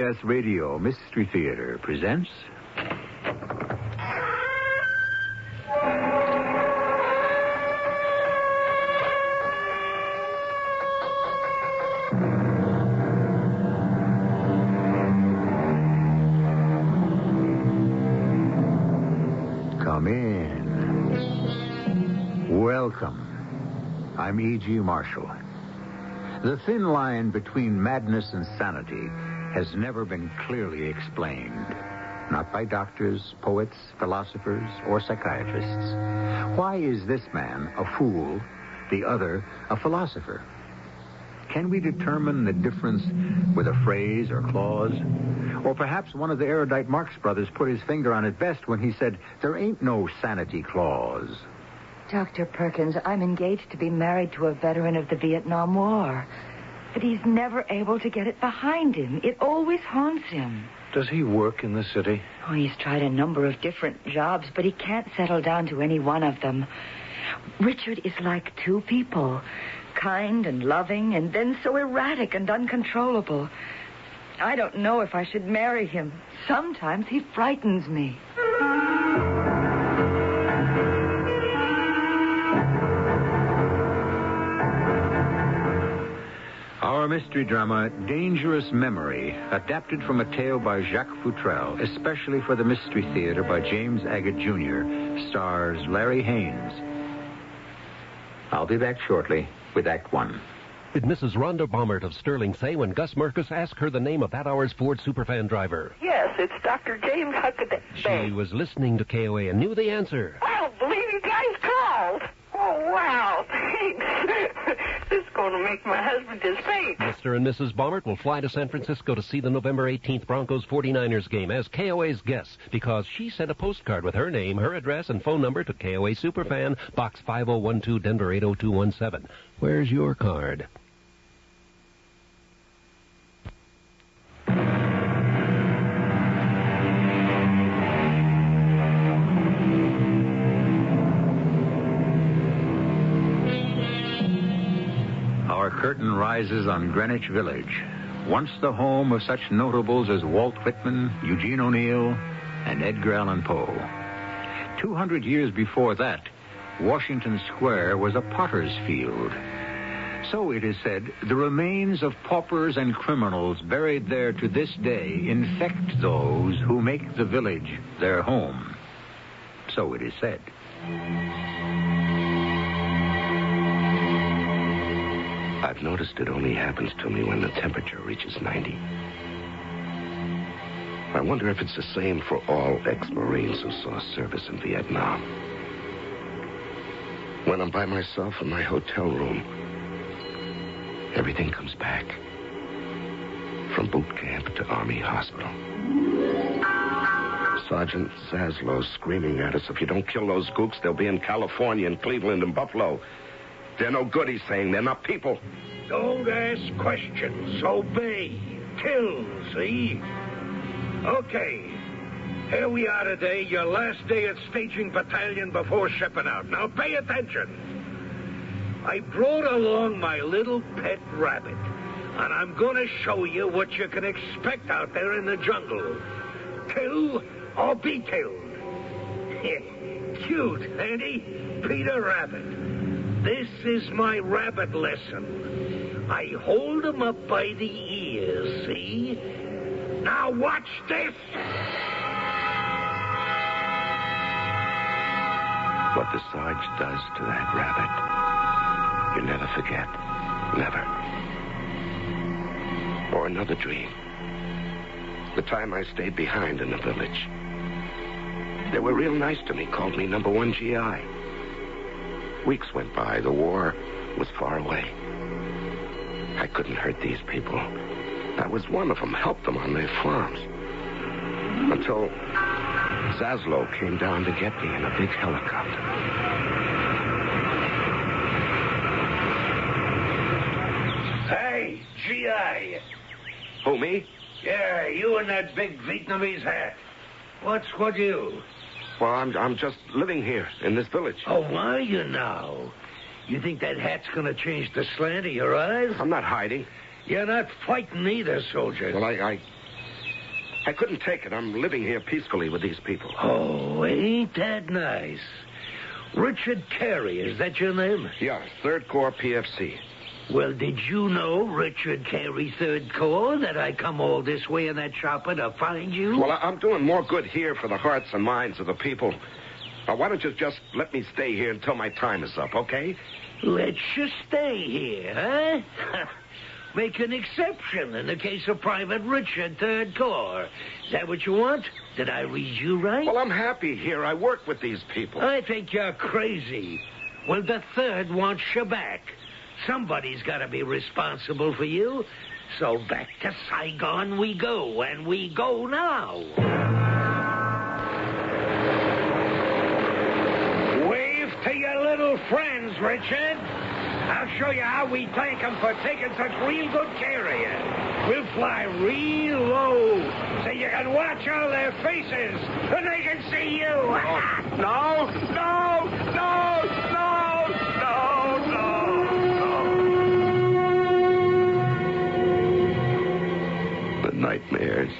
Yes, Radio Mystery Theater presents... Come in. Welcome. I'm E.G. Marshall. The thin line between madness and sanity has never been clearly explained. Not by doctors, poets, philosophers, or psychiatrists. Why is this man a fool, the other a philosopher? Can we determine the difference with a phrase or clause? Or perhaps one of the erudite Marx brothers put his finger on it best when he said, there ain't no sanity clause. Dr. Perkins, I'm engaged to be married to a veteran of the Vietnam War. But he's never able to get it behind him. It always haunts him. Does he work in the city? Oh, he's tried a number of different jobs, but he can't settle down to any one of them. Richard is like two people. Kind and loving, and then so erratic and uncontrollable. I don't know if I should marry him. Sometimes he frightens me. Our mystery drama, Dangerous Memory, adapted from a tale by Jacques Futrell, especially for the Mystery Theater by James Agate Jr., stars Larry Haynes. I'll be back shortly with Act One. Did Mrs. Rhonda Baumert of Sterling say when Gus Marcus asked her the name of that hour's Ford Superfan driver? Yes, it's Dr. James Huckabee. She was listening to KOA and knew the answer. I don't believe you guys called. Oh, wow, thanks. This is going to make my husband his face. Mr. and Mrs. Baumert will fly to San Francisco to see the November 18th Broncos 49ers game as KOA's guests because she sent a postcard with her name, her address, and phone number to KOA Superfan, Box 5012, Denver 80217. Where's your card? Our curtain rises on Greenwich Village, once the home of such notables as Walt Whitman, Eugene O'Neill, and Edgar Allan Poe. 200 years before that, Washington Square was a potter's field. So, it is said, the remains of paupers and criminals buried there to this day infect those who make the village their home. So it is said. I've noticed it only happens to me when the temperature reaches 90. I wonder if it's the same for all ex-Marines who saw service in Vietnam. When I'm by myself in my hotel room, everything comes back. From boot camp to Army hospital. Sergeant Zaslow screaming at us, if you don't kill those gooks, they'll be in California and Cleveland and Buffalo. They're no good, he's saying. They're not people. Don't ask questions. Obey. Kill, see? Okay. Here we are today, your last day at staging battalion before shipping out. Now pay attention. I brought along my little pet rabbit, and I'm going to show you what you can expect out there in the jungle. Kill or be killed. Cute, ain't he? Peter Rabbit. This is my rabbit lesson. I hold him up by the ears, see? Now watch this! What the Sarge does to that rabbit, you never forget. Never. Or another dream. The time I stayed behind in the village. They were real nice to me, called me number 1 GI. Weeks went by. The war was far away. I couldn't hurt these people. I was one of them, helped them on their farms. Until Zaslow came down to get me in a big helicopter. Hey, GI. Who, me? Yeah, you in that big Vietnamese hat. What you? Well, I'm just living here in this village. Oh, are you now? You think that hat's going to change the slant of your eyes? I'm not hiding. You're not fighting either, soldier. Well, I couldn't take it. I'm living here peacefully with these people. Oh, ain't that nice? Richard Carey, is that your name? Yeah, 3rd Corps PFC. Well, did you know, Richard Carey, 3rd Corps, that I come all this way in that chopper to find you? Well, I'm doing more good here for the hearts and minds of the people. Now, why don't you just let me stay here until my time is up, okay? Let you stay here, huh? Make an exception in the case of Private Richard, 3rd Corps. Is that what you want? Did I read you right? Well, I'm happy here. I work with these people. I think you're crazy. Well, the 3rd wants you back. Somebody's got to be responsible for you. So back to Saigon we go, and we go now. Wave to your little friends, Richard. I'll show you how we thank them for taking such real good care of you. We'll fly real low so you can watch all their faces and they can see you. Oh, no, no, no, no, no, no. The nightmares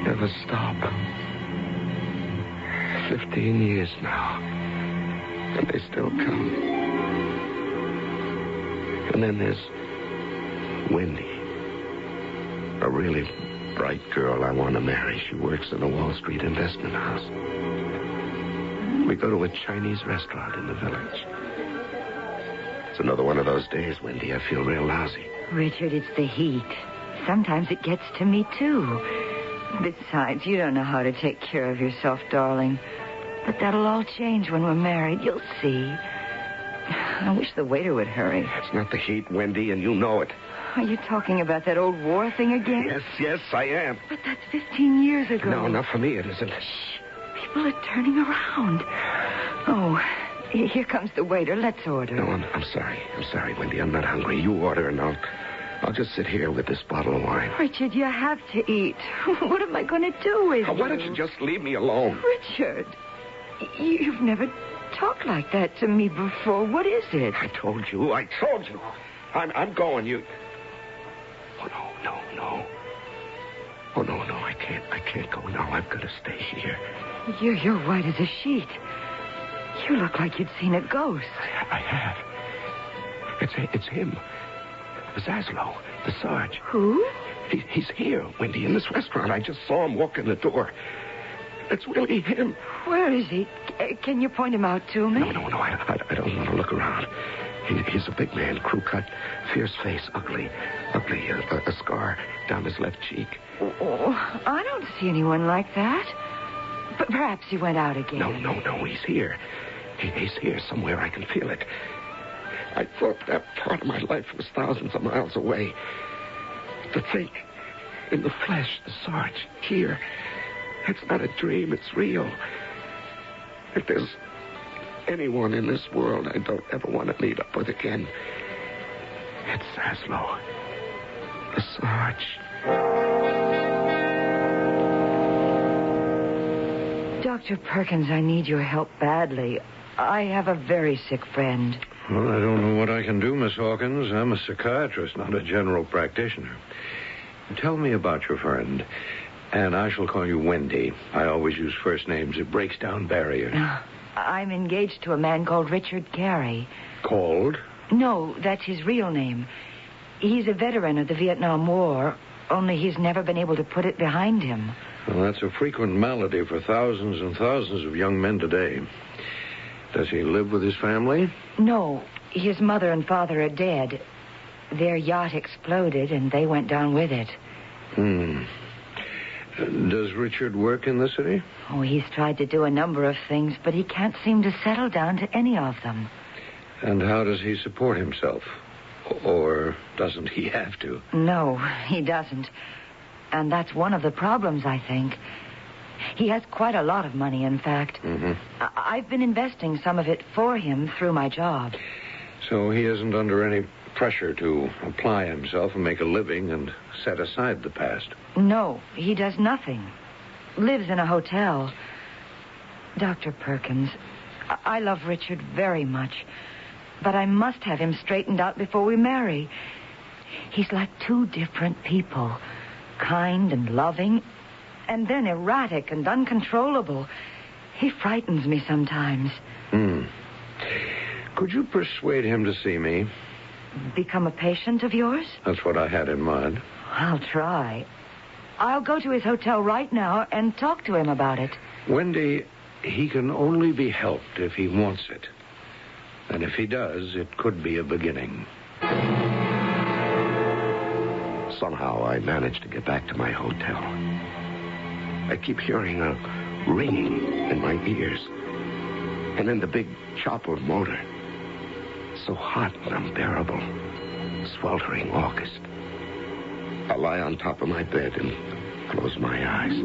never stop. 15 years now, and they still come. And then there's Wendy, a really bright girl I want to marry. She works in a Wall Street investment house. We go to a Chinese restaurant in the village. It's another one of those days, Wendy. I feel real lousy. Richard, it's the heat. Sometimes it gets to me, too. Besides, you don't know how to take care of yourself, darling. But that'll all change when we're married. You'll see. I wish the waiter would hurry. It's not the heat, Wendy, and you know it. Are you talking about that old war thing again? Yes, I am. But that's 15 years ago. No, not for me, it isn't. Shh. People are turning around. Oh, here comes the waiter. Let's order. No, I'm sorry. I'm sorry, Wendy. I'm not hungry. You order, and I'll just sit here with this bottle of wine. Richard, you have to eat. What am I going to do with you? Why don't you just leave me alone? Richard, you've never talked like that to me before. What is it? I told you. I'm going. You. Oh, no. Oh, no, I can't go now. I've got to stay here. You're white as a sheet. You look like you'd seen a ghost. I have. It's him. Zaslow, the Sarge. Who? He's here, Wendy, in this restaurant. I just saw him walk in the door. It's really him. Where is he? Can you point him out to me? No, I don't want to look around. He's a big man, crew cut, fierce face, ugly, a scar down his left cheek. Oh, I don't see anyone like that. But perhaps he went out again. No, he's here. He's here somewhere. I can feel it. I thought that part of my life was thousands of miles away. To think, in the flesh, the Sarge, here. It's not a dream, it's real. If there's anyone in this world I don't ever want to meet up with again, it's Zaslow, the Sarge. Dr. Perkins, I need your help badly. I have a very sick friend. Well, I don't know what I can do, Miss Hawkins. I'm a psychiatrist, not a general practitioner. Tell me about your friend. And I shall call you Wendy. I always use first names. It breaks down barriers. I'm engaged to a man called Richard Carey. Called? No, that's his real name. He's a veteran of the Vietnam War, only he's never been able to put it behind him. Well, that's a frequent malady for thousands and thousands of young men today. Does he live with his family? No, his mother and father are dead. Their yacht exploded, and they went down with it. Does Richard work in the city? Oh, he's tried to do a number of things, but he can't seem to settle down to any of them. And how does he support himself? Or doesn't he have to? No, he doesn't. And that's one of the problems, I think. He has quite a lot of money, in fact. Mm-hmm. I've been investing some of it for him through my job. So he isn't under any pressure to apply himself and make a living and set aside the past? No, he does nothing. Lives in a hotel. Dr. Perkins, I love Richard very much, but I must have him straightened out before we marry. He's like two different people. kind and loving, and then erratic and uncontrollable. He frightens me sometimes. Could you persuade him to see me? Become a patient of yours? That's what I had in mind. I'll try. I'll go to his hotel right now and talk to him about it. Wendy, he can only be helped if he wants it. And if he does, it could be a beginning. Somehow I managed to get back to my hotel. I keep hearing a ringing in my ears. And then the big chopper motor. So hot and unbearable. Sweltering August. I lie on top of my bed and close my eyes.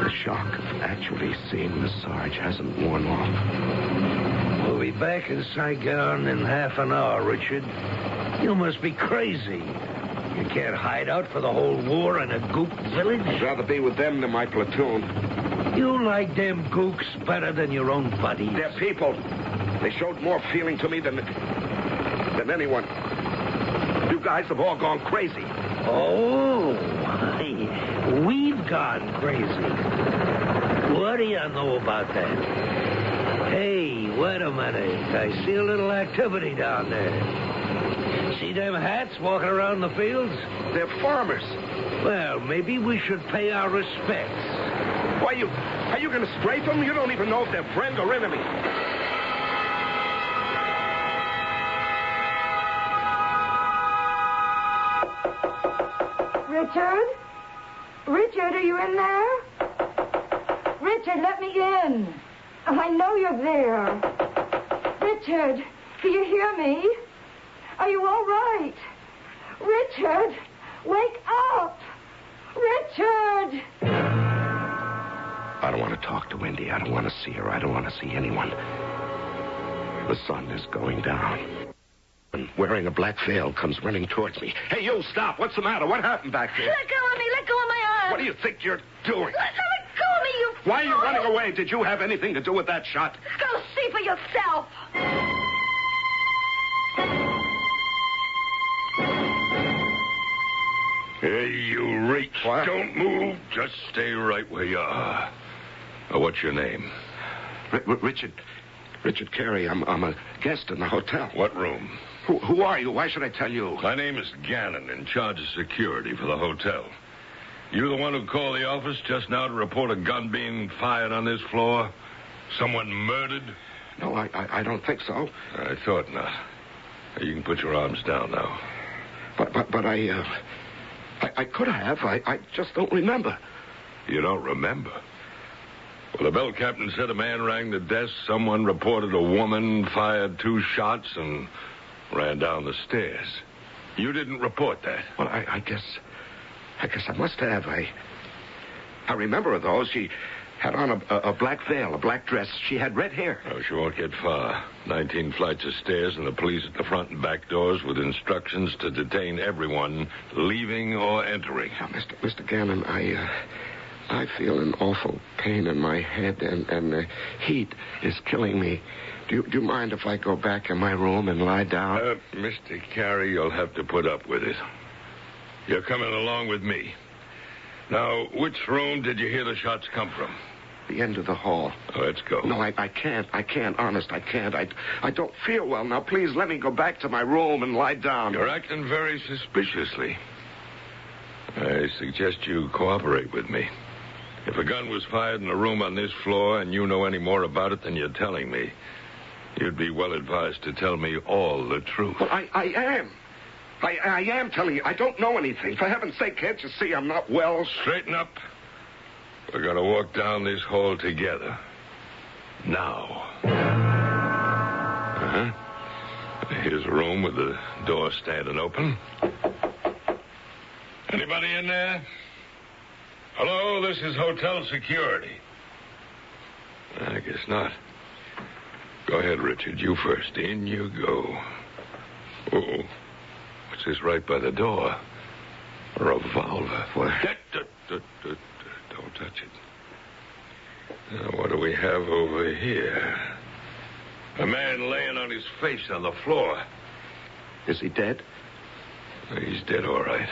The shock of actually seeing the Sarge hasn't worn off. We'll be back in Saigon in half an hour, Richard. You must be crazy. You can't hide out for the whole war in a gook village. I'd rather be with them than my platoon. You like them gooks better than your own buddies. They're people. They showed more feeling to me than anyone. You guys have all gone crazy. Oh, we've gone crazy. What do you know about that? Hey, wait a minute. I see a little activity down there. See them hats walking around the fields? They're farmers. Well, maybe we should pay our respects. Why, are you going to strafe them? You don't even know if they're friend or enemy. Richard? Richard, are you in there? Richard, let me in. I know you're there. Richard, do you hear me? Are you all right? Richard, wake up! Richard! I don't want to talk to Wendy. I don't want to see her. I don't want to see anyone. The sun is going down. And wearing a black veil comes running towards me. Hey, you, stop. What's the matter? What happened back there? Let go of me. Let go of my arm. What do you think you're doing? Let go of me, you Why are you fool. running away? Did you have anything to do with that shot? Go see for yourself. Hey, you reach. What? Don't move. Just stay right where you are. What's your name? Richard Carey. I'm a guest in the hotel. What room? Who are you? Why should I tell you? My name is Gannon, in charge of security for the hotel. You the one who called the office just now to report a gun being fired on this floor? Someone murdered? No, I don't think so. I thought not. You can put your arms down now. But I could have. I just don't remember. You don't remember? Well, the bell captain said a man rang the desk. Someone reported a woman fired 2 shots and ran down the stairs. You didn't report that. Well, I guess I must have. I remember, though. She had on a black veil, a black dress. She had red hair. Oh, she won't get far. 19 flights of stairs and the police at the front and back doors with instructions to detain everyone leaving or entering. Now, Mr. Gannon, I feel an awful pain in my head, and the heat is killing me. Do you mind if I go back in my room and lie down? Mr. Carey, you'll have to put up with it. You're coming along with me. Now, which room did you hear the shots come from? The end of the hall. Oh, let's go. No, I can't. Honest, I can't. I don't feel well. Now, please let me go back to my room and lie down. You're acting very suspiciously. I suggest you cooperate with me. If a gun was fired in a room on this floor and you know any more about it than you're telling me, you'd be well advised to tell me all the truth. Well, I am. I am telling you. I don't know anything. For heaven's sake, can't you see I'm not well? Straighten up. We're going to walk down this hall together. Now. Here's a room with the door standing open. Anybody in there? Hello, this is hotel security. I guess not. Go ahead, Richard. You first. In you go. Uh-oh. What's this right by the door? A revolver. What? Don't touch it. Now, what do we have over here? A man laying on his face on the floor. Is he dead? He's dead, all right.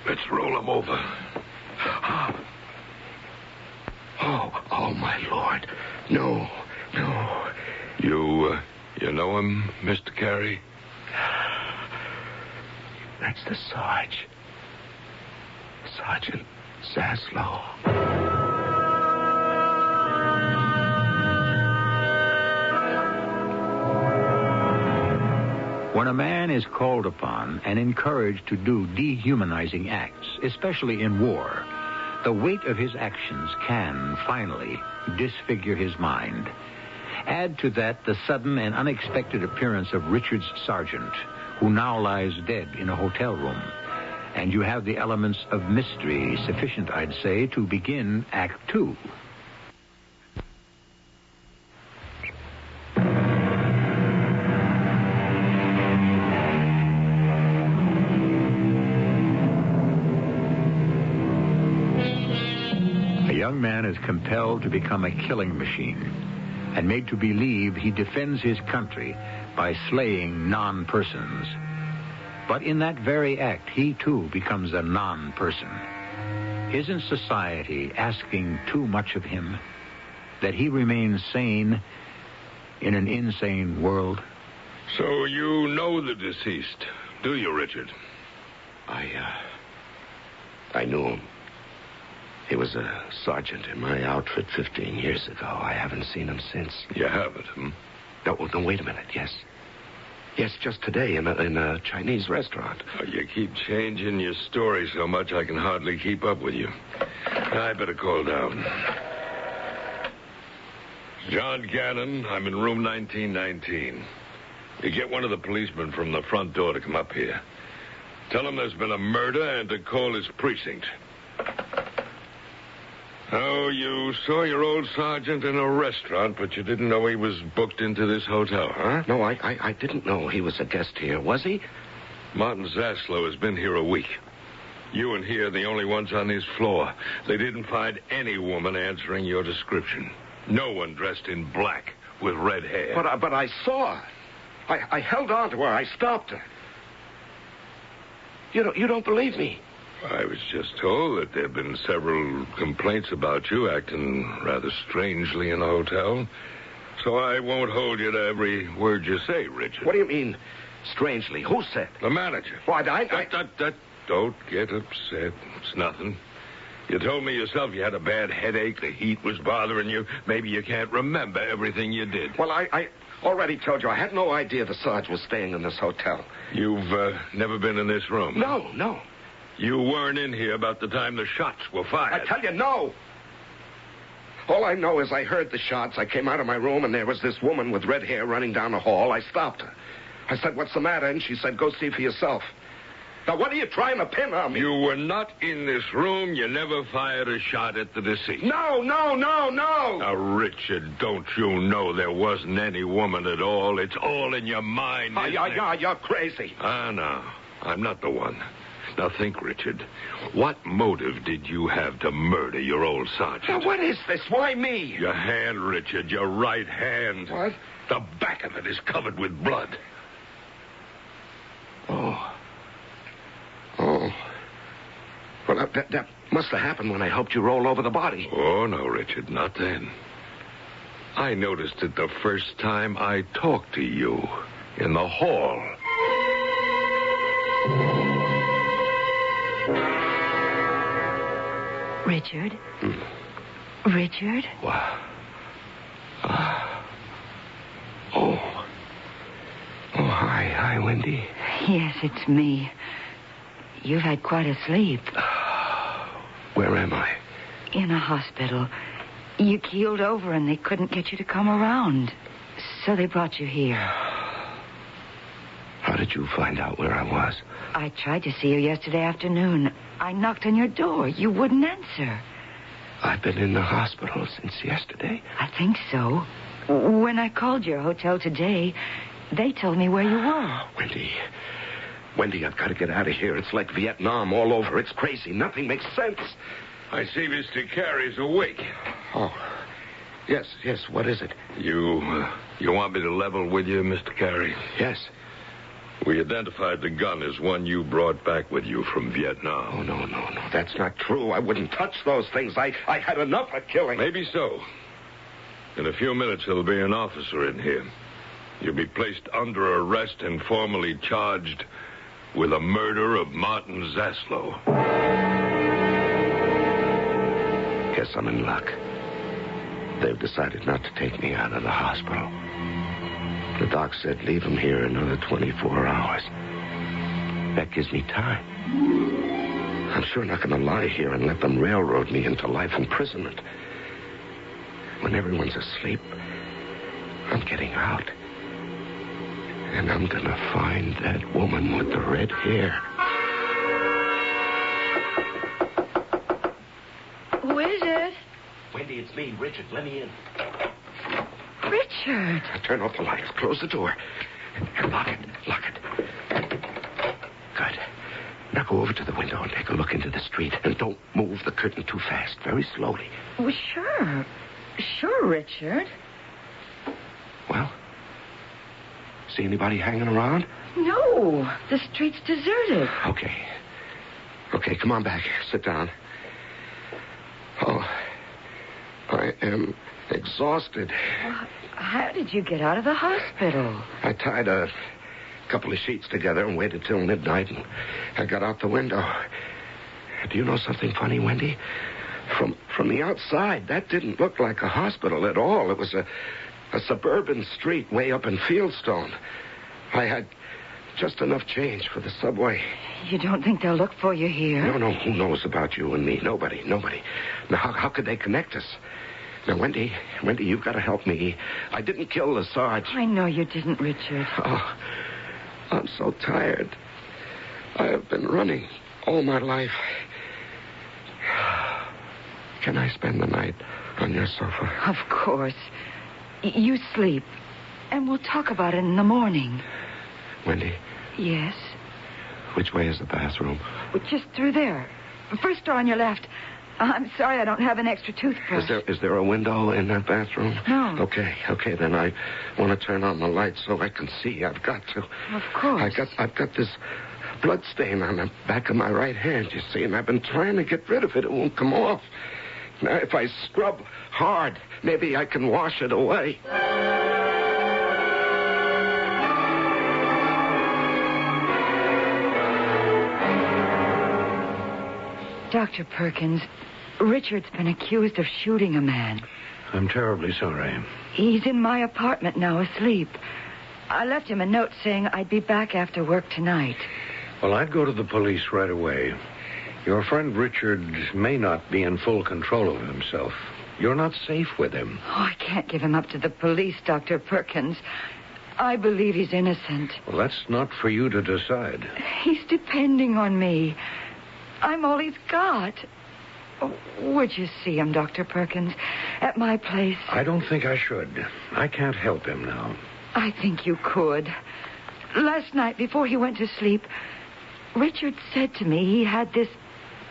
Let's roll him over. Oh, my Lord. No. You know him, Mr. Carey? That's the Sarge. Sergeant Zaslow. When a man is called upon and encouraged to do dehumanizing acts, especially in war, the weight of his actions can, finally, disfigure his mind. Add to that the sudden and unexpected appearance of Richard's sergeant, who now lies dead in a hotel room, and you have the elements of mystery sufficient, I'd say, to begin Act 2. A young man is compelled to become a killing machine and made to believe he defends his country by slaying non-persons. But in that very act, he too becomes a non-person. Isn't society asking too much of him, that he remains sane in an insane world? So you know the deceased, do you, Richard? I knew him. He was a sergeant in my outfit 15 years ago. I haven't seen him since. You haven't, hmm? No, wait a minute. Yes. Yes, just today in a Chinese restaurant. Oh, you keep changing your story so much I can hardly keep up with you. I better call down. John Gannon, I'm in room 1919. You get one of the policemen from the front door to come up here. Tell him there's been a murder and to call his precinct. Oh, you saw your old sergeant in a restaurant, but you didn't know he was booked into this hotel, huh? No, I didn't know he was a guest here. Was he? Martin Zaslow has been here a week. You and he are the only ones on his floor. They didn't find any woman answering your description. No one dressed in black with red hair. But I saw her. I held on to her. I stopped her. You don't believe me? I was just told that there have been several complaints about you acting rather strangely in the hotel. So I won't hold you to every word you say, Richard. What do you mean, strangely? Who said? The manager. Why, Don't get upset. It's nothing. You told me yourself you had a bad headache, the heat was bothering you. Maybe you can't remember everything you did. Well, I already told you I had no idea the Sarge was staying in this hotel. You've never been in this room? No. You weren't in here about the time the shots were fired. I tell you, no. All I know is I heard the shots. I came out of my room, and there was this woman with red hair running down the hall. I stopped her. I said, "What's the matter?" And she said, "Go see for yourself." Now, what are you trying to pin on me? You were not in this room. You never fired a shot at the deceased. No. Now, Richard, don't you know there wasn't any woman at all? It's all in your mind, isn't it? You're crazy. No. I'm not the one. Now, think, Richard. What motive did you have to murder your old sergeant? Now, what is this? Why me? Your hand, Richard. Your right hand. What? The back of it is covered with blood. Oh. Well, that must have happened when I helped you roll over the body. Oh, no, Richard, not then. I noticed it the first time I talked to you in the hall. Richard? Richard? Wow. Hi, Wendy. Yes, it's me. You've had quite a sleep. Where am I? In a hospital. You keeled over and they couldn't get you to come around. So they brought you here. How did you find out where I was? I tried to see you yesterday afternoon. I knocked on your door. You wouldn't answer. I've been in the hospital since yesterday. I think so. When I called your hotel today, they told me where you were. Wendy, I've got to get out of here. It's like Vietnam all over. It's crazy. Nothing makes sense. I see Mr. Carey's awake. Oh, yes. What is it? You want me to level with you, Mr. Carey? Yes. We identified the gun as one you brought back with you from Vietnam. Oh, no. That's not true. I wouldn't touch those things. I had enough of killing. Maybe so. In a few minutes, there'll be an officer in here. You'll be placed under arrest and formally charged with the murder of Martin Zaslow. Guess I'm in luck. They've decided not to take me out of the hospital. The doc said leave him here another 24 hours. That gives me time. I'm sure not going to lie here and let them railroad me into life imprisonment. When everyone's asleep, I'm getting out. And I'm going to find that woman with the red hair. Who is it? Wendy, it's me, Richard. Let me in. Richard. Turn off the lights. Close the door. And lock it. Good. Now go over to the window and take a look into the street. And don't move the curtain too fast. Very slowly. Well, sure. Sure, Richard. Well? See anybody hanging around? No. The street's deserted. Okay, come on back. Sit down. Oh, I am exhausted. Well, how did you get out of the hospital? I tied a couple of sheets together and waited till midnight, and I got out the window. Do you know something funny, Wendy? From the outside, that didn't look like a hospital at all. It was a suburban street way up in Fieldstone. I had just enough change for the subway. You don't think they'll look for you here? No. Who knows about you and me? Nobody. Now, how could they connect us? Now, Wendy, you've got to help me. I didn't kill the Sarge. I know you didn't, Richard. Oh, I'm so tired. I have been running all my life. Can I spend the night on your sofa? Of course. You sleep, and we'll talk about it in the morning. Wendy? Yes? Which way is the bathroom? Just through there. First door on your left. I'm sorry I don't have an extra toothbrush. Is there a window in that bathroom? No. Okay, then I want to turn on the light so I can see. I've got to. Of course. I've got this blood stain on the back of my right hand, you see, and I've been trying to get rid of it. It won't come off. Now, if I scrub hard, maybe I can wash it away. Dr. Perkins, Richard's been accused of shooting a man. I'm terribly sorry. He's in my apartment now, asleep. I left him a note saying I'd be back after work tonight. Well, I'd go to the police right away. Your friend Richard may not be in full control of himself. You're not safe with him. Oh, I can't give him up to the police, Dr. Perkins. I believe he's innocent. Well, that's not for you to decide. He's depending on me. I'm all he's got. Oh, would you see him, Dr. Perkins, at my place? I don't think I should. I can't help him now. I think you could. Last night, before he went to sleep, Richard said to me he had this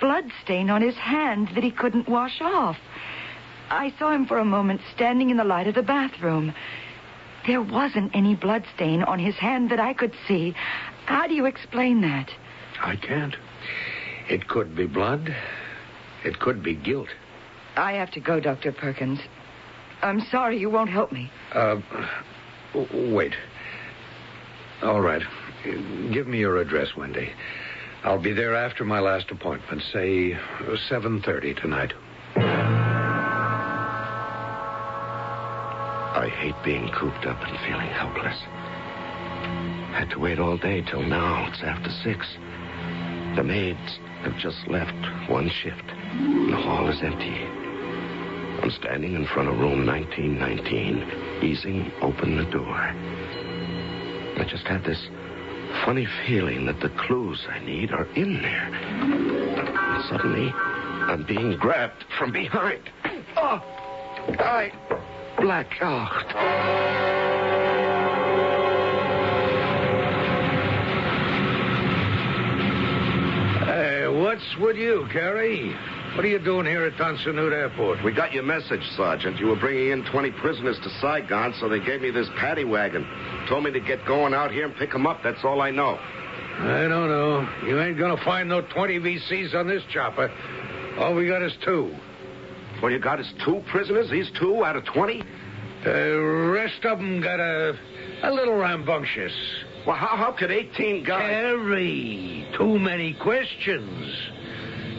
blood stain on his hand that he couldn't wash off. I saw him for a moment standing in the light of the bathroom. There wasn't any blood stain on his hand that I could see. How do you explain that? I can't. It could be blood. It could be guilt. I have to go, Dr. Perkins. I'm sorry you won't help me. Wait. All right. Give me your address, Wendy. I'll be there after my last appointment, say 7:30 tonight. I hate being cooped up and feeling helpless. Had to wait all day till now. It's after 6. The maids have just left one shift. The hall is empty. I'm standing in front of room 1919, easing open the door. I just had this funny feeling that the clues I need are in there. And suddenly, I'm being grabbed from behind. Oh! I black out. What What's with you, Carey? What are you doing here at Dunsinute Airport? We got your message, Sergeant. You were bringing in 20 prisoners to Saigon, so they gave me this paddy wagon. Told me to get going out here and pick them up. That's all I know. I don't know. You ain't gonna find no 20 VCs on this chopper. All we got is 2. All you got is 2 prisoners? These 2 out of 20? The rest of them got a little rambunctious. Well, how could 18 guys... Carey, too many questions.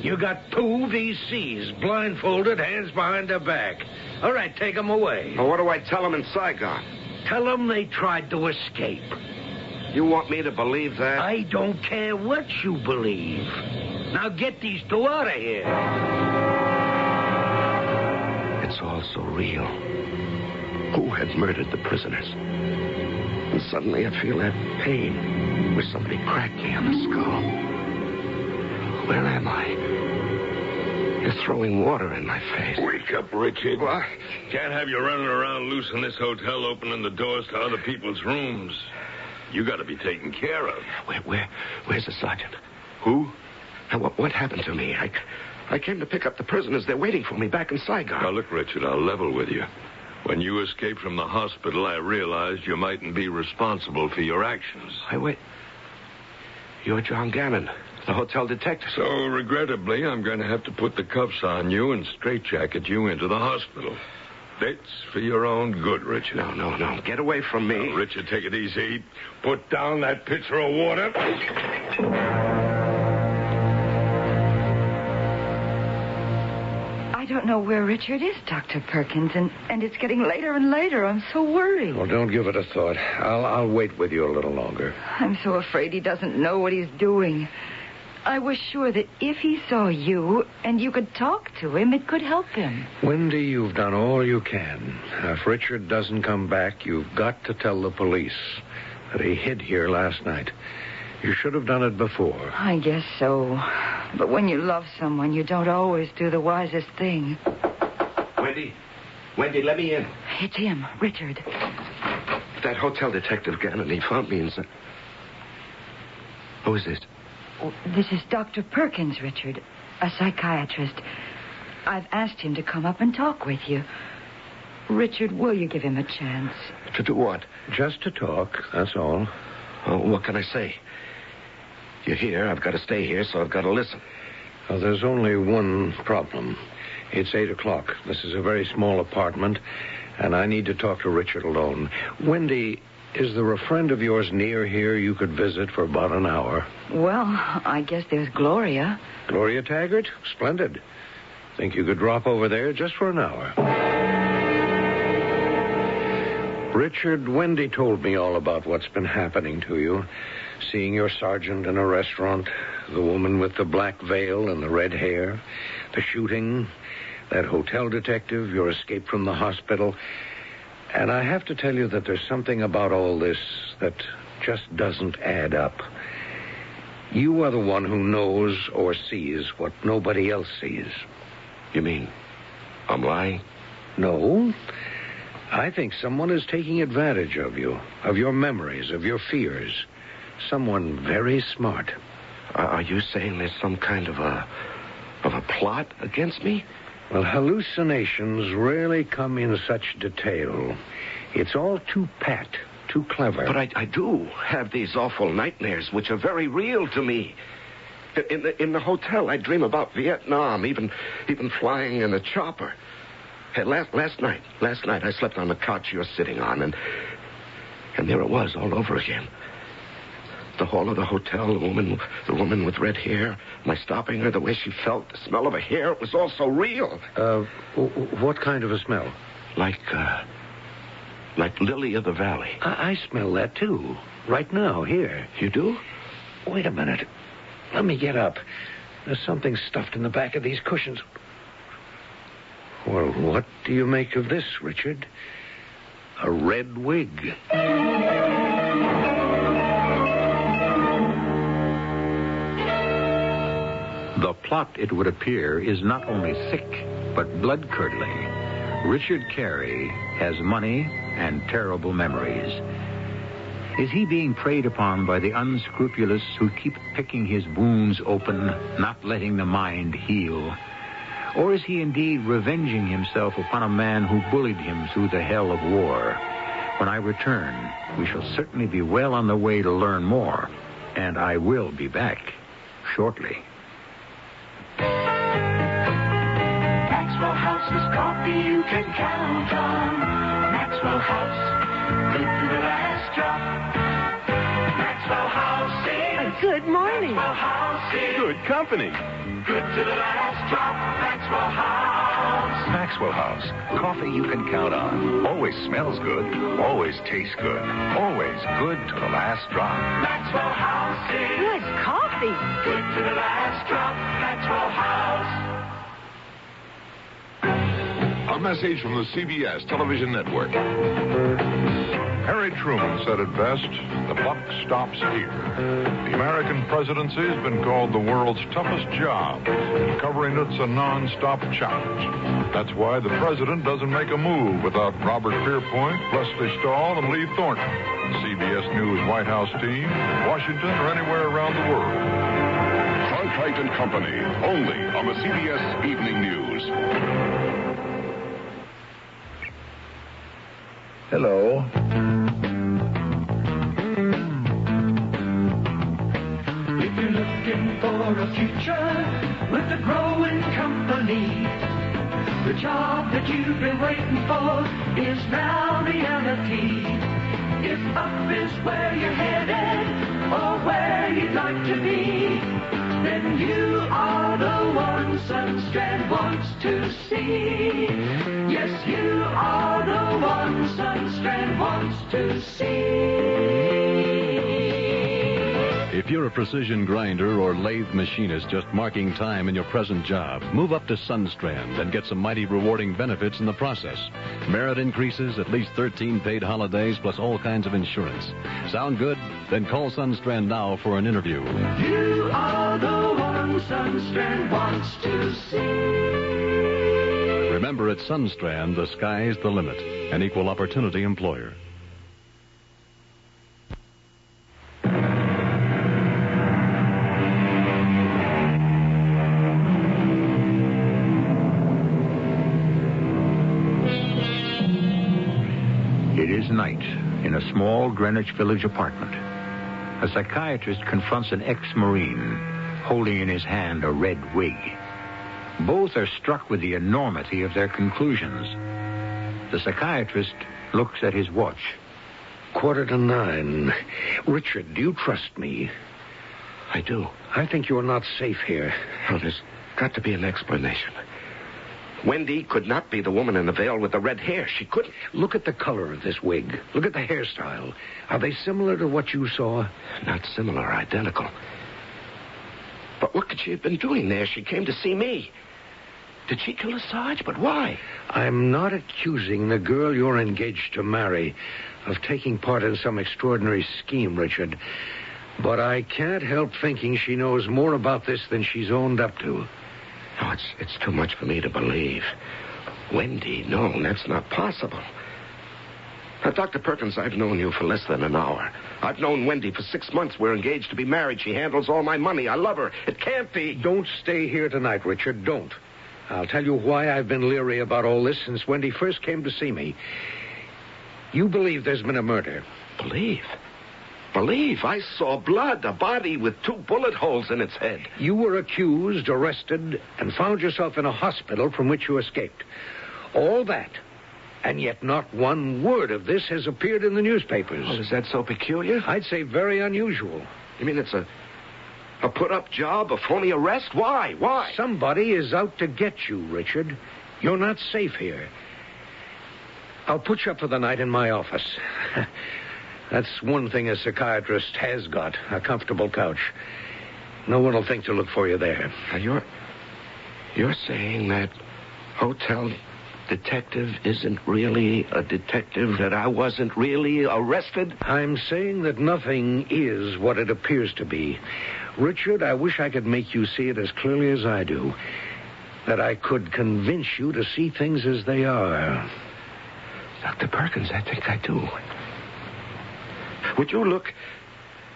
You got 2 VCs, blindfolded, hands behind their back. All right, take them away. Well, what do I tell them in Saigon? Tell them they tried to escape. You want me to believe that? I don't care what you believe. Now get these 2 out of here. It's all so real. Who had murdered the prisoners? And suddenly I feel that pain where somebody cracked me on the skull. Where am I? You're throwing water in my face. Wake up, Richard. What? Can't have you running around loose in this hotel opening the doors to other people's rooms. You got to be taken care of. Where's the sergeant? Who? What happened to me? I came to pick up the prisoners. They're waiting for me back in Saigon. Now, look, Richard, I'll level with you. When you escaped from the hospital, I realized you mightn't be responsible for your actions. Wait. You're John Gannon, the hotel detective. So, regrettably, I'm going to have to put the cuffs on you and straitjacket you into the hospital. It's for your own good, Richard. No. Get away from me. Now, Richard, take it easy. Put down that pitcher of water. I don't know where Richard is, Dr. Perkins, and it's getting later and later. I'm so worried. Well, don't give it a thought. I'll wait with you a little longer. I'm so afraid he doesn't know what he's doing. I was sure that if he saw you and you could talk to him, it could help him. Wendy, you've done all you can. If Richard doesn't come back, you've got to tell the police that he hid here last night. You should have done it before. I guess so. But when you love someone, you don't always do the wisest thing. Wendy, let me in. It's him, Richard. That hotel detective Gannon, he found me in... Who is this? Oh, this is Dr. Perkins, Richard, a psychiatrist. I've asked him to come up and talk with you. Richard, will you give him a chance? To do what? Just to talk, that's all. Oh, what can I say? You're here, I've got to stay here, so I've got to listen. Well, there's only one problem. It's 8 o'clock. This is a very small apartment, and I need to talk to Richard alone. Wendy, is there a friend of yours near here you could visit for about an hour? Well, I guess there's Gloria. Gloria Taggart? Splendid. Think you could drop over there just for an hour? Richard, Wendy told me all about what's been happening to you. Seeing your sergeant in a restaurant, the woman with the black veil and the red hair, the shooting, that hotel detective, your escape from the hospital. And I have to tell you that there's something about all this that just doesn't add up. You are the one who knows or sees what nobody else sees. You mean I'm lying? No. I think someone is taking advantage of you, of your memories, of your fears. Someone very smart. Are you saying there's some kind of a plot against me? Well, hallucinations rarely come in such detail. It's all too pat, too clever. But I do have these awful nightmares, which are very real to me. In the hotel, I dream about Vietnam, even flying in a chopper. Hey, last night, I slept on the couch you're sitting on, and there it was all over again. The hall of the hotel, the woman with red hair, my stopping her, the way she felt, the smell of her hair, it was all so real. What kind of a smell? Like lily of the valley. I smell that, too. Right now, here. You do? Wait a minute. Let me get up. There's something stuffed in the back of these cushions. Well, what do you make of this, Richard? A red wig. The plot, it would appear, is not only sick, but blood-curdling. Richard Carey has money and terrible memories. Is he being preyed upon by the unscrupulous who keep picking his wounds open, not letting the mind heal? Or is he indeed revenging himself upon a man who bullied him through the hell of war? When I return, we shall certainly be well on the way to learn more, and I will be back shortly. Maxwell House is coffee you can count on. Maxwell House, good to the last drop. Maxwell House is... Good morning. Maxwell House is... Good company. Good to the last drop. Maxwell House. Maxwell House, coffee you can count on. Always smells good. Always tastes good. Always good to the last drop. Maxwell House is... Good coffee. Good to the last drop. Maxwell House. A message from the CBS television network. Harry Truman said it best, the buck stops here. The American presidency has been called the world's toughest job, and covering it's a non-stop challenge. That's why the president doesn't make a move without Robert Pierpoint, Leslie Stahl, and Lee Thornton, the CBS News White House team, Washington, or anywhere around the world. Cronkite and Company, only on the CBS Evening News. Hello. If you're looking for a future with a growing company, the job that you've been waiting for is now reality. If up is where you're headed or where you'd like to be, then you are the one Sunstrand wants to see. Yes, you are the one Sunstrand wants to see. If you're a precision grinder or lathe machinist just marking time in your present job, move up to Sunstrand and get some mighty rewarding benefits in the process. Merit increases, at least 13 paid holidays, plus all kinds of insurance. Sound good? Then call Sunstrand now for an interview. You are the one Sunstrand wants to see. Remember, at Sunstrand, the sky's the limit. An equal opportunity employer. It is night in a small Greenwich Village apartment. A psychiatrist confronts an ex-Marine holding in his hand a red wig. Both are struck with the enormity of their conclusions. The psychiatrist looks at his watch. 9:15. Richard, do you trust me? I do. I think you're not safe here. Well, there's got to be an explanation. Wendy could not be the woman in the veil with the red hair. She couldn't. Look at the color of this wig. Look at the hairstyle. Are they similar to what you saw? Not similar, identical. But what could she have been doing there? She came to see me. Did she kill a Sarge? But why? I'm not accusing the girl you're engaged to marry of taking part in some extraordinary scheme, Richard. But I can't help thinking she knows more about this than she's owned up to. No, it's too much for me to believe. Wendy, no, that's not possible. Now, Dr. Perkins, I've known you for less than an hour. I've known Wendy for 6 months. We're engaged to be married. She handles all my money. I love her. It can't be. Don't stay here tonight, Richard. Don't. I'll tell you why I've been leery about all this since Wendy first came to see me. You believe there's been a murder. Believe? I saw blood, a body with 2 bullet holes in its head. You were accused, arrested, and found yourself in a hospital from which you escaped. All that, and yet not one word of this has appeared in the newspapers. Well, is that so peculiar? I'd say very unusual. You mean it's a put-up job, a phony arrest? Why? Somebody is out to get you, Richard. You're not safe here. I'll put you up for the night in my office. That's one thing a psychiatrist has got, a comfortable couch. No one will think to look for you there. Now, you're saying that hotel detective isn't really a detective, that I wasn't really arrested? I'm saying that nothing is what it appears to be. Richard, I wish I could make you see it as clearly as I do. That I could convince you to see things as they are. Dr. Perkins, I think I do. Would you look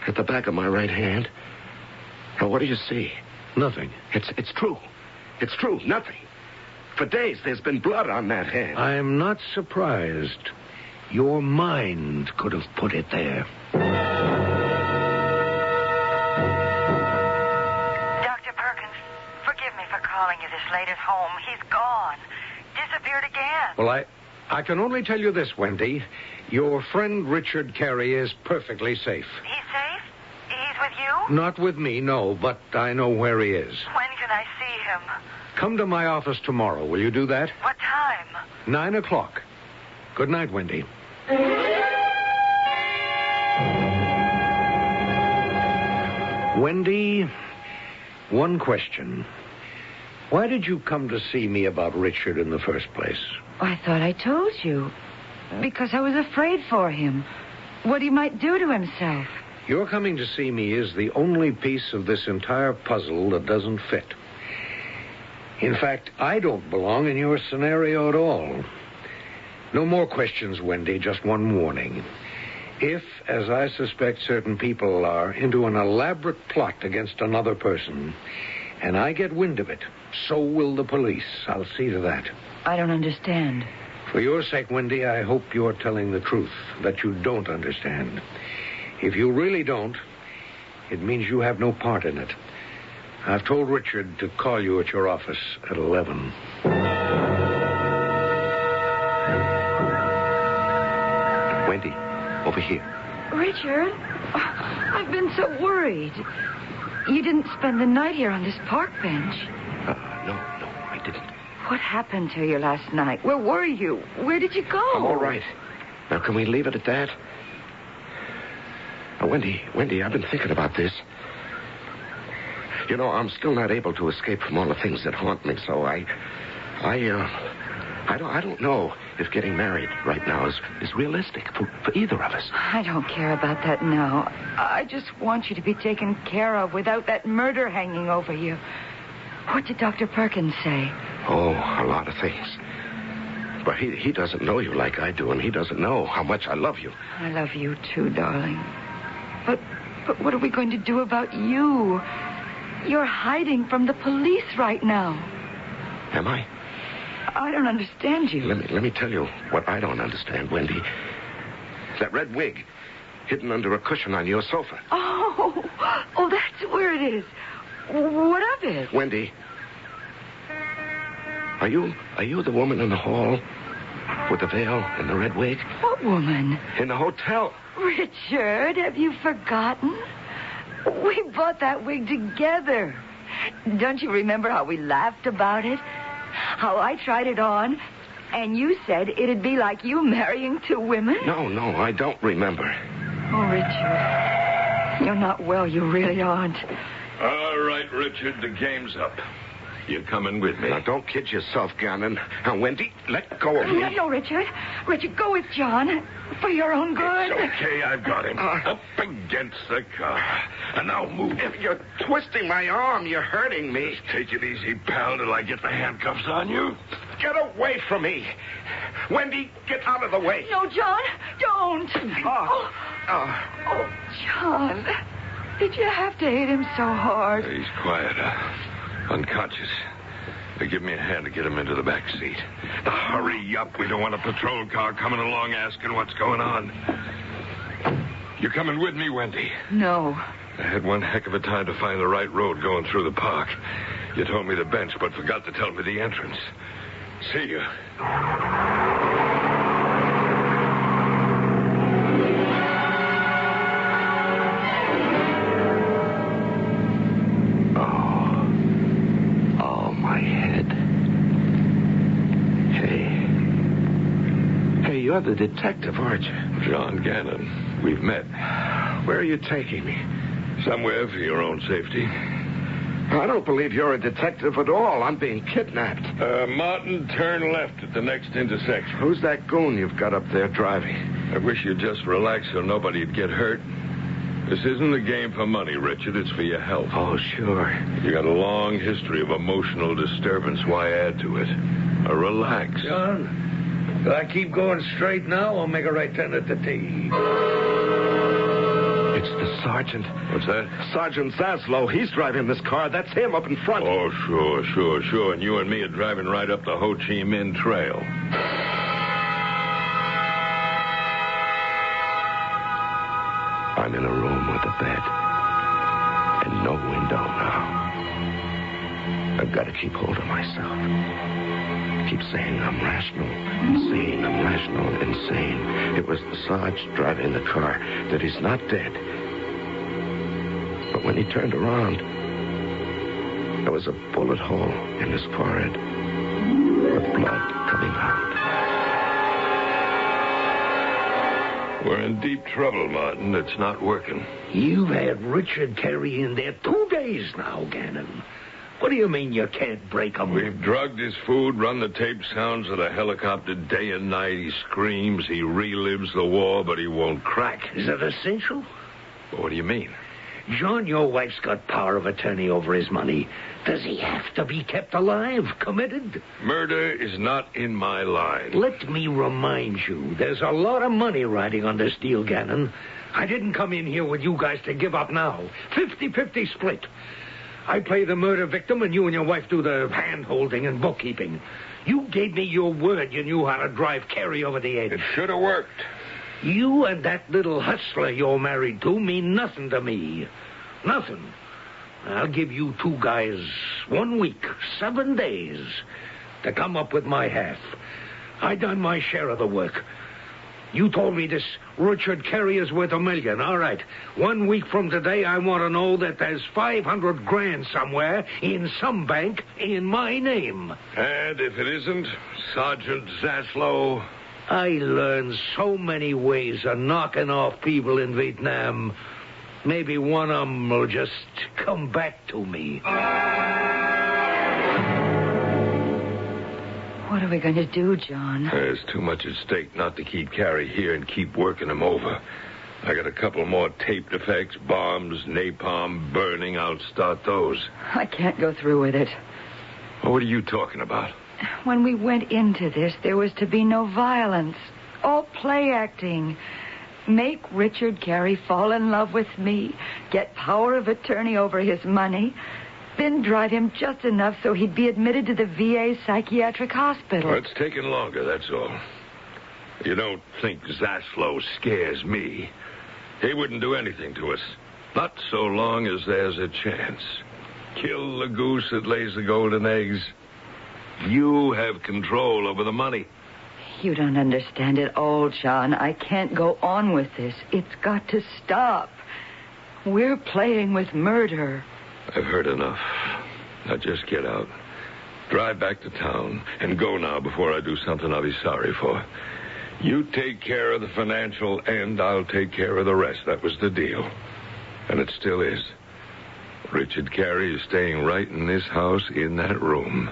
at the back of my right hand? Now, what do you see? Nothing. It's true. It's true. Nothing. For days, there's been blood on that hand. I'm not surprised. Your mind could have put it there. Dr. Perkins, forgive me for calling you this late at home. He's gone. Disappeared again. Well, I can only tell you this, Wendy. Your friend Richard Carey is perfectly safe. He's safe? He's with you? Not with me, no, but I know where he is. When can I see him? Come to my office tomorrow. Will you do that? What time? 9 o'clock. Good night, Wendy. Wendy, one question. Why did you come to see me about Richard in the first place? I thought I told you. Because I was afraid for him. What he might do to himself. Your coming to see me is the only piece of this entire puzzle that doesn't fit. In fact, I don't belong in your scenario at all. No more questions, Wendy, just one warning. If, as I suspect certain people are, into an elaborate plot against another person, and I get wind of it, so will the police. I'll see to that. I don't understand. For your sake, Wendy, I hope you're telling the truth, that you don't understand. If you really don't, it means you have no part in it. I've told Richard to call you at your office at 11. Wendy, over here. Richard, I've been so worried. You didn't spend the night here on this park bench. No, I didn't. What happened to you last night? Where were you? Where did you go? I'm all right. Now, can we leave it at that? Now, Wendy, I've been thinking about this. You know, I'm still not able to escape from all the things that haunt me, so I don't know if getting married right now is realistic for either of us. I don't care about that now. I just want you to be taken care of without that murder hanging over you. What did Dr. Perkins say? Oh, a lot of things. But he doesn't know you like I do, and he doesn't know how much I love you. I love you too, darling. But what are we going to do about you? You're hiding from the police right now. Am I? I don't understand you. Let me tell you what I don't understand, Wendy. That red wig hidden under a cushion on your sofa. Oh, that's where it is. What of it? Wendy, are you the woman in the hall with the veil and the red wig? What woman? In the hotel. Richard, have you forgotten? We bought that wig together. Don't you remember how we laughed about it? How I tried it on, and you said it'd be like you marrying two women? No, I don't remember. Oh, Richard, you're not well. You really aren't. All right, Richard, the game's up. You're coming with me. Now, don't kid yourself, Gannon. Now, Wendy, let go of me. No, Richard. Richard, go with John. For your own good. It's okay, I've got him. Up against the car. And now move. If you're twisting my arm, you're hurting me. Just take it easy, pal, till I get the handcuffs on you. Get away from me. Wendy, get out of the way. No, John, don't. Oh, John. Did you have to hit him so hard? He's quiet, unconscious. Now give me a hand to get him into the back seat. Now hurry up. We don't want a patrol car coming along asking what's going on. You coming with me, Wendy? No. I had one heck of a time to find the right road going through the park. You told me the bench, but forgot to tell me the entrance. See you. You're the detective, aren't you? John Gannon. We've met. Where are you taking me? Somewhere for your own safety. I don't believe you're a detective at all. I'm being kidnapped. Martin, turn left at the next intersection. Who's that goon you've got up there driving? I wish you'd just relax so nobody'd get hurt. This isn't a game for money, Richard. It's for your health. Oh, sure. You got a long history of emotional disturbance. Why add to it? Relax. John, will I keep going straight now or make a right turn at the T? Sergeant. What's that? Sergeant Zaslow. He's driving this car. That's him up in front. Oh, sure. And you and me are driving right up the Ho Chi Minh Trail. I'm in a room with a bed. And no window now. I've got to keep hold of myself. Keep saying I'm rational, insane. It was the Sarge driving the car, that he's not dead. But when he turned around, there was a bullet hole in his forehead with blood coming out. We're in deep trouble, Martin. It's not working. You've had Richard Carey in there 2 days now, Gannon. What do you mean you can't break him? We've drugged his food, run the tape sounds of the helicopter day and night. He screams, he relives the war, but he won't crack. Is that essential? What do you mean? John, your wife's got power of attorney over his money. Does he have to be kept alive, committed? Murder is not in my line. Let me remind you, there's a lot of money riding on this deal, Gannon. I didn't come in here with you guys to give up now. 50-50 split. I play the murder victim, and you and your wife do the hand-holding and bookkeeping. You gave me your word you knew how to drive Carey over the edge. It should have worked. You and that little hustler you're married to mean nothing to me. Nothing. I'll give you 2 guys 1 week, 7 days, to come up with my half. I done my share of the work. You told me this Richard Carey is worth $1 million. All right. 1 week from today, I want to know that there's $500,000 somewhere in some bank in my name. And if it isn't, Sergeant Zaslow... I learned so many ways of knocking off people in Vietnam. Maybe one of them will just come back to me. What are we going to do, John? There's too much at stake not to keep Carey here and keep working him over. I got a couple more taped effects, bombs, napalm, burning. I'll start those. I can't go through with it. Well, what are you talking about? When we went into this, there was to be no violence. All play acting. Make Richard Carey fall in love with me, get power of attorney over his money, then drive him just enough so he'd be admitted to the VA psychiatric hospital. Well, it's taken longer, that's all. You don't think Zaslow scares me. He wouldn't do anything to us. Not so long as there's a chance. Kill the goose that lays the golden eggs. You have control over the money. You don't understand it all, John. I can't go on with this. It's got to stop. We're playing with murder. I've heard enough. Now just get out. Drive back to town and go now before I do something I'll be sorry for. You take care of the financial end, I'll take care of the rest. That was the deal. And it still is. Richard Carey is staying right in this house in that room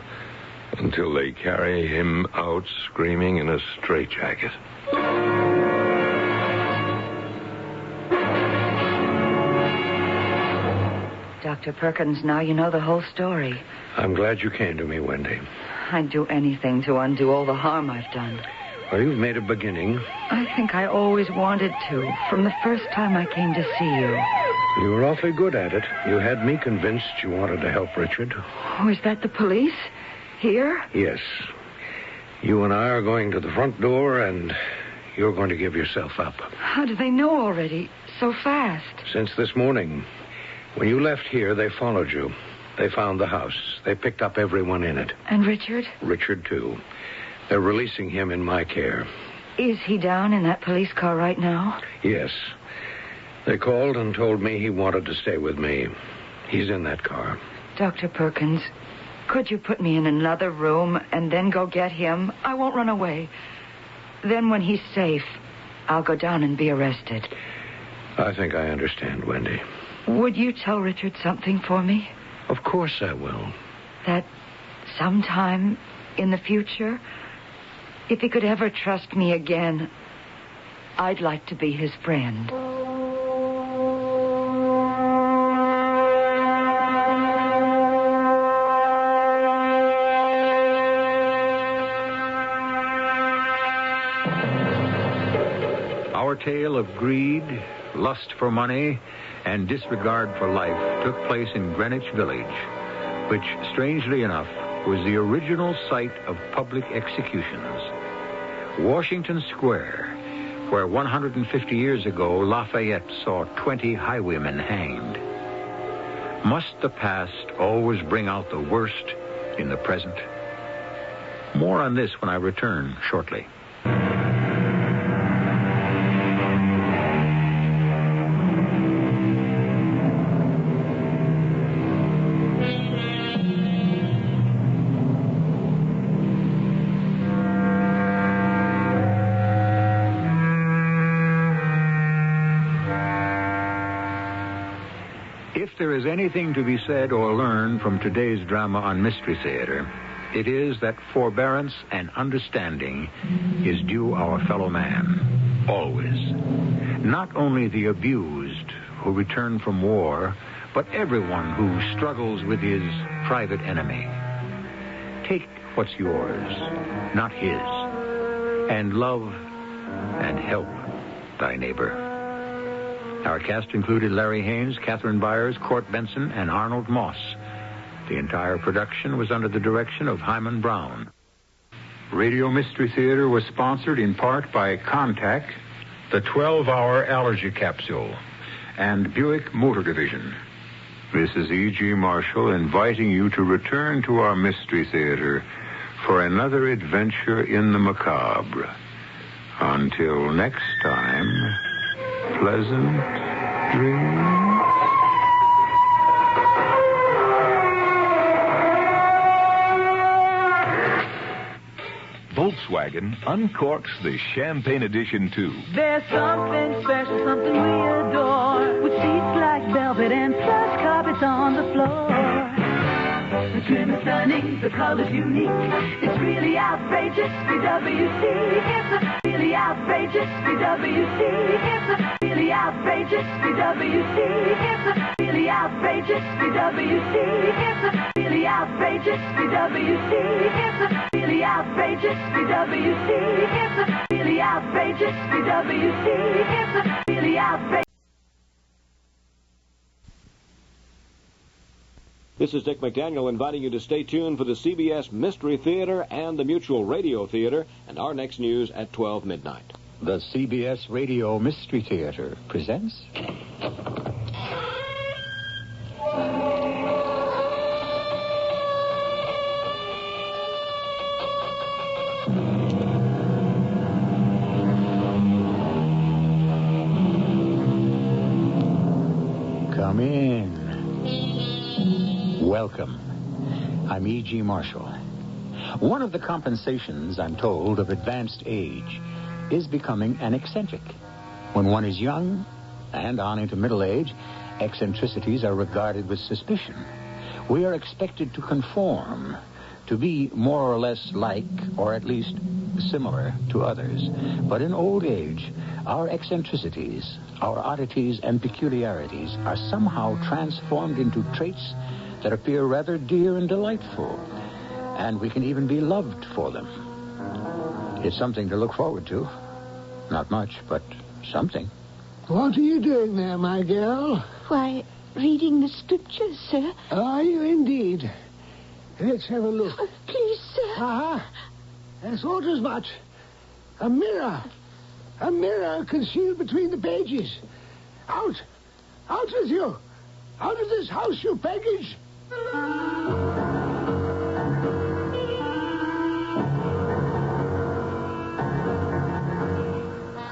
until they carry him out screaming in a straitjacket. Dr. Perkins, now you know the whole story. I'm glad you came to me, Wendy. I'd do anything to undo all the harm I've done. Well, you've made a beginning. I think I always wanted to, from the first time I came to see you. You were awfully good at it. You had me convinced you wanted to help Richard. Oh, is that the police? Here? Yes. You and I are going to the front door, and you're going to give yourself up. How do they know already? So fast? Since this morning. When you left here, they followed you. They found the house. They picked up everyone in it. And Richard? Richard, too. They're releasing him in my care. Is he down in that police car right now? Yes. They called and told me he wanted to stay with me. He's in that car. Dr. Perkins, could you put me in another room and then go get him? I won't run away. Then when he's safe, I'll go down and be arrested. I think I understand, Wendy. Would you tell Richard something for me? Of course I will. That sometime in the future, if he could ever trust me again, I'd like to be his friend. Our tale of greed, lust for money, and disregard for life took place in Greenwich Village, which, strangely enough, was the original site of public executions. Washington Square, where 150 years ago Lafayette saw 20 highwaymen hanged. Must the past always bring out the worst in the present? More on this when I return shortly. If there is anything to be said or learned from today's drama on Mystery Theater, it is that forbearance and understanding is due our fellow man, always. Not only the abused who return from war, but everyone who struggles with his private enemy. Take what's yours, not his, and love and help thy neighbor. Our cast included Larry Haynes, Catherine Byers, Court Benson, and Arnold Moss. The entire production was under the direction of Hyman Brown. Radio Mystery Theater was sponsored in part by Contac, the 12-hour allergy capsule, and Buick Motor Division. This is E.G. Marshall inviting you to return to our Mystery Theater for another adventure in the macabre. Until next time, pleasant dreams. Volkswagen uncorks the Champagne Edition 2. There's something special, something we adore, with seats like velvet and plush carpets on the floor. The trim is stunning, the color's unique. It's really outrageous, BWC. It's a really outrageous, BWC. It's a really outrageous, BWC. It's a really outrageous, BWC. It's a really outrageous, BWC. It's a really outrageous, BWC. It's a really outrageous, BWC. It's a really outrageous. This is Dick McDaniel inviting you to stay tuned for the CBS Mystery Theater and the Mutual Radio Theater and our next news at 12 midnight. The CBS Radio Mystery Theater presents... Come in. Welcome. I'm E.G. Marshall. One of the compensations, I'm told, of advanced age is becoming an eccentric. When one is young and on into middle age, eccentricities are regarded with suspicion. We are expected to conform, to be more or less like, or at least similar to others. But in old age, our eccentricities, our oddities and peculiarities are somehow transformed into traits that appear rather dear and delightful, and we can even be loved for them. It's something to look forward to. Not much, but something. What are you doing there, my girl? Why, reading the scriptures, sir. Are you indeed? Let's have a look. Oh, please, sir. Ah, I thought as much. A mirror. A mirror concealed between the pages. Out. Out with you. Out of this house, you package.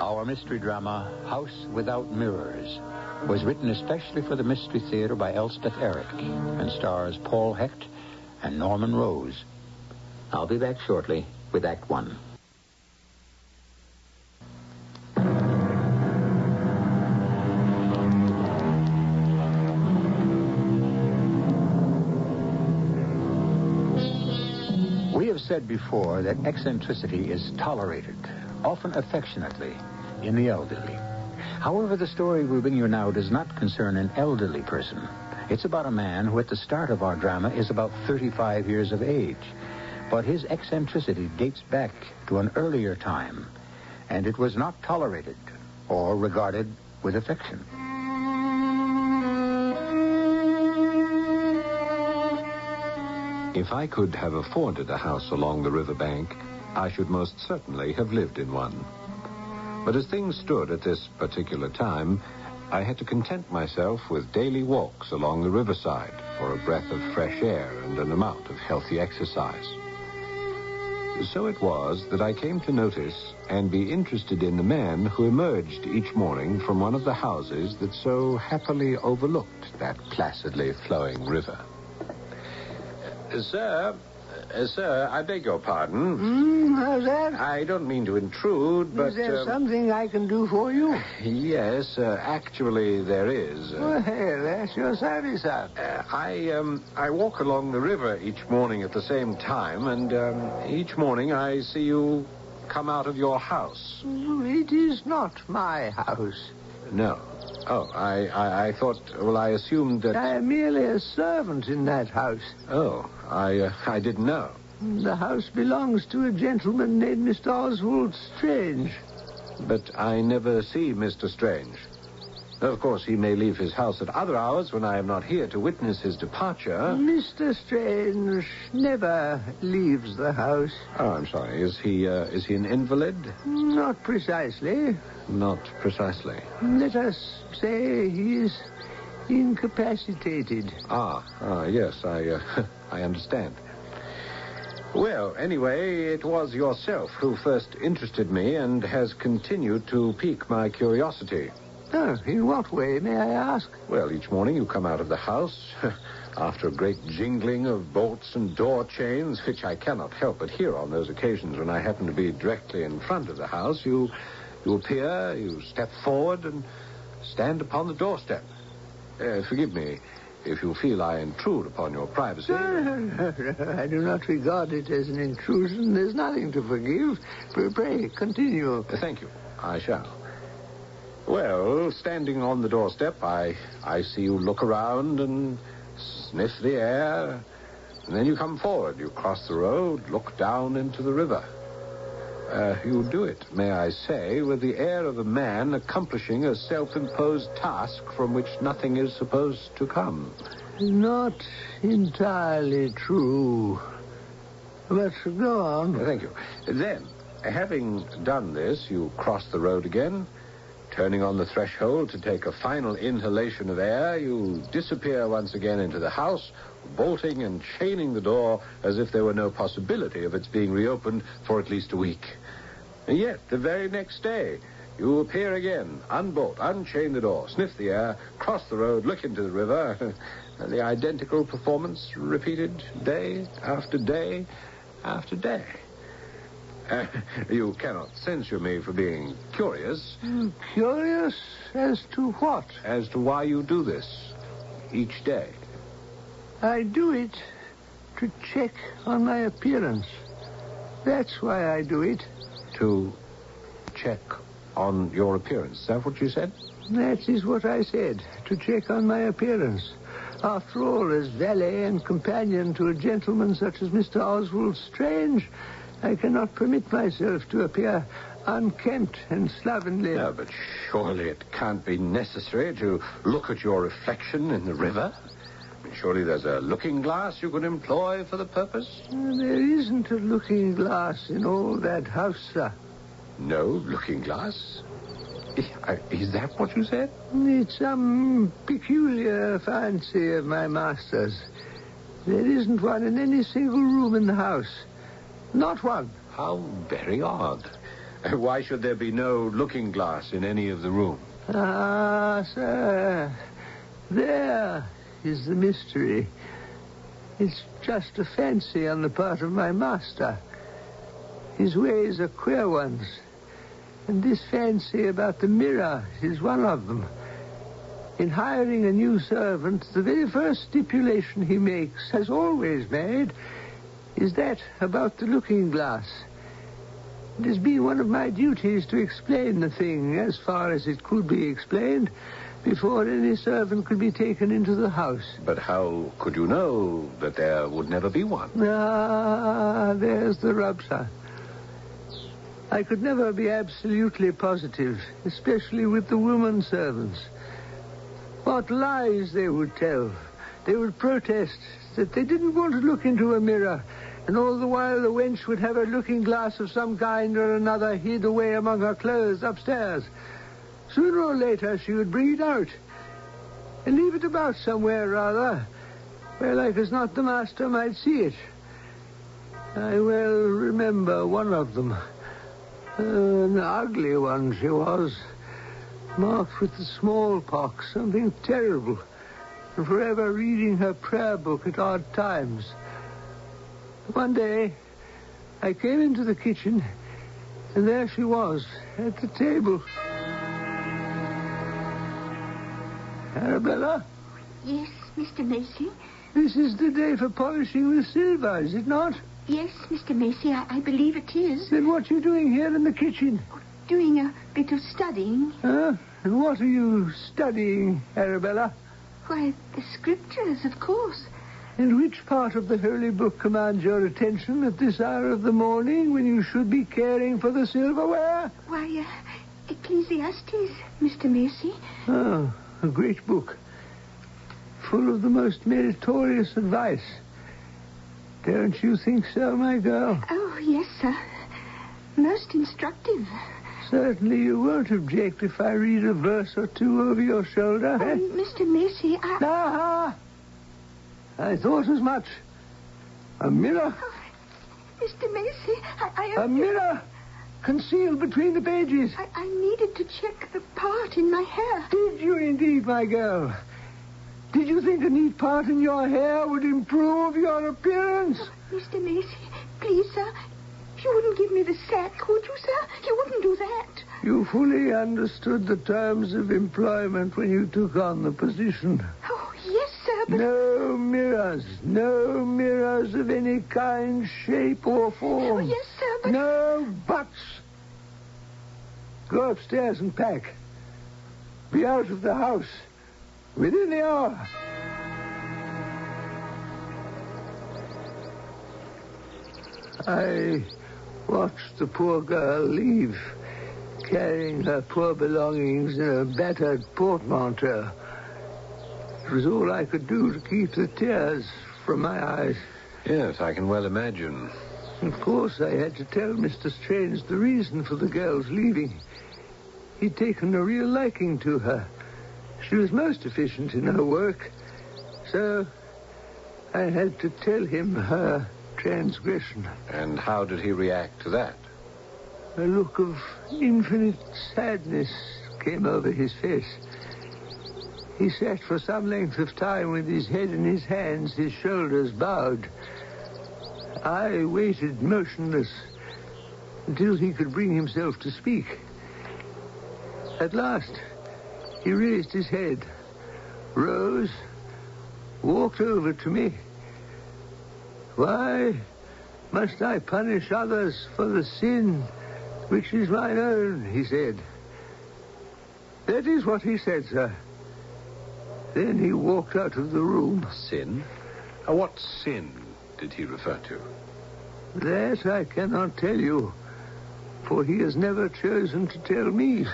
Our mystery drama, House Without Mirrors, was written especially for the Mystery Theater by Elspeth Eric and stars Paul Hecht and Norman Rose. I'll be back shortly with Act One. We have said before that eccentricity is tolerated, often affectionately, in the elderly. However, the story we bring you now does not concern an elderly person. It's about a man who at the start of our drama is about 35 years of age. But his eccentricity dates back to an earlier time, and it was not tolerated or regarded with affection. If I could have afforded a house along the riverbank, I should most certainly have lived in one. But as things stood at this particular time, I had to content myself with daily walks along the riverside for a breath of fresh air and an amount of healthy exercise. So it was that I came to notice and be interested in the man who emerged each morning from one of the houses that so happily overlooked that placidly flowing river. Sir, I beg your pardon. How's that? I don't mean to intrude, but... Is there something I can do for you? Yes, actually there is. Well, that's your service, sir. I walk along the river each morning at the same time, and each morning I see you come out of your house. It is not my house. No. Oh, I thought, well, I assumed that... I am merely a servant in that house. Oh, I didn't know. The house belongs to a gentleman named Mr. Oswald Strange. But I never see Mr. Strange. Of course, he may leave his house at other hours when I am not here to witness his departure. Mr. Strange never leaves the house. Oh, I'm sorry. Is he an invalid? Not precisely. Not precisely. Let us say he is incapacitated. Yes, I understand. Well, anyway, it was yourself who first interested me and has continued to pique my curiosity. Oh, in what way, may I ask? Well, each morning you come out of the house after a great jingling of bolts and door chains, which I cannot help but hear on those occasions when I happen to be directly in front of the house. You appear, you step forward and stand upon the doorstep. Forgive me if you feel I intrude upon your privacy. I do not regard it as an intrusion. There's nothing to forgive. Pray, continue. Thank you. I shall. Well, standing on the doorstep, I see you look around and sniff the air. And then you come forward. You cross the road, look down into the river. You do it, may I say, with the air of a man accomplishing a self-imposed task from which nothing is supposed to come. Not entirely true. But go on. Thank you. Then, having done this, you cross the road again. Turning on the threshold to take a final inhalation of air, you disappear once again into the house, bolting and chaining the door as if there were no possibility of its being reopened for at least a week. And yet, the very next day, you appear again, unbolt, unchain the door, sniff the air, cross the road, look into the river, and the identical performance repeated day after day after day. You cannot censure me for being curious. Curious as to what? As to why you do this each day. I do it to check on my appearance. That's why I do it. To check on your appearance. Is that what you said? That is what I said, to check on my appearance. After all, as valet and companion to a gentleman such as Mr. Oswald Strange, I cannot permit myself to appear unkempt and slovenly. No, but surely it can't be necessary to look at your reflection in the river. Surely there's a looking glass you could employ for the purpose? There isn't a looking glass in all that house, sir. No looking glass? Is that what you said? It's some peculiar fancy of my master's. There isn't one in any single room in the house. Not one. How very odd. Why should there be no looking glass in any of the rooms? Ah, sir. There is the mystery. It's just a fancy on the part of my master. His ways are queer ones. And this fancy about the mirror is one of them. In hiring a new servant, the very first stipulation he makes, has always made, is that about the looking glass. It has been one of my duties to explain the thing as far as it could be explained before any servant could be taken into the house. But how could you know that there would never be one? Ah, there's the rub, sir. I could never be absolutely positive, especially with the woman servants. What lies they would tell. They would protest that they didn't want to look into a mirror, and all the while the wench would have her looking-glass of some kind or another hid away among her clothes upstairs. Sooner or later she would bring it out and leave it about somewhere, rather, where like as not the master might see it. I well remember one of them. An ugly one she was, marked with the smallpox, something terrible, and forever reading her prayer book at odd times. One day, I came into the kitchen, and there she was, at the table. Arabella? Yes, Mr. Macy? This is the day for polishing the silver, is it not? Yes, Mr. Macy, I believe it is. Then what are you doing here in the kitchen? Doing a bit of studying. Huh? And what are you studying, Arabella? Why, the scriptures, of course. And which part of the Holy Book commands your attention at this hour of the morning when you should be caring for the silverware? Why, Ecclesiastes, Mr. Macy. Oh, a great book. Full of the most meritorious advice. Don't you think so, my girl? Oh, yes, sir. Most instructive. Certainly you won't object if I read a verse or two over your shoulder, eh? Mr. Macy, Aha! I thought as much. A mirror. Oh, Mr. Macy, I A mirror concealed between the pages. I needed to check the part in my hair. Did you indeed, my girl? Did you think a neat part in your hair would improve your appearance? Oh, Mr. Macy, please, sir, you wouldn't give me the sack, would you, sir? You wouldn't do that. You fully understood the terms of employment when you took on the position. Oh, yes, sir, but... No mirrors of any kind, shape, or form. Oh, yes, sir, but... No buts. Go upstairs and pack. Be out of the house within the hour. I watched the poor girl leave, carrying her poor belongings in a battered portmanteau. It was all I could do to keep the tears from my eyes. Yes, I can well imagine. Of course, I had to tell Mr. Strange the reason for the girl's leaving. He'd taken a real liking to her. She was most efficient in her work. So I had to tell him her transgression. And how did he react to that? A look of infinite sadness came over his face. He sat for some length of time with his head in his hands, his shoulders bowed. I waited motionless until he could bring himself to speak. At last, he raised his head, rose, walked over to me. Why must I punish others for the sin which is mine own, he said. That is what he said, sir. Then he walked out of the room. Sin? What sin did he refer to? That I cannot tell you, for he has never chosen to tell me.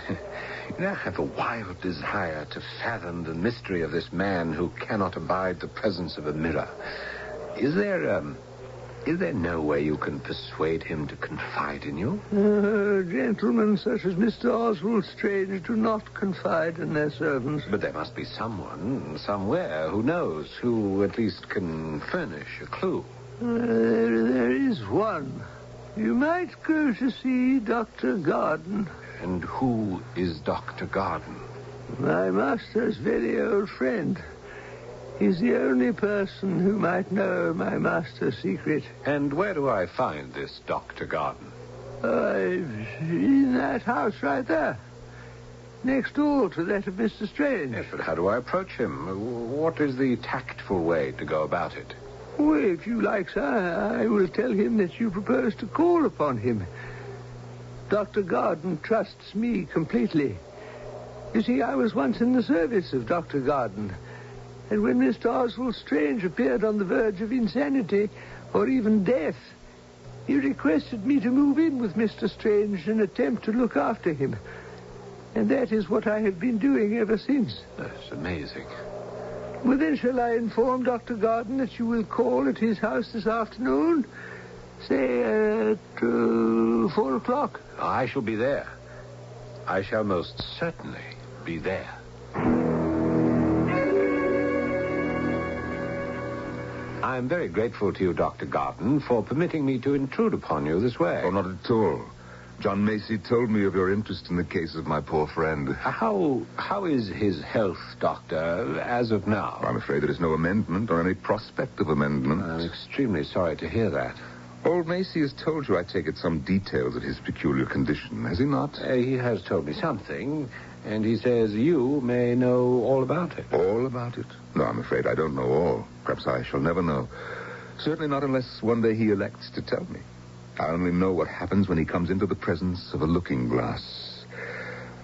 I have a wild desire to fathom the mystery of this man who cannot abide the presence of a mirror. Is there no way you can persuade him to confide in you? Gentlemen such as Mr. Oswald Strange do not confide in their servants. But there must be someone, somewhere, who knows, who at least can furnish a clue. There is one. You might go to see Dr. Garden. And who is Dr. Garden? My master's very old friend. He's the only person who might know my master's secret. And where do I find this Dr. Garden? In that house right there. Next door to that of Mr. Strange. Yes, but how do I approach him? What is the tactful way to go about it? Well, if you like, sir, I will tell him that you propose to call upon him. Dr. Garden trusts me completely. You see, I was once in the service of Dr. Garden. And when Mr. Oswald Strange appeared on the verge of insanity, or even death, he requested me to move in with Mr. Strange and attempt to look after him. And that is what I have been doing ever since. That's amazing. Well, then shall I inform Dr. Garden that you will call at his house this afternoon? Say at 4 o'clock. I shall be there. I shall most certainly be there. I'm very grateful to you, Dr. Garden, for permitting me to intrude upon you this way. Oh, not at all. John Macy told me of your interest in the case of my poor friend. How is his health, Doctor, as of now? I'm afraid there is no amendment or any prospect of amendment. I'm extremely sorry to hear that. Old Macy has told you, I take it, some details of his peculiar condition, has he not? He has told me something, and he says you may know all about it. All about it? No, I'm afraid I don't know all. Perhaps I shall never know. Certainly not unless one day he elects to tell me. I only know what happens when he comes into the presence of a looking glass.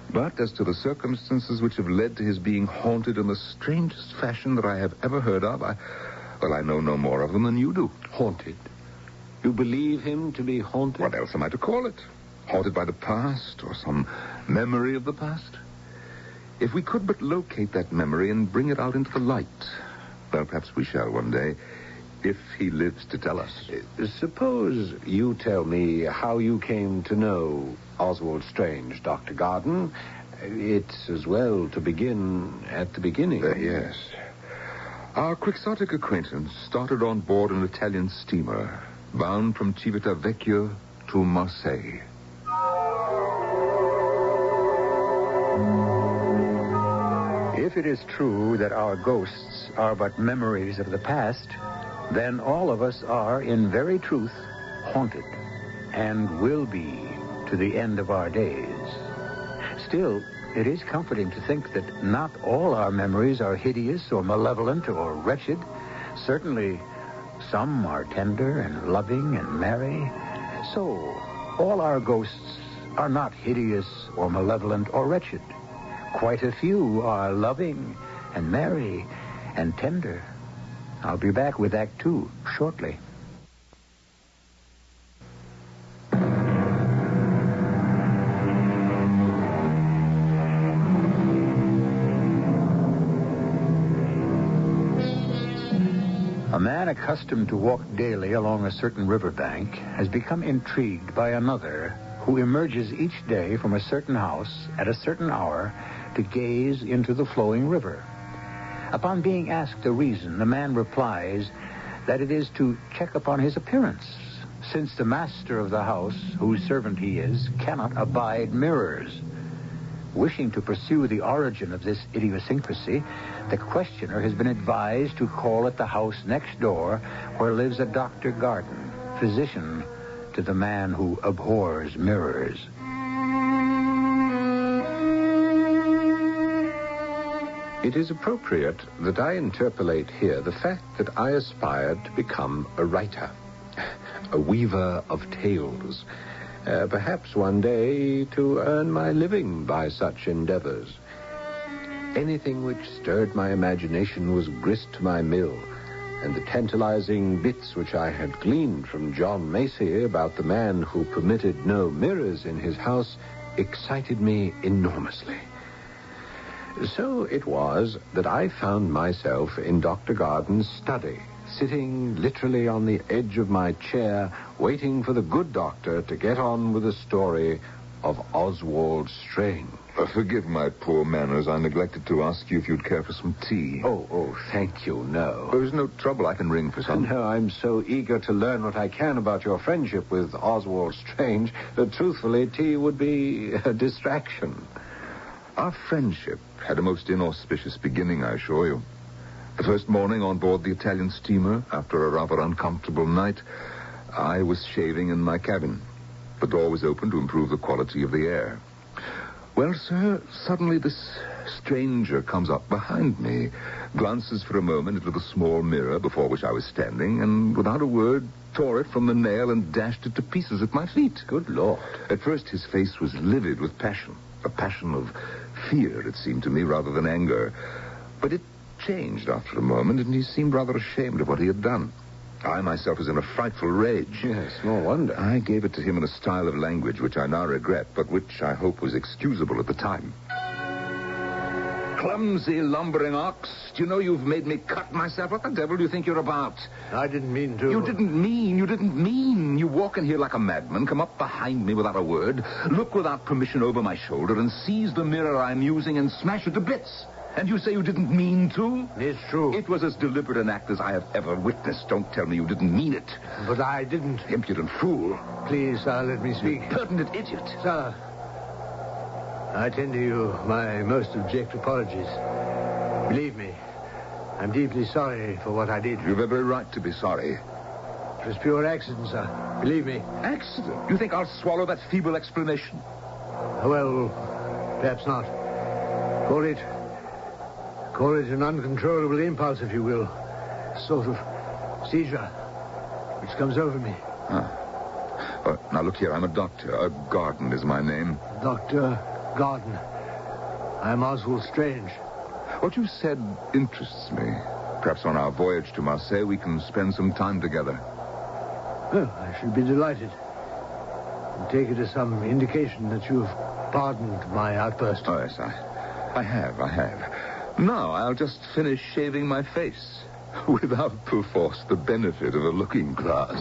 But as to the circumstances which have led to his being haunted in the strangest fashion that I have ever heard of, I know no more of them than you do. Haunted? You believe him to be haunted? What else am I to call it? Haunted by the past or some memory of the past? If we could but locate that memory and bring it out into the light, well, perhaps we shall one day, if he lives to tell us. Suppose you tell me how you came to know Oswald Strange, Dr. Garden. It's as well to begin at the beginning. Yes. Our quixotic acquaintance started on board an Italian steamer bound from Civitavecchia to Marseille. If it is true that our ghosts are but memories of the past, then all of us are, in very truth, haunted, and will be to the end of our days. Still, it is comforting to think that not all our memories are hideous or malevolent or wretched. Certainly, some are tender and loving and merry. So, all our ghosts are not hideous or malevolent or wretched. Quite a few are loving and merry and tender. I'll be back with Act 2 shortly. A man accustomed to walk daily along a certain riverbank has become intrigued by another who emerges each day from a certain house at a certain hour to gaze into the flowing river. Upon being asked the reason, the man replies that it is to check upon his appearance, since the master of the house, whose servant he is, cannot abide mirrors. Wishing to pursue the origin of this idiosyncrasy, the questioner has been advised to call at the house next door where lives a Dr. Garden, physician to the man who abhors mirrors. It is appropriate that I interpolate here the fact that I aspired to become a writer, a weaver of tales, perhaps one day to earn my living by such endeavors. Anything which stirred my imagination was grist to my mill, and the tantalizing bits which I had gleaned from John Macy about the man who permitted no mirrors in his house excited me enormously. So it was that I found myself in Dr. Garden's study, sitting literally on the edge of my chair, waiting for the good doctor to get on with the story of Oswald Strange. Forgive my poor manners. I neglected to ask you if you'd care for some tea. Oh, thank you, no. There's no trouble. I can ring for some. No, I'm so eager to learn what I can about your friendship with Oswald Strange that, truthfully, tea would be a distraction. Our friendship had a most inauspicious beginning, I assure you. The first morning on board the Italian steamer, after a rather uncomfortable night, I was shaving in my cabin. The door was open to improve the quality of the air. Well, sir, suddenly this stranger comes up behind me, glances for a moment into the small mirror before which I was standing, and without a word tore it from the nail and dashed it to pieces at my feet. Good Lord. At first his face was livid with passion, a passion of fear, it seemed to me, rather than anger. But it changed after a moment, and he seemed rather ashamed of what he had done. I myself was in a frightful rage. Yes, no wonder. I gave it to him in a style of language which I now regret, but which I hope was excusable at the time. clumsy, lumbering ox. Do you know you've made me cut myself? What the devil do you think you're about? I didn't mean to. You didn't mean. You walk in here like a madman, come up behind me without a word, look without permission over my shoulder, and seize the mirror I'm using and smash it to bits. And you say you didn't mean to? It's true. It was as deliberate an act as I have ever witnessed. Don't tell me you didn't mean it. But I didn't. Impudent fool. Please, sir, let me speak. Pertinent idiot. Sir, I tender you my most abject apologies. Believe me, I'm deeply sorry for what I did. You've every right to be sorry. It was pure accident, sir. Believe me. Accident? You think I'll swallow that feeble explanation? Well, perhaps not. Call it an uncontrollable impulse, if you will. A sort of seizure, which comes over me. Now, look here, I'm a doctor. Garden is my name. Dr. Garden. I'm Oswald Strange. What you said interests me. Perhaps on our voyage to Marseille we can spend some time together. Well, I should be delighted. And take it as some indication that you've pardoned my outburst. Oh, yes, I have. Now I'll just finish shaving my face without, perforce, the benefit of a looking glass.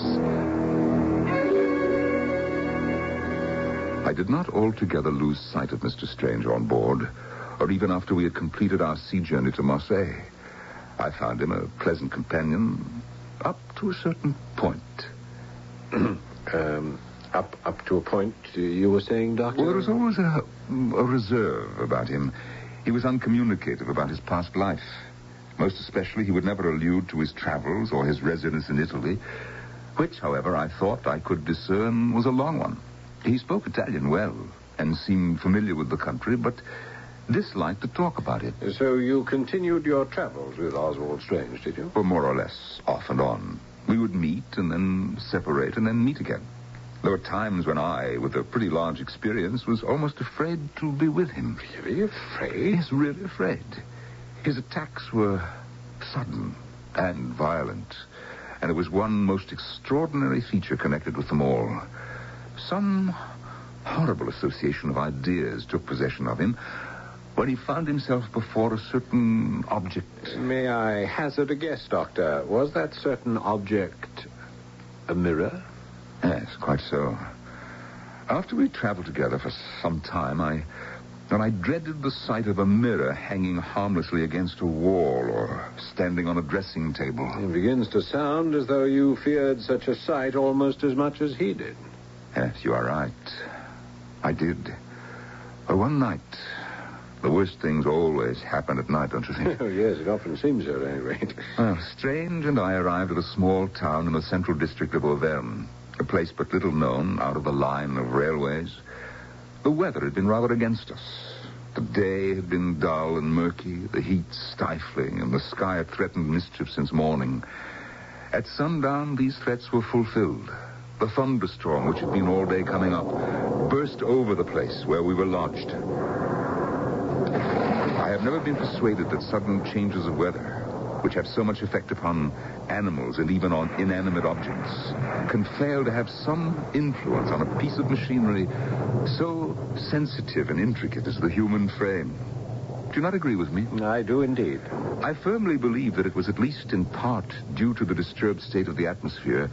I did not altogether lose sight of Mr. Strange on board, or even after we had completed our sea journey to Marseille. I found him a pleasant companion up to a certain point. Up to a point, you were saying, Doctor? Well, there was always a reserve about him. He was uncommunicative about his past life. Most especially, he would never allude to his travels or his residence in Italy, which, however, I thought I could discern was a long one. He spoke Italian well and seemed familiar with the country, but disliked to talk about it. So you continued your travels with Oswald Strange, did you? Well, more or less, off and on. We would meet and then separate and then meet again. There were times when I, with a pretty large experience, was almost afraid to be with him. Really afraid? Yes, really afraid. His attacks were sudden and violent, and there was one most extraordinary feature connected with them all. Some horrible association of ideas took possession of him when he found himself before a certain object. May I hazard a guess, Doctor? Was that certain object a mirror? Yes, quite so. After we traveled together for some time, I dreaded the sight of a mirror hanging harmlessly against a wall or standing on a dressing table. It begins to sound as though you feared such a sight almost as much as he did. Yes, you are right. I did. But one night, the worst things always happen at night, don't you think? Oh, yes, it often seems so, at any rate. Well, Strange and I arrived at a small town in the central district of Auvergne, a place but little known out of the line of railways. The weather had been rather against us. The day had been dull and murky, the heat stifling, and the sky had threatened mischief since morning. At sundown, these threats were fulfilled. The thunderstorm, which had been all day coming up, burst over the place where we were lodged. I have never been persuaded that sudden changes of weather, which have so much effect upon animals and even on inanimate objects, can fail to have some influence on a piece of machinery so sensitive and intricate as the human frame. Do you not agree with me? I do indeed. I firmly believe that it was at least in part due to the disturbed state of the atmosphere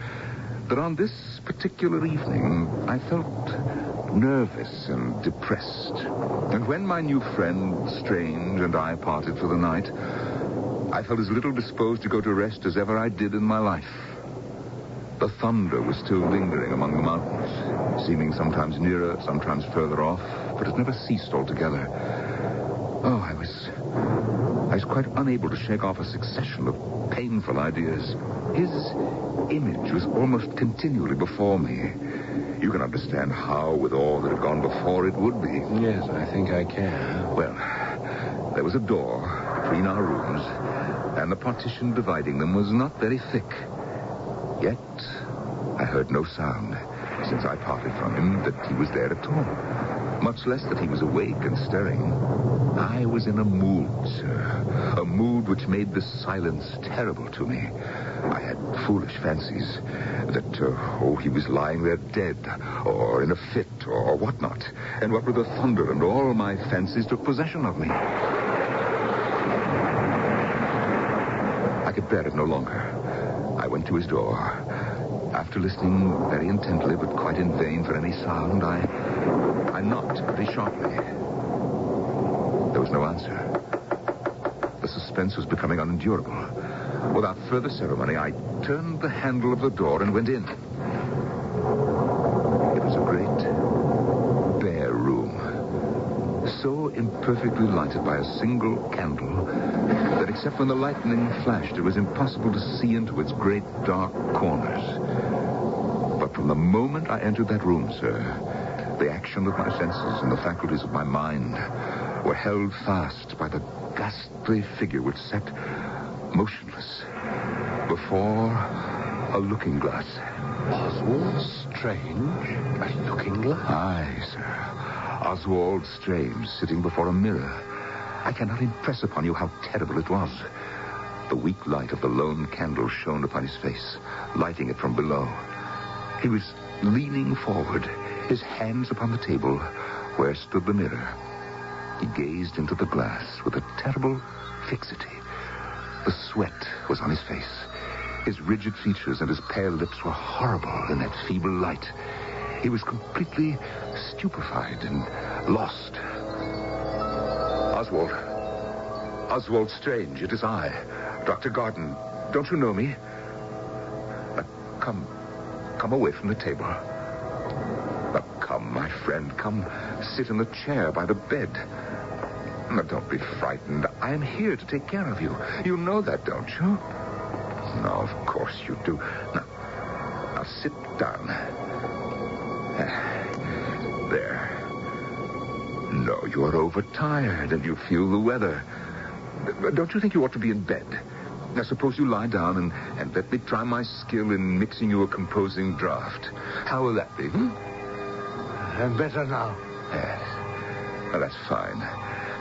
that on this particular evening I felt nervous and depressed. And when my new friend, Strange, and I parted for the night, I felt as little disposed to go to rest as ever I did in my life. The thunder was still lingering among the mountains, seeming sometimes nearer, sometimes further off, but it never ceased altogether. Oh, I was quite unable to shake off a succession of painful ideas. His image was almost continually before me. You can understand how, with all that had gone before, it would be. Yes, I think I can. Well, there was a door between our rooms, and the partition dividing them was not very thick. Yet, I heard no sound since I parted from him that he was there at all, much less that he was awake and stirring. I was in a mood, sir, a mood which made this silence terrible to me. I had foolish fancies that, he was lying there dead, or in a fit, or whatnot. And what with the thunder and all my fancies took possession of me. I could bear it no longer. I went to his door. After listening very intently, but quite in vain for any sound, I knocked very sharply. There was no answer. The suspense was becoming unendurable. Without further ceremony, I turned the handle of the door and went in. It was a great, bare room, so imperfectly lighted by a single candle that except when the lightning flashed, it was impossible to see into its great dark corners. But from the moment I entered that room, sir, the action of my senses and the faculties of my mind were held fast by the ghastly figure which sat motionless before a looking glass. Oswald Strange? A looking glass? Aye, sir. Oswald Strange sitting before a mirror. I cannot impress upon you how terrible it was. The weak light of the lone candle shone upon his face, lighting it from below. He was leaning forward, his hands upon the table where stood the mirror. He gazed into the glass with a terrible fixity. The sweat was on his face. His rigid features and his pale lips were horrible in that feeble light. He was completely stupefied and lost. Oswald Strange, it is I, Dr. Garden. Don't you know me? Come away from the table. Come, my friend, come sit in the chair by the bed. Now, don't be frightened. I am here to take care of you. You know that, don't you? No, of course you do. Now sit down. There. No, you are overtired and you feel the weather. Don't you think you ought to be in bed? Now, suppose you lie down and let me try my skill in mixing you a composing draught. How will that be, I'm better now. Yes. Well, that's fine.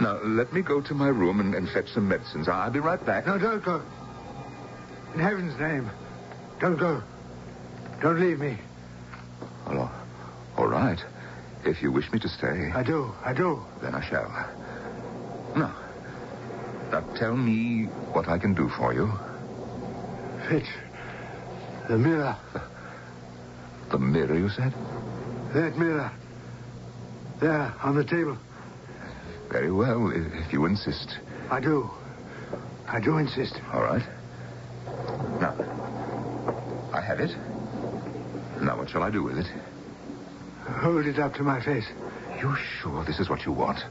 Now, let me go to my room and fetch some medicines. I'll be right back. No, don't go. In heaven's name, don't go. Don't leave me. Well, all right. If you wish me to stay. I do. Then I shall. Now, tell me what I can do for you. Fetch the mirror. The mirror, you said? That mirror. There, on the table. Very well, if you insist. I do insist. All right. Now, I have it. Now, what shall I do with it? Hold it up to my face. You sure this is what you want?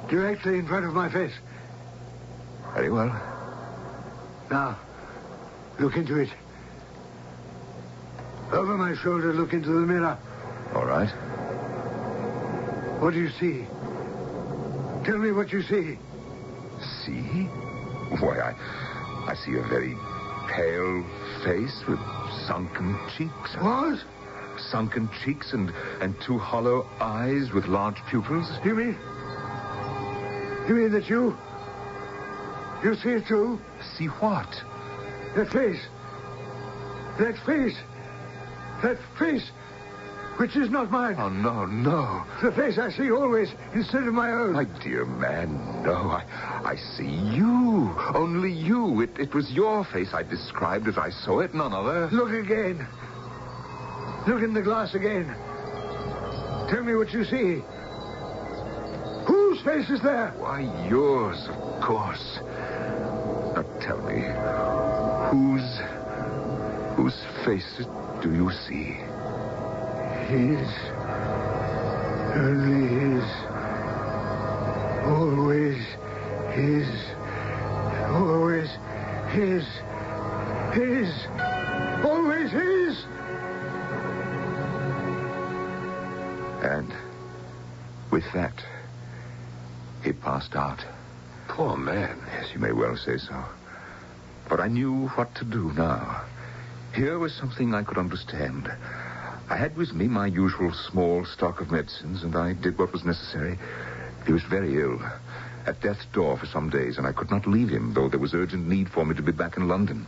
Directly in front of my face. Very well. Now, look into it. Over my shoulder, look into the mirror. All right. What do you see? Tell me what you see. See? Why, I see a very pale face with sunken cheeks. What? Sunken cheeks and two hollow eyes with large pupils. You mean that you see it too? See what? That face. Which is not mine. Oh, no. The face I see always instead of my own. My dear man, no. I see you. Only you. It was your face I described as I saw it, none other. Look again. Look in the glass again. Tell me what you see. Whose face is there? Why, yours, of course. Now tell me, whose face do you see? His. Only his. Always his. Always his. His. Always his. And with that, he passed out. Poor man. Yes, you may well say so. But I knew what to do now. Here was something I could understand. I had with me my usual small stock of medicines, and I did what was necessary. He was very ill, at death's door for some days, and I could not leave him, though there was urgent need for me to be back in London.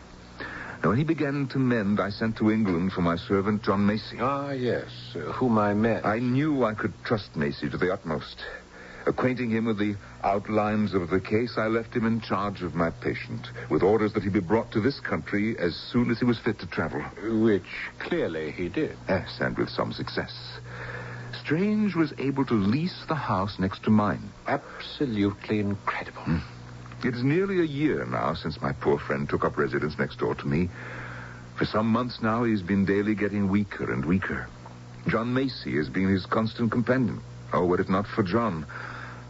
Now, when he began to mend, I sent to England for my servant, John Macy. Ah, yes, whom I met. I knew I could trust Macy to the utmost. Acquainting him with the outlines of the case, I left him in charge of my patient, with orders that he be brought to this country as soon as he was fit to travel. Which clearly he did. Yes, and with some success. Strange was able to lease the house next to mine. Absolutely incredible. It is nearly a year now since my poor friend took up residence next door to me. For some months now, he's been daily getting weaker and weaker. John Macy has been his constant companion. Oh, were it not for John,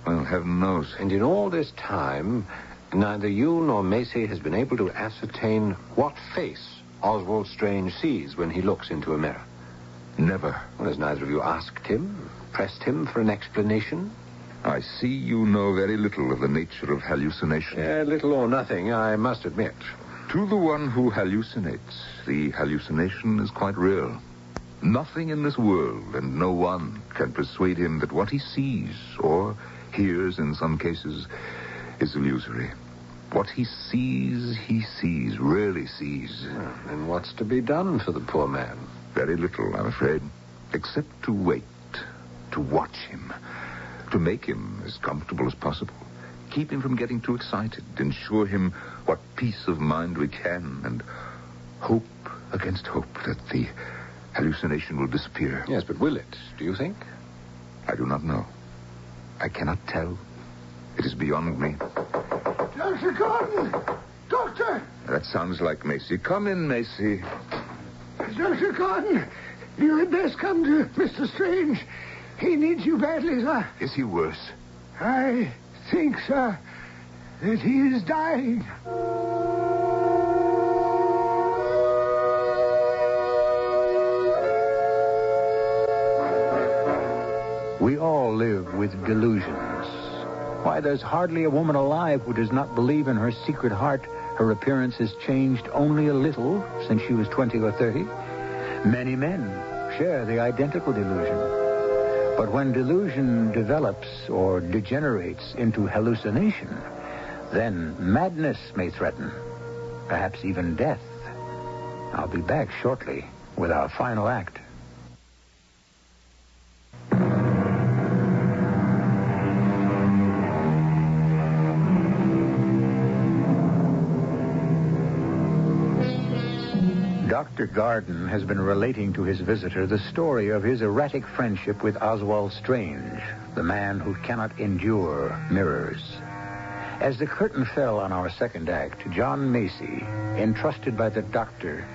well, heaven knows. And in all this time, neither you nor Macy has been able to ascertain what face Oswald Strange sees when he looks into a mirror. Never. Well, has neither of you asked him, pressed him for an explanation? I see you know very little of the nature of hallucination. Little or nothing, I must admit. To the one who hallucinates, the hallucination is quite real. Nothing in this world and no one can persuade him that what he sees, or hears in some cases, is illusory. What he sees, really sees. Well, then what's to be done for the poor man? Very little, I'm afraid, except to wait, to watch him, to make him as comfortable as possible, keep him from getting too excited, ensure him what peace of mind we can, and hope against hope that the hallucination will disappear. Yes, but will it, do you think? I do not know. I cannot tell. It is beyond me. Dr. Gordon! Doctor! That sounds like Macy. Come in, Macy. Dr. Gordon, you had best come to Mr. Strange. He needs you badly, sir. Is he worse? I think, sir, that he is dying. We all live with delusions. Why, there's hardly a woman alive who does not believe in her secret heart her appearance has changed only a little since she was 20 or 30. Many men share the identical delusion. But when delusion develops or degenerates into hallucination, then madness may threaten, perhaps even death. I'll be back shortly with our final act. Dr. Garden has been relating to his visitor the story of his erratic friendship with Oswald Strange, the man who cannot endure mirrors. As the curtain fell on our second act, John Macy, entrusted by the doctor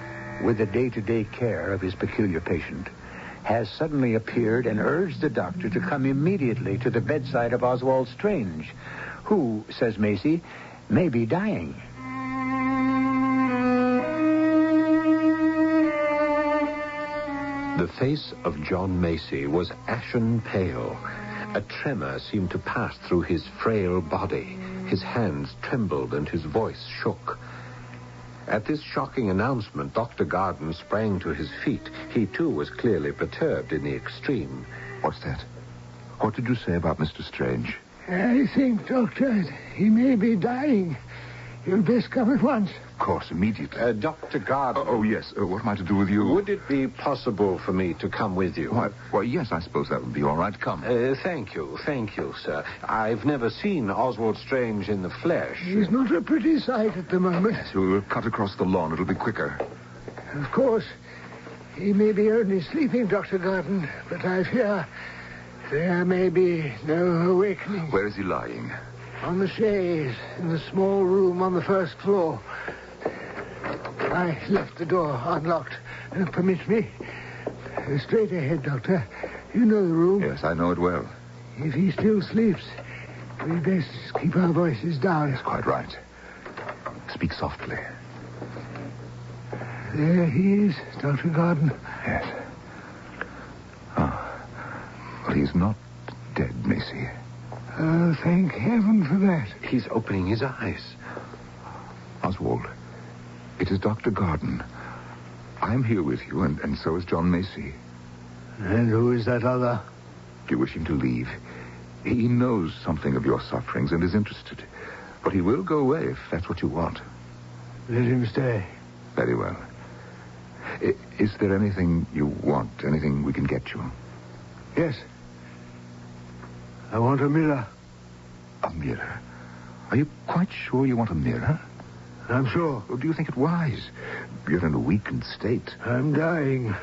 with the day-to-day care of his peculiar patient, has suddenly appeared and urged the doctor to come immediately to the bedside of Oswald Strange, who, says Macy, may be dying. The face of John Macy was ashen pale. A tremor seemed to pass through his frail body. His hands trembled and his voice shook. At this shocking announcement, Dr. Garden sprang to his feet. He, too, was clearly perturbed in the extreme. What's that? What did you say about Mr. Strange? I think, Doctor, he may be dying. You'd best come at once. Of course, immediately. Dr. Garden. Oh, yes. What am I to do with you? Would it be possible for me to come with you? Why, yes, I suppose that would be all right. Come. Thank you, sir. I've never seen Oswald Strange in the flesh. He's not a pretty sight at the moment. Yes, we'll cut across the lawn. It'll be quicker. Of course, he may be only sleeping, Dr. Garden, but I fear there may be no awakening. Where is he lying? On the chaise, in the small room on the first floor. I left the door unlocked. Permit me. Straight ahead, Doctor. You know the room. Yes, I know it well. If he still sleeps, we'd best keep our voices down. That's quite right. Speak softly. There he is, Dr. Garden. Yes. Oh. Well, he's not dead, Macy. Oh, thank heaven for that. He's opening his eyes. Oswald, it is Dr. Garden. I'm here with you, and so is John Macy. And who is that other? Do you wish him to leave? He knows something of your sufferings and is interested. But he will go away if that's what you want. Let him stay. Very well. Is there anything you want? Anything we can get you? Yes. I want a mirror. A mirror? Are you quite sure you want a mirror? I'm sure. Or do you think it wise? You're in a weakened state. I'm dying.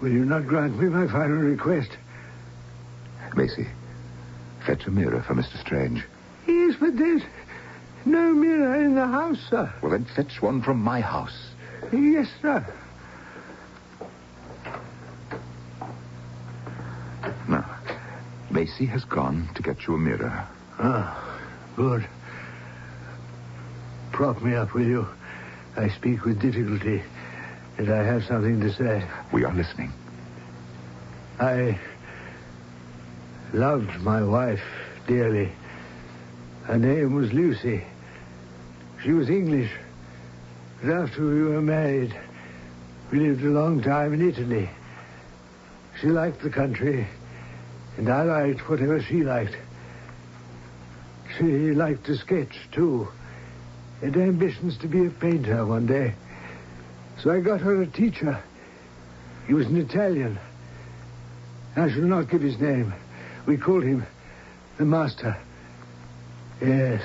Will you not grant me my final request? Macy, fetch a mirror for Mr. Strange. Yes, but there's no mirror in the house, sir. Well, then fetch one from my house. Yes, sir. Now, Macy has gone to get you a mirror. Ah, good. Prop me up, will you? I speak with difficulty, and I have something to say. We are listening. I loved my wife dearly. Her name was Lucy. She was English. But after we were married, we lived a long time in Italy. She liked the country, and I liked whatever she liked. She liked to sketch, too. Had ambitions to be a painter one day. So I got her a teacher. He was an Italian. I shall not give his name. We called him the Master. Yes,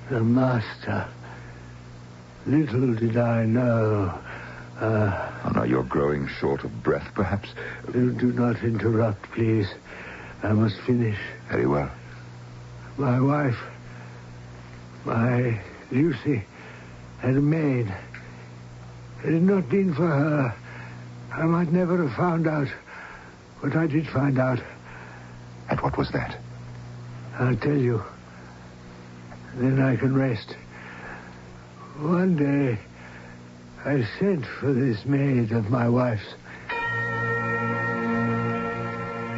the Master. Little did I know. Oh, now you're growing short of breath, perhaps. Do not interrupt, please. I must finish. Very well. My wife, my Lucy, had a maid. Had it not been for her, I might never have found out what I did find out. And what was that? I'll tell you. Then I can rest. One day, I sent for this maid of my wife's.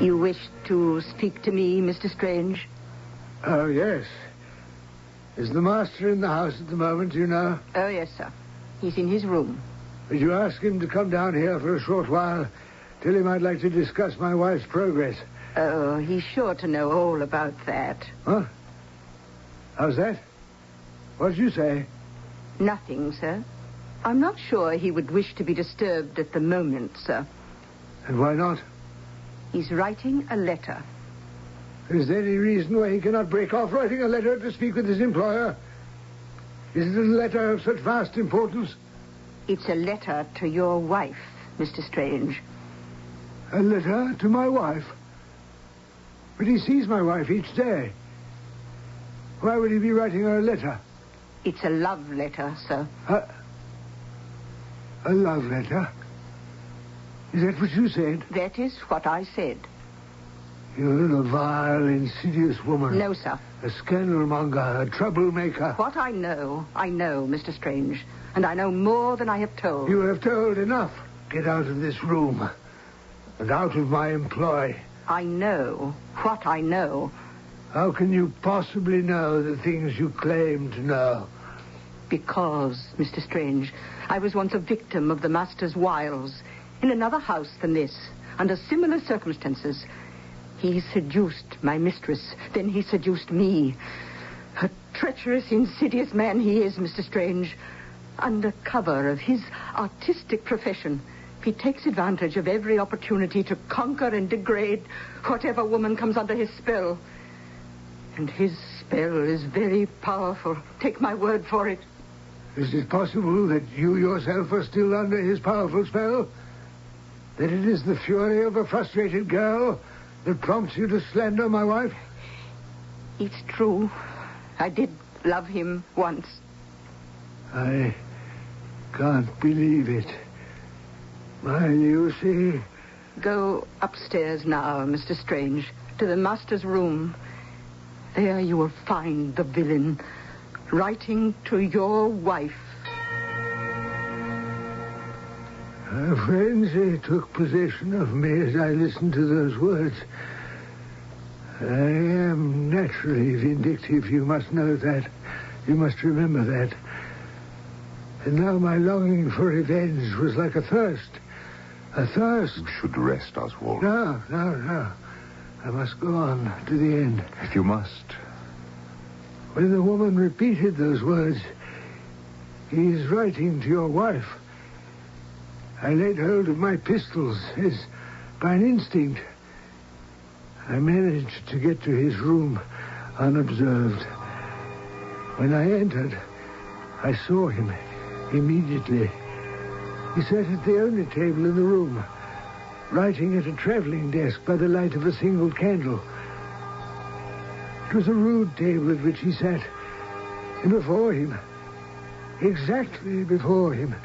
You wish to speak to me, Mr. Strange? Oh, yes. Is the master in the house at the moment, do you know? Oh, yes, sir. He's in his room. Would you ask him to come down here for a short while? Tell him I'd like to discuss my wife's progress. Oh, he's sure to know all about that. Huh? How's that? What did you say? Nothing, sir. I'm not sure he would wish to be disturbed at the moment, sir. And why not? He's writing a letter. Is there any reason why he cannot break off writing a letter to speak with his employer? Is it a letter of such vast importance? It's a letter to your wife, Mr. Strange. A letter to my wife? But he sees my wife each day. Why would he be writing her a letter? It's a love letter, sir. A love letter? Is that what you said? That is what I said. You're a vile, insidious woman. No, sir. A scandalmonger, a troublemaker. What I know, Mr. Strange. And I know more than I have told. You have told enough. Get out of this room. And out of my employ. I know what I know. How can you possibly know the things you claim to know? Because, Mr. Strange, I was once a victim of the master's wiles. In another house than this, under similar circumstances. He seduced my mistress. Then he seduced me. A treacherous, insidious man he is, Mr. Strange. Under cover of his artistic profession, he takes advantage of every opportunity to conquer and degrade whatever woman comes under his spell. And his spell is very powerful. Take my word for it. Is it possible that you yourself are still under his powerful spell? That it is the fury of a frustrated girl that prompts you to slander my wife? It's true. I did love him once. I can't believe it. My Lucy. Go upstairs now, Mr. Strange, to the master's room. There you will find the villain writing to your wife. A frenzy took possession of me as I listened to those words. I am naturally vindictive, you must know that. You must remember that. And now my longing for revenge was like a thirst. A thirst. You should rest, Oswald. No. I must go on to the end. If you must. When the woman repeated those words, he is writing to your wife. I laid hold of my pistols as by an instinct. I managed to get to his room unobserved. When I entered, I saw him immediately. He sat at the only table in the room, writing at a traveling desk by the light of a single candle. It was a rude table at which he sat, and before him, exactly before him,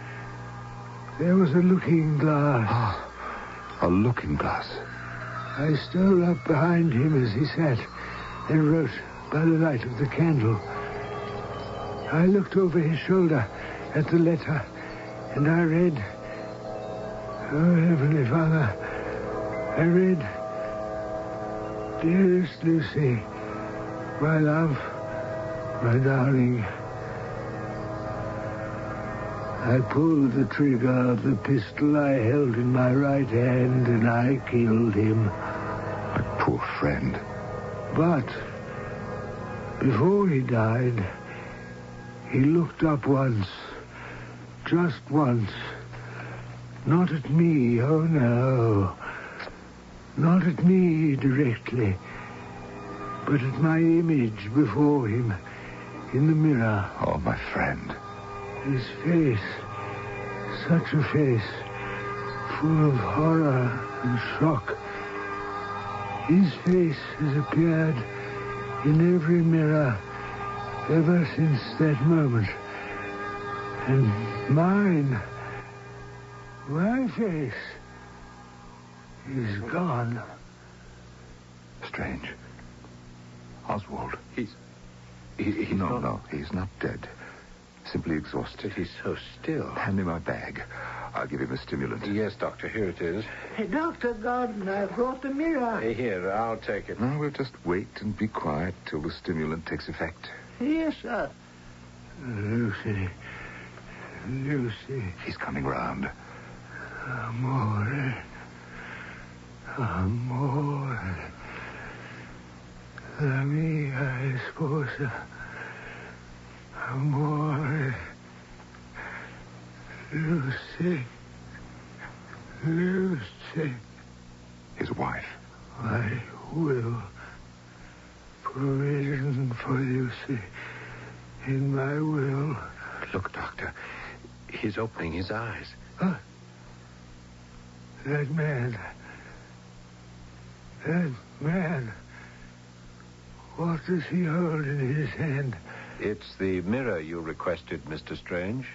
there was a looking glass. Ah, a looking glass. I stole up behind him as he sat and wrote by the light of the candle. I looked over his shoulder at the letter, and I read, "Oh, Heavenly Father," I read, "Dearest Lucy, my love, my darling." I pulled the trigger of the pistol I held in my right hand, and I killed him. My poor friend. But before he died, he looked up once, just once. Not at me, oh no. Not at me directly, but at my image before him in the mirror. Oh, my friend. His face, such a face, full of horror and shock. His face has appeared in every mirror ever since that moment. And mine, my face, is gone. Strange. Oswald. He's No, he's not dead. Simply exhausted. He's so still. Hand me my bag. I'll give him a stimulant. Yes, Doctor, here it is. Hey, Dr. Gordon, I brought the mirror. Hey, here, I'll take it. No, we'll just wait and be quiet till the stimulant takes effect. Yes, sir. Lucy. He's coming round. Amore. La mia esposa. Amore. Lucy. His wife. I will. Provision for Lucy. In my will. Look, Doctor. He's opening his eyes. Huh? That man. What does he hold in his hand? It's the mirror you requested, Mr. Strange.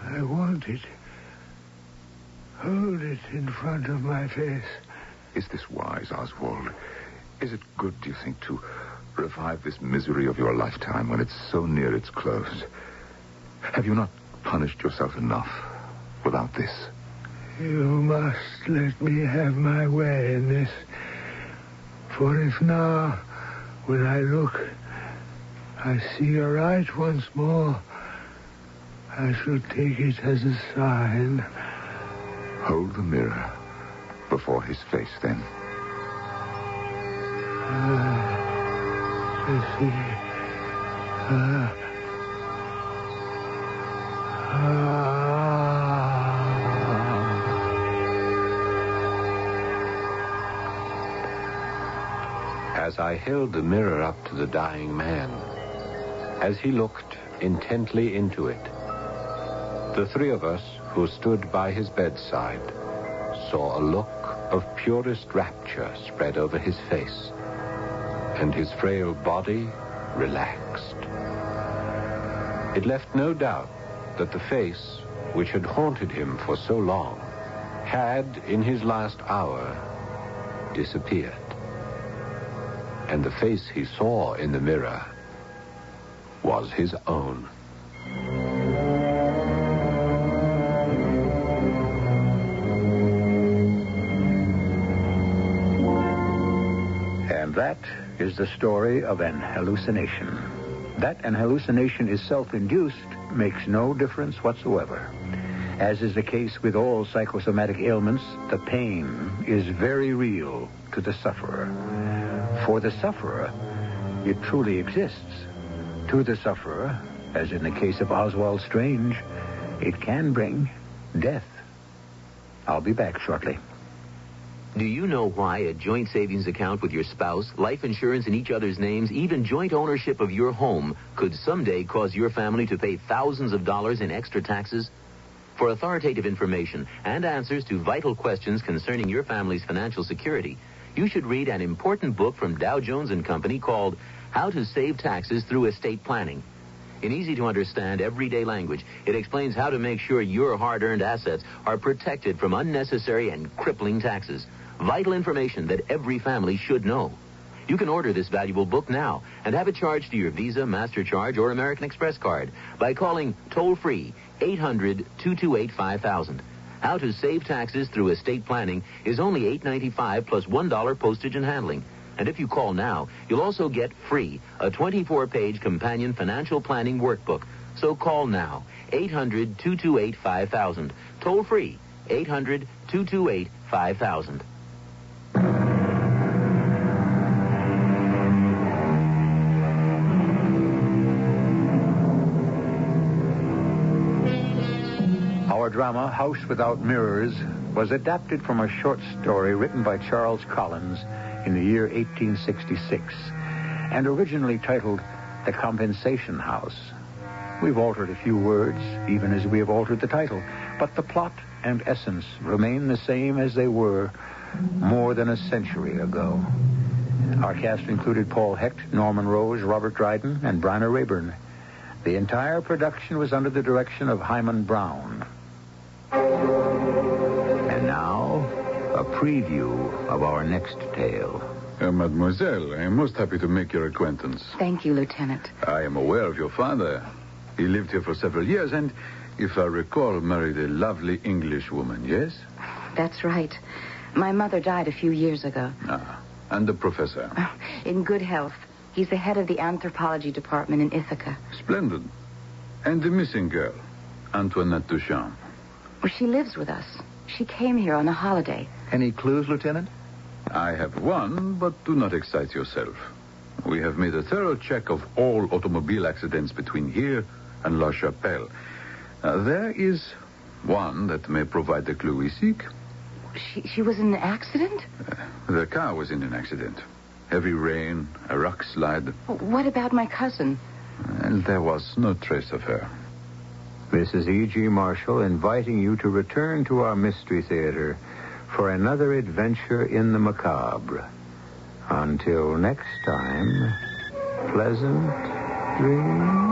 I want it. Hold it in front of my face. Is this wise, Oswald? Is it good, do you think, to revive this misery of your lifetime when it's so near its close? Have you not punished yourself enough without this? You must let me have my way in this. For if now, when I look, I see aright once more, I shall take it as a sign. Hold the mirror before his face, then. As I held the mirror up to the dying man, as he looked intently into it, the three of us who stood by his bedside saw a look of purest rapture spread over his face, and his frail body relaxed. It left no doubt that the face which had haunted him for so long had, in his last hour, disappeared. And the face he saw in the mirror was his own. And that is the story of an hallucination. That an hallucination is self-induced makes no difference whatsoever. As is the case with all psychosomatic ailments, the pain is very real to the sufferer. For the sufferer, it truly exists. To the sufferer, as in the case of Oswald Strange, it can bring death. I'll be back shortly. Do you know why a joint savings account with your spouse, life insurance in each other's names, even joint ownership of your home could someday cause your family to pay thousands of dollars in extra taxes? For authoritative information and answers to vital questions concerning your family's financial security, you should read an important book from Dow Jones & Company called How to Save Taxes Through Estate Planning. In easy-to-understand, everyday language, it explains how to make sure your hard-earned assets are protected from unnecessary and crippling taxes. Vital information that every family should know. You can order this valuable book now and have it charged to your Visa, MasterCharge, or American Express card by calling toll-free 800-228-5000. How to Save Taxes Through Estate Planning is only $8.95 plus $1 postage and handling. And if you call now, you'll also get free a 24-page companion financial planning workbook. So call now, 800-228-5000. Toll-free, 800-228-5000. Our drama, House Without Mirrors, was adapted from a short story written by Charles Collins in the year 1866 and originally titled The Compensation House. We've altered a few words, even as we have altered the title, but the plot and essence remain the same as they were more than a century ago. Our cast included Paul Hecht, Norman Rose, Robert Dryden, and Bryna Rayburn. The entire production was under the direction of Hyman Brown. And now, a preview of our next tale. Mademoiselle, I am most happy to make your acquaintance. Thank you, Lieutenant. I am aware of your father. He lived here for several years and, if I recall, married a lovely English woman, yes? That's right. My mother died a few years ago. Ah, and the professor? In good health. He's the head of the anthropology department in Ithaca. Splendid. And the missing girl, Antoinette Duchamp? Well, she lives with us. She came here on a holiday. Any clues, Lieutenant? I have one, but do not excite yourself. We have made a thorough check of all automobile accidents between here and La Chapelle. There is one that may provide the clue we seek. She was in an accident? The car was in an accident. Heavy rain, a rock slide. What about my cousin? And there was no trace of her. This is E.G. Marshall inviting you to return to our Mystery Theater for another adventure in the macabre. Until next time, pleasant dreams.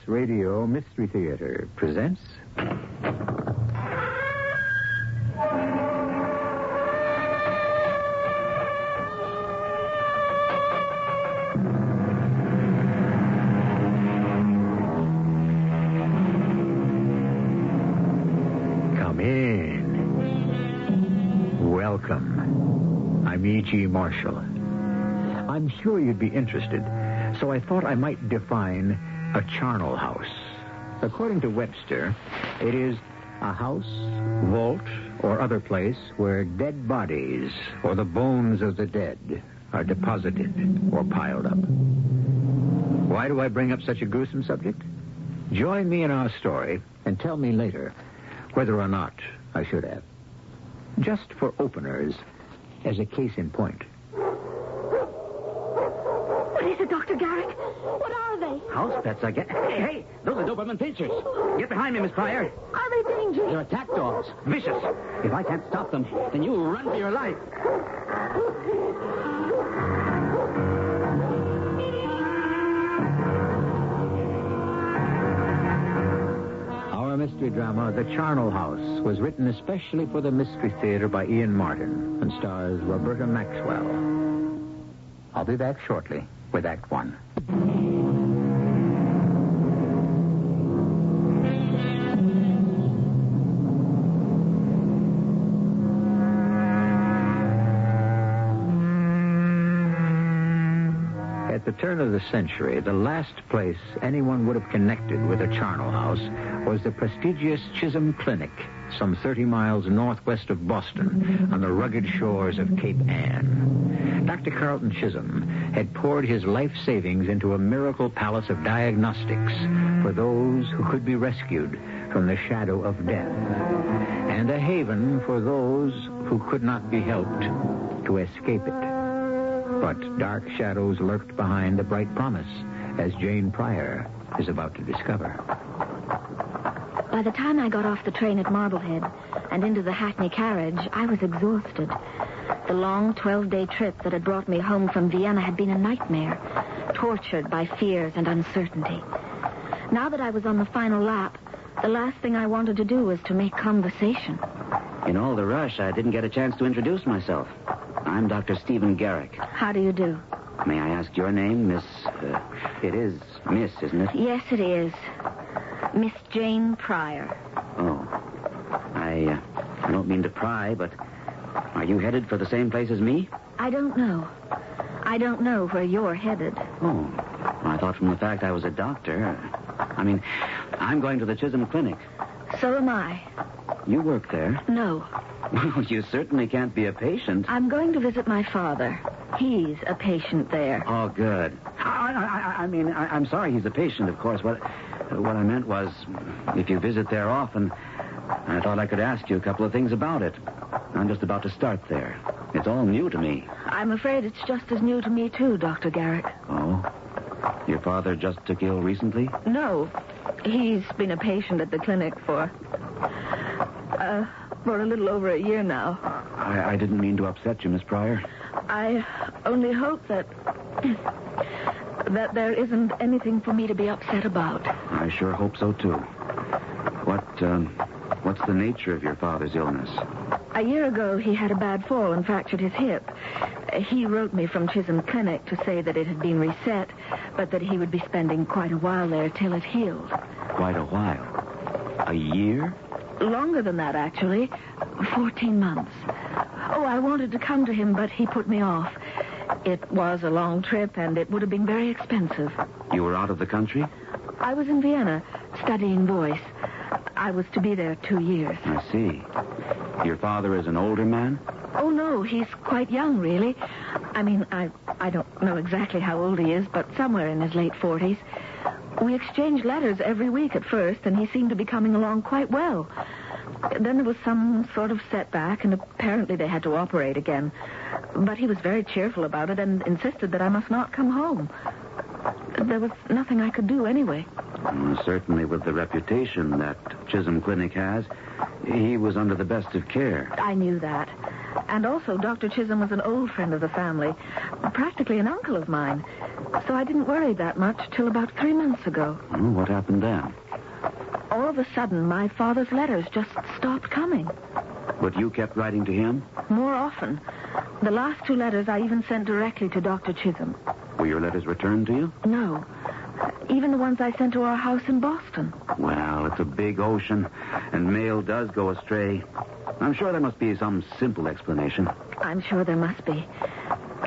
Radio Mystery Theater presents... Come in. Welcome. I'm E.G. Marshall. I'm sure you'd be interested, so I thought I might define a charnel house. According to Webster, it is a house, vault, or other place where dead bodies or the bones of the dead are deposited or piled up. Why do I bring up such a gruesome subject? Join me in our story and tell me later whether or not I should have. Just for openers, as a case in point. What is it, Dr. Garrick? What are they? House pets, I guess. Hey, those are Doberman pinchers. Get behind me, Miss Pryor. Are they dangerous? They're attack dogs. Vicious. If I can't stop them, then you run for your life. Our Mystery drama The Charnel House was written especially for the Mystery Theater by Ian Martin and stars Roberta Maxwell. I'll be back shortly with Act One. At the turn of the century, the last place anyone would have connected with a charnel house was the prestigious Chisholm Clinic, some 30 miles northwest of Boston, on the rugged shores of Cape Ann. Dr. Carlton Chisholm had poured his life savings into a miracle palace of diagnostics for those who could be rescued from the shadow of death, and a haven for those who could not be helped to escape it. But dark shadows lurked behind the bright promise, as Jane Pryor is about to discover. By the time I got off the train at Marblehead and into the Hackney carriage, I was exhausted. The long 12-day trip that had brought me home from Vienna had been a nightmare, tortured by fears and uncertainty. Now that I was on the final lap, the last thing I wanted to do was to make conversation. In all the rush, I didn't get a chance to introduce myself. I'm Dr. Stephen Garrick. How do you do? May I ask your name, Miss... it is Miss, isn't it? Yes, it is. Miss Jane Pryor. Oh. I don't mean to pry, but are you headed for the same place as me? I don't know. I don't know where you're headed. Oh. I thought from the fact I was a doctor... I'm going to the Chisholm Clinic. So am I. You work there? No. Well, you certainly can't be a patient. I'm going to visit my father. He's a patient there. Oh, good. I'm sorry he's a patient, of course. What I meant was, if you visit there often, I thought I could ask you a couple of things about it. I'm just about to start there. It's all new to me. I'm afraid it's just as new to me, too, Dr. Garrick. Oh? Your father just took ill recently? No. He's been a patient at the clinic for a little over a year now. I didn't mean to upset you, Miss Pryor. I only hope that there isn't anything for me to be upset about. I sure hope so, too. What's the nature of your father's illness? A year ago, he had a bad fall and fractured his hip. He wrote me from Chisholm Clinic to say that it had been reset, but that he would be spending quite a while there till it healed. Quite a while? A year? Longer than that, actually. 14 months. Oh, I wanted to come to him, but he put me off. It was a long trip, and it would have been very expensive. You were out of the country? I was in Vienna, studying voice. I was to be there 2 years. I see. Your father is an older man? Oh, no, he's quite young, really. I don't know exactly how old he is, but somewhere in his late 40s. We exchanged letters every week at first, and he seemed to be coming along quite well. Then there was some sort of setback, and apparently they had to operate again. But he was very cheerful about it and insisted that I must not come home. There was nothing I could do anyway. Certainly with the reputation that Chisholm Clinic has, he was under the best of care. I knew that. And also, Dr. Chisholm was an old friend of the family, practically an uncle of mine. So I didn't worry that much till about 3 months ago. What happened then? All of a sudden, my father's letters just stopped coming. But you kept writing to him? More often. The last 2 letters I even sent directly to Dr. Chisholm. Were your letters returned to you? No. Even the ones I sent to our house in Boston. Well, it's a big ocean, and mail does go astray. I'm sure there must be some simple explanation. I'm sure there must be.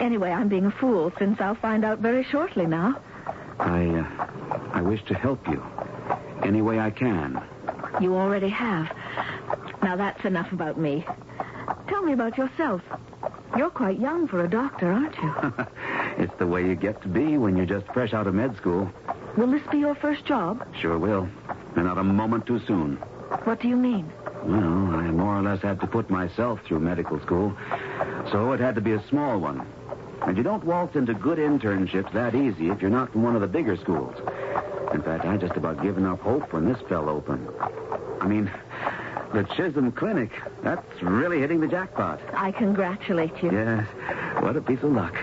Anyway, I'm being a fool, since I'll find out very shortly now. I wish to help you any way I can. You already have. Now, that's enough about me. Tell me about yourself. You're quite young for a doctor, aren't you? It's the way you get to be when you're just fresh out of med school. Will this be your first job? Sure will. And not a moment too soon. What do you mean? Well, I more or less had to put myself through medical school, so it had to be a small one. And you don't waltz into good internships that easy if you're not from one of the bigger schools. In fact, I just about given up hope when this fell open. The Chisholm Clinic, that's really hitting the jackpot. I congratulate you. Yes, what a piece of luck.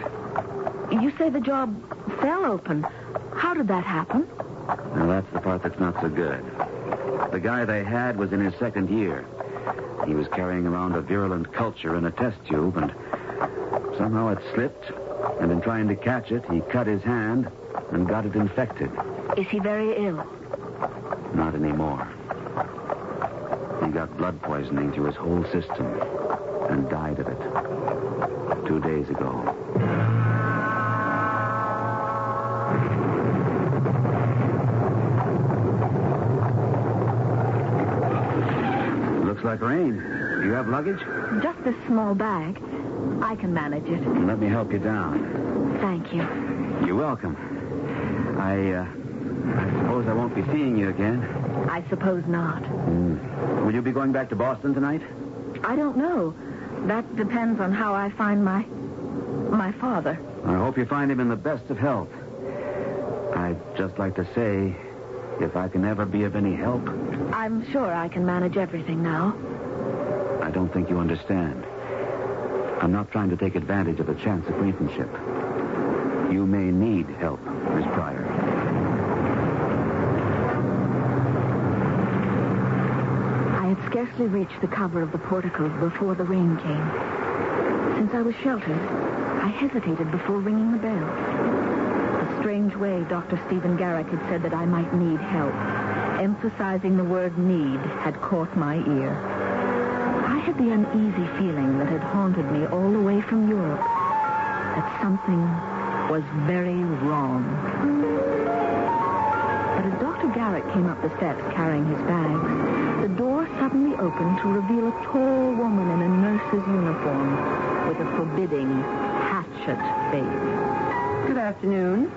You say the job fell open. How did that happen? Now, that's the part that's not so good. The guy they had was in his second year. He was carrying around a virulent culture in a test tube, and somehow it slipped, and in trying to catch it, he cut his hand and got it infected. Is he very ill? Not anymore. He got blood poisoning through his whole system and died of it 2 days ago. Looks like rain. Do you have luggage? Just this small bag. I can manage it. Let me help you down. Thank you. You're welcome. I suppose I won't be seeing you again. I suppose not. Will you be going back to Boston tonight? I don't know. That depends on how I find my father. I hope you find him in the best of health. I'd just like to say, if I can ever be of any help... I'm sure I can manage everything now. I don't think you understand. I'm not trying to take advantage of a chance acquaintanceship. You may need help, Miss Pryor. I had scarcely reached the cover of the portico before the rain came. Since I was sheltered, I hesitated before ringing the bell. The strange way Dr. Stephen Garrick had said that I might need help, emphasizing the word need, had caught my ear. I had the uneasy feeling that had haunted me all the way from Europe, that something was very wrong. But as Dr. Garrick came up the steps carrying his bags, the door suddenly opened to reveal a tall woman in a nurse's uniform with a forbidding, hatchet face. Good afternoon.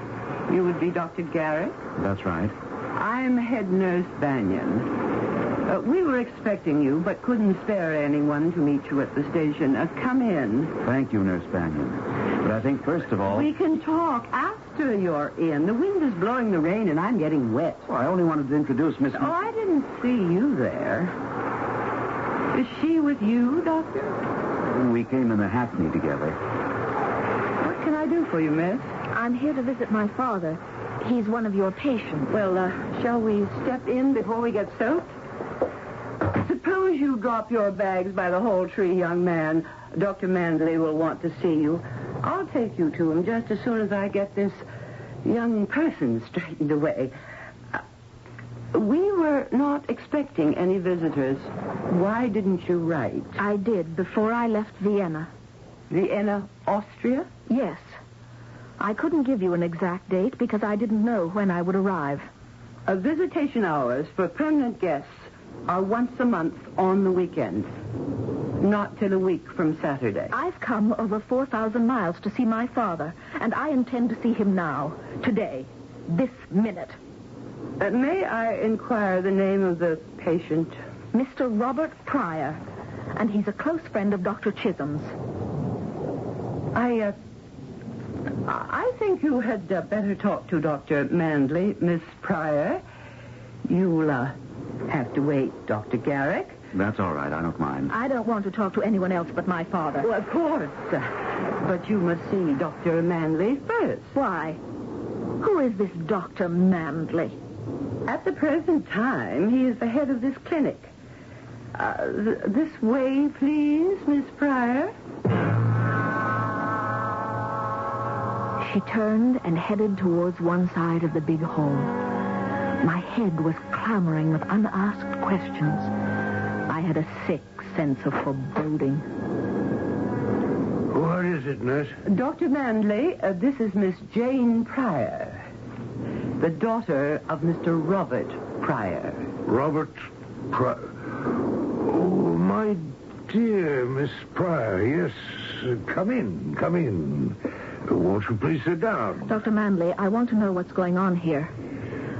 You would be Dr. Garrick? That's right. I'm head nurse Banyan. We were expecting you, but couldn't spare anyone to meet you at the station. Come in. Thank you, Nurse Banyan. But I think, first of all... We can talk after you're in. The wind is blowing the rain, and I'm getting wet. Well, I only wanted to introduce Miss... Oh, I didn't see you there. Is she with you, Doctor? We came in the Hackney together. What can I do for you, miss? I'm here to visit my father. He's one of your patients. Well, shall we step in before we get soaked? Suppose you drop your bags by the hall tree, young man. Dr. Mandley will want to see you. I'll take you to him just as soon as I get this young person straightened away. We were not expecting any visitors. Why didn't you write? I did before I left Vienna. Vienna, Austria? Yes. I couldn't give you an exact date because I didn't know when I would arrive. Visitation hours for permanent guests are once a month on the weekend. Not till a week from Saturday. I've come over 4,000 miles to see my father, and I intend to see him now, today, this minute. May I inquire the name of the patient? Mr. Robert Pryor, and he's a close friend of Dr. Chisholm's. I think you had better talk to Dr. Mandley, Miss Pryor. You'll have to wait, Dr. Garrick. That's all right. I don't mind. I don't want to talk to anyone else but my father. Well, of course. But you must see Dr. Mandley first. Why? Who is this Dr. Mandley? At the present time, he is the head of this clinic. This way, please, Miss Pryor. She turned and headed towards one side of the big hall. My head was clamoring with unasked questions. I had a sick sense of foreboding. What is it, nurse? Dr. Mandley, this is Miss Jane Pryor, the daughter of Mr. Robert Pryor. Robert Pryor? Oh, my dear Miss Pryor, yes. Come in. Won't you please sit down? Dr. Mandley, I want to know what's going on here.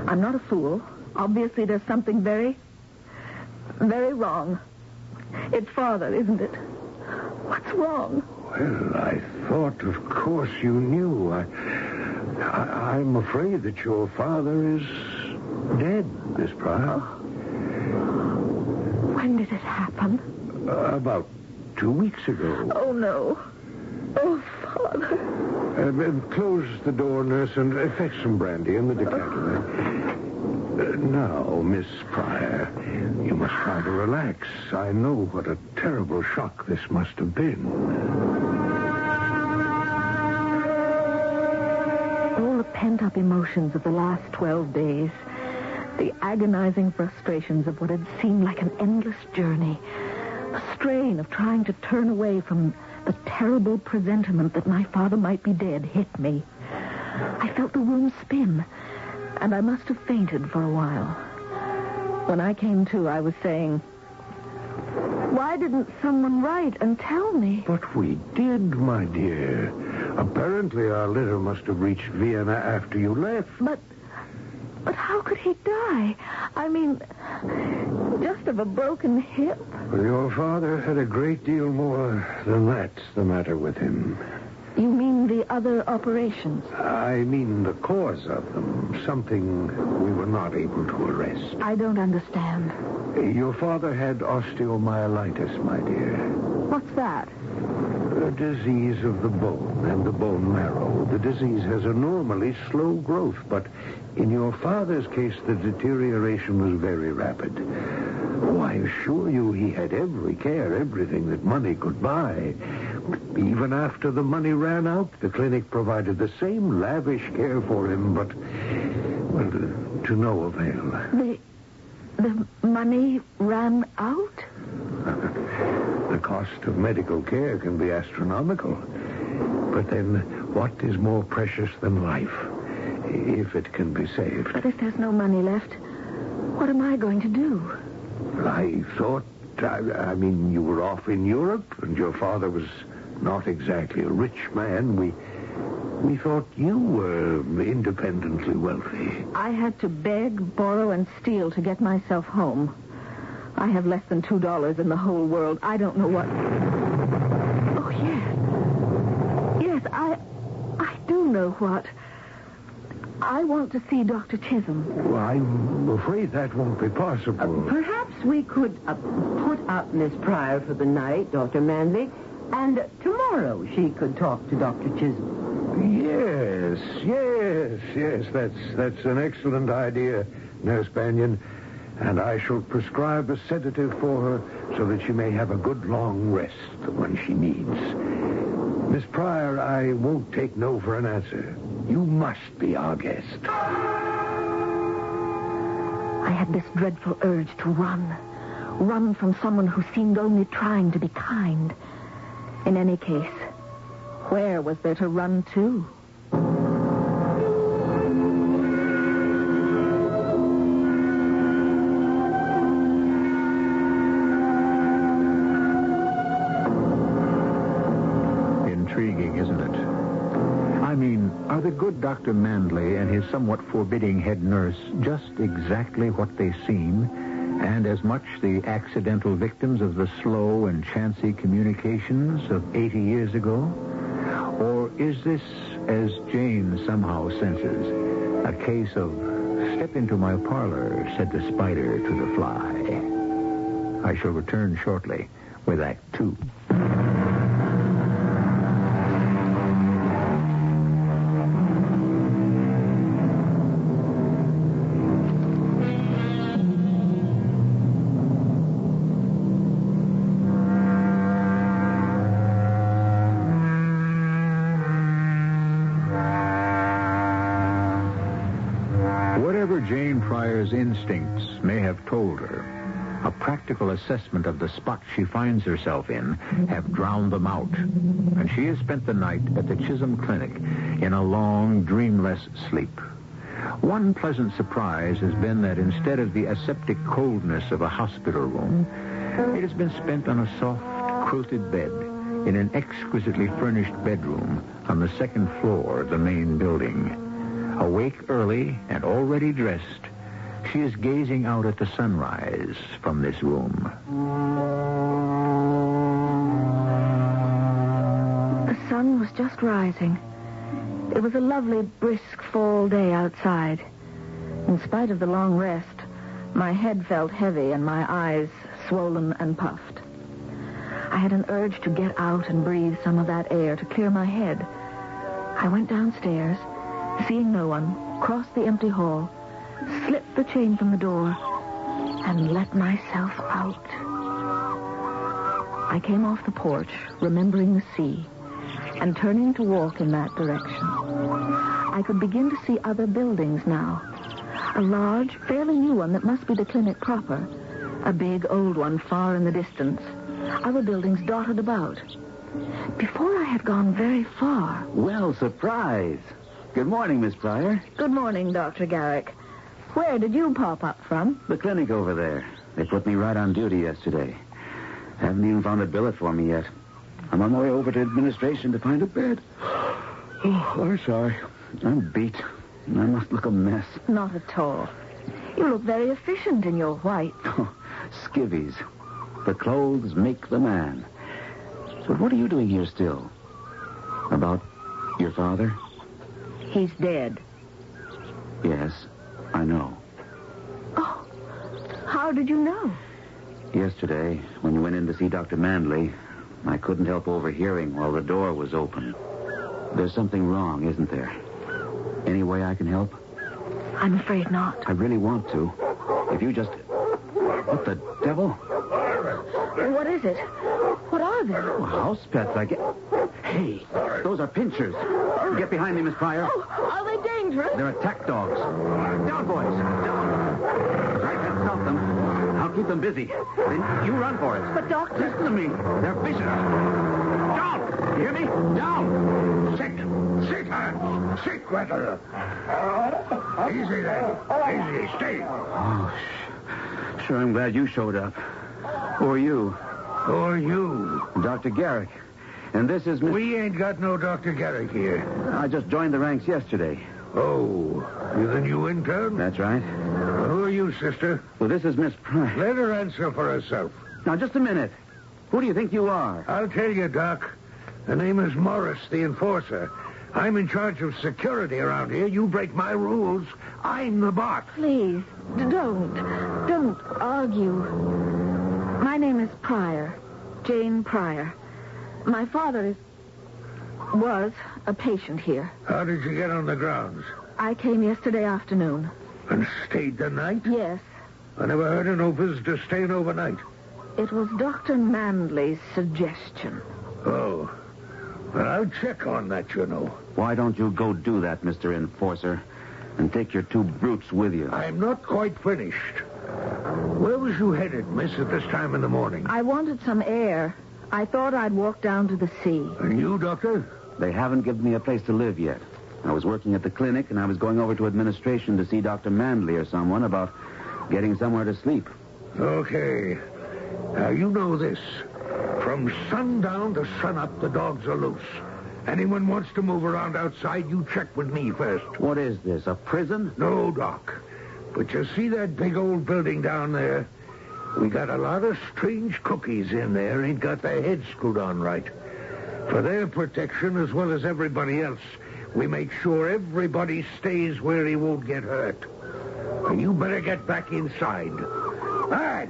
I'm not a fool. Obviously, there's something very, very wrong. It's father, isn't it? What's wrong? Well, I thought, of course, you knew. I'm afraid that your father is dead, Miss Pryor. When did it happen? About 2 weeks ago. Oh, no. Oh, Father. Close the door, nurse, and fetch some brandy in the decanter. Now, Miss Pryor, you must try to relax. I know what a terrible shock this must have been. All the pent-up emotions of the last 12 days, the agonizing frustrations of what had seemed like an endless journey, the strain of trying to turn away from the terrible presentiment that my father might be dead hit me. I felt the room spin, and I must have fainted for a while. When I came to, I was saying, why didn't someone write and tell me? But we did, my dear. Apparently our letter must have reached Vienna after you left. But how could he die? I mean, just of a broken hip? Well, your father had a great deal more than that's the matter with him. You mean the other operations? I mean the cause of them. Something we were not able to arrest. I don't understand. Your father had osteomyelitis, my dear. What's that? A disease of the bone and the bone marrow. The disease has a normally slow growth, but in your father's case, the deterioration was very rapid. Oh, I assure you he had every care, everything that money could buy. Even after the money ran out, the clinic provided the same lavish care for him, but, well, to no avail. The money ran out? The cost of medical care can be astronomical. But then, what is more precious than life, if it can be saved? But if there's no money left, what am I going to do? I thought, I mean, you were off in Europe, and your father was not exactly a rich man. We thought you were independently wealthy. I had to beg, borrow, and steal to get myself home. I have less than $2 in the whole world. I don't know what... Oh, yes. Yes, I do know what. I want to see Dr. Chisholm. Well, I'm afraid that won't be possible. Perhaps we could put up Miss Pryor for the night, Dr. Manley, and tomorrow she could talk to Dr. Chisholm. Yes. That's an excellent idea, Nurse Bannion. And I shall prescribe a sedative for her so that she may have a good long rest when she needs. Miss Pryor, I won't take no for an answer. You must be our guest. I had this dreadful urge to run. Run from someone who seemed only trying to be kind. In any case, where was there to run to? Intriguing, isn't it? I mean, are the good Dr. Manley and his somewhat forbidding head nurse just exactly what they seem, and as much the accidental victims of the slow and chancy communications of 80 years ago? Or is this, as Jane somehow senses, a case of step into my parlor, said the spider to the fly? I shall return shortly with Act 2. Jane Pryor's instincts may have told her, a practical assessment of the spot she finds herself in have drowned them out, and she has spent the night at the Chisholm Clinic in a long, dreamless sleep. One pleasant surprise has been that instead of the aseptic coldness of a hospital room, it has been spent on a soft, quilted bed in an exquisitely furnished bedroom on the second floor of the main building. Awake early and already dressed, she is gazing out at the sunrise from this room. The sun was just rising. It was a lovely, brisk fall day outside. In spite of the long rest, my head felt heavy and my eyes swollen and puffed. I had an urge to get out and breathe some of that air to clear my head. I went downstairs. Seeing no one, crossed the empty hall, slipped the chain from the door, and let myself out. I came off the porch, remembering the sea, and turning to walk in that direction. I could begin to see other buildings now. A large, fairly new one that must be the clinic proper. A big, old one far in the distance. Other buildings dotted about. Before I had gone very far... Well, surprise. Good morning, Miss Pryor. Good morning, Dr. Garrick. Where did you pop up from? The clinic over there. They put me right on duty yesterday. Haven't even found a billet for me yet. I'm on my way over to administration to find a bed. Oh, I'm sorry. I'm beat. I must look a mess. Not at all. You look very efficient in your white. Oh, skivvies. The clothes make the man. But what are you doing here still? About your father? He's dead. Yes, I know. Oh, how did you know? Yesterday, when you went in to see Dr. Manley, I couldn't help overhearing while the door was open. There's something wrong, isn't there? Any way I can help? I'm afraid not. I really want to. If you just... What the devil? What is it? What are they? Oh, house pets, I guess. Hey, those are pinchers. Get behind me, Miss Pryor. Oh, are they dangerous? They're attack dogs. Down, boys. Down. I can't stop them. I'll keep them busy. Then you run for it. But, Doctor... Listen to me. They're vicious. Down! You hear me? Down! Sit, Hans. Sit, Gretel. Easy, then. Easy. Stay. Oh, sure, I'm glad you showed up. Who are you? Who are you? Dr. Garrick. And this is Miss... We ain't got no Dr. Garrick here. I just joined the ranks yesterday. Oh, you're the new intern? That's right. Who are you, sister? Well, this is Miss Pryor. Let her answer for herself. Now, just a minute. Who do you think you are? I'll tell you, Doc. The name is Morris, the enforcer. I'm in charge of security around here. You break my rules, I'm the boss. Please, don't argue. My name is Pryor, Jane Pryor. My father was a patient here. How did you get on the grounds? I came yesterday afternoon. And stayed the night? Yes. I never heard of no visitor staying overnight. It was Dr. Manley's suggestion. Oh. Well, I'll check on that, you know. Why don't you go do that, Mr. Enforcer, and take your two brutes with you? I'm not quite finished. Where was you headed, miss, at this time in the morning? I wanted some air. I thought I'd walk down to the sea. And you, Doctor? They haven't given me a place to live yet. I was working at the clinic, and I was going over to administration to see Dr. Manley or someone about getting somewhere to sleep. Okay. Now, you know this. From sundown to sunup, the dogs are loose. Anyone wants to move around outside, you check with me first. What is this, a prison? No, Doc. But you see that big old building down there? We got a lot of strange cookies in there, ain't got their heads screwed on right. For their protection, as well as everybody else, we make sure everybody stays where he won't get hurt. And you better get back inside. All right.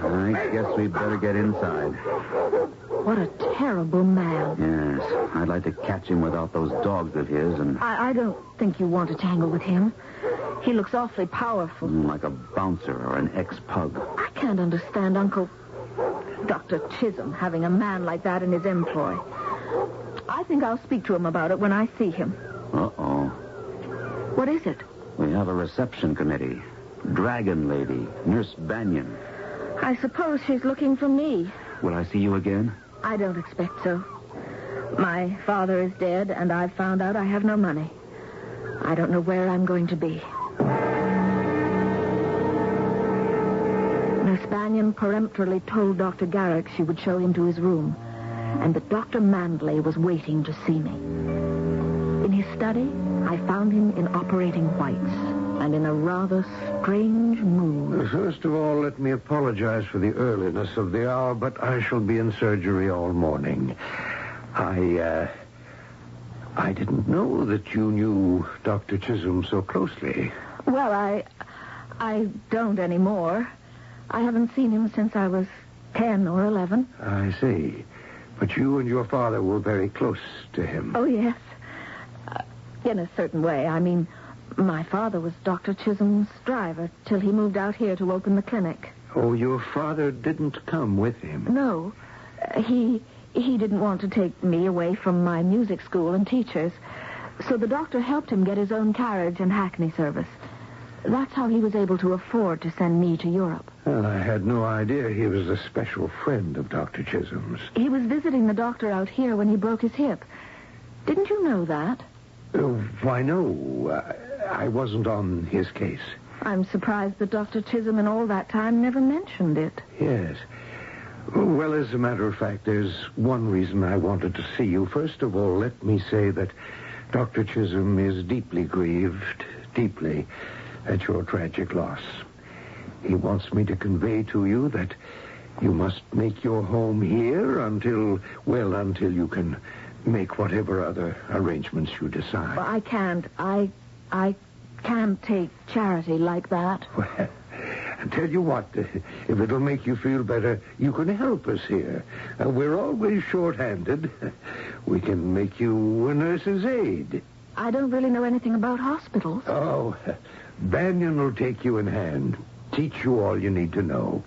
I guess we better get inside. What a terrible man. Yes, I'd like to catch him without those dogs of his and... I don't think you want to tangle with him. He looks awfully powerful. Like a bouncer or an ex-pug. I can't understand Uncle Dr. Chisholm having a man like that in his employ. I think I'll speak to him about it when I see him. Uh-oh. What is it? We have a reception committee. Dragon Lady, Nurse Banyan. I suppose she's looking for me. Will I see you again? I don't expect so. My father is dead, and I've found out I have no money. I don't know where I'm going to be. Nurse Banyan peremptorily told Dr. Garrick she would show him to his room, and that Dr. Manley was waiting to see me. In his study, I found him in operating whites, and in a rather strange mood. First of all, let me apologize for the earliness of the hour, but I shall be in surgery all morning. I didn't know that you knew Dr. Chisholm so closely. Well, I don't anymore. I haven't seen him since I was 10 or 11. I see. But you and your father were very close to him. Oh, yes. In a certain way. I mean, my father was Dr. Chisholm's driver till he moved out here to open the clinic. Oh, your father didn't come with him? No. He didn't want to take me away from my music school and teachers. So the doctor helped him get his own carriage and hackney service. That's how he was able to afford to send me to Europe. Well, I had no idea he was a special friend of Dr. Chisholm's. He was visiting the doctor out here when he broke his hip. Didn't you know that? Why, no. I wasn't on his case. I'm surprised that Dr. Chisholm in all that time never mentioned it. Yes. Well, as a matter of fact, there's one reason I wanted to see you. First of all, let me say that Dr. Chisholm is deeply grieved, deeply, at your tragic loss. He wants me to convey to you that you must make your home here until you can make whatever other arrangements you decide. Well, I can't. I can't take charity like that. Well, I tell you what, if it'll make you feel better, you can help us here. We're always short-handed. We can make you a nurse's aide. I don't really know anything about hospitals. Oh, Banyan will take you in hand, teach you all you need to know.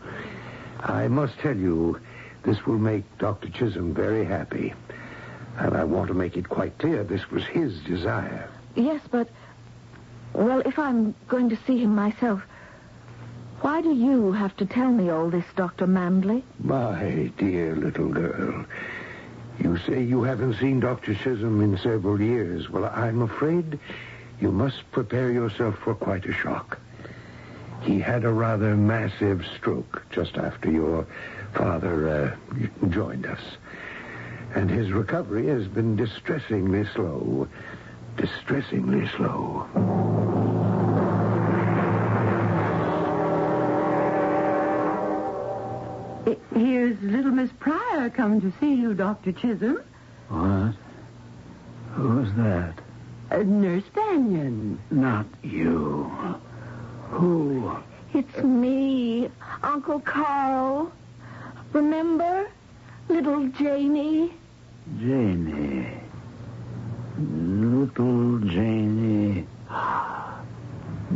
I must tell you, this will make Dr. Chisholm very happy. And I want to make it quite clear this was his desire. Yes, but, well, if I'm going to see him myself, why do you have to tell me all this, Dr. Mandley? My dear little girl, you say you haven't seen Dr. Chisholm in several years. Well, I'm afraid you must prepare yourself for quite a shock. He had a rather massive stroke just after your father joined us. And his recovery has been distressingly slow. Distressingly slow. Here's little Miss Pryor come to see you, Dr. Chisholm. What? Who's that? Nurse Banyan. Not you. Who? It's me, Uncle Carl. Remember? Little Janie. Janie. Little Janie.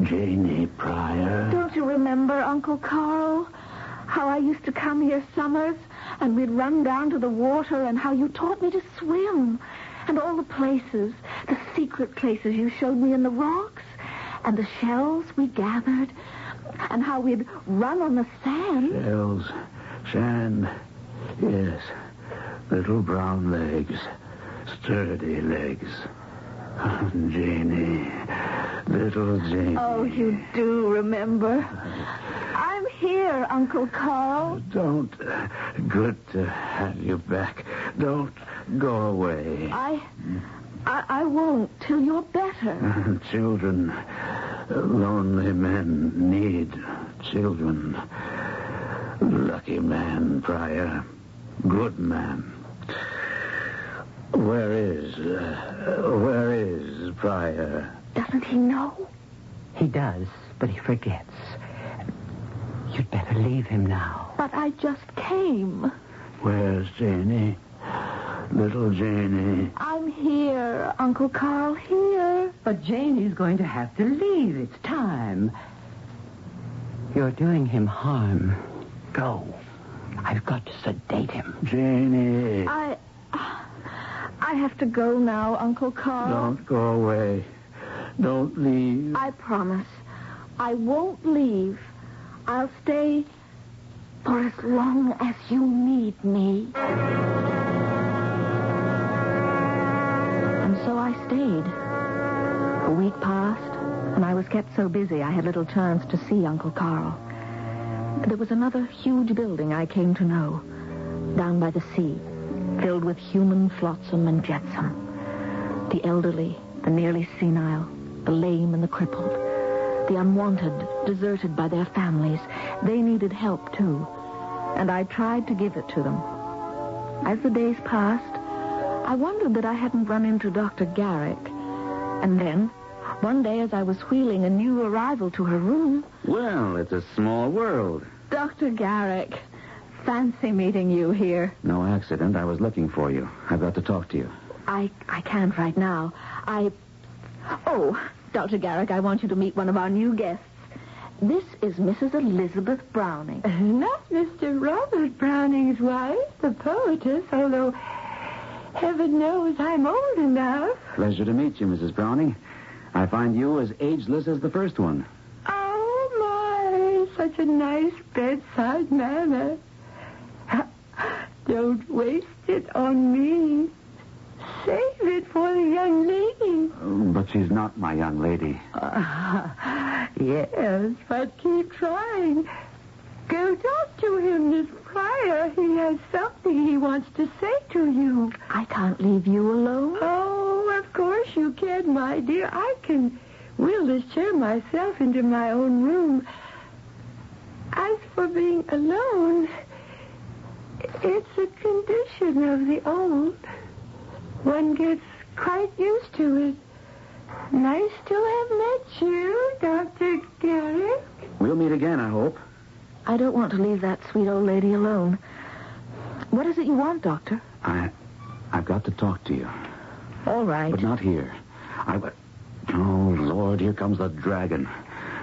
Janie Pryor. Don't you remember, Uncle Carl? How I used to come here summers and we'd run down to the water and how you taught me to swim. And all the places, the secret places you showed me in the rocks and the shells we gathered and how we'd run on the sand. Shells. Sand. Yes. Little brown legs. Sturdy legs. Janie. Little Janie. Oh, you do remember. I'm here, Uncle Carl. Don't. Good to have you back. Don't go away. I won't till you're better. Children. Lonely men need children. Lucky man, Pryor. Good man. Where is Pryor? Doesn't he know? He does, but he forgets. You'd better leave him now. But I just came. Where's Janie? Little Janie. I'm here, Uncle Carl, here. But Janie's going to have to leave. It's time. You're doing him harm. Go. I've got to sedate him. Janie. I have to go now, Uncle Carl. Don't go away. Don't leave. I promise. I won't leave. I'll stay for as long as you need me. And so I stayed. A week passed, and I was kept so busy I had little chance to see Uncle Carl. There was another huge building I came to know, down by the sea, filled with human flotsam and jetsam. The elderly, the nearly senile, the lame and the crippled, the unwanted, deserted by their families. They needed help, too. And I tried to give it to them. As the days passed, I wondered that I hadn't run into Dr. Garrick. And then, one day as I was wheeling a new arrival to her room... Well, it's a small world. Dr. Garrick, fancy meeting you here. No accident. I was looking for you. I've got to talk to you. I can't right now. Oh, Dr. Garrick, I want you to meet one of our new guests. This is Mrs. Elizabeth Browning. Not Mr. Robert Browning's wife, the poetess, although heaven knows I'm old enough. Pleasure to meet you, Mrs. Browning. I find you as ageless as the first one. Oh, my, such a nice bedside manner. Don't waste it on me. Save it for the young lady. But she's not my young lady. Yes, but keep trying. Go talk to him, Miss Pryor. He has something he wants to say to you. I can't leave you alone. Oh, of course you can, my dear. I can wheel this chair myself into my own room. As for being alone, it's a condition of the old. One gets quite used to it. Nice to have met you, Dr. Garrick. We'll meet again, I hope. I don't want to leave that sweet old lady alone. What is it you want, Doctor? I've got to talk to you. All right. But not here. Oh, Lord, here comes the dragon.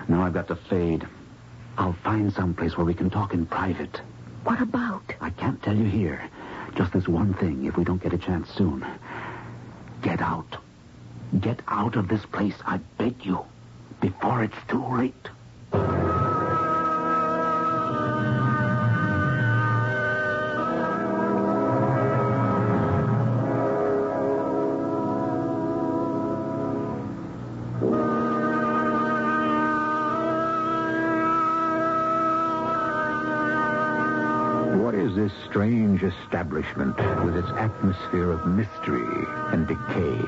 Now I've got to fade. I'll find someplace where we can talk in private. What about? I can't tell you here. Just this one thing, if we don't get a chance soon. Get out. Get out of this place, I beg you, before it's too late. What is this strange establishment with its atmosphere of mystery and decay?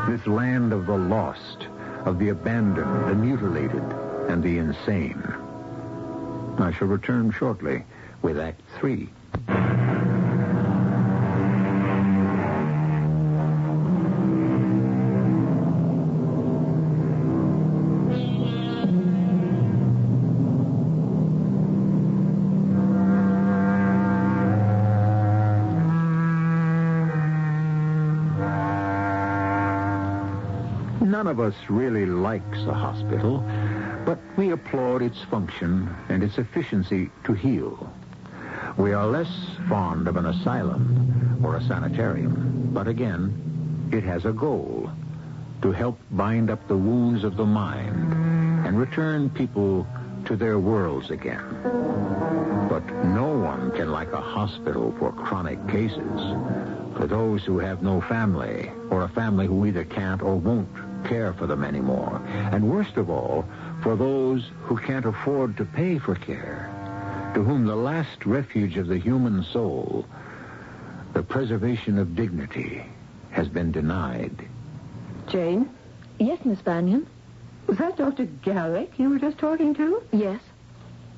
This land of the lost, of the abandoned, the mutilated, and the insane. I shall return shortly with Act 3. None of us really likes a hospital, but we applaud its function and its efficiency to heal. We are less fond of an asylum or a sanitarium, but again, it has a goal: to help bind up the wounds of the mind and return people to their worlds again. But no one can like a hospital for chronic cases, for those who have no family, or a family who either can't or won't care for them anymore. And worst of all, for those who can't afford to pay for care, to whom the last refuge of the human soul, the preservation of dignity, has been denied. Jane? Yes, Miss Banyan? Was that Dr. Garrick you were just talking to? Yes.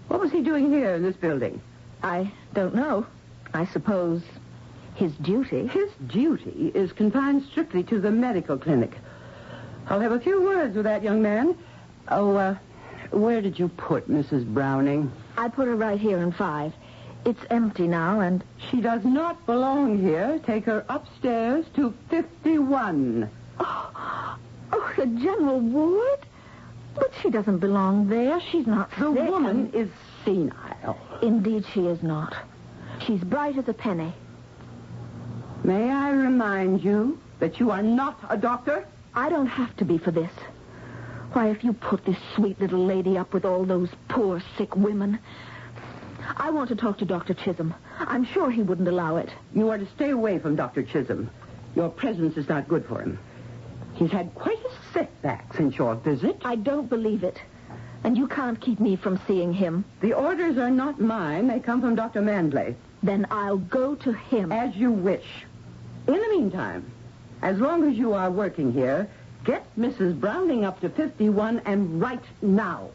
What was he doing here in this building? I don't know. I suppose his duty. His duty is confined strictly to the medical clinic. I'll have a few words with that young man. Oh, where did you put Mrs. Browning? I put her right here in 5. It's empty now, and... She does not belong here. Take her upstairs to 51. Oh, the general ward? But she doesn't belong there. She's not The sick. woman is senile. Indeed she is not. She's bright as a penny. May I remind you that you are not a doctor? I don't have to be for this. Why, if you put this sweet little lady up with all those poor, sick women... I want to talk to Dr. Chisholm. I'm sure he wouldn't allow it. You are to stay away from Dr. Chisholm. Your presence is not good for him. He's had quite a setback since your visit. I don't believe it. And you can't keep me from seeing him. The orders are not mine. They come from Dr. Mandley. Then I'll go to him. As you wish. In the meantime, as long as you are working here, get Mrs. Browning up to 51 and right now.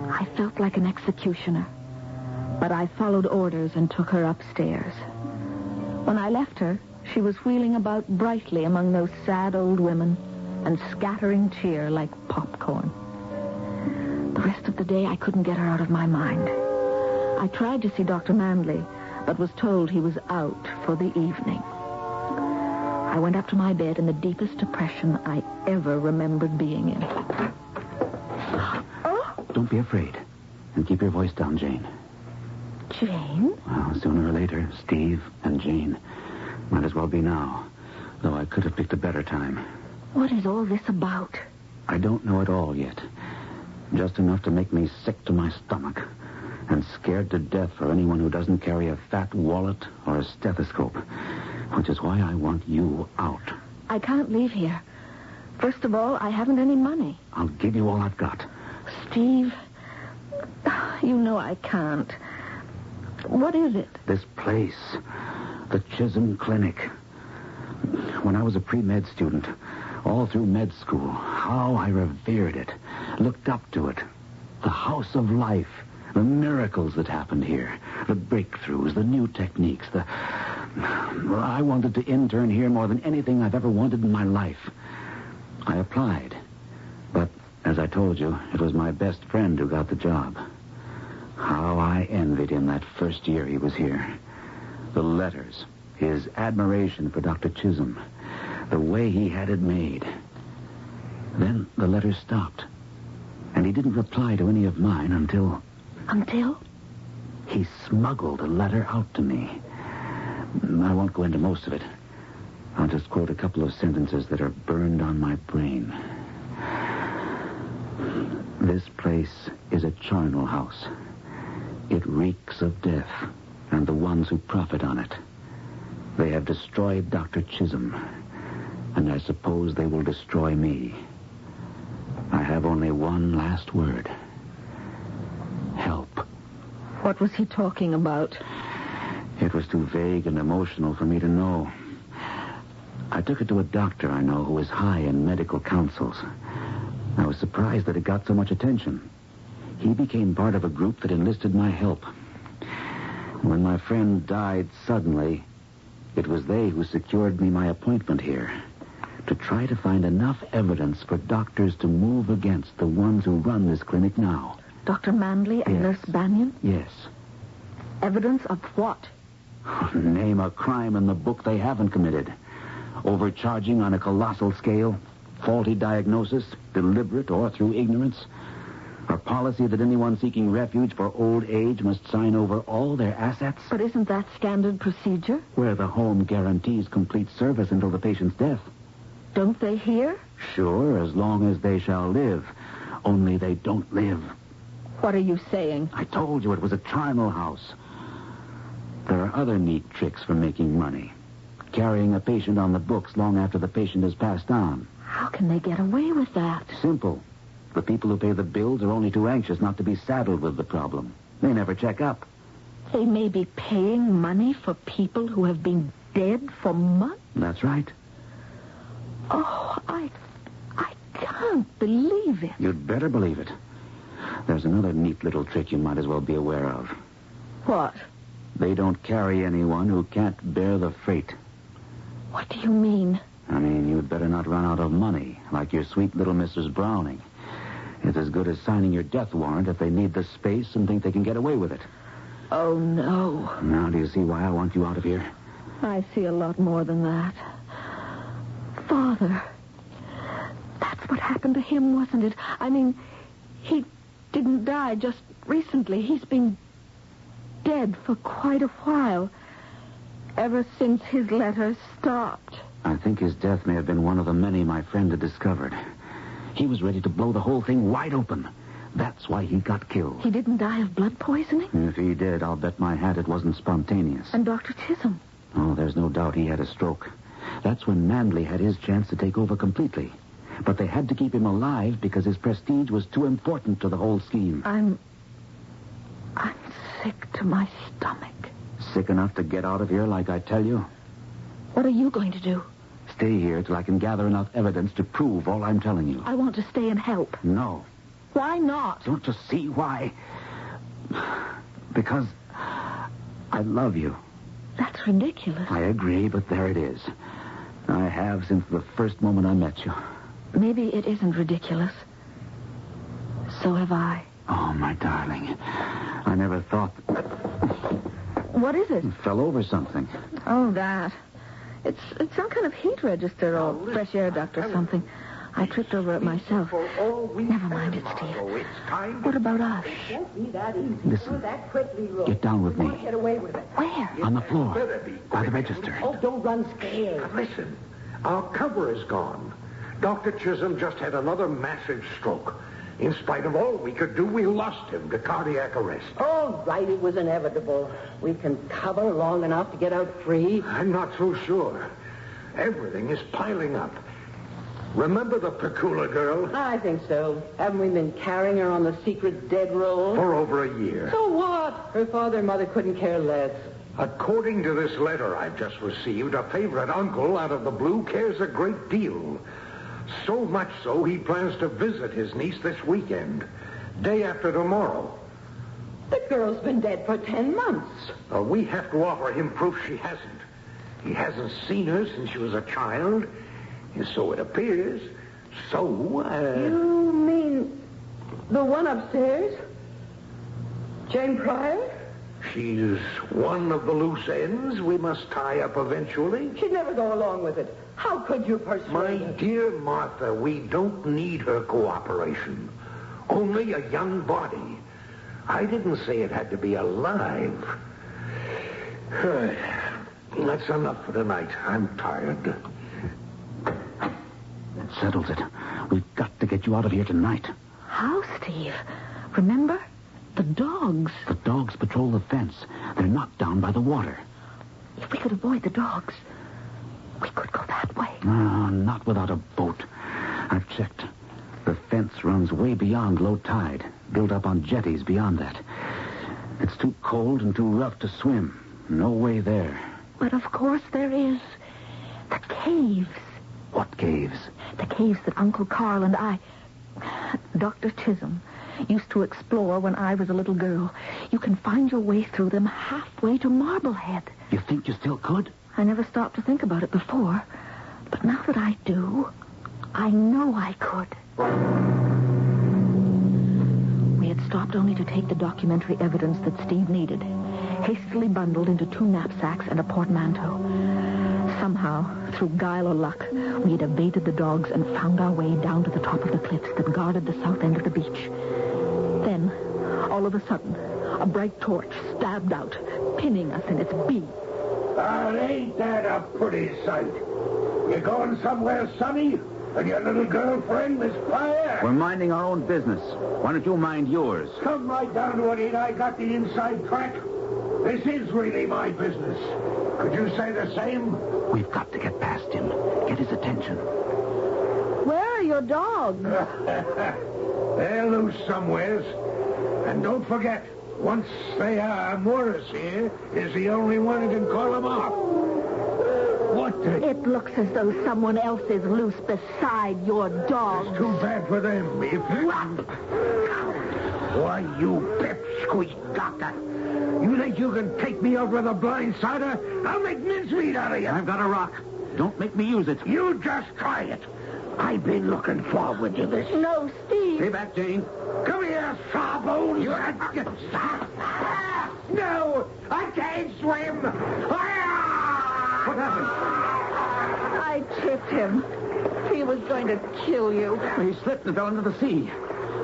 I felt like an executioner. But I followed orders and took her upstairs. When I left her, she was wheeling about brightly among those sad old women and scattering cheer like popcorn. The rest of the day, I couldn't get her out of my mind. I tried to see Dr. Mandley, but was told he was out for the evening. I went up to my bed in the deepest depression I ever remembered being in. Oh! Don't be afraid. And keep your voice down, Jane. Jane? Well, sooner or later, Steve and Jane. Might as well be now. Though I could have picked a better time. What is all this about? I don't know it all yet. Just enough to make me sick to my stomach. And scared to death for anyone who doesn't carry a fat wallet or a stethoscope. Which is why I want you out. I can't leave here. First of all, I haven't any money. I'll give you all I've got. Steve, you know I can't. What is it? This place. The Chisholm Clinic. When I was a pre-med student, all through med school, how I revered it, looked up to it. The house of life, the miracles that happened here, the breakthroughs, the new techniques, I wanted to intern here more than anything I've ever wanted in my life. I applied, but as I told you, it was my best friend who got the job. How I envied him that first year he was here. The letters, his admiration for Dr. Chisholm, the way he had it made. Then the letters stopped, and he didn't reply to any of mine until... Until? He smuggled a letter out to me. I won't go into most of it. I'll just quote a couple of sentences that are burned on my brain. This place is a charnel house. It reeks of death and the ones who profit on it. They have destroyed Dr. Chisholm, and I suppose they will destroy me. I have only one last word. Help. What was he talking about? It was too vague and emotional for me to know. I took it to a doctor I know who is high in medical councils. I was surprised that it got so much attention. He became part of a group that enlisted my help. When my friend died suddenly, it was they who secured me my appointment here, to try to find enough evidence for doctors to move against the ones who run this clinic now. Dr. Mandley and Nurse Banyan? Yes. Evidence of what? Name a crime in the book they haven't committed. Overcharging on a colossal scale, faulty diagnosis, deliberate or through ignorance, a policy that anyone seeking refuge for old age must sign over all their assets. But isn't that standard procedure? Where the home guarantees complete service until the patient's death. Don't they hear? Sure, as long as they shall live. Only they don't live. What are you saying? I told you it was a charnel house. There are other neat tricks for making money. Carrying a patient on the books long after the patient has passed on. How can they get away with that? Simple. The people who pay the bills are only too anxious not to be saddled with the problem. They never check up. They may be paying money for people who have been dead for months? That's right. Oh, I can't believe it. You'd better believe it. There's another neat little trick you might as well be aware of. What? They don't carry anyone who can't bear the freight. What do you mean? I mean, you'd better not run out of money, like your sweet little Mrs. Browning. It's as good as signing your death warrant if they need the space and think they can get away with it. Oh, no. Now, do you see why I want you out of here? I see a lot more than that. Father. That's what happened to him, wasn't it? I mean, he didn't die just recently. He's been dead for quite a while. Ever since his letters stopped. I think his death may have been one of the many my friend had discovered. He was ready to blow the whole thing wide open. That's why he got killed. He didn't die of blood poisoning? If he did, I'll bet my hat it wasn't spontaneous. And Dr. Chisholm? Oh, there's no doubt he had a stroke. That's when Mandley had his chance to take over completely. But they had to keep him alive because his prestige was too important to the whole scheme. I'm sick to my stomach. Sick enough to get out of here like I tell you? What are you going to do? Stay here till I can gather enough evidence to prove all I'm telling you. I want to stay and help. No. Why not? Don't you see why? Because I love you. That's ridiculous. I agree, but there it is. I have since the first moment I met you. Maybe it isn't ridiculous. So have I. Oh, my darling. I never thought... What is it? Fell over something. Oh, that. It's some kind of heat register or fresh air duct or something. I tripped over it myself. Never mind it, Steve. What about us? Listen. Get down with me. Get away with it. Where? On the floor. By the register. Oh, don't run scared. But listen, our cover is gone. Dr. Chisholm just had another massive stroke. In spite of all we could do, we lost him to cardiac arrest. All right, it was inevitable. We can cover long enough to get out free. I'm not so sure. Everything is piling up. Remember the Pecula girl? I think so. Haven't we been carrying her on the secret dead roll? For over a year. So what? Her father and mother couldn't care less. According to this letter I've just received, a favorite uncle out of the blue cares a great deal. So much so, he plans to visit his niece this weekend. Day after tomorrow. The girl's been dead for 10 months. We have to offer him proof she hasn't. He hasn't seen her since she was a child. And so it appears. So, You mean the one upstairs? Jane Pryor? She's one of the loose ends we must tie up eventually. She'd never go along with it. How could you persuade My her? dear Martha, we don't need her cooperation. Only a young body. I didn't say it had to be alive. That's enough for tonight. I'm tired. That settles it. We've got to get you out of here tonight. How, Steve? Remember? The dogs. The dogs patrol the fence. They're knocked down by the water. If we could avoid the dogs, we could go that way. Not without a boat. I've checked. The fence runs way beyond low tide, built up on jetties beyond that. It's too cold and too rough to swim. No way there. But of course there is. The caves. What caves? The caves that Uncle Carl and I, Dr. Chisholm, used to explore when I was a little girl. You can find your way through them halfway to Marblehead. You think you still could? I never stopped to think about it before. But now that I do, I know I could. We had stopped only to take the documentary evidence that Steve needed, hastily bundled into 2 knapsacks and a portmanteau. Somehow, through guile or luck, we had evaded the dogs and found our way down to the top of the cliffs that guarded the south end of the beach. Then, all of a sudden, a bright torch stabbed out, pinning us in its beam. Ain't that a pretty sight? You going somewhere sunny? And your little girlfriend, Miss Pryor? We're minding our own business. Why don't you mind yours? Come right down to it, ain't I got the inside track? This is really my business. Could you say the same? We've got to get past him. Get his attention. Where are your dogs? They're loose somewheres. And don't forget, once they are, Morris here is the only one who can call them off. What the... It looks as though someone else is loose beside your dogs. It's too bad for them. If Why, you pipsqueak doctor. You think you can take me out with a blindsider? I'll make mincemeat out of you. I've got a rock. Don't make me use it. You just try it. I've been looking forward to this. No, Steve. Stay back, Jane. Come here, sawbones. No, I can't swim. What happened? I tripped him. He was going to kill you. He slipped and fell into the sea.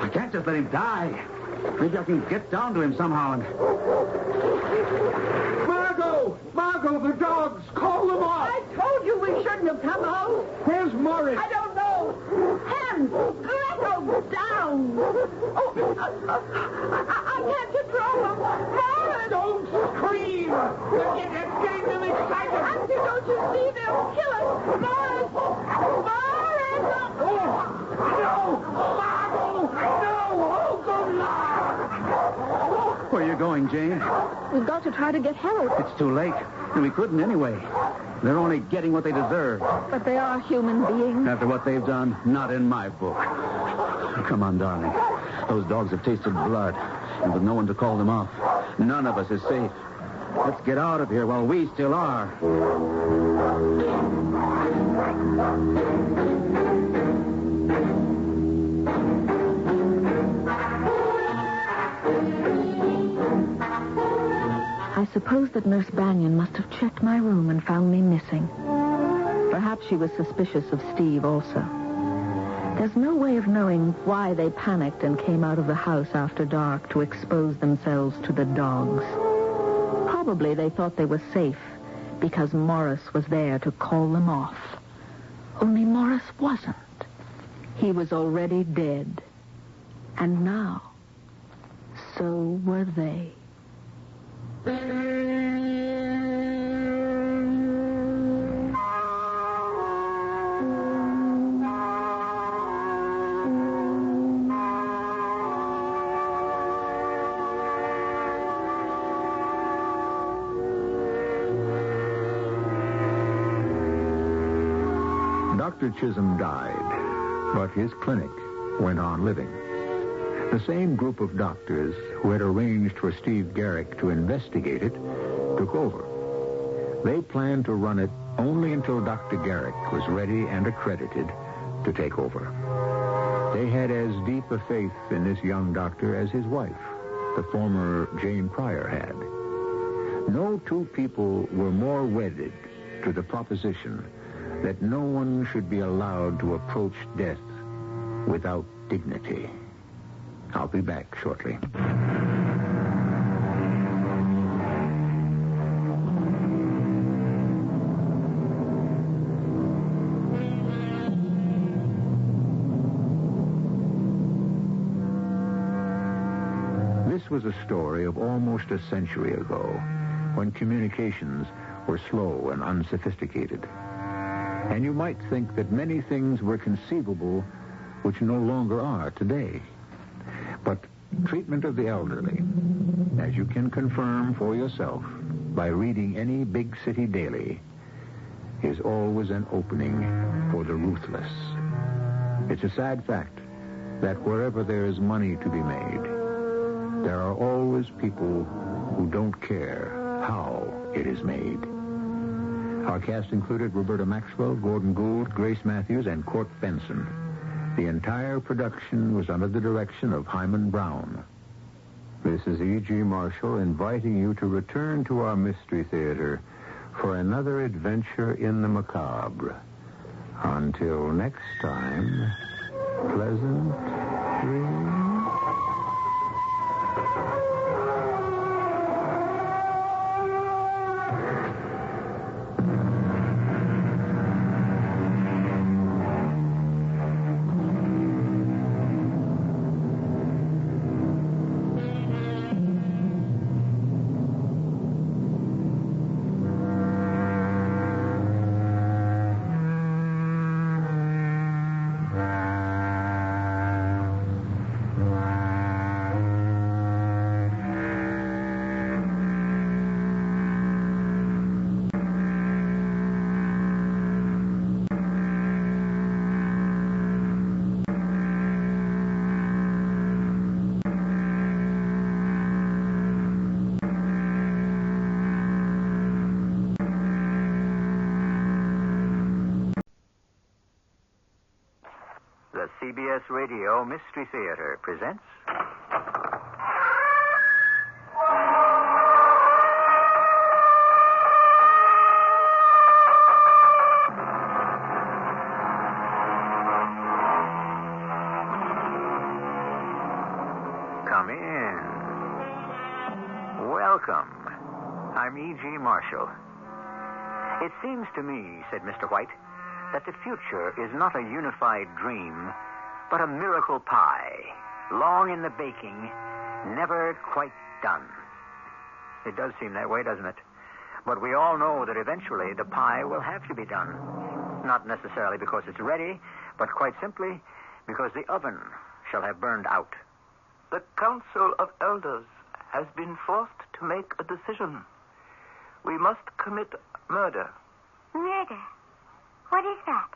I can't just let him die. Maybe I can get down to him somehow and... Margot, the dogs. Call them off. I told you we shouldn't have come out. Where's Morris? I don't know. Hands, let go down. I can't control them. Morris! Don't scream. You're getting them excited. Auntie, don't you see they'll kill us? Morris! Morris! No! Margot! No! Oh, good Lord! Where are you going, Jane? We've got to try to get help. It's too late. And we couldn't anyway. They're only getting what they deserve. But they are human beings. After what they've done, not in my book. Come on, darling. Those dogs have tasted blood. And with no one to call them off, none of us is safe. Let's get out of here while we still are. I suppose that Nurse Bannion must have checked my room and found me missing. Perhaps she was suspicious of Steve also. There's no way of knowing why they panicked and came out of the house after dark to expose themselves to the dogs. Probably they thought they were safe because Morris was there to call them off. Only Morris wasn't. He was already dead. And now, so were they. Dr. Chisholm died, but his clinic went on living. The same group of doctors who had arranged for Steve Garrick to investigate it took over. They planned to run it only until Dr. Garrick was ready and accredited to take over. They had as deep a faith in this young doctor as his wife, the former Jane Pryor, had. No two people were more wedded to the proposition that no one should be allowed to approach death without dignity. I'll be back shortly. This was a story of almost a century ago, when communications were slow and unsophisticated. And you might think that many things were conceivable which no longer are today. But treatment of the elderly, as you can confirm for yourself by reading any big city daily, is always an opening for the ruthless. It's a sad fact that wherever there is money to be made, there are always people who don't care how it is made. Our cast included Roberta Maxwell, Gordon Gould, Grace Matthews, and Court Benson. The entire production was under the direction of Hyman Brown. This is E.G. Marshall inviting you to return to our Mystery Theater for another adventure in the macabre. Until next time, pleasant dreams. The CBS Radio Mystery Theater presents... Come in. Welcome. I'm E.G. Marshall. It seems to me, said Mr. White, that the future is not a unified dream, but a miracle pie, long in the baking, never quite done. It does seem that way, doesn't it? But we all know that eventually the pie will have to be done. Not necessarily because it's ready, but quite simply because the oven shall have burned out. The Council of Elders has been forced to make a decision. We must commit murder. Murder? What is that?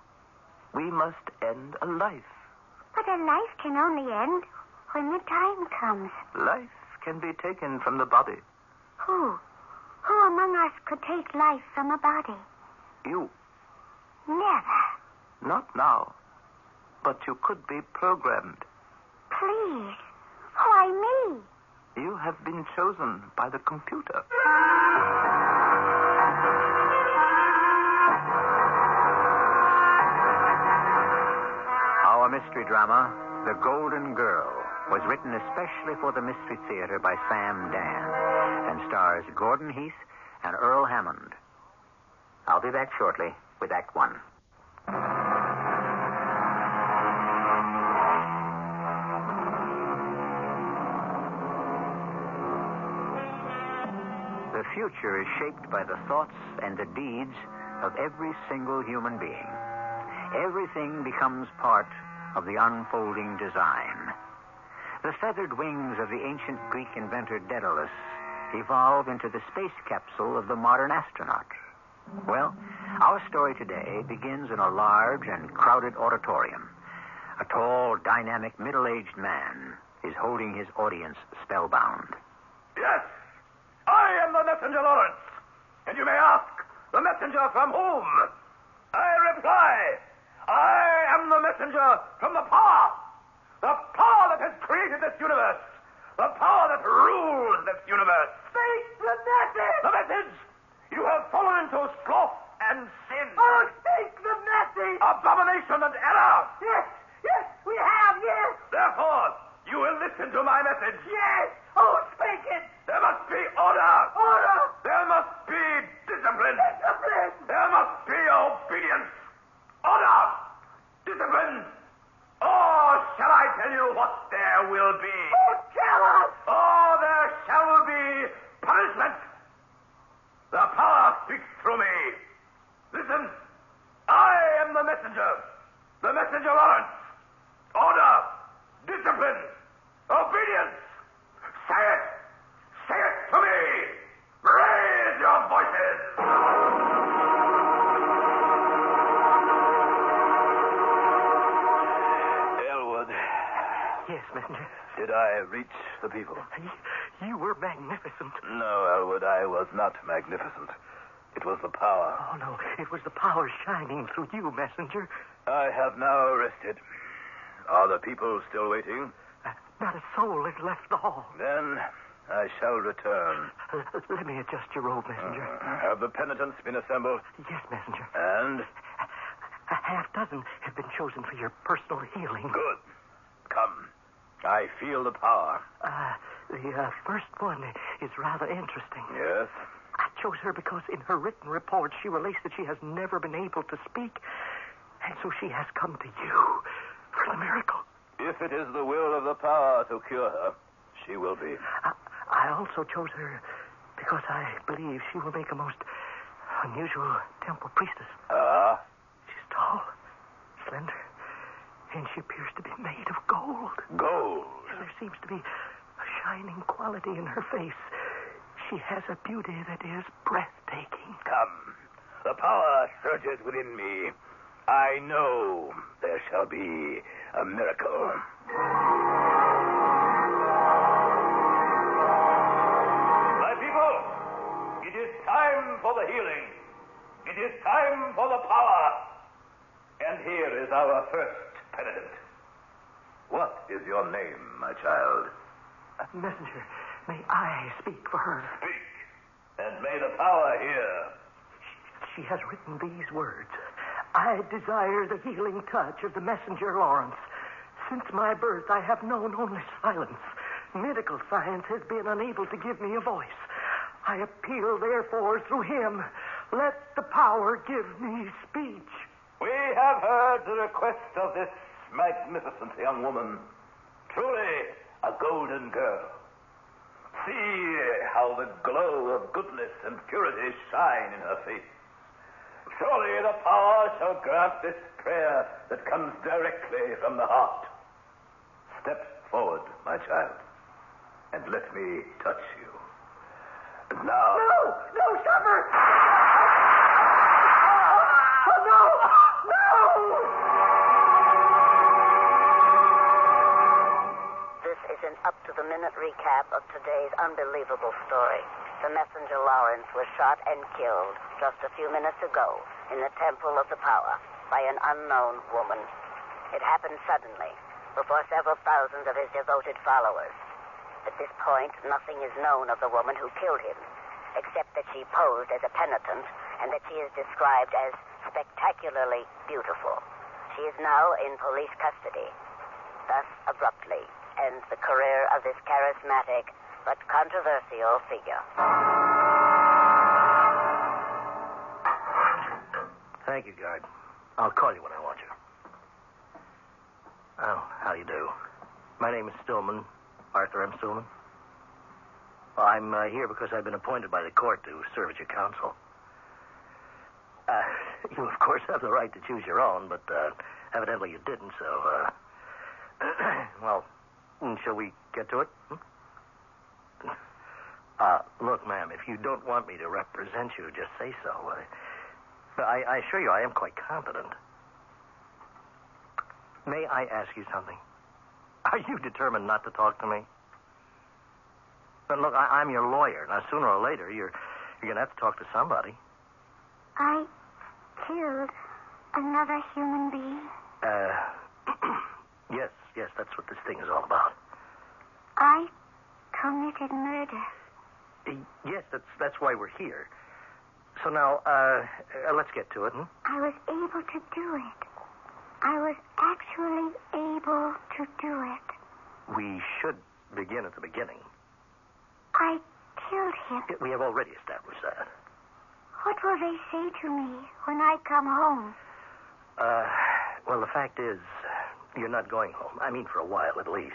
We must end a life. But a life can only end when the time comes. Life can be taken from the body. Who? Who among us could take life from a body? You. Never. Not now. But you could be programmed. Please. Why me? You have been chosen by the computer. drama, The Golden Girl, was written especially for the Mystery Theater by Sam Dan and stars Gordon Heath and Earl Hammond. I'll be back shortly with Act One. The future is shaped by the thoughts and the deeds of every single human being. Everything becomes part of the unfolding design. The feathered wings of the ancient Greek inventor Daedalus evolve into the space capsule of the modern astronaut. Well, our story today begins in a large and crowded auditorium. A tall, dynamic, middle-aged man is holding his audience spellbound. Yes, I am the messenger, Lawrence. And you may ask, the messenger from whom? I reply, I am the messenger from the power that has created this universe, the power that rules this universe. Speak the message! The message! You have fallen into sloth and sin. Oh, speak the message! Abomination and error. Yes, we have, yes. Therefore, you will listen to my message. Yes. Oh, speak it. There must be order. Order. There must be discipline. Discipline. There must be obedience. Order. Discipline. Or shall I tell you what there will be? Oh, tell us. Oh, there shall be punishment. The power speaks through me. Listen, I am the messenger Lawrence. Order, discipline, obedience. Say it to me. Raise your voices. Elwood. Yes, messenger. Did I reach the people? You were magnificent. No, Elwood, I was not magnificent. It was the power. Oh, no, it was the power shining through you, messenger. I have now rested. Are the people still waiting? Not a soul has left the hall. Then I shall return. Let me adjust your robe, messenger. Have the penitents been assembled? Yes, messenger. And? A half dozen have been chosen for your personal healing. Good. Come. I feel the power. The first one is rather interesting. Yes? I chose her because in her written report she relates that she has never been able to speak, and so she has come to you for the miracle. If it is the will of the power to cure her, she will be. I also chose her because I believe she will make a most unusual temple priestess. She's tall, slender, and she appears to be made of gold. Gold? There seems to be a shining quality in her face. She has a beauty that is breathtaking. Come. The power surges within me. I know there shall be a miracle. My people, it is time for the healing. It is time for the power. And here is our first penitent. What is your name, my child? Messenger, may I speak for her? Speak, and may the power hear. She has written these words. I desire the healing touch of the messenger Lawrence. Since my birth, I have known only silence. Medical science has been unable to give me a voice. I appeal, therefore, through him. Let the power give me speech. We have heard the request of this magnificent young woman. Truly a golden girl. See how the glow of goodness and purity shine in her face. Surely the power shall grant this prayer that comes directly from the heart. Step forward, my child, and let me touch you. And now... No, stop her! Oh, no! This is an up-to-the-minute recap of today's unbelievable story. The messenger Lawrence was shot and killed just a few minutes ago in the Temple of the Power by an unknown woman. It happened suddenly, before several thousands of his devoted followers. At this point, nothing is known of the woman who killed him, except that she posed as a penitent and that she is described as spectacularly beautiful. She is now in police custody. Thus, abruptly, ends the career of this charismatic but controversial figure. Thank you, guard. I'll call you when I want you. Oh, how do you do? My name is Stillman, Arthur M. Stillman. Well, I'm here because I've been appointed by the court to serve as your counsel. You, of course, have the right to choose your own, but evidently you didn't, so, well, shall we get to it? Look, ma'am, if you don't want me to represent you, just say so. I assure you I am quite competent. May I ask you something? Are you determined not to talk to me? But look, I'm your lawyer. Now, sooner or later, you're going to have to talk to somebody. I killed another human being. Yes, that's what this thing is all about. I committed murder. Yes, that's why we're here. So now, let's get to it. I was able to do it. I was actually able to do it. We should begin at the beginning. I killed him. We have already established that. What will they say to me when I come home? Well, the fact is, you're not going home. I mean, for a while at least.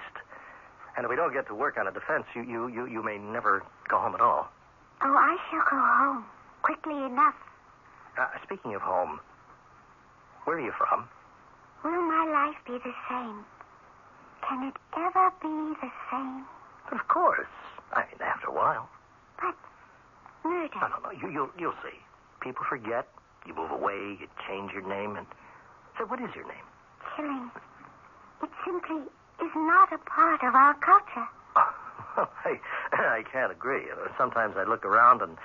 And if we don't get to work on a defense, you may never go home at all. Oh, I shall go home quickly enough. Speaking of home, where are you from? Will my life be the same? Can it ever be the same? Of course. I mean, after a while. But murder. No. You'll see. People forget. You move away. You change your name. And so, what is your name? Killing. It simply is not a part of our culture. I can't agree. Sometimes I look around and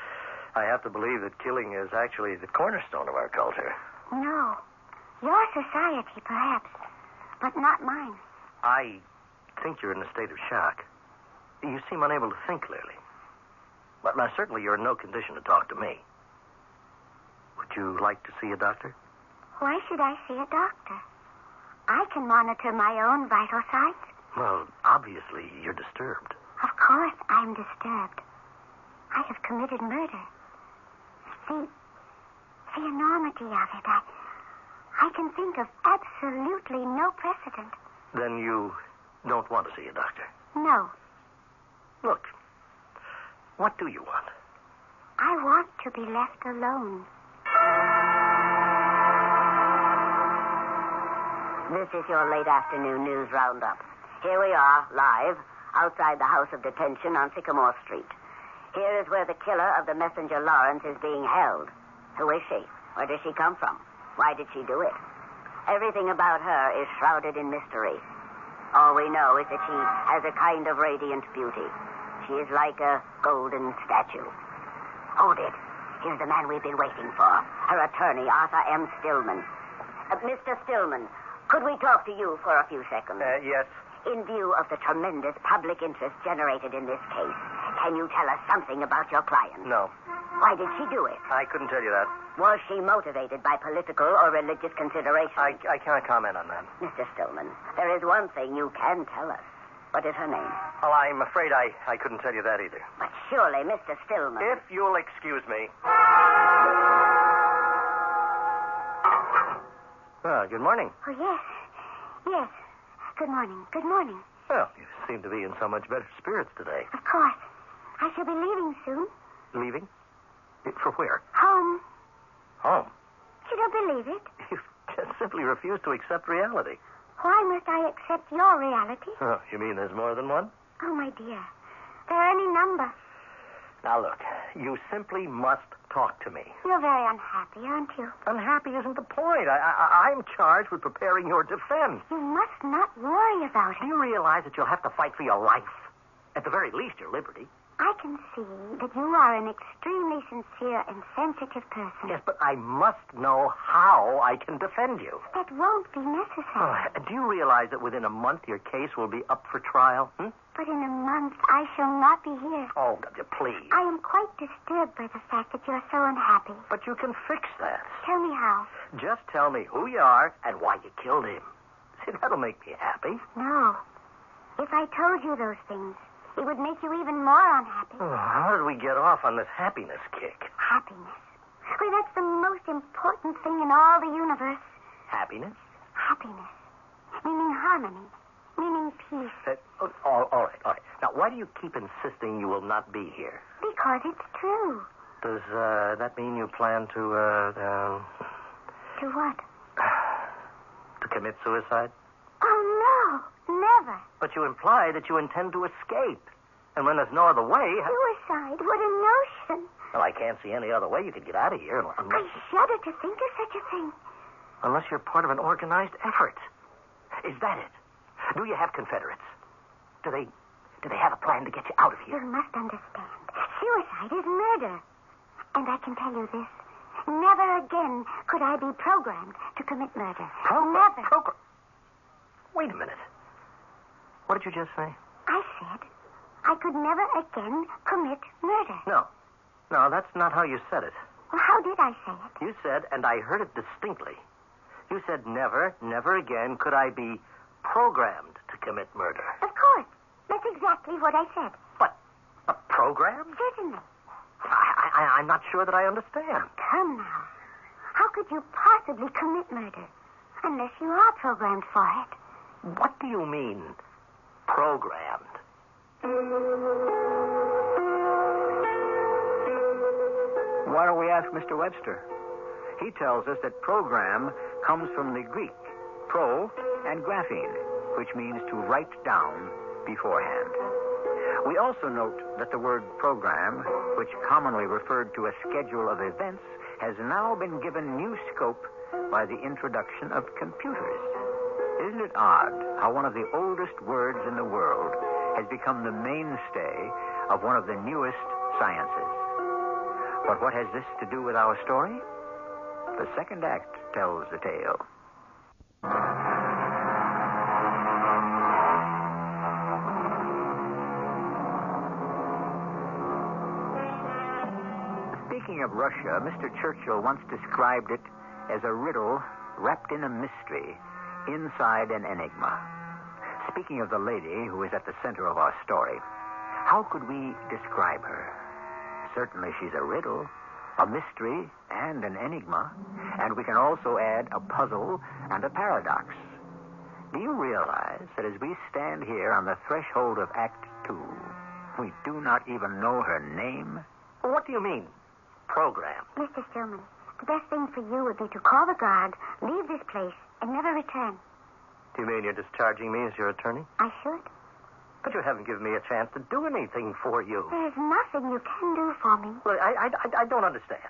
I have to believe that killing is actually the cornerstone of our culture. No. Your society, perhaps, but not mine. I think you're in a state of shock. You seem unable to think clearly. But now, certainly you're in no condition to talk to me. Would you like to see a doctor? Why should I see a doctor? I can monitor my own vital signs. Well, obviously, you're disturbed. Of course I'm disturbed. I have committed murder. The enormity of it, I can think of absolutely no precedent. Then you don't want to see a doctor? No. Look, what do you want? I want to be left alone. This is your late afternoon news roundup. Here we are, live, outside the House of Detention on Sycamore Street. Here is where the killer of the messenger Lawrence is being held. Who is she? Where does she come from? Why did she do it? Everything about her is shrouded in mystery. All we know is that she has a kind of radiant beauty. She is like a golden statue. Hold it. Here's the man we've been waiting for. Her attorney, Arthur M. Stillman. Mr. Stillman, could we talk to you for a few seconds? Yes. In view of the tremendous public interest generated in this case, can you tell us something about your client? No. Why did she do it? I couldn't tell you that. Was she motivated by political or religious considerations? I can't comment on that. Mr. Stillman, there is one thing you can tell us. What is her name? Well, I'm afraid I couldn't tell you that either. But surely, Mr. Stillman... If you'll excuse me. Good morning. Oh, yes. Yes. Good morning. Good morning. Well, you seem to be in so much better spirits today. Of course. I shall be leaving soon. Leaving? For where? Home. Home? You don't believe it? You just simply refuse to accept reality. Why must I accept your reality? Oh, you mean there's more than one? Oh, my dear. There are any number. Now, look, you simply must talk to me. You're very unhappy, aren't you? Unhappy isn't the point. I'm charged with preparing your defense. You must not worry about it. Do you realize that you'll have to fight for your life? At the very least, your liberty. I can see that you are an extremely sincere and sensitive person. Yes, but I must know how I can defend you. That won't be necessary. Do you realize that within a month your case will be up for trial? But in a month, I shall not be here. Oh, please. I am quite disturbed by the fact that you're so unhappy. But you can fix that. Tell me how. Just tell me who you are and why you killed him. See, that'll make me happy. No. If I told you those things, it would make you even more unhappy. Oh, how did we get off on this happiness kick? Happiness. Why, that's the most important thing in all the universe. Happiness? Happiness. Meaning harmony. Meaning peace. All right. Now, why do you keep insisting you will not be here? Because it's true. Does that mean you plan to, To what? to commit suicide? Oh, no. Never. But you imply that you intend to escape. And when there's no other way... Suicide? What a notion. Well, I can't see any other way you could get out of here unless... I shudder to think of such a thing. Unless you're part of an organized effort. Is that it? Do you have Confederates? Do they have a plan to get you out of here? You must understand. Suicide is murder. And I can tell you this. Never again could I be programmed to commit murder. Never. Wait a minute. What did you just say? I said I could never again commit murder. No, that's not how you said it. Well, how did I say it? You said, and I heard it distinctly, you said never again could I be programmed to commit murder. Of course. That's exactly what I said. What? A program? Certainly. I'm not sure that I understand. Come now. How could you possibly commit murder unless you are programmed for it? What do you mean, programmed? Why don't we ask Mr. Webster? He tells us that program comes from the Greek, pro and graphene, which means to write down beforehand. We also note that the word program, which commonly referred to a schedule of events, has now been given new scope by the introduction of computers. Isn't it odd how one of the oldest words in the world has become the mainstay of one of the newest sciences? But what has this to do with our story? The second act tells the tale. Speaking of Russia, Mr. Churchill once described it as a riddle wrapped in a mystery inside an enigma. Speaking of the lady who is at the center of our story, how could we describe her? Certainly she's a riddle, a mystery, and an enigma, and we can also add a puzzle and a paradox. Do you realize that as we stand here on the threshold of Act 2, we do not even know her name? Well, what do you mean, program? Mr. Stillman, the best thing for you would be to call the guard, leave this place, and never return. Do you mean you're discharging me as your attorney? I should. But you haven't given me a chance to do anything for you. There's nothing you can do for me. Look, I don't understand.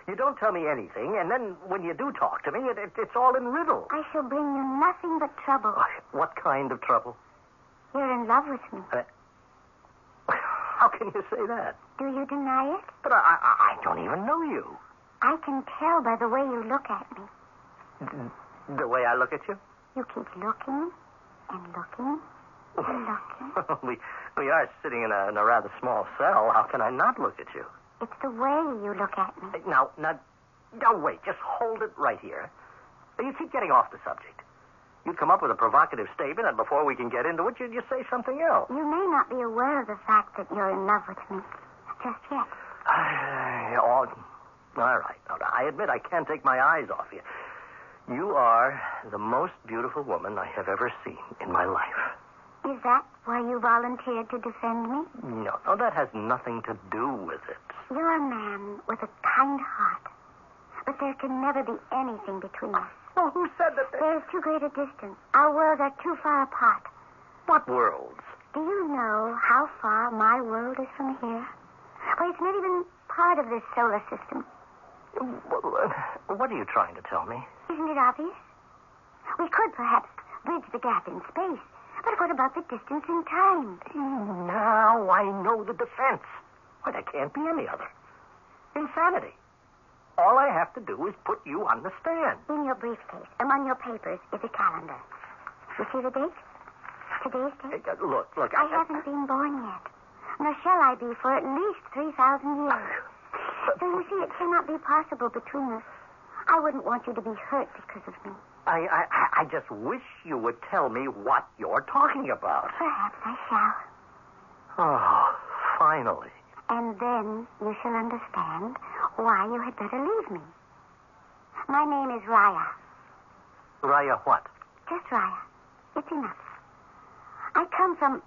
You don't tell me anything, and then when you do talk to me, it's all in riddle. I shall bring you nothing but trouble. What kind of trouble? You're in love with me. How can you say that? Do you deny it? But I don't even know you. I can tell by the way you look at me. The way I look at you? You keep looking and looking and looking. we are sitting in a rather small cell. How can I not look at you? It's the way you look at me. Now, wait. Just hold it right here. You keep getting off the subject. You come up with a provocative statement, and before we can get into it, you say something else. You may not be aware of the fact that you're in love with me. Just yet. All right. I admit I can't take my eyes off you. You are the most beautiful woman I have ever seen in my life. Is that why you volunteered to defend me? No, that has nothing to do with it. You're a man with a kind heart. But there can never be anything between us. Well, who said that? There's too great a distance. Our worlds are too far apart. What worlds? Do you know how far my world is from here? Well, it's not even part of this solar system. What are you trying to tell me? Isn't it obvious? We could perhaps bridge the gap in space. But what about the distance in time? Now I know the defense. Why, there can't be any other. Insanity. All I have to do is put you on the stand. In your briefcase, among your papers, is a calendar. You see the date? Today's date? Look. I haven't been born yet. Nor shall I be for at least 3,000 years. So you see, it cannot be possible between us. I wouldn't want you to be hurt because of me. I just wish you would tell me what you're talking about. Perhaps I shall. Oh, finally. And then you shall understand why you had better leave me. My name is Raya. Raya what? Just Raya. It's enough. I come from,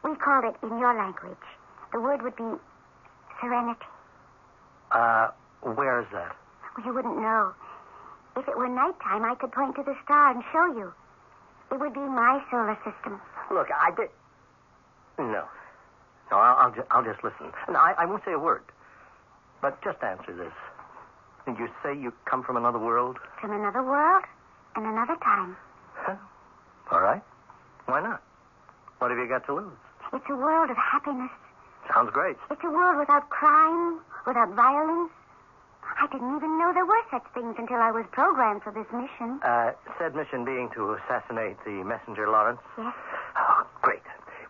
we call it in your language, the word would be serenity. Where is that? Well, you wouldn't know. If it were nighttime, I could point to the star and show you. It would be my solar system. Look, No, I'll just listen. And I won't say a word. But just answer this. Did you say you come from another world? From another world and another time. Huh? All right. Why not? What have you got to lose? It's a world of happiness. Sounds great. It's a world without crime, without violence. I didn't even know there were such things until I was programmed for this mission. Said mission being to assassinate the messenger Lawrence? Yes. Oh, great.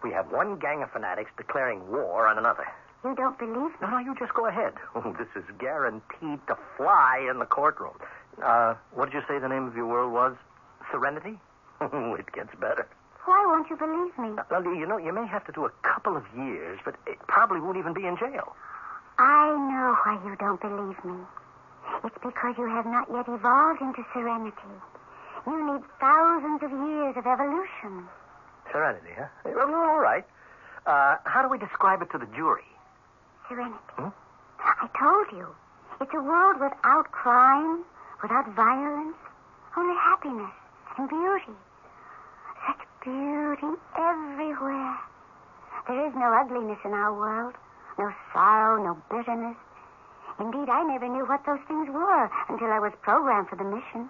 We have one gang of fanatics declaring war on another. You don't believe me? No, you just go ahead. Oh, this is guaranteed to fly in the courtroom. What did you say the name of your world was? Serenity? Oh, it gets better. Why won't you believe me? Well, you know, you may have to do a couple of years, but it probably won't even be in jail. I know why you don't believe me. It's because you have not yet evolved into serenity. You need thousands of years of evolution. Serenity, huh? Well, all right. How do we describe it to the jury? Serenity. Hmm? I told you. It's a world without crime, without violence, only happiness and beauty. Such beauty everywhere. There is no ugliness in our world. No sorrow, no bitterness. Indeed, I never knew what those things were until I was programmed for the mission.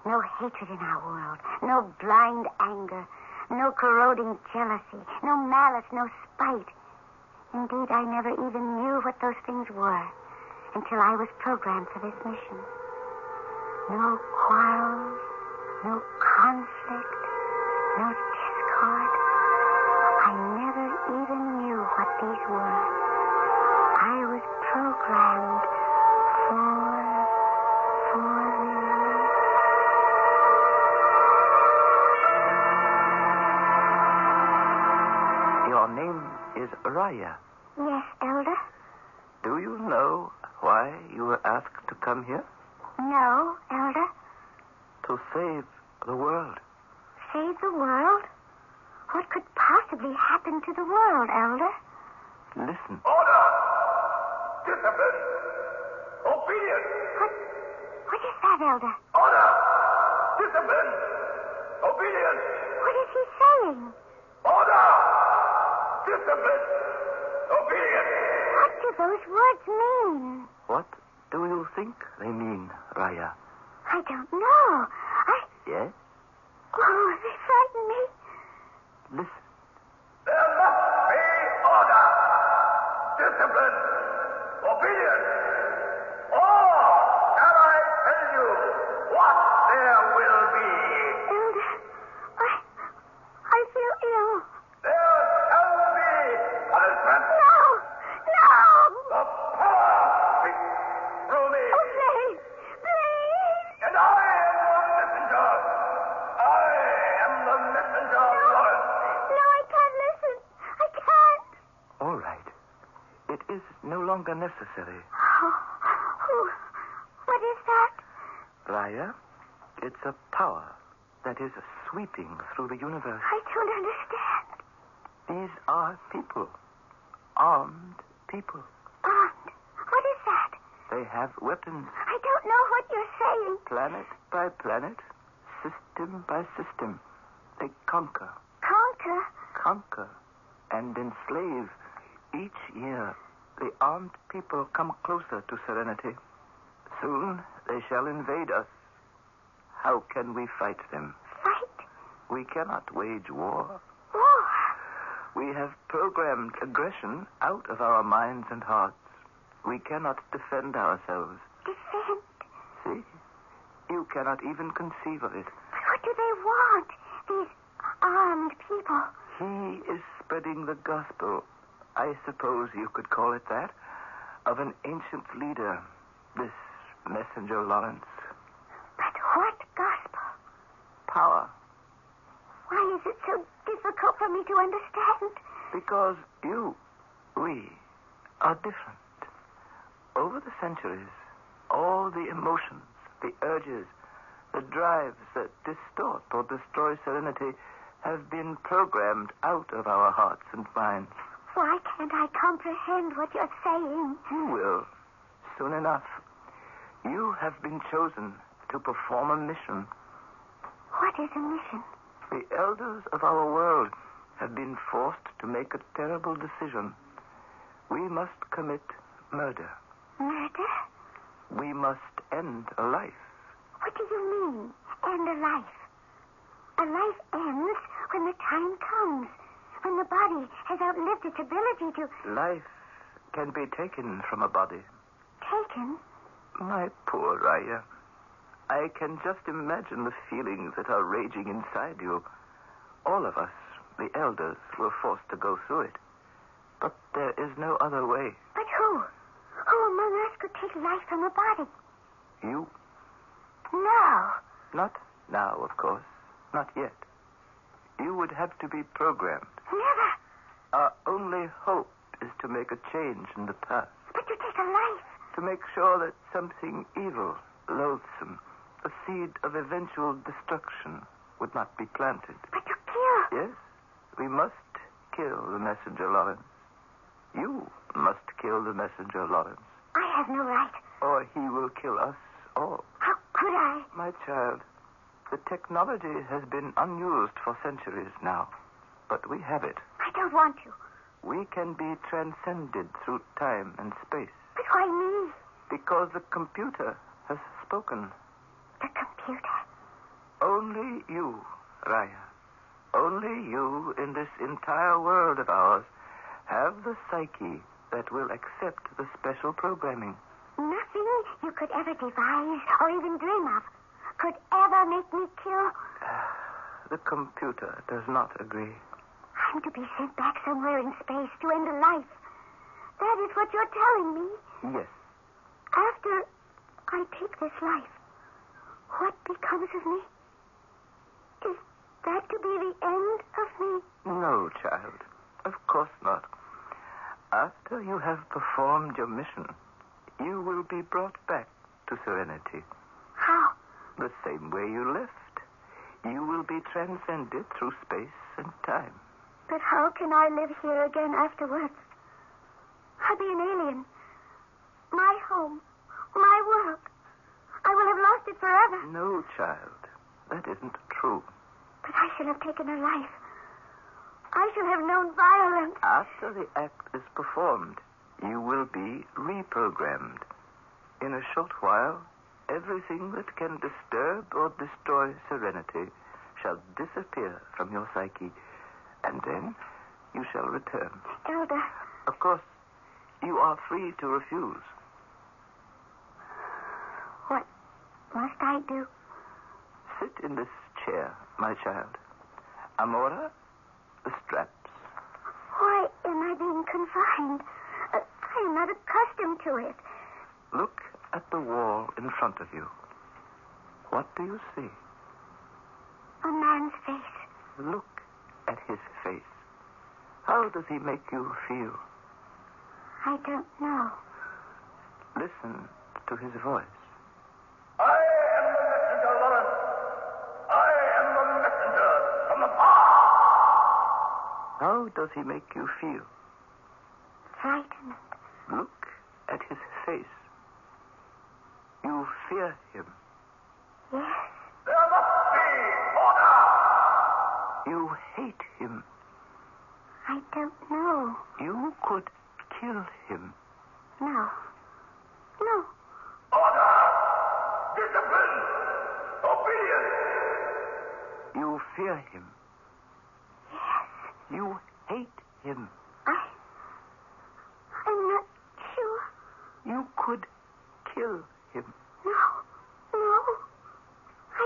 No hatred in our world. No blind anger. No corroding jealousy. No malice, no spite. Indeed, I never even knew what those things were until I was programmed for this mission. No quarrels, no conflict, no discord. I never even knew what these were. I was programmed Your name is Raya. Yes, Elder? Do you know why you were asked to come here? No, Elder. To save the world. Save the world? What could possibly happen to the world, Elder? Listen. Order! Discipline! Obedience! What is that, Elder? Order! Discipline! Obedience! What is he saying? Order! Discipline! Obedience! What do those words mean? What do you think they mean, Raya? I don't know. Yes? Oh, they frighten me. Listen. There must be order! Discipline! Obedience! Or shall I tell you what there will be? Elder, I feel ill. There shall be punishment! No! The power speaks through me! Oh, please! Please! And I am your messenger! I am the messenger, Lord! No, I can't listen. I can't. All right. It is no longer necessary. Oh, what is that? Raya, it's a power that is sweeping through the universe. I don't understand. These are people. Armed people. Armed? What is that? They have weapons. I don't know what you're saying. Planet by planet, system by system. They conquer. Conquer and enslave. Each year, the armed people come closer to serenity. Soon, they shall invade us. How can we fight them? Fight? We cannot wage war. War? We have programmed aggression out of our minds and hearts. We cannot defend ourselves. Defend? See? You cannot even conceive of it. But what do they want? These armed people. He is spreading the gospel, I suppose you could call it that, of an ancient leader, this messenger Lawrence. But what gospel? power. Why is it so difficult for me to understand? Because we are different. Over the centuries, all the emotions, the urges, the drives that distort or destroy serenity have been programmed out of our hearts and minds. Why can't I comprehend what you're saying? You will, soon enough. You have been chosen to perform a mission. What is a mission? The elders of our world have been forced to make a terrible decision. We must commit murder. Murder? We must end a life. What do you mean, end a life? A life ends when the time comes, when the body has outlived its ability to... Life can be taken from a body. Taken? My poor Raya. I can just imagine the feelings that are raging inside you. All of us, the elders, were forced to go through it. But there is no other way. But who? Who among us could take life from a body? You? No. Not now, of course. Not yet. You would have to be programmed. Never. Our only hope is to make a change in the past. But to take a life. To make sure that something evil, loathsome, a seed of eventual destruction would not be planted. But to kill. Yes, we must kill the messenger, Lawrence. You must kill the messenger, Lawrence. I have no right. Or he will kill us all. How could I? My child, the technology has been unused for centuries now. But we have it. I don't want to. We can be transcended through time and space. But why me? Because the computer has spoken. The computer? Only you, Raya. Only you in this entire world of ours have the psyche that will accept the special programming. Nothing you could ever devise or even dream of could ever make me kill. The computer does not agree. I'm to be sent back somewhere in space to end a life. That is what you're telling me. Yes. After I take this life, what becomes of me? Is that to be the end of me? No, child. Of course not. After you have performed your mission, you will be brought back to serenity. How? The same way you left. You will be transcended through space and time. But how can I live here again afterwards? I'll be an alien. My home, my world. I will have lost it forever. No, child. That isn't true. But I shall have taken a life. I shall have known violence. After the act is performed, you will be reprogrammed. In a short while, everything that can disturb or destroy serenity shall disappear from your psyche, and then you shall return. Elder. Of course, you are free to refuse. What must I do? Sit in this chair, my child. Amora, the straps. Why am I being confined? I am not accustomed to it. Look at the wall in front of you. What do you see? A man's face. Look at his face. How does he make you feel? I don't know. Listen to his voice. I am the messenger, Lawrence. I am the messenger from the past. How does he make you feel? Frightened. Look at his face. You fear him. Yes. There must be order. You hate him. I don't know. You could kill him. No. No. Order. Discipline. Obedience. You fear him. Yes. You hate him. I'm not sure. You could kill him. No. No. I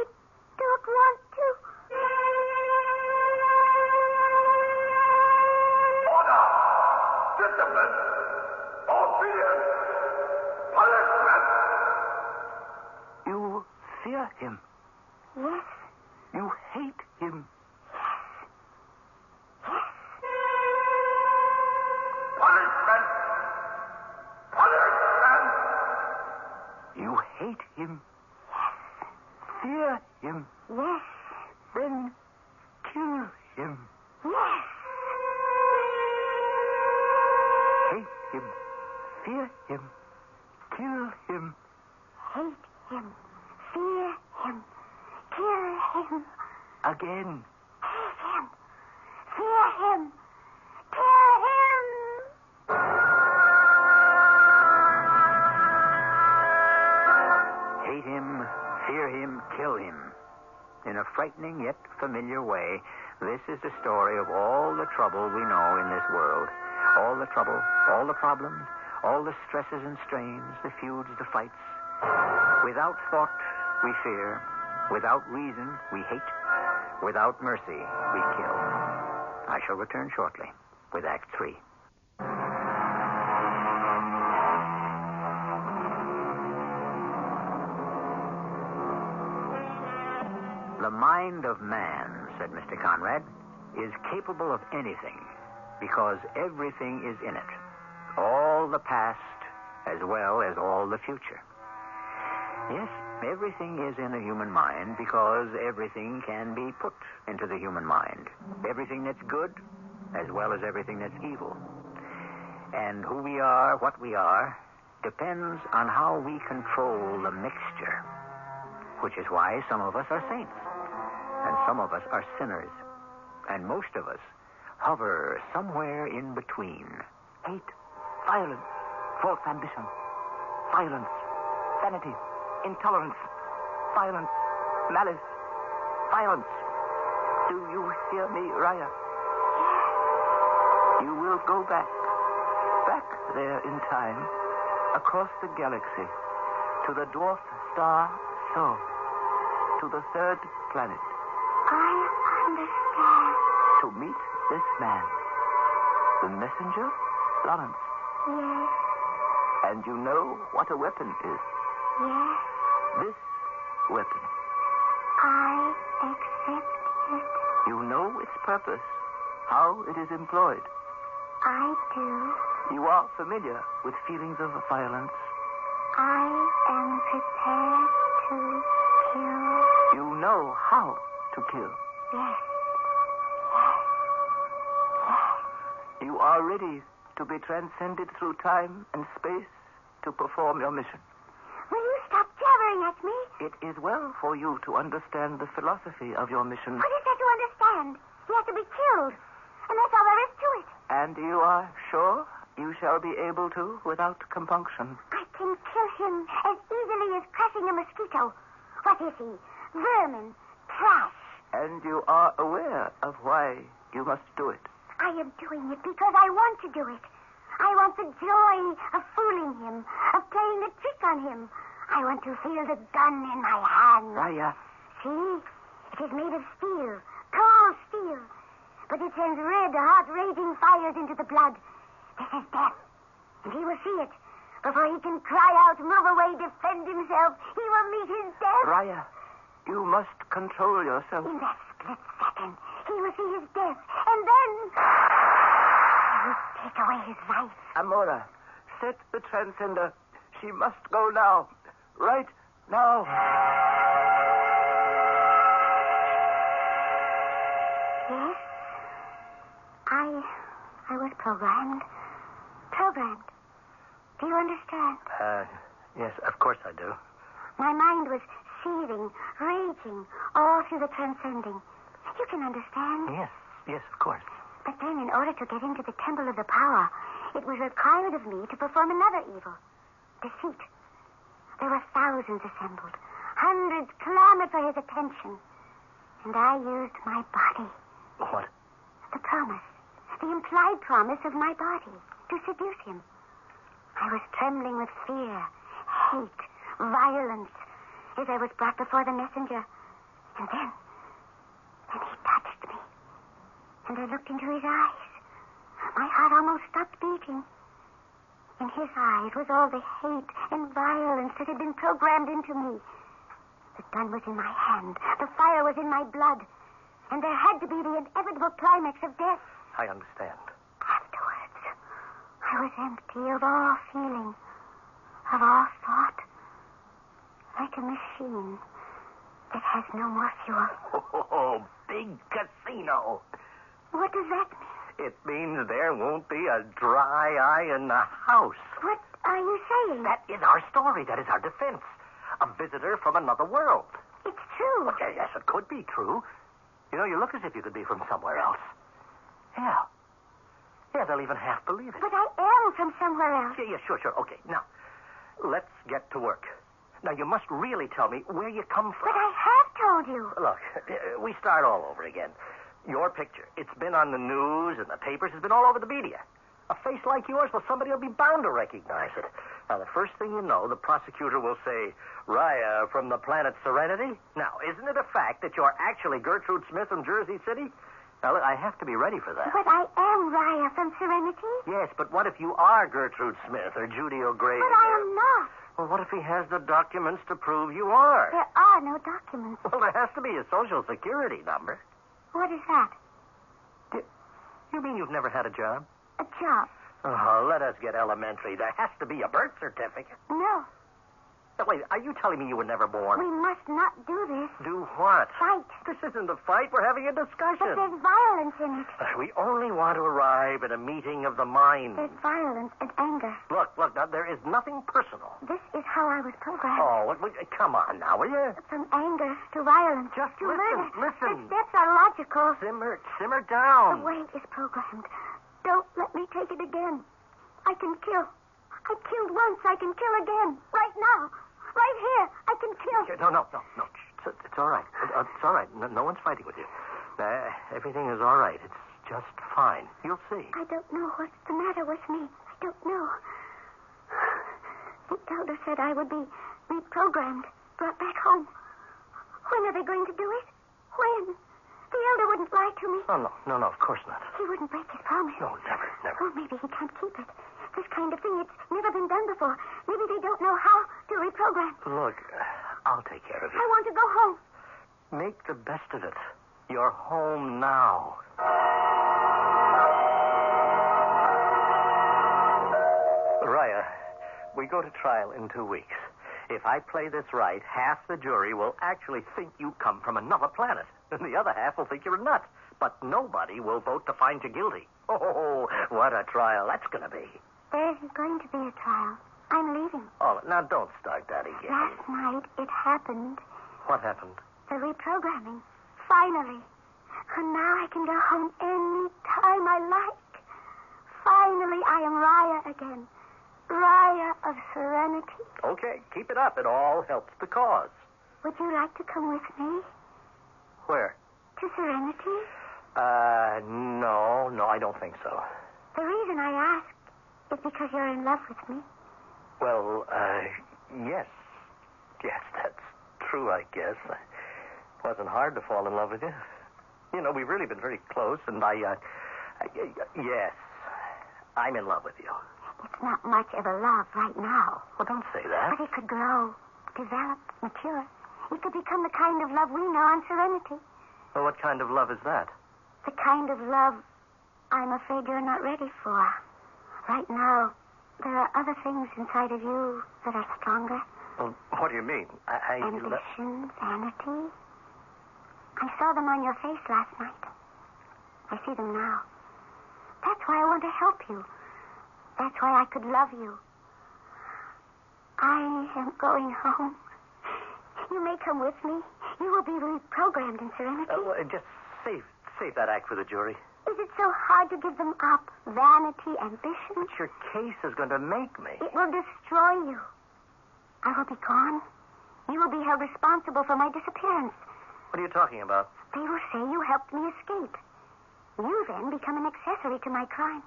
don't want to. Order. Discipline. Obedience. Punishment. You fear him. Yes. You hate him. Punishment! Punishment! You hate him. Fear him. Yes. Then kill him. Yes. Hate him. Fear him. Kill him. Hate him. Fear him. Kill him. Again. Hate him. Fear him. Kill him. Hate him, fear him, kill him. In a frightening yet familiar way, this is the story of all the trouble we know in this world. All the trouble, all the problems, all the stresses and strains, the feuds, the fights. Without thought, we fear. Without reason, we hate. Without mercy, we kill. I shall return shortly with Act 3. The mind of man, said Mr. Conrad, is capable of anything because everything is in it. All the past as well as all the future. Yes, everything is in the human mind because everything can be put into the human mind. Everything that's good as well as everything that's evil. And who we are, what we are, depends on how we control the mixture. Which is why some of us are saints. And some of us are sinners. And most of us hover somewhere in between. Hate, violence, false ambition, violence, vanity, intolerance, violence, malice, violence. Do you hear me, Raya? You will go back there in time, across the galaxy, to the dwarf star Sol, to the third planet. I understand. To meet this man, the messenger, Lawrence. Yes. And you know what a weapon is. Yes. This weapon. I accept it. You know its purpose, how it is employed. I do. You are familiar with feelings of violence. I am prepared to kill. You know how to kill. Yes. You are ready to be transcended through time and space to perform your mission. Will you stop jabbering at me? It is well for you to understand the philosophy of your mission. What is there to understand? He has to be killed. And that's all there is to it. And you are sure you shall be able to without compunction? I can kill him as easily as crushing a mosquito. What is he? Vermin. Trash. And you are aware of why you must do it. I am doing it because I want to do it. I want the joy of fooling him, of playing a trick on him. I want to feel the gun in my hand. Raya. See? It is made of steel, cold steel. But it sends red, hot, raging fires into the blood. This is death. And he will see it. Before he can cry out, move away, defend himself, he will meet his death. Raya, you must control yourself. In that split second, he will see his death. And then he will take away his life. Amora, set the transcender. She must go now. Right now. Yes? I was programmed. Programmed. Do you understand? Yes, of course I do. My mind was seething, raging, all through the transcending. You can understand. Yes, of course. But then, in order to get into the temple of the power, it was required of me to perform another evil. Deceit. There were thousands assembled. Hundreds clamored for his attention. And I used my body. What? The promise. The implied promise of my body to seduce him. I was trembling with fear, hate, violence as I was brought before the messenger. And then he touched me. And I looked into his eyes. My heart almost stopped beating. In his eyes was all the hate and violence that had been programmed into me. The gun was in my hand. The fire was in my blood. And there had to be the inevitable climax of death. I understand. Afterwards, I was empty of all feeling, of all thought. Like a machine that has no more fuel. Oh, big casino. What does that mean? It means there won't be a dry eye in the house. What are you saying? That is our story. That is our defense. A visitor from another world. It's true. Well, yes, it could be true. You know, you look as if you could be from somewhere else. Yeah. Yeah, they'll even half believe it. But I am from somewhere else. Yeah, sure. Okay, now, let's get to work. Now, you must really tell me where you come from. But I have told you. Look, we start all over again. Your picture. It's been on the news and the papers. It's been all over the media. A face like yours, well, somebody will be bound to recognize it. Now, the first thing you know, the prosecutor will say, Raya from the planet Serenity? Now, isn't it a fact that you're actually Gertrude Smith from Jersey City? Now, look, I have to be ready for that. But I am Raya from Serenity. Yes, but what if you are Gertrude Smith or Judy O'Grady? But I am not. Well, what if he has the documents to prove you are? There are no documents. Well, there has to be a Social Security number. What is that? You mean you've never had a job? A job. Oh, let us get elementary. There has to be a birth certificate. No. Now, wait, are you telling me you were never born? We must not do this. Do what? Fight. This isn't a fight. We're having a discussion. But there's violence in it. We only want to arrive at a meeting of the mind. There's violence and anger. Look, now, there is nothing personal. This is how I was programmed. Oh, come on now, will you? From anger to violence Just to listen, murder. listen. The steps are logical. Simmer down. The way is programmed. Don't let me take it again. I can kill. I killed once. I can kill again. Right now. Right here. I can kill. No. It's all right. It's all right. No one's fighting with you. Everything is all right. It's just fine. You'll see. I don't know what's the matter with me. I don't know. The elder said I would be reprogrammed, brought back home. When are they going to do it? When? The elder wouldn't lie to me. Oh, no, of course not. He wouldn't break his promise. No, never. Oh, maybe he can't keep it. This kind of thing, it's never been done before. Maybe they don't know how to reprogram. Look, I'll take care of it. I want to go home. Make the best of it. You're home now. Raya, we go to trial in 2 weeks. If I play this right, half the jury will actually think you come from another planet, and the other half will think you're a nut. But nobody will vote to find you guilty. Oh, what a trial that's going to be. There's going to be a trial. I'm leaving. Oh, now don't start that again. Last night, it happened. What happened? The reprogramming. Finally. And now I can go home any time I like. Finally, I am Raya again. Raya of Serenity. Okay, keep it up. It all helps the cause. Would you like to come with me? Where? To Serenity? No, I don't think so. The reason I ask is because you're in love with me. Well, yes. Yes, that's true, I guess. It wasn't hard to fall in love with you. You know, we've really been very close, and yes, I'm in love with you. It's not much of a love right now. Well, don't say that. But it could grow, develop, mature. It could become the kind of love we know on Serenity. Well, what kind of love is that? The kind of love I'm afraid you're not ready for. Right now, there are other things inside of you that are stronger. Well, what do you mean? Ambition, vanity. I saw them on your face last night. I see them now. That's why I want to help you. That's why I could love you. I am going home. You may come with me. You will be reprogrammed in Serenity. Just save that act for the jury. Is it so hard to give them up? Vanity, ambition? But your case is going to make me. It will destroy you. I will be gone. You will be held responsible for my disappearance. What are you talking about? They will say you helped me escape. You then become an accessory to my crime.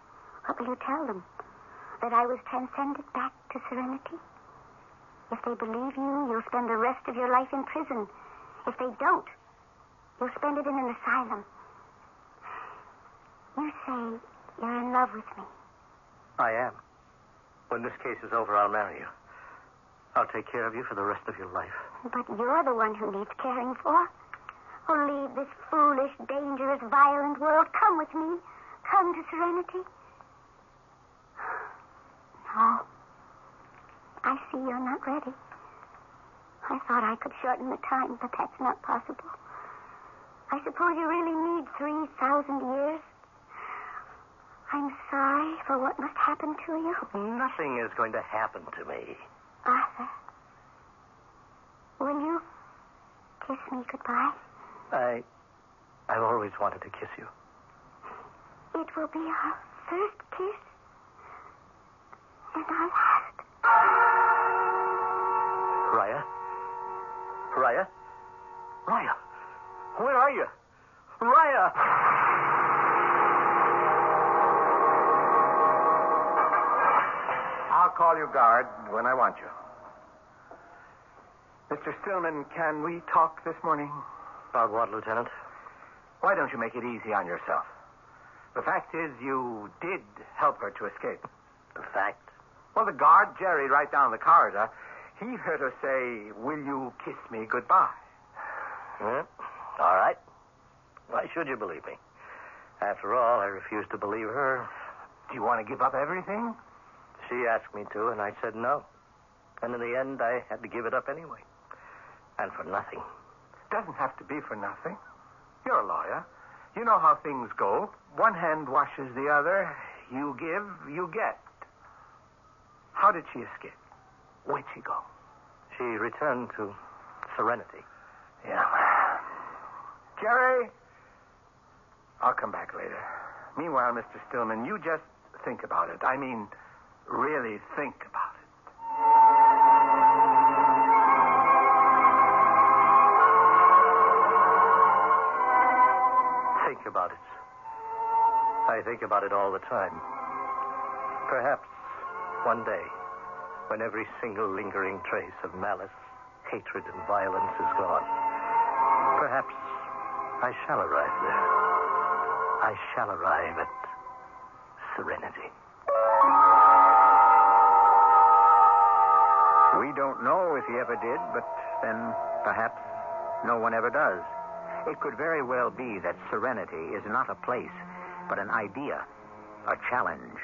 What will you tell them? That I was transcended back to Serenity? If they believe you, you'll spend the rest of your life in prison. If they don't, you'll spend it in an asylum. You say you're in love with me. I am. When this case is over, I'll marry you. I'll take care of you for the rest of your life. But you're the one who needs caring for. Oh, leave this foolish, dangerous, violent world. Come with me. Come to Serenity. No. I see you're not ready. I thought I could shorten the time, but that's not possible. I suppose you really need 3,000 years. I'm sorry for what must happen to you. Nothing is going to happen to me. Arthur, will you kiss me goodbye? I've always wanted to kiss you. It will be our first kiss and our last. Raya? Raya? Raya? Where are you? Raya! I'll call you, guard, when I want you. Mr. Stillman, can we talk this morning? About what, Lieutenant? Why don't you make it easy on yourself? The fact is, you did help her to escape. The fact? Well, the guard, Jerry, right down the corridor, he heard her say, "Will you kiss me goodbye?" Yeah. All right. Why should you believe me? After all, I refused to believe her. Do you want to give up everything? She asked me to, and I said no. And in the end, I had to give it up anyway. And for nothing. Doesn't have to be for nothing. You're a lawyer. You know how things go. One hand washes the other. You give, you get. How did she escape? Where'd she go? She returned to Serenity. Yeah. Jerry, I'll come back later. Meanwhile, Mr. Stillman, you just think about it. I mean, really think about it. Think about it. I think about it all the time. Perhaps one day, when every single lingering trace of malice, hatred, and violence is gone, perhaps I shall arrive there. I shall arrive at Serenity. We don't know if he ever did, but then perhaps no one ever does. It could very well be that Serenity is not a place, but an idea, a challenge,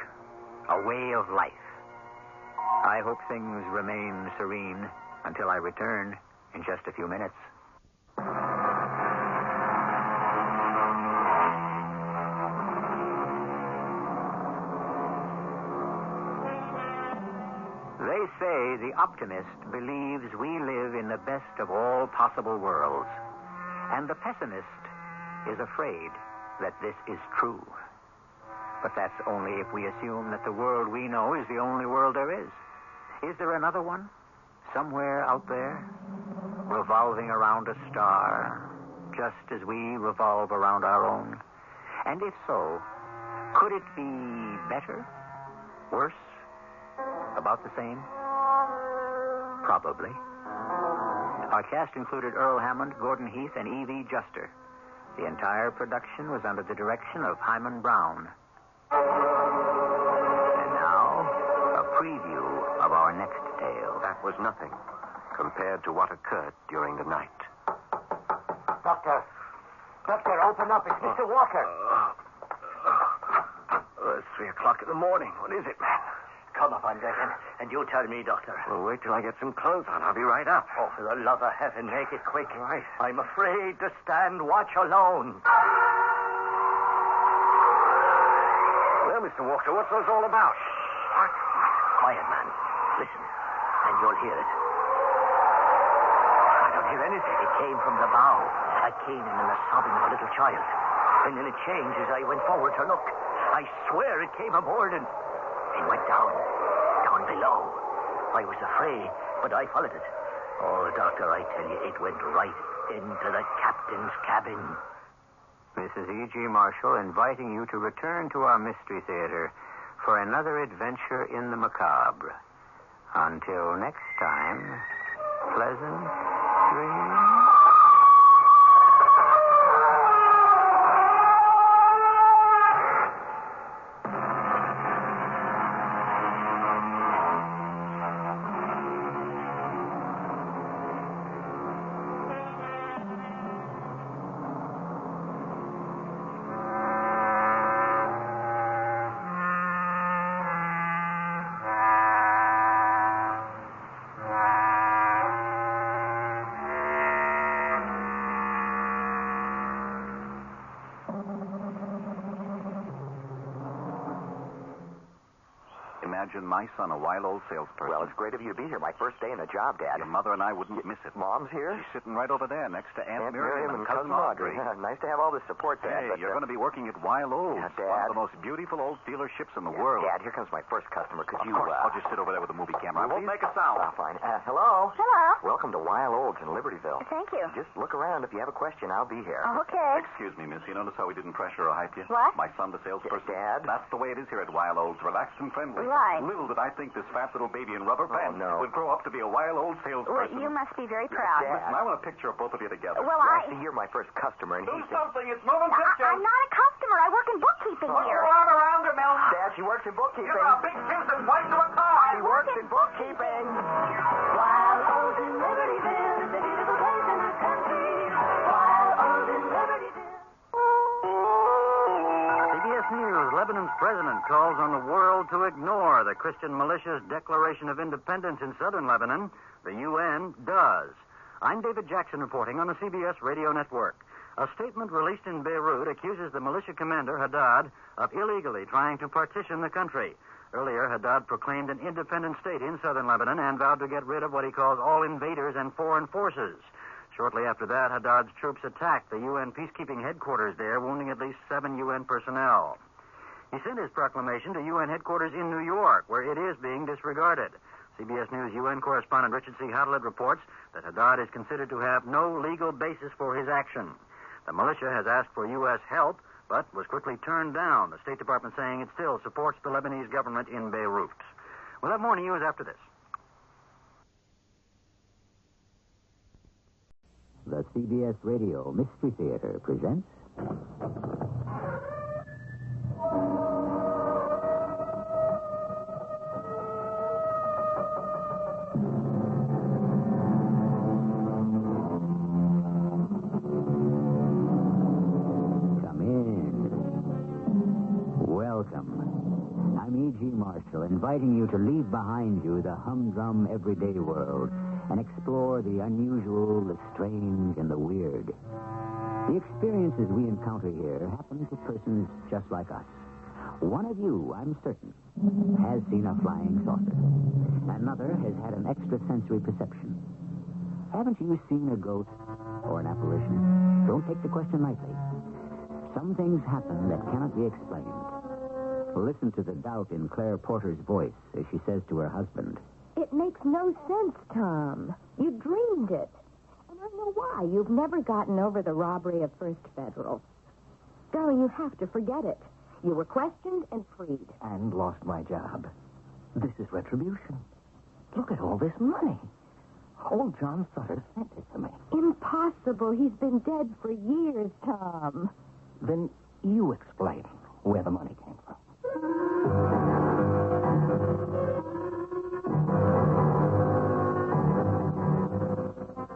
a way of life. I hope things remain serene until I return in just a few minutes. They say the optimist believes we live in the best of all possible worlds, and the pessimist is afraid that this is true. But that's only if we assume that the world we know is the only world there is. Is there another one? Somewhere out there? Revolving around a star, just as we revolve around our own? And if so, could it be better? Worse? About the same? Probably. Our cast included Earl Hammond, Gordon Heath, and E.V. Juster. The entire production was under the direction of Hyman Brown. And now, a preview of our next tale. That was nothing compared to what occurred during the night. Doctor, open up. It's Mr. Walker. It's 3 o'clock in the morning. What is it, man? Come up on deck and you tell me, Doctor. Well, wait till I get some clothes on. I'll be right up. Oh, for the love of heaven, make it quick. Right. I'm afraid to stand watch alone. Well, Mr. Walker, what's this all about? Quiet, man. Listen, and you'll hear it. I don't hear anything. It came from the bow. I came in the sobbing of a little child. And then it changed as I went forward to look. I swear it came aboard and went down below. I was afraid, but I followed it. Oh, Doctor, I tell you, it went right into the captain's cabin. This is E.G. Marshall inviting you to return to our Mystery Theater for another adventure in the macabre. Until next time, pleasant dreams. imagine my son a wild old salesperson. Well, it's great of you to be here. My first day in the job, Dad. Your mother and I wouldn't miss it. Mom's here? She's sitting right over there next to Aunt Miriam and Cousin Audrey. Audrey. Yeah, nice to have all this support, Dad. Hey, you're going to be working at Wild Olds, Dad. one of the most beautiful old dealerships in the world. Dad, here comes my first customer. Could Of you... course. I'll just sit over there with the movie camera. I won't make a sound. Fine. Hello? Hello. Welcome to Wild Olds in Libertyville. Thank you. Just look around. If you have a question, I'll be here. Okay. Excuse me, miss. You notice how we didn't pressure or hype you? What? My son, the salesperson. Dad? That's the way it is here at Wild Olds. Relaxed and friendly. Right. Little did I think this fat little baby in rubber pants no. would grow up to be a Wild Old salesperson. Well, you must be very proud. Listen, I want a picture of both of you together. Well, See, you're my first customer, and Do he's... something. It's moving pictures. I'm not a customer. I work in bookkeeping here. Your arm around her, Mel. Dad, she works in bookkeeping. Give her a big kiss and point to a car. She works in bookkeeping. Wild Olds in Libertyville, it's a beautiful place in the country. Wild Olds in Libertyville. CBS News, Lebanon's president calls on the world to ignore the Christian militia's Declaration of Independence in southern Lebanon. The UN does. I'm David Jackson reporting on the CBS radio network. A statement released in Beirut accuses the militia commander, Haddad, of illegally trying to partition the country. Earlier, Haddad proclaimed an independent state in southern Lebanon and vowed to get rid of what he calls all invaders and foreign forces. Shortly after that, Haddad's troops attacked the UN peacekeeping headquarters there, wounding at least 7 UN personnel. He sent his proclamation to UN headquarters in New York, where it is being disregarded. CBS News UN correspondent Richard C. Howlett reports that Haddad is considered to have no legal basis for his action. The militia has asked for U.S. help, but was quickly turned down, the State Department saying it still supports the Lebanese government in Beirut. We'll have more news after this. The CBS Radio Mystery Theater presents... Come in. Welcome. I'm E.G. Marshall, inviting you to leave behind you the humdrum everyday world and explore the unusual, the strange, and the weird. The experiences we encounter here happen to persons just like us. One of you, I'm certain, has seen a flying saucer. Another has had an extrasensory perception. Haven't you seen a ghost or an apparition? Don't take the question lightly. Some things happen that cannot be explained. Listen to the doubt in Claire Porter's voice as she says to her husband, "It makes no sense, Tom. You dreamed it. And I know why. You've never gotten over the robbery of First Federal. Darling, you have to forget it. You were questioned and freed. And lost my job. This is retribution. Look at all this money. Old John Sutter sent it to me. Impossible. He's been dead for years, Tom. Then you explain where the money came from.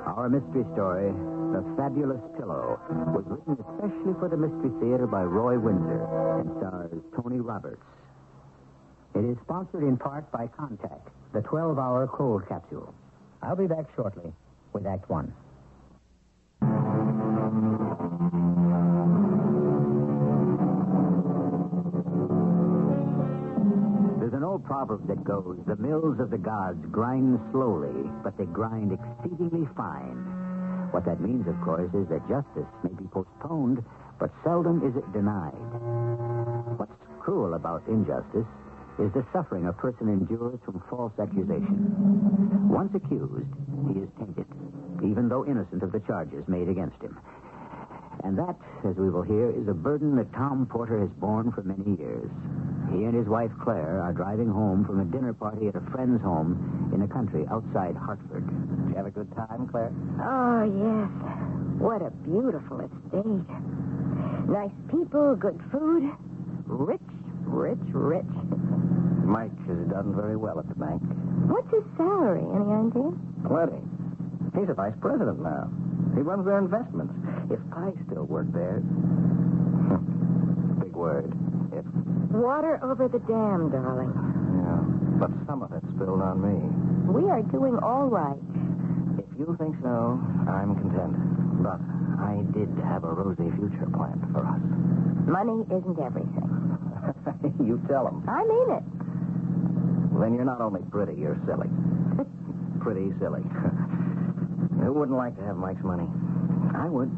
Our mystery story, The Fabulous Pillow, was written especially for the Mystery Theater by Roy Windsor and stars Tony Roberts. It is sponsored in part by Contact, the 12-hour cold capsule. I'll be back shortly with Act One. There's an old proverb that goes, the mills of the gods grind slowly, but they grind exceedingly fine. What that means, of course, is that justice may be postponed, but seldom is it denied. What's cruel about injustice is the suffering a person endures from false accusation. Once accused, he is tainted, even though innocent of the charges made against him. And that, as we will hear, is a burden that Tom Porter has borne for many years. He and his wife, Claire, are driving home from a dinner party at a friend's home in the country outside Hartford. Did you have a good time, Claire? Oh, yes. What a beautiful estate. Nice people, good food. Rich, rich, rich. Mike has done very well at the bank. What's his salary? Any idea? Plenty. He's a vice president now. He runs their investments. If I still worked there... Big word. If... Water over the dam, darling. Yeah, but some of it spilled on me. We are doing all right. If you think so, I'm content. But I did have a rosy future planned for us. Money isn't everything. You tell him. I mean it. Then you're not only pretty, you're silly. Pretty silly. Who wouldn't like to have Mike's money? I would.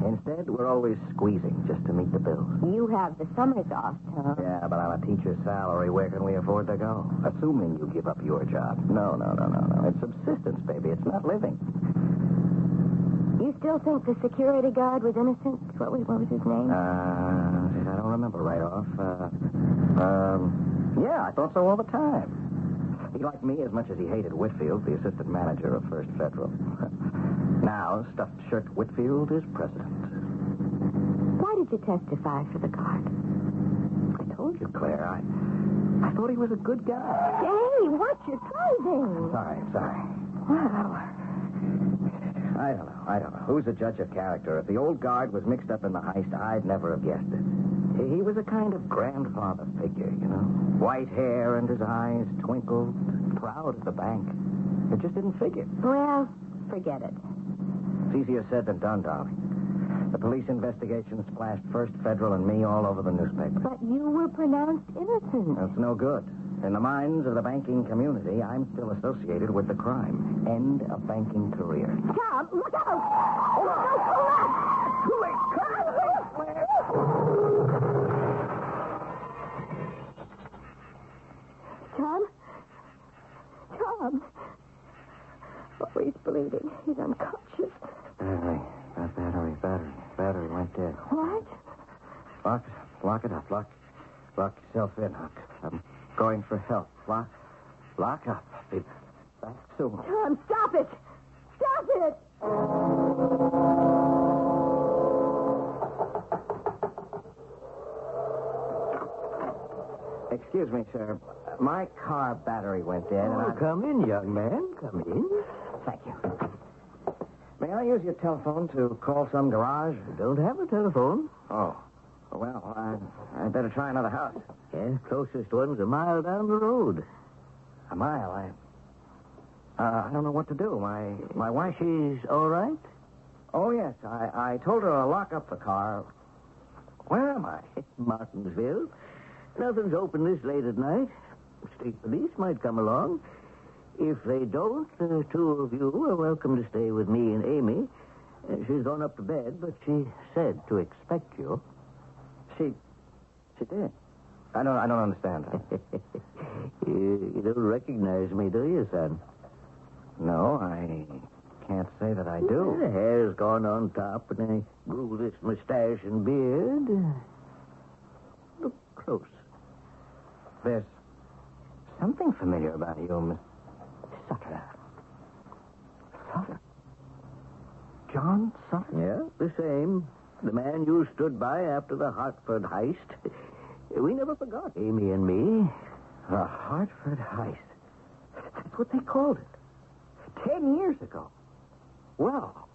Instead, we're always squeezing just to meet the bills. You have the summers off, Tom. Yeah, but on a teacher's salary, where can we afford to go? Assuming you give up your job. No. It's subsistence, baby. It's not living. You still think the security guard was innocent? What was his name? I don't remember right off. Yeah, I thought so all the time. He liked me as much as he hated Whitfield, the assistant manager of First Federal. Now, stuffed shirt Whitfield is president. Why did you testify for the guard? I told you, Claire. I thought he was a good guy. Hey, watch your driving. Sorry. Wow. I don't know. Who's the judge of character? If the old guard was mixed up in the heist, I'd never have guessed it. He was a kind of grandfather figure, you know. White hair and his eyes twinkled, proud of the bank. It just didn't figure. Well, forget it. It's easier said than done, darling. The police investigation splashed First Federal and me all over the newspaper. But you were pronounced innocent. That's no good. In the minds of the banking community, I'm still associated with the crime. End of banking career. Tom, look out! Hold on! Too late! Tom? Oh, he's bleeding. He's unconscious. Battery went dead. What? Lock it up. Lock yourself in, Huck. I'm going for help. Lock up. I'll be back soon. Tom, stop it! Stop it! Excuse me, sir. My car battery went dead. Oh, come in, young man. Come in. Thank you. May I use your telephone to call some garage? I don't have a telephone. Oh. Well, I'd better try another house. Yeah, closest one's a mile down the road. A mile? I don't know what to do. My wife... She's all right? Oh, yes. I told her to lock up the car. Where am I? Martinsville. Nothing's open this late at night. State police might come along. If they don't, the two of you are welcome to stay with me and Amy. She's gone up to bed, but she said to expect you. She did. I don't understand. You don't recognize me, do you, son? No, I can't say that I do. The hair's gone on top, and I grew this mustache and beard. Look close. There's something familiar about you, Miss Sutter. Sutter? John Sutter? Yeah, the same. The man you stood by after the Hartford heist. We never forgot, Amy and me. The Hartford heist. That's what they called it. 10 years ago. Well,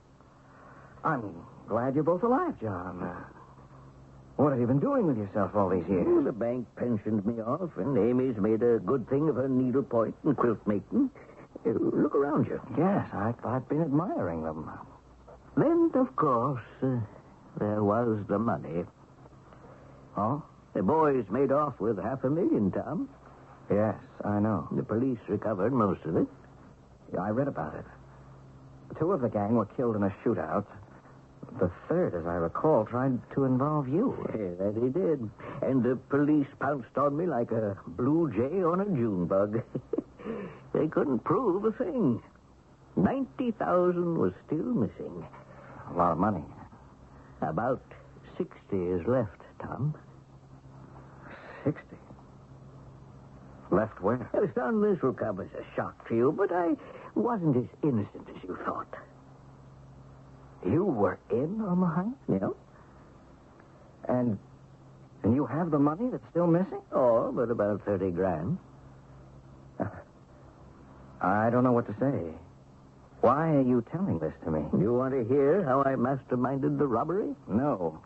I'm glad you're both alive, John. What have you been doing with yourself all these years? Well, the bank pensioned me off, and Amy's made a good thing of her needlepoint and quilt making. Look around you. Yes, I've been admiring them. Then, of course, there was the money. Oh? The boys made off with $500,000, Tom. Yes, I know. The police recovered most of it. Yeah, I read about it. 2 of the gang were killed in a shootout. The third, as I recall, tried to involve you. Yeah, that he did. And the police pounced on me like a blue jay on a June bug. They couldn't prove a thing. 90,000 was still missing. A lot of money. About 60 is left, Tom. 60? Left where? Well, son, this will come as a shock to you, but I wasn't as innocent as you thought. You were in on the heist? Yeah. And you have the money that's still missing? Oh, but about 30 grand. I don't know what to say. Why are you telling this to me? You want to hear how I masterminded the robbery? No.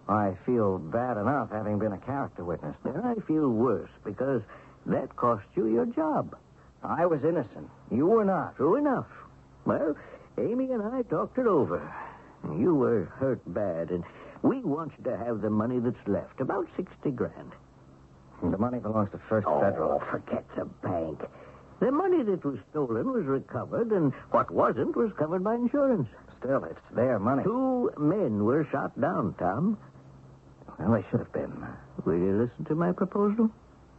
I feel bad enough having been a character witness. Then I feel worse because that cost you your job. I was innocent. You were not. True enough. Well, Amy and I talked it over. You were hurt bad, and we want you to have the money that's left, about 60 grand. The money belongs to First Federal. Oh, forget the bank. The money that was stolen was recovered, and what wasn't was covered by insurance. Still, it's their money. 2 men were shot down, Tom. Well, they should have been. Will you listen to my proposal?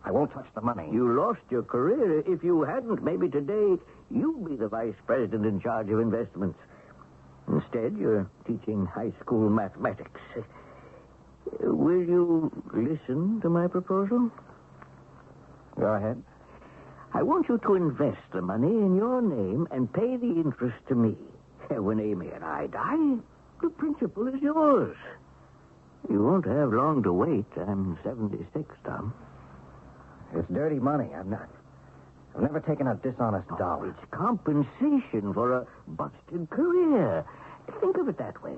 I won't touch the money. You lost your career. If you hadn't, maybe today you'd be the vice president in charge of investments. Instead, you're teaching high school mathematics. Will you listen to my proposal? Go ahead. I want you to invest the money in your name and pay the interest to me. When Amy and I die, the principal is yours. You won't have long to wait. I'm 76, Tom. It's dirty money. I've never taken a dishonest dollar. It's compensation for a busted career. Think of it that way.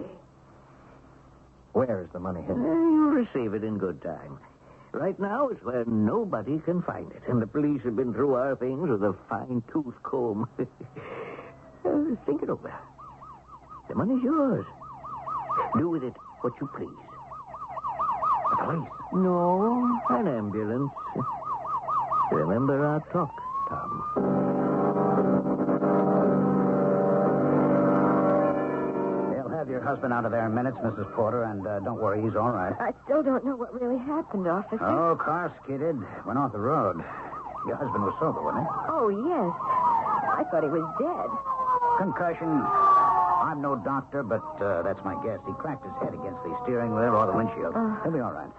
Where is the money hidden? You'll receive it in good time. Right now, it's where nobody can find it. And the police have been through our things with a fine-tooth comb. Think it over. The money's yours. Do with it what you please. The police? No, an ambulance. Remember our talk, Tom. They'll have your husband out of there in minutes, Mrs. Porter, and don't worry, he's all right. I still don't know what really happened, officer. Oh, car skidded. Went off the road. Your husband was sober, wasn't he? Oh, yes. I thought he was dead. Concussion. I'm no doctor, but that's my guess. He cracked his head against the steering wheel or the windshield. He'll be all right.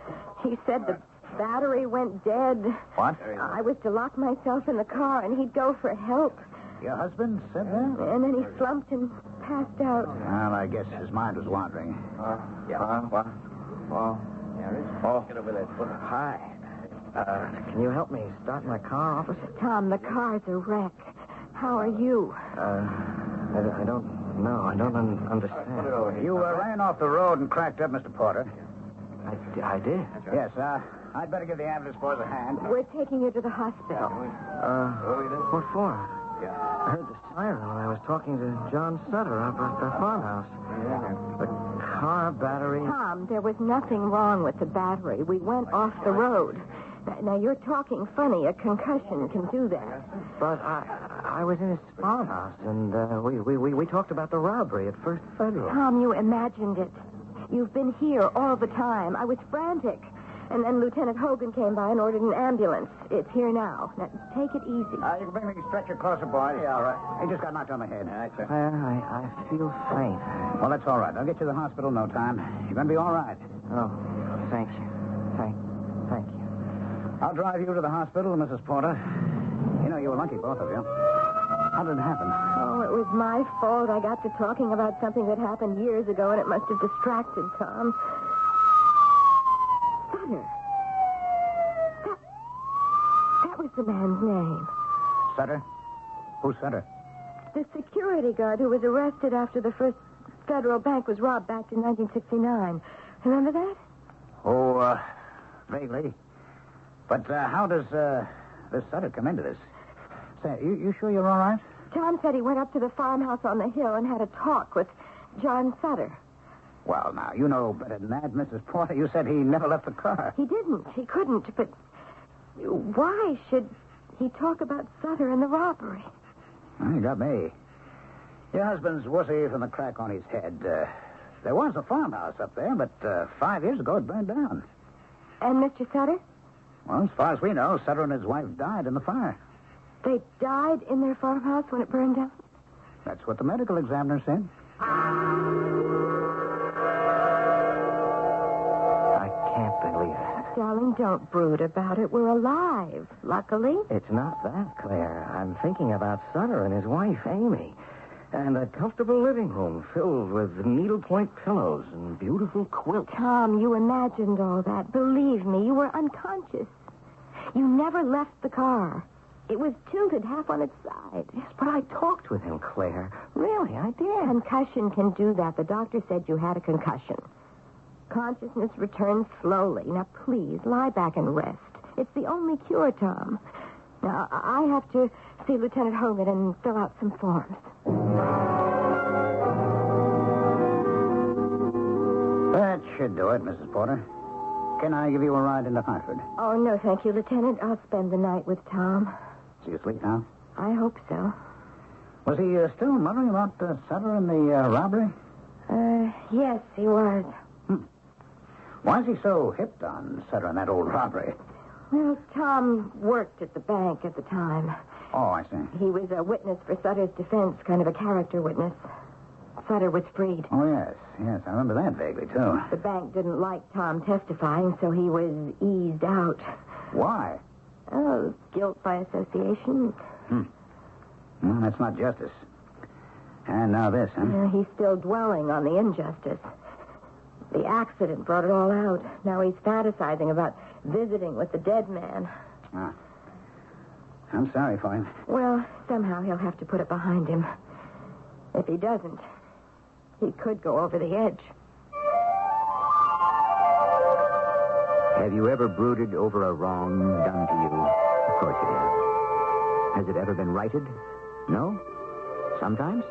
He said the battery went dead. What? I was to lock myself in the car, and he'd go for help. Your husband said that? And then he slumped and passed out. Well, I guess his mind was wandering. Get over there. Hi. Can you help me start my car, officer? Tom, the car's a wreck. How are you? I don't know. I don't understand. You ran off the road and cracked up, Mr. Porter. I did? Yes, I'd better give the ambulance boys a hand. We're taking you to the hospital. What for? I heard the siren when I was talking to John Sutter up at the farmhouse. The car battery... Tom, there was nothing wrong with the battery. We went off the road. Now, you're talking funny. A concussion can do that. But I was in his farmhouse, and we talked about the robbery at First Federal. Tom, you imagined it. You've been here all the time. I was frantic. And then Lieutenant Hogan came by and ordered an ambulance. It's here now. Now, take it easy. You can bring me a stretcher closer, boys. Yeah, all right. He just got knocked on the head. All right, sir. I feel faint. Well, that's all right. I'll get you to the hospital in no time. You're going to be all right. Oh, thank you. Thank you. I'll drive you to the hospital, Mrs. Porter. You know, you were lucky, both of you. How did it happen? Oh, it was my fault. I got to talking about something that happened years ago, and it must have distracted Tom. Sutter. That was the man's name. Sutter? Who's Sutter? The security guard who was arrested after the First Federal Bank was robbed back in 1969. Remember that? Oh, vaguely. But how does this Sutter come into this? Say, you sure you're all right? Tom said he went up to the farmhouse on the hill and had a talk with John Sutter. Well, now, you know better than that, Mrs. Porter. You said he never left the car. He didn't. He couldn't. But why should he talk about Sutter and the robbery? Well, you got me. Your husband's wussy from the crack on his head. There was a farmhouse up there, but 5 years ago it burned down. And Mr. Sutter? Well, as far as we know, Sutter and his wife died in the fire. They died in their farmhouse when it burned down? That's what the medical examiner said. I can't believe it. Darling, don't brood about it. We're alive, luckily. It's not that, Claire. I'm thinking about Sutter and his wife, Amy. And a comfortable living room filled with needlepoint pillows and beautiful quilts. Tom, you imagined all that. Believe me, you were unconscious. You never left the car. It was tilted half on its side. Yes, but I talked with him, Claire. Really, I did. Concussion can do that. The doctor said you had a concussion. Consciousness returns slowly. Now, please, lie back and rest. It's the only cure, Tom. Now, I have to see Lieutenant Hogan and fill out some forms. That should do it, Mrs. Porter. Can I give you a ride into Hartford? Oh, no, thank you, Lieutenant. I'll spend the night with Tom. Is he asleep now? I hope so. Was he still muttering about Sutter and the robbery? Yes, he was. Why is he so hipped on Sutter and that old robbery? Well, Tom worked at the bank at the time. Oh, I see. He was a witness for Sutter's defense, kind of a character witness. Sutter was freed. Oh, yes. Yes, I remember that vaguely, too. The bank didn't like Tom testifying, so he was eased out. Why? Oh, guilt by association. Well, that's not justice. And now this, huh? He's still dwelling on the injustice. The accident brought it all out. Now he's fantasizing about visiting with the dead man. Ah. I'm sorry for him. Well, somehow he'll have to put it behind him. If he doesn't, he could go over the edge. Have you ever brooded over a wrong done to you? Of course you have. Has it ever been righted? No? Sometimes?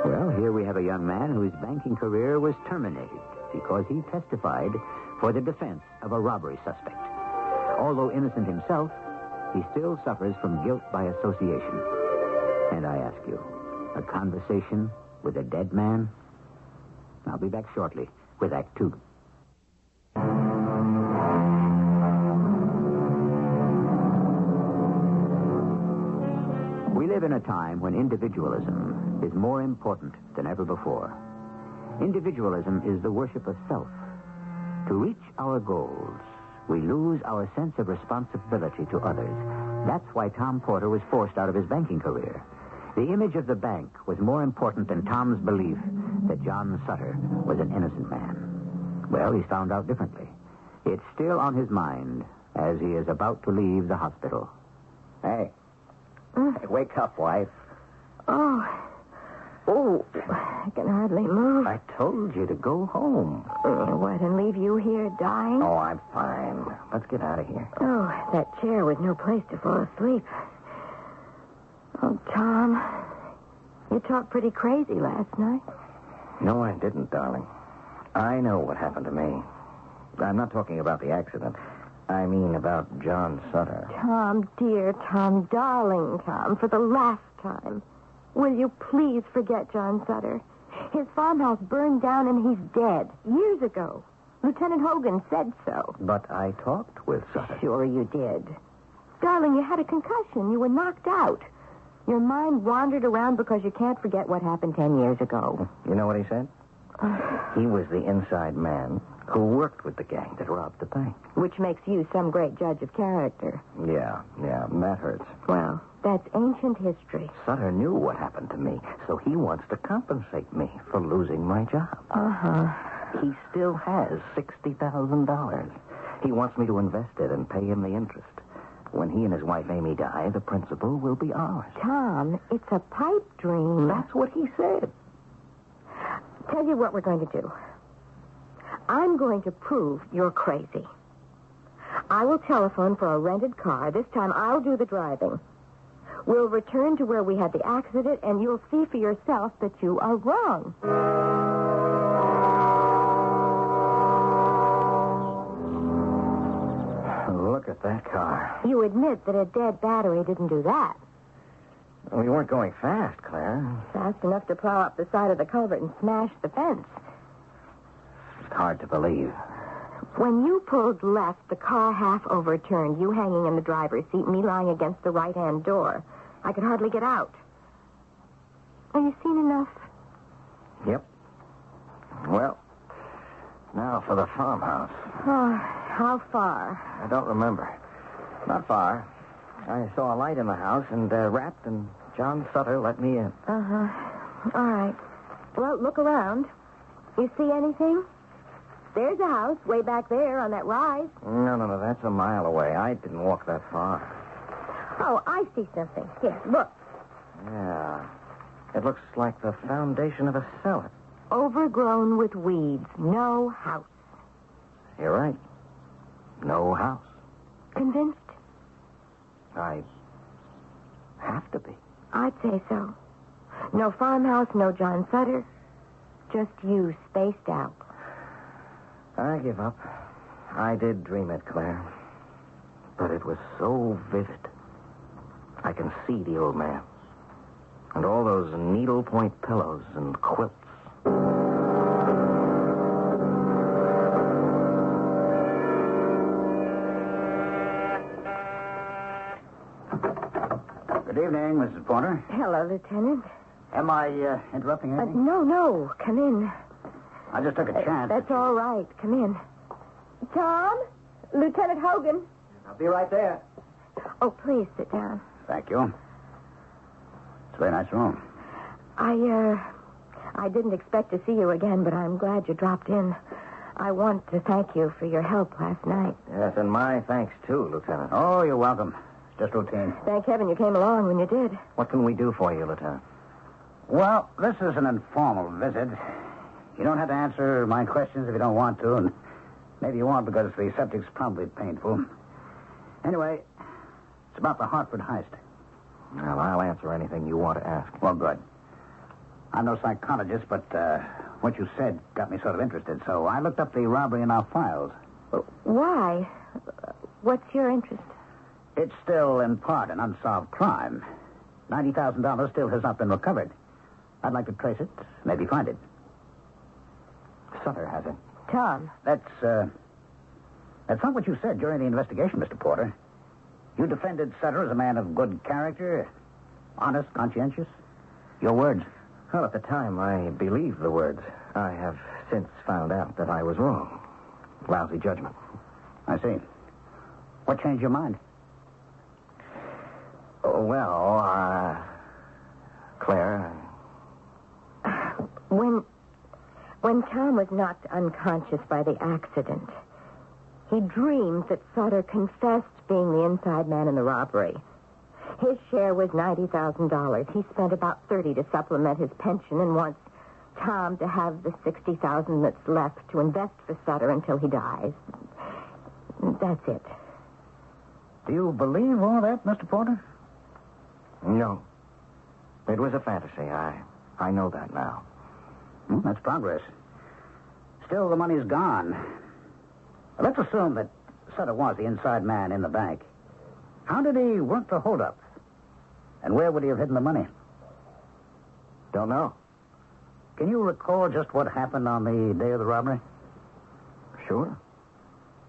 Well, here we have a young man whose banking career was terminated because he testified for the defense of a robbery suspect. Although innocent himself, he still suffers from guilt by association. And I ask you, a conversation with a dead man? I'll be back shortly with Act Two. We live in a time when individualism is more important than ever before. Individualism is the worship of self. To reach our goals, we lose our sense of responsibility to others. That's why Tom Porter was forced out of his banking career. The image of the bank was more important than Tom's belief that John Sutter was an innocent man. Well, he's found out differently. It's still on his mind as he is about to leave the hospital. Hey. Hey, wake up, wife. Oh, I can hardly move. I told you to go home. What, and leave you here dying? Oh, I'm fine. Let's get out of here. Oh, that chair was no place to fall asleep. Oh, Tom, you talked pretty crazy last night. No, I didn't, darling. I know what happened to me. I'm not talking about the accident. I mean about John Sutter. Tom, dear Tom, darling Tom, for the last time, will you please forget John Sutter? His farmhouse burned down and he's dead. Years ago. Lieutenant Hogan said so. But I talked with Sutter. Sure you did. Darling, you had a concussion. You were knocked out. Your mind wandered around because you can't forget what happened 10 years ago. You know what he said? He was the inside man who worked with the gang that robbed the bank. Which makes you some great judge of character. Yeah, that hurts. Well, that's ancient history. Sutter knew what happened to me, so he wants to compensate me for losing my job. He still has $60,000. He wants me to invest it and pay him the interest. When he and his wife Amy die, the principal will be ours. Tom, it's a pipe dream. That's what he said. Tell you what we're going to do. I'm going to prove you're crazy. I will telephone for a rented car. This time I'll do the driving. We'll return to where we had the accident, and you'll see for yourself that you are wrong. Look at that car. You admit that a dead battery didn't do that. We weren't going fast, Claire. Fast enough to plow up the side of the culvert and smash the fence. It's hard to believe. When you pulled left, the car half overturned, you hanging in the driver's seat, me lying against the right-hand door. I could hardly get out. Have you seen enough? Yep. Well, now for the farmhouse. Oh, how far? I don't remember. Not far. I saw a light in the house and rapped, and John Sutter let me in. All right. Well, look around. You see anything? There's a house way back there on that rise. No. That's a mile away. I didn't walk that far. Oh, I see something. Here, look. Yeah. It looks like the foundation of a cellar. Overgrown with weeds. No house. You're right. No house. Convinced? I have to be. I'd say so. No farmhouse, no John Sutter. Just you spaced out. I give up. I did dream it, Claire. But it was so vivid. I can see the old man. And all those needlepoint pillows and quilts. Good evening, Mrs. Porter. Hello, Lieutenant. Am I interrupting anything? No. Come in. I just took a chance. That's all right. Come in. Tom? Lieutenant Hogan. I'll be right there. Oh, please sit down. Thank you. It's a very nice room. I didn't expect to see you again, but I'm glad you dropped in. I want to thank you for your help last night. Yes, and my thanks, too, Lieutenant. Oh, you're welcome. Just routine. Thank heaven you came along when you did. What can we do for you, Lieutenant? Well, this is an informal visit. You don't have to answer my questions if you don't want to, and maybe you won't because the subject's probably painful. Anyway, it's about the Hartford heist. Well, I'll answer anything you want to ask. Well, good. I'm no psychologist, but what you said got me sort of interested, so I looked up the robbery in our files. Why? What's your interest? It's still, in part, an unsolved crime. $90,000 still has not been recovered. I'd like to trace it, maybe find it. Sutter has it. Tom. That's not what you said during the investigation, Mr. Porter. You defended Sutter as a man of good character, honest, conscientious. Your words. Well, at the time, I believed the words. I have since found out that I was wrong. Lousy judgment. I see. What changed your mind? Oh, well, Claire. When Tom was knocked unconscious by the accident, he dreamed that Sutter confessed being the inside man in the robbery. His share was $90,000. He spent about $30,000 to supplement his pension and wants Tom to have the $60,000 that's left to invest for Sutter until he dies. That's it. Do you believe all that, Mr. Porter? No. It was a fantasy. I know that now. Well, that's progress. Still, the money's gone. Let's assume that Sutter was the inside man in the bank. How did he work the holdup? And where would he have hidden the money? Don't know. Can you recall just what happened on the day of the robbery? Sure.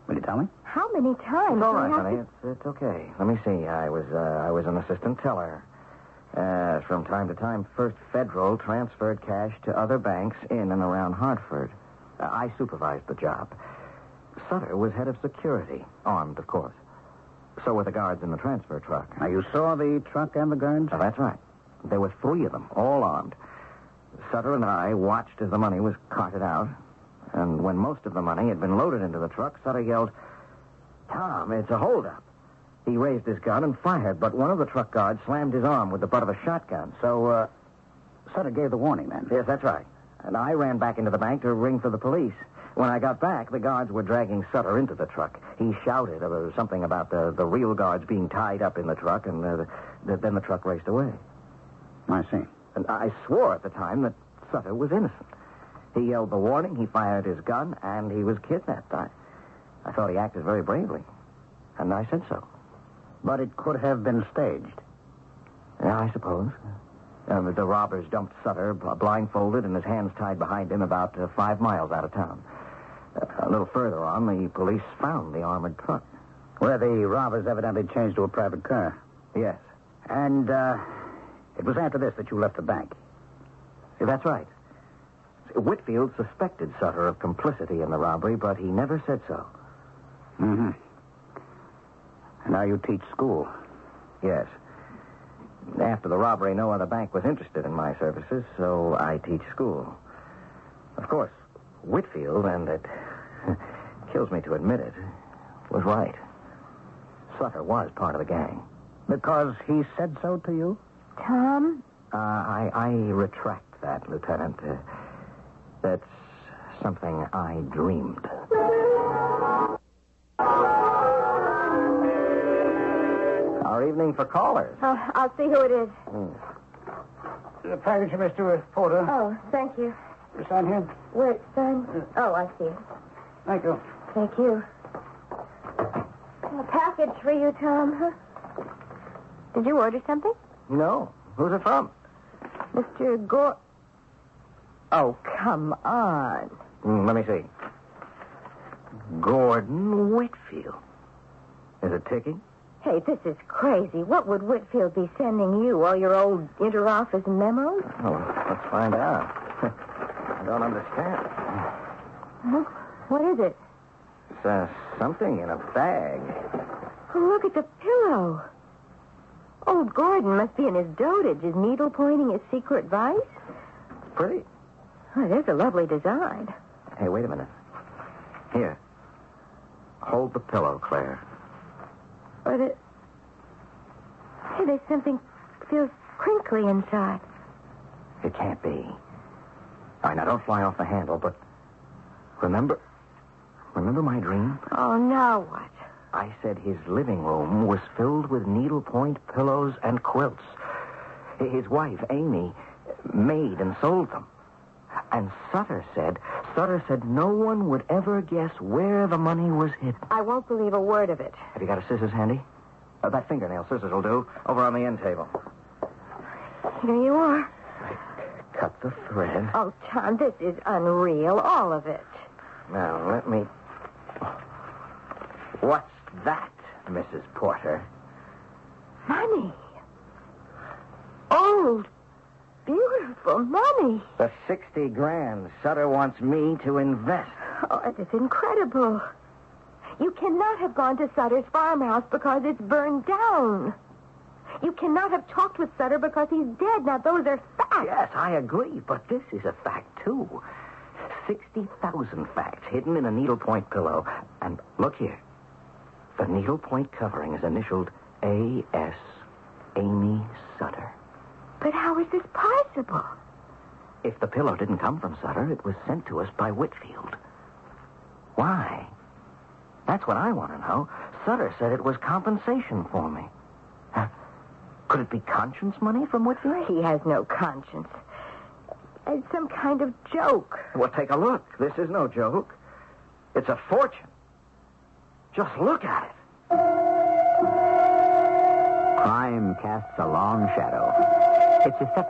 Will you tell me? How many times? It's all right, honey. It's okay. Let me see. I was an assistant teller. From time to time, First Federal transferred cash to other banks in and around Hartford. I supervised the job. Sutter was head of security, armed, of course. So were the guards in the transfer truck. Now, you saw the truck and the guards? That's right. There were 3 of them, all armed. Sutter and I watched as the money was carted out. And when most of the money had been loaded into the truck, Sutter yelled, "Tom, it's a holdup." He raised his gun and fired, but one of the truck guards slammed his arm with the butt of a shotgun. So, Sutter gave the warning, then? Yes, that's right. And I ran back into the bank to ring for the police. When I got back, the guards were dragging Sutter into the truck. He shouted something about the real guards being tied up in the truck, and then the truck raced away. I see. And I swore at the time that Sutter was innocent. He yelled the warning, he fired his gun, and he was kidnapped. I thought he acted very bravely, and I said so. But it could have been staged. Yeah, I suppose. The robbers dumped Sutter blindfolded and his hands tied behind him about 5 miles out of town. A little further on, the police found the armored truck. Where the robbers evidently changed to a private car. Yes. And it was after this that you left the bank. That's right. Whitfield suspected Sutter of complicity in the robbery, but he never said so. Mm-hmm. And now you teach school. Yes. After the robbery, no other bank was interested in my services, so I teach school. Of course, Whitfield, and it kills me to admit it, was right. Sutter was part of the gang. Because he said so to you? Tom? I retract that, Lieutenant. That's something I dreamed. Our evening for callers. I'll see who it is. The package, Mr. Porter. Oh, thank you. You sign here? Where it's signed? Oh, I see. Thank you. Thank you. A package for you, Tom, huh? Did you order something? No. Who's it from? Mr. Gore. Oh, come on. Let me see. Gordon Whitfield. Is it ticking? Hey, this is crazy. What would Whitfield be sending you? All your old inter-office memos? Oh, let's find out. I don't understand. Huh? What is it? It's something in a bag. Oh, look at the pillow. Old Gordon must be in his dotage. Is needle pointing his secret vice? It's pretty. Oh, there's a lovely design. Hey, wait a minute. Here. Hold the pillow, Claire. But it... Hey, there's something feels crinkly inside. It can't be. All right, now don't fly off the handle, but remember my dream? Oh, now what? I said his living room was filled with needlepoint pillows and quilts. His wife, Amy, made and sold them. And Sutter said no one would ever guess where the money was hidden. I won't believe a word of it. Have you got a scissors handy? That fingernail scissors will do. Over on the end table. Here you are. Cut the thread. Oh, Tom, this is unreal, all of it. Now, let me... What's that, Mrs. Porter? Money. Old, beautiful money. The 60 grand Sutter wants me to invest. Oh, it is incredible. You cannot have gone to Sutter's farmhouse because it's burned down. You cannot have talked with Sutter because he's dead. Now, those are facts. Yes, I agree, but this is a fact, too. 60,000 facts hidden in a needlepoint pillow. And look here. The needlepoint covering is initialed A.S. Amy Sutter. But how is this possible? If the pillow didn't come from Sutter, it was sent to us by Whitfield. Why? That's what I want to know. Sutter said it was compensation for me. Could it be conscience money from Whitfield? He has no conscience. It's some kind of joke. Well, take a look. This is no joke. It's a fortune. Just look at it. Crime casts a long shadow. Its effects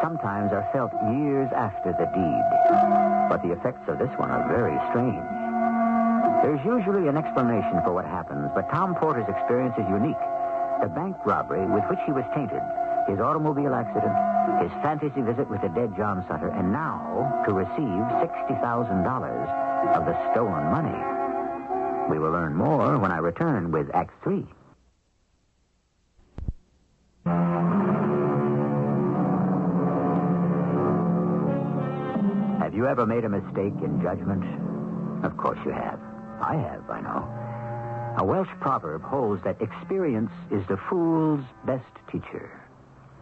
sometimes are felt years after the deed. But the effects of this one are very strange. There's usually an explanation for what happens, but Tom Porter's experience is unique. The bank robbery with which he was tainted, his automobile accident, his fantasy visit with the dead John Sutter, and now to receive $60,000 of the stolen money. We will learn more when I return with Act 3. Have you ever made a mistake in judgment? Of course you have. I have, I know. A Welsh proverb holds that experience is the fool's best teacher.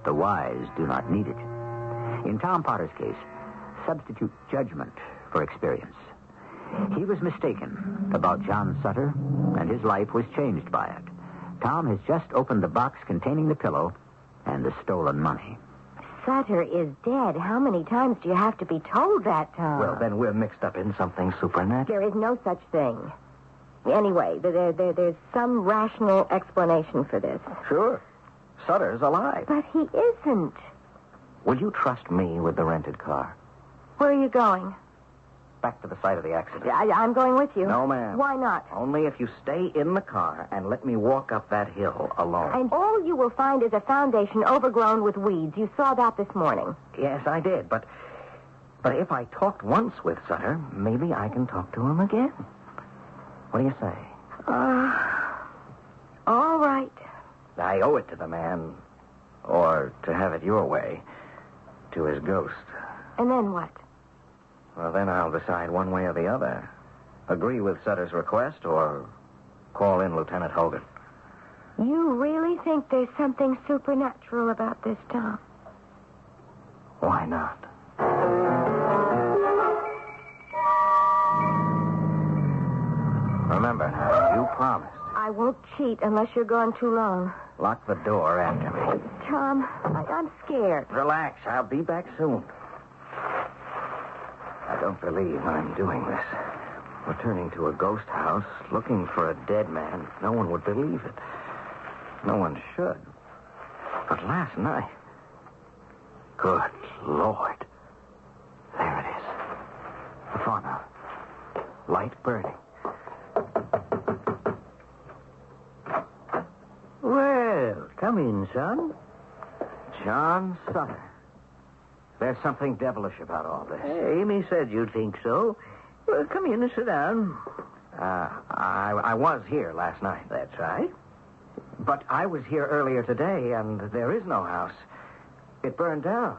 The wise do not need it. In Tom Potter's case, substitute judgment for experience. He was mistaken about John Sutter, and his life was changed by it. Tom has just opened the box containing the pillow and the stolen money. Sutter is dead. How many times do you have to be told that, Tom? Well, then we're mixed up in something supernatural. There is no such thing. Anyway, there's some rational explanation for this. Sure. Sutter's alive. But he isn't. Will you trust me with the rented car? Where are you going? Back to the site of the accident. I'm going with you. No, ma'am. Why not? Only if you stay in the car and let me walk up that hill alone. And all you will find is a foundation overgrown with weeds. You saw that this morning. Yes, I did, but if I talked once with Sutter, maybe I can talk to him again. What do you say? All right. I owe it to the man, or to have it your way, to his ghost. And then what? Well, then I'll decide one way or the other. Agree with Sutter's request or call in Lieutenant Hogan. You really think there's something supernatural about this, Tom? Why not? Remember now, you promised. I won't cheat unless you're gone too long. Lock the door after me. Tom, I'm scared. Relax. I'll be back soon. I don't believe I'm doing this. Returning to a ghost house, looking for a dead man, no one would believe it. No one should. But last night... Good Lord. There it is. The farmhouse. Light burning. Well, come in, son. John Sutter. There's something devilish about all this. Amy said you'd think so. Well, come in and sit down. I was here last night. That's right. But I was here earlier today, and there is no house. It burned down.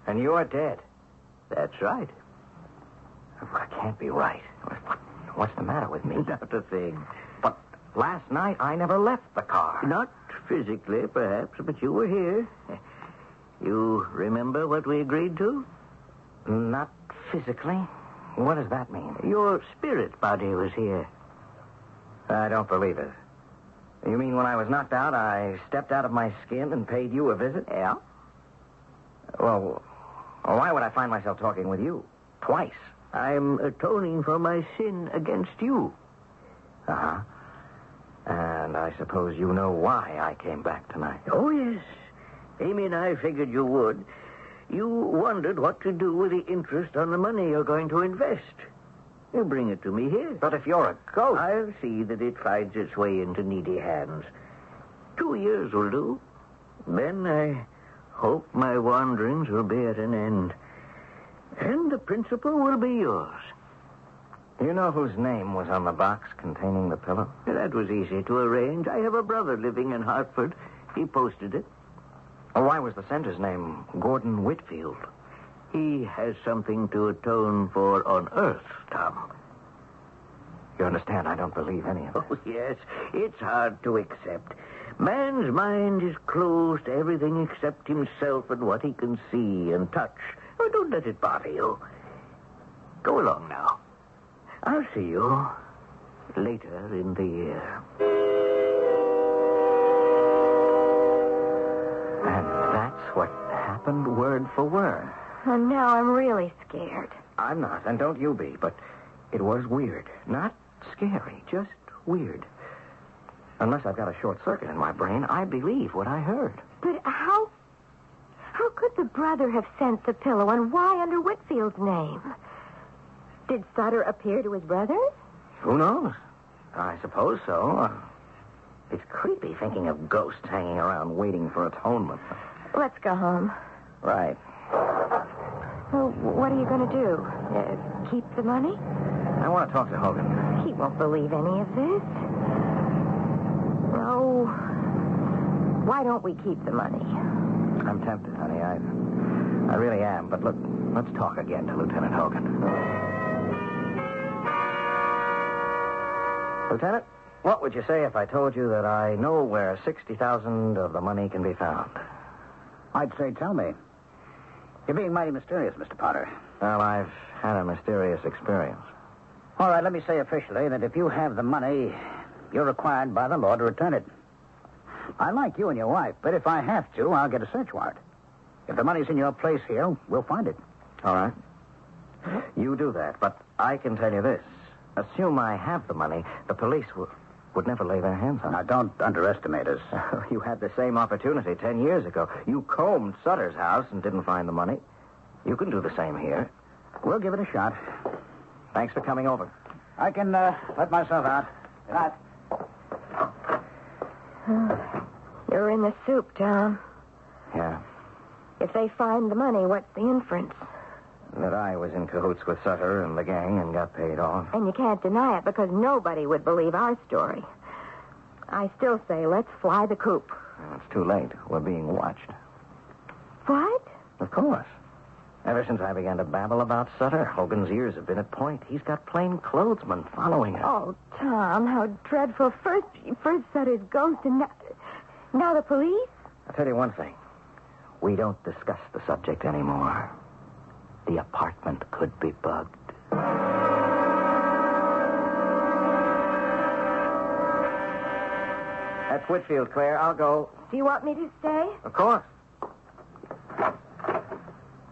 And you're dead. That's right. That can't be right. What's the matter with me? Not a thing. But last night I never left the car. Not physically, perhaps, but you were here. You remember what we agreed to? Not physically? What does that mean? Your spirit body was here. I don't believe it. You mean when I was knocked out, I stepped out of my skin and paid you a visit? Yeah. Well, why would I find myself talking with you? Twice. I'm atoning for my sin against you. Uh-huh. And I suppose you know why I came back tonight. Oh, yes. Amy and I figured you would. You wondered what to do with the interest on the money you're going to invest. You bring it to me here. But if you're a ghost... I'll see that it finds its way into needy hands. 2 years will do. Then I hope my wanderings will be at an end. And the principal will be yours. You know whose name was on the box containing the pillow? That was easy to arrange. I have a brother living in Hartford. He posted it. Well, why was the sender's name Gordon Whitfield? He has something to atone for on Earth, Tom. You understand, I don't believe any of it. Oh, yes. It's hard to accept. Man's mind is closed to everything except himself and what he can see and touch. Oh, don't let it bother you. Go along now. I'll see you later in the year. And that's what happened word for word. And now I'm really scared. I'm not, and don't you be, but it was weird. Not scary, just weird. Unless I've got a short circuit in my brain, I believe what I heard. But how could the brother have sent the pillow, and why under Whitfield's name? Did Sutter appear to his brothers? Who knows? I suppose so. It's creepy thinking of ghosts hanging around waiting for atonement. Let's go home. Right. Well, what are you going to do? Keep the money? I want to talk to Hogan. He won't believe any of this. No. Why don't we keep the money? I'm tempted, honey. I really am. But look, let's talk again to Lieutenant Hogan. Lieutenant, what would you say if I told you that I know where $60,000 of the money can be found? I'd say tell me. You're being mighty mysterious, Mr. Potter. Well, I've had a mysterious experience. All right, let me say officially that if you have the money, you're required by the law to return it. I like you and your wife, but if I have to, I'll get a search warrant. If the money's in your place here, we'll find it. All right. You do that, but I can tell you this. Assume I have the money, the police would never lay their hands on it. Now, don't underestimate us. You had the same opportunity 10 years ago. You combed Sutter's house and didn't find the money. You can do the same here. We'll give it a shot. Thanks for coming over. I can let myself out. Good night. You're in the soup, Tom. Yeah. If they find the money, what's the inference? That I was in cahoots with Sutter and the gang and got paid off. And you can't deny it because nobody would believe our story. I still say let's fly the coop. Well, it's too late. We're being watched. What? Of course. Ever since I began to babble about Sutter, Hogan's ears have been at point. He's got plain clothesmen following us. Oh, Tom, how dreadful. First Sutter's ghost, and now the police? I'll tell you one thing. We don't discuss the subject anymore. The apartment could be bugged. That's Whitfield, Claire. I'll go. Do you want me to stay? Of course.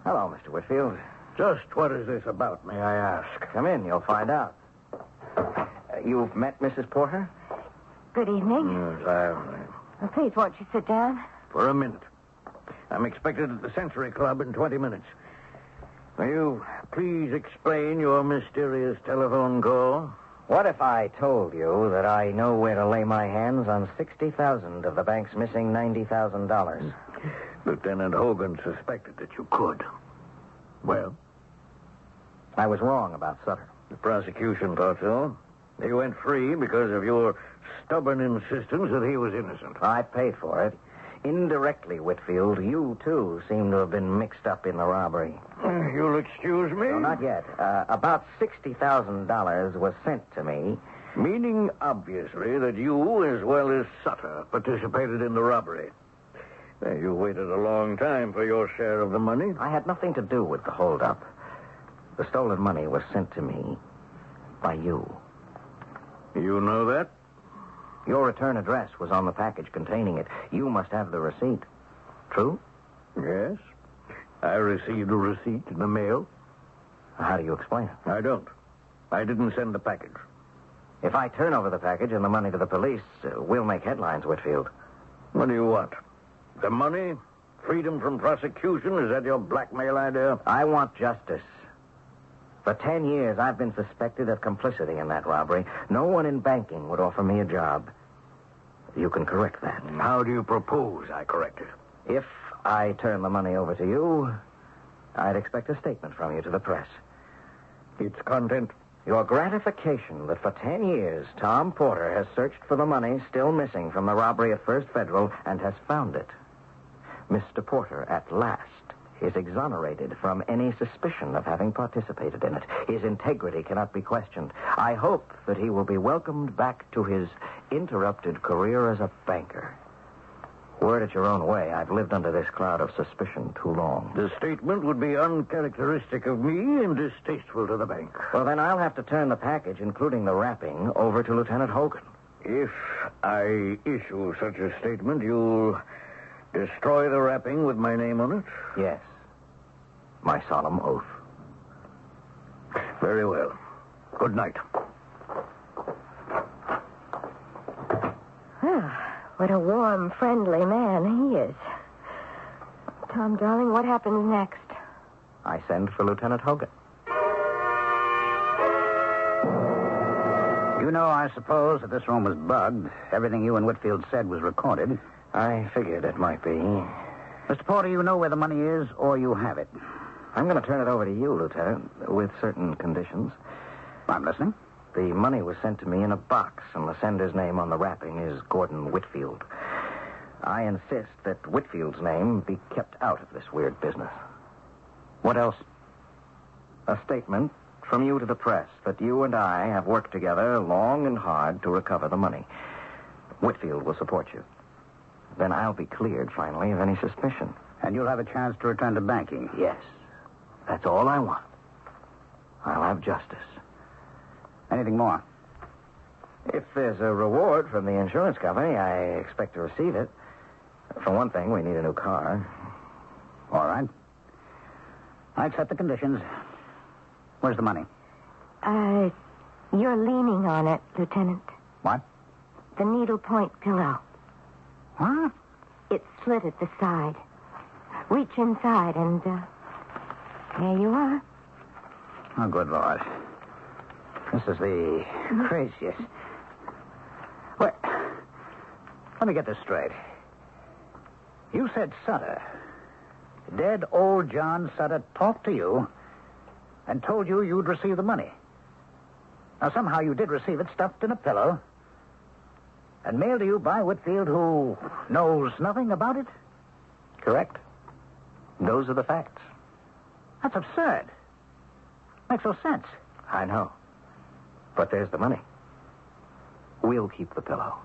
Hello, Mr. Whitfield. Just what is this about, may I ask? Come in, you'll find out. You've met Mrs. Porter? Good evening. Yes, I have. Well, please, won't you sit down? For a minute. I'm expected at the Century Club in 20 minutes. Will you please explain your mysterious telephone call? What if I told you that I know where to lay my hands on 60,000 of the bank's missing $90,000? Lieutenant Hogan suspected that you could. Well? I was wrong about Sutter. The prosecution thought so. He went free because of your stubborn insistence that he was innocent. I paid for it. Indirectly, Whitfield, you, too, seem to have been mixed up in the robbery. You'll excuse me? No, not yet. About $60,000 was sent to me. Meaning, obviously, that you, as well as Sutter, participated in the robbery. You waited a long time for your share of the money. I had nothing to do with the holdup. The stolen money was sent to me by you. You know that? Your return address was on the package containing it. You must have the receipt. True? Yes. I received a receipt in the mail. How do you explain it? I don't. I didn't send the package. If I turn over the package and the money to the police, we'll make headlines, Whitfield. What do you want? The money? Freedom from prosecution? Is that your blackmail idea? I want justice. For 10 years, I've been suspected of complicity in that robbery. No one in banking would offer me a job. You can correct that. How do you propose I correct it? If I turn the money over to you, I'd expect a statement from you to the press. Its content? Your gratification that for 10 years, Tom Porter has searched for the money still missing from the robbery at First Federal and has found it. Mr. Porter, at last, is exonerated from any suspicion of having participated in it. His integrity cannot be questioned. I hope that he will be welcomed back to his interrupted career as a banker. Word it your own way, I've lived under this cloud of suspicion too long. The statement would be uncharacteristic of me and distasteful to the bank. Well, then I'll have to turn the package, including the wrapping, over to Lieutenant Hogan. If I issue such a statement, you'll destroy the wrapping with my name on it? Yes. My solemn oath. Very well. Good night. What a warm, friendly man he is. Tom, darling, what happens next? I send for Lieutenant Hogan. You know, I suppose, that this room was bugged. Everything you and Whitfield said was recorded. I figured it might be. Mr. Porter, you know where the money is, or you have it? I'm going to turn it over to you, Lieutenant, with certain conditions. I'm listening. The money was sent to me in a box, and the sender's name on the wrapping is Gordon Whitfield. I insist that Whitfield's name be kept out of this weird business. What else? A statement from you to the press that you and I have worked together long and hard to recover the money. Whitfield will support you. Then I'll be cleared, finally, of any suspicion. And you'll have a chance to return to banking? Yes. That's all I want. I'll have justice. Anything more? If there's a reward from the insurance company, I expect to receive it. For one thing, we need a new car. All right. I accept the conditions. Where's the money? You're leaning on it, Lieutenant. What? The needlepoint pillow. What? It's slit at the side. Reach inside and, there you are. Oh, good Lord. This is the craziest. Wait. Let me get this straight. You said Sutter. Dead old John Sutter talked to you and told you you'd receive the money. Now, somehow you did receive it stuffed in a pillow and mailed to you by Whitfield, who knows nothing about it? Correct. Those are the facts. That's absurd. Makes no sense. I know. But there's the money. We'll keep the pillow.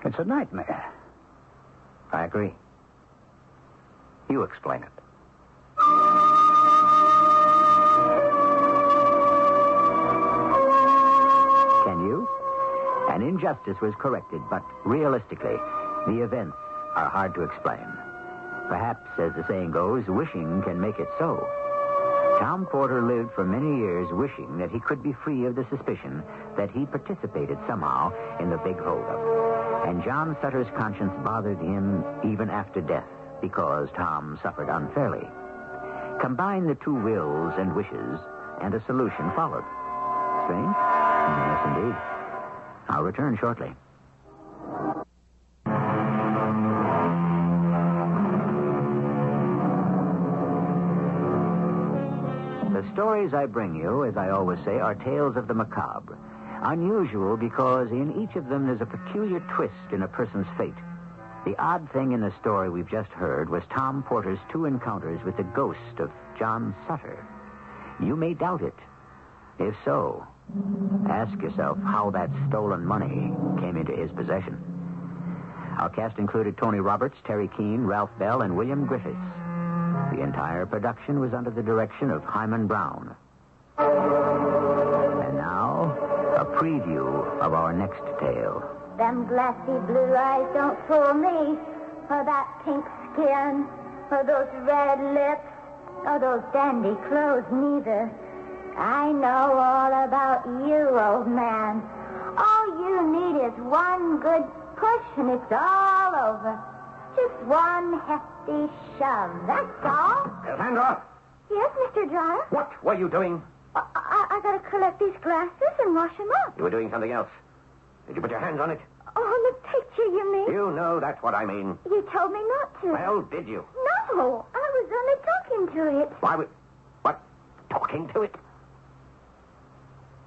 It's a nightmare. I agree. You explain it. Can you? An injustice was corrected, but realistically, the events are hard to explain. Perhaps, as the saying goes, wishing can make it so. Tom Porter lived for many years wishing that he could be free of the suspicion that he participated somehow in the big holdup. And John Sutter's conscience bothered him even after death because Tom suffered unfairly. Combine the two wills and wishes, and a solution followed. Strange? Yes, indeed. I'll return shortly. The stories I bring you, as I always say, are tales of the macabre. Unusual because in each of them there's a peculiar twist in a person's fate. The odd thing in the story we've just heard was Tom Porter's 2 encounters with the ghost of John Sutter. You may doubt it. If so, ask yourself how that stolen money came into his possession. Our cast included Tony Roberts, Terry Keane, Ralph Bell, and William Griffiths. The entire production was under the direction of Hyman Brown. And now, a preview of our next tale. Them glassy blue eyes don't fool me, or that pink skin, or those red lips, or those dandy clothes neither. I know all about you, old man. All you need is one good push, and it's all over. Just one hefty shove, that's all. Cassandra! Yes, Mr. Dryer? What were you doing? I got to collect these glasses and wash them up. You were doing something else. Did you put your hands on it? Oh, the picture, you mean? You know that's what I mean. You told me not to. Well, did you? No, I was only talking to it. Why would... What? Talking to it?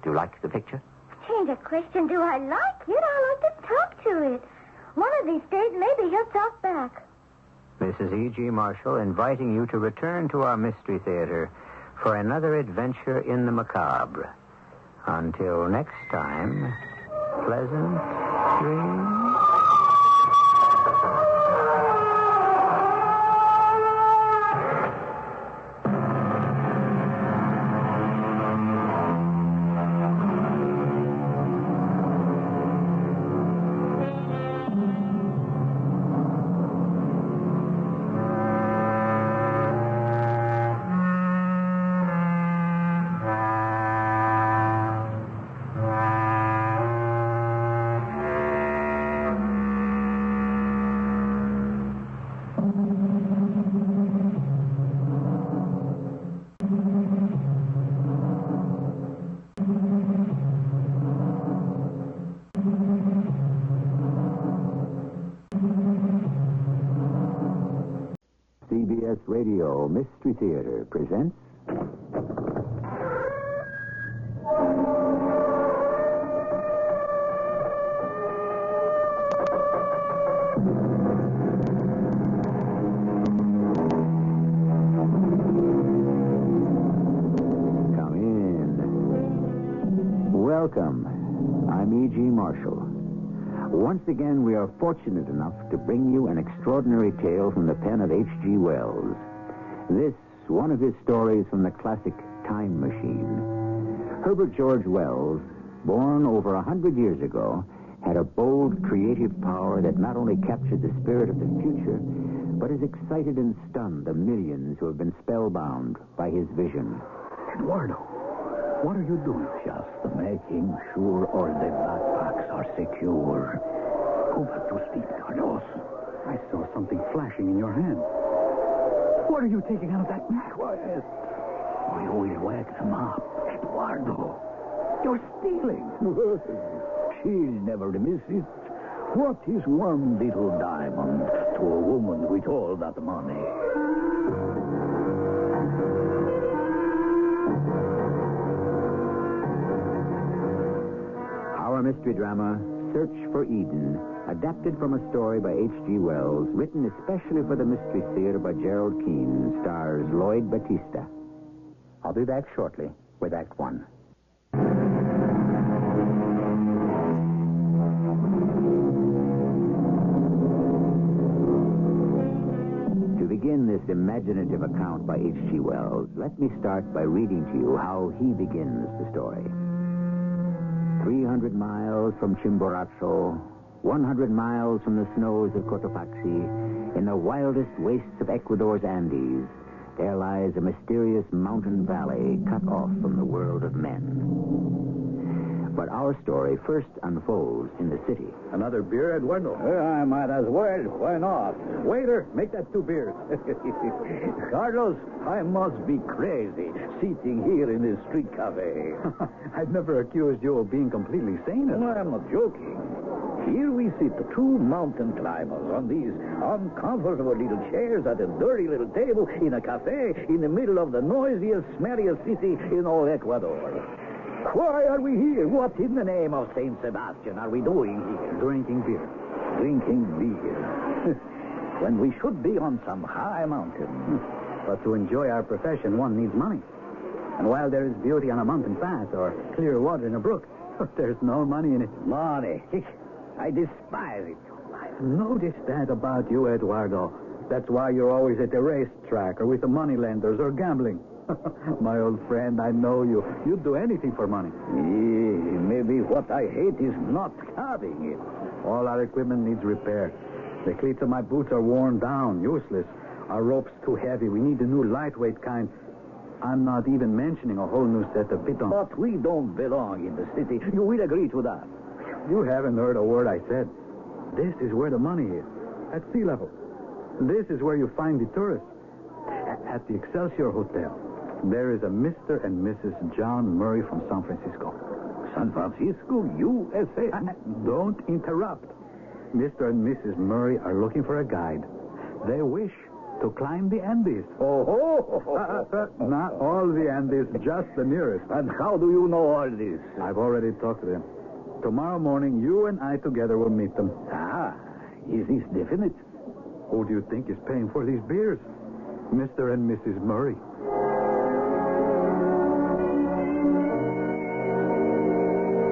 Do you like the picture? Change a question, do I like it? I like to talk to it. One of these days, maybe he'll talk back. Mrs. E.G. Marshall inviting you to return to our Mystery Theater for another adventure in the macabre. Until next time, pleasant dreams. CBS Radio Mystery Theater presents... Come in. Welcome. I'm E.G. Marshall. Once again, we are fortunate enough to bring you an extraordinary tale from the pen of H.G. Wells. This, one of his stories from the classic Time Machine. Herbert George Wells, born over 100 years ago, had a bold, creative power that not only captured the spirit of the future, but has excited and stunned the millions who have been spellbound by his vision. Eduardo, what are you doing? Just making sure all the backpacks are secure. Go back to sleep, Carlos. I saw something flashing in your hand. What are you taking out of that bag? Quiet. We will wake them up. Eduardo, you're stealing. She'll never miss it. What is one little diamond to a woman with all that money? Our mystery drama, Search for Eden, adapted from a story by H.G. Wells, written especially for the Mystery Theater by Gerald Keane, stars Lloyd Battista. I'll be back shortly with Act One. To begin this imaginative account by H.G. Wells, let me start by reading to you how he begins the story. 300 miles from Chimborazo, 100 miles from the snows of Cotopaxi, In the wildest wastes of Ecuador's Andes, there lies a mysterious mountain valley cut off from the world of men. But our story first unfolds in the city. Another beer, Eduardo? I might as well. Why not? Waiter, make that 2 beers. Carlos, I must be crazy sitting here in this street cafe. I've never accused you of being completely sane. No, I'm not joking. Here we sit, 2 mountain climbers, on these uncomfortable little chairs at a dirty little table in a cafe in the middle of the noisiest, smelliest city in all Ecuador. Why are we here? What in the name of St. Sebastian are we doing here? Drinking beer. Drinking beer. When we should be on some high mountain. But to enjoy our profession, one needs money. And while there is beauty on a mountain pass or clear water in a brook, there's no money in it. Money. I despise it. I've noticed that about you, Eduardo. That's why you're always at the racetrack or with the moneylenders or gambling. My old friend, I know you. You'd do anything for money. Maybe what I hate is not having it. All our equipment needs repair. The cleats of my boots are worn down, useless. Our rope's too heavy. We need a new lightweight kind. I'm not even mentioning a whole new set of pitons. But we don't belong in the city. You will agree to that. You haven't heard a word I said. This is where the money is, at sea level. This is where you find the tourists. At the Excelsior Hotel, there is a Mr. and Mrs. John Murray from San Francisco. San Francisco, USA? Don't interrupt. Mr. and Mrs. Murray are looking for a guide. They wish to climb the Andes. Not all the Andes, just the nearest. And how do you know all this? I've already talked to them. Tomorrow morning, you and I together will meet them. Is this definite? Who do you think is paying for these beers? Mr. and Mrs. Murray.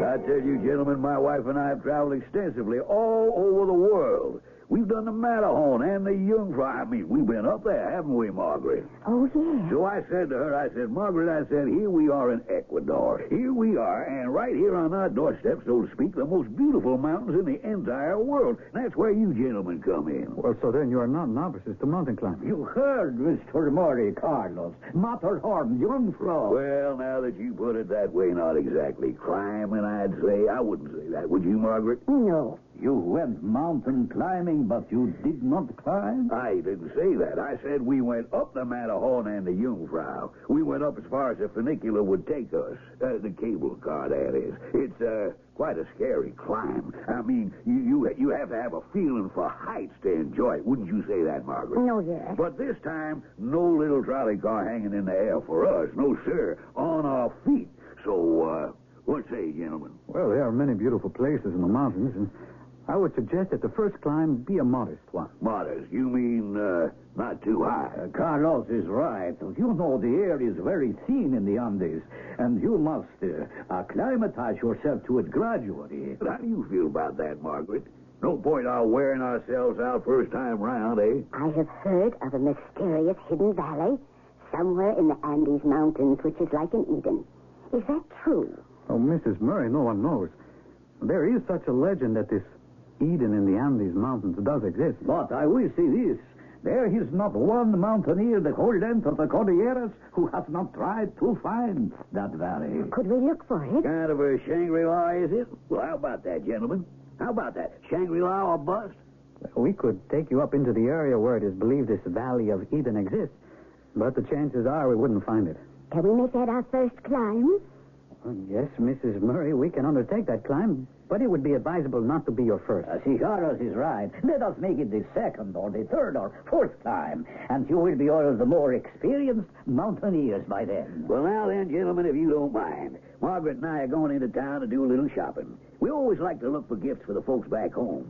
I tell you, gentlemen, my wife and I have traveled extensively all over the world. We've done the Matterhorn and the Jungfrau. I mean, we've been up there, haven't we, Margaret? Oh, yeah. So I said to her, Margaret, here we are in Ecuador. Here we are, and right here on our doorstep, so to speak, the most beautiful mountains in the entire world. That's where you gentlemen come in. Well, so then you are not novices to mountain climbing. You heard, Mr. Murray, Carlos. Matterhorn, Jungfrau. Well, now that you put it that way, not exactly climbing, I'd say. I wouldn't say that. Would you, Margaret? No. You went mountain climbing, but you did not climb? I didn't say that. I said we went up the Matterhorn and the Jungfrau. We went up as far as the funicular would take us. The cable car, that is. It's quite a scary climb. I mean, you have to have a feeling for heights to enjoy it. Wouldn't you say that, Margaret? No, yes. But this time, no little trolley car hanging in the air for us. No, sir. On our feet. So, what say, gentlemen? Well, there are many beautiful places in the mountains, and I would suggest that the first climb be a modest one. Modest? You mean not too high? Carlos is right. You know the air is very thin in the Andes, and you must acclimatize yourself to it gradually. How do you feel about that, Margaret? No point our wearing ourselves out first time round, eh? I have heard of a mysterious hidden valley somewhere in the Andes Mountains, which is like an Eden. Is that true? Oh, Mrs. Murray, no one knows. There is such a legend that this Eden in the Andes Mountains does exist. But I will say this. There is not one mountaineer the whole length of the Cordilleras who has not tried to find that valley. Could we look for it? Kind of a Shangri-La, is it? Well, how about that, gentlemen? How about that? Shangri-La or bust? We could take you up into the area where it is believed this Valley of Eden exists. But the chances are we wouldn't find it. Can we make that our first climb? Yes, Mrs. Murray, we can undertake that climb, but it would be advisable not to be your first. Carlos is right. Let us make it the second or the third or fourth climb, and you will be all the more experienced mountaineers by then. Well, now then, gentlemen, if you don't mind, Margaret and I are going into town to do a little shopping. We always like to look for gifts for the folks back home.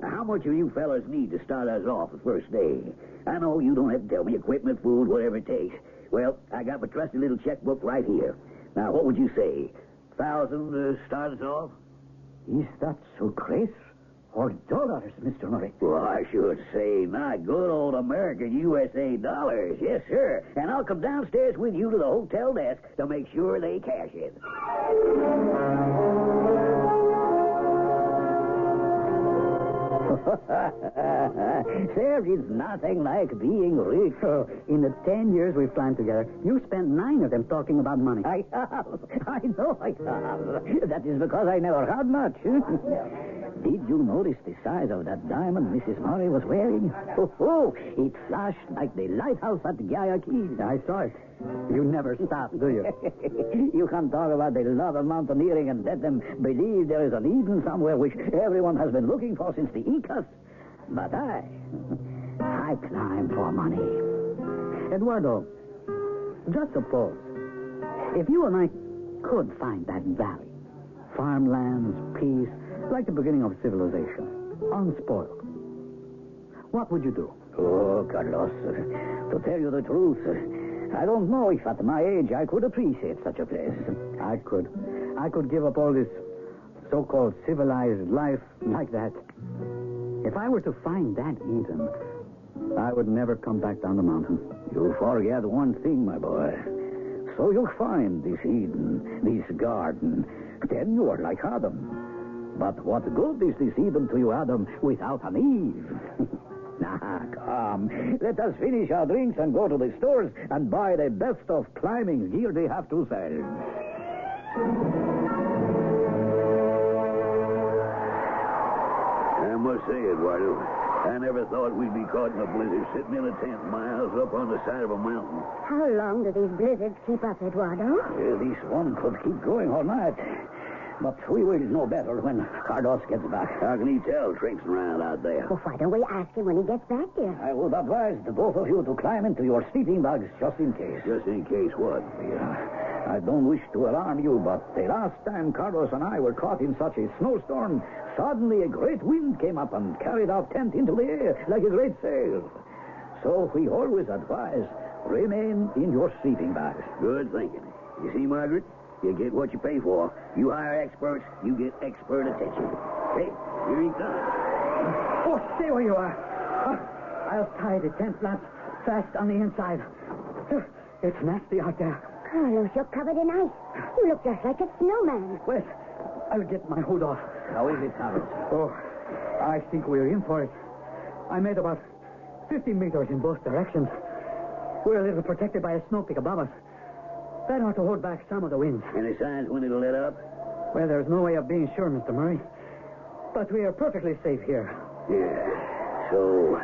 How much of you fellas need to start us off the first day? I know you don't have to tell me equipment, food, whatever it takes. Well, I got my trusty little checkbook right here. Now, what would you say? 1,000 to start us off? Is that so, Chris? Or dollars, Mr. Murray? Well, I should say not good old American USA dollars. Yes, sir. And I'll come downstairs with you to the hotel desk to make sure they cash it. There is nothing like being rich. Oh, in the 10 years we've climbed together, you spent 9 of them talking about money. I have. I know I have. That is because I never had much. Did you notice the size of that diamond Mrs. Murray was wearing? Oh, it flashed like the lighthouse at Guayaquil. I saw it. You never stop, do you? You can talk about the love of mountaineering and let them believe there is an Eden somewhere which everyone has been looking for since the Incas. But I climb for money. Eduardo, just suppose, if you and I could find that valley, farmlands, peace, like the beginning of civilization, unspoiled, what would you do? Oh, Carlos, to tell you the truth, I don't know if at my age I could appreciate such a place. I could. I could give up all this so-called civilized life like that. If I were to find that Eden, I would never come back down the mountain. You forget one thing, my boy. So you find this Eden, this garden, then you are like Adam. But what good is this Eden to you, Adam, without an Eve? Nah, come. Let us finish our drinks and go to the stores and buy the best of climbing gear they have to sell. I must say, Eduardo, I never thought we'd be caught in a blizzard sitting in a tent miles up on the side of a mountain. How long do these blizzards keep up, Eduardo? This one could keep going all night. But we will know better when Carlos gets back. How can he tell traipsing around out there? Well, why don't we ask him when he gets back here? I would advise the both of you to climb into your sleeping bags just in case. Just in case what? I don't wish to alarm you, but the last time Carlos and I were caught in such a snowstorm, suddenly a great wind came up and carried our tent into the air like a great sail. So we always advise, remain in your sleeping bags. Good thinking. You see, Margaret? You get what you pay for. You hire experts, you get expert attention. Hey, here he comes. Oh, stay where you are. I'll tie the tent flaps fast on the inside. It's nasty out there. Carlos, you're covered in ice. You look just like a snowman. Wait, I'll get my hood off. How is it, Carlos? Oh, I think we're in for it. I made about 50 meters in both directions. We're a little protected by a snow peak above us. That ought to hold back some of the wind. Any signs when it'll let up? Well, there's no way of being sure, Mr. Murray. But we are perfectly safe here. Yeah. So,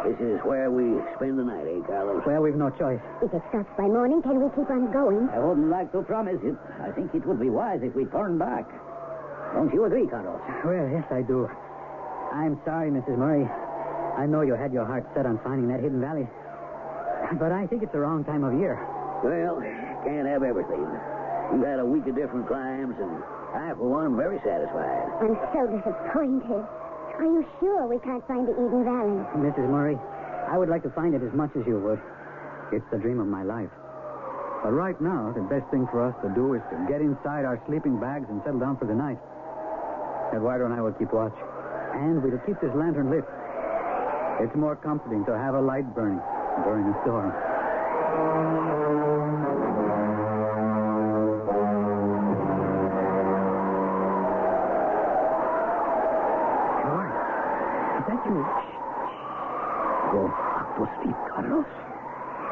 this is where we spend the night, eh, Carlos? Well, we've no choice. If it stops by morning, can we keep on going? I wouldn't like to promise it. I think it would be wise if we turned back. Don't you agree, Carlos? Well, yes, I do. I'm sorry, Mrs. Murray. I know you had your heart set on finding that hidden valley. But I think it's the wrong time of year. Well, can't have everything. We've had a week of different climbs, and I, for one, am very satisfied. I'm so disappointed. Are you sure we can't find the Eden Valley? Mrs. Murray, I would like to find it as much as you would. It's the dream of my life. But right now, the best thing for us to do is to get inside our sleeping bags and settle down for the night. Eduardo and I will keep watch. And we'll keep this lantern lit. It's more comforting to have a light burning during a storm. Go back to sleep, Carlos.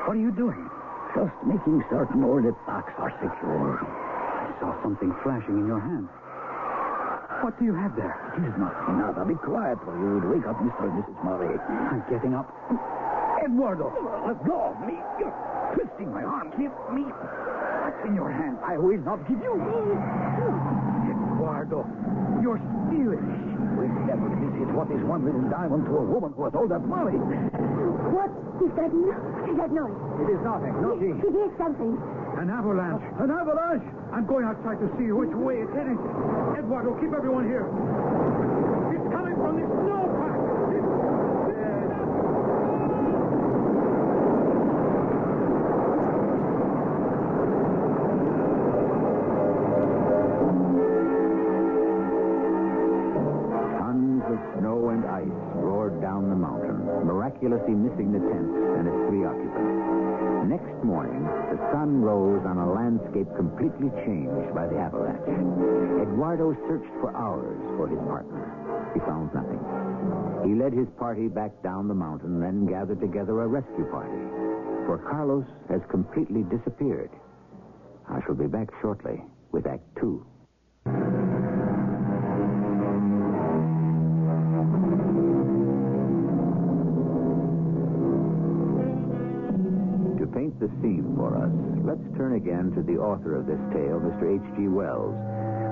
What are you doing? Just making certain all the packs are secure. I saw something flashing in your hand. What do you have there? It is nothing. Now, be quiet or you will wake up Mr. and Mrs. Murray. I'm getting up. Eduardo, let go of me. You're twisting my arm. Give me what's in your hand. I will not give you. Eduardo, you're stealing. We'll never visit what is one little diamond to a woman who has all that money. What is that noise? It is nothing. No, It is something. An avalanche. An avalanche? I'm going outside to see which way it's heading. Eduardo, keep everyone here. It's coming from the snowpack. Snow and ice roared down the mountain, miraculously missing the tent and its 3 occupants. Next morning, the sun rose on a landscape completely changed by the avalanche. Eduardo searched for hours for his partner. He found nothing. He led his party back down the mountain, then gathered together a rescue party. For Carlos has completely disappeared. I shall be back shortly with Act 2. To paint the scene for us, let's turn again to the author of this tale, Mr. H.G. Wells,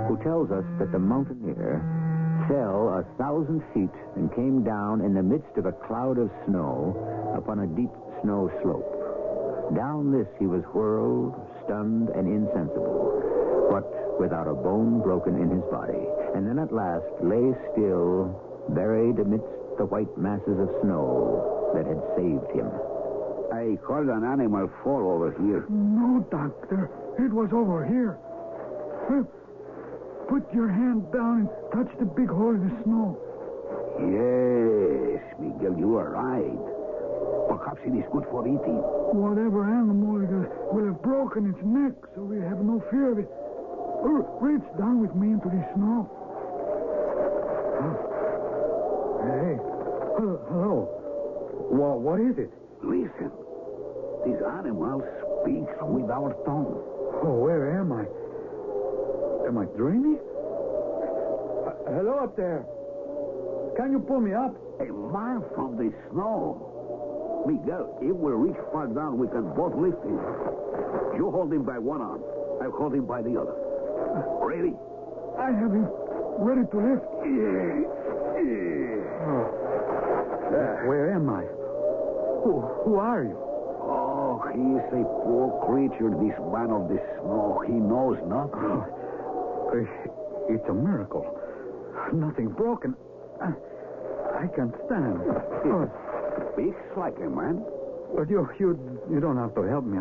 who tells us that the mountaineer fell 1,000 feet and came down in the midst of a cloud of snow upon a deep snow slope. Down this he was whirled, stunned, and insensible, but without a bone broken in his body, and then at last lay still, buried amidst the white masses of snow that had saved him. I heard an animal fall over here. No, Doctor. It was over here. Put your hand down and touch the big hole in the snow. Yes, Miguel, you are right. Perhaps it is good for eating. Whatever animal will have broken its neck, so we have no fear of it. Reach down with me into the snow. Hey. Hello. Well, what is it? Listen. This animal speaks without tongue. Oh, where am I? Am I dreaming? Hello up there. Can you pull me up? A mile from the snow. Miguel, if we reach far down, we can both lift him. You hold him by one arm. I'll hold him by the other. Ready? I have him ready to lift. Where am I? Who are you? Oh, he is a poor creature, this man of the snow. He knows nothing. It's a miracle. Nothing broken. I can stand. Speaks like a man. But you don't have to help me.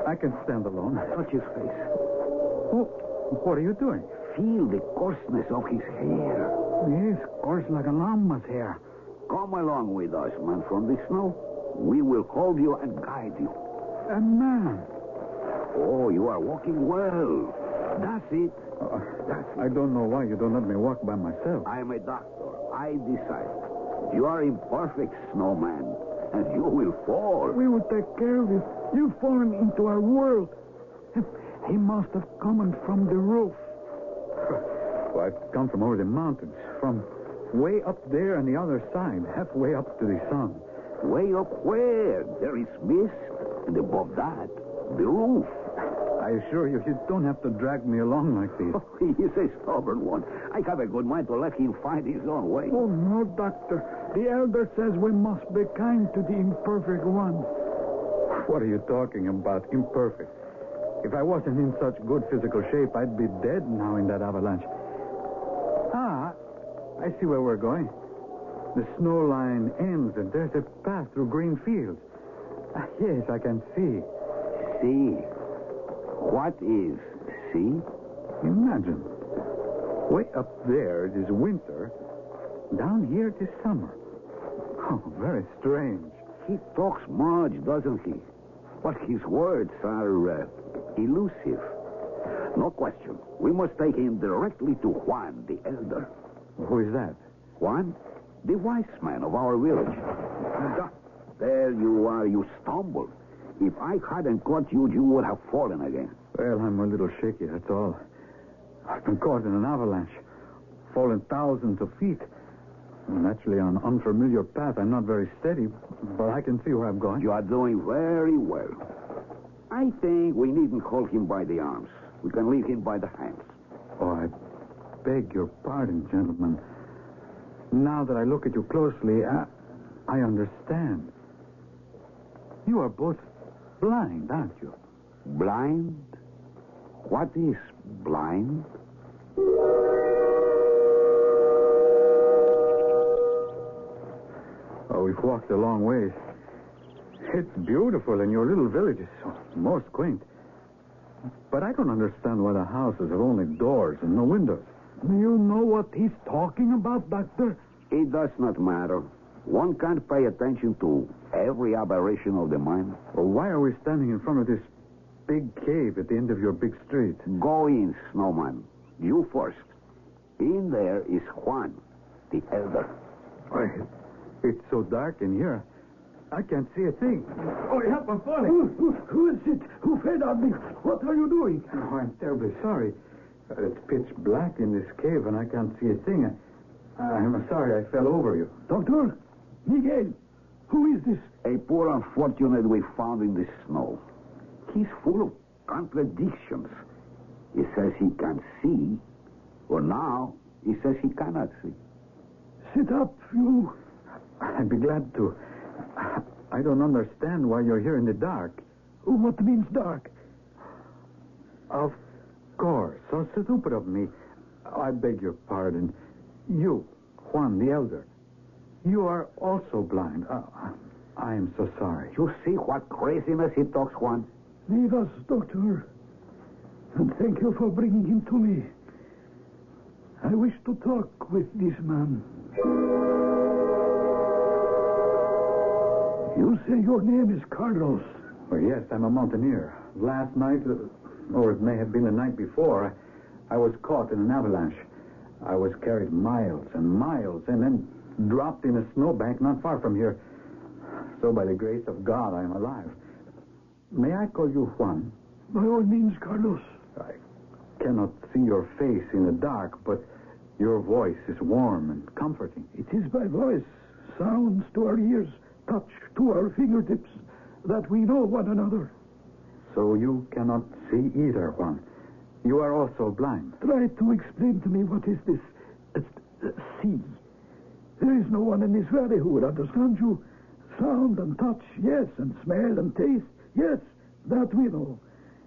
I can stand alone. Touch his face. Oh, what are you doing? Feel the coarseness of his hair. Yes, coarse like a llama's hair. Come along with us, man, from the snow. We will hold you and guide you. A man. Oh, you are walking well. That's it. I don't know why you don't let me walk by myself. I am a doctor. I decide. You are imperfect, snowman, and you will fall. We will take care of you. You've fallen into our world. He must have come from the roof. Well, I've come from over the mountains, from way up there on the other side, halfway up to the sun. Way up where? There is mist, and above that, the roof. I assure you, you don't have to drag me along like this. Oh, he is a stubborn one. I have a good mind to let him find his own way. Oh, no, Doctor. The elder says we must be kind to the imperfect one. What are you talking about, imperfect? If I wasn't in such good physical shape, I'd be dead now in that avalanche. I see where we're going. The snow line ends, and there's a path through green fields. Yes, I can see. See? What is see? Imagine. Way up there it is winter. Down here it is summer. Oh, very strange. He talks much, doesn't he? But his words are elusive. No question. We must take him directly to Juan, the elder. Who is that? Juan, the wise man of our village. There you are. You stumbled. If I hadn't caught you, you would have fallen again. Well, I'm a little shaky, that's all. I've been caught in an avalanche, fallen thousands of feet. Naturally, on an unfamiliar path, I'm not very steady, but I can see where I'm going. You are doing very well. I think we needn't hold him by the arms. We can lead him by the hands. Oh, I beg your pardon, gentlemen. Now that I look at you closely, I understand. You are both blind, aren't you? Blind? What is blind? Oh, we've walked a long ways. It's beautiful, and your little village is most quaint. But I don't understand why the houses have only doors and no windows. Do you know what he's talking about, Doctor? It does not matter. One can't pay attention to every aberration of the mind. Well, why are we standing in front of this big cave at the end of your big street? Go in, Snowman. You first. In there is Juan, the elder. Why, it's so dark in here. I can't see a thing. Oh, help, I'm falling. Who is it? Who fed on me? What are you doing? Oh, I'm terribly sorry. It's pitch black in this cave, and I can't see a thing. I'm sorry I fell over you. Doctor? Miguel, who is this? A poor unfortunate we found in the snow. He's full of contradictions. He says he can see, or now he says he cannot see. Sit up, you. I'd be glad to. I don't understand why you're here in the dark. What means dark? Of course. So stupid of me. I beg your pardon. You, Juan the Elder. You are also blind. I am so sorry. You see what craziness he talks, Juan? Leave us, Doctor. And thank you for bringing him to me. I wish to talk with this man. You say your name is Carlos. Well, yes, I'm a mountaineer. Last night, or it may have been the night before, I was caught in an avalanche. I was carried miles and miles and then dropped in a snowbank not far from here. So by the grace of God, I am alive. May I call you Juan? By all means, Carlos. I cannot see your face in the dark, but your voice is warm and comforting. It is by voice, sounds to our ears, touch to our fingertips, that we know one another. So you cannot see either, Juan. You are also blind. Try to explain to me what is this see. There is no one in this valley who would understand you. Sound and touch, yes, and smell and taste, yes, that we know.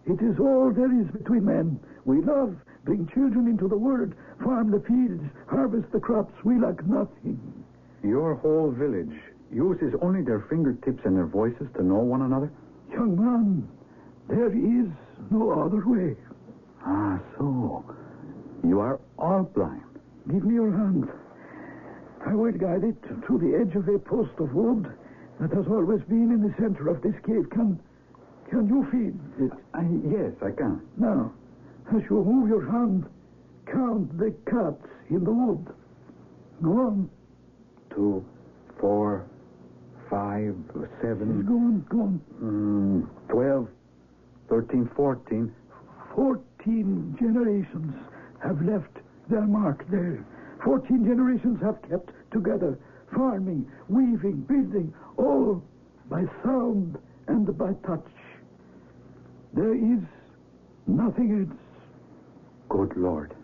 It is all there is between men. We love, bring children into the world, farm the fields, harvest the crops. We lack nothing. Your whole village uses only their fingertips and their voices to know one another? Young man, there is no other way. Ah, so you are all blind. Give me your hand. I will guide it to the edge of a post of wood that has always been in the center of this cave. Can you feel it? Yes, I can. Now, as you move your hand, count the cuts in the wood. Go on. 2, 4, 5, 7. Go on. 12, 13, 14. 14 generations have left their mark there. 14 generations have kept together, farming, weaving, building, all by sound and by touch. There is nothing else. Good Lord.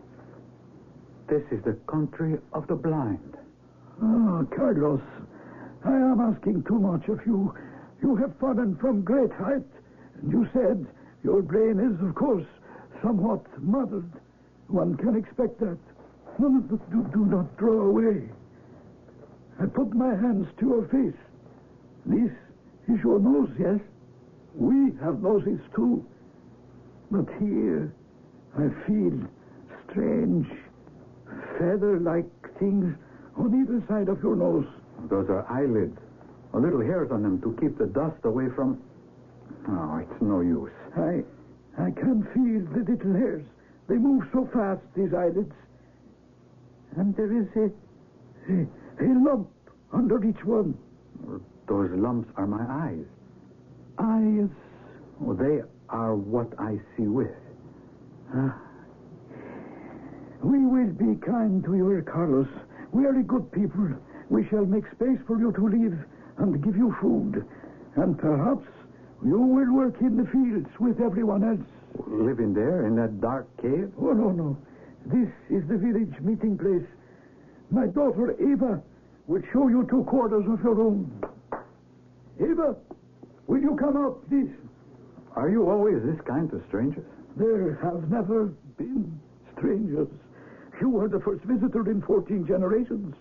This is the country of the blind. Ah, Carlos, I am asking too much of you. You have fallen from great height, and you said your brain is, of course, somewhat muddled. One can expect that. Do not draw away. I put my hands to your face. This is your nose, yes? We have noses, too. But here, I feel strange, feather-like things on either side of your nose. Those are eyelids. Little hairs on them to keep the dust away from... Oh, it's no use. I can feel the little hairs. They move so fast, these eyelids. And there is a lump under each one. Those lumps are my eyes. Eyes? Oh, they are what I see with. We will be kind to you, Carlos. We are a good people. We shall make space for you to live and give you food. And perhaps you will work in the fields with everyone else. Living there in that dark cave? Oh, no. This is the village meeting place. My daughter, Eva, will show you 2 quarters of your own. Eva, will you come out, please? Are you always this kind to strangers? There have never been strangers. You were the first visitor in 14 generations.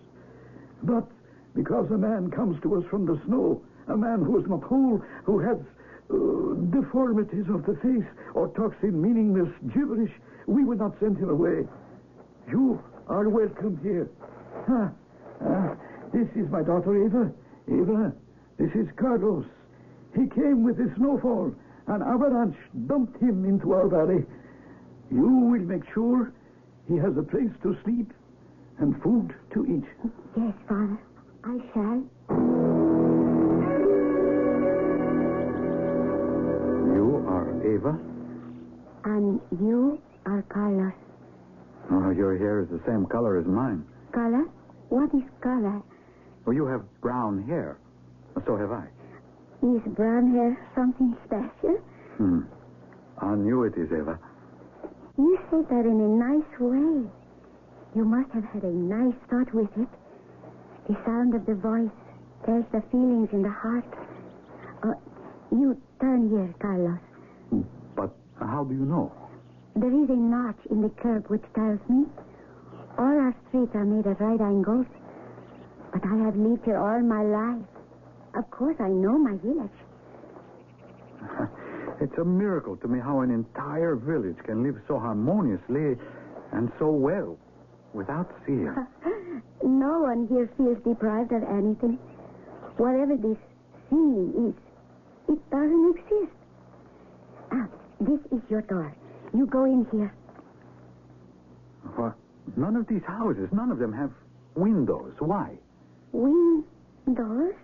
But because a man comes to us from the snow, a man who is not whole, who has deformities of the face, or talks in meaningless gibberish, we will not send him away. You are welcome here. This is my daughter, Eva. Eva, this is Carlos. He came with the snowfall. An avalanche dumped him into our valley. You will make sure he has a place to sleep and food to eat. Yes, Father. I shall. You are Ava? And you are Carlos. Oh, your hair is the same color as mine. Color? What is color? Well, you have brown hair. So have I. Is brown hair something special? I knew it is, Ava. You say that in a nice way. You must have had a nice thought with it. The sound of the voice tells the feelings in the heart. You turn here, Carlos. But how do you know? There is a notch in the curb which tells me all our streets are made at right angles. But I have lived here all my life. Of course, I know my village. It's a miracle to me how an entire village can live so harmoniously and so well without fear. No one here feels deprived of anything. Whatever this feeling is, it doesn't exist. This is your door. You go in here. What? None of these houses, none of them have windows. Why? Windows?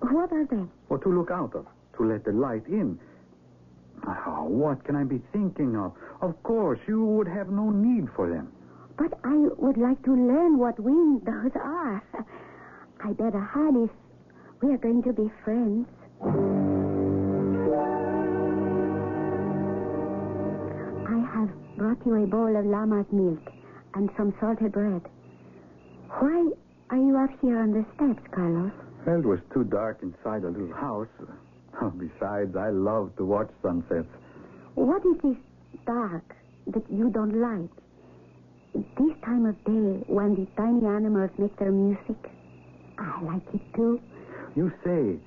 What are they? Well, to look out of, to let the light in. Oh, what can I be thinking of? Of course, you would have no need for them. But I would like to learn what windows are. I better hide if we are going to be friends. I have brought you a bowl of llama's milk and some salted bread. Why are you out here on the steps, Carlos? Well, it was too dark inside a little house. Besides, I love to watch sunsets. What is this dark that you don't like? This time of day, when the tiny animals make their music, I like it too. You say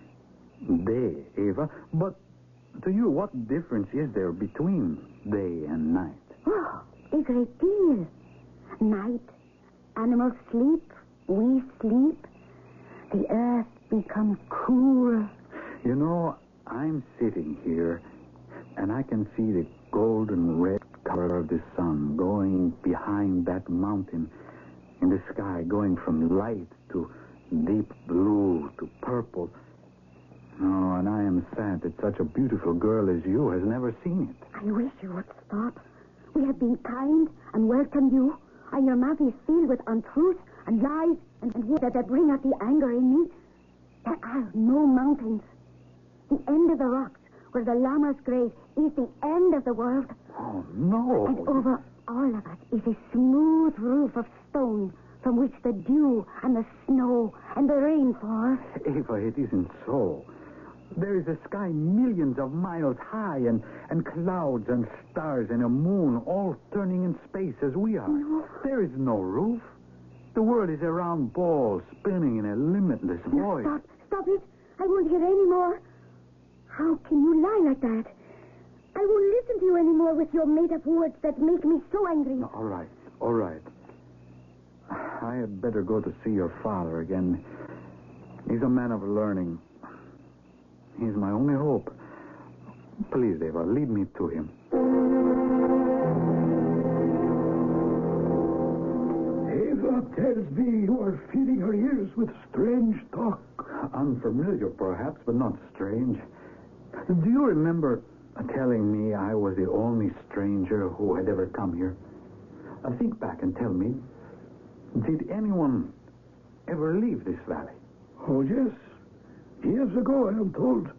day, Ava, but to you, what difference is there between day and night? Oh, a great deal. Night, animals sleep, we sleep. The earth becomes cool. You know, I'm sitting here, and I can see the golden red color of the sun going behind that mountain in the sky, going from light to deep blue to purple. Oh, and I am sad that such a beautiful girl as you has never seen it. I wish you would stop. We have been kind and welcomed you, and your mouth is filled with untruths and lies and words that bring out the anger in me. There are no mountains. The end of the rocks where the llamas graze is the end of the world. Oh, no. And over all of us is a smooth roof of stone from which the dew and the snow and the rain fall. Ava, it isn't so. There is a sky millions of miles high and clouds and stars and a moon all turning in space as we are. No. There is no roof. The world is a round ball spinning in a limitless void. Stop it. I won't hear any more. How can you lie like that? I won't listen to you anymore with your made-up words that make me so angry. No, all right. I had better go to see your father again. He's a man of learning. He's my only hope. Please, Ava, lead me to him. Ava tells me you are filling her ears with strange talk. Unfamiliar, perhaps, but not strange. Do you remember telling me I was the only stranger who had ever come here? Think back and tell me, did anyone ever leave this valley? Oh, yes. Years ago, I am told,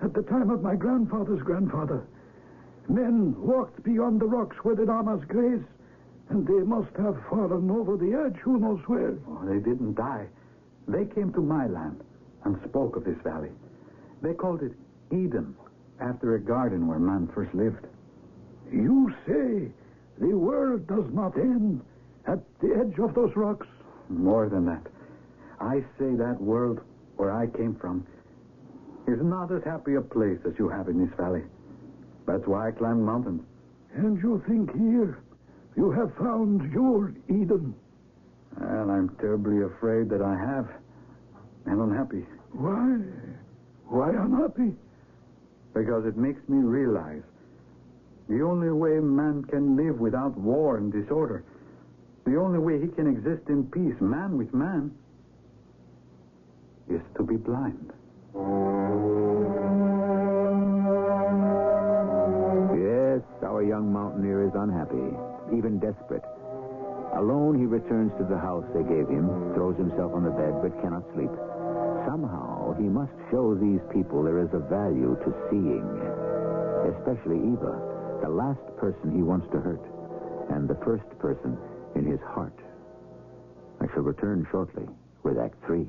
at the time of my grandfather's grandfather, men walked beyond the rocks where the llamas graze, and they must have fallen over the edge, who knows where. Oh, they didn't die. They came to my land and spoke of this valley. They called it Eden, after a garden where man first lived. You say the world does not end at the edge of those rocks? More than that. I say that world where I came from is not as happy a place as you have in this valley. That's why I climbed mountains. And you think here you have found your Eden? Well, I'm terribly afraid that I have. And unhappy. Why? Why unhappy? Because it makes me realize the only way man can live without war and disorder, the only way he can exist in peace, man with man, is to be blind. Yes, our young mountaineer is unhappy, even desperate. Alone, he returns to the house they gave him, throws himself on the bed, but cannot sleep. Somehow, he must show these people there is a value to seeing. Especially Eva, the last person he wants to hurt, and the first person in his heart. I shall return shortly with Act 3.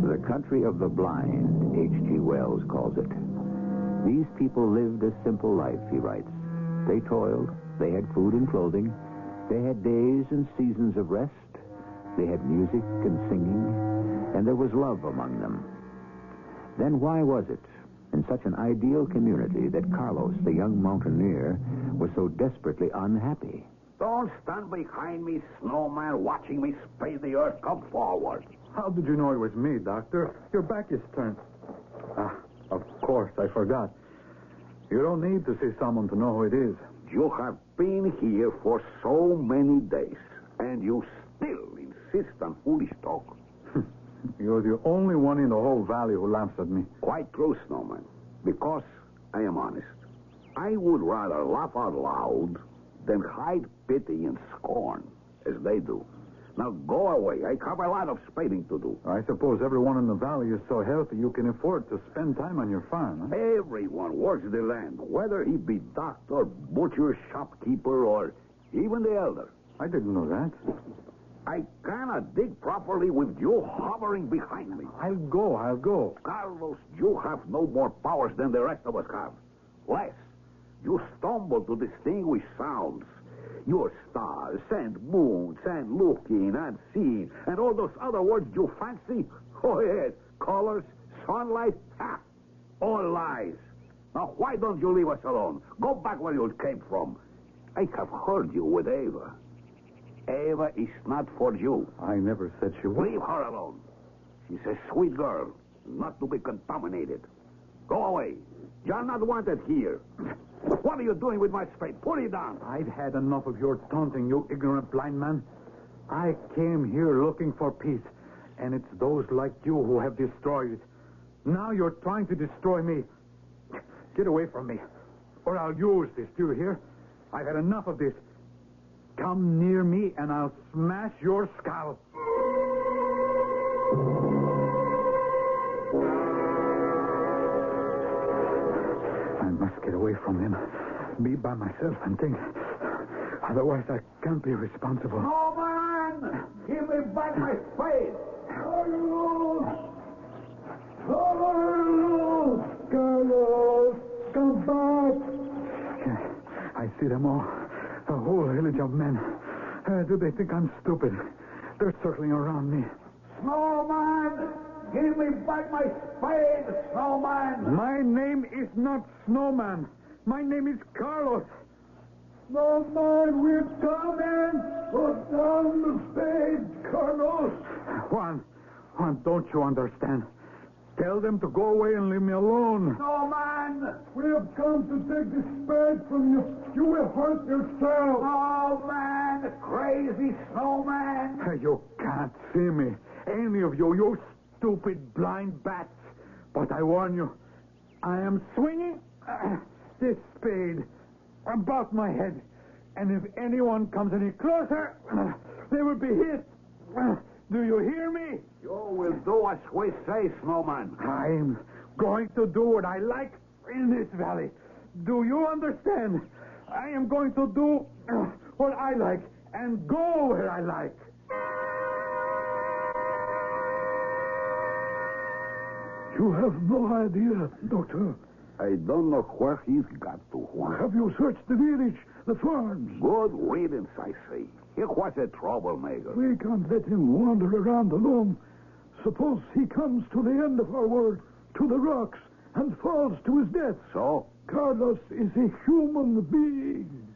The country of the blind, H.G. Wells calls it. These people lived a simple life, he writes. They toiled, they had food and clothing, they had days and seasons of rest, they had music and singing, and there was love among them. Then why was it, in such an ideal community, that Carlos, the young mountaineer, was so desperately unhappy? Don't stand behind me, snowman, watching me spade the earth. Come forward. How did you know it was me, Doctor? Your back is turned. Of course, I forgot. You don't need to see someone to know who it is. You have been here for so many days, and you still insist on foolish talk. You're the only one in the whole valley who laughs at me. Quite true, snowman, because I am honest. I would rather laugh out loud than hide pity and scorn, as they do. Now go away. I have a lot of spading to do. I suppose everyone in the valley is so healthy you can afford to spend time on your farm, huh? Everyone works the land, whether he be doctor, butcher, shopkeeper, or even the elder. I didn't know that. I cannot dig properly with you hovering behind me. I'll go. Carlos, you have no more powers than the rest of us have. Less. You stumble to distinguish sounds. Your stars and moons and looking and seeing and all those other words you fancy. Oh, yes. Colors, sunlight, all lies. Now, why don't you leave us alone? Go back where you came from. I have heard you with Eva. Eva is not for you. I never said she was. Leave her alone. She's a sweet girl, not to be contaminated. Go away. You're not wanted here. What are you doing with my spade? Put it down. I've had enough of your taunting, you ignorant blind man. I came here looking for peace, and it's those like you who have destroyed it. Now you're trying to destroy me. Get away from me, or I'll use this. Do you hear? I've had enough of this. Come near me, and I'll smash your skull. I must get away from him. Be by myself and think. Otherwise, I can't be responsible. No, man! Give me back my spade! Carlos! Come back! I see them all. A whole village of men. Do they think I'm stupid? They're circling around me. Snowman! Give me back my spade, Snowman! My name is not Snowman. My name is Carlos. Snowman, we're coming! Put down the spade, Carlos! Juan, don't you understand? Tell them to go away and leave me alone. Snowman! We have come to take the spade from you. You will hurt yourself. Snowman! Crazy Snowman! You can't see me. Any of you stupid blind bats. But I warn you, I am swinging this spade about my head. And if anyone comes any closer, they will be hit. Do you hear me? You will do as we say, Snowman. I'm going to do what I like in this valley. Do you understand? I am going to do what I like and go where I like. You have no idea, Doctor. I don't know where he's got to, Juan. Have you searched the village, the farms? Good riddance, I say. He was a troublemaker. We can't let him wander around alone. Suppose he comes to the end of our world, to the rocks, and falls to his death. So? Carlos is a human being.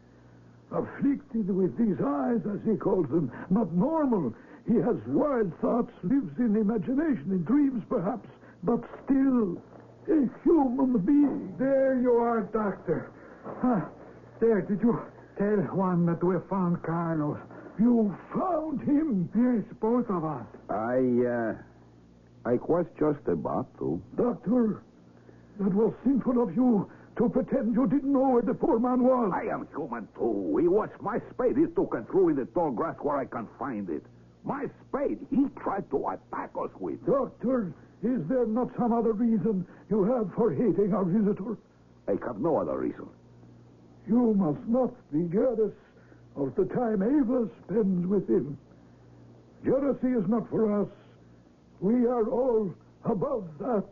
Afflicted with these eyes, as he calls them. Not normal. He has wild thoughts, lives in imagination, in dreams perhaps, but still A human being. There you are, Doctor. There, did you tell Juan that we found Carlos? You found him? Yes, both of us. I was just about to. Doctor, that was sinful of you to pretend you didn't know where the poor man was. I am human, too. It was my spade he took and threw in the tall grass where I can't find it. My spade he tried to attack us with. Doctor, is there not some other reason you have for hating our visitor? I have no other reason. You must not be jealous of the time Ava spends with him. Jealousy is not for us. We are all above that.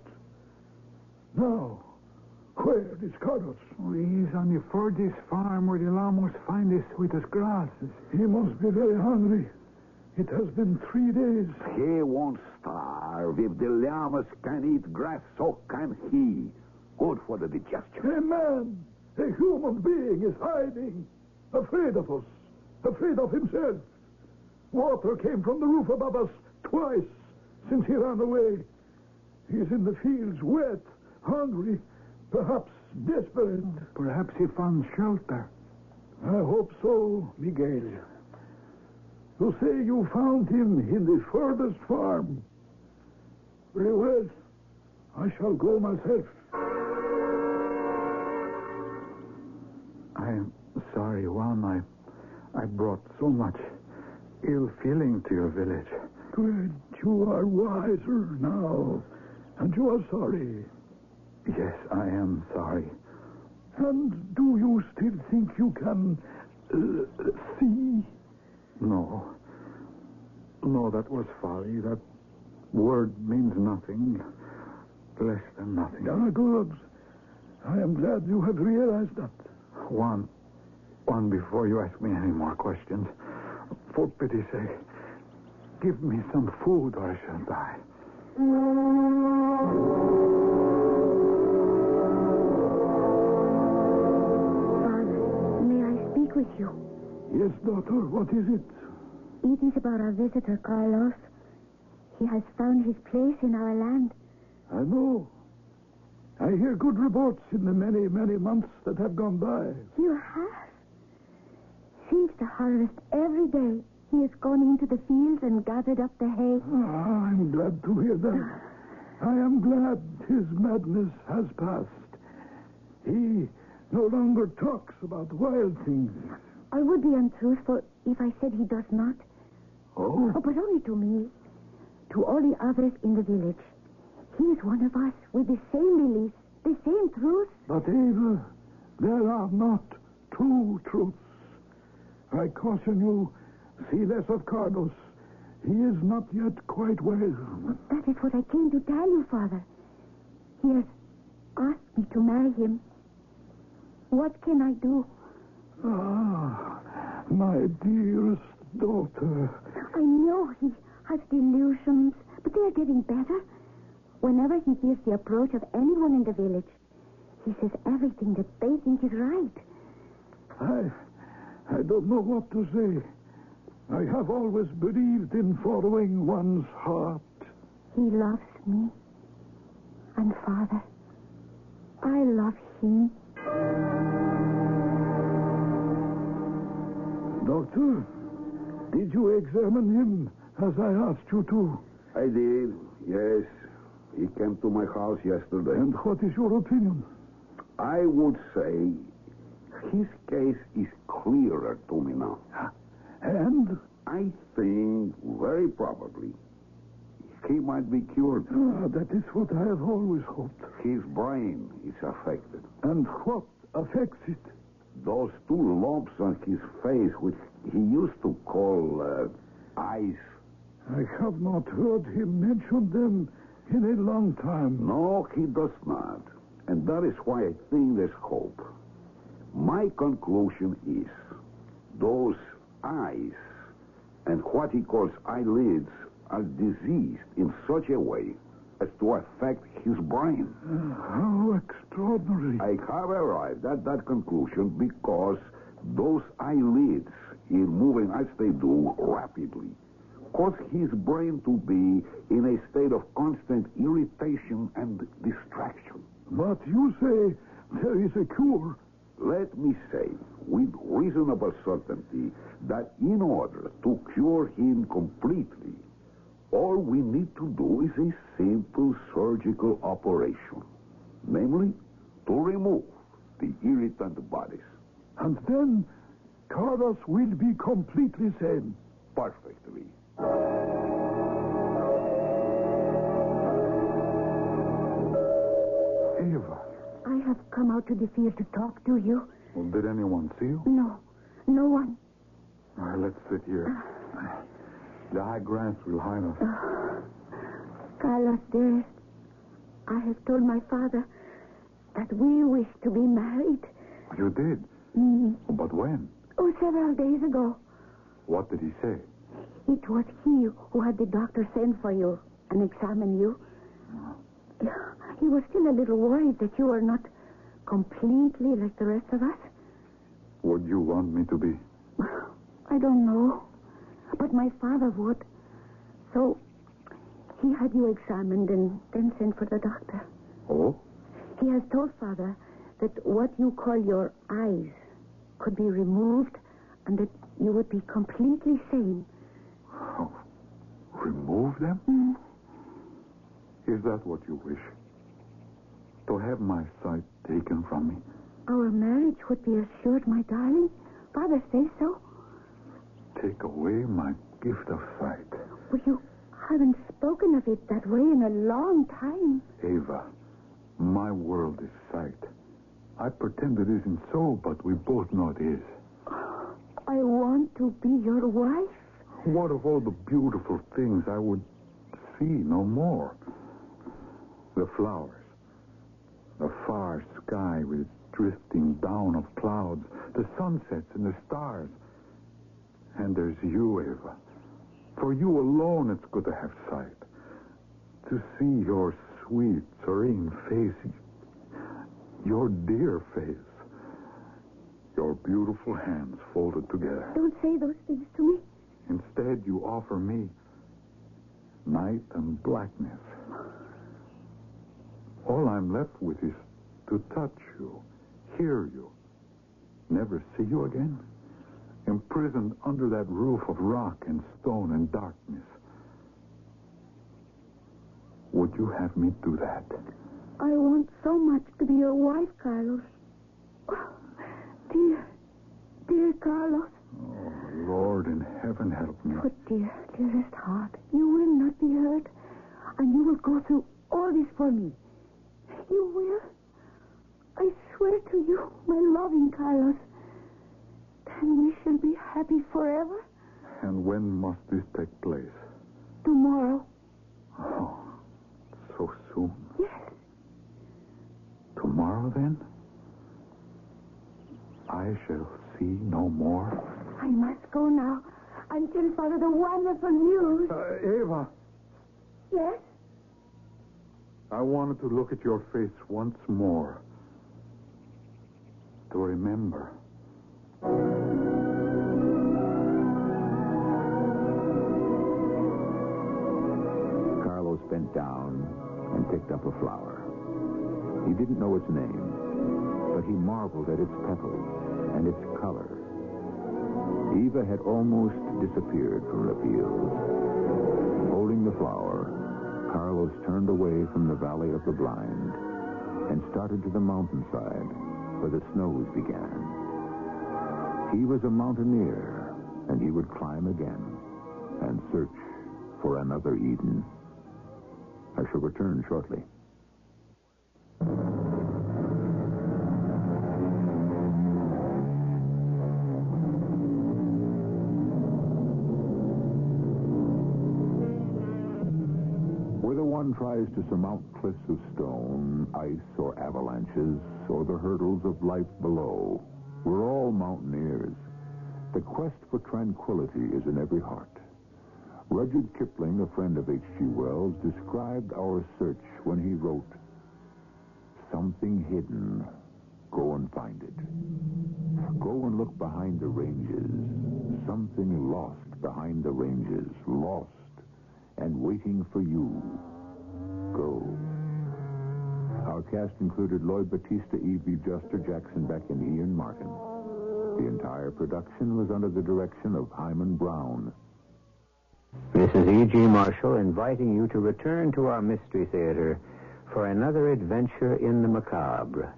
Now, where is Carlos? He's on the furthest farm where they'll almost find the sweetest grasses. He must be very hungry. It has been 3 days. He won't starve. If the llamas can eat grass, so can he. Good for the digestion. A man, a human being is hiding, afraid of us, afraid of himself. Water came from the roof above us twice since he ran away. He's in the fields, wet, hungry, perhaps desperate. Perhaps he found shelter. I hope so, Miguel. You say you found him in the furthest farm. Very well. I shall go myself. I am sorry, Juan. I brought so much ill feeling to your village. Good. You are wiser now. And you are sorry. Yes, I am sorry. And do you still think you can see? No. No, that was folly. That word means nothing. Less than nothing. Ah, good. I am glad you have realized that. Juan, before you ask me any more questions, for pity's sake, give me some food or I shall die. Father, may I speak with you? Yes, daughter. What is it? It is about our visitor, Carlos. He has found his place in our land. I know. I hear good reports in the many, many months that have gone by. You have? Since the harvest, every day, he has gone into the fields and gathered up the hay. I'm glad to hear that. I am glad his madness has passed. He no longer talks about wild things. I would be untruthful if I said he does not. Oh? But only to me. To all the others in the village. He is one of us with the same beliefs, the same truths. But, Ava, there are not two truths. I caution you, see less of Carlos. He is not yet quite well. That is what I came to tell you, Father. He has asked me to marry him. What can I do? Ah, my dearest daughter. I know he has delusions, but they are getting better. Whenever he hears the approach of anyone in the village, he says everything that they think is right. I don't know what to say. I have always believed in following one's heart. He loves me. And, Father, I love him. Doctor, did you examine him as I asked you to? I did, yes. He came to my house yesterday. And what is your opinion? I would say his case is clearer to me now. And? I think, very probably, he might be cured. That is what I have always hoped. His brain is affected. And what affects it? Those two lumps on his face, which he used to call eyes. I have not heard him mention them in a long time. No, he does not. And that is why I think there's hope. My conclusion is those eyes and what he calls eyelids are diseased in such a way as to affect his brain. How extraordinary. I have arrived at that conclusion because those eyelids, in moving as they do rapidly, cause his brain to be in a state of constant irritation and distraction. But you say there is a cure. Let me say, with reasonable certainty, that in order to cure him completely, all we need to do is a simple surgical operation. Namely, to remove the irritant bodies. And then Carlos will be completely sane. Perfectly. Eva. I have come out to the field to talk to you. Well, did anyone see you? No. No one. All right, let's sit here. The high grass will hide us. Carlos, dearest, I have told my father that we wish to be married. You did? But when? Oh, several days ago. What did he say? It was he who had the doctor send for you and examine you. He was still a little worried that you were not completely like the rest of us. Would you want me to be? I don't know. But my father would. So he had you examined and then sent for the doctor. Oh? He has told Father that what you call your eyes could be removed and that you would be completely sane. Oh, remove them? Is that what you wish? To have my sight taken from me? Our marriage would be assured, my darling. Father says so. Take away my gift of sight. Well, you haven't spoken of it that way in a long time. Eva, my world is sight. I pretend it isn't so, but we both know it is. I want to be your wife. What of all the beautiful things I would see no more? The flowers, the far sky with its drifting down of clouds, the sunsets and the stars. And there's you, Eva. For you alone it's good to have sight. To see your sweet, serene face, your dear face, your beautiful hands folded together. Don't say those things to me. Instead, you offer me night and blackness. All I'm left with is to touch you, hear you, never see you again, imprisoned under that roof of rock and stone and darkness. Would you have me do that? I want so much to be your wife, Carlos. Oh, dear Carlos. Oh, Lord in heaven, help me. Oh, dearest heart, you will not be hurt, and you will go through all this for me. You will. I swear to you, my loving Carlos. Then we shall be happy forever. And when must this take place? Tomorrow. Oh, so soon. Yes. Tomorrow, then? I shall see no more. I must go now and tell Father the wonderful news. Eva. Yes? I wanted to look at your face once more. To remember. Carlos bent down and picked up a flower. He didn't know its name, but he marveled at its petals and its color. Eva had almost disappeared from the field. Holding the flower, Carlos turned away from the Valley of the Blind and started to the mountainside where the snows began. He was a mountaineer, and he would climb again and search for another Eden. I shall return shortly. Whether one tries to surmount cliffs of stone, ice, or avalanches, or the hurdles of life below, we're all mountaineers. The quest for tranquility is in every heart. Rudyard Kipling, a friend of H.G. Wells, described our search when he wrote, "Something hidden, go and find it. Go and look behind the ranges. Something lost, behind the ranges, lost and waiting for you. Go. Our cast included Lloyd Battista, Evie Juster, Jackson Beck, and Ian Martin. The entire production was under the direction of Hyman Brown. This is E.G. Marshall inviting you to return to our Mystery Theater for another adventure in the macabre.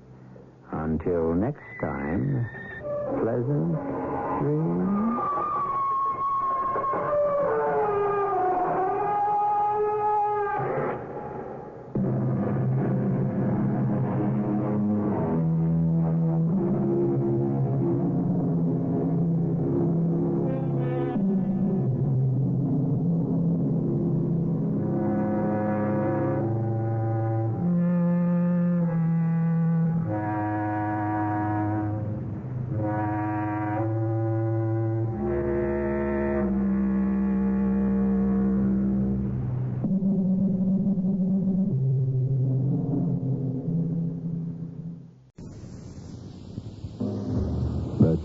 Until next time, pleasant dreams.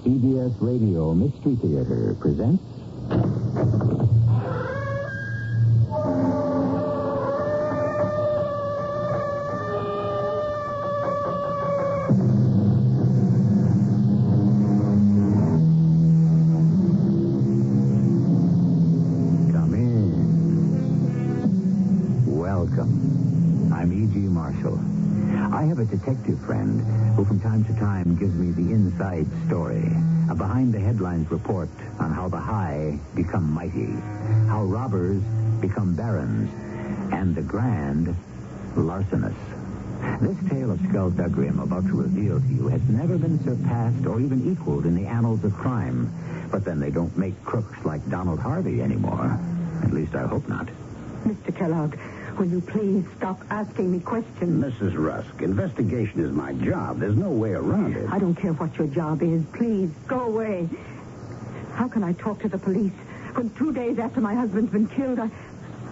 CBS Radio Mystery Theater presents Come in. Welcome. I'm E.G. Marshall. I have a detective friend who from time to time gives me the inside story, a behind-the-headlines report on how the high become mighty, how robbers become barons, and the grand larcenous. This tale of skullduggery I'm about to reveal to you has never been surpassed or even equaled in the annals of crime. But then they don't make crooks like Donald Harvey anymore. At least I hope not. Mr. Kellogg, will you please stop asking me questions? Mrs. Rusk, investigation is my job. There's no way around it. I don't care what your job is. Please, go away. How can I talk to the police when 2 days after my husband's been killed,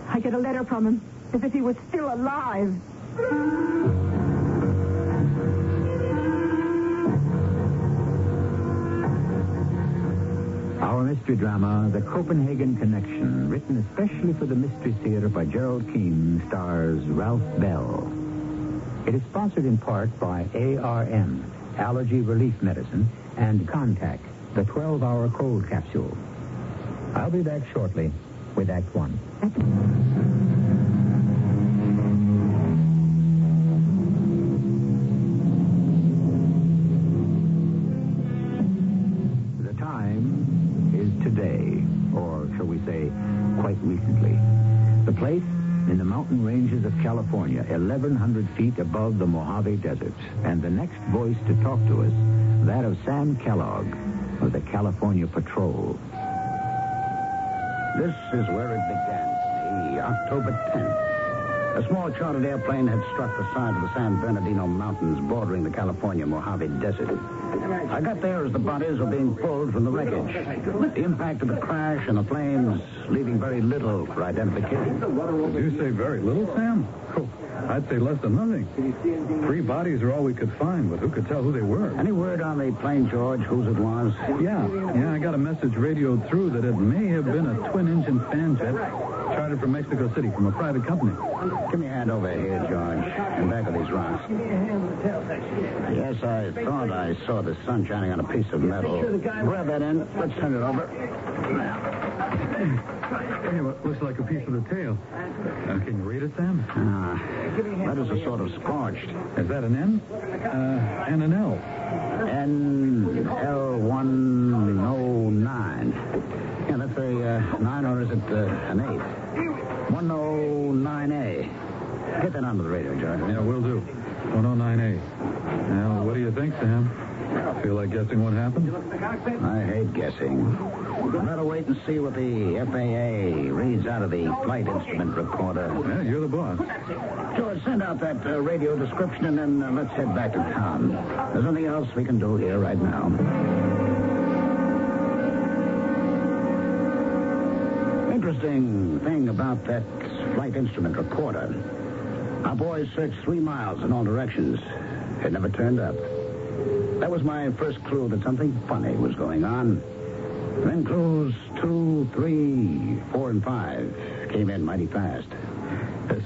I get a letter from him as if he was still alive? Our mystery drama, The Copenhagen Connection, written especially for the Mystery Theater by Gerald Keane, stars Ralph Bell. It is sponsored in part by ARM, Allergy Relief Medicine, and Contact, the 12-hour cold capsule. I'll be back shortly with Act One. The time is today, or shall we say, quite recently. The place in the mountain ranges of California, 1,100 feet above the Mojave Desert. And the next voice to talk to us, that of Sam Kellogg of the California Patrol. This is where it began for me, October 10th. A small chartered airplane had struck the side of the San Bernardino Mountains bordering the California Mojave Desert. I got there as the bodies were being pulled from the wreckage. The impact of the crash and the flames leaving very little for identification. Did you say very little, Sam? Oh, I'd say less than nothing. 3 bodies are all we could find, but who could tell who they were? Any word on the plane, George, whose it was? Yeah, I got a message radioed through that it may have been a twin-engine fan jet chartered from Mexico City from a private company. Give me a hand over here, George, in back of these rocks. Yes, I thought I saw the sun shining on a piece of metal. Grab that end. Let's turn it over. Hey, what looks like a piece of the tail. Can you read it, Sam? Letters are sort of scorched. Is that an N? And an L. NL109. Yeah, that's a 9, or is it an 8? 109A. Get that onto the radio, George. Yeah, will do. 109A. Now, what do you think, Sam? Feel like guessing what happened? I hate guessing. Better wait and see what the FAA reads out of the flight instrument recorder. Yeah, you're the boss. George, send out that radio description, and then let's head back to town. There's nothing else we can do here right now. Interesting thing about that flight instrument recorder. Our boys searched 3 miles in all directions. It never turned up. That was my first clue that something funny was going on. Then clues 2, 3, 4, and 5 came in mighty fast.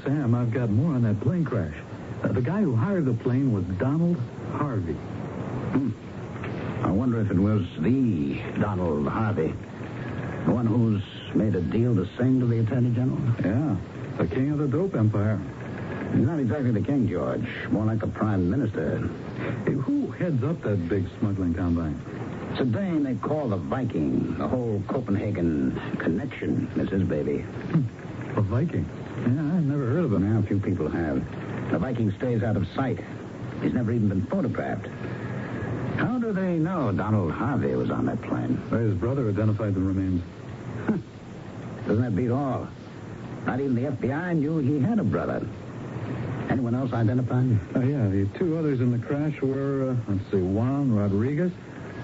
Sam, I've got more on that plane crash. The guy who hired the plane was Donald Harvey. I wonder if it was the Donald Harvey. The one who's made a deal to sing to the Attorney General? Yeah, the king of the dope empire. He's not exactly the king, George. More like a prime minister. Hey, who heads up that big smuggling combine? It's a dame they call the Viking. The whole Copenhagen connection is his baby. A Viking? Yeah, I've never heard of him. Now, a few people have. The Viking stays out of sight. He's never even been photographed. How do they know Donald Harvey was on that plane? Well, his brother identified the remains. Doesn't that beat all? Not even the FBI knew he had a brother. Anyone else identified? Yeah, the two others in the crash were, Juan Rodriguez,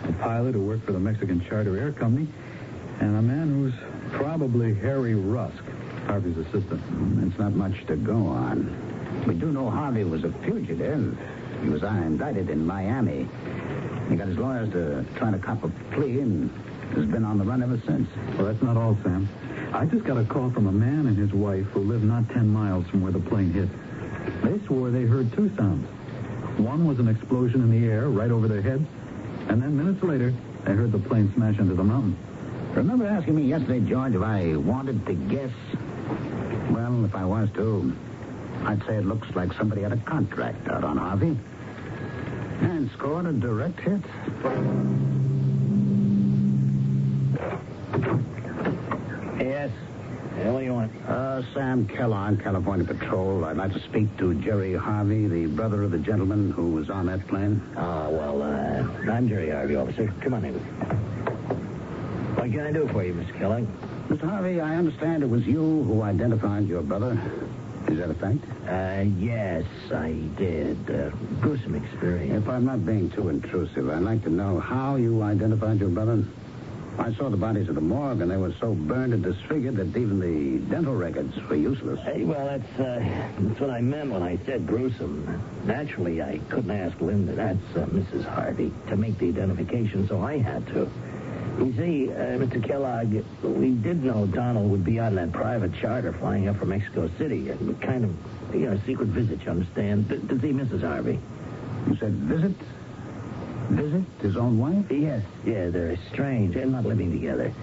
a pilot who worked for the Mexican Charter Air Company, and a man who's probably Harry Rusk, Harvey's assistant. It's not much to go on. We do know Harvey was a fugitive. He was indicted in Miami. He got his lawyers to try to cop a plea and has been on the run ever since. Well, that's not all, Sam. I just got a call from a man and his wife who live not 10 miles from where the plane hit. They swore they heard two sounds. One was an explosion in the air right over their heads, and then minutes later, they heard the plane smash into the mountain. Remember asking me yesterday, George, if I wanted to guess? Well, if I was to, I'd say it looks like somebody had a contract out on Harvey and scored a direct hit. Yes. What do you want? Sam Kellogg, California Patrol. I'd like to speak to Jerry Harvey, the brother of the gentleman who was on that plane. I'm Jerry Harvey, officer. Come on in. What can I do for you, Mr. Kellogg? Mr. Harvey, I understand it was you who identified your brother. Is that a fact? Yes, I did. Gruesome experience. If I'm not being too intrusive, I'd like to know how you identified your brother. I saw the bodies at the morgue, and they were so burned and disfigured that even the dental records were useless. Hey, well, that's what I meant when I said gruesome. Naturally, I couldn't ask Linda, that's Mrs. Harvey, to make the identification, so I had to. You see, Mr. Kellogg, we did know Donald would be on that private charter flying up from Mexico City. Kind of, a secret visit, you understand, to see Mrs. Harvey. You said visit? Visit his own wife? Yes, they're estranged and not living together.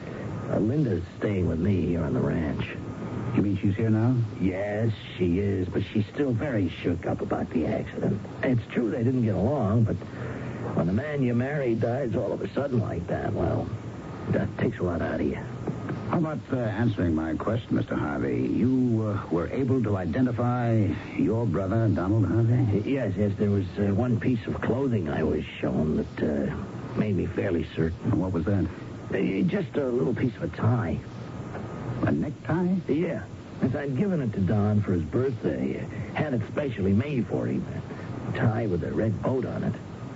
Linda's staying with me here on the ranch. You mean she's here now? Yes, she is, but she's still very shook up about the accident. It's true they didn't get along, but when the man you married dies all of a sudden like that, well, that takes a lot out of you. How about answering my question, Mr. Harvey? You were able to identify your brother, Donald Harvey? Yes, there was one piece of clothing I was shown that made me fairly certain. What was that? Just a little piece of a tie. A necktie? Yeah. As I'd given it to Don for his birthday. Had it specially made for him. A tie with a red boat on it.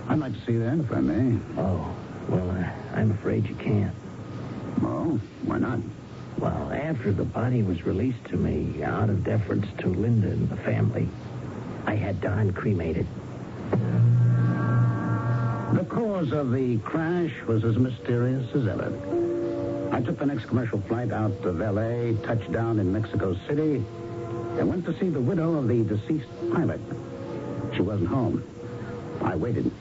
I'd like to see that, if I may. Oh, well, I'm afraid you can't. Oh, why not? Well, after the body was released to me, out of deference to Linda and the family, I had Don cremated. The cause of the crash was as mysterious as ever. I took the next commercial flight out of L.A., touched down in Mexico City, and went to see the widow of the deceased pilot. She wasn't home. I waited.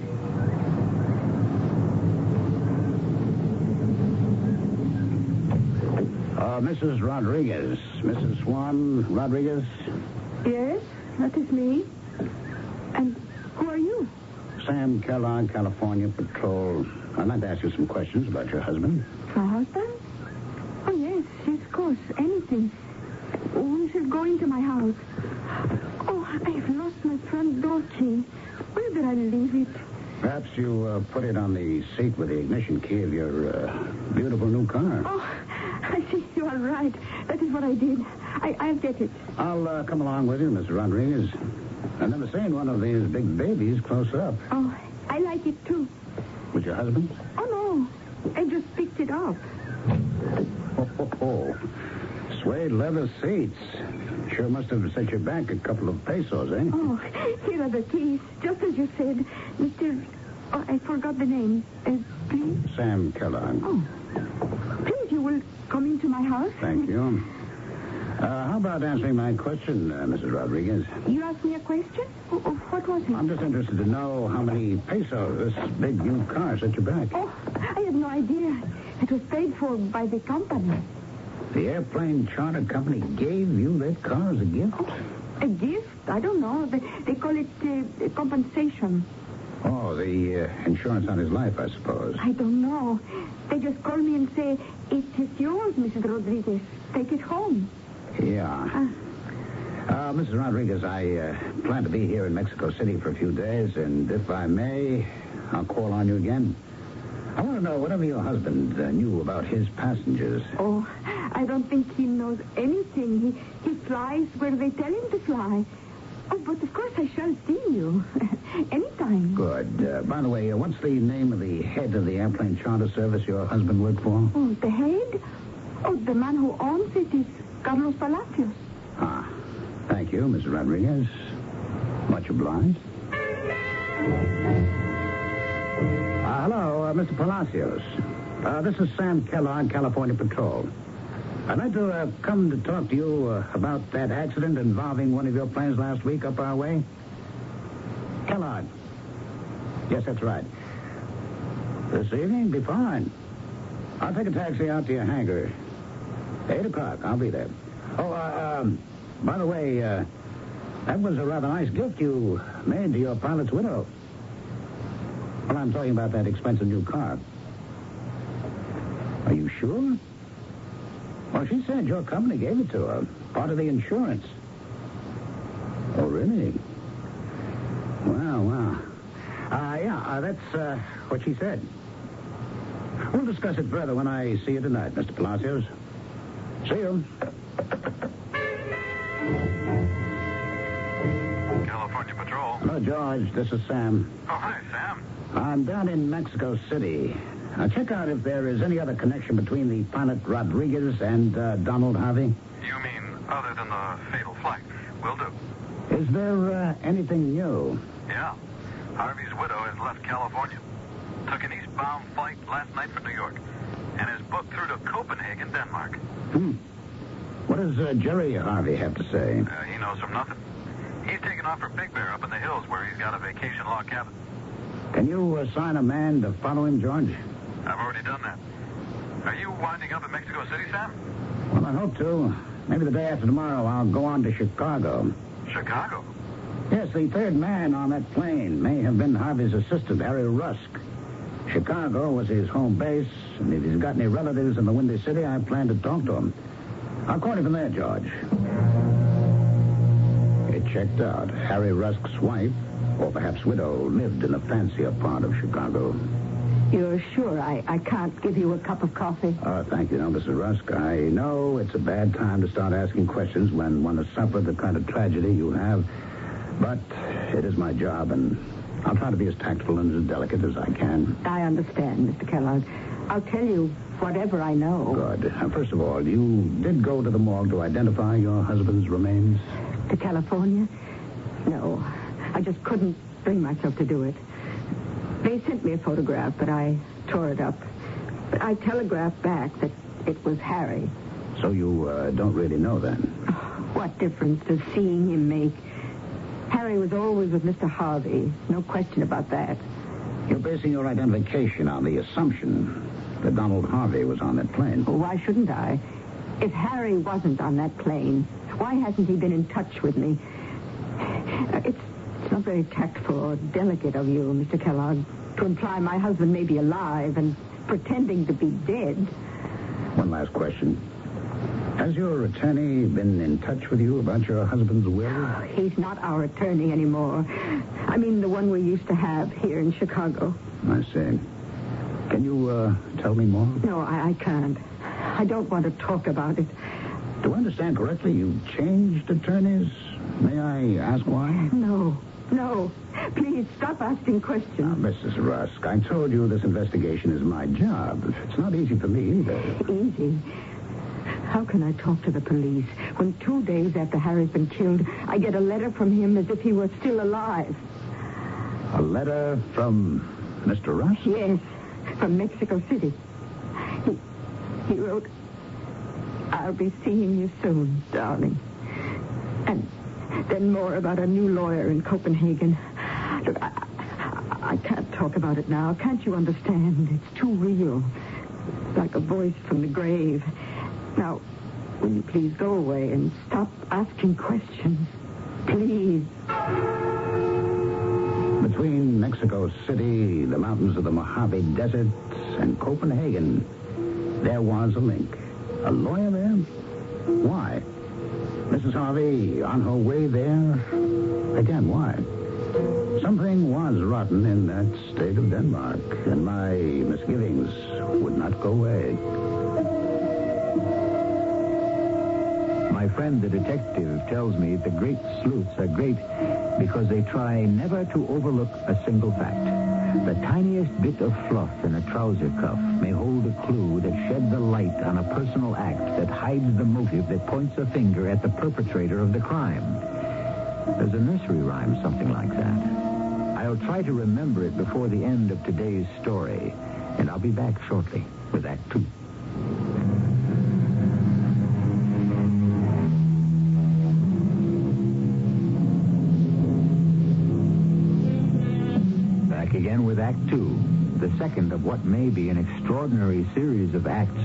Mrs. Rodriguez. Mrs. Juan Rodriguez? Yes, that is me. And who are you? Sam Kellogg, California Patrol. I'd like to ask you some questions about your husband. My husband? Oh, yes, of course. Anything. We should go into my house. Oh, I've lost my front door key. Where did I leave it? Perhaps you put it on the seat with the ignition key of your beautiful new car. Oh, I see. You are right. That is what I did. I'll get it. I'll come along with you, Miss Rodriguez. I've never seen one of these big babies close up. Oh, I like it, too. With your husband? Oh, no. I just picked it up. Oh. Suede leather seats. Sure must have set you back a couple of pesos, eh? Oh, here are the keys. Just as you said. Mr. Oh, I forgot the name. Please? Sam Kellogg. Oh. my house. Thank you. How about answering my question, Mrs. Rodriguez? You asked me a question? What was it? I'm just interested to know how many pesos this big new car set you back. Oh, I have no idea. It was paid for by the company. The airplane charter company gave you that car as a gift? A gift? I don't know. They call it compensation. Oh, the insurance on his life, I suppose. I don't know. They just call me and say, it is yours, Mrs. Rodriguez. Take it home. Yeah. Mrs. Rodriguez, I plan to be here in Mexico City for a few days, and if I may, I'll call on you again. I want to know whatever your husband knew about his passengers. Oh, I don't think he knows anything. He flies where they tell him to fly. Oh, but of course I shall see you. Anytime. Good. By the way, what's the name of the head of the airplane charter service your husband worked for? Oh, the head? Oh, the man who owns it is Carlos Palacios. Ah, thank you, Mrs. Rodriguez. Much obliged. Hello, Mr. Palacios. This is Sam Kellogg, California Patrol. I'd like to come to talk to you about that accident involving one of your planes last week up our way. Kellogg. Yes, that's right. This evening? Be fine. I'll take a taxi out to your hangar. 8 o'clock. I'll be there. Oh, by the way, that was a rather nice gift you made to your pilot's widow. Well, I'm talking about that expensive new car. Are you sure? Well, she said your company gave it to her. Part of the insurance. Oh, really? Well. Yeah, that's what she said. We'll discuss it further when I see you tonight, Mr. Palacios. See you. California Patrol. Hello, George. This is Sam. Oh, hi, Sam. I'm down in Mexico City. Check out if there is any other connection between the pilot Rodriguez and Donald Harvey. You mean other than the fatal flight? Will do. Is there anything new? Yeah. Harvey's widow has left California. Took an eastbound flight last night for New York and is booked through to Copenhagen, Denmark. What does Jerry Harvey have to say? He knows from nothing. He's taken off for Big Bear up in the hills where he's got a vacation log cabin. Can you assign a man to follow him, George? I've already done that. Are you winding up in Mexico City, Sam? Well, I hope to. Maybe the day after tomorrow I'll go on to Chicago. Chicago? Yes, the third man on that plane may have been Harvey's assistant, Harry Rusk. Chicago was his home base, and if he's got any relatives in the Windy City, I plan to talk to him. I'll call you from there, George. It checked out. Harry Rusk's wife, or perhaps widow, lived in a fancier part of Chicago. You're sure I can't give you a cup of coffee? Thank you, no, Mrs. Rusk. I know it's a bad time to start asking questions when one has suffered the kind of tragedy you have, but it is my job, and I'll try to be as tactful and as delicate as I can. I understand, Mr. Kellogg. I'll tell you whatever I know. Good. First of all, you did go to the morgue to identify your husband's remains? To California? No. I just couldn't bring myself to do it. They sent me a photograph, but I tore it up. But I telegraphed back that it was Harry. So you don't really know then? What difference does seeing him make? Harry was always with Mr. Harvey. No question about that. You're basing your identification on the assumption that Donald Harvey was on that plane. Well, why shouldn't I? If Harry wasn't on that plane, why hasn't he been in touch with me? It's not very tactful or delicate of you, Mr. Kellogg, to imply my husband may be alive and pretending to be dead. One last question. Has your attorney been in touch with you about your husband's will? He's not our attorney anymore. I mean the one we used to have here in Chicago. I see. Can you tell me more? No, I can't. I don't want to talk about it. Do I understand correctly? You changed attorneys? May I ask why? No. Please, stop asking questions. Now, Mrs. Rusk, I told you this investigation is my job. It's not easy for me either. Easy? How can I talk to the police when 2 days after Harry's been killed, I get a letter from him as if he were still alive? A letter from Mr. Rusk? Yes, from Mexico City. He wrote, I'll be seeing you soon, darling. And then more about a new lawyer in Copenhagen. Look, I can't talk about it now. Can't you understand? It's too real. Like a voice from the grave. Now, will you please go away and stop asking questions? Please. Between Mexico City, the mountains of the Mojave Desert, and Copenhagen, there was a link. A lawyer there? Why? Mrs. Harvey on her way there? Again, why? Something was rotten in that state of Denmark, and my misgivings would not go away. My friend the detective tells me the great sleuths are great because they try never to overlook a single fact. The tiniest bit of fluff in a trouser cuff may hold a clue that sheds a light on a personal act that hides the motive that points a finger at the perpetrator of the crime. There's a nursery rhyme, something like that. I'll try to remember it before the end of today's story, and I'll be back shortly with Act 2. Again with Act 2, the second of what may be an extraordinary series of acts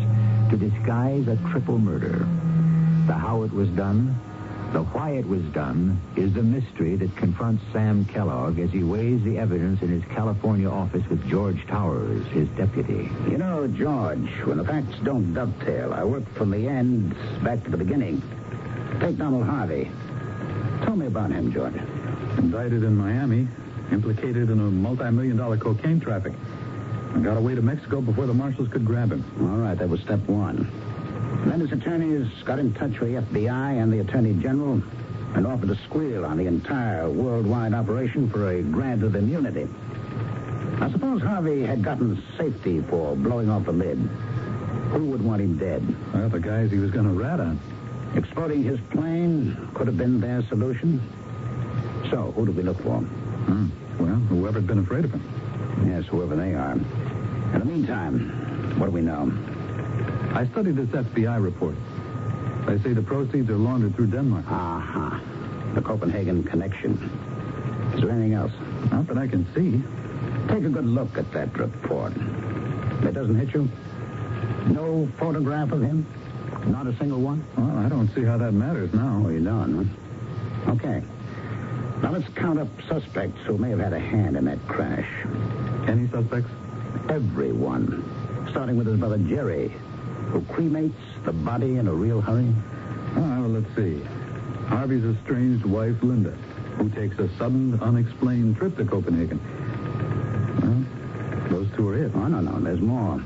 to disguise a triple murder. The how it was done, the why it was done, is the mystery that confronts Sam Kellogg as he weighs the evidence in his California office with George Towers, his deputy. You know, George, when the facts don't dovetail, I work from the end back to the beginning. Take Donald Harvey. Tell me about him, George. Indicted in Miami. Implicated in a multi-million-dollar cocaine traffic. And got away to Mexico before the marshals could grab him. All right, that was step one. Then his attorneys got in touch with the FBI and the Attorney General and offered to squeal on the entire worldwide operation for a grant of immunity. Now, suppose Harvey had gotten safety for blowing off the lid. Who would want him dead? Well, the guys he was going to rat on. Exploding his plane could have been their solution. So, who do we look for? Well, whoever'd been afraid of him. Yes, whoever they are. In the meantime, what do we know? I studied this FBI report. They say the proceeds are laundered through Denmark. Uh-huh. The Copenhagen connection. Is there anything else? Not that I can see. Take a good look at that report. It doesn't hit you? No photograph of him? Not a single one? Well, I don't see how that matters now. Oh, you don't, huh? Okay. Now, let's count up suspects who may have had a hand in that crash. Any suspects? Everyone. Starting with his brother Jerry, who cremates the body in a real hurry. Well, let's see. Harvey's estranged wife, Linda, who takes a sudden, unexplained trip to Copenhagen. Well, those two are it. Oh, no, there's more.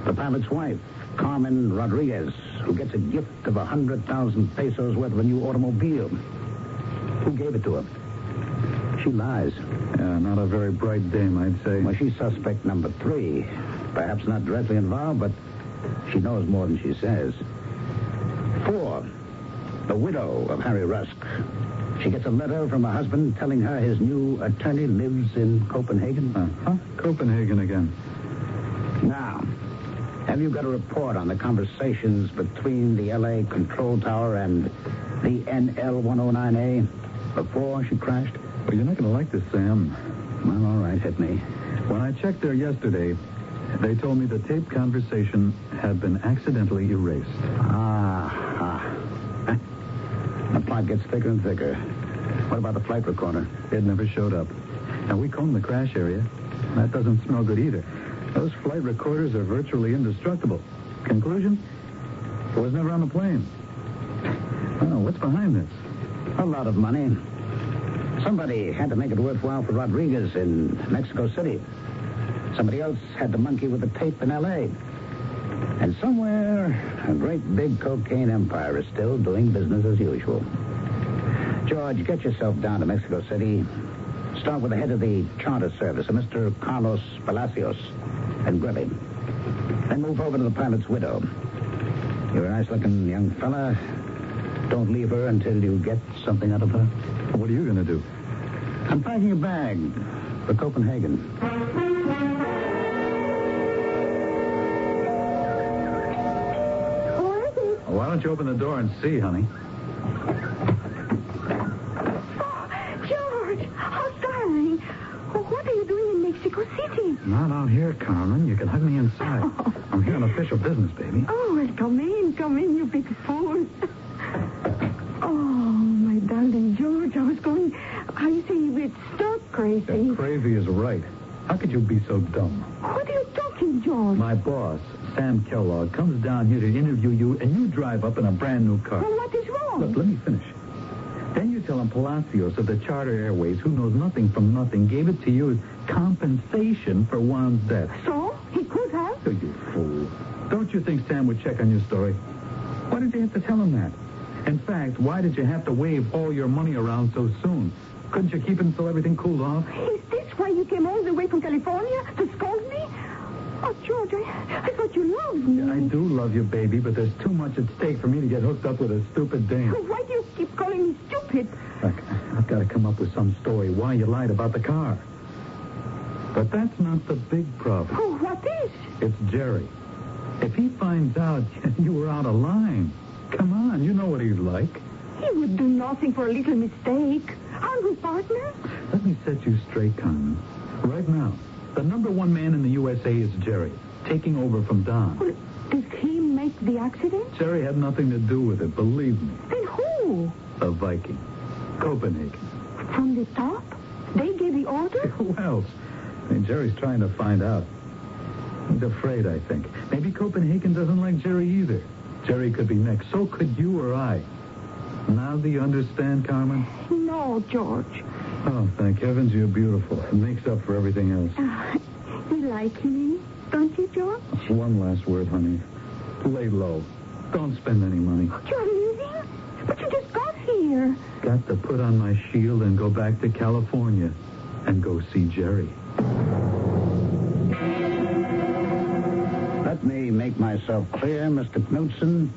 The pilot's wife, Carmen Rodriguez, who gets a gift of 100,000 pesos worth of a new automobile. Who gave it to her? She lies. Yeah, not a very bright dame, I'd say. Well, she's suspect number 3. Perhaps not directly involved, but she knows more than she says. 4, the widow of Harry Rusk. She gets a letter from her husband telling her his new attorney lives in Copenhagen. Copenhagen again. Now, have you got a report on the conversations between the L.A. control tower and the NL-109A before she crashed? Well, you're not going to like this, Sam. Well, all right, hit me. When I checked there yesterday, they told me the taped conversation had been accidentally erased. The plot gets thicker and thicker. What about the flight recorder? It never showed up. Now, we combed the crash area. That doesn't smell good either. Those flight recorders are virtually indestructible. Conclusion? It was never on the plane. Oh, what's behind this? A lot of money. Somebody had to make it worthwhile for Rodriguez in Mexico City. Somebody else had to monkey with the tape in L.A. And somewhere, a great big cocaine empire is still doing business as usual. George, get yourself down to Mexico City. Start with the head of the charter service, a Mr. Carlos Palacios, and grab him. Then move over to the pilot's widow. You're a nice-looking young fella. Don't leave her until you get something out of her. What are you going to do? I'm packing a bag for Copenhagen. Who is it? Well, don't you open the door and see, honey? George! Oh, darling! What are you doing in Mexico City? Not out here, Carmen. You can hug me inside. Oh. I'm here on official business, baby. Oh, well, come in, you big fool. Oh, my darling George, I was going... I see it's stark crazy. Yeah, crazy is right. How could you be so dumb? What are you talking, George? My boss, Sam Kellogg, comes down here to interview you, and you drive up in a brand new car. Well, what is wrong? Look, let me finish. Then you tell him Palacios of the Charter Airways, who knows nothing from nothing, gave it to you as compensation for Juan's death. So? He could have? Oh, you fool. Don't you think Sam would check on your story? Why did you have to tell him that? In fact, why did you have to wave all your money around so soon? Couldn't you keep it until everything cooled off? Is this why you came all the way from California to scold me? Oh, George, I thought you loved me. Yeah, I do love you, baby, but there's too much at stake for me to get hooked up with a stupid dame. Why do you keep calling me stupid? Look, I've got to come up with some story why you lied about the car. But that's not the big problem. Oh, what is? It's Jerry. If he finds out you were out of line, come on, you know what he's like. He would do nothing for a little mistake. Aren't we partners? Let me set you straight, Carmen. Right now, the number one man in the USA is Jerry, taking over from Don. Well, did he make the accident? Jerry had nothing to do with it, believe me. Then who? A Viking. Copenhagen. From the top? They gave the order? Who else? I mean, Jerry's trying to find out. He's afraid, I think. Maybe Copenhagen doesn't like Jerry either. Jerry could be next. So could you or I. Now do you understand, Carmen? No, George. Oh, thank heavens you're beautiful. It makes up for everything else. You like me, don't you, George? One last word, honey. Lay low. Don't spend any money. You're leaving? But you just got here. Got to put on my shield and go back to California and go see Jerry. Let me make myself clear, Mr. Knudsen.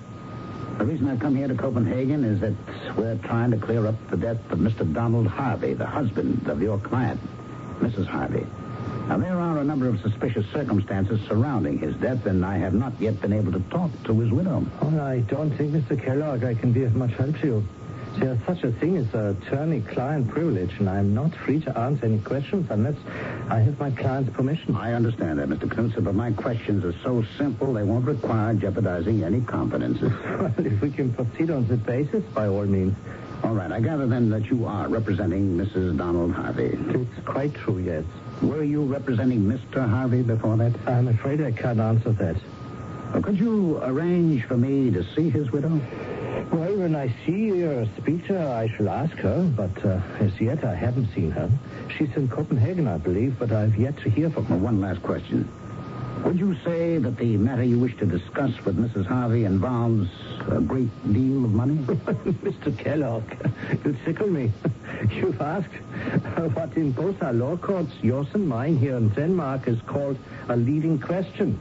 The reason I've come here to Copenhagen is that we're trying to clear up the death of Mr. Donald Harvey, the husband of your client, Mrs. Harvey. Now, there are a number of suspicious circumstances surrounding his death, and I have not yet been able to talk to his widow. Well, I don't think, Mr. Kellogg, I can be of much help to you. There's such a thing as attorney-client privilege, and I'm not free to answer any questions unless I have my client's permission. I understand that, Mr. Knudsen, but my questions are so simple they won't require jeopardizing any confidences. Well, if we can proceed on that basis, by all means. All right, I gather then that you are representing Mrs. Donald Harvey. It's quite true, yes. Were you representing Mr. Harvey before that? I'm afraid I can't answer that. Well, could you arrange for me to see his widow? Well, when I see her, speak to her, I shall ask her, but as yet I haven't seen her. She's in Copenhagen, I believe, but I've yet to hear from her. One last question. Would you say that the matter you wish to discuss with Mrs. Harvey involves a great deal of money? Mr. Kellogg, you tickle me. You've asked what in both our law courts, yours and mine here in Denmark, is called a leading question.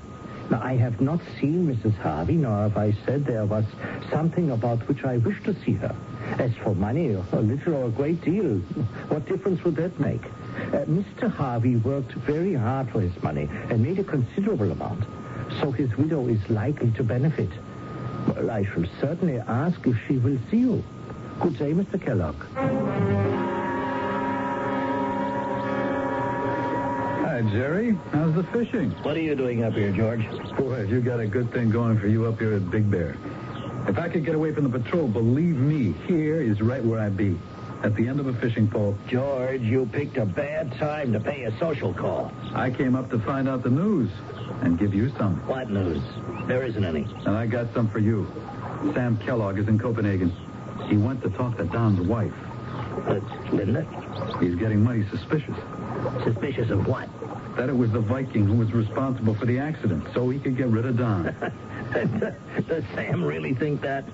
Now, I have not seen Mrs. Harvey, nor have I said there was something about which I wish to see her. As for money, a little or a great deal, what difference would that make? Mr. Harvey worked very hard for his money and made a considerable amount, so his widow is likely to benefit. Well, I shall certainly ask if she will see you. Good day, Mr. Kellogg. Hi, Jerry. How's the fishing? What are you doing up here, George? Boy, you got a good thing going for you up here at Big Bear. If I could get away from the patrol, believe me, here is right where I'd be. At the end of a fishing pole. George, you picked a bad time to pay a social call. I came up to find out the news and give you some. What news? There isn't any. And I got some for you. Sam Kellogg is in Copenhagen. He went to talk to Don's wife. Linda? He's getting mighty suspicious. Suspicious of what? That it was the Viking who was responsible for the accident, so he could get rid of Don. Does Sam really think that?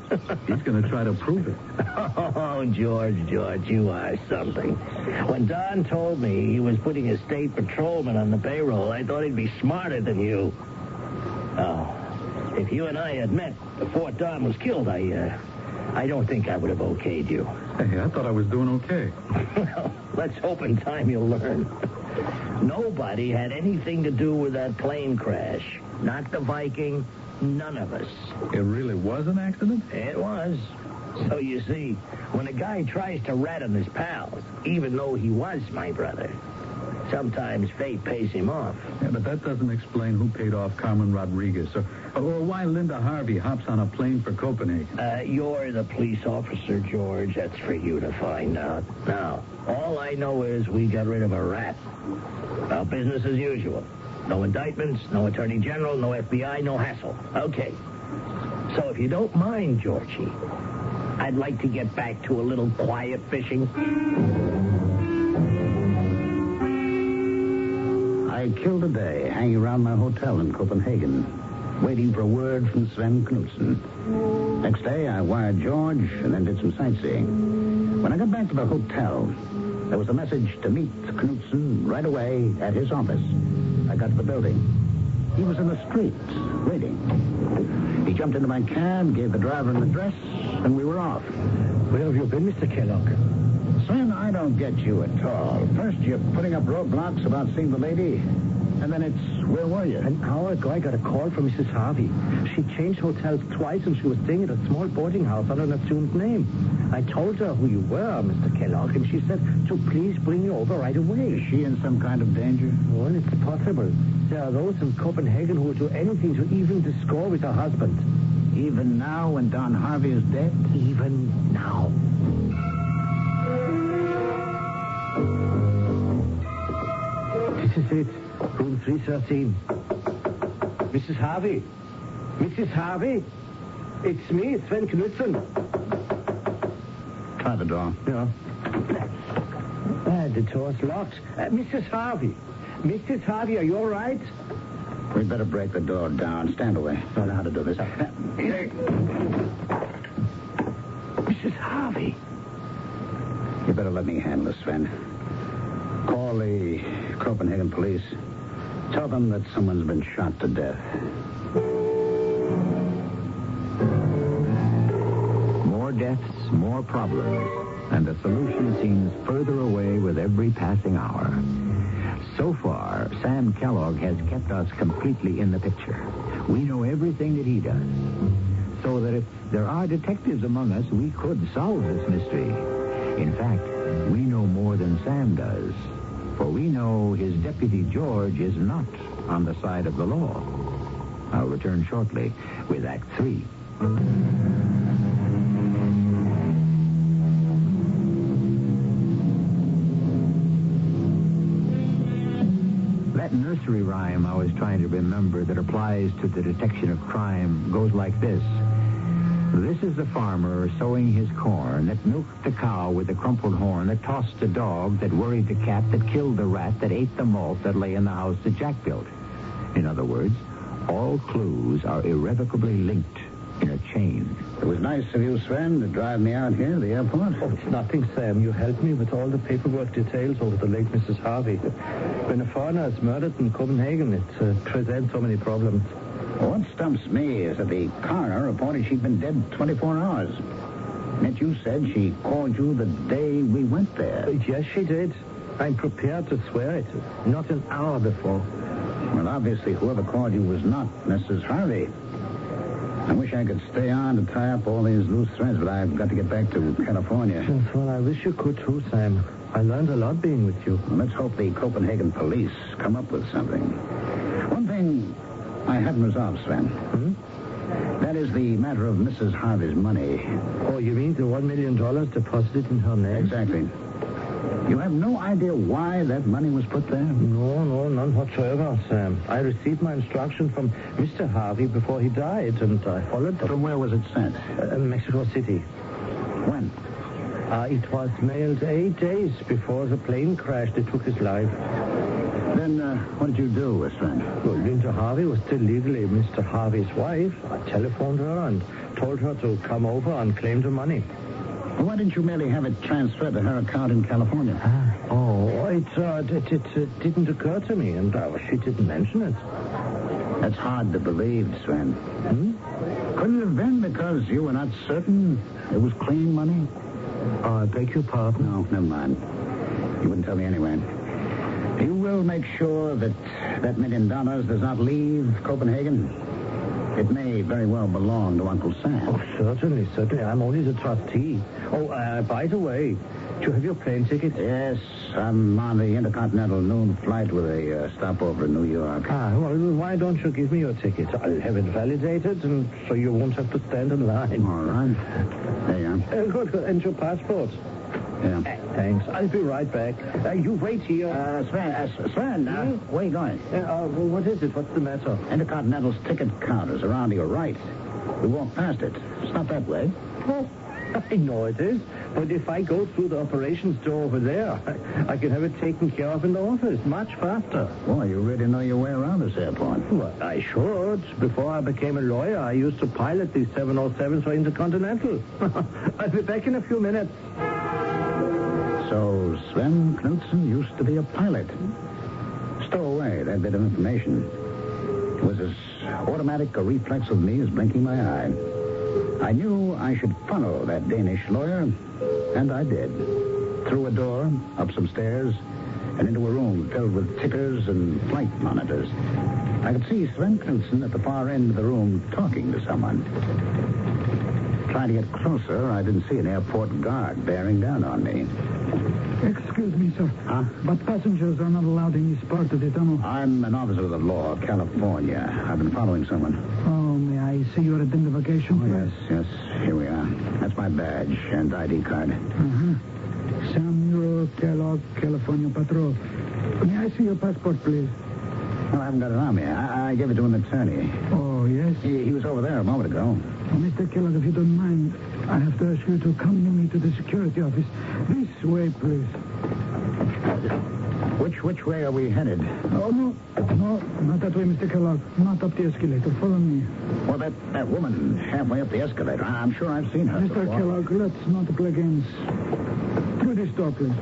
He's going to try to prove it. Oh, George, you are something. When Don told me he was putting a state patrolman on the payroll, I thought he'd be smarter than you. Oh, if you and I had met before Don was killed, I don't think I would have okayed you. Hey, I thought I was doing okay. Well, let's hope in time you'll learn. Nobody had anything to do with that plane crash. Not the Viking, None of us. It really was an accident? It was. So you see, when a guy tries to rat on his pals, even though he was my brother, sometimes fate pays him off. Yeah, but that doesn't explain who paid off Carmen Rodriguez or why Linda Harvey hops on a plane for Copenhagen. You're the police officer, George. That's for you to find out. Now, all I know is we got rid of a rat. Now, business as usual. No indictments, no attorney general, no FBI, no hassle. Okay. So if you don't mind, Georgie, I'd like to get back to a little quiet fishing. I killed a day hanging around my hotel in Copenhagen, waiting for a word from Sven Knudsen. Next day, I wired George and then did some sightseeing. When I got back to the hotel, there was a message to meet Knudsen right away at his office. I got to the building. He was in the street, waiting. He jumped into my cab, gave the driver an address, and we were off. Where have you been, Mr. Kellogg? Sven, I don't get you at all. First, you're putting up roadblocks about seeing the lady, and then it's, where were you? An hour ago, I got a call from Mrs. Harvey. She changed hotels twice, and she was staying at a small boarding house under an assumed name. I told her who you were, Mr. Kellogg, and she said to please bring you over right away. Is she in some kind of danger? Well, it's possible. There are those in Copenhagen who would do anything to even the score with her husband. Even now, when Don Harvey is dead? Even now. This is it. Room 313. Mrs. Harvey. Mrs. Harvey? It's me, it's Sven Knudsen. Try the door. Yeah. The door's locked. Mrs. Harvey. Mrs. Harvey, are you all right? We'd better break the door down. Stand away. I don't know how to do this. Mrs. Harvey. You better let me handle this, Sven. Call the Copenhagen police. Tell them that someone's been shot to death. More deaths, more problems, and the solution seems further away with every passing hour. So far, Sam Kellogg has kept us completely in the picture. We know everything that he does. So that if there are detectives among us, we could solve this mystery. In fact, we know more than Sam does. For we know his deputy George is not on the side of the law. I'll return shortly with Act 3. That nursery rhyme I was trying to remember that applies to the detection of crime goes like this. This is the farmer sowing his corn that milked the cow with the crumpled horn, that tossed the dog, that worried the cat, that killed the rat, that ate the malt that lay in the house that Jack built. In other words, all clues are irrevocably linked in a chain. It was nice of you, Sven, to drive me out here to the airport. Oh, it's nothing, Sam. You helped me with all the paperwork details over the late Mrs. Harvey. When a foreigner is murdered in Copenhagen, it presents so many problems. What stumps me is that the coroner reported she'd been dead 24 hours. Yet you said she called you the day we went there. Yes, she did. I'm prepared to swear it. Not an hour before. Well, obviously, whoever called you was not Mrs. Harvey. I wish I could stay on to tie up all these loose threads, but I've got to get back to California. Yes, well, I wish you could too, Sam. I learned a lot being with you. Well, let's hope the Copenhagen police come up with something. One thing I haven't resolved, Sven. That is the matter of Mrs. Harvey's money. Oh, you mean the $1 million deposited in her name? Exactly. You have no idea why that money was put there? No, none whatsoever, Sam. I received my instruction from Mr. Harvey before he died, and I followed them. From where was it sent? Mexico City. When? It was mailed 8 days before the plane crashed that took his life. Then what did you do, Sven? Well, Linda Harvey was still legally Mr. Harvey's wife. I telephoned her and told her to come over and claim the money. Well, why didn't you merely have it transferred to her account in California? It didn't occur to me, and she didn't mention it. That's hard to believe, Sven. Couldn't it have been because you were not certain it was clean money? I beg your pardon? No, never mind. You wouldn't tell me anyway. You will make sure that $1 million does not leave Copenhagen? It may very well belong to Uncle Sam. Oh, certainly. I'm only the trustee. Oh, by the way, do you have your plane ticket? Yes, I'm on the Intercontinental noon flight with a stopover in New York. Well, why don't you give me your ticket? I'll have it validated, and so you won't have to stand in line. All right. There you are. Good. And your passport? Yeah. Thanks. I'll be right back. You wait here. Sven, where are you going? Well, what is it? What's the matter? Intercontinental's ticket counter's around to your right. We walked past it. It's not that way. I know it is, but if I go through the operations door over there, I can have it taken care of in the office much faster. Boy, you really know your way around this airport. Well, I should. Before I became a lawyer, I used to pilot these 707s for Intercontinental. I'll be back in a few minutes. So Sven Knudsen used to be a pilot. Stow away that bit of information. It was as automatic a reflex of me as blinking my eye. I knew I should follow that Danish lawyer, and I did. Through a door, up some stairs, and into a room filled with tickers and flight monitors. I could see Sven Knudsen at the far end of the room talking to someone. Trying to get closer, I didn't see an airport guard bearing down on me. Excuse me, sir. Huh? But passengers are not allowed in this part of the tunnel. I'm an officer of the law of California. I've been following someone. Oh, may I see your identification, please? Yes. Here we are. That's my badge and ID card. Samuel Kellogg, California Patrol. May I see your passport, please? Well, I haven't got it on me. I gave it to an attorney. Oh, yes? He was over there a moment ago. Oh, Mr. Kellogg, if you don't mind, I have to ask you to accompany me to the security office. This way, please. Which way are we headed? Oh, no, not that way, Mr. Kellogg. Not up the escalator. Follow me. Well, that woman halfway up the escalator, I'm sure I've seen her. Mr. Kellogg, let's not play games. Through this door, please.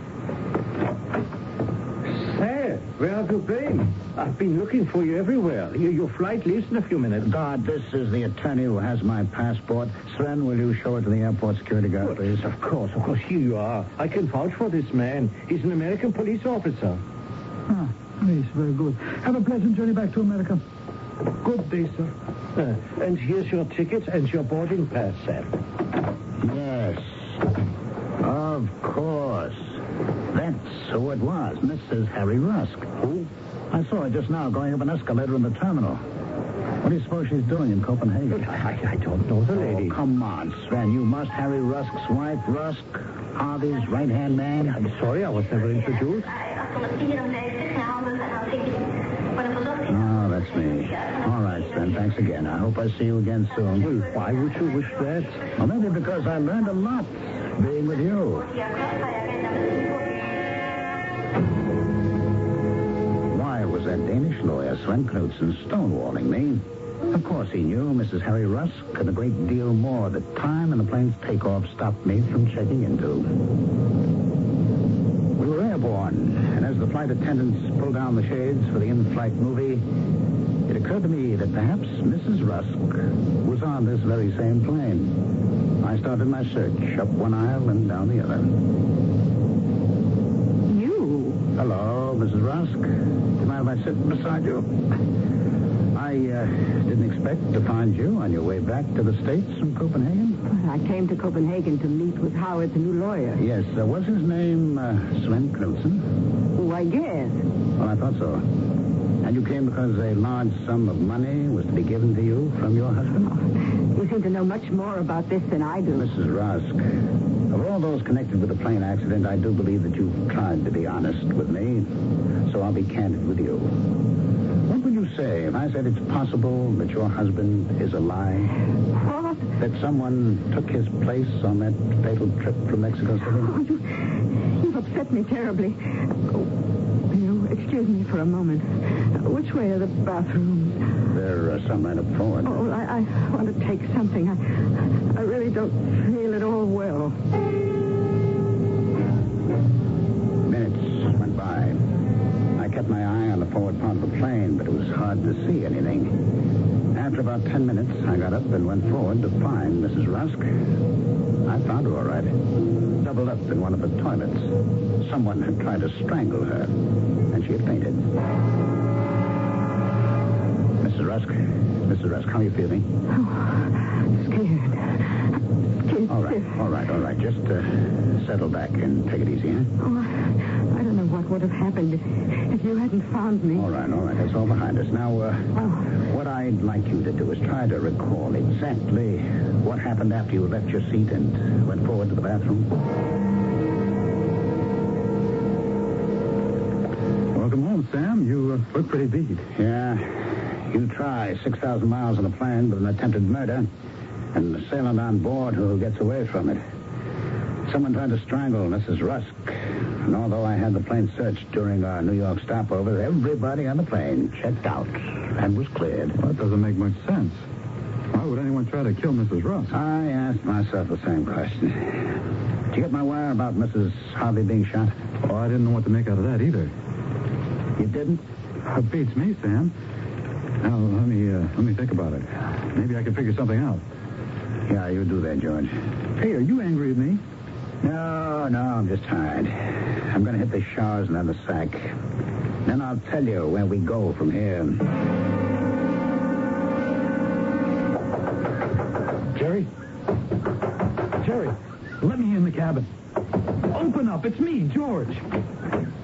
Say, where have you been? I've been looking for you everywhere. Your flight leaves in a few minutes. Guard, this is the attorney who has my passport. Sven, will you show it to the airport security guard, please? Of course. Here you are. I can vouch for this man. He's an American police officer. Yes, very good. Have a pleasant journey back to America. Good day, sir. And here's your ticket and your boarding pass, Sam. Yes. Of course. That's who it was, Mrs. Harry Rusk. Who? I saw her just now going up an escalator in the terminal. What do you suppose she's doing in Copenhagen? I don't know the lady. Oh, come on, Sven. You must Harry Rusk's wife, Rusk, Harvey's right-hand man. I'm sorry, I was never introduced. Oh, that's me. All right, Sven, thanks again. I hope I see you again soon. Well, why would you wish that? Well, maybe because I learned a lot being with you. Why was that Danish lawyer, Sven Knudsen, stonewalling me? Of course he knew Mrs. Harry Rusk and a great deal more the time and the plane's takeoff stopped me from checking into. We were airborne, and as the flight attendants pulled down the shades for the in-flight movie, it occurred to me that perhaps Mrs. Rusk was on this very same plane. I started my search up one aisle and down the other. You? Hello, Mrs. Rusk. Do you mind if I sit beside you? I didn't expect to find you on your way back to the States from Copenhagen. I came to Copenhagen to meet with Howard, the new lawyer. Yes, was his name Sven Knudsen? Oh, I guess. Well, I thought so. And you came because a large sum of money was to be given to you from your husband? Oh, you seem to know much more about this than I do. Mrs. Rusk, of all those connected with the plane accident, I do believe that you've tried to be honest with me. So I'll be candid with you. What would you say if I said it's possible that your husband is alive? What? That someone took his place on that fatal trip from Mexico City? Oh, you've upset me terribly. Oh, excuse me for a moment. Which way are the bathrooms? They're some right up forward. Oh, I want to take something. I really don't feel at all well. Minutes went by. I kept my eye on the forward part of the plane, but it was hard to see anything. After about 10 minutes, I got up and went forward to find Mrs. Rusk. I found her all right. Doubled up in one of the toilets. Someone had tried to strangle her, and she had fainted. Mrs. Rusk, Mrs. Rusk, how are you feeling? Oh, scared. All right. Just settle back and take it easy, huh? Oh, I don't know what would have happened if you hadn't found me. All right. That's all behind us. Now, what I'd like you to do is try to recall exactly what happened after you left your seat and went forward to the bathroom. Welcome home, Sam. You look pretty beat. Yeah. You try 6,000 miles in a plane with an attempted murder and an assailant on board who gets away from it. Someone tried to strangle Mrs. Rusk. And although I had the plane searched during our New York stopover, everybody on the plane checked out and was cleared. Well, that doesn't make much sense. Why would anyone try to kill Mrs. Rusk? I asked myself the same question. Did you get my wire about Mrs. Harvey being shot? Oh, I didn't know what to make out of that either. You didn't? It beats me, Sam. Now, let me think about it. Maybe I can figure something out. Yeah, you do that, George. Hey, are you angry at me? No, I'm just tired. I'm going to hit the showers and then the sack. Then I'll tell you where we go from here. Jerry, let me in the cabin. Open up. It's me, George.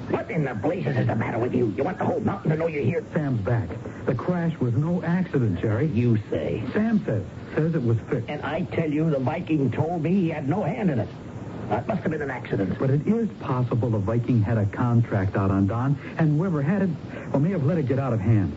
What in the blazes is the matter with you? You want the whole mountain to know you're here? Sam's back. The crash was no accident, Jerry. You say. Sam says it was fixed. And I tell you, the Viking told me he had no hand in it. That must have been an accident. But it is possible the Viking had a contract out on Don, and whoever had it, may have let it get out of hand.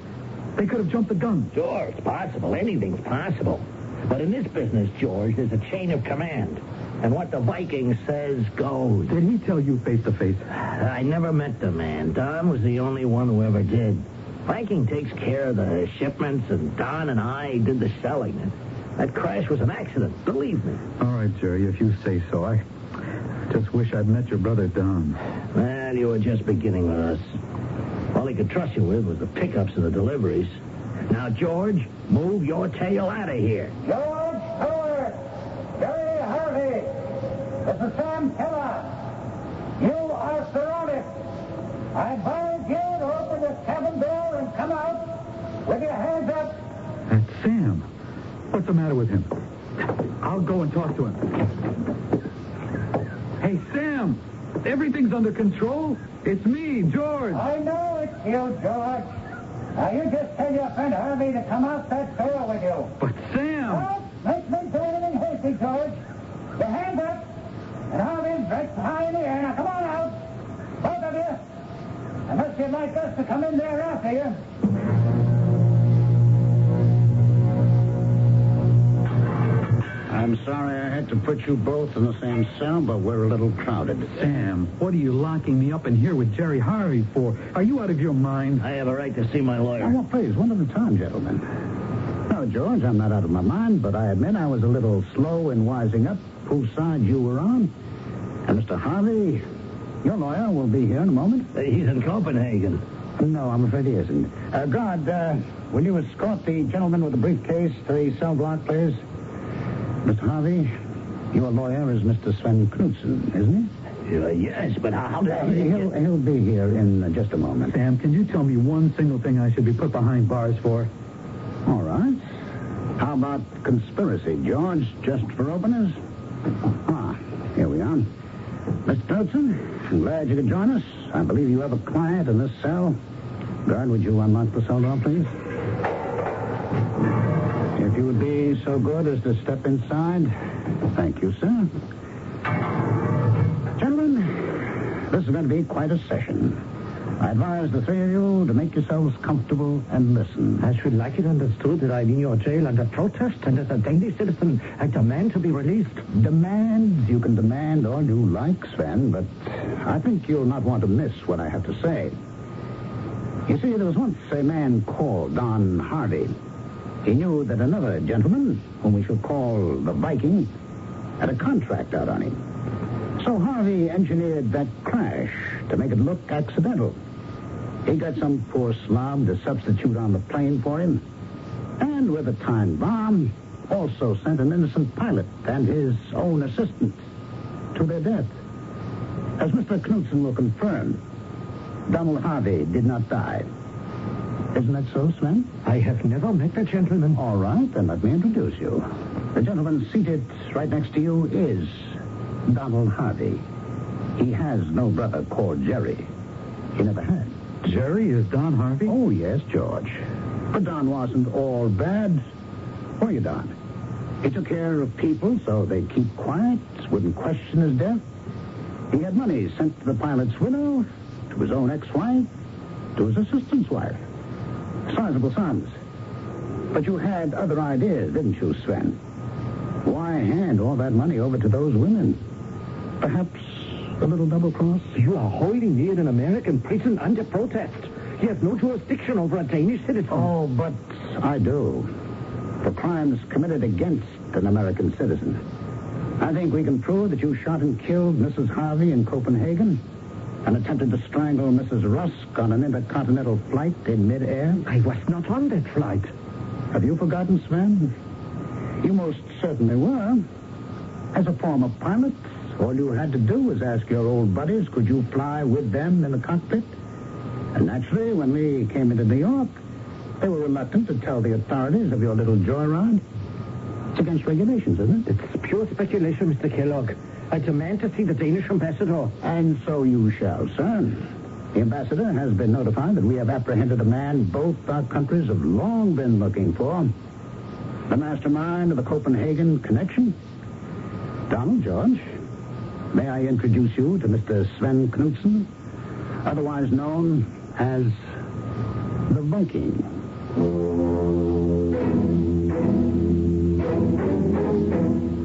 They could have jumped the gun. Sure, it's possible. Anything's possible. But in this business, George, there's a chain of command. And what the Viking says goes. Did he tell you face to face? I never met the man. Don was the only one who ever did. Viking takes care of the shipments, and Don and I did the selling. And that crash was an accident, believe me. All right, Jerry, if you say so. I just wish I'd met your brother, Don. Well, you were just beginning with us. All he could trust you with was the pickups and the deliveries. Now, George, move your tail out of here. George Stewart! Jerry Harvey! This is Sam Keller. You are surrounded. I advise you to open this cabin door and come out with your hands up. That's Sam. What's the matter with him? I'll go and talk to him. Hey, Sam! Everything's under control. It's me, George. I know it's you, George. Now, you just tell your friend Harvey to come out that door with you. But, Sam! Don't make me do anything hasty, George. Your hands up. And Harvey's right high in the air. Now, come on out. Both of you. Unless you'd like us to come in there after you. I'm sorry I had to put you both in the same cell, but we're a little crowded. Sam, what are you locking me up in here with Jerry Harvey for? Are you out of your mind? I have a right to see my lawyer. Oh, well, please, one at a time, gentlemen. No, George, I'm not out of my mind, but I admit I was a little slow in wising up whose side you were on. And Mr. Harvey, your lawyer will be here in a moment. He's in Copenhagen. No, I'm afraid he isn't. Guard, will you escort the gentleman with the briefcase to the cell block, please? Mr. Harvey, your lawyer is Mr. Sven Knudsen, isn't he? Yes, but how did I... He'll be here in just a moment. Sam, can you tell me one single thing I should be put behind bars for? All right. How about conspiracy, George, just for openers? Here we are. Mr. Knudsen, I'm glad you could join us. I believe you have a client in this cell. Guard, would you unlock the cell door, please? If you would be so good as to step inside. Thank you, sir. Gentlemen, this is going to be quite a session. I advise the three of you to make yourselves comfortable and listen. I should like it understood that I'm in your jail under protest and as a Danish citizen, I demand to be released. Demand? You can demand all you like, Sven, but I think you'll not want to miss what I have to say. You see, there was once a man called Don Harvey. He knew that another gentleman, whom we shall call the Viking, had a contract out on him. So Harvey engineered that crash to make it look accidental. He got some poor slob to substitute on the plane for him, and with a time bomb, also sent an innocent pilot and his own assistant to their death. As Mr. Knudsen will confirm, Donald Harvey did not die. Isn't that so, Sven? I have never met the gentleman. All right, then let me introduce you. The gentleman seated right next to you is Donald Harvey. He has no brother called Jerry. He never had. Jerry is Don Harvey? Oh, yes, George. But Don wasn't all bad. Were you, Don? He took care of people so they'd keep quiet, wouldn't question his death. He had money sent to the pilot's widow, to his own ex-wife, to his assistant's wife. Sizable sums. But you had other ideas, didn't you, Sven? Why hand all that money over to those women? Perhaps a little double cross? You are holding me in an American prison under protest. You have no jurisdiction over a Danish citizen. Oh, but I do. For crimes committed against an American citizen. I think we can prove that you shot and killed Mrs. Harvey in Copenhagen and attempted to strangle Mrs. Rusk on an intercontinental flight in midair. I was not on that flight. Have you forgotten, Sven? You most certainly were. As a former pilot, all you had to do was ask your old buddies, could you fly with them in the cockpit? And naturally, when we came into New York, they were reluctant to tell the authorities of your little joyride. It's against regulations, isn't it? It's pure speculation, Mr. Kellogg. I demand to see the Danish ambassador. And so you shall, sir. The ambassador has been notified that we have apprehended a man both our countries have long been looking for. The mastermind of the Copenhagen connection. Donald, George, may I introduce you to Mr. Sven Knudsen, otherwise known as the Viking.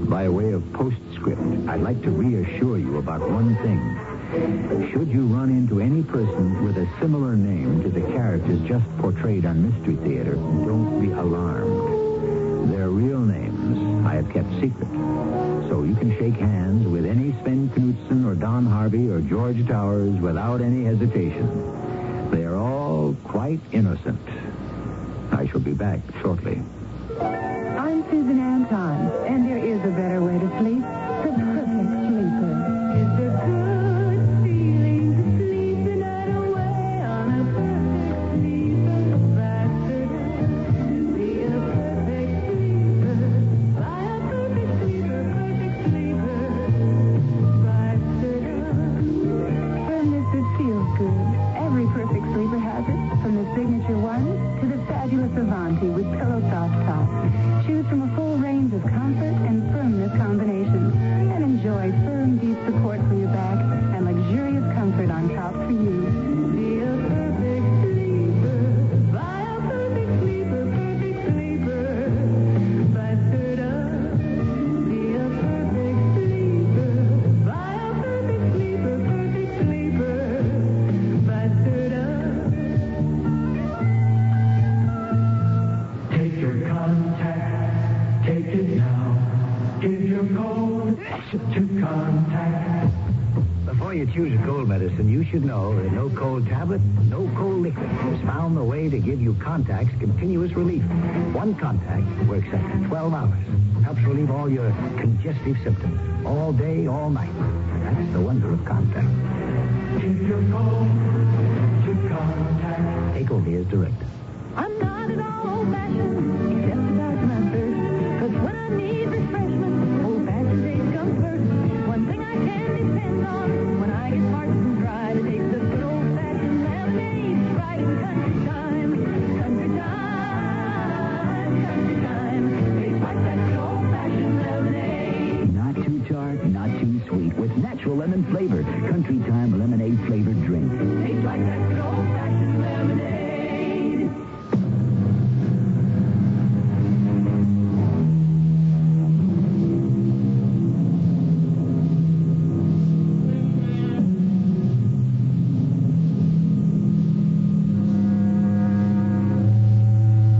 By way of postscript, I'd like to reassure you about one thing. Should you run into any person with a similar name to the characters just portrayed on Mystery Theater, don't be alarmed. Their real names I have kept secret. So you can shake hands with any Sven Knudsen or Don Harvey or George Towers without any hesitation. They are all quite innocent. I shall be back shortly. I'm Susan Anton, and there is a better way to sleep. The perfect sleeper. It's a good feeling to sleep the night away on a perfect sleeper. Faster to be a perfect sleeper. By a perfect sleeper, faster firmness that feels good. Every perfect sleeper has it. From the Signature One to the fabulous Avanti with Pillow Soft Top. Choose from a full range of comfort and firmness combinations and enjoy firm, deep support for your back and luxurious comfort on top for you. Be a perfect sleeper. Buy a perfect sleeper, faster up. Be a perfect sleeper. Buy a perfect sleeper, faster up. Take your contact, take it now. Give your code to contact. Before you choose a cold medicine, you should know that no cold tablet, no cold liquid has found the way to give you Contact's continuous relief. One Contact works after 12 hours. Helps relieve all your congestive symptoms. All day, all night. That's the wonder of Contact. Give your code to contact. Take O'Neill's direct. I'm not at all old-fashioned, except about my thirst. 'Cause when I need refreshment, old-fashioned days come first. One thing I can depend on when I get parched and dry to take the good old-fashioned lemonade. Right in country time. Tastes like that good old-fashioned lemonade. Not too tart, not too sweet. With natural lemon flavor. Country Time lemonade flavored drink. Tastes like that good old-fashioned lemonade.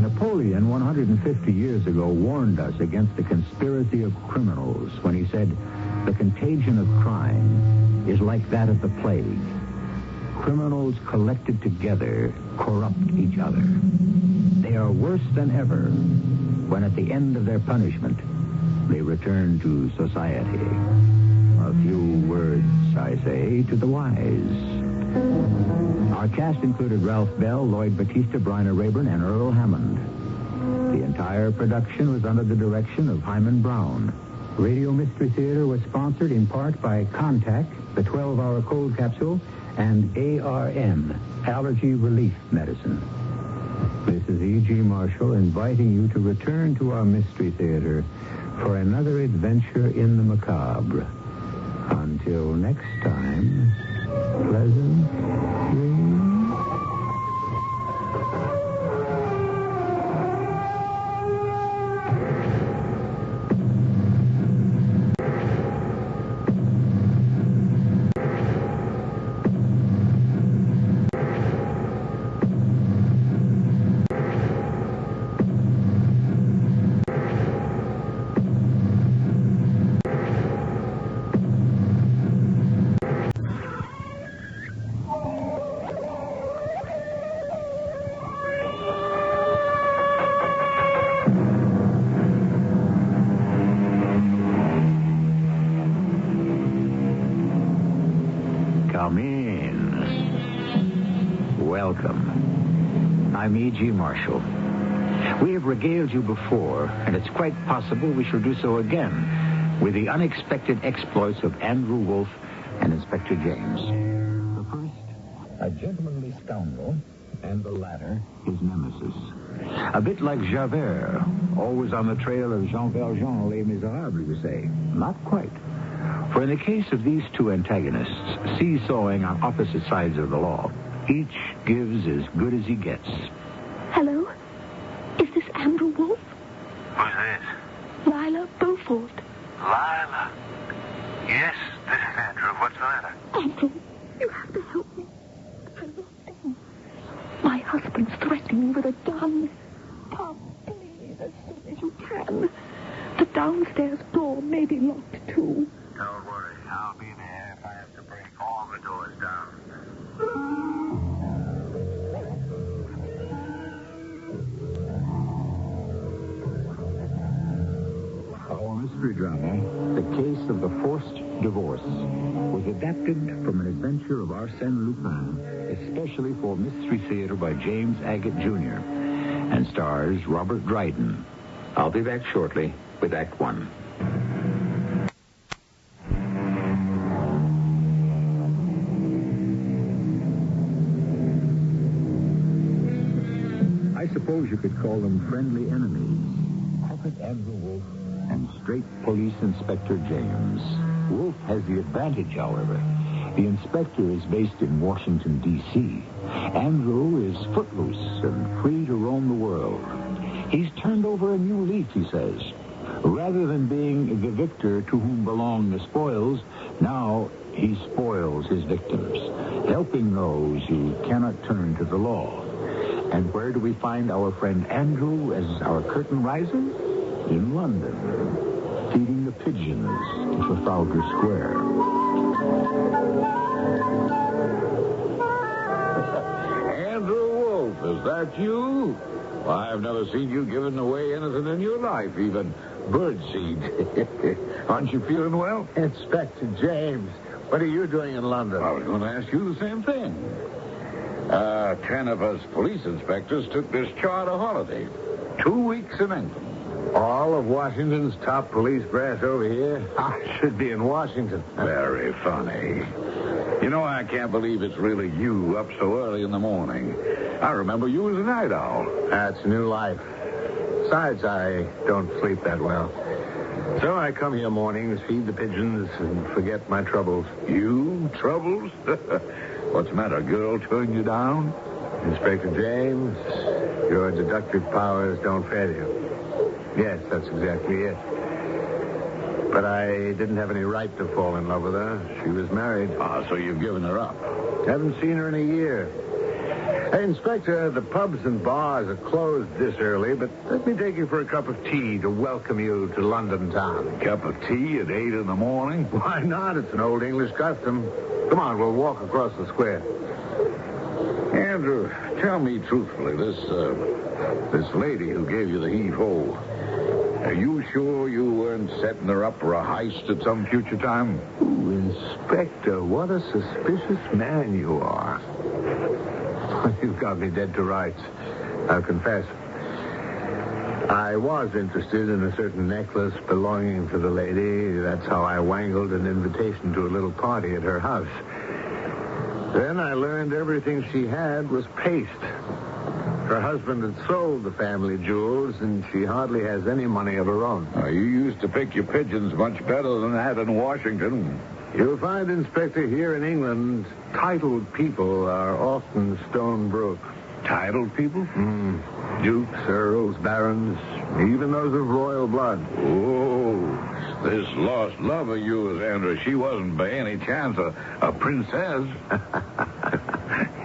Napoleon, 150 years ago, warned us against the conspiracy of criminals when he said, the contagion of crime is like that of the plague. Criminals collected together corrupt each other. They are worse than ever when at the end of their punishment they return to society. A few words, I say, to the wise. Our cast included Ralph Bell, Lloyd Batista, Bryna Rayburn, and Earl Hammond. The entire production was under the direction of Hyman Brown. Radio Mystery Theater was sponsored in part by Contact, the 12-hour cold capsule, and ARM, Allergy Relief Medicine. This is E.G. Marshall inviting you to return to our Mystery Theater for another adventure in the macabre. Until next time, pleasant dreams. Welcome. I'm E.G. Marshall. We have regaled you before, and it's quite possible we shall do so again with the unexpected exploits of Andrew Wolfe and Inspector James. The first, a gentlemanly scoundrel, and the latter, his nemesis. A bit like Javert, always on the trail of Jean Valjean, Les Miserables, you say. Not quite. For in the case of these two antagonists, seesawing on opposite sides of the law, each gives as good as he gets. Hello? Is this Andrew Wolfe? Who's this? Lila Beaufort. Lila? Yes, this is Andrew. What's the matter? Andrew, you have to help me. I'm locked down. My husband's threatening me with a gun. Come, please, as soon as you can. The downstairs door may be locked, too. Don't worry. I'll be there if I have to break all the doors down. Our mystery drama, The Case of the Forced Divorce, was adapted from an adventure of Arsène Lupin, especially for Mystery Theater by James Agate Jr., and stars Robert Dryden. I'll be back shortly with Act One. I suppose you could call them friendly enemies. Puppet Andrew Wolfe and straight police Inspector James. Wolfe has the advantage, however. The inspector is based in Washington, D.C. Andrew is footloose and free to roam the world. He's turned over a new leaf, he says. Rather than being the victor to whom belong the spoils, now he spoils his victims, helping those who cannot turn to the law. And where do we find our friend Andrew as our curtain rises? In London, feeding the pigeons in Trafalgar Square. Andrew Wolfe, is that you? Well, I've never seen you giving away anything in your life, even birdseed. Aren't you feeling well? Inspector James, what are you doing in London? I was going to ask you the same thing. 10 of us police inspectors took this charter holiday. 2 weeks in England. All of Washington's top police brass over here? I should be in Washington. Very funny. You know, I can't believe it's really you up so early in the morning. I remember you as a night owl. That's new life. Besides, I don't sleep that well. So I come here mornings, feed the pigeons, and forget my troubles. You? Troubles? What's the matter? Girl turned you down? Inspector James, your deductive powers don't fail you. Yes, that's exactly it. But I didn't have any right to fall in love with her. She was married. Ah, so you've given her up. Haven't seen her in a year. Hey, Inspector, the pubs and bars are closed this early, but let me take you for a cup of tea to welcome you to London town. Cup of tea at 8 in the morning? Why not? It's an old English custom. Come on, we'll walk across the square. Andrew, tell me truthfully, this lady who gave you the heave-ho, Are you sure you weren't setting her up for a heist at some future time? Ooh, Inspector, what a suspicious man you are. You've got me dead to rights. I'll confess. I was interested in a certain necklace belonging to the lady. That's how I wangled an invitation to a little party at her house. Then I learned everything she had was paste. Her husband had sold the family jewels, and she hardly has any money of her own. You used to pick your pigeons much better than that in Washington. You'll find, Inspector, here in England, titled people are often stone broke. Titled people? Dukes, earls, barons, even those of royal blood. Oh, this lost love of yours, Andrew, she wasn't by any chance a princess.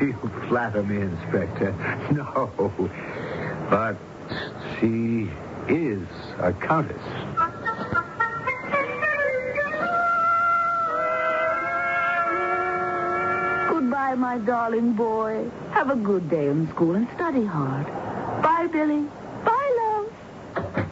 You flatter me, Inspector. No, but she is a countess. Goodbye, my darling boy. Have a good day in school and study hard. Bye, Billy. Bye, love.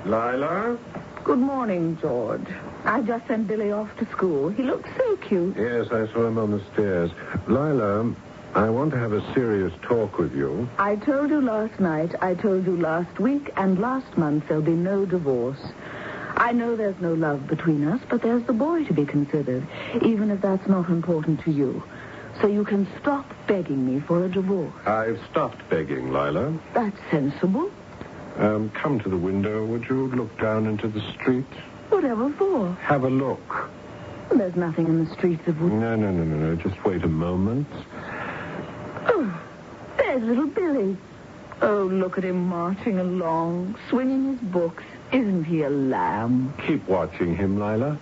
Lila? Good morning, George. I just sent Billy off to school. He looks so cute. Yes, I saw him on the stairs. Lila, I want to have a serious talk with you. I told you last night, I told you last week, and last month there'll be no divorce. I know there's no love between us, but there's the boy to be considered, even if that's not important to you. So you can stop begging me for a divorce. I've stopped begging, Lila. That's sensible. Come to the window, would you? Look down into the street. Whatever for? Have a look. There's nothing in the streets of Wood. No. Just wait a moment. Oh, there's little Billy. Oh, look at him marching along, swinging his books. Isn't he a lamb? Keep watching him, Lila.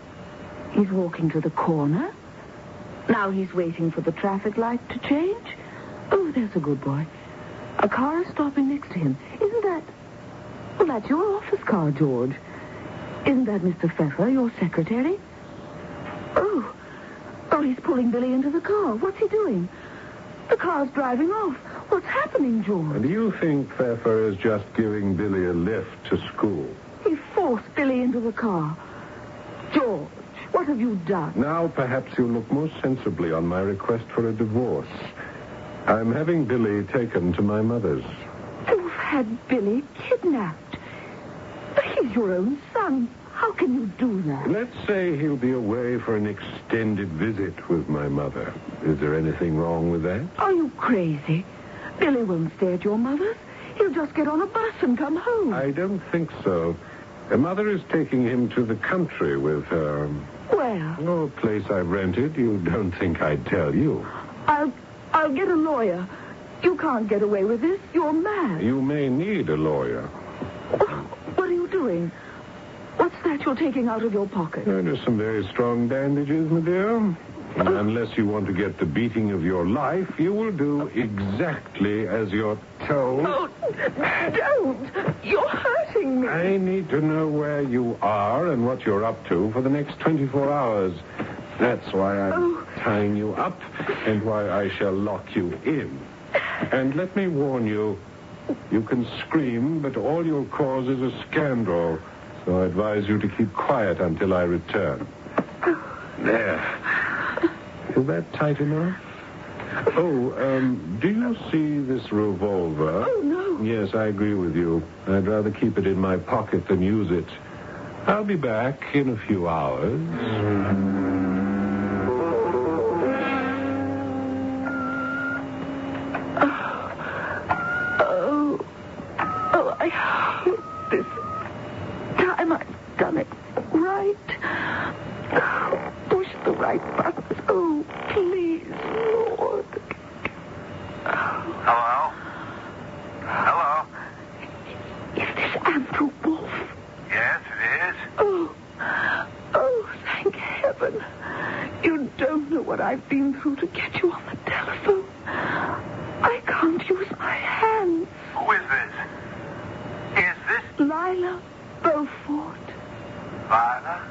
He's walking to the corner. Now he's waiting for the traffic light to change. Oh, there's a good boy. A car is stopping next to him. Isn't that... Well, that's your office car, George. Isn't that Mr. Pfeffer, your secretary? Oh, he's pulling Billy into the car. What's he doing? The car's driving off. What's happening, George? Do you think Pfeffer is just giving Billy a lift to school? He forced Billy into the car. George, what have you done? Now perhaps you'll look more sensibly on my request for a divorce. I'm having Billy taken to my mother's. You've had Billy kidnapped. He's your own son. How can you do that? Let's say he'll be away for an extended visit with my mother. Is there anything wrong with that? Are you crazy? Billy won't stay at your mother's. He'll just get on a bus and come home. I don't think so. Her mother is taking him to the country with her. Where? Oh, a place I've rented. You don't think I'd tell you. I'll get a lawyer. You can't get away with this. You're mad. You may need a lawyer. What are you doing? What's that you're taking out of your pocket? There's some very strong bandages, my dear. And unless you want to get the beating of your life, you will do exactly as you're told. Oh, don't. You're hurting me. I need to know where you are and what you're up to for the next 24 hours. That's why I'm tying you up and why I shall lock you in. And let me warn you, you can scream, but all you'll cause is a scandal. So I advise you to keep quiet until I return. There. Is that tight enough? Do you see this revolver? Oh, no. Yes, I agree with you. I'd rather keep it in my pocket than use it. I'll be back in a few hours. I hope this time I've done it right. Push the right buttons. Oh, please, Lord. Hello? Hello? Is this Andrew Wolf? Yes, it is. Oh, thank heaven. You don't know what I've been through to get you on the telephone. I can't use my hands. Who is this? Is this Lila Beaufort? Lila?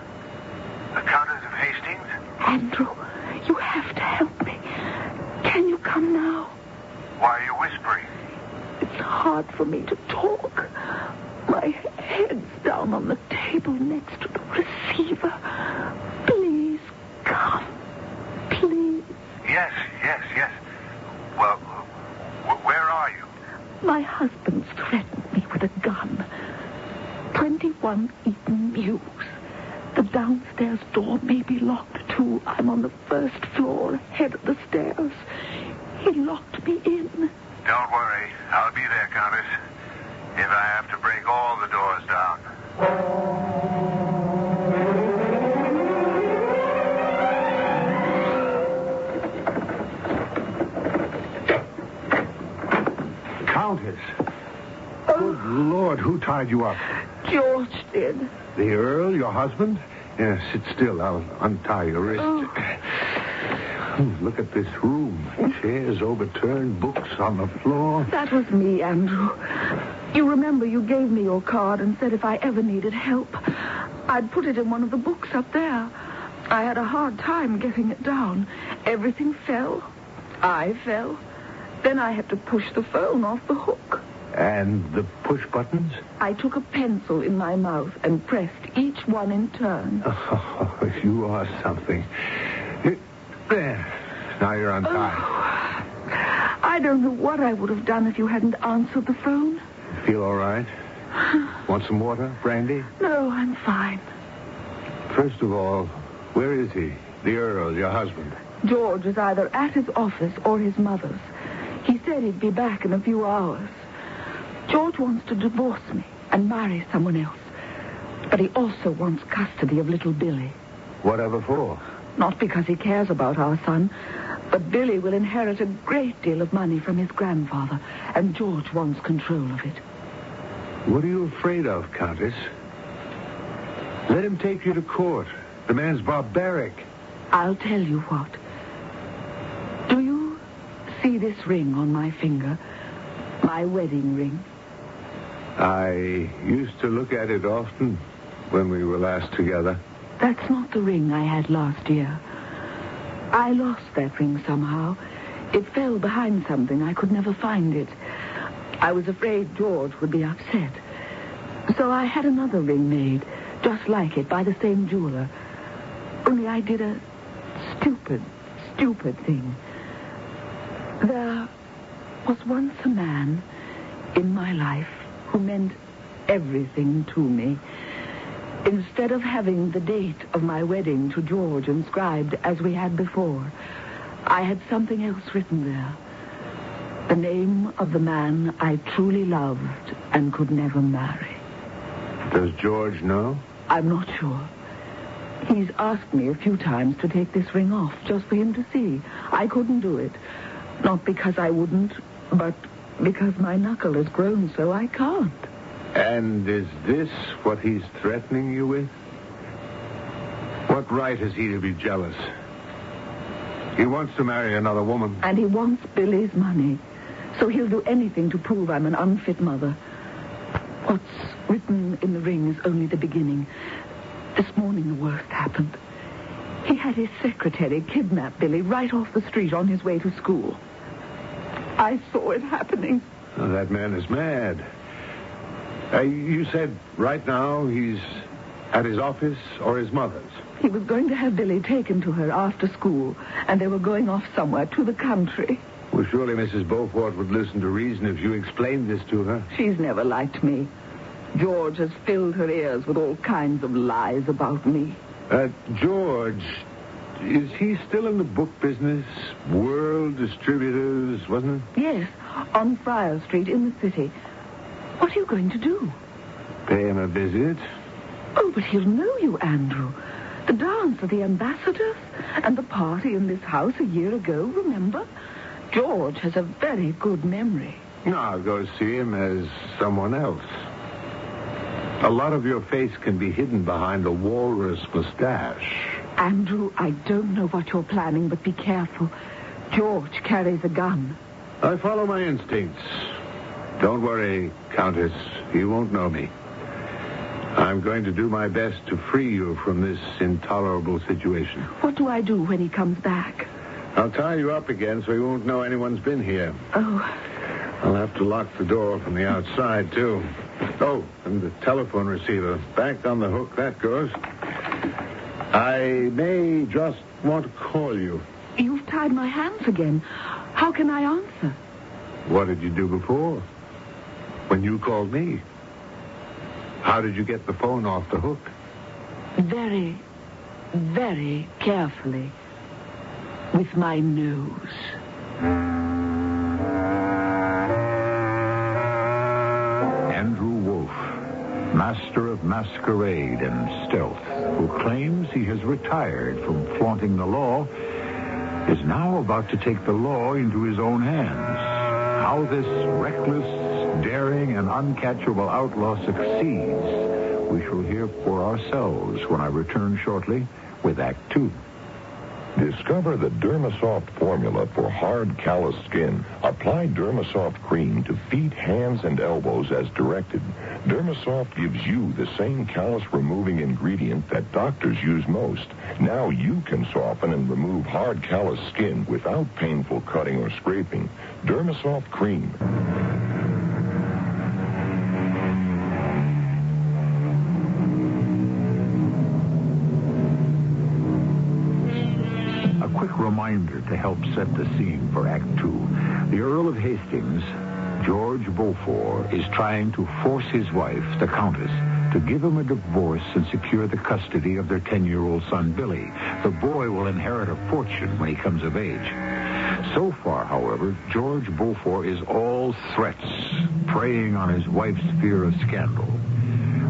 The Countess of Hastings? Andrew, you have to help me. Can you come now? Why are you whispering? It's hard for me to talk. My head's down on the table next to the receiver. Please come. Please. Yes. Well, where are you? My husband's threatened me with a gun. 21 Eaton Mews. The downstairs door may be locked, too. I'm on the first floor, head of the stairs. He locked me in. Don't worry. I'll be there, Countess. If I have to break all the doors down. Countess. Good Lord, who tied you up? George did. The Earl, your husband? Yes, sit still. I'll untie your wrist. Look at this room. Chairs overturned, books on the floor. That was me, Andrew. You remember you gave me your card and said if I ever needed help, I'd put it in one of the books up there. I had a hard time getting it down. Everything fell. I fell. Then I had to push the phone off the hook. And the push buttons? I took a pencil in my mouth and pressed each one in turn. Oh, you are something. There. Now you're untied. Oh, I don't know what I would have done if you hadn't answered the phone. Feel all right? Want some water? Brandy? No, I'm fine. First of all, where is he? The Earl, your husband? George is either at his office or his mother's. He said he'd be back in a few hours. George wants to divorce me and marry someone else. But he also wants custody of little Billy. Whatever for? Not because he cares about our son, but Billy will inherit a great deal of money from his grandfather, and George wants control of it. What are you afraid of, Countess? Let him take you to court. The man's barbaric. I'll tell you what. Do you see this ring on my finger? My wedding ring? I used to look at it often when we were last together. That's not the ring I had last year. I lost that ring somehow. It fell behind something. I could never find it. I was afraid George would be upset. So I had another ring made, just like it, by the same jeweler. Only I did a stupid thing. There was once a man in my life who meant everything to me. Instead of having the date of my wedding to George inscribed as we had before, I had something else written there. The name of the man I truly loved and could never marry. Does George know? I'm not sure. He's asked me a few times to take this ring off, just for him to see. I couldn't do it. Not because I wouldn't, but because my knuckle has grown so I can't. And is this what he's threatening you with? What right has he to be jealous? He wants to marry another woman. And he wants Billy's money. So he'll do anything to prove I'm an unfit mother. What's written in the ring is only the beginning. This morning the worst happened. He had his secretary kidnap Billy right off the street on his way to school. I saw it happening. Oh, that man is mad. You said right now he's at his office or his mother's? He was going to have Billy taken to her after school, and they were going off somewhere to the country. Well, surely Mrs. Beaufort would listen to reason if you explained this to her. She's never liked me. George has filled her ears with all kinds of lies about me. George, is he still in the book business? World Distributors, wasn't it? Yes, on Friar Street in the city. What are you going to do? Pay him a visit. Oh, but he'll know you, Andrew. The dance of the ambassadors and the party in this house a year ago, remember? George has a very good memory. No, I'll go see him as someone else. A lot of your face can be hidden behind a walrus mustache. Andrew, I don't know what you're planning, but be careful. George carries a gun. I follow my instincts. Don't worry, Countess. He won't know me. I'm going to do my best to free you from this intolerable situation. What do I do when he comes back? I'll tie you up again so he won't know anyone's been here. Oh, I'll have to lock the door from the outside, too. Oh, and the telephone receiver. Back on the hook that goes. I may just want to call you. You've tied my hands again. How can I answer? What did you do before? When you called me? How did you get the phone off the hook? Very, very carefully. With my nose. Andrew Wolf, master of masquerade and stealth, who claims he has retired from flaunting the law, is now about to take the law into his own hands. How this reckless, daring, and uncatchable outlaw succeeds, we shall hear for ourselves when I return shortly with Act 2. Discover the Dermasoft formula for hard, callous skin. Apply Dermasoft cream to feet, hands, and elbows as directed. Dermasoft gives you the same callus-removing ingredient that doctors use most. Now you can soften and remove hard, callous skin without painful cutting or scraping. Dermasoft cream. Reminder to help set the scene for Act 2. The Earl of Hastings, George Beaufort, is trying to force his wife, the Countess, to give him a divorce and secure the custody of their 10-year-old son, Billy. The boy will inherit a fortune when he comes of age. So far, however, George Beaufort is all threats, preying on his wife's fear of scandal.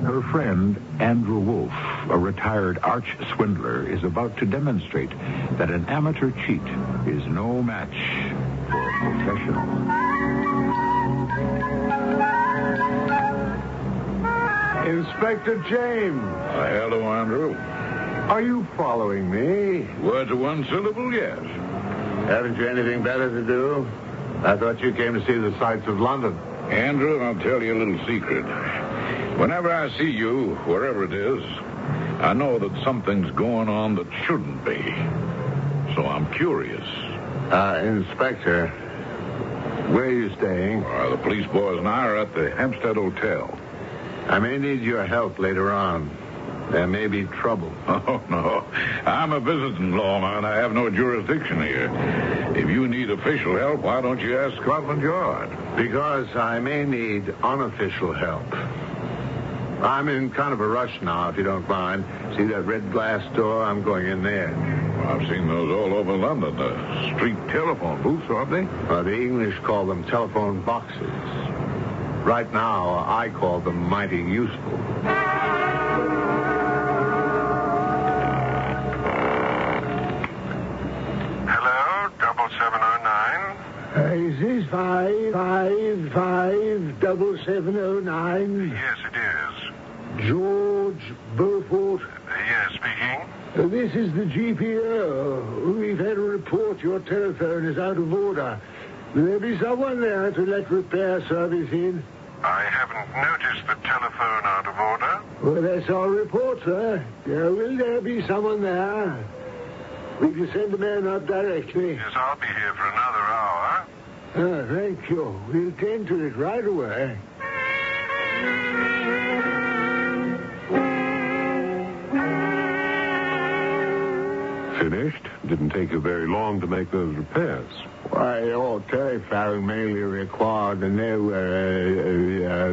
Her friend, Andrew Wolf, a retired arch-swindler, is about to demonstrate that an amateur cheat is no match for a professional. Inspector James. Hello, Andrew. Are you following me? Word to one syllable, yes. Haven't you anything better to do? I thought you came to see the sights of London. Andrew, I'll tell you a little secret. Whenever I see you, wherever it is, I know that something's going on that shouldn't be. So I'm curious. Inspector, where are you staying? The police boys and I are at the Hampstead Hotel. I may need your help later on. There may be trouble. Oh, no. I'm a visiting lawman. I have no jurisdiction here. If you need official help, why don't you ask Scotland Yard? Because I may need unofficial help. I'm in kind of a rush now, if you don't mind. See that red glass door? I'm going in there. Well, I've seen those all over London. The street telephone booths, aren't they? The English call them telephone boxes. Right now, I call them mighty useful. Hello, 7709. Is this 555-7709? Yes, it is. George Beaufort? Yes, speaking. This is the GPO. We've had a report your telephone is out of order. Will there be someone there to let repair service in? I haven't noticed the telephone out of order. Well, that's our report, sir. Will there be someone there? We can send a man up directly. Yes, I'll be here for another hour. Thank you. We'll tend to it right away. Finished? Didn't take you very long to make those repairs. Why, your telephone mainly required a new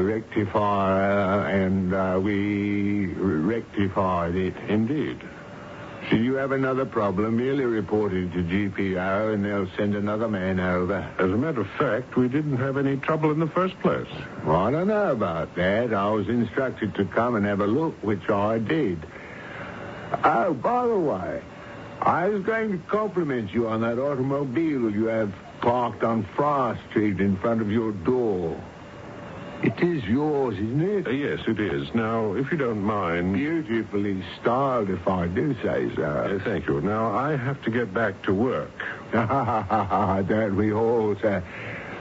rectifier, and we rectified it. Indeed. Should you have another problem, merely report it to GPO, and they'll send another man over. As a matter of fact, we didn't have any trouble in the first place. Well, I don't know about that. I was instructed to come and have a look, which I did. Oh, by the way, I was going to compliment you on that automobile you have parked on Friar Street in front of your door. It is yours, isn't it? Yes, it is. Now, if you don't mind... Beautifully styled, if I do say so. Thank you. Now, I have to get back to work. Don't we all, sir?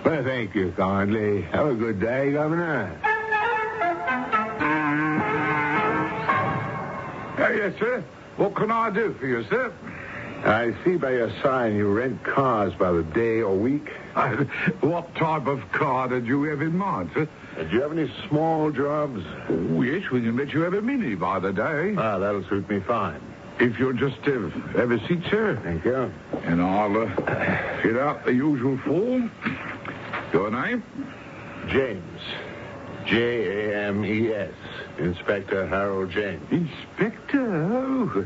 Well, thank you kindly. Have a good day, Governor. Yes, sir. What can I do for you, sir? I see by your sign you rent cars by the day or week. What type of car did you have in mind, sir? Do you have any small jobs? Oh, yes, we can let you have a mini by the day. That'll suit me fine. If you'll just have a seat, sir. Thank you. And I'll fill out the usual form. Your name? James. James. Inspector Harold James. Inspector? Oh.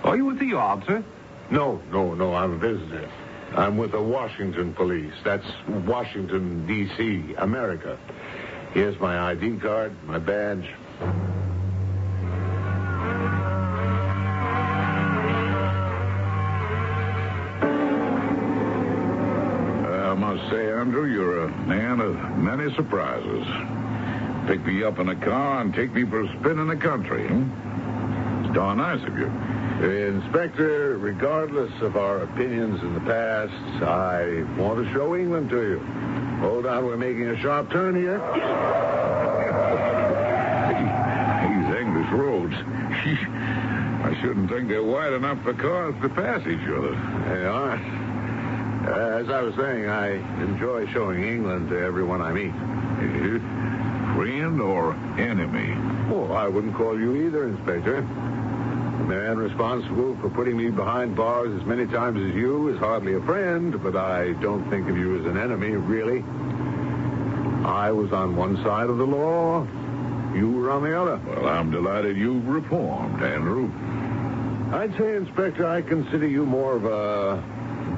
Are you with the yard, sir? No. I'm a visitor. I'm with the Washington police. That's Washington, D.C., America. Here's my ID card, my badge. I must say, Andrew, you're a man of many surprises. Pick me up in a car and take me for a spin in the country. It's darn nice of you. Inspector, regardless of our opinions in the past, I want to show England to you. Hold on, we're making a sharp turn here. These English roads. I shouldn't think they're wide enough for cars to pass each other. They are. As I was saying, I enjoy showing England to everyone I meet. Friend or enemy? Oh, I wouldn't call you either, Inspector. The man responsible for putting me behind bars as many times as you is hardly a friend, but I don't think of you as an enemy, really. I was on one side of the law. You were on the other. Well, I'm delighted you've reformed, Andrew. I'd say, Inspector, I consider you more of a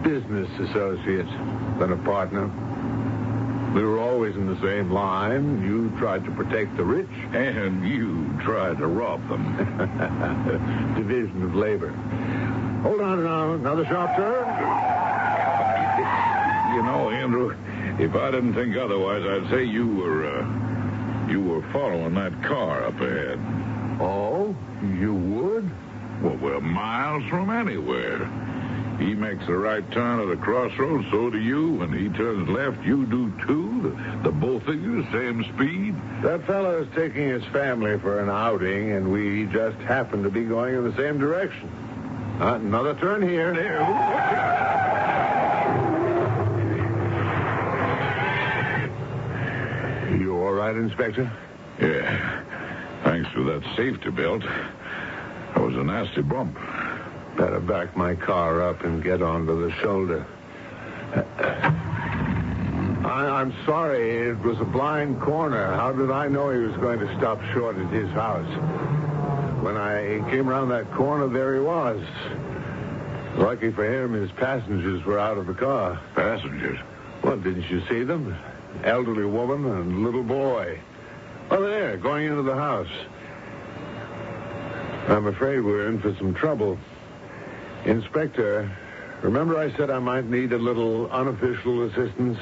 business associate than a partner. We were always in the same line. You tried to protect the rich. And you tried to rob them. Division of labor. Hold on now. Another sharp turn. You know, Andrew, if I didn't think otherwise, I'd say you were following that car up ahead. Oh? You would? Well, we're miles from anywhere. He makes a right turn at a crossroads, so do you. When he turns left, you do too. The both of you, same speed. That fellow is taking his family for an outing, and we just happen to be going in the same direction. Another turn here. There. You all right, Inspector? Yeah. Thanks to that safety belt. That was a nasty bump. Better back my car up and get onto the shoulder. I'm sorry. It was a blind corner. How did I know he was going to stop short at his house? When I came around that corner, there he was. Lucky for him, his passengers were out of the car. Passengers? Well, didn't you see them? Elderly woman and little boy. Oh, there, going into the house. I'm afraid we're in for some trouble. Inspector, remember I said I might need a little unofficial assistance?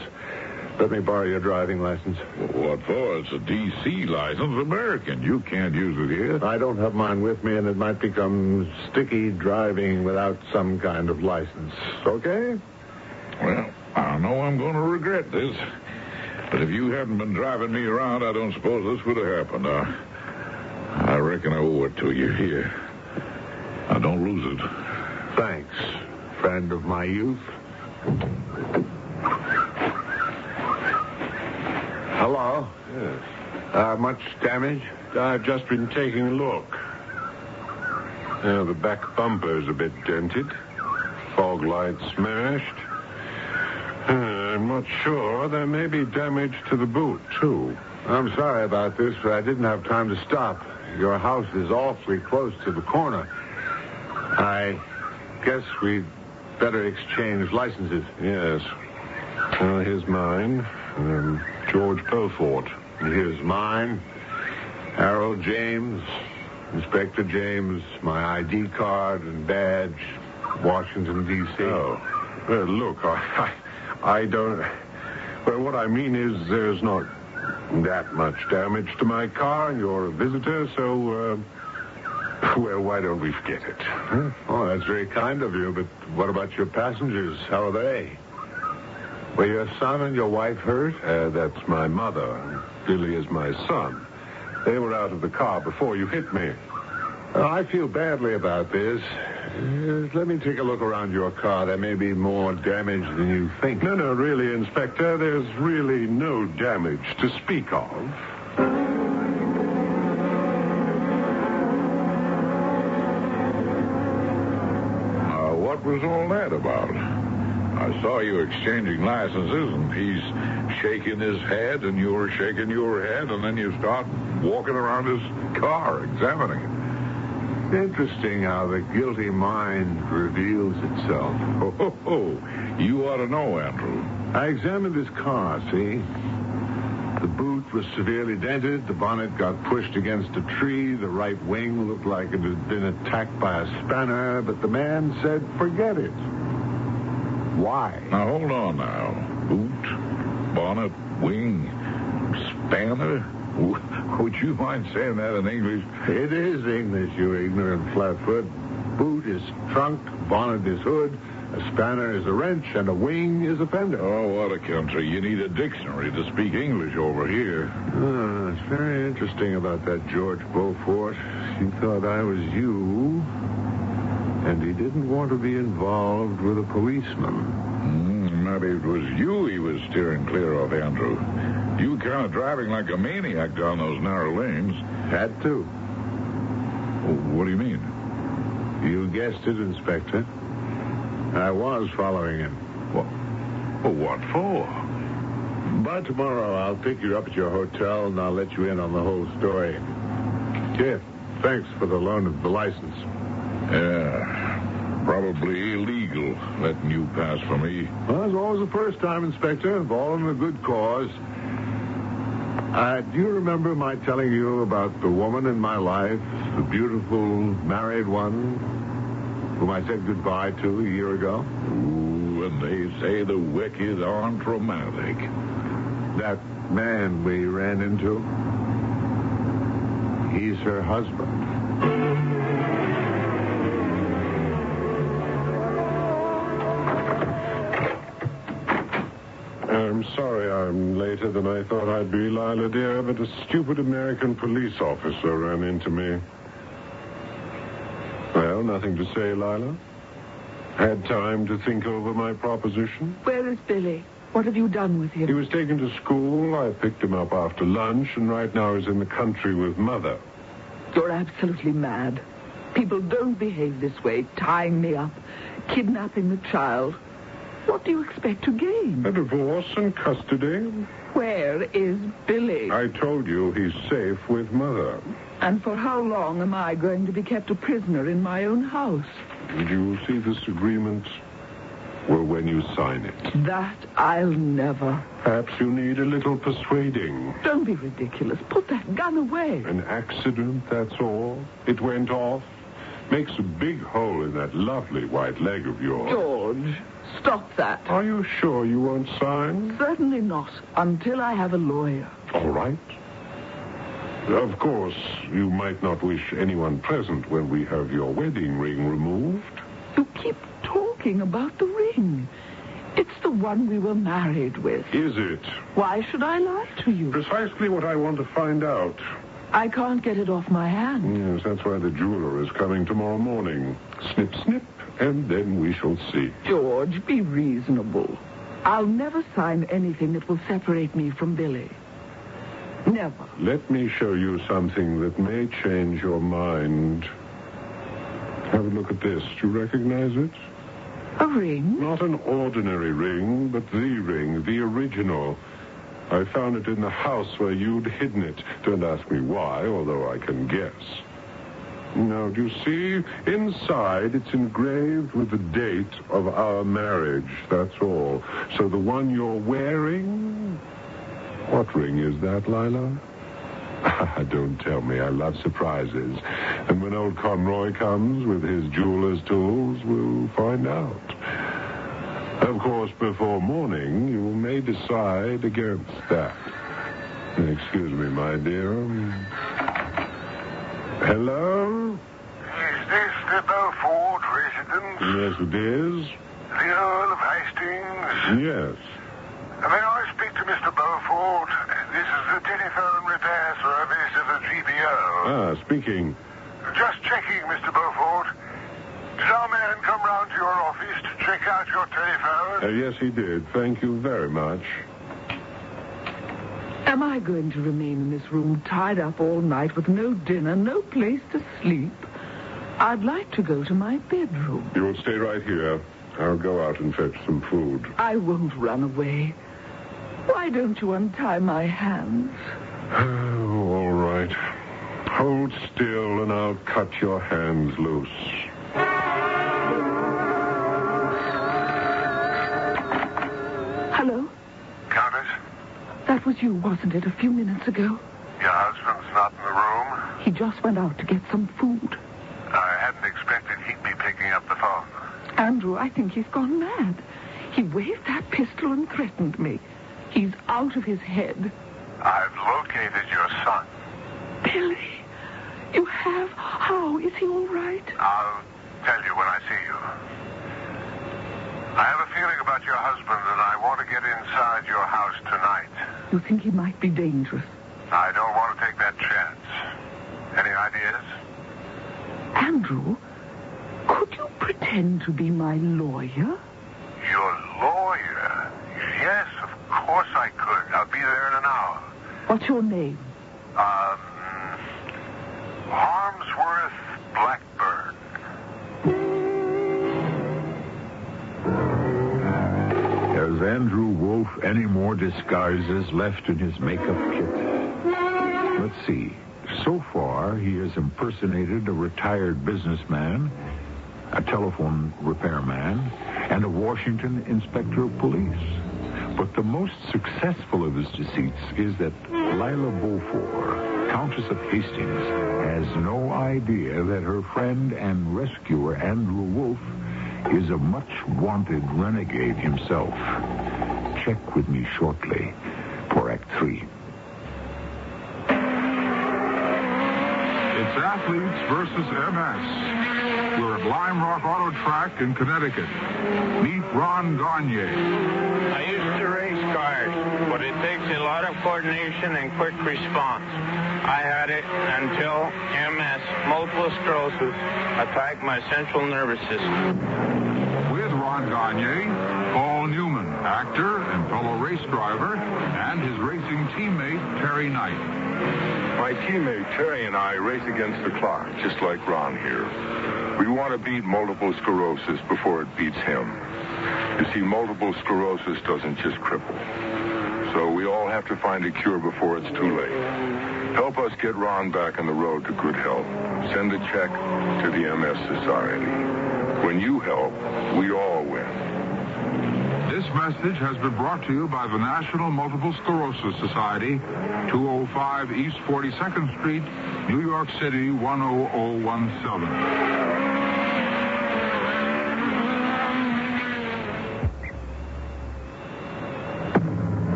Let me borrow your driving license. What for? It's a D.C. license, American. You can't use it here. I don't have mine with me, and it might become sticky driving without some kind of license. Okay? Well, I know I'm going to regret this. But if you hadn't been driving me around, I don't suppose this would have happened. I reckon I owe it to you here. Now, don't lose it. Thanks, friend of my youth. Hello? Yes. Much damage? I've just been taking a look. The back bumper's a bit dented. Fog light smashed. I'm not sure. There may be damage to the boot, too. I'm sorry about this, but I didn't have time to stop. Your house is awfully close to the corner. I guess we'd better exchange licenses. Yes. Here's mine. George Beaufort. Here's mine. Harold James. Inspector James. My ID card and badge. Washington, D.C. Oh. Look, I don't... Well, what I mean is there's not that much damage to my car, and you're a visitor, so... Well, why don't we forget it? Huh? Oh, that's very kind of you, but what about your passengers? How are they? Were your son and your wife hurt? That's my mother. Billy is my son. They were out of the car before you hit me. I feel badly about this. Yes, let me take a look around your car. There may be more damage than you think. No, really, Inspector. There's really no damage to speak of. What was all that about? I saw you exchanging licenses, and he's shaking his head, and you're shaking your head, and then you start walking around his car, examining it. Interesting how the guilty mind reveals itself. You ought to know, Andrew. I examined his car, see? The boot was severely dented. The bonnet got pushed against a tree. The right wing looked like it had been attacked by a spanner, but the man said, forget it. Why? Now, hold on now. Boot, bonnet, wing, spanner? Would you mind saying that in English? It is English, you ignorant flatfoot. Boot is trunk, bonnet is hood, a spanner is a wrench, and a wing is a fender. Oh, what a country. You need a dictionary to speak English over here. It's very interesting about that George Beaufort. He thought I was you, and he didn't want to be involved with a policeman. Maybe it was you he was steering clear of, Andrew. You kind of driving like a maniac down those narrow lanes. Had to. What do you mean? You guessed it, Inspector. I was following him. What for? By tomorrow, I'll pick you up at your hotel, and I'll let you in on the whole story. Here, thanks for the loan of the license. Yeah, probably illegal letting you pass for me. Well, it's always the first time, Inspector, involving a good cause. Do you remember my telling you about the woman in my life, the beautiful married one, whom I said goodbye to a year ago? Ooh, and they say the wicked aren't romantic. That man we ran into, he's her husband. I'm sorry I'm later than I thought I'd be, Lila, dear, but a stupid American police officer ran into me. Well, nothing to say, Lila? Had time to think over my proposition? Where is Billy? What have you done with him? He was taken to school. I picked him up after lunch, and right now he's in the country with Mother. You're absolutely mad. People don't behave this way, tying me up, kidnapping the child. What do you expect to gain? A divorce and custody. Where is Billy? I told you he's safe with Mother. And for how long am I going to be kept a prisoner in my own house? Did you see this agreement? Well, when you sign it. That I'll never. Perhaps you need a little persuading. Don't be ridiculous. Put that gun away. An accident, that's all. It went off. Makes a big hole in that lovely white leg of yours. George, stop that. Are you sure you won't sign? Certainly not, until I have a lawyer. All right. Of course, you might not wish anyone present when we have your wedding ring removed. You keep talking about the ring. It's the one we were married with. Is it? Why should I lie to you? Precisely what I want to find out. I can't get it off my hand. Yes, that's why the jeweler is coming tomorrow morning. Snip, snip, and then we shall see. George, be reasonable. I'll never sign anything that will separate me from Billy. Never. Let me show you something that may change your mind. Have a look at this. Do you recognize it? A ring? Not an ordinary ring, but the ring, the original. I found it in the house where you'd hidden it. Don't ask me why, although I can guess. Now, do you see? Inside, it's engraved with the date of our marriage. That's all. So the one you're wearing... What ring is that, Lila? Don't tell me. I love surprises. And when old Conroy comes with his jeweler's tools, we'll find out. Of course, before morning, you may decide against that. Excuse me, my dear. Hello? Is this the Beaufort residence? Yes, it is. The Earl of Hastings? Yes. May I speak to Mr. Beaufort? This is the telephone repair service of the GPO. Speaking. Just checking, Mr. Beaufort. Did our man come round to your office to check out your telephone? Yes, he did. Thank you very much. Am I going to remain in this room tied up all night with no dinner, no place to sleep? I'd like to go to my bedroom. You will stay right here. I'll go out and fetch some food. I won't run away. Why don't you untie my hands? Oh, all right. Hold still and I'll cut your hands loose. Hello? Countess? That was you, wasn't it, a few minutes ago? Your husband's not in the room? He just went out to get some food. I hadn't expected he'd be picking up the phone. Andrew, I think he's gone mad. He waved that pistol and threatened me. He's out of his head. I've located your son. Billy, you have? How? Is he all right? I'll tell you when I see you. I have a feeling about your husband, and I want to get inside your house tonight. You think he might be dangerous? I don't want to take that chance. Any ideas? Andrew, could you pretend to be my lawyer? Your lawyer? Yes, of course I could. I'll be there in an hour. What's your name? Harmsworth Blackburn. Has Andrew Wolf any more disguises left in his makeup kit? Let's see. So far, he has impersonated a retired businessman, a telephone repairman, and a Washington inspector of police. But the most successful of his deceits is that Lila Beaufort, Countess of Hastings, has no idea that her friend and rescuer, Andrew Wolf, is a much-wanted renegade himself. Check with me shortly for Act 3. It's Athletes versus MS. We're at Lime Rock Auto Track in Connecticut. Meet Ron Gagne. I used to race cars, but it takes a lot of coordination and quick response. I had it until MS, multiple sclerosis, attacked my central nervous system. With Ron Gagne, Paul Newman, actor and fellow race driver, and his racing teammate, Terry Knight. My teammate Terry and I race against the clock, just like Ron here. We want to beat multiple sclerosis before it beats him. You see, multiple sclerosis doesn't just cripple. So we all have to find a cure before it's too late. Help us get Ron back on the road to good health. Send a check to the MS Society. When you help, we all win. This message has been brought to you by the National Multiple Sclerosis Society, 205 East 42nd Street, New York City, 10017.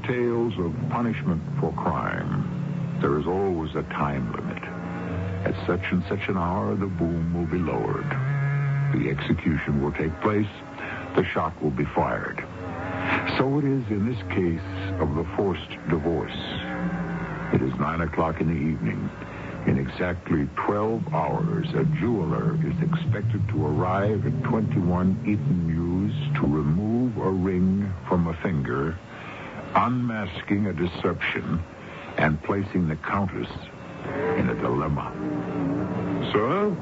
Tales of punishment for crime, there is always a time limit. At such and such an hour, the boom will be lowered. The execution will take place. The shot will be fired. So it is in this case of the forced divorce. It is 9 o'clock in the evening. In exactly 12 hours, a jeweler is expected to arrive at 21 Eaton Mews to remove a ring from a finger, unmasking a deception, and placing the Countess in a dilemma. Sir?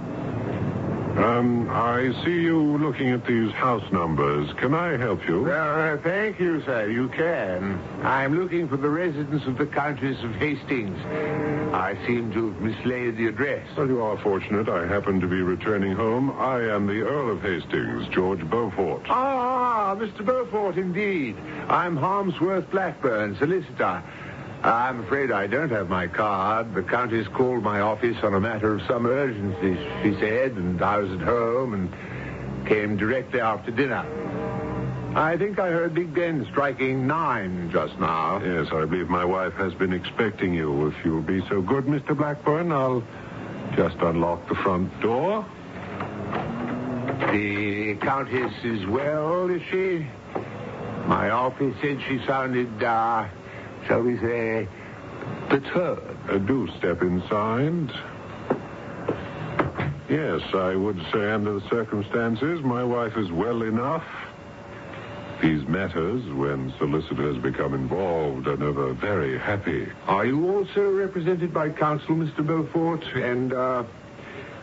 I see you looking at these house numbers. Can I help you? Well, thank you, sir. You can. I'm looking for the residence of the Countess of Hastings. I seem to have mislaid the address. Well, you are fortunate. I happen to be returning home. I am the Earl of Hastings, George Beaufort. Ah, Mr. Beaufort, indeed. I'm Harmsworth Blackburn, solicitor. I'm afraid I don't have my card. The Countess called my office on a matter of some urgency, she said, and I was at home and came directly after dinner. I think I heard Big Ben striking 9 just now. Yes, I believe my wife has been expecting you. If you'll be so good, Mr. Blackburn, I'll just unlock the front door. The Countess is well, is she? My office said she sounded, shall we say, perturbed. Do step inside. Yes, I would say under the circumstances, my wife is well enough. These matters, when solicitors become involved, are never very happy. Are you also represented by counsel, Mr. Beaufort? And,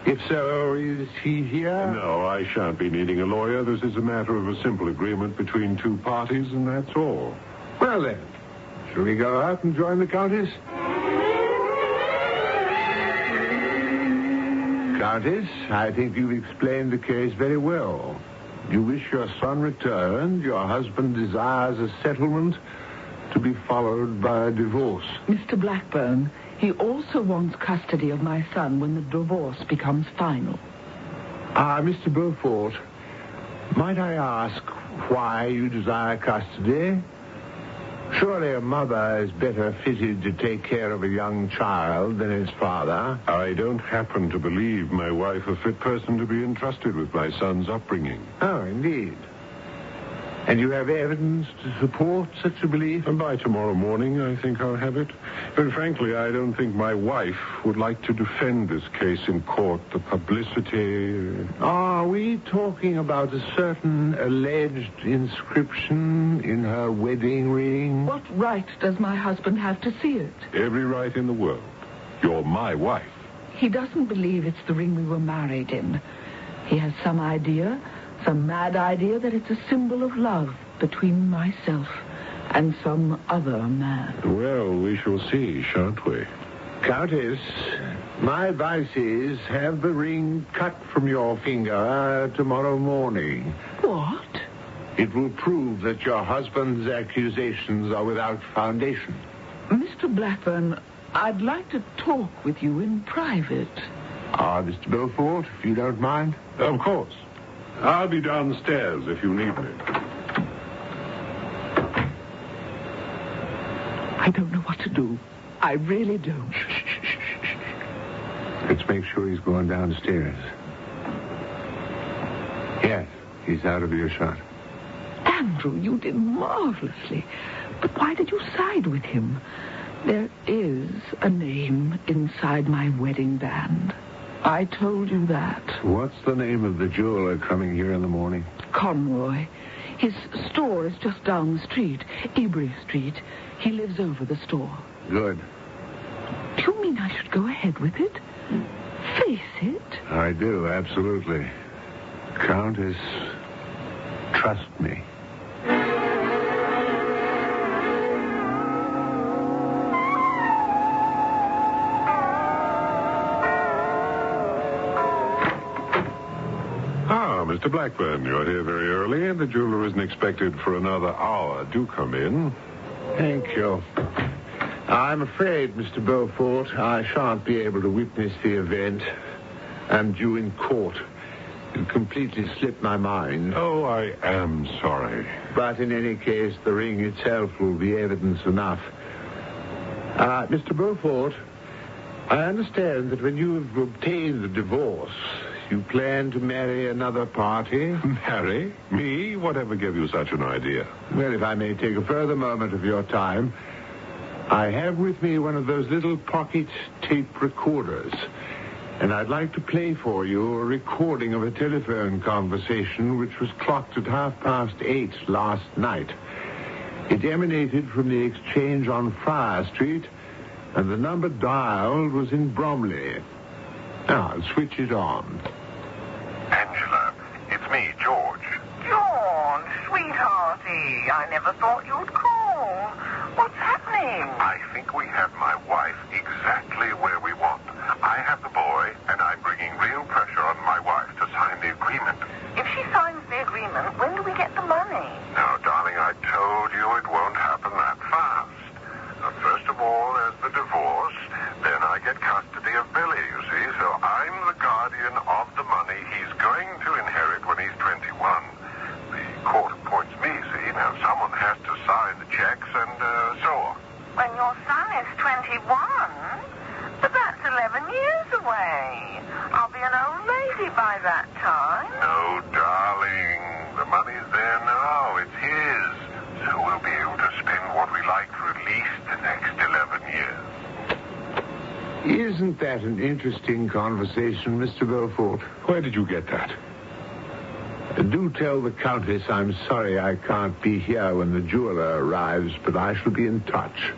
if so, is he here? No, I shan't be needing a lawyer. This is a matter of a simple agreement between two parties, and that's all. Well, then, shall we go out and join the Countess? Countess, I think you've explained the case very well. You wish your son returned. Your husband desires a settlement to be followed by a divorce. Mr. Blackburn, he also wants custody of my son when the divorce becomes final. Mr. Beaufort, might I ask why you desire custody? Surely a mother is better fitted to take care of a young child than his father. I don't happen to believe my wife a fit person to be entrusted with my son's upbringing. Oh, indeed. And you have evidence to support such a belief? And by tomorrow morning, I think I'll have it. But frankly, I don't think my wife would like to defend this case in court. The publicity... Are we talking about a certain alleged inscription in her wedding ring? What right does my husband have to see it? Every right in the world. You're my wife. He doesn't believe it's the ring we were married in. He has some idea, some mad idea, that it's a symbol of love between myself and some other man. Well, we shall see, shan't we? Countess, my advice is have the ring cut from your finger tomorrow morning. What? It will prove that your husband's accusations are without foundation. Mr. Blackburn, I'd like to talk with you in private. Mr. Beaufort, if you don't mind? Of course. I'll be downstairs if you need me. I don't know what to do. I really don't. Let's make sure he's going downstairs. Yes, he's out of earshot. Andrew, you did marvelously. But why did you side with him? There is a name inside my wedding band. I told you that. What's the name of the jeweler coming here in the morning? Conroy. His store is just down the street, Ebury Street. He lives over the store. Good. Do you mean I should go ahead with it? Face it? I do, absolutely. Countess, trust me. Mr. Blackburn, you're here very early, and the jeweler isn't expected for another hour. Do come in. Thank you. I'm afraid, Mr. Beaufort, I shan't be able to witness the event. I'm due in court. It completely slipped my mind. Oh, I am sorry. But in any case, the ring itself will be evidence enough. Mr. Beaufort, I understand that when you have obtained the divorce, you plan to marry another party? Marry? Me? Whatever gave you such an idea? Well, if I may take a further moment of your time, I have with me one of those little pocket tape recorders, and I'd like to play for you a recording of a telephone conversation which was clocked at 8:30 last night. It emanated from the exchange on Friar Street, and the number dialed was in Bromley. Now, I'll switch it on. Angela, it's me, George. George, sweethearty, I never thought you'd call. What's happening? I think we have my wife exactly where we want. I have the boy, and I'm bringing real pressure on my wife to sign the agreement. If she signs the agreement, when do we get the money? Now, darling, I told you it won't happen that fast. First of all, there's the divorce. Then I get custody of Billy, you see, so I'm the guardian of the money he's going to inherit when he's 21. The court appoints me, see. Now, someone has to sign the checks and so on. When your son is 21, Isn't that an interesting conversation, Mr. Beaufort? Where did you get that? Do tell the Countess I'm sorry I can't be here when the jeweler arrives, but I shall be in touch.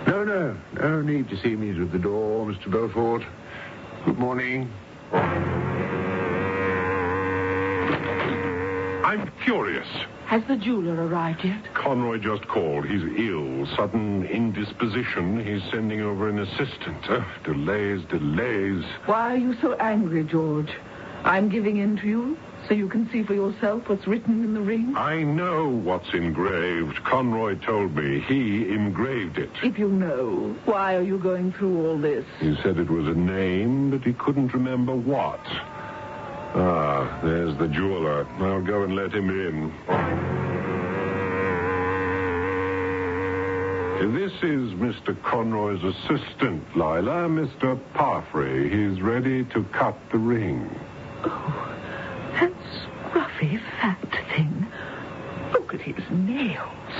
No need to see me to the door, Mr. Beaufort. Good morning. I'm curious. Has the jeweler arrived yet? Conroy just called. He's ill. Sudden indisposition. He's sending over an assistant. Delays. Why are you so angry, George? I'm giving in to you so you can see for yourself what's written in the ring? I know what's engraved. Conroy told me. He engraved it. If you know, why are you going through all this? He said it was a name, but he couldn't remember what. Ah, there's the jeweler. I'll go and let him in. This is Mr. Conroy's assistant, Lila, Mr. Parfrey. He's ready to cut the ring. Oh, that scruffy, fat thing. Look at his nails,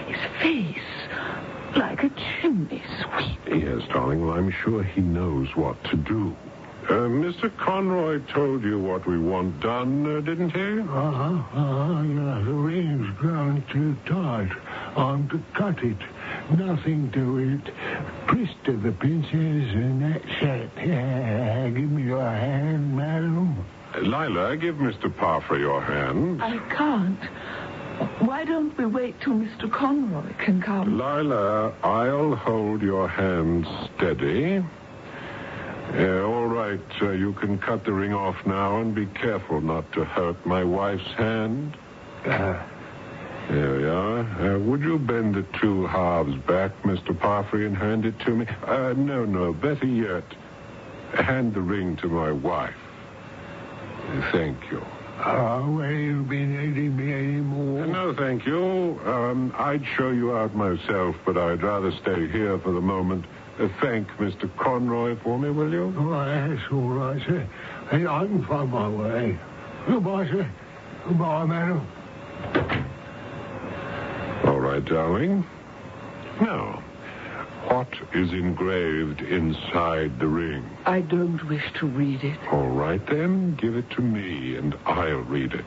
his face, like a chimney sweep. Yes, darling, well, I'm sure he knows what to do. Mr. Conroy told you what we want done, didn't he? Yeah, the ring's grown too tight. I'm to cut it. Nothing to it. Twist of the pincers and that's it. Give me your hand, madam. Lila, give Mr. Parfrey your hand. I can't. Why don't we wait till Mr. Conroy can come? Lila, I'll hold your hand steady. All right, you can cut the ring off now and be careful not to hurt my wife's hand. There we are. Would you bend the two halves back, Mr. Parfrey, and hand it to me? No, better yet, hand the ring to my wife. Thank you. Well, you been aiding me anymore? No, thank you. I'd show you out myself, but I'd rather stay here for the moment. Thank Mr. Conroy for me, will you? Oh, that's all right, sir. Hey, I can find my way. Goodbye, sir. Goodbye, madam. All right, darling. Now, what is engraved inside the ring? I don't wish to read it. All right, then. Give it to me, and I'll read it.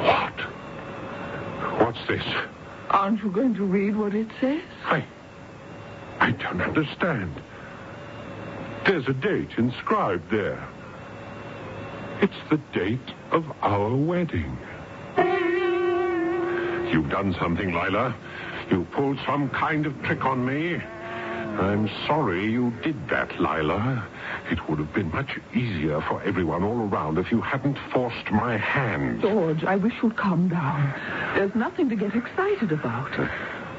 What? What's this? Aren't you going to read what it says? I don't understand. There's a date inscribed there. It's the date of our wedding. You've done something, Lila. You pulled some kind of trick on me. I'm sorry you did that, Lila. It would have been much easier for everyone all around if you hadn't forced my hand. George, I wish you'd calm down. There's nothing to get excited about.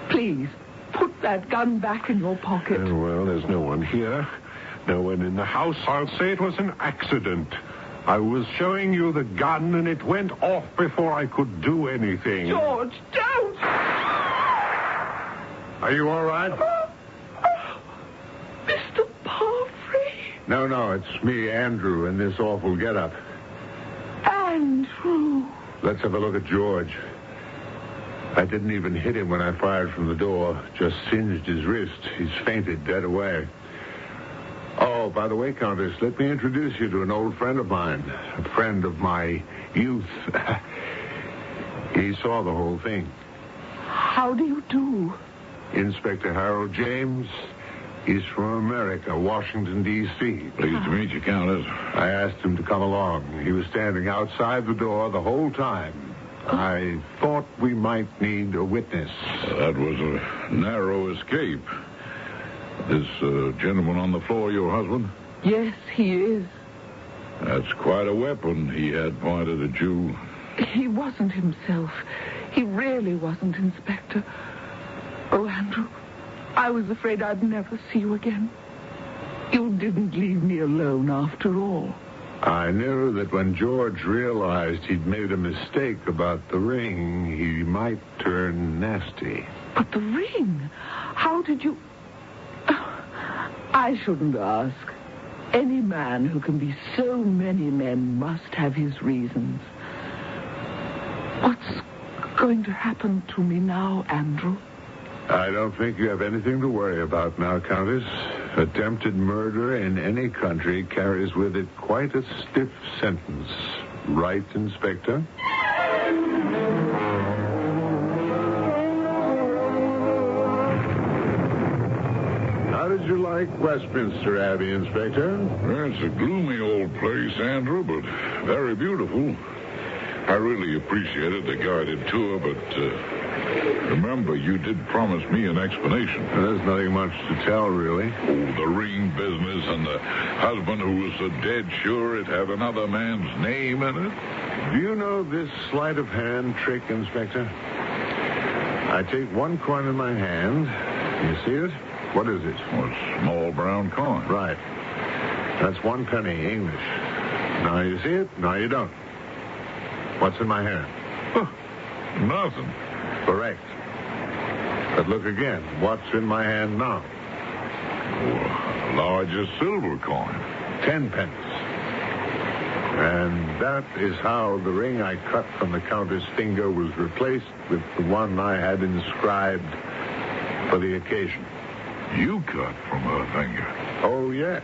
Please, put that gun back in your pocket. Well, there's no one here. No one in the house. I'll say it was an accident. I was showing you the gun, and it went off before I could do anything. George, don't! Are you all right? Mr. Parfrey? No, it's me, Andrew, in this awful getup. Andrew. Let's have a look at George. I didn't even hit him when I fired from the door. Just singed his wrist. He's fainted dead away. Oh, by the way, Countess, let me introduce you to an old friend of mine. A friend of my youth. He saw the whole thing. How do you do? Inspector Harold James. He's from America, Washington, D.C. Pleased to meet you, Countess. I asked him to come along. He was standing outside the door the whole time. I thought we might need a witness. That was a narrow escape. This gentleman on the floor, your husband? Yes, he is. That's quite a weapon he had pointed at you. He wasn't himself. He really wasn't, Inspector. Oh, Andrew, I was afraid I'd never see you again. You didn't leave me alone after all. I knew that when George realized he'd made a mistake about the ring, he might turn nasty. But the ring? How did you... I shouldn't ask. Any man who can be so many men must have his reasons. What's going to happen to me now, Andrew? I don't think you have anything to worry about now, Countess. Attempted murder in any country carries with it quite a stiff sentence. Right, Inspector? How did you like Westminster Abbey, Inspector? Well, it's a gloomy old place, Andrew, but very beautiful. I really appreciated the guided tour, but remember, you did promise me an explanation. There's nothing much to tell, really. Oh, the ring business and the husband who was so dead sure it had another man's name in it. Do you know this sleight of hand trick, Inspector? I take one coin in my hand. You see it? What is it? Oh, a small brown coin. Right. That's 1 penny, English. Now you see it? Now you don't. What's in my hand? Huh, nothing. Correct. But look again. What's in my hand now? Oh, a larger silver coin. 10 pennies. And that is how the ring I cut from the Countess' finger was replaced with the one I had inscribed for the occasion. You cut from her finger? Oh, yes.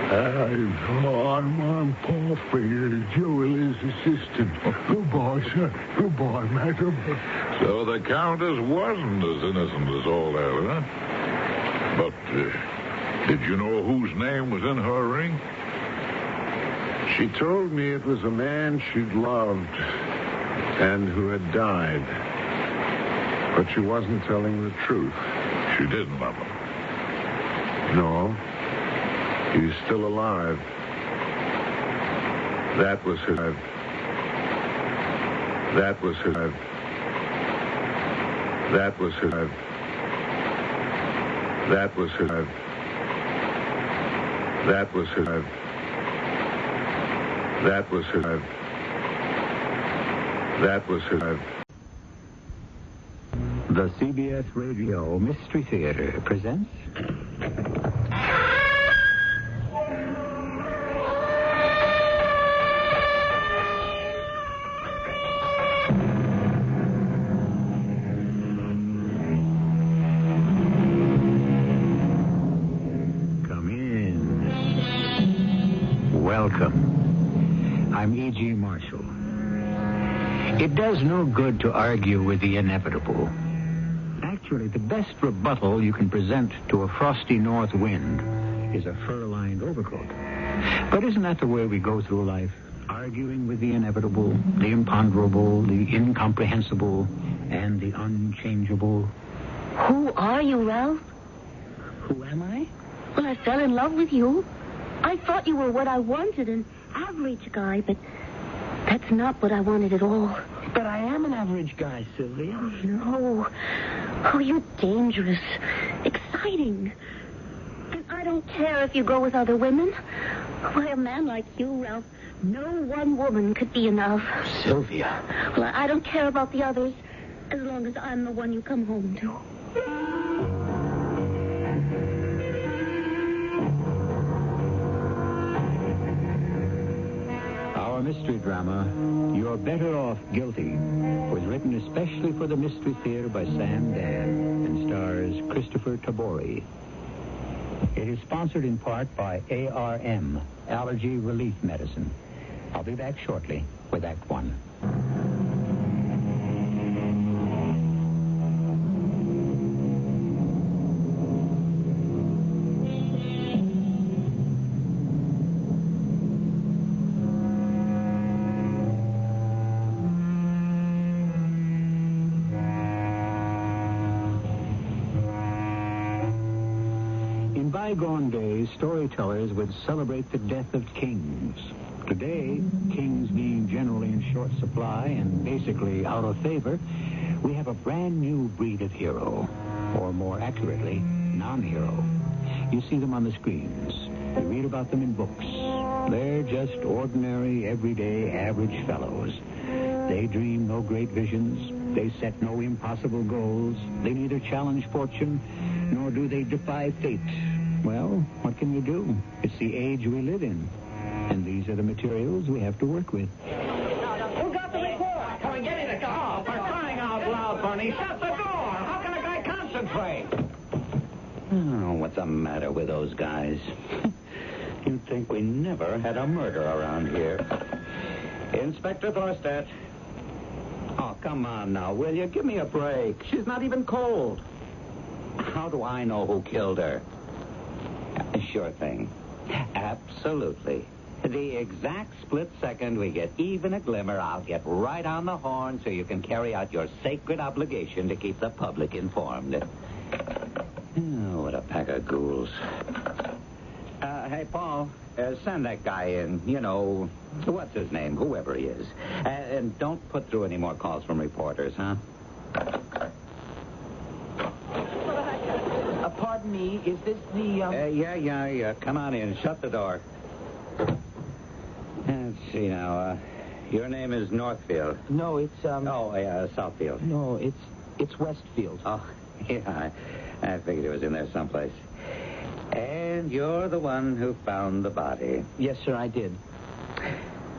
I'm Paul Finger, Joey's assistant. Goodbye, sir. Goodbye, madam. So the Countess wasn't as innocent as all that, huh? But did you know whose name was in her ring? She told me it was a man she'd loved and who had died. But she wasn't telling the truth. She didn't love him. No. He's still alive. That was her. That was her. That was her. That was her. That was her. That was her. That was her. The CBS Radio Mystery Theater presents... Come in. Welcome. I'm E.G. Marshall. It does no good to argue with the inevitable. Actually, the best rebuttal you can present to a frosty north wind is a fur-lined overcoat. But isn't that the way we go through life? Arguing with the inevitable, the imponderable, the incomprehensible, and the unchangeable. Who are you, Ralph? Who am I? Well, I fell in love with you. I thought you were what I wanted, an average guy, but that's not what I wanted at all. But I am an average guy, Sylvia. No. Oh, you're dangerous, exciting. And I don't care if you go with other women. Why, a man like you, Ralph, no one woman could be enough. Sylvia. Well, I don't care about the others, as long as I'm the one you come home to. Our mystery drama, You're Better Off Guilty, was written especially for the Mystery Theater by Sam Dan and stars Christopher Tabori. It is sponsored in part by ARM, Allergy Relief Medicine. I'll be back shortly with Act One. In bygone days, storytellers would celebrate the death of kings. Today, kings being generally in short supply and basically out of favor, we have a brand new breed of hero, or more accurately, non-hero. You see them on the screens. You read about them in books. They're just ordinary, everyday, average fellows. They dream no great visions. They set no impossible goals. They neither challenge fortune, nor do they defy fate. Well, what can you do? It's the age we live in. And these are the materials we have to work with. Who got the report? Come and get in the car. For crying out loud, Bunny. Shut the door. How can a entree. Oh, what's the matter with those guys? You'd think we never had a murder around here. Inspector Thorstad. Oh, come on now, will you? Give me a break. She's not even cold. How do I know who killed her? Sure thing. Absolutely. The exact split second we get even a glimmer, I'll get right on the horn so you can carry out your sacred obligation to keep the public informed. Oh, what a pack of ghouls. Hey, Paul, send that guy in. You know, what's his name, whoever he is. And don't put through any more calls from reporters, huh? Pardon me, is this the, Yeah. Come on in. Shut the door. Let's see now. Your name is Northfield. No, it's, Southfield. No, it's Westfield. Oh, yeah. I figured it was in there someplace. And you're the one who found the body. Yes, sir, I did.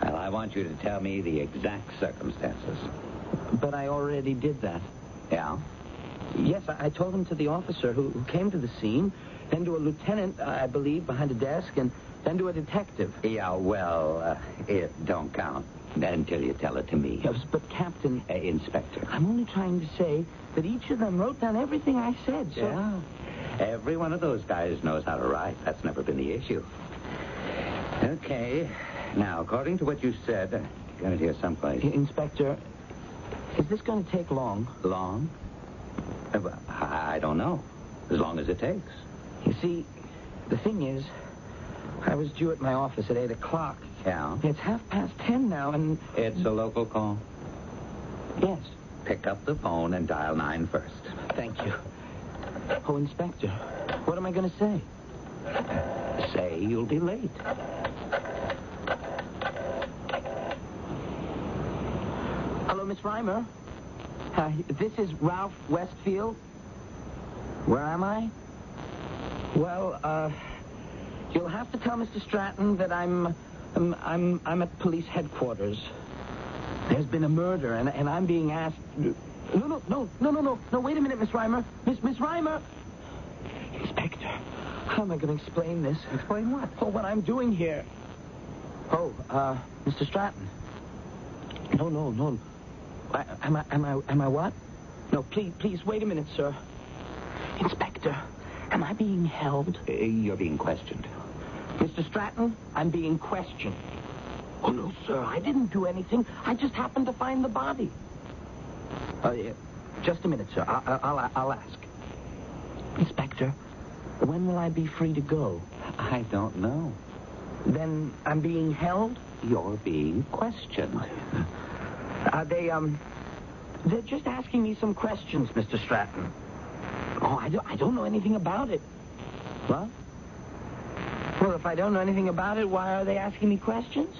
Well, I want you to tell me the exact circumstances. But I already did that. Yeah? Yes, I told him to the officer who came to the scene, then to a lieutenant, I believe, behind a desk, and then to a detective. Yeah, well, it don't count until you tell it to me. Yes, but, Captain... Inspector. I'm only trying to say that each of them wrote down everything I said, so... Yeah. Every one of those guys knows how to write. That's never been the issue. Okay. Now, according to what you said, I got it here someplace. Inspector, is this going to take long? Long? I don't know. As long as it takes. You see, the thing is, I was due at my office at 8 o'clock. Yeah? It's 10:30 now, and... It's a local call? Yes. Pick up the phone and dial 9 first. Thank you. Oh, Inspector, what am I going to say? Say you'll be late. Hello, Miss Reimer. This is Ralph Westfield. Where am I? Well, you'll have to tell Mr. Stratton that I'm at police headquarters. There's been a murder, and I'm being asked... No, wait a minute, Miss Reimer. Miss Reimer! Inspector, how am I going to explain this? Explain what? Oh, what I'm doing here. Oh, Mr. Stratton. No. Am I what? No, please, wait a minute, sir. Inspector, am I being held? You're being questioned. Mr. Stratton, I'm being questioned. Oh, no, sir, I didn't do anything. I just happened to find the body. Just a minute, sir. I'll ask. Inspector, when will I be free to go? I don't know. Then I'm being held? You're being questioned. They're just asking me some questions, Mr. Stratton. Oh, I don't know anything about it. What? Well, if I don't know anything about it, why are they asking me questions?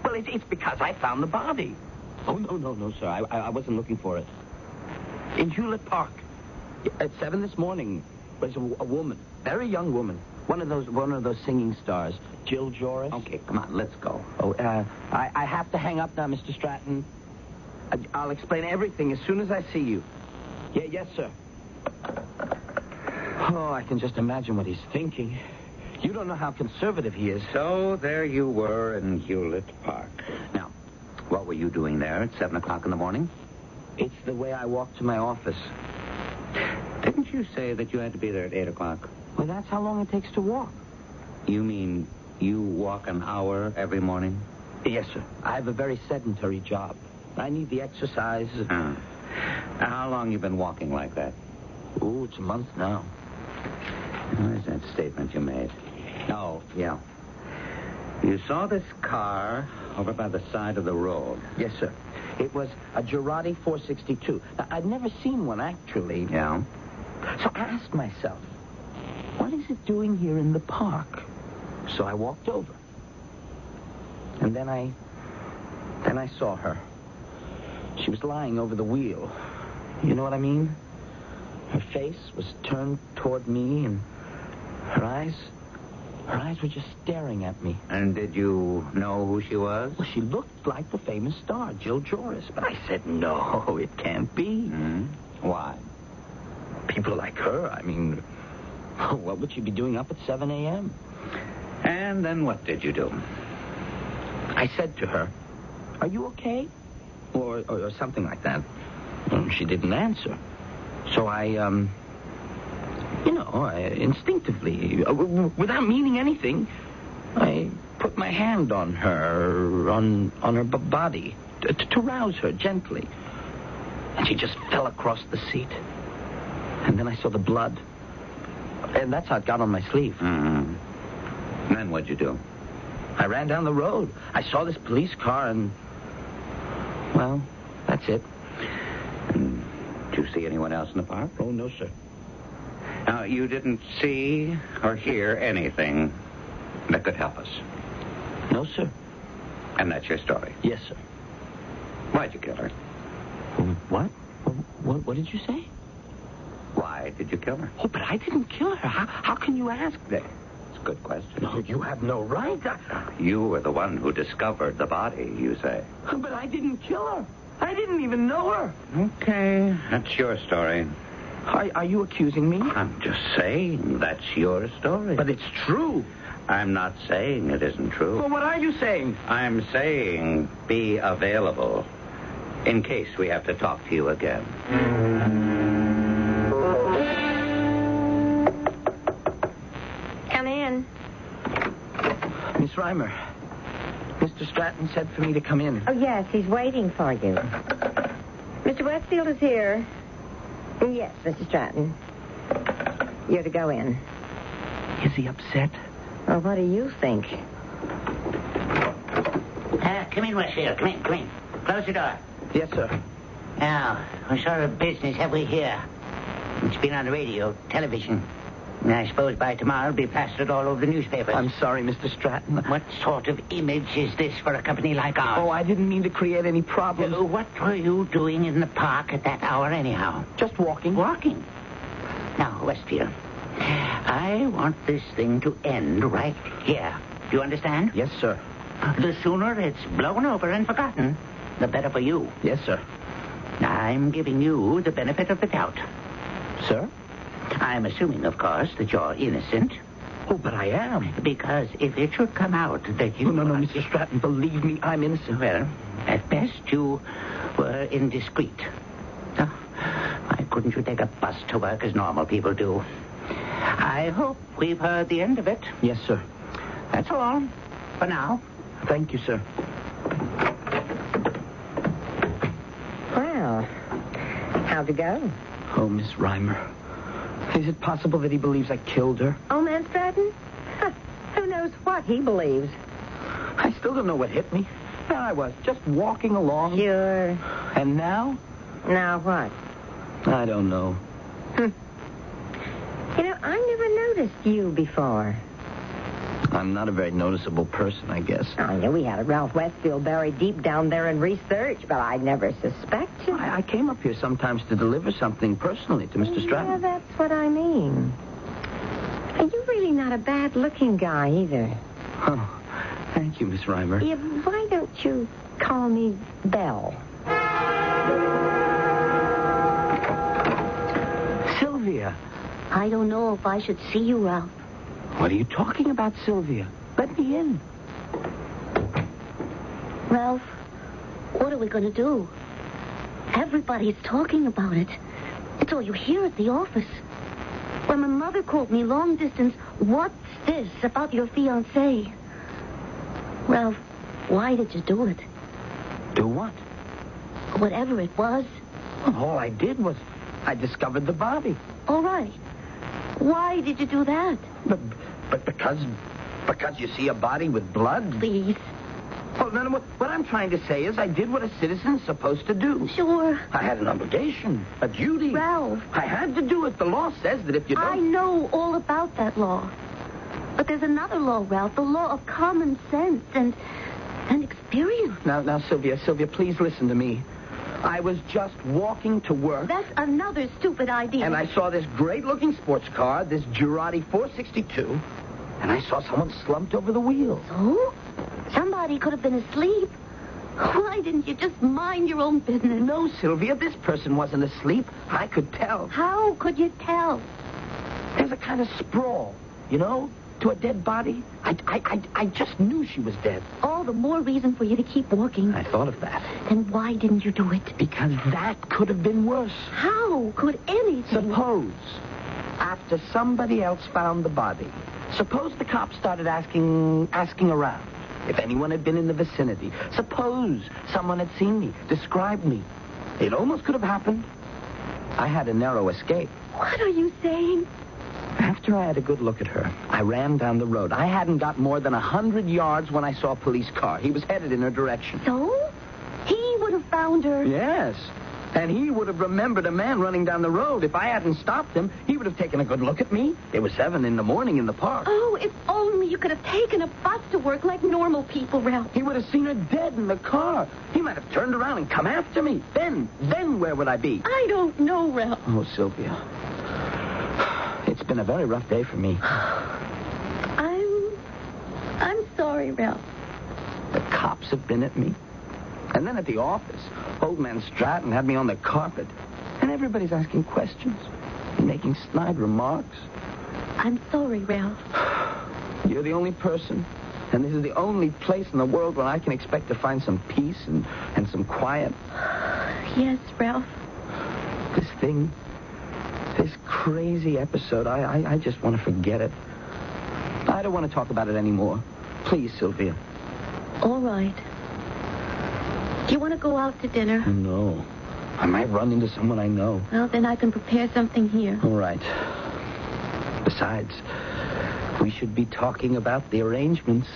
Well, it's because I found the body. Oh, no, sir. I wasn't looking for it. In Hewlett Park. At 7 this morning. Was a woman. Very young woman. One of those singing stars. Jill Joris. Okay, come on, let's go. Oh, I have to hang up now, Mr. Stratton. I'll explain everything as soon as I see you. Yes, sir. Oh, I can just imagine what he's thinking. You don't know how conservative he is. So there you were in Hewlett Park. Now, what were you doing there at 7 o'clock in the morning? It's the way I walk to my office. Didn't you say that you had to be there at 8 o'clock? Well, that's how long it takes to walk. You mean you walk an hour every morning? Yes, sir. I have a very sedentary job. I need the exercise. How long you been walking like that? Oh, it's a month now. Where's that statement you made? Oh, yeah. You saw this car over by the side of the road. Yes, sir. It was a Girardi 462. Now, I'd never seen one, actually. Yeah? So I asked myself, what is it doing here in the park? So I walked over. And then I saw her. She was lying over the wheel. You know what I mean? Her face was turned toward me, and her eyes were just staring at me. And did you know who she was? Well, she looked like the famous star, Jill Joris. But I said, no, it can't be. Mm-hmm. Why? People like her, I mean, what would she be doing up at 7 a.m.? And then what did you do? I said to her, "Are you okay?" Or something like that. And she didn't answer. So I instinctively, without meaning anything, I put my hand on her body to rouse her gently. And she just fell across the seat. And then I saw the blood. And that's how it got on my sleeve. Mm-hmm. Then what'd you do? I ran down the road. I saw this police car and... Well, that's it. Did you see anyone else in the park? Oh, no, sir. Now, you didn't see or hear anything that could help us? No, sir. And that's your story? Yes, sir. Why'd you kill her? What? What did you say? Why did you kill her? Oh, but I didn't kill her. How can you ask that? It's a good question. No, you have no right. You were the one who discovered the body, you say. But I didn't kill her. I didn't even know her. Okay, that's your story. Are you accusing me? I'm just saying that's your story. But it's true. I'm not saying it isn't true. Well, what are you saying? I'm saying be available in case we have to talk to you again. Come in. Miss Reimer, Mr. Stratton said for me to come in. Oh, yes, he's waiting for you. Mr. Westfield is here. Yes, Mr. Stratton. You're to go in. Is he upset? Well, what do you think? Come in, Westfield. Come in. Close the door. Yes, sir. Now, what sort of business have we here? It's been on the radio, television. And I suppose by tomorrow it'll be plastered all over the newspapers. I'm sorry, Mr. Stratton. What sort of image is this for a company like ours? Oh, I didn't mean to create any problems. What were you doing in the park at that hour anyhow? Just walking. Walking? Now, Westfield, I want this thing to end right here. Do you understand? Yes, sir. The sooner it's blown over and forgotten, the better for you. Yes, sir. I'm giving you the benefit of the doubt. Sir? I'm assuming, of course, that you're innocent. Oh, but I am. Because if it should come out that you... No, Mr. Stratton, believe me, I'm innocent. Well, at best, you were indiscreet. Oh, why couldn't you take a bus to work as normal people do? I hope we've heard the end of it. Yes, sir. That's all. For now. Thank you, sir. Well, how'd it go? Oh, Miss Reimer. Is it possible that he believes I killed her? Oh, man Stratton? Who knows what he believes? I still don't know what hit me. There I was, just walking along. Sure. And now? Now what? I don't know. You know, I never noticed you before. I'm not a very noticeable person, I guess. Oh, yeah, we had a Ralph Westfield buried deep down there in research, but I'd never suspect you. I came up here sometimes to deliver something personally to Mr. Stratton. Yeah, that's what I mean. And you're really not a bad-looking guy, either. Oh, thank you, Miss Reimer. Yeah, why don't you call me Belle? Sylvia. I don't know if I should see you, Ralph. What are you talking about, Sylvia? Let me in. Ralph, what are we going to do? Everybody's talking about it. It's all you hear at the office. When my mother called me long distance, what's this about your fiancé? Ralph, why did you do it? Do what? Whatever it was. Well, all I did was I discovered the body. All right. Why did you do that? But because you see a body with blood? Please. Well, then what I'm trying to say is I did what a citizen's supposed to do. Sure. I had an obligation, a duty. Ralph. I had to do it. The law says that if you don't... I know all about that law. But there's another law, Ralph, the law of common sense and experience. Now, Sylvia, please listen to me. I was just walking to work. That's another stupid idea. And I saw this great-looking sports car, this Girardi 462, and I saw someone slumped over the wheel. So? Somebody could have been asleep. Why didn't you just mind your own business? No, Sylvia, this person wasn't asleep. I could tell. How could you tell? There's a kind of sprawl, you know, to a dead body. I just knew she was dead. All the more reason for you to keep walking. I thought of that. Then why didn't you do it? Because that could have been worse. How could anything? Suppose, after somebody else found the body, suppose the cops started asking around if anyone had been in the vicinity. Suppose someone had seen me, described me. It almost could have happened. I had a narrow escape. What are you saying? After I had a good look at her, I ran down the road. I hadn't got more than 100 yards when I saw a police car. He was headed in her direction. So? He would have found her. Yes. And he would have remembered a man running down the road. If I hadn't stopped him, he would have taken a good look at me. It was 7 in the morning in the park. Oh, if only you could have taken a bus to work like normal people, Ralph. He would have seen her dead in the car. He might have turned around and come after me. Then where would I be? I don't know, Ralph. Oh, Sylvia. It's been a very rough day for me. I'm sorry, Ralph. The cops have been at me. And then at the office, old man Stratton had me on the carpet. And everybody's asking questions and making snide remarks. I'm sorry, Ralph. You're the only person. And this is the only place in the world where I can expect to find some peace and some quiet. Yes, Ralph. This crazy episode, I just want to forget it. I don't want to talk about it anymore. Please, Sylvia. All right. Do you want to go out to dinner? No. I might run into someone I know. Well, then I can prepare something here. All right. Besides, we should be talking about the arrangements.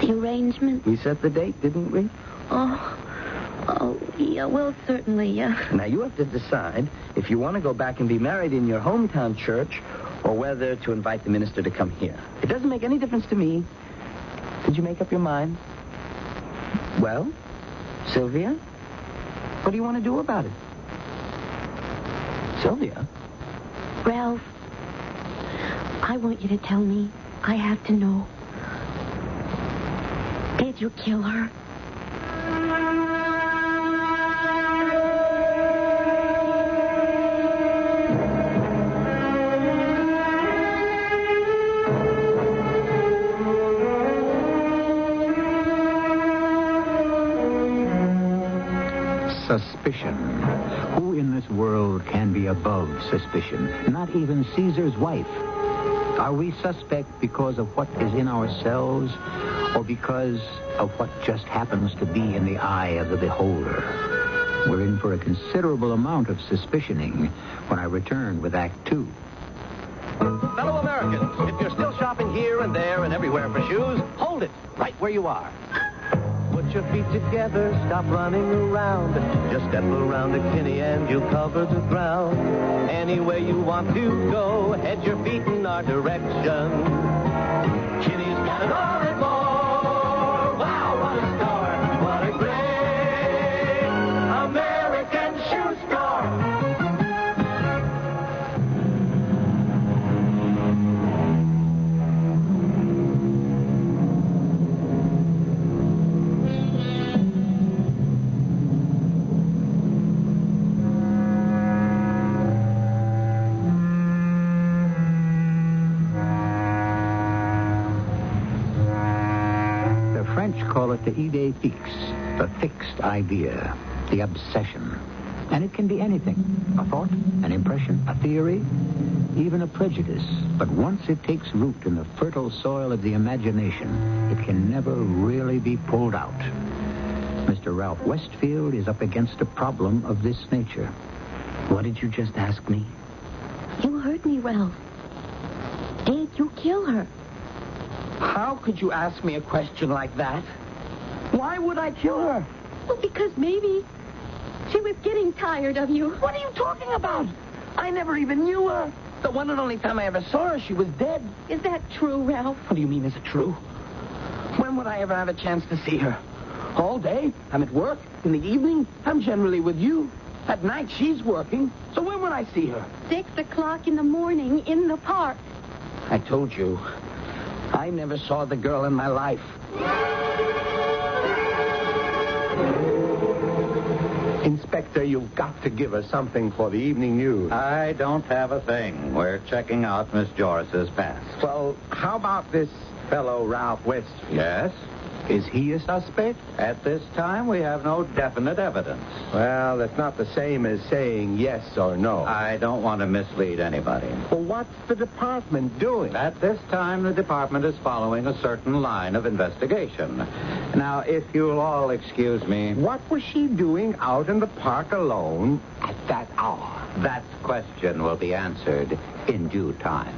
The arrangements? We set the date, didn't we? Oh, yeah, well, certainly, yeah. Now, you have to decide if you want to go back and be married in your hometown church or whether to invite the minister to come here. It doesn't make any difference to me. Did you make up your mind? Well, Sylvia, what do you want to do about it? Sylvia? Ralph, I want you to tell me. I have to know. Did you kill her? Suspicion. Who in this world can be above suspicion? Not even Caesar's wife. Are we suspect because of what is in ourselves or because of what just happens to be in the eye of the beholder? We're in for a considerable amount of suspicioning when I return with Act 2. Fellow Americans, if you're still shopping here and there and everywhere for shoes, hold it right where you are. Put your feet together, stop running around. Just step around to Kinney and you'll cover the ground. Anywhere you want to go, head your feet in our direction. Kinney's got it all and more. Wow, what a store. What a great American shoe store. Call it the idée fixe, the fixed idea, the obsession. And it can be anything. A thought, an impression, a theory, even a prejudice. But once it takes root in the fertile soil of the imagination, it can never really be pulled out. Mr. Ralph Westfield is up against a problem of this nature. What did you just ask me? You heard me, Ralph. Did you kill her? How could you ask me a question like that? Why would I kill her? Well, because maybe she was getting tired of you. What are you talking about? I never even knew her. The one and only time I ever saw her, she was dead. Is that true, Ralph? What do you mean, is it true? When would I ever have a chance to see her? All day? I'm at work. In the evening, I'm generally with you. At night, she's working. So when would I see her? 6 o'clock in the morning in the park. I told you. I never saw the girl in my life. Inspector, you've got to give us something for the evening news. I don't have a thing. We're checking out Miss Joris's past. Well, how about this fellow Ralph Westfield? Yes? Is he a suspect? At this time, we have no definite evidence. Well, that's not the same as saying yes or no. I don't want to mislead anybody. Well, what's the department doing? At this time, the department is following a certain line of investigation. Now, if you'll all excuse me... What was she doing out in the park alone at that hour? That question will be answered in due time.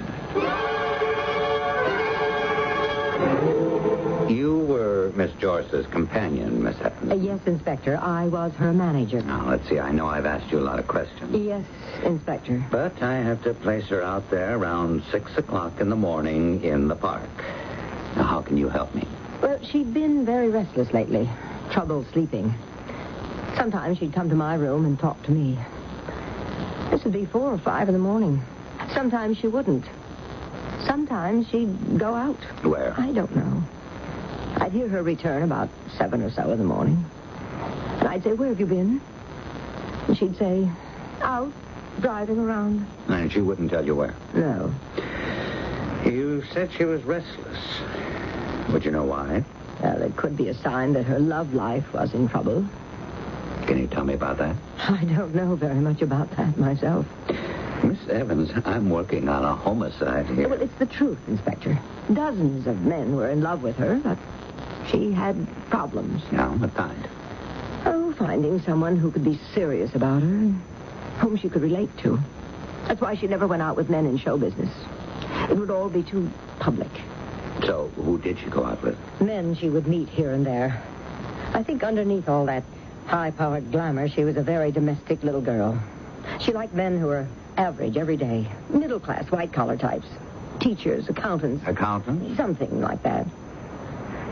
You were Miss Joris's companion, Miss Evans. Yes, Inspector. I was her manager. Now, let's see. I know I've asked you a lot of questions. Yes, Inspector. But I have to place her out there around 6 o'clock in the morning in the park. Now, how can you help me? Well, she'd been very restless lately. Trouble sleeping. Sometimes she'd come to my room and talk to me. This would be 4 or 5 in the morning. Sometimes she wouldn't. Sometimes she'd go out. Where? I don't know. I'd hear her return about 7 or so in the morning. And I'd say, where have you been? And she'd say, out, driving around. And she wouldn't tell you where? No. You said she was restless. Would you know why? Well, it could be a sign that her love life was in trouble. Can you tell me about that? I don't know very much about that myself. Miss Evans, I'm working on a homicide here. Well, it's the truth, Inspector. Dozens of men were in love with her, but she had problems. Yeah, what kind? Oh, finding someone who could be serious about her and whom she could relate to. That's why she never went out with men in show business. It would all be too public. So, who did she go out with? Men she would meet here and there. I think underneath all that high-powered glamour, she was a very domestic little girl. She liked men who were average every day. Middle-class, white-collar types. Teachers, accountants. Accountants? Something like that.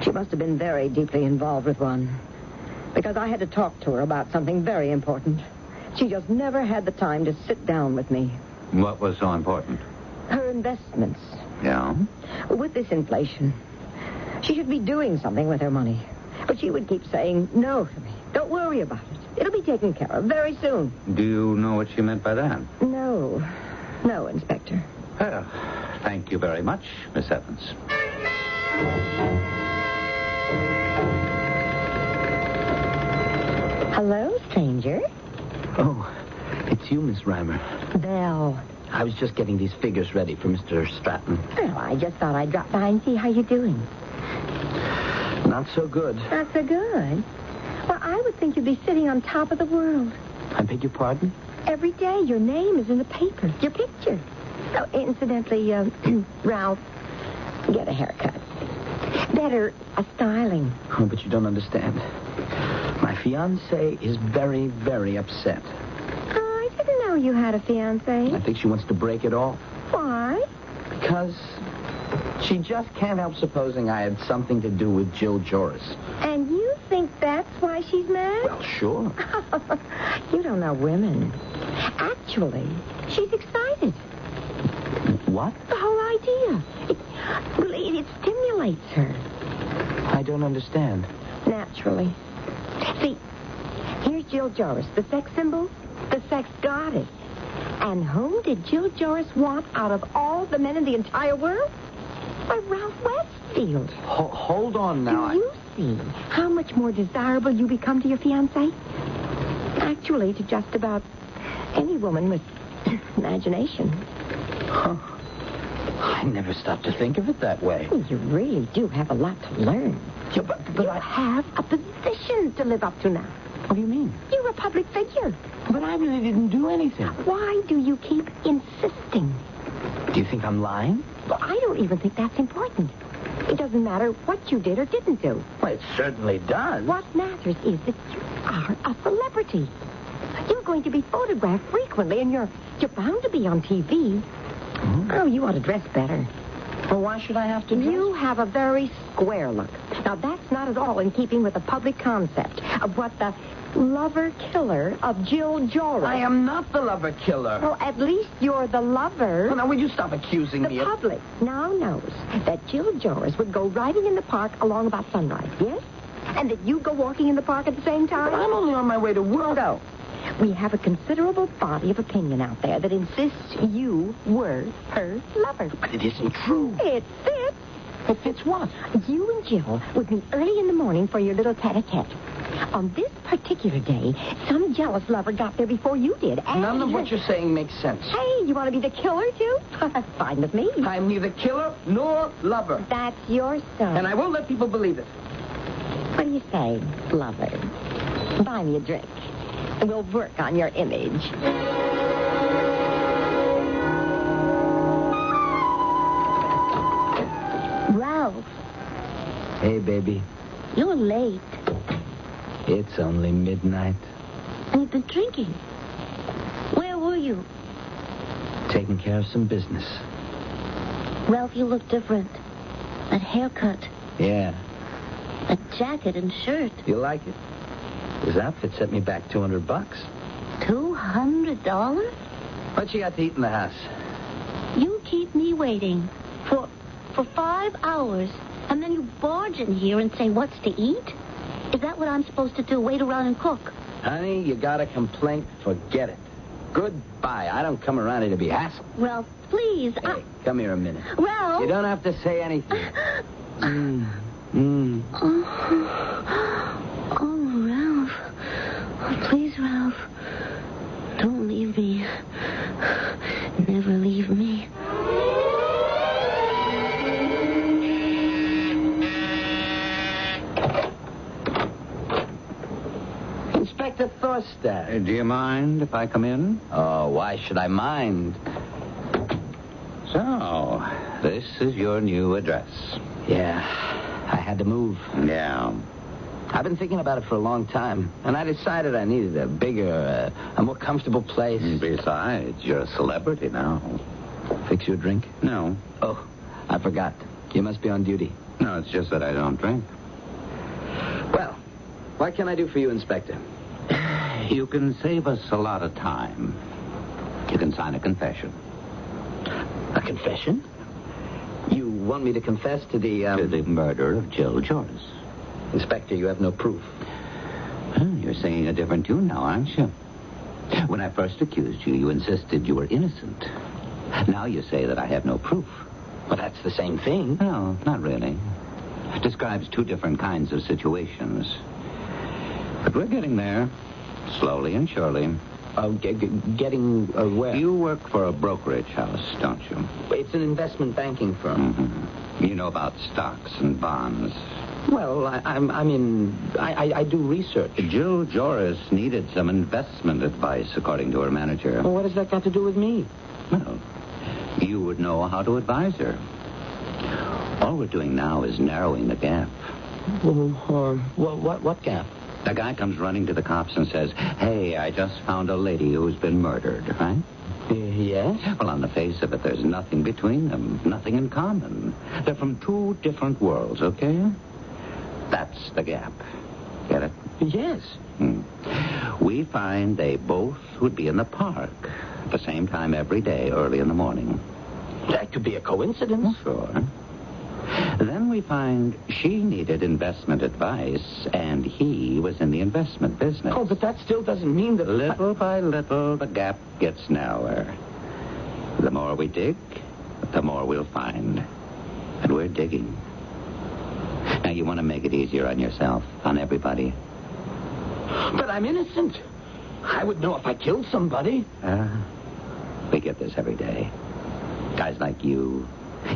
She must have been very deeply involved with one. Because I had to talk to her about something very important. She just never had the time to sit down with me. What was so important? Her investments. Yeah? With this inflation, she should be doing something with her money. But she would keep saying no to me. Don't worry about it. It'll be taken care of very soon. Do you know what she meant by that? No. No, Inspector. Well, thank you very much, Miss Evans. Hello, stranger. Oh, it's you, Miss Reimer. Belle. I was just getting these figures ready for Mr. Stratton. Well, I just thought I'd drop by and see how you're doing. Not so good. Not so good? Well, I would think you'd be sitting on top of the world. I beg your pardon? Every day your name is in the paper. Your picture. Oh, incidentally, Ralph, get a haircut. Better, a styling. Oh, but you don't understand. My fiancée is very, very upset. Oh, I didn't know you had a fiancée. I think she wants to break it off. Why? Because she just can't help supposing I had something to do with Jill Joris. And you think that's why she's mad? Well, sure. You don't know women. Actually, she's excited. What? The whole idea. It stimulates her. I don't understand. Naturally. See, here's Jill Joris, the sex symbol, the sex goddess. And whom did Jill Joris want out of all the men in the entire world? Why, Ralph Westfield. Hold on now. Do you see how much more desirable you become to your fiancé? Actually, to just about any woman with imagination. Huh. I never stopped to think of it that way. You really do have a lot to learn. Yeah, but you have a position to live up to now. What do you mean? You're a public figure. But I really didn't do anything. Why do you keep insisting? Do you think I'm lying? Well, I don't even think that's important. It doesn't matter what you did or didn't do. Well, it certainly does. What matters is that you are a celebrity. You're going to be photographed frequently, and you're bound to be on TV. Oh, you ought to dress better. Well, why should I have to dress? You have a very square look. Now, that's not at all in keeping with the public concept of what the lover-killer of Jill Joris. I am not the lover-killer. Well, at least you're the lover. Well, now, will you stop accusing me of... The public now knows that Jill Joris would go riding in the park along about sunrise, yes? And that you go walking in the park at the same time? I'm only on my way to work. No. We have a considerable body of opinion out there that insists you were her lover. But it isn't true. It fits. It fits what? You and Jill would meet early in the morning for your little tete-a-tete. On this particular day, some jealous lover got there before you did. And None of what you're saying makes sense. Hey, you want to be the killer, too? Fine with me. I'm neither killer nor lover. That's your story. And I won't let people believe it. What do you say, lover? Buy me a drink. And we'll work on your image. Ralph. Hey, baby. You're late. It's only midnight. And you've been drinking. Where were you? Taking care of some business. Ralph, you look different. That haircut. Yeah. That jacket and shirt. You like it? This outfit set me back $200. $200? What you got to eat in the house? You keep me waiting for 5 hours, and then you barge in here and say what's to eat? Is that what I'm supposed to do, wait around and cook? Honey, you got a complaint? Forget it. Goodbye. I don't come around here to be hassled. Ralph, please. Hey, come here a minute. Ralph! You don't have to say anything. Oh, Ralph. Oh, please, Ralph. Don't leave me. Never leave me. Inspector Thorstad. Do you mind if I come in? Oh, why should I mind? So, this is your new address. Yeah, I had to move. Yeah. I've been thinking about it for a long time, and I decided I needed a bigger, a more comfortable place. Besides, you're a celebrity now. Fix you a drink? No. Oh, I forgot. You must be on duty. No, it's just that I don't drink. Well, what can I do for you, Inspector? You can save us a lot of time. You can sign a confession. A confession? You want me to confess to the, To the murder of Jill Joris. Inspector, you have no proof. You're singing a different tune now, aren't you? When I first accused you, you insisted you were innocent. Now you say that I have no proof. Well, that's the same thing. No, not really. It describes two different kinds of situations. But we're getting there, slowly and surely. Getting where? You work for a brokerage house, don't you? It's an investment banking firm. Mm-hmm. You know about stocks and bonds. Well, I do research. Jill Joris needed some investment advice, according to her manager. Well, what has that got to do with me? Well, you would know how to advise her. All we're doing now is narrowing the gap. What gap? A guy comes running to the cops and says, "Hey, I just found a lady who's been murdered," right? Yes? Well, on the face of it, there's nothing between them, nothing in common. They're from two different worlds, okay? That's the gap. Get it? Yes. We find they both would be in the park at the same time every day, early in the morning. That could be a coincidence. Sure. Then we find she needed investment advice, and he was in the investment business. Oh, but that still doesn't mean that... Little by little, the gap gets narrower. The more we dig, the more we'll find. And we're digging. Now, you want to make it easier on yourself, on everybody. But I'm innocent. I would know if I killed somebody. We get this every day. Guys like you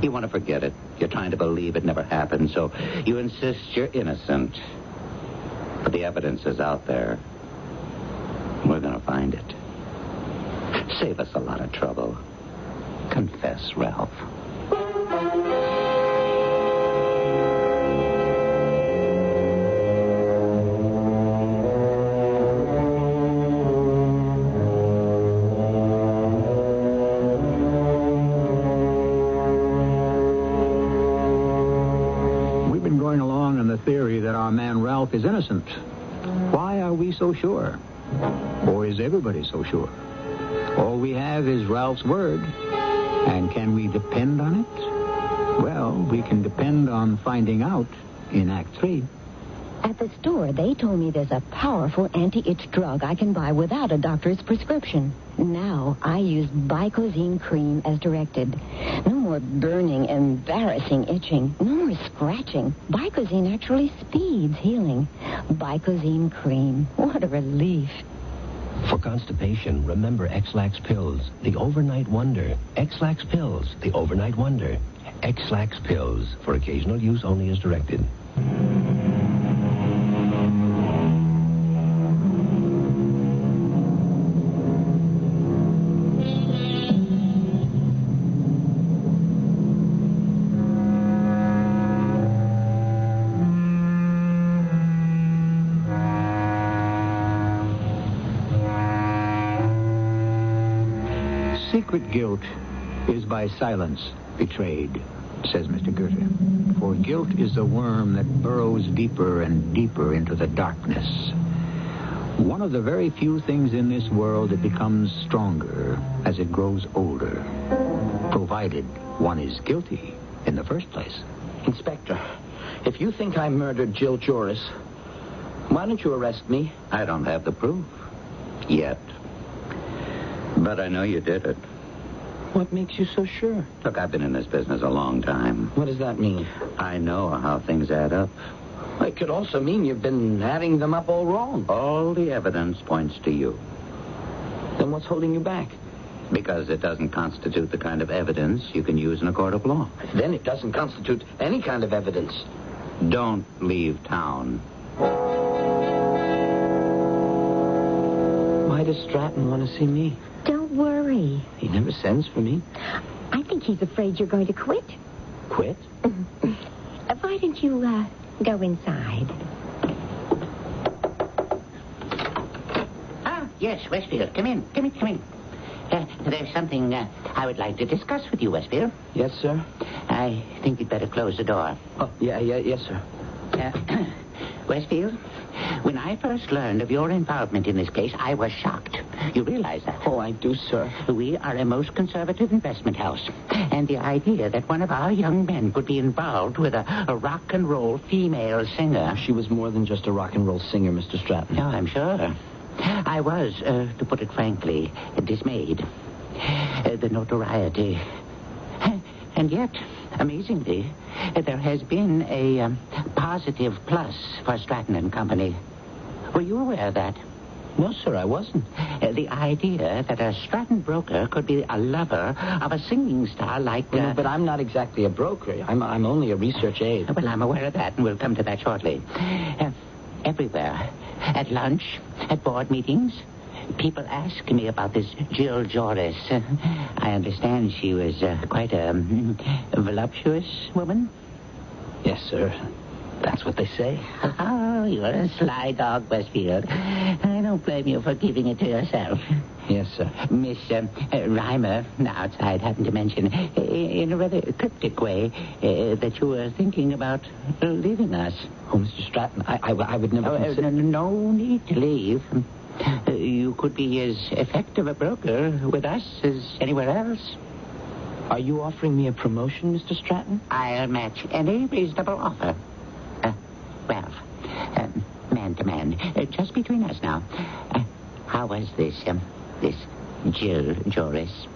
want to forget it. You're trying to believe it never happened, so you insist you're innocent. But the evidence is out there. We're going to find it. Save us a lot of trouble. Confess, Ralph. Is innocent. Why are we so sure? Or is everybody so sure? All we have is Ralph's word. And can we depend on it? Well, we can depend on finding out in Act 3. At the store, they told me there's a powerful anti-itch drug I can buy without a doctor's prescription. Now, I use Bicozine cream as directed. No more burning, embarrassing itching. No more scratching. Bicozine actually speeds healing. Bicozine cream. What a relief. For constipation, remember X-Lax pills, the overnight wonder. X-Lax pills, the overnight wonder. X-Lax pills, for occasional use only as directed. Secret guilt is by silence betrayed, says Mr. Goethe. For guilt is a worm that burrows deeper and deeper into the darkness. One of the very few things in this world that becomes stronger as it grows older, provided one is guilty in the first place. Inspector, if you think I murdered Jill Joris, why don't you arrest me? I don't have the proof. Yet. But I know you did it. What makes you so sure? Look, I've been in this business a long time. What does that mean? I know how things add up. It could also mean you've been adding them up all wrong. All the evidence points to you. Then what's holding you back? Because it doesn't constitute the kind of evidence you can use in a court of law. Then it doesn't constitute any kind of evidence. Don't leave town. Why does Stratton want to see me? Don't worry. He never sends for me. I think he's afraid you're going to quit. Quit? Why don't you, go inside? Yes, Westfield. Come in. There's something I would like to discuss with you, Westfield. Yes, sir? I think you'd better close the door. Oh, yes, sir. Westfield, when I first learned of your involvement in this case, I was shocked. You realize that? Oh, I do, sir. We are a most conservative investment house. And the idea that one of our young men could be involved with a rock and roll female singer... She was more than just a rock and roll singer, Mr. Stratton. No, I'm sure. I was, to put it frankly, dismayed. The notoriety. And yet, amazingly, there has been a positive plus for Stratton and Company. Were you aware of that? No, sir, I wasn't. The idea that a Stratton broker could be a lover of a singing star like... No, but I'm not exactly a broker. I'm only a research aide. Well, I'm aware of that, and we'll come to that shortly. Everywhere. At lunch, at board meetings, people ask me about this Jill Joris. I understand she was quite a voluptuous woman. Yes, sir. That's what they say. Oh, you're a sly dog, Westfield. I don't blame you for keeping it to yourself. Yes, sir. Miss Reimer, outside, happened to mention, in a rather cryptic way, that you were thinking about leaving us. Oh, Mr. Stratton, I would never consider... No need to leave. You could be as effective a broker with us as anywhere else. Are you offering me a promotion, Mr. Stratton? I'll match any reasonable offer. Ralph, man to man, just between us now. How was this Jill Joris?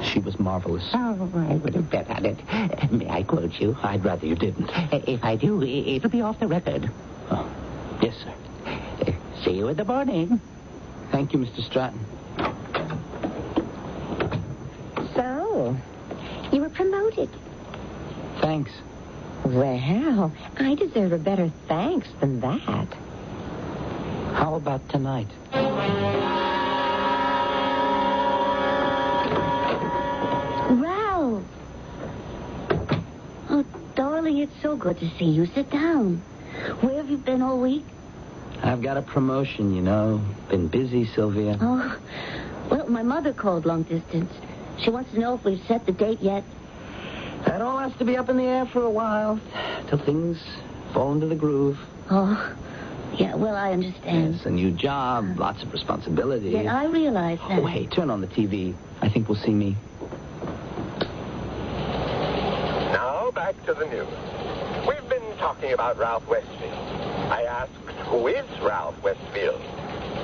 She was marvelous. Oh, I would have bet on it. May I quote you? I'd rather you didn't. If I do, it'll be off the record. Oh, yes, sir. See you in the morning. Thank you, Mr. Stratton. So, you were promoted. Thanks. Well, I deserve a better thanks than that. How about tonight? Ralph! Oh, darling, it's so good to see you. Sit down. Where have you been all week? I've got a promotion, you know. Been busy, Sylvia. Oh, well, my mother called long distance. She wants to know if we've set the date yet. That all has to be up in the air for a while, till things fall into the groove. Oh, yeah, well, I understand. It's a new job, lots of responsibility. Yeah, I realize that. Oh, hey, turn on the TV. I think we'll see me. Now, back to the news. We've been talking about Ralph Westfield. I asked, who is Ralph Westfield?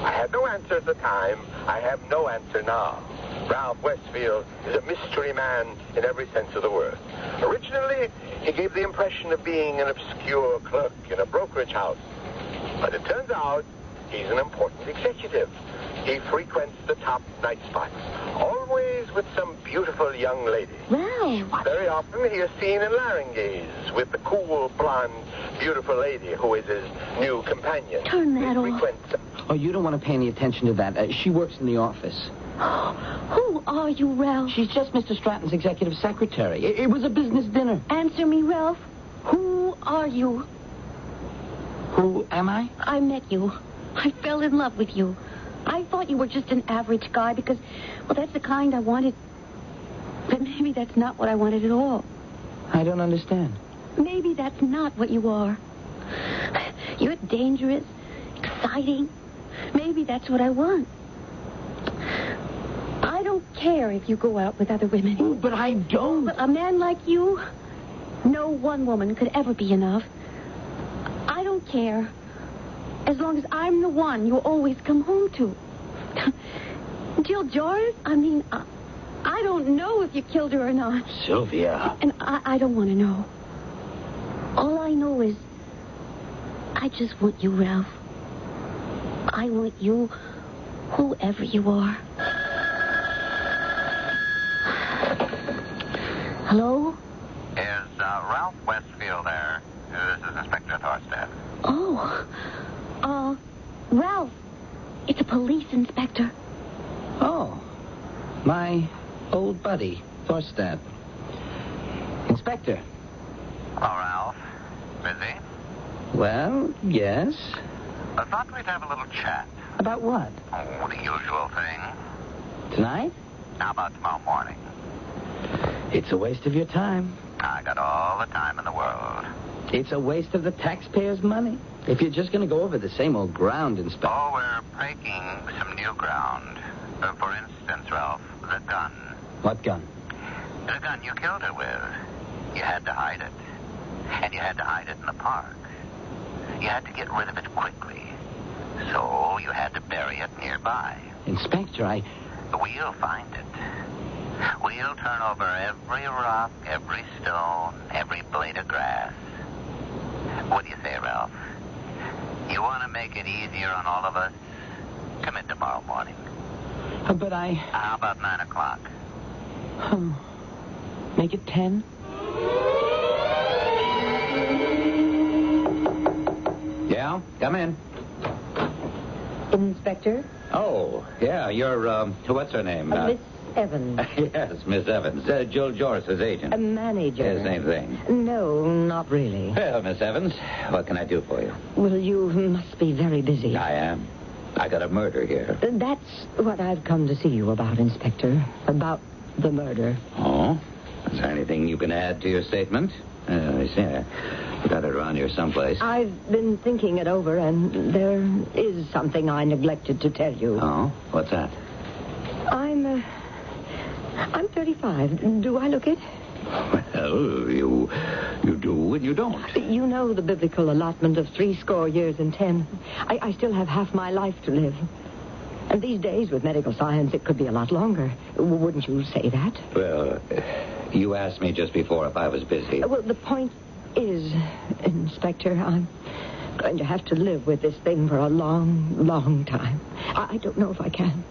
I had no answer at the time. I have no answer now. Ralph Westfield is a mystery man in every sense of the word. Originally, he gave the impression of being an obscure clerk in a brokerage house. But it turns out he's an important executive. He frequents the top night spots, always with some beautiful young lady. Ralph! Very often he is seen in Larangays with the cool, blonde, beautiful lady who is his new companion. Turn that off. Oh, you don't want to pay any attention to that. She works in the office. Who are you, Ralph? She's just Mr. Stratton's executive secretary. It was a business dinner. Answer me, Ralph. Who are you? Who am I? I met you. I fell in love with you. I thought you were just an average guy because, well, that's the kind I wanted. But maybe that's not what I wanted at all. I don't understand. Maybe that's not what you are. You're dangerous, exciting. Maybe that's what I want. I don't care if you go out with other women. Oh, but I don't. But a man like you, no one woman could ever be enough. I don't care. As long as I'm the one you always come home to. Jill Joris? I mean, I don't know if you killed her or not. Sylvia. And I don't want to know. All I know is I just want you, Ralph. I want you, whoever you are. Hello? Is Ralph Westfield there? This is Inspector Thorstad. Oh, Ralph, it's a police inspector. Oh, my old buddy, Thorstad. Inspector. Hello, Ralph. Busy? Well, yes. I thought we'd have a little chat. About what? Oh, the usual thing. Tonight? How about tomorrow morning? It's a waste of your time. I got all the time in the world. It's a waste of the taxpayers' money. If you're just going to go over the same old ground, Inspector. Oh, we're breaking some new ground. For instance, Ralph, the gun. What gun? The gun you killed her with. You had to hide it. And you had to hide it in the park. You had to get rid of it quickly. So you had to bury it nearby. Inspector, We'll find it. We'll turn over every rock, every stone, every blade of grass. What do you say, Ralph? You want to make it easier on all of us? Come in tomorrow morning. But How about 9 o'clock? Make it 10? Yeah, come in. Inspector? Oh, yeah, you're, what's her name? Miss Evans. Yes, Miss Evans. Jill Joris's agent. A manager. Yeah, same thing. No, not really. Well, Miss Evans, what can I do for you? Well, you must be very busy. I am. I got a murder here. That's what I've come to see you about, Inspector. About the murder. Oh? Is there anything you can add to your statement? I see. I got it around here someplace. I've been thinking it over, and there is something I neglected to tell you. Oh? What's that? I'm 35. Do I look it? Well, you do and you don't. You know the biblical allotment of 70 years and 10. I still have half my life to live. And these days, with medical science, it could be a lot longer. Wouldn't you say that? Well, you asked me just before if I was busy. Well, the point is, Inspector, I'm going to have to live with this thing for a long, long time. I don't know if I can.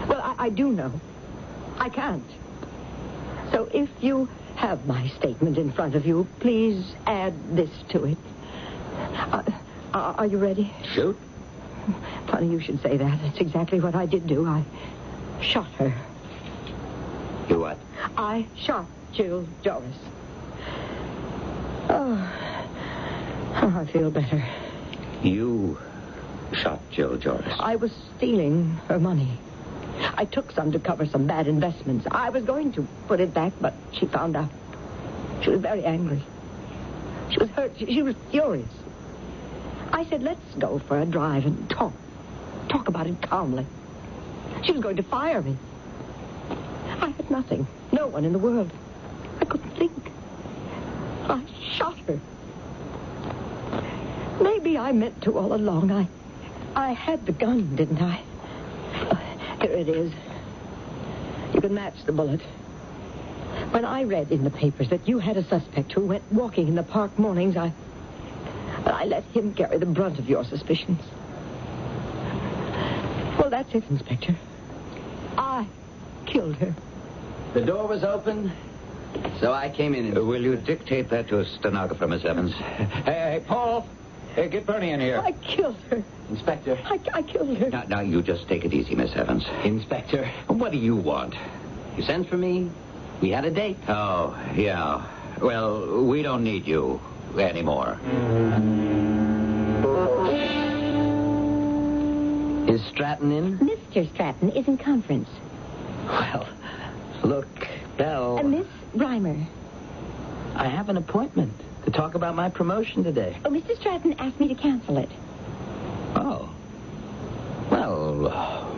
Well, I do know. I can't. So if you have my statement in front of you, please add this to it. Are you ready? Shoot. Funny you should say that. It's exactly what I did do. I shot her. You what? I shot Jill Joris. Oh, I feel better. You shot Jill Joris? I was stealing her money. I took some to cover some bad investments. I was going to put it back, but she found out. She was very angry. She was hurt. She was furious. I said, let's go for a drive and talk. Talk about it calmly. She was going to fire me. I had nothing. No one in the world. I couldn't think. I shot her. Maybe I meant to all along. I had the gun, didn't I? Here it is. You can match the bullet. When I read in the papers that you had a suspect who went walking in the park mornings, I let him carry the brunt of your suspicions. Well, that's it, Inspector. I killed her. The door was open, so I came in and... Will you dictate that to a stenographer, Miss Evans? Hey, Paul! Hey, get Bernie in here. I killed her. Inspector. I killed her. Now, you just take it easy, Miss Evans. Inspector. What do you want? You sent for me. We had a date. Oh, yeah. Well, we don't need you anymore. Is Stratton in? Mr. Stratton is in conference. Well, look, Belle. Miss Reimer. I have an appointment to talk about my promotion today. Oh, Mr. Stratton asked me to cancel it. Oh. Well,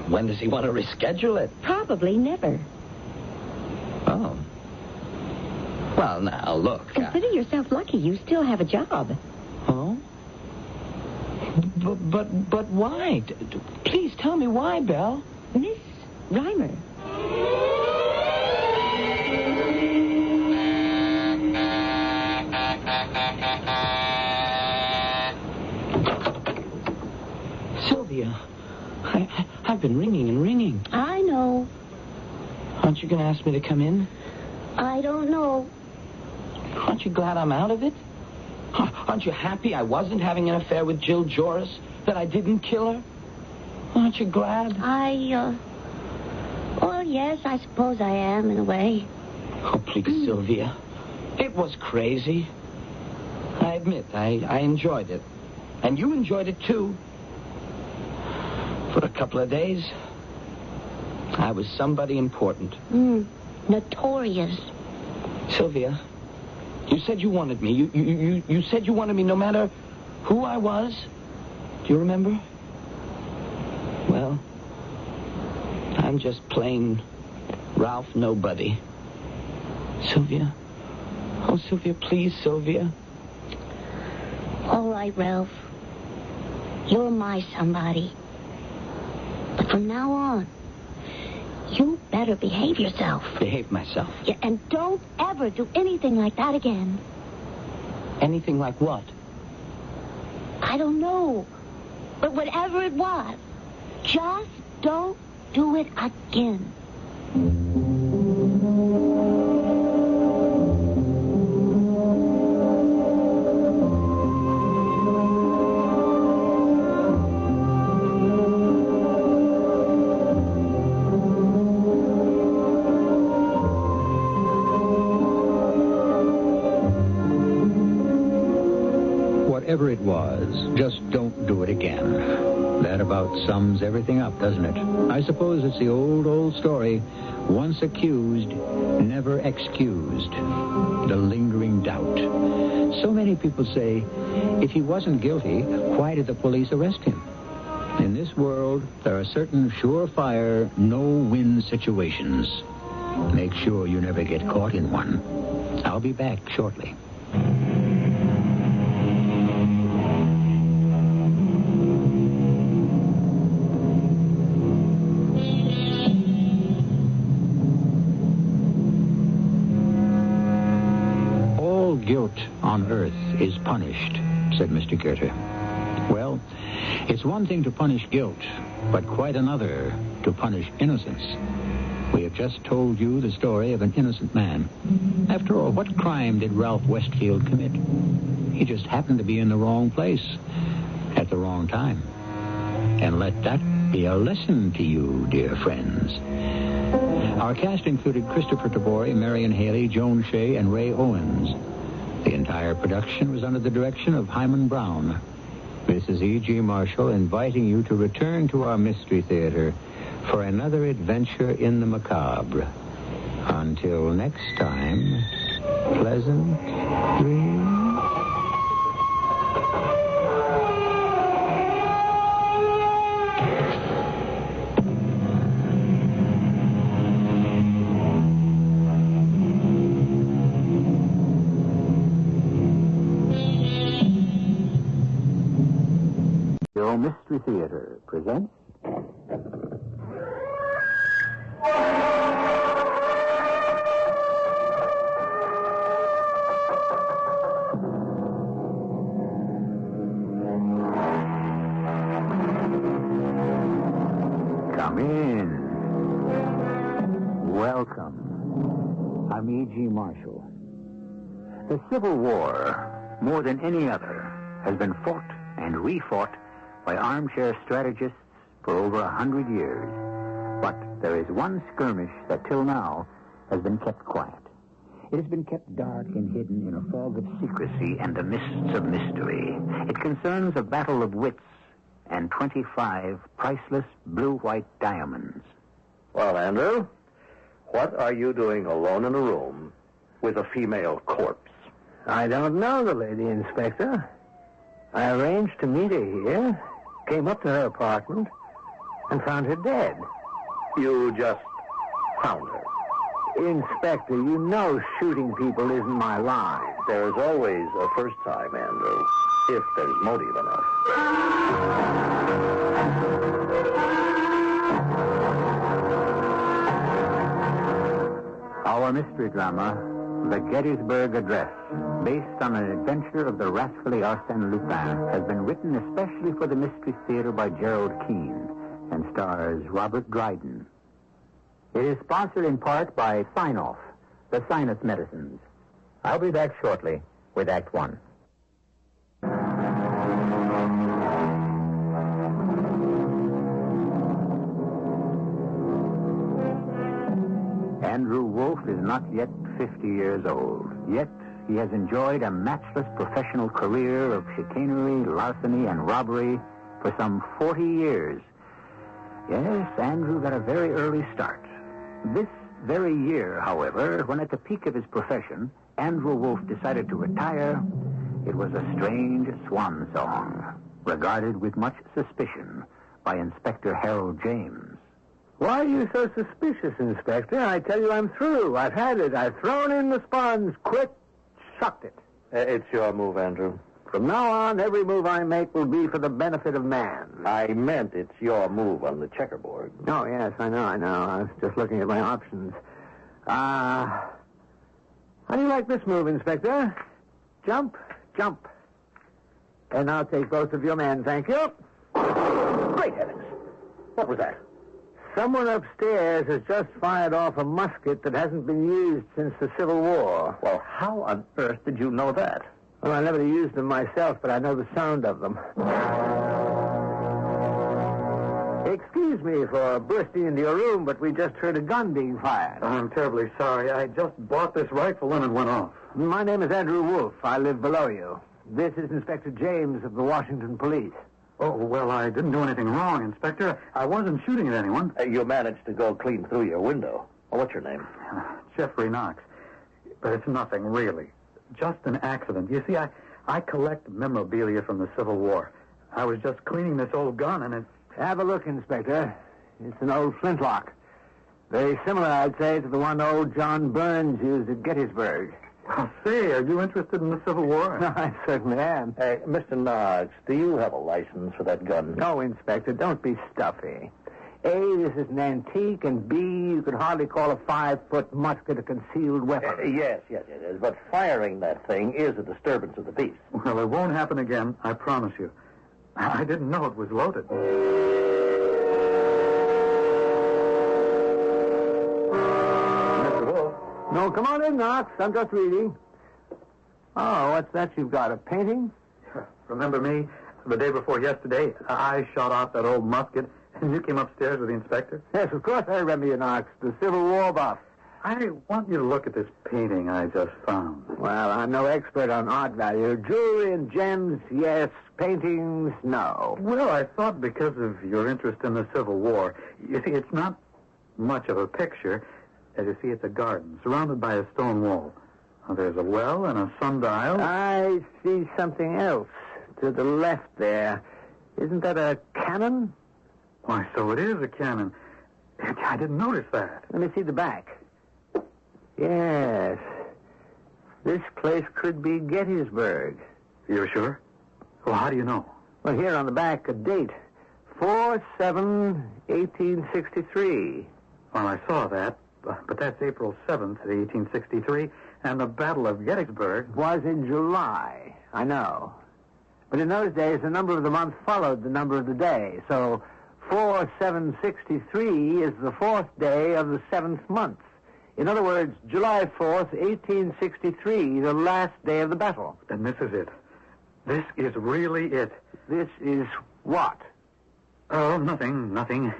when does he want to reschedule it? Probably never. Oh. Well, now, look. Consider yourself lucky. You still have a job. Oh? But why? Please tell me why, Belle. Miss Reimer. Sylvia, I've been ringing and ringing. I know. Aren't you going to ask me to come in? I don't know. Aren't you glad I'm out of it? Aren't you happy I wasn't having an affair with Jill Joris? That I didn't kill her? Aren't you glad? Well, yes, I suppose I am in a way. Oh, please, Sylvia. It was crazy. I admit, I enjoyed it. And you enjoyed it, too. For a couple of days, I was somebody important. Notorious. Sylvia, you said you wanted me. You said you wanted me no matter who I was. Do you remember? Well, I'm just plain Ralph Nobody. Sylvia. Oh, Sylvia, please, Sylvia. All right, Ralph. You're my somebody. But from now on, you better behave yourself. Behave myself. Yeah, and don't ever do anything like that again. Anything like what? I don't know. But whatever it was, just don't do it again. Whatever it was, just don't do it again. That about sums everything up, doesn't it? I suppose it's the old story. Once accused, never excused. The lingering doubt. So many people say, if he wasn't guilty, why did the police arrest him? In this world, there are certain surefire, no-win situations. Make sure you never get caught in one. I'll be back shortly. Guilt on earth is punished, said Mr. Goethe. Well, it's one thing to punish guilt, but quite another to punish innocence. We have just told you the story of an innocent man. After all, what crime did Ralph Westfield commit? He just happened to be in the wrong place at the wrong time. And let that be a lesson to you, dear friends. Our cast included Christopher Tabori, Marion Haley, Joan Shea, and Ray Owens. The entire production was under the direction of Hyman Brown. This is E.G. Marshall inviting you to return to our Mystery Theater for another adventure in the macabre. Until next time, pleasant dreams. Mystery Theater presents... Come in. Welcome. I'm E.G. Marshall. The Civil War, more than any other, has been fought and refought by armchair strategists for over 100 years. But there is one skirmish that till now has been kept quiet. It has been kept dark and hidden in a fog of secrecy and the mists of mystery. It concerns a battle of wits and 25 priceless blue-white diamonds. Well, Andrew, what are you doing alone in a room with a female corpse? I don't know the lady, Inspector. I arranged to meet her here, came up to her apartment, and found her dead. You just found her? Inspector, you know shooting people isn't my line. There's always a first time, Andrew, if there's motive enough. Our mystery drama, The Gettysburg Address, based on an adventure of the rascally Arsène Lupin, has been written especially for the Mystery Theater by Gerald Keane and stars Robert Dryden. It is sponsored in part by Sign-Off, the sinus medicines. I'll be back shortly with Act One. Andrew Wolfe is not yet 50 years old. Yet he has enjoyed a matchless professional career of chicanery, larceny, and robbery for some 40 years. Yes, Andrew got a very early start. This very year, however, when at the peak of his profession, Andrew Wolfe decided to retire, it was a strange swan song, regarded with much suspicion by Inspector Harold James. Why are you so suspicious, Inspector? I tell you I'm through. I've had it. I've thrown in the sponge. Quit. Sucked it. It's your move, Andrew. From now on, every move I make will be for the benefit of man. I meant it's your move on the checkerboard. Oh, yes, I know. I was just looking at my options. How do you like this move, Inspector? Jump, jump. And I'll take both of your men, thank you. Great heavens. What was that? Someone upstairs has just fired off a musket that hasn't been used since the Civil War. Well, how on earth did you know that? Well, I never used them myself, but I know the sound of them. Excuse me for bursting into your room, but we just heard a gun being fired. I'm terribly sorry. I just bought this rifle and it went off. My name is Andrew Wolfe. I live below you. This is Inspector James of the Washington Police. Oh, well, I didn't do anything wrong, Inspector. I wasn't shooting at anyone. You managed to go clean through your window. What's your name? Jeffrey Knox. But it's nothing, really. Just an accident. You see, I collect memorabilia from the Civil War. I was just cleaning this old gun and it... Have a look, Inspector. It's an old flintlock. Very similar, I'd say, to the one old John Burns used at Gettysburg. Well, say, are you interested in the Civil War? I certainly am. Hey, Mr. Knox, do you have a license for that gun? No, Inspector, don't be stuffy. A, this is an antique, and B, you could hardly call a 5-foot musket a concealed weapon. Yes, it is. But firing that thing is a disturbance of the peace. Well, it won't happen again, I promise you. I didn't know it was loaded. Mr. Wolfe? No, come on in, Knox. I'm just reading. Oh, what's that you've got, a painting? Remember me? The day before yesterday, I shot off that old musket, and you came upstairs with the inspector? Yes, of course I remember you, Knox. The Civil War buff. I want you to look at this painting I just found. Well, I'm no expert on art value. Jewelry and gems, yes. Paintings, no. Well, I thought because of your interest in the Civil War. You see, it's not much of a picture. As you see, it's a garden surrounded by a stone wall. Now, there's a well and a sundial. I see something else to the left there. Isn't that a cannon? Why, so it is a cannon. I didn't notice that. Let me see the back. Yes. This place could be Gettysburg. You're sure? Well, how do you know? Well, here on the back, a date. 4/7/1863. Well, I saw that, but that's April 7th, 1863, and the Battle of Gettysburg was in July. I know. But in those days, the number of the month followed the number of the day. So 4/7/63 is the fourth day of the seventh month. In other words, July 4th, 1863, the last day of the battle. Then this is it. This is really it. This is what? Oh, nothing.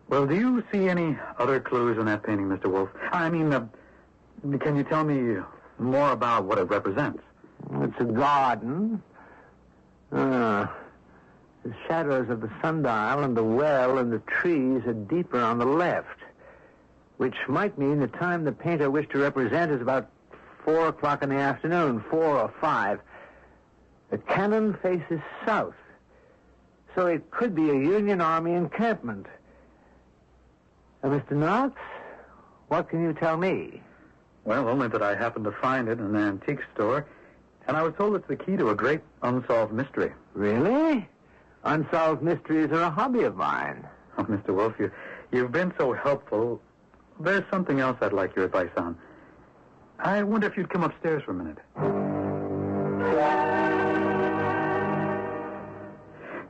Well, do you see any other clues in that painting, Mr. Wolf? I mean, can you tell me more about what it represents? It's a garden. The shadows of the sundial and the well and the trees are deeper on the left, which might mean the time the painter wished to represent is about 4 o'clock in the afternoon, 4 or 5. The cannon faces south, so it could be a Union Army encampment. Mr. Knox, what can you tell me? Well, only that I happened to find it in an antique store, and I was told it's the key to a great unsolved mystery. Really? Unsolved mysteries are a hobby of mine. Oh, Mr. Wolf, you've been so helpful. There's something else I'd like your advice on. I wonder if you'd come upstairs for a minute.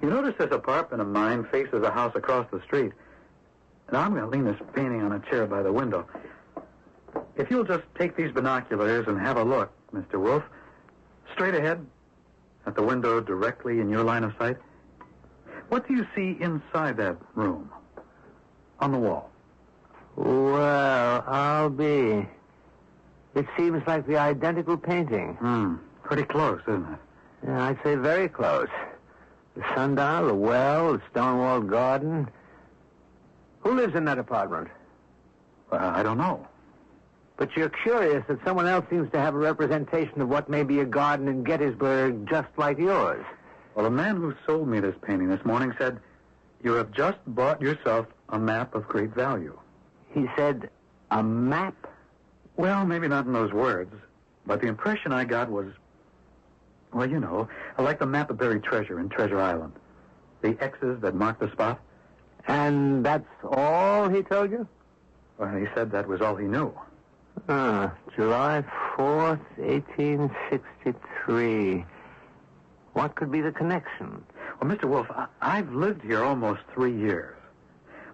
You notice this apartment of mine faces a house across the street. Now, I'm going to lean this painting on a chair by the window. If you'll just take these binoculars and have a look, Mr. Wolf, straight ahead, at the window directly in your line of sight, what do you see inside that room? On the wall? Well, I'll be. It seems like the identical painting. Pretty close, isn't it? Yeah, I'd say very close. The sundial, the well, the stone-walled garden. Who lives in that apartment? I don't know. But you're curious that someone else seems to have a representation of what may be a garden in Gettysburg just like yours. Well, the man who sold me this painting this morning said, you have just bought yourself a map of great value. He said, a map? Well, maybe not in those words, but the impression I got was, well, you know, like the map of buried treasure in Treasure Island. The X's that mark the spot. And that's all he told you? Well, he said that was all he knew. July 4th, 1863. What could be the connection? Well, Mr. Wolf, I've lived here almost 3 years.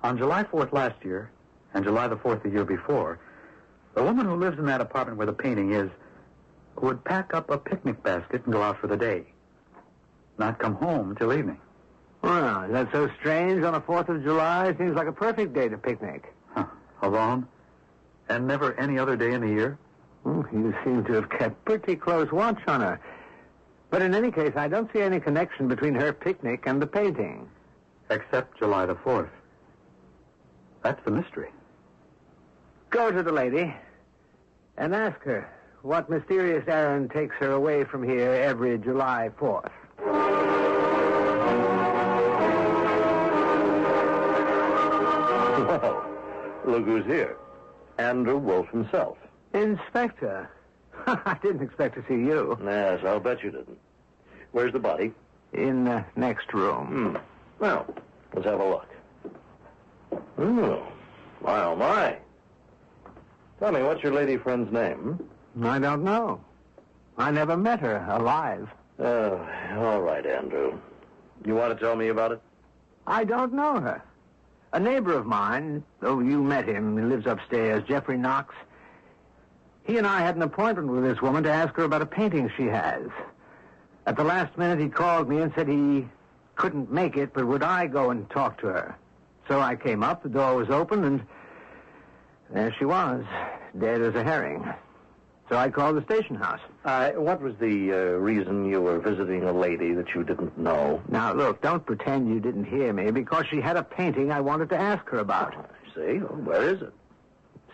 On July 4th last year, and July the 4th the year before, the woman who lives in that apartment where the painting is would pack up a picnic basket and go out for the day. Not come home till evening. Well, is that so strange on the 4th of July? Seems like a perfect day to picnic. Alone? And never any other day in the year? You seem to have kept pretty close watch on her. But in any case, I don't see any connection between her picnic and the painting. Except July the 4th. That's the mystery. Go to the lady and ask her what mysterious errand takes her away from here every July 4th. Well, look who's here. Andrew Wolf himself. Inspector? I didn't expect to see you. Yes, I'll bet you didn't. Where's the body? In the next room. Well, let's have a look. Oh, my. Tell me, what's your lady friend's name? I don't know. I never met her alive. All right, Andrew. You want to tell me about it? I don't know her. A neighbor of mine, though you met him, he lives upstairs, Jeffrey Knox. He and I had an appointment with this woman to ask her about a painting she has. At the last minute, he called me and said he couldn't make it, but would I go and talk to her? So I came up, the door was open, and there she was, dead as a herring. So I called the station house. What was the reason you were visiting a lady that you didn't know? Now, look, don't pretend you didn't hear me, because she had a painting I wanted to ask her about. I see. Well, where is it?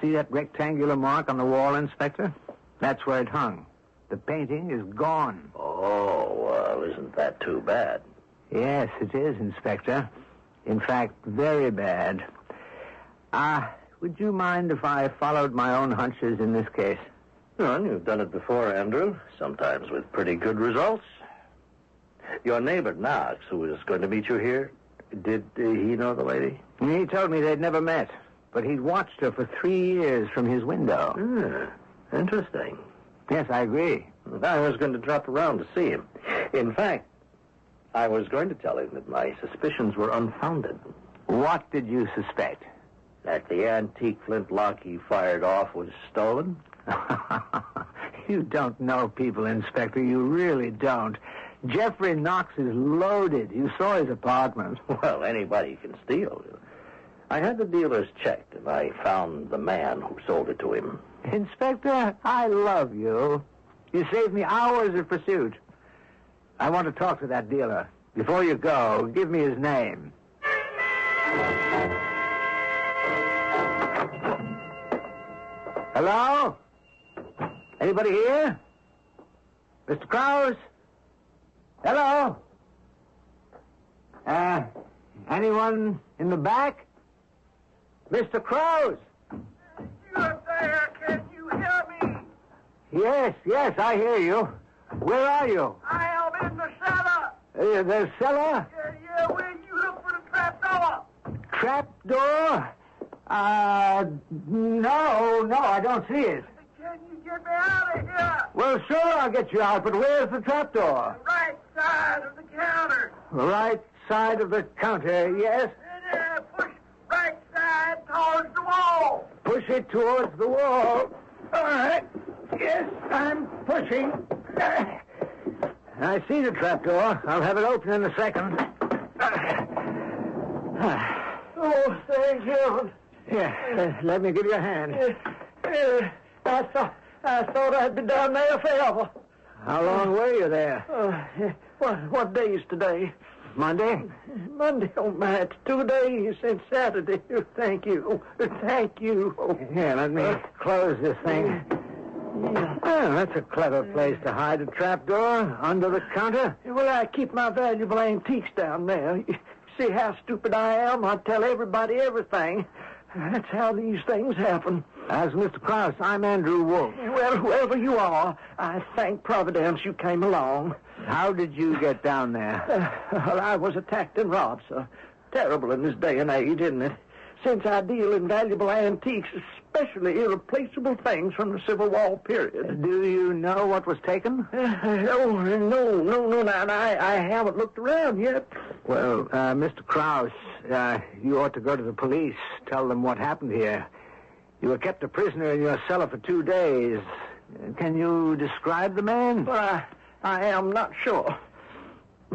See that rectangular mark on the wall, Inspector? That's where it hung. The painting is gone. Oh, well, isn't that too bad? Yes, it is, Inspector. In fact, very bad. Would you mind if I followed my own hunches in this case? Well, you've done it before, Andrew. Sometimes with pretty good results. Your neighbor, Knox, who was going to meet you here, did he know the lady? He told me they'd never met, but he'd watched her for 3 years from his window. Interesting. Yes, I agree. I was going to drop around to see him. In fact, I was going to tell him that my suspicions were unfounded. What did you suspect? That the antique flintlock he fired off was stolen? You don't know people, Inspector. You really don't. Jeffrey Knox is loaded. You saw his apartment. Well, anybody can steal. I had the dealers checked, and I found the man who sold it to him. Inspector, I love you. You saved me hours of pursuit. I want to talk to that dealer. Before you go, give me his name. Hello? Anybody here? Mr. Krause? Hello? Anyone in the back? Mr. Krause? You up there, can you hear me? Yes, I hear you. Where are you? I am in the cellar. The cellar? Yeah, where you look for the trap door? Trap door? No, I don't see it. Can you get me out of here? Well, sure, I'll get you out, but where's the trap door? The right side of the counter. Right side of the counter, yes? Push right side towards the wall. Push it towards the wall. All right. Yes, I'm pushing. I see the trap door. I'll have it open in a second. Oh, thank you. Here, let me give you a hand. I thought I'd be down there forever. How long were you there? What day is today? Monday? Monday, oh my, it's 2 days since Saturday. Thank you. Here, let me close this thing. Oh, that's a clever place to hide a trapdoor under the counter. Well, I keep my valuable antiques down there. You see how stupid I am? I tell everybody everything. That's how these things happen. As Mr. Krause, I'm Andrew Wolf. Well, whoever you are, I thank Providence you came along. How did you get down there? Well, I was attacked and robbed, sir. Terrible in this day and age, isn't it? Since I deal in valuable antiques, especially irreplaceable things from the Civil War period. Do you know what was taken? No, I haven't looked around yet. Well, Mr. Krause, you ought to go to the police. Tell them what happened here. You were kept a prisoner in your cellar for 2 days. Can you describe the man? Well, I am not sure.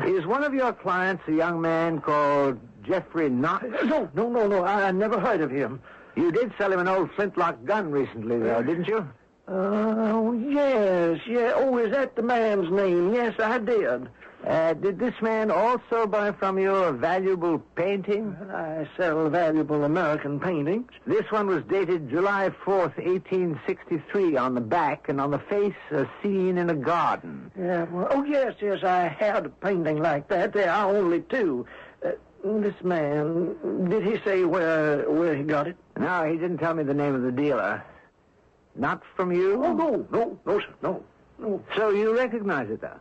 Is one of your clients a young man called Jeffrey Knox? No. I never heard of him. You did sell him an old flintlock gun recently, though, didn't you? Oh, yes. Oh, is that the man's name? Yes, I did. Did this man also buy from you a valuable painting? I sell valuable American paintings. This one was dated July 4th, 1863, on the back, and on the face, a scene in a garden. Yeah, well, yes, I had a painting like that. There are only 2. This man, did he say where he got it? No, he didn't tell me the name of the dealer. Not from you? Oh, no, sir, no. So you recognize it, though?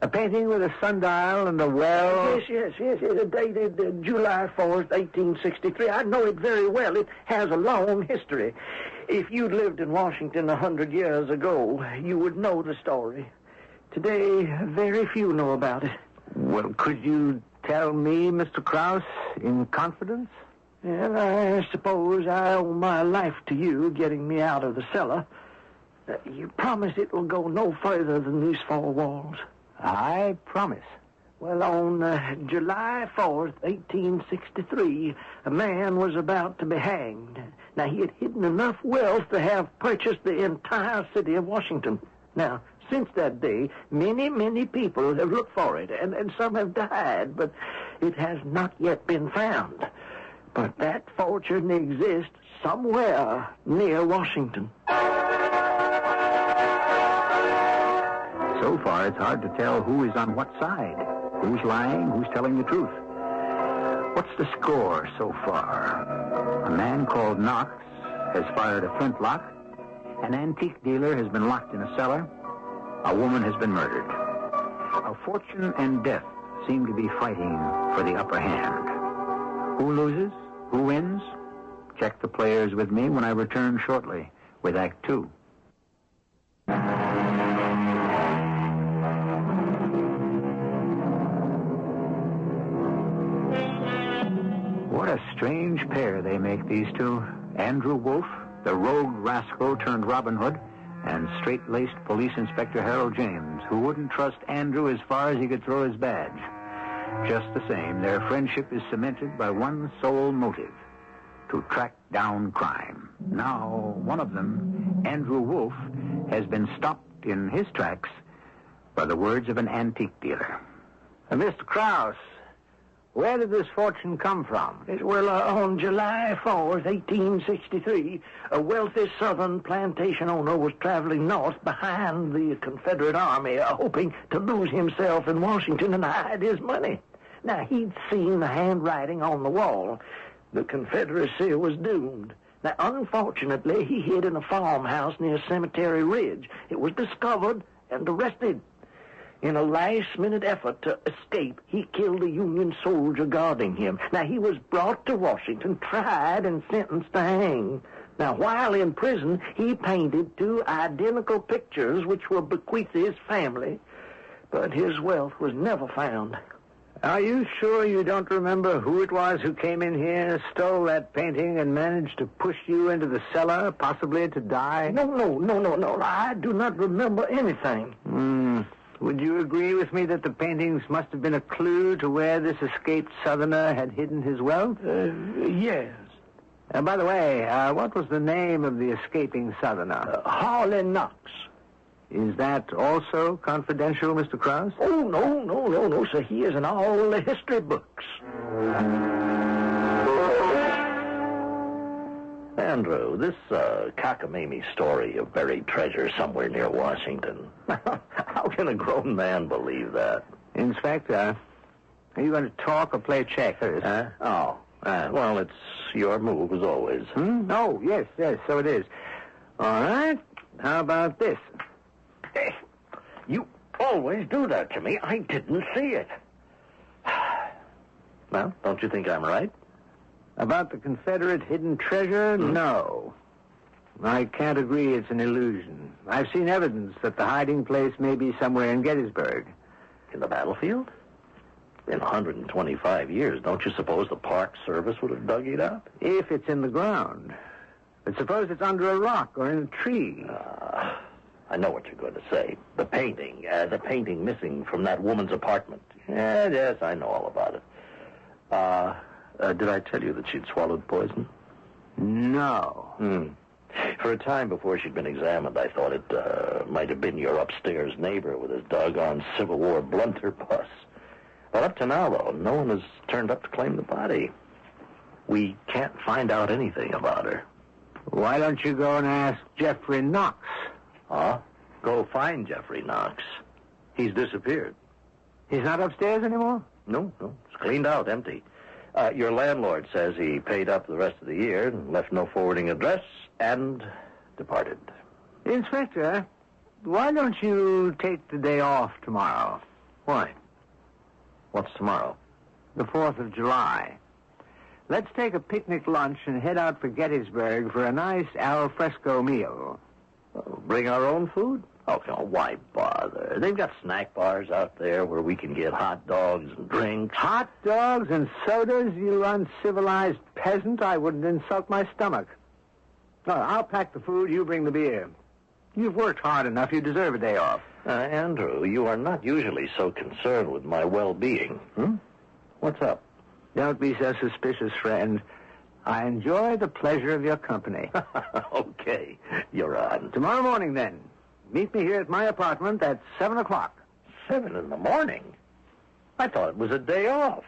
A painting with a sundial and a well? Yes. It's dated July 4th, 1863. I know it very well. It has a long history. If you'd lived in Washington 100 years ago, you would know the story. Today, very few know about it. Well, could you tell me, Mr. Krause, in confidence? Well, I suppose I owe my life to you getting me out of the cellar. You promise it will go no further than these 4 walls? I promise. Well, on July 4th, 1863, a man was about to be hanged. Now, he had hidden enough wealth to have purchased the entire city of Washington. Now, since that day, many people have looked for it, and some have died, but it has not yet been found. But that fortune exists somewhere near Washington. So far, it's hard to tell who is on what side, who's lying, who's telling the truth. What's the score so far? A man called Knox has fired a flintlock. An antique dealer has been locked in a cellar. A woman has been murdered. Now, fortune and death seem to be fighting for the upper hand. Who loses? Who wins? Check the players with me when I return shortly with Act 2. What a strange pair they make, these two. Andrew Wolfe, the rogue rascal turned Robin Hood, and straight-laced Police Inspector Harold James, who wouldn't trust Andrew as far as he could throw his badge. Just the same, their friendship is cemented by one sole motive: to track down crime. Now, one of them, Andrew Wolfe, has been stopped in his tracks by the words of an antique dealer. Mr. Krause, where did this fortune come from? Well, on July 4th, 1863, a wealthy southern plantation owner was traveling north behind the Confederate Army, hoping to lose himself in Washington and hide his money. Now, he'd seen the handwriting on the wall. The Confederacy was doomed. Now, unfortunately, he hid in a farmhouse near Cemetery Ridge. It was discovered and arrested. In a last-minute effort to escape, he killed a Union soldier guarding him. Now, he was brought to Washington, tried, and sentenced to hang. Now, while in prison, he painted 2 identical pictures which were bequeathed to his family, but his wealth was never found. Are you sure you don't remember who it was who came in here, stole that painting, and managed to push you into the cellar, possibly to die? No. I do not remember anything. Would you agree with me that the paintings must have been a clue to where this escaped Southerner had hidden his wealth? Yes. By the way, what was the name of the escaping Southerner? Harley Knox. Is that also confidential, Mr. Krause? Oh, no, sir. He is in all the history books. Andrew, this cockamamie story of buried treasure somewhere near Washington. How can a grown man believe that? Inspector, are you going to talk or play checkers? Well, it's your move as always. Oh, yes, so it is. All right. How about this? Hey, you always do that to me. I didn't see it. Well, don't you think I'm right? About the Confederate hidden treasure? No. I can't agree it's an illusion. I've seen evidence that the hiding place may be somewhere in Gettysburg. In the battlefield? In 125 years, don't you suppose the Park Service would have dug it up? If it's in the ground. But suppose it's under a rock or in a tree. I know what you're going to say. The painting missing from that woman's apartment. Yes, I know all about it. Did I tell you that she'd swallowed poison? No. For a time before she'd been examined, I thought it might have been your upstairs neighbor with his doggone Civil War blunderbuss. But up to now, though, no one has turned up to claim the body. We can't find out anything about her. Why don't you go and ask Jeffrey Knox? Huh? Go find Jeffrey Knox. He's disappeared. He's not upstairs anymore? No. It's cleaned out, empty. Your landlord says he paid up the rest of the year and left no forwarding address and departed. Inspector, why don't you take the day off tomorrow? Why? What's tomorrow? The 4th of July. Let's take a picnic lunch and head out for Gettysburg for a nice al fresco meal. Bring our own food? Oh, why bother? They've got snack bars out there where we can get hot dogs and drinks. Hot dogs and sodas, you uncivilized peasant? I wouldn't insult my stomach. No, I'll pack the food, you bring the beer. You've worked hard enough, you deserve a day off. Andrew, you are not usually so concerned with my well-being. What's up? Don't be so suspicious, friend. I enjoy the pleasure of your company. Okay, you're on. Tomorrow morning, then. Meet me here at my apartment at 7 o'clock. 7 in the morning? I thought it was a day off.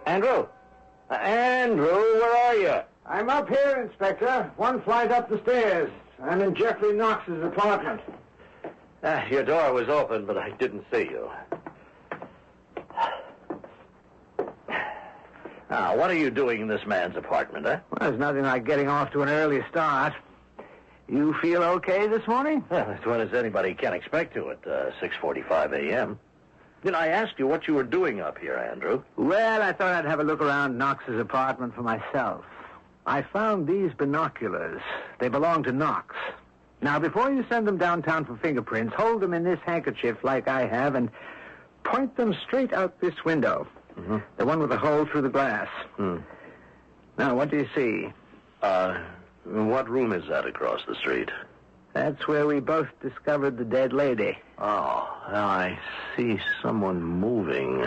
Andrew! Andrew, where are you? I'm up here, Inspector. 1 flight up the stairs. I'm in Jeffrey Knox's apartment. Your door was open, but I didn't see you. What are you doing in this man's apartment, huh? Well, there's nothing like getting off to an early start. You feel okay this morning? Well, as well as anybody can expect to at 6:45 a.m. Then I asked you what you were doing up here, Andrew. Well, I thought I'd have a look around Knox's apartment for myself. I found these binoculars. They belong to Knox. Now, before you send them downtown for fingerprints, hold them in this handkerchief like I have and point them straight out this window. Mm-hmm. The one with the hole through the glass. Now, what do you see? What room is that across the street? That's where we both discovered the dead lady. Oh, I see someone moving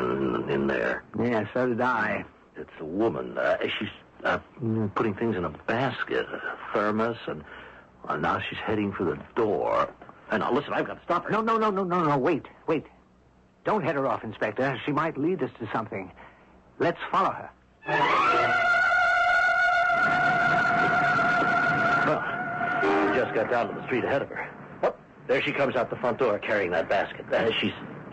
in there. Yeah, so did I. It's a woman. She's putting things in a basket, a thermos, and now she's heading for the door. And now, listen, I've got to stop her. No, wait. Don't head her off, Inspector. She might lead us to something. Let's follow her. Well, we just got down to the street ahead of her. Oh, there she comes out the front door carrying that basket.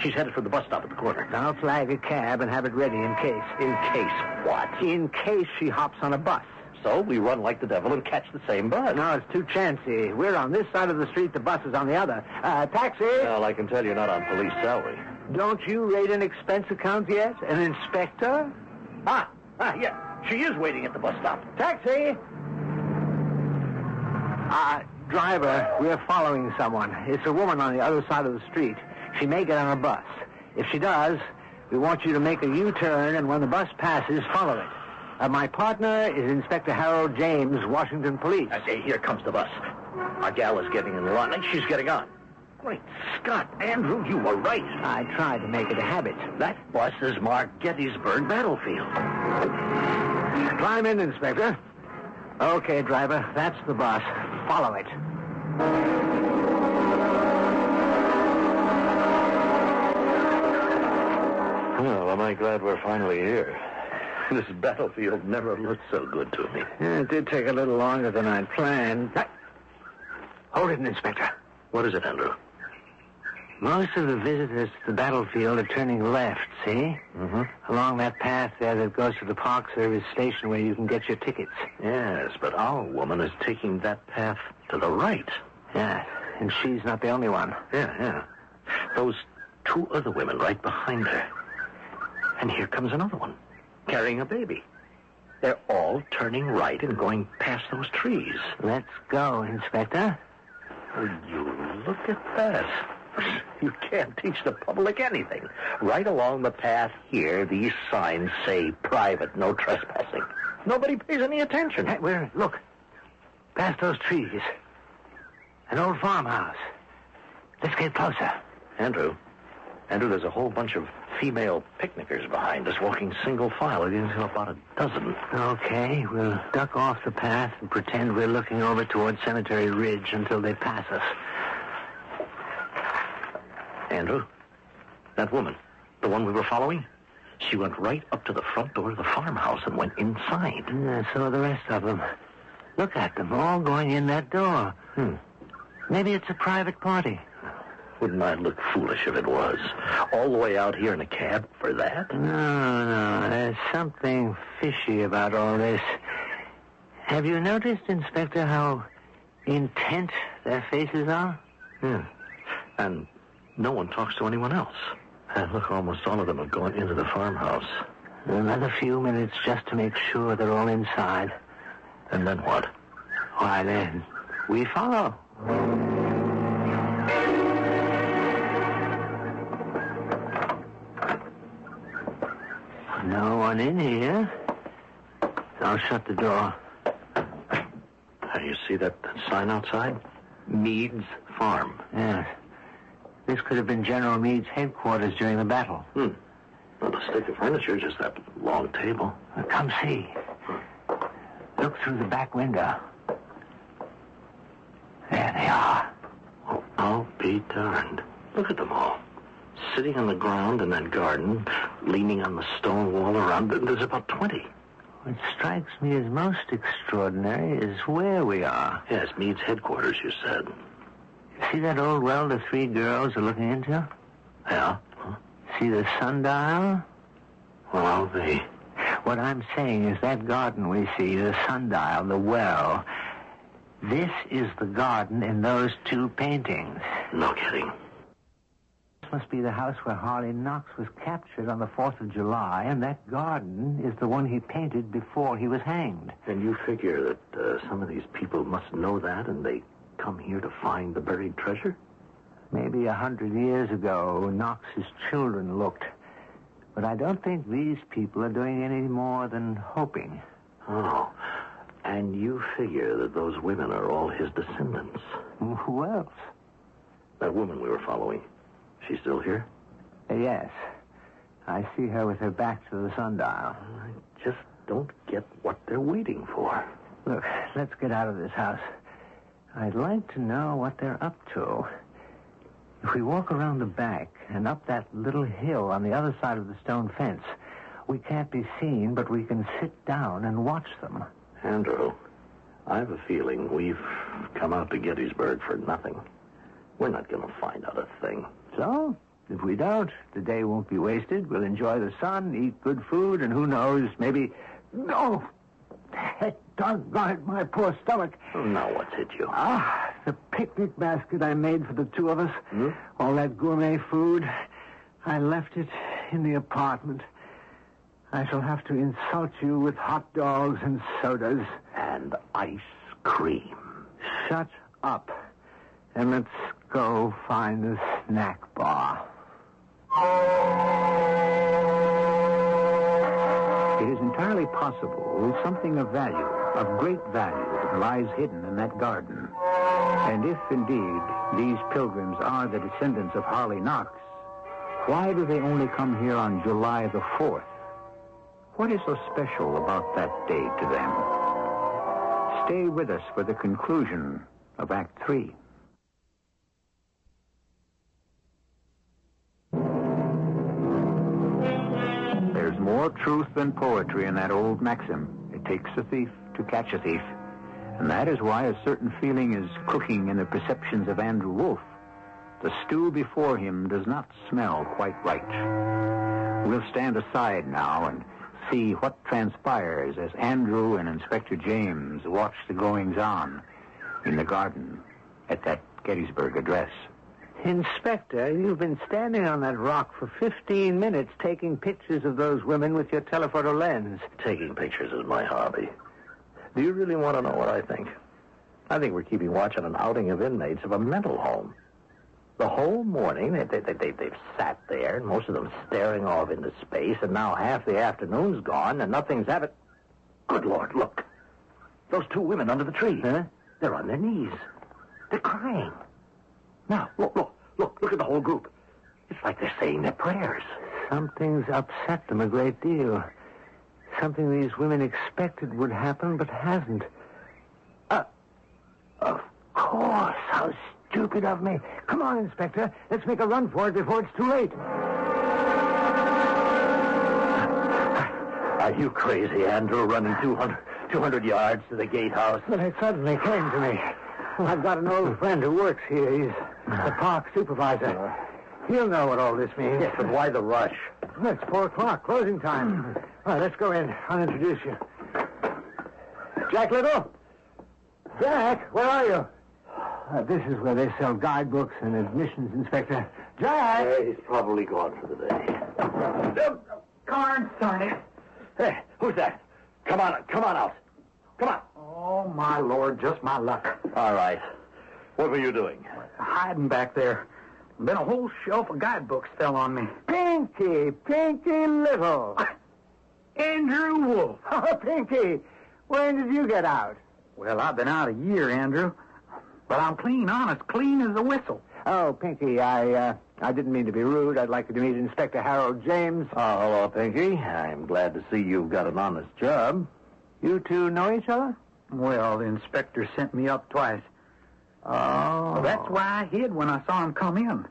She's headed for the bus stop at the corner. I'll flag a cab and have it ready in case. In case what? In case she hops on a bus. So we run like the devil and catch the same bus. No, it's too chancy. We're on this side of the street, the bus is on the other. Taxi! Well, I can tell you're not on police salary. Don't you rate an expense account yet? An inspector? Yeah. She is waiting at the bus stop. Taxi! Driver, we're following someone. It's a woman on the other side of the street. She may get on a bus. If she does, we want you to make a U-turn, and when the bus passes, follow it. My partner is Inspector Harold James, Washington Police. I say, here comes the bus. Our gal is getting in the line, and she's getting on. Great Scott, Andrew, you were right. I tried to make it a habit. That bus is marked Gettysburg Battlefield. Climb in, Inspector. Okay, driver, that's the bus. Follow it. Well, am I glad we're finally here. This battlefield never looked so good to me. Yeah, it did take a little longer than I'd planned. Hold it, Inspector. What is it, Andrew? Most of the visitors to the battlefield are turning left, see? Mm-hmm. Along that path there that goes to the Park Service station where you can get your tickets. Yes, but our woman is taking that path to the right. Yeah, and she's not the only one. Yeah. Those two other women right behind her. And here comes another one, carrying a baby. They're all turning right and going past those trees. Let's go, Inspector. Will you look at that? You can't teach the public anything. Right along the path here, these signs say private, no trespassing. Nobody pays any attention. Hey, look, past those trees. An old farmhouse. Let's get closer. Andrew, there's a whole bunch of female picnickers behind us walking single file. There's about a dozen. Okay, we'll duck off the path and pretend we're looking over toward Cemetery Ridge until they pass us. Andrew, that woman, the one we were following, she went right up to the front door of the farmhouse and went inside. Yeah, so are the rest of them. Look at them, all going in that door. Maybe it's a private party. Wouldn't I look foolish if it was? All the way out here in a cab for that? No, there's something fishy about all this. Have you noticed, Inspector, how intent their faces are? Yeah. And no one talks to anyone else. Look, almost all of them have gone into the farmhouse. Another few minutes just to make sure they're all inside. And then what? Why, then we follow. No one in here. I'll shut the door. You see that sign outside? Meade's Farm. Yes. This could have been General Meade's headquarters during the battle. Not a stick of furniture, just that long table. Come see. Look through the back window. There they are. Oh, I'll be darned. Look at them all. Sitting on the ground in that garden, leaning on the stone wall around it. There's about 20. What strikes me as most extraordinary is where we are. Yes, Meade's headquarters, you said. See that old well the three girls are looking into? Yeah. See the sundial? Well, What I'm saying is that garden we see, the sundial, the well, This is the garden in those two paintings. No kidding. This must be the house where Harley Knox was captured on the 4th of July, and that garden is the one he painted before he was hanged. Then you figure that some of these people must know that, and they come here to find the buried treasure? Maybe 100 years ago, Knox's children looked. But I don't think these people are doing any more than hoping. Oh, and you figure that those women are all his descendants. Who else? That woman we were following. She's still here? Yes. I see her with her back to the sundial. I just don't get what they're waiting for. Look, let's get out of this house. I'd like to know what they're up to. If we walk around the back and up that little hill on the other side of the stone fence, we can't be seen, but we can sit down and watch them. Andrew, I have a feeling we've come out to Gettysburg for nothing. We're not going to find out a thing. So, if we don't, the day won't be wasted. We'll enjoy the sun, eat good food, and who knows, maybe... No! Doggone it, my poor stomach. Oh, now what's hit you? The picnic basket I made for the two of us. All that gourmet food. I left it in the apartment. I shall have to insult you with hot dogs and sodas. And ice cream. Shut up. And let's go find the snack bar. It is entirely possible something of value, of great value, lies hidden in that garden. And if, indeed, these pilgrims are the descendants of Harley Knox, why do they only come here on July the 4th? What is so special about that day to them? Stay with us for the conclusion of Act 3. There's more truth than poetry in that old maxim. It takes a thief to catch a thief. And that is why a certain feeling is cooking in the perceptions of Andrew Wolfe. The stew before him does not smell quite right. We'll stand aside now and see what transpires as Andrew and Inspector James watch the goings-on in the garden at that Gettysburg address. Inspector, you've been standing on that rock for 15 minutes taking pictures of those women with your telephoto lens. Taking pictures is my hobby. Do you really want to know what I think? I think we're keeping watch on an outing of inmates of a mental home. The whole morning, they've sat there, and most of them staring off into space, and now half the afternoon's gone, and nothing's happened. Good Lord, look. Those two women under the tree. Huh? They're on their knees. They're crying. Now, look at the whole group. It's like they're saying their prayers. Something's upset them a great deal. Something these women expected would happen, but hasn't. Of course. How stupid of me. Come on, Inspector. Let's make a run for it before it's too late. Are you crazy, Andrew, running 200 yards to the gatehouse? But it suddenly came to me. I've got an old friend who works here. He's the park supervisor. He'll know what all this means. Yes, but why the rush? It's 4 o'clock, closing time. All right, let's go in. I'll introduce you. Jack Little? Jack, where are you? This is where they sell guidebooks and admissions, Inspector. Jack! He's probably gone for the day. Carn, darn it. Hey, who's that? Come on out. Come on. Oh, my Lord, just my luck. All right. What were you doing? Hiding back there. Then a whole shelf of guidebooks fell on me. Pinky Little. Andrew Wolfe. Oh, Pinky, when did you get out? Well, I've been out a year, Andrew. But I'm clean honest, clean as a whistle. Oh, Pinky, I didn't mean to be rude. I'd like you to meet Inspector Harold James. Oh, hello, Pinky. I'm glad to see you've got an honest job. You two know each other? Well, the inspector sent me up twice. Oh. Well, that's why I hid when I saw him come in.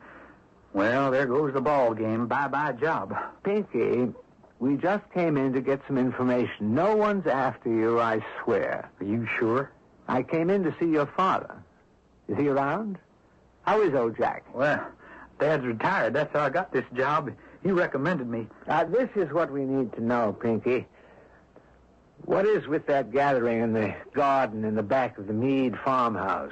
Well, there goes the ball game. Bye-bye job. Pinky, we just came in to get some information. No one's after you, I swear. Are you sure? I came in to see your father. Is he around? How is old Jack? Well, Dad's retired. That's how I got this job. He recommended me. This is what we need to know, Pinky. What is with that gathering in the garden in the back of the Meade farmhouse?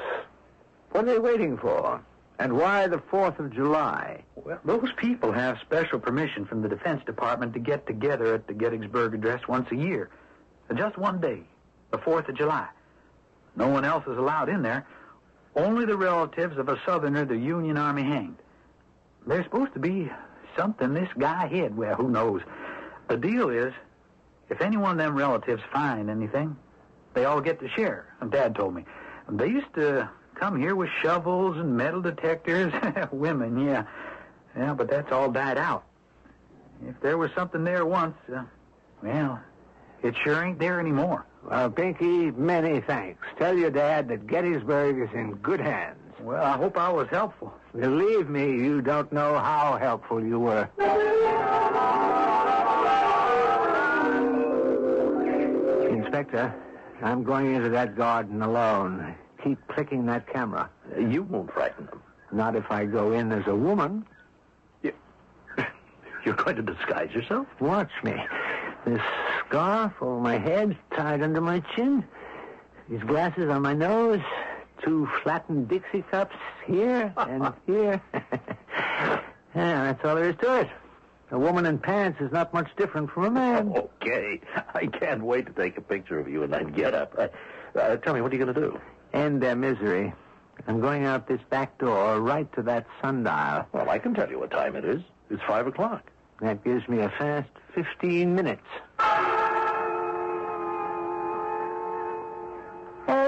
What are they waiting for? And why the 4th of July? Well, those people have special permission from the Defense Department to get together at the Gettysburg address once a year. Just one day, the 4th of July. No one else is allowed in there. Only the relatives of a Southerner the Union Army hanged. There's supposed to be something this guy hid. Well, who knows? The deal is, if any one of them relatives find anything, they all get to share. And Dad told me. They used to come here with shovels and metal detectors. Women, yeah. Yeah, but that's all died out. If there was something there once, well, it sure ain't there anymore. Well, Pinky, many thanks. Tell your dad that Gettysburg is in good hands. Well, I hope I was helpful. Believe me, you don't know how helpful you were. Inspector, I'm going into that garden alone. Keep clicking that camera. You won't frighten them. Not if I go in as a woman. You're going to disguise yourself? Watch me. This scarf over my head, tied under my chin. These glasses on my nose. 2 flattened Dixie cups here and here. Yeah, that's all there is to it. A woman in pants is not much different from a man. Okay. I can't wait to take a picture of you in that getup. Tell me, what are you going to do? End their misery. I'm going out this back door right to that sundial. Well, I can tell you what time it is. It's 5 o'clock. That gives me a fast 15 minutes.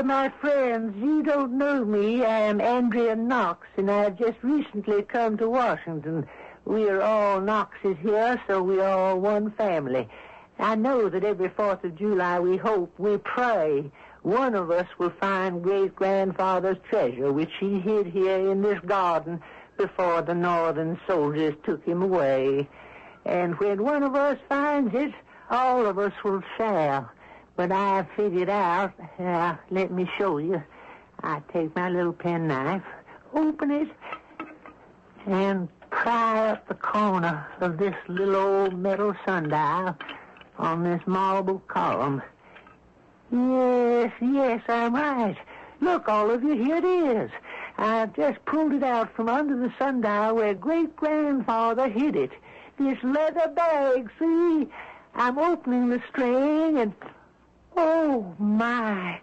My friends, you don't know me. I am Andrea Knox, and I have just recently come to Washington. We are all Knoxes here, so we are all one family. I know that every 4th of July we hope, we pray, one of us will find great-grandfather's treasure, which he hid here in this garden before the Northern soldiers took him away. And when one of us finds it, all of us will share. But I figured out, let me show you. I take my little penknife, open it, and pry up the corner of this little old metal sundial on this marble column. Yes, I'm right. Look, all of you, here it is. I've just pulled it out from under the sundial where great-grandfather hid it. This leather bag, see? I'm opening the string and... Oh, my.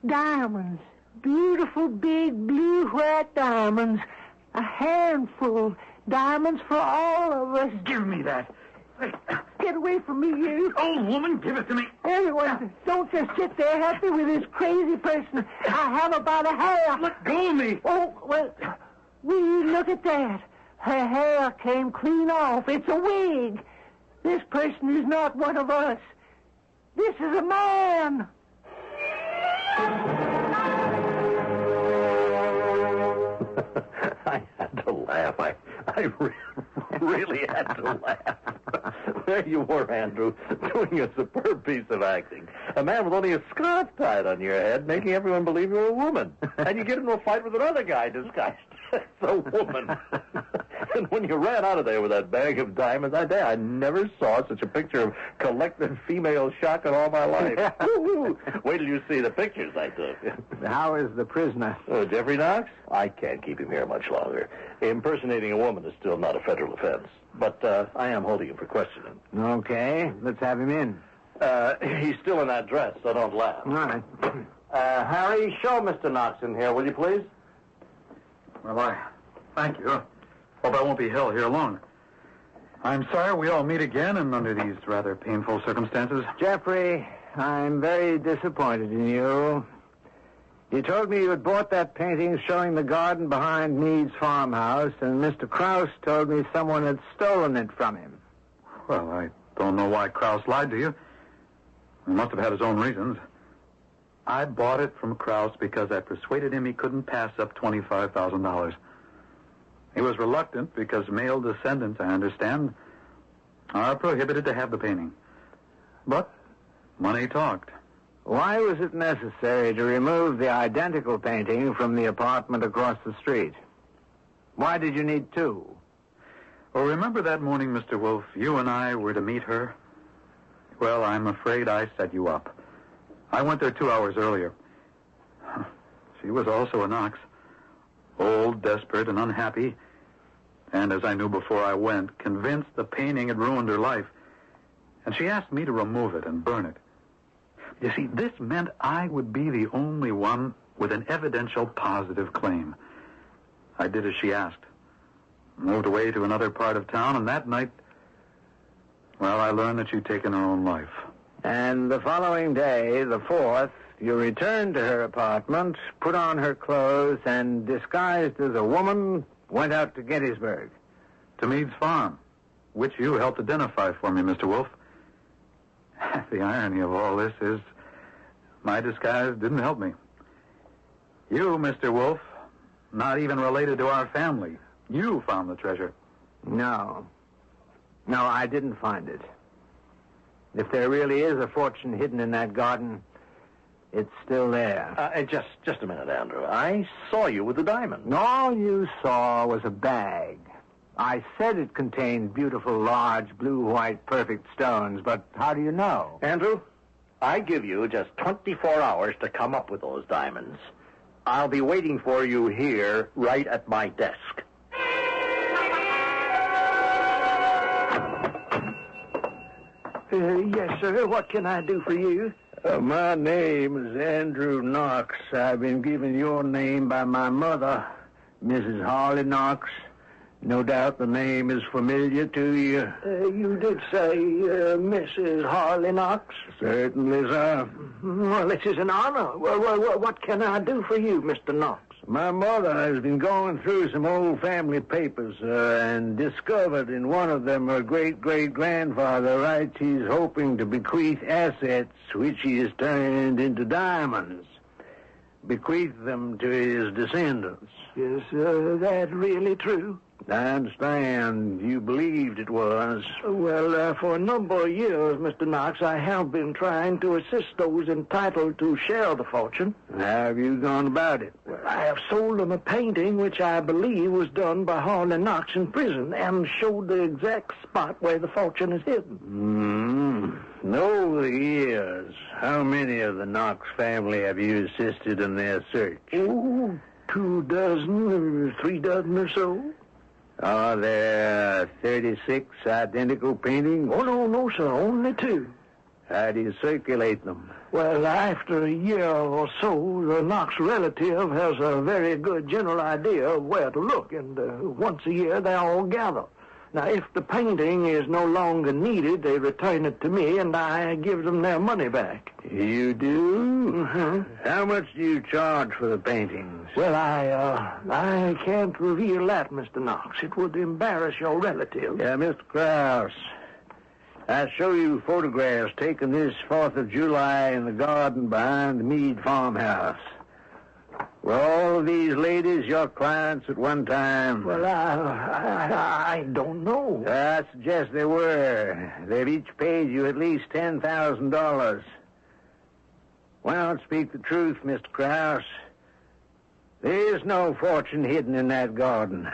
Diamonds. Beautiful, big, blue-white diamonds. A handful. Diamonds for all of us. Give me that. Get away from me, you. Old woman, give it to me. Everyone, don't just sit there happy with this crazy person. I have about a hair. Let go of me. Oh, well, look at that. Her hair came clean off. It's a wig. This person is not one of us. This is a man. I had to laugh. I really had to laugh. There you were, Andrew, doing a superb piece of acting. A man with only a scarf tied on your head, making everyone believe you were a woman. And you get into a fight with another guy disguised as a woman. And when you ran out of there with that bag of diamonds, I never saw such a picture of collective female shock in all my life. Wait till you see the pictures I took. How is the prisoner? Jeffrey Knox? I can't keep him here much longer. Impersonating a woman is still not a federal offense. But I am holding him for questioning. Okay, let's have him in. He's still in that dress, so don't laugh. All right. Harry, show Mr. Knox in here, will you please? Well, thank you. Hope I won't be held here long. I'm sorry we all meet again and under these rather painful circumstances. Jeffrey, I'm very disappointed in you. You told me you had bought that painting showing the garden behind Meade's farmhouse, and Mr. Krause told me someone had stolen it from him. Well, I don't know why Krause lied to you. He must have had his own reasons. I bought it from Krause because I persuaded him he couldn't pass up $25,000. He was reluctant because male descendants, I understand, are prohibited to have the painting. But money talked. Why was it necessary to remove the identical painting from the apartment across the street? Why did you need 2? Well, remember that morning, Mr. Wolf, you and I were to meet her? Well, I'm afraid I set you up. I went there 2 hours earlier. She was also a Knox. Old, desperate, and unhappy. And as I knew before I went, convinced the painting had ruined her life. And she asked me to remove it and burn it. You see, this meant I would be the only one with an evidential positive claim. I did as she asked. Moved away to another part of town, and that night, well, I learned that she'd taken her own life. And the following day, the 4th, you returned to her apartment, put on her clothes, and disguised as a woman, went out to Gettysburg. To Meade's farm, which you helped identify for me, Mr. Wolf. The irony of all this is my disguise didn't help me. You, Mr. Wolf, not even related to our family. You found the treasure. No, I didn't find it. If there really is a fortune hidden in that garden, it's still there. Just a minute, Andrew. I saw you with the diamond. All you saw was a bag. I said it contained beautiful, large, blue-white, perfect stones, but how do you know? Andrew, I give you just 24 hours to come up with those diamonds. I'll be waiting for you here, right at my desk. Yes, sir. What can I do for you? My name is Andrew Knox. I've been given your name by my mother, Mrs. Harley Knox. No doubt the name is familiar to you. You did say Mrs. Harley Knox? Certainly, sir. Well, it is an honor. Well, what can I do for you, Mr. Knox? My mother has been going through some old family papers, and discovered in one of them her great-great-grandfather writes he's hoping to bequeath assets which he has turned into diamonds. Bequeath them to his descendants. Is that really true? I understand you believed it was. Well, for a number of years, Mr. Knox, I have been trying to assist those entitled to share the fortune. How have you gone about it? Well, I have sold them a painting which I believe was done by Harley Knox in prison and showed the exact spot where the fortune is hidden. Over the years, how many of the Knox family have you assisted in their search? 2 dozen or 3 dozen or so. Are there 36 identical paintings? Oh, no, sir. Only 2. How do you circulate them? Well, after a year or so, the Knox relative has a very good general idea of where to look, and once a year they all gather. Now, if the painting is no longer needed, they return it to me, and I give them their money back. You do? Mm-hmm. How much do you charge for the paintings? Well, I can't reveal that, Mr. Knox. It would embarrass your relative. Yeah, Mr. Krause, I show you photographs taken this 4th of July in the garden behind the Meade farmhouse. Were all of these ladies your clients at one time? Well, I don't know. I suggest they were. They've each paid you at least $10,000. Well, speak the truth, Mr. Krause. There is no fortune hidden in that garden.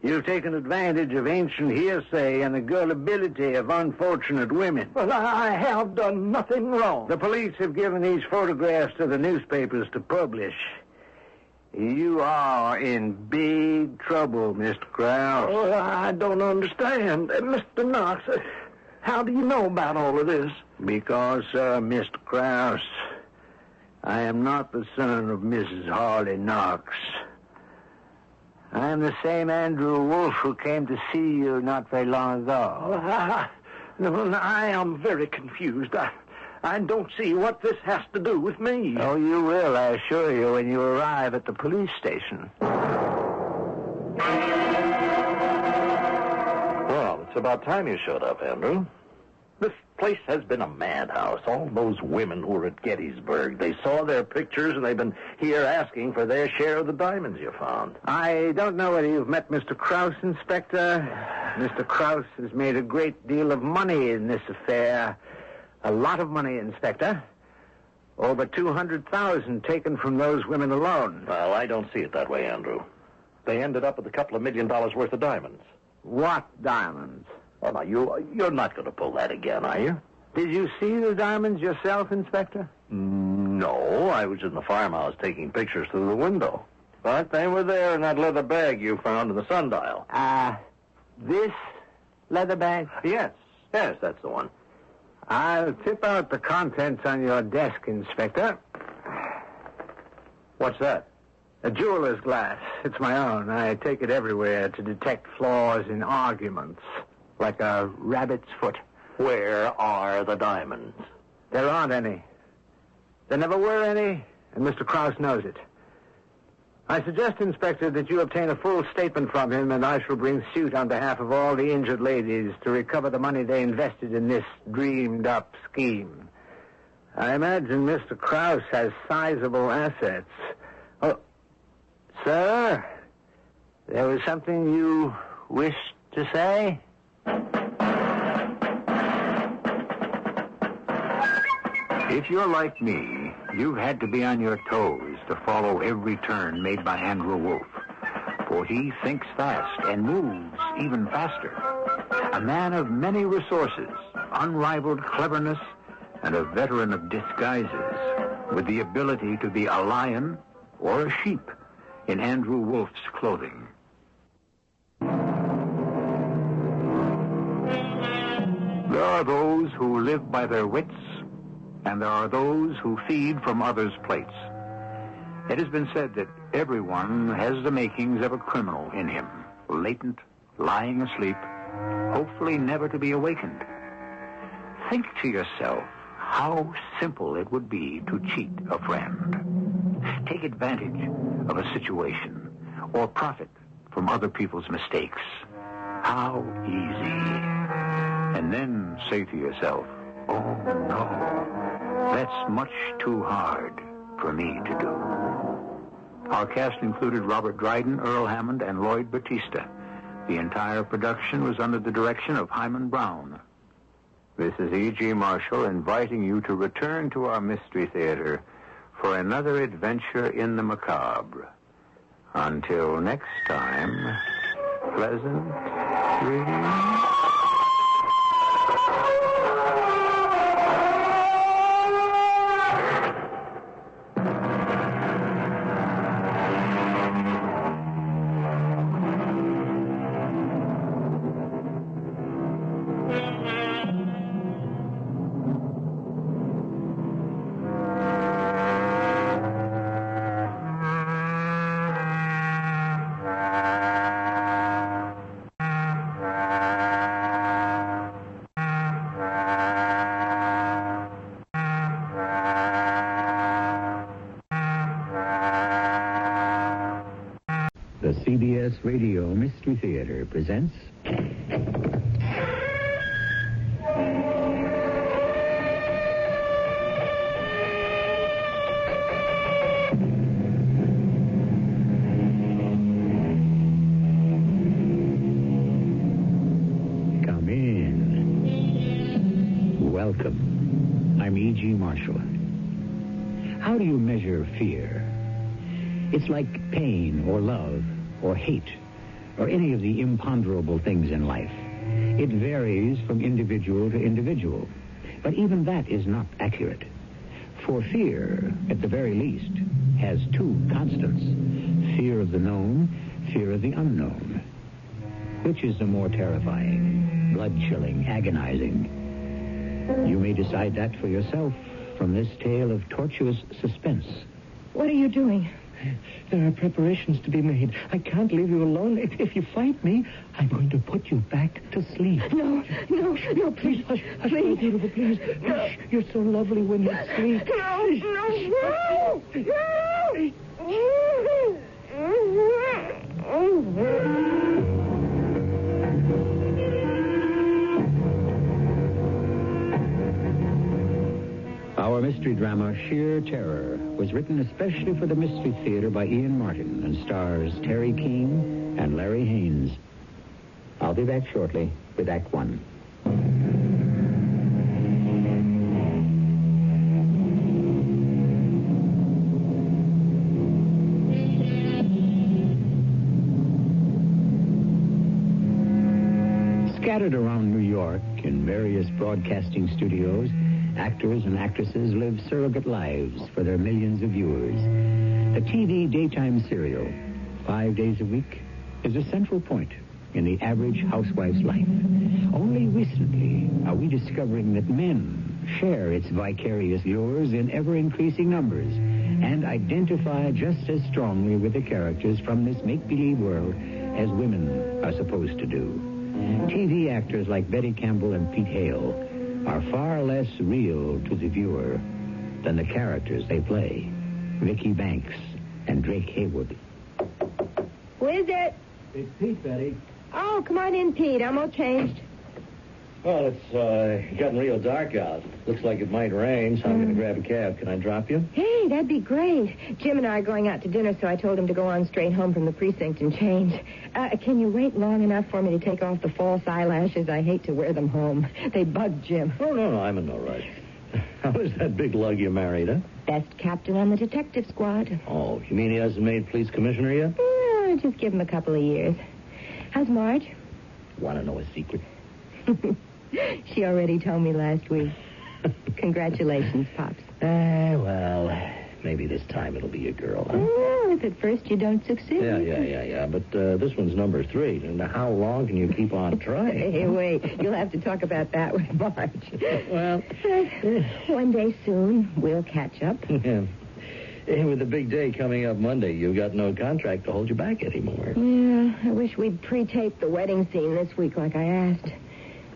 You've taken advantage of ancient hearsay and the gullibility of unfortunate women. Well, I have done nothing wrong. The police have given these photographs to the newspapers to publish. You are in big trouble, Mr. Krause. Oh, I don't understand. Mr. Knox, how do you know about all of this? Because, Mr. Krause, I am not the son of Mrs. Harley Knox. I am the same Andrew Wolf who came to see you not very long ago. I am very confused. I don't see what this has to do with me. Oh, you will, I assure you, when you arrive at the police station. Well, it's about time you showed up, Andrew. This place has been a madhouse. All those women who were at Gettysburg, they saw their pictures and they've been here asking for their share of the diamonds you found. I don't know whether you've met Mr. Krause, Inspector. Mr. Krause has made a great deal of money in this affair. A lot of money, Inspector. Over $200,000 taken from those women alone. Well, I don't see it that way, Andrew. They ended up with a couple of $1 million worth of diamonds. What diamonds? Well, now, you're not going to pull that again, are you? Did you see the diamonds yourself, Inspector? No, I was in the farmhouse taking pictures through the window. But they were there in that leather bag you found in the sundial. This leather bag? Yes, that's the one. I'll tip out the contents on your desk, Inspector. What's that? A jeweler's glass. It's my own. I take it everywhere to detect flaws in arguments, like a rabbit's foot. Where are the diamonds? There aren't any. There never were any, and Mr. Krause knows it. I suggest, Inspector, that you obtain a full statement from him, and I shall bring suit on behalf of all the injured ladies to recover the money they invested in this dreamed-up scheme. I imagine Mr. Krause has sizable assets. Oh, sir, there was something you wished to say? If you're like me, you've had to be on your toes to follow every turn made by Andrew Wolf. For he thinks fast and moves even faster. A man of many resources, unrivaled cleverness, and a veteran of disguises, with the ability to be a lion or a sheep in Andrew Wolf's clothing. There are those who live by their wits, and there are those who feed from others' plates. It has been said that everyone has the makings of a criminal in him, latent, lying asleep, hopefully never to be awakened. Think to yourself how simple it would be to cheat a friend. Take advantage of a situation or profit from other people's mistakes. How easy. And then say to yourself, oh, no, that's much too hard for me to do. Our cast included Robert Dryden, Earl Hammond, and Lloyd Bautista. The entire production was under the direction of Hyman Brown. This is E.G. Marshall inviting you to return to our Mystery Theater for another adventure in the macabre. Until next time, pleasant dreams. The CBS Radio Mystery Theater presents... Come in. Welcome. I'm E.G. Marshall. How do you measure fear? It's like pain or love or hate or any of the imponderable things in life. It varies from individual to individual. But even that is not accurate. For fear, at the very least, has two constants. Fear of the known, fear of the unknown. Which is the more terrifying, blood-chilling, agonizing? You may decide that for yourself from this tale of tortuous suspense. What are you doing? There are preparations to be made. I can't leave you alone. If you fight me, I'm going to put you back to sleep. No, please. Hush, my beautiful, please. Hush, you're so lovely when you sleep. Our mystery drama, Sheer Terror, was written especially for the Mystery Theater by Ian Martin and stars Terry Keane and Larry Haynes. I'll be back shortly with Act One. Scattered around New York in various various broadcasting studios, actors and actresses live surrogate lives for their millions of viewers. The TV daytime serial, 5 days a week, is a central point in the average housewife's life. Only recently are we discovering that men share its vicarious lures in ever-increasing numbers and identify just as strongly with the characters from this make-believe world as women are supposed to do. TV actors like Betty Campbell and Pete Hale are far less real to the viewer than the characters they play. Vicky Banks and Drake Haywood. Who is it? It's Pete, Betty. Oh, come on in, Pete. I'm all changed. Well, it's getting real dark out. Looks like it might rain, so I'm going to grab a cab. Can I drop you? Hey, that'd be great. Jim and I are going out to dinner, so I told him to go on straight home from the precinct and change. Can you wait long enough for me to take off the false eyelashes? I hate to wear them home. They bug Jim. Oh, no, I'm in no rush. How is that big lug you married, huh? Best captain on the detective squad. Oh, you mean he hasn't made police commissioner yet? Yeah, just give him a couple of years. How's Marge? Want to know a secret? She already told me last week. Congratulations, Pops. Well, maybe this time it'll be a girl, huh? Well, if at first you don't succeed. Yeah. But this one's number 3. And how long can you keep on trying? Hey, wait. You'll have to talk about that with Marge. Well, one day soon, we'll catch up. Yeah. Hey, with the big day coming up Monday, you've got no contract to hold you back anymore. Yeah, I wish we'd pre-taped the wedding scene this week like I asked.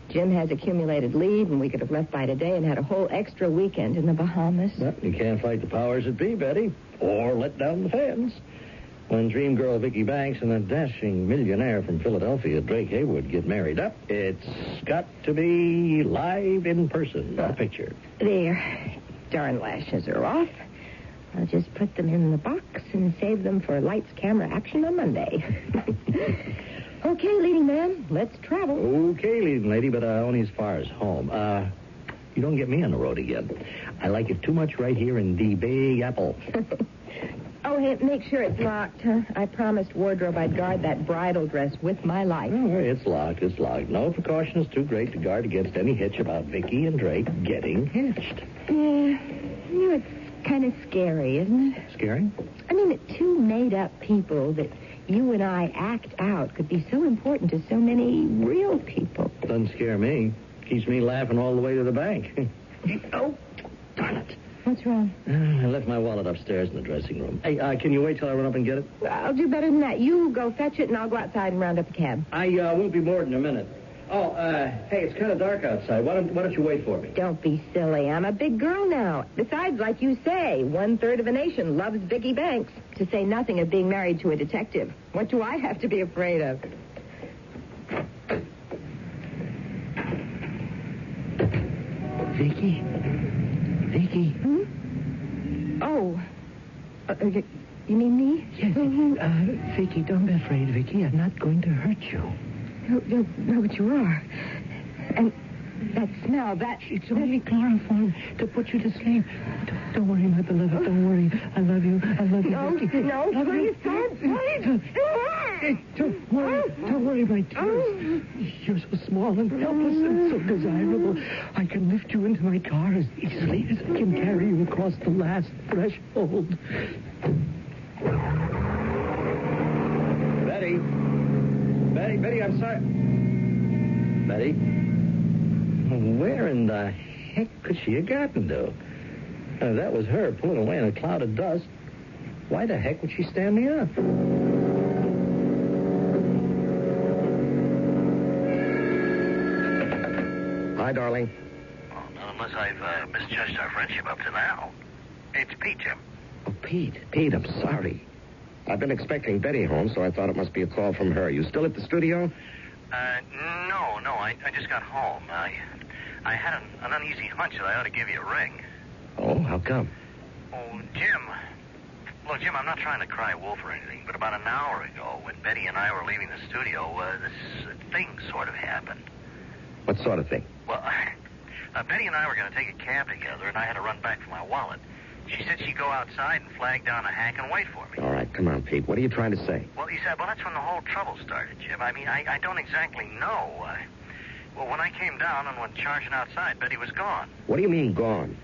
Jim has accumulated leave, and we could have left by today and had a whole extra weekend in the Bahamas. Well, you can't fight the powers that be, Betty, or let down the fans. When dream girl Vicky Banks and a dashing millionaire from Philadelphia, Drake Haywood, get married up, it's got to be live in person, not a picture. There. Darn lashes are off. I'll just put them in the box and save them for lights, camera, action on Monday. Okay, leading man, let's travel. Okay, leading lady, but only as far as home. You don't get me on the road again. I like it too much right here in the Big Apple. Oh, hey, make sure it's locked, huh? I promised Wardrobe I'd guard that bridal dress with my life. Oh, it's locked. No precaution is too great to guard against any hitch about Vicky and Drake getting hitched. Yeah, it's kind of scary, isn't it? Scary? I mean, that two made-up people that you and I act out could be so important to so many real people. Doesn't scare me. Keeps me laughing all the way to the bank. Oh, darn it. What's wrong? I left my wallet upstairs in the dressing room. Hey, can you wait till I run up and get it? I'll do better than that. You go fetch it, and I'll go outside and round up the cab. I won't be more than a minute. Oh, hey, it's kind of dark outside. Why don't you wait for me? Don't be silly. I'm a big girl now. Besides, like you say, 1/3 of the nation loves Vicky Banks, to say nothing of being married to a detective. What do I have to be afraid of? Vicky? Vicky? Oh. You mean me? Yes. Vicky, don't be afraid, Vicky. I'm not going to hurt you. No, but you are. And that smell, It's only chloroform to put you to sleep. Don't worry, my beloved. Don't worry. I love you. Vicky. No, please don't. Don't worry, my dear. You're so small and helpless and so desirable. I can lift you into my car as easily as I can carry you across the last threshold. Betty, I'm sorry. Betty? Where in the heck could she have gotten to? That was her pulling away in a cloud of dust. Why the heck would she stand me up? Hi, darling. Oh, not unless I've misjudged our friendship up to now. It's Pete, Jim. Oh, Pete, I'm sorry. I've been expecting Betty home, so I thought it must be a call from her. You still at the studio? No, I just got home. I had an uneasy hunch that I ought to give you a ring. Oh, how come? Oh, Jim. Look, Jim, I'm not trying to cry wolf or anything, but about an hour ago, when Betty and I were leaving the studio, this thing sort of happened. What sort of thing? Well, Betty and I were going to take a cab together, and I had to run back for my wallet. She said she'd go outside and flag down a hack and wait for me. All right, come on, Pete. What are you trying to say? Well, he said, that's when the whole trouble started, Jim. I mean, I don't exactly know. Well, when I came down and went charging outside, Betty was gone. What do you mean, gone?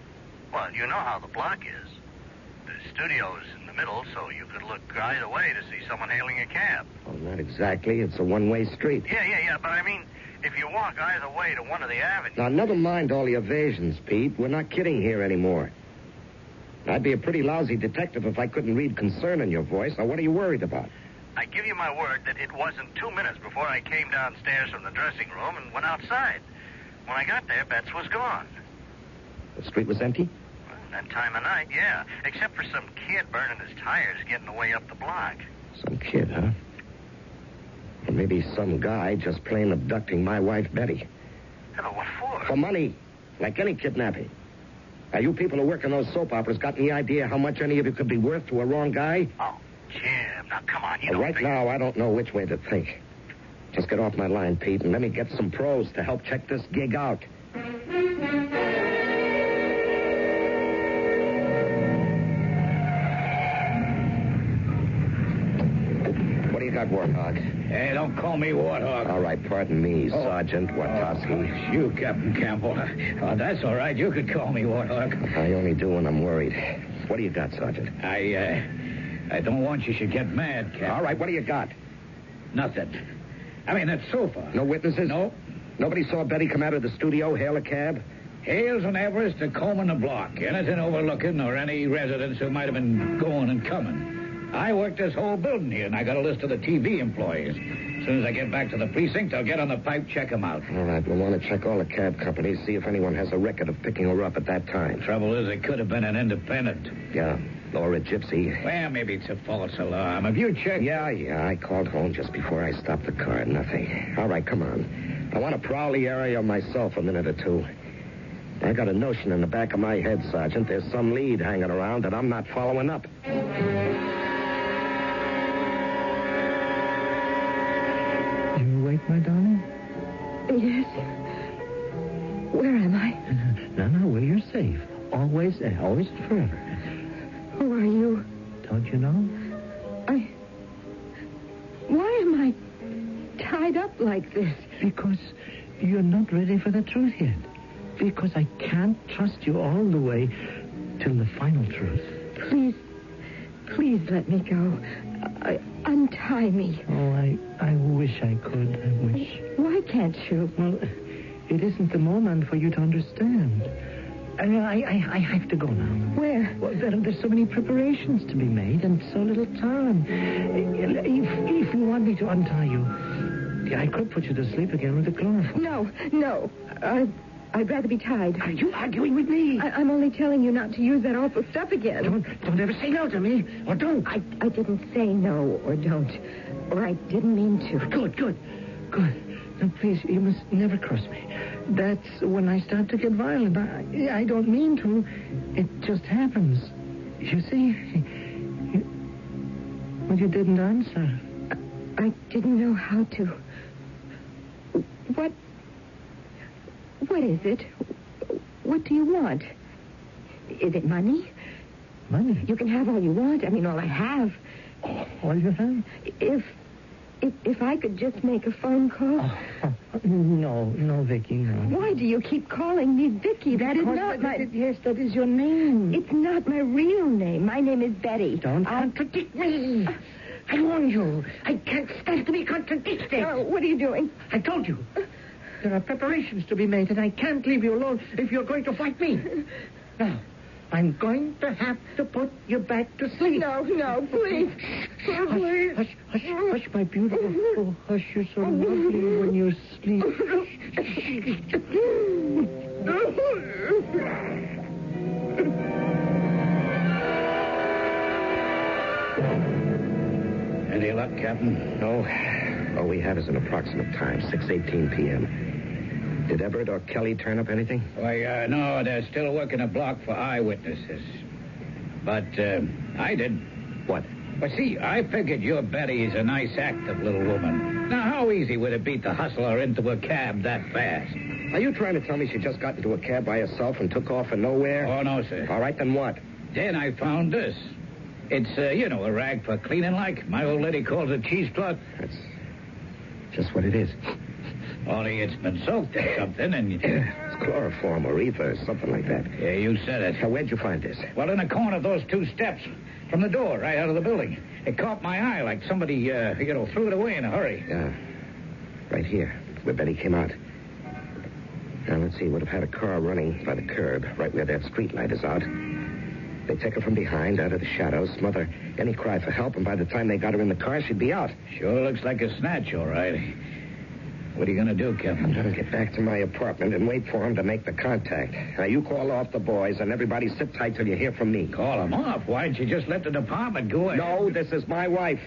Well, you know how the block is. The studio's in the middle, so you could look either way to see someone hailing a cab. Well, not exactly. It's a one-way street. Yeah, but I mean, if you walk either way to one of the avenues... Now, never mind all the evasions, Pete. We're not kidding here anymore. I'd be a pretty lousy detective if I couldn't read concern in your voice. Now, what are you worried about? I give you my word that it wasn't 2 minutes before I came downstairs from the dressing room and went outside. When I got there, Bets was gone. The street was empty? Well, that time of night, yeah. Except for some kid burning his tires getting away up the block. Some kid, huh? Or maybe some guy just plain abducting my wife, Betty. Yeah, but what for? For money. Like any kidnapping. Now, you people who work in those soap operas got any idea how much any of you could be worth to a wrong guy? Oh, Jim, now come on, you don't Right think... now, I don't know which way to think. Just get off my line, Pete, and let me get some pros to help check this gig out. What do you got, Warthog? Hey, don't call me Warthog. All right, pardon me, Sergeant Watowski. You, Captain Campbell. Oh, that's all right. You could call me Warthog. I only do when I'm worried. What do you got, Sergeant? I don't want you should get mad, Captain. All right, what do you got? Nothing. I mean, that's so far. No witnesses? No. Nobody saw Betty come out of the studio, hail a cab? Hales and Everest are combing the block. Anything overlooking or any residents who might have been going and coming. I work this whole building here, and I got a list of the TV employees. As soon as I get back to the precinct, I'll get on the pipe, check them out. All right, we'll want to check all the cab companies, see if anyone has a record of picking her up at that time. Trouble is, it could have been an independent. Yeah, or a gypsy. Well, maybe it's a false alarm. Have you checked? Yeah, I called home just before I stopped the car. Nothing. All right, come on. I want to prowl the area myself a minute or two. I got a notion in the back of my head, Sergeant. There's some lead hanging around that I'm not following up. You awake, my darling? Yes. Where am I? No, well, you're safe. Always and forever. Who are you? Don't you know? Why am I tied up like this? Because you're not ready for the truth yet. Because I can't trust you all the way till the final truth. Please let me go. Untie me. Oh, I wish I could. I wish. Why can't you? Well, it isn't the moment for you to understand. I have to go now. Where? Well, there's so many preparations to be made and so little time. If you want me to untie you, I could put you to sleep again with the chloroform. No. I'd rather be tied. Are you arguing with me? I'm only telling you not to use that awful stuff again. Don't ever say no to me, or don't. I didn't say no or don't. Or I didn't mean to. Good. Now, please, you must never cross me. That's when I start to get violent. I don't mean to. It just happens. You see? Well, you didn't answer. I didn't know how to. What is it? What do you want? Is it money? Money? You can have all you want. I mean, all I have. All you have? If I could just make a phone call. No, Vicky, no. Why do you keep calling me Vicky? That is not my... Yes, that is your name. It's not my real name. My name is Betty. Don't contradict me. I warned you. I can't stand to be contradicted. What are you doing? I told you. There are preparations to be made, and I can't leave you alone if you're going to fight me. Now, I'm going to have to put you back to sleep. No, please. Please. Hush, my beautiful. Oh, hush, you're so lovely when you sleep. Any luck, Captain? No. All we have is an approximate time, 6:18 p.m. Did Everett or Kelly turn up anything? Why, no, they're still working a block for eyewitnesses. But, I did. What? Well, see, I figured your Betty's a nice, active little woman. Now, how easy would it be to hustle her into a cab that fast? Are you trying to tell me she just got into a cab by herself and took off from nowhere? Oh, no, sir. All right, then what? Then I found this. It's, a rag for cleaning like. My old lady calls it cheesecloth. That's just what it is. Only it's been soaked in something, and... It's chloroform or ether or something like that. Yeah, you said it. Now, where'd you find this? Well, in the corner of those 2 steps from the door, right out of the building. It caught my eye like somebody, threw it away in a hurry. Yeah. Right here, where Betty came out. Now, let's see. Would have had a car running by the curb, right where that street light is out. They take her from behind, out of the shadows, smother any cry for help, and by the time they got her in the car, she'd be out. Sure looks like a snatch, all right. What are you going to do, Captain? I'm going to get back to my apartment and wait for him to make the contact. Now, you call off the boys, and everybody sit tight till you hear from me. Call them off? Why didn't you just let the department go ahead? No, this is my wife.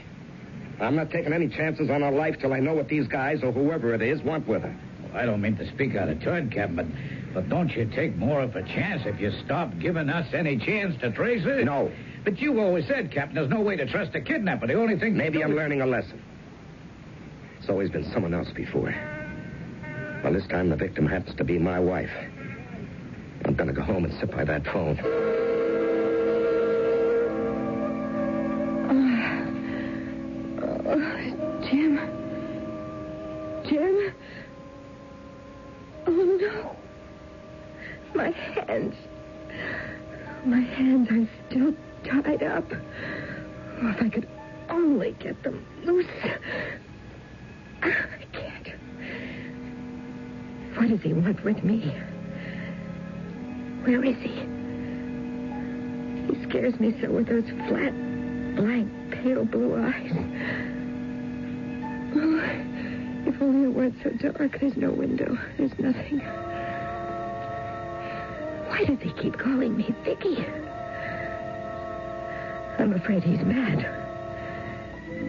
I'm not taking any chances on her life till I know what these guys, or whoever it is, want with her. Well, I don't mean to speak out of turn, Captain, but don't you take more of a chance if you stop giving us any chance to trace her? No. But you always said, Captain, there's no way to trust a kidnapper. The only thing... Maybe I'm learning a lesson. It's always been someone else before. Well, this time the victim happens to be my wife. I'm going to go home and sit by that phone. Jim? Jim? Oh, no. My hands. My hands are still tied up. Oh, if I could only get them loose. I can't. What does he want with me? Where is he? He scares me so with those flat, blank, pale blue eyes. Oh, if only it weren't so dark. There's no window. There's nothing. Why does he keep calling me Vicky? I'm afraid he's mad.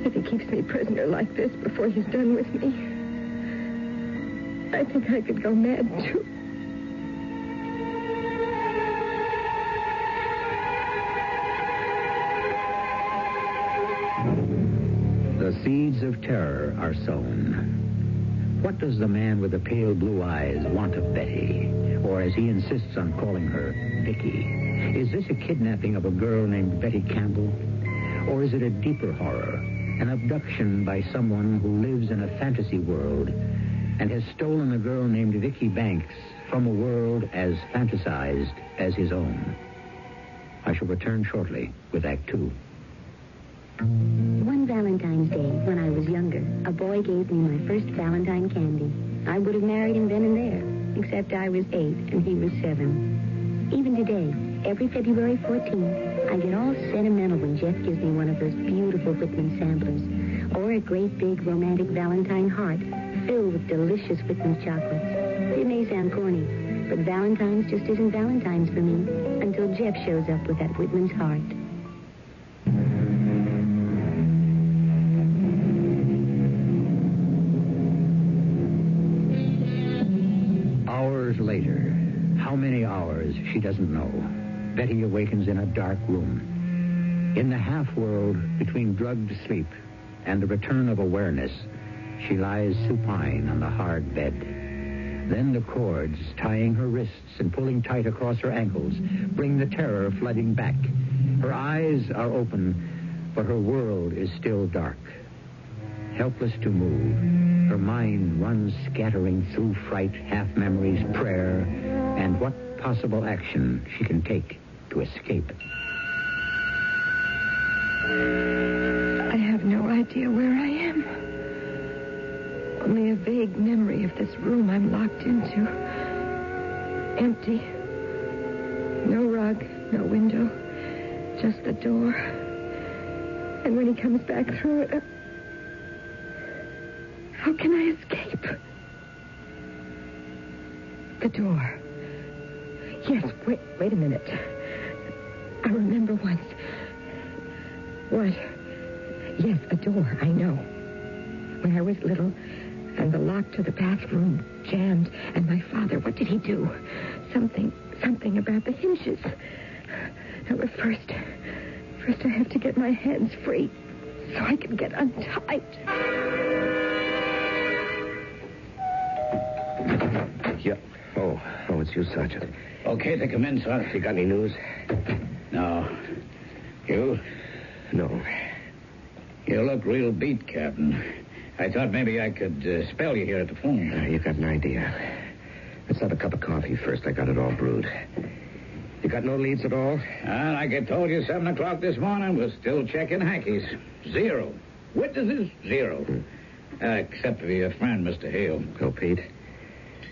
If he keeps me prisoner like this before he's done with me, I think I could go mad, too. The seeds of terror are sown. What does the man with the pale blue eyes want of Betty? Or, as he insists on calling her, Vicky? Is this a kidnapping of a girl named Betty Campbell? Or is it a deeper horror, an abduction by someone who lives in a fantasy world and has stolen a girl named Vicky Banks from a world as fantasized as his own? I shall return shortly with Act 2. One Valentine's Day, when I was younger, a boy gave me my first Valentine candy. I would have married him then and there, except I was 8 and he was 7. Even today, every February 14th, I get all sentimental when Jeff gives me one of those beautiful Whitman samplers, or a great big romantic Valentine heart filled with delicious Whitman chocolates. It may sound corny, but Valentine's just isn't Valentine's for me until Jeff shows up with that Whitman's heart. Hours later, how many hours, she doesn't know, Betty awakens in a dark room. In the half-world between drugged sleep and the return of awareness, she lies supine on the hard bed. Then the cords tying her wrists and pulling tight across her ankles bring the terror flooding back. Her eyes are open, but her world is still dark. Helpless to move, her mind runs scattering through fright, half-memories, prayer, and what possible action she can take to escape. I have no idea where I am. Only a vague memory of this room I'm locked into. Empty. No rug, no window, just the door. And when he comes back through it, how can I escape? The door. Yes, wait a minute. I remember once. What? Yes, a door, I know. When I was little, and the lock to the bathroom jammed, and my father, what did he do? Something about the hinges. Now, but first I have to get my hands free so I can get untied. Yeah. Oh, it's you, Sergeant. Okay to come in, sir. You got any news? No. You? No. You look real beat, Captain. I thought maybe I could spell you here at the phone. You got an idea. Let's have a cup of coffee first. I got it all brewed. You got no leads at all? Like I told you, 7 o'clock this morning, we're still checking hankies. 0. Witnesses, 0. Except for your friend, Mr. Hale. Bill Pete?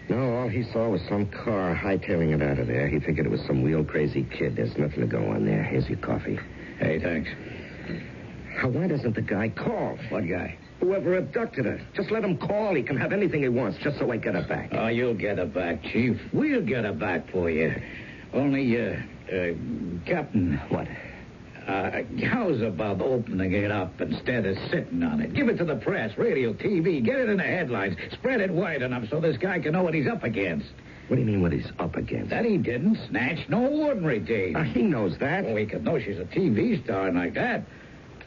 No, all he saw was some car hightailing it out of there. He figured it was some wheel-crazy kid. There's nothing to go on there. Here's your coffee. Hey, thanks. Why doesn't the guy call? What guy? Whoever abducted her. Just let him call. He can have anything he wants, just so I get her back. Oh, you'll get her back, Chief. We'll get her back for you. Only, Captain. What? How's about opening it up instead of sitting on it? Give it to the press, radio, TV. Get it in the headlines. Spread it wide enough so this guy can know what he's up against. What do you mean what he's up against? That he didn't snatch no ordinary dame. He knows that. Oh, he could know she's a TV star and like that.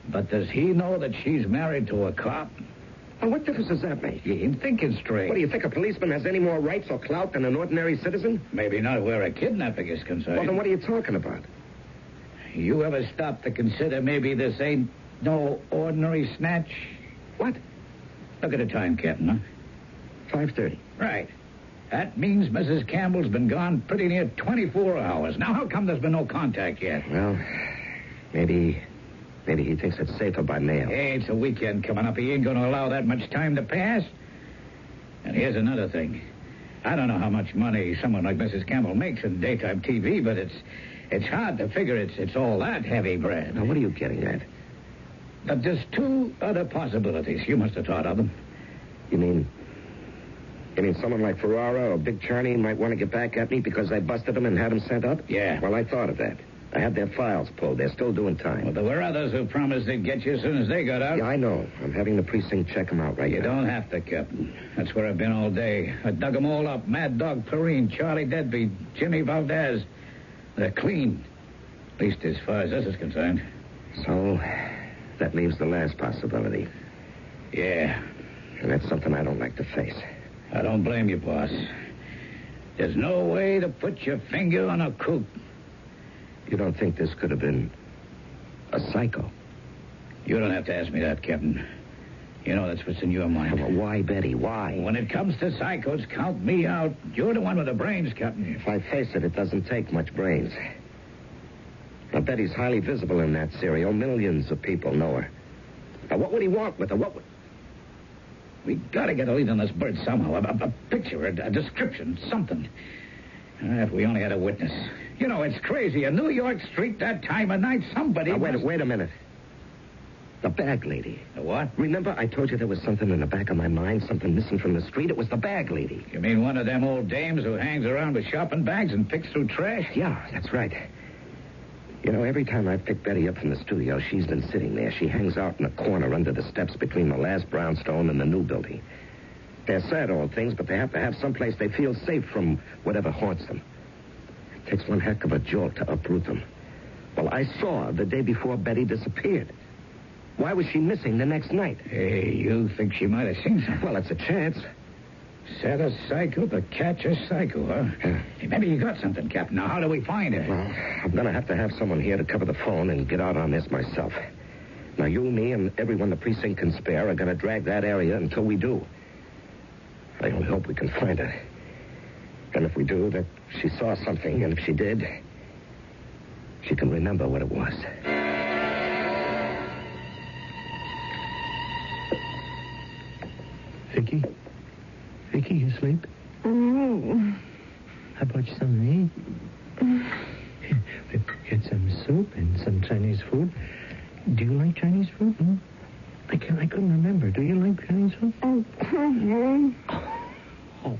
But does he know that she's married to a cop? Well, what difference does that make? You ain't thinking straight. What, do you think a policeman has any more rights or clout than an ordinary citizen? Maybe not where a kidnapping is concerned. Well, then what are you talking about? You ever stop to consider maybe this ain't no ordinary snatch? What? Look at the time, Captain, huh? 5:30. Right. That means Mrs. Campbell's been gone pretty near 24 hours. Now, how come there's been no contact yet? Well, maybe he thinks it's safer by mail. Hey, it's a weekend coming up. He ain't going to allow that much time to pass. And here's another thing. I don't know how much money someone like Mrs. Campbell makes in daytime TV, but it's hard to figure it's all that heavy bread. Now, what are you getting at? But there's 2 other possibilities. You must have thought of them. You mean someone like Ferrara or Big Charney might want to get back at me because I busted them and had them sent up? Yeah. Well, I thought of that. I had their files pulled. They're still doing time. Well, there were others who promised they'd get you as soon as they got out. Yeah, I know. I'm having the precinct check them out right now. You don't have to, Captain. That's where I've been all day. I dug them all up. Mad Dog Perrine, Charlie Deadbeat, Jimmy Valdez. They're clean. At least as far as this is concerned. So, that leaves the last possibility. Yeah. And that's something I don't like to face. I don't blame you, boss. There's no way to put your finger on a coop. You don't think this could have been a psycho? You don't have to ask me that, Captain. You know that's what's in your mind. Well, why, Betty? Why? When it comes to psychos, count me out. You're the one with the brains, Captain. If I face it, it doesn't take much brains. Now, Betty's highly visible in that serial. Millions of people know her. Now, what would he want with her? We gotta get a lead on this bird somehow. A picture, a description, something. If we only had a witness. You know, it's crazy. A New York street that time of night, somebody... Now, wait a minute. The bag lady. The what? Remember I told you there was something in the back of my mind, something missing from the street? It was the bag lady. You mean one of them old dames who hangs around with shopping bags and picks through trash? Yeah, that's right. You know, every time I've picked Betty up from the studio, she's been sitting there. She hangs out in a corner under the steps between the last brownstone and the new building. They're sad old things, but they have to have someplace they feel safe from whatever haunts them. It takes one heck of a jolt to uproot them. Well, I saw her the day before Betty disappeared. Why was she missing the next night? Hey, you think she might have seen something? Well, it's a chance. Set a psycho to catch a psycho, huh? Yeah. Hey, maybe you got something, Captain. Now, how do we find her? Well, I'm going to have someone here to cover the phone and get out on this myself. Now, you, me, and everyone the precinct can spare are going to drag that area until we do. I only hope we can find her. And if we do, that she saw something, and if she did, she can remember what it was. Vicky? Vicky, you sleep? Oh. How about some Get some soup and some Chinese food. Do you like Chinese food? Hmm? I couldn't remember. Do you like Chinese food? Oh,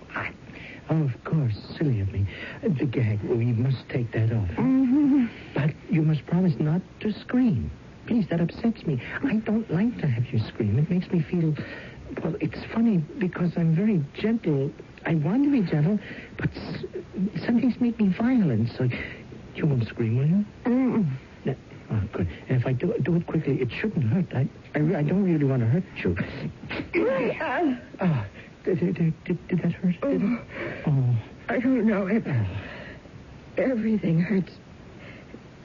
of course. Silly of me. The gag, we must take that off. Mm-hmm. But you must promise not to scream. Please, that upsets me. I don't like to have you scream. It makes me feel... Well, it's funny because I'm very gentle. I want to be gentle, but some things make me violent, so... You won't scream, will you? Mm. No. Oh, good. And if I do it quickly, it shouldn't hurt. I don't really want to hurt you. Did that hurt? Did it? Oh. I don't know. Everything hurts.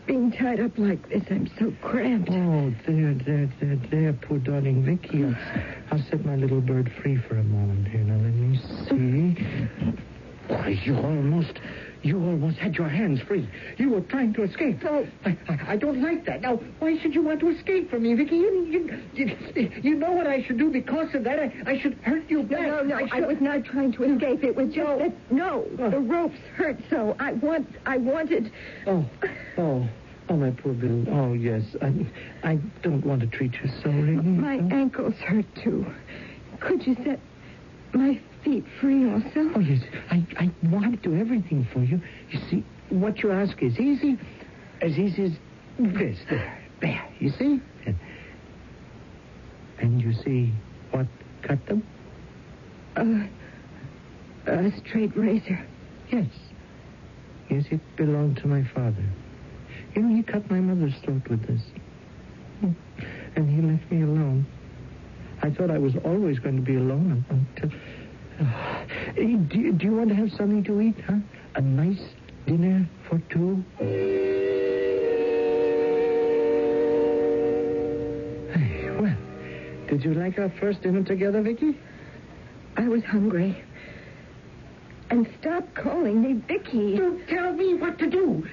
being tied up like this. I'm so cramped. Oh, there, poor darling Vicky. I'll set my little bird free for a moment here. Now, let me see. Why, you almost had your hands free. You were trying to escape. Oh, I don't like that. Now, why should you want to escape from me, Vicky? You know what I should do because of that. I should hurt you back. No, I was not trying to escape. It was just that, the ropes hurt so. I wanted... Oh, my poor Bill. Oh, yes. I don't want to treat you so. My ankles hurt, too. Could you set my feet free also? Oh, yes. I want to do everything for you. You see, what you ask is easy. As easy as this. There. You see? And you see what cut them? A straight razor. Yes. Yes, it belonged to my father. You know, he cut my mother's throat with this. And he left me alone. I thought I was always going to be alone until... Do you want to have something to eat, huh? A nice dinner for two? Hey, well, did you like our first dinner together, Vicky? I was hungry. And stop calling me Vicky. Don't tell me what to do.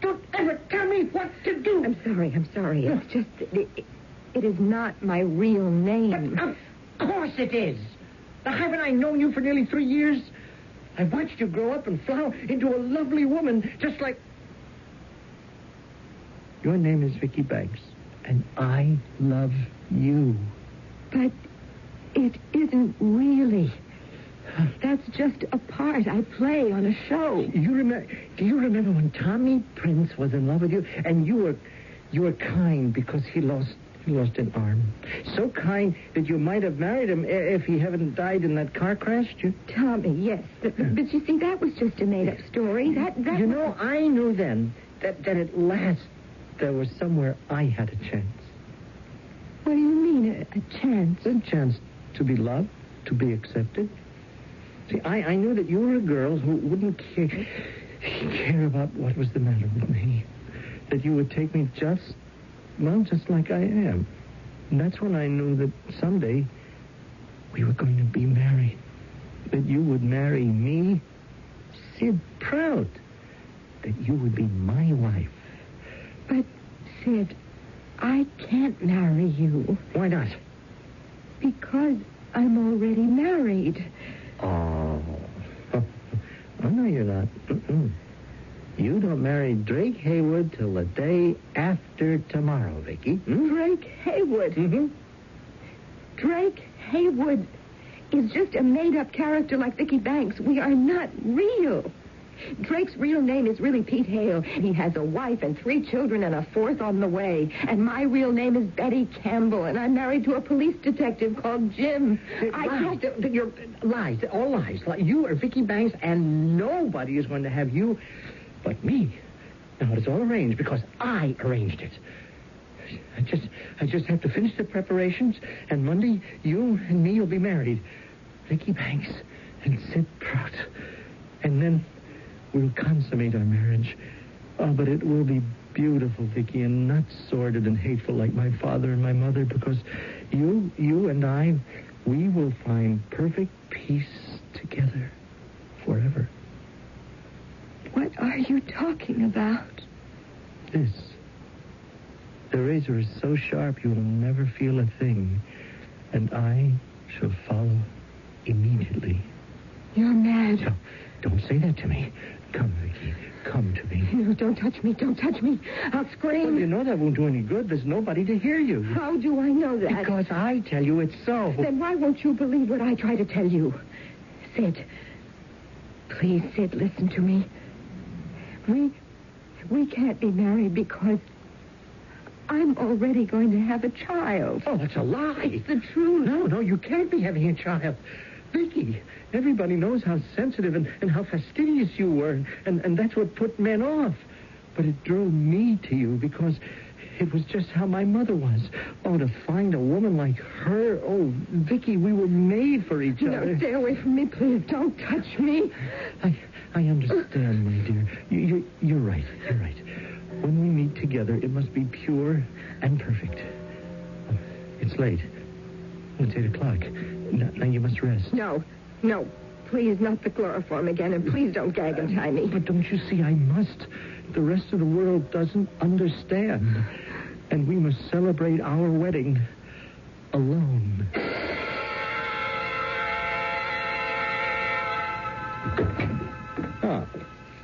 Don't ever tell me what to do. I'm sorry. It's just... It is not my real name. But of course it is. Now, haven't I known you for nearly 3 years? I watched you grow up and flower into a lovely woman, just like... Your name is Vicky Banks, and I love you. But it isn't really. That's just a part I play on a show. Do you remember when Tommy Prince was in love with you, and you were kind because he lost an arm. So kind that you might have married him if he hadn't died in that car crash. Tommy, yes. But you see, that was just a made-up story. That You know, I knew then that at last there was somewhere I had a chance. What do you mean, a chance? A chance to be loved, to be accepted. See, I knew that you were a girl who wouldn't care about what was the matter with me. That you would take me just like I am. And that's when I knew that someday we were going to be married. That you would marry me, Sid, proud. That you would be my wife. But, Sid, I can't marry you. Why not? Because I'm already married. Oh, no, you're not. You don't marry Drake Haywood till the day after tomorrow, Vicky. Drake Haywood? Mm-hmm. Drake Haywood is just a made-up character like Vicky Banks. We are not real. Drake's real name is really Pete Hale. He has a wife and 3 children and a 4th on the way. And my real name is Betty Campbell, and I'm married to a police detective called Jim. You're lies, all lies. You are Vicky Banks, and nobody is going to have you but me. Now, it's all arranged because I arranged it. I just have to finish the preparations, and Monday, you and me will be married. Vicky Banks and Sid Prout. And then we'll consummate our marriage. Oh, but it will be beautiful, Vicky, and not sordid and hateful like my father and my mother, because you and I, we will find perfect peace together forever. What are you talking about? This. The razor is so sharp you will never feel a thing, and I shall follow immediately. You're mad. No, don't say that to me. Come, Vicky. Come to me. No, don't touch me. Don't touch me. I'll scream. Well, you know that won't do any good. There's nobody to hear you. How do I know that? Because I tell you it's so. Then why won't you believe what I try to tell you? Sid. Please, Sid, listen to me. We can't be married because I'm already going to have a child. Oh, that's a lie. It's the truth. No, you can't be having a child. Vicky, everybody knows how sensitive and how fastidious you were, and that's what put men off. But it drew me to you because it was just how my mother was. Oh, to find a woman like her. Oh, Vicky, we were made for each other. No, stay away from me, please. Don't touch me. I understand, my dear. You're right. You're right. When we meet together, it must be pure and perfect. It's late. It's 8 o'clock. Now you must rest. No. Please, not the chloroform again, and please don't gag and tie me. But don't you see, I must. The rest of the world doesn't understand. And we must celebrate our wedding alone. Oh.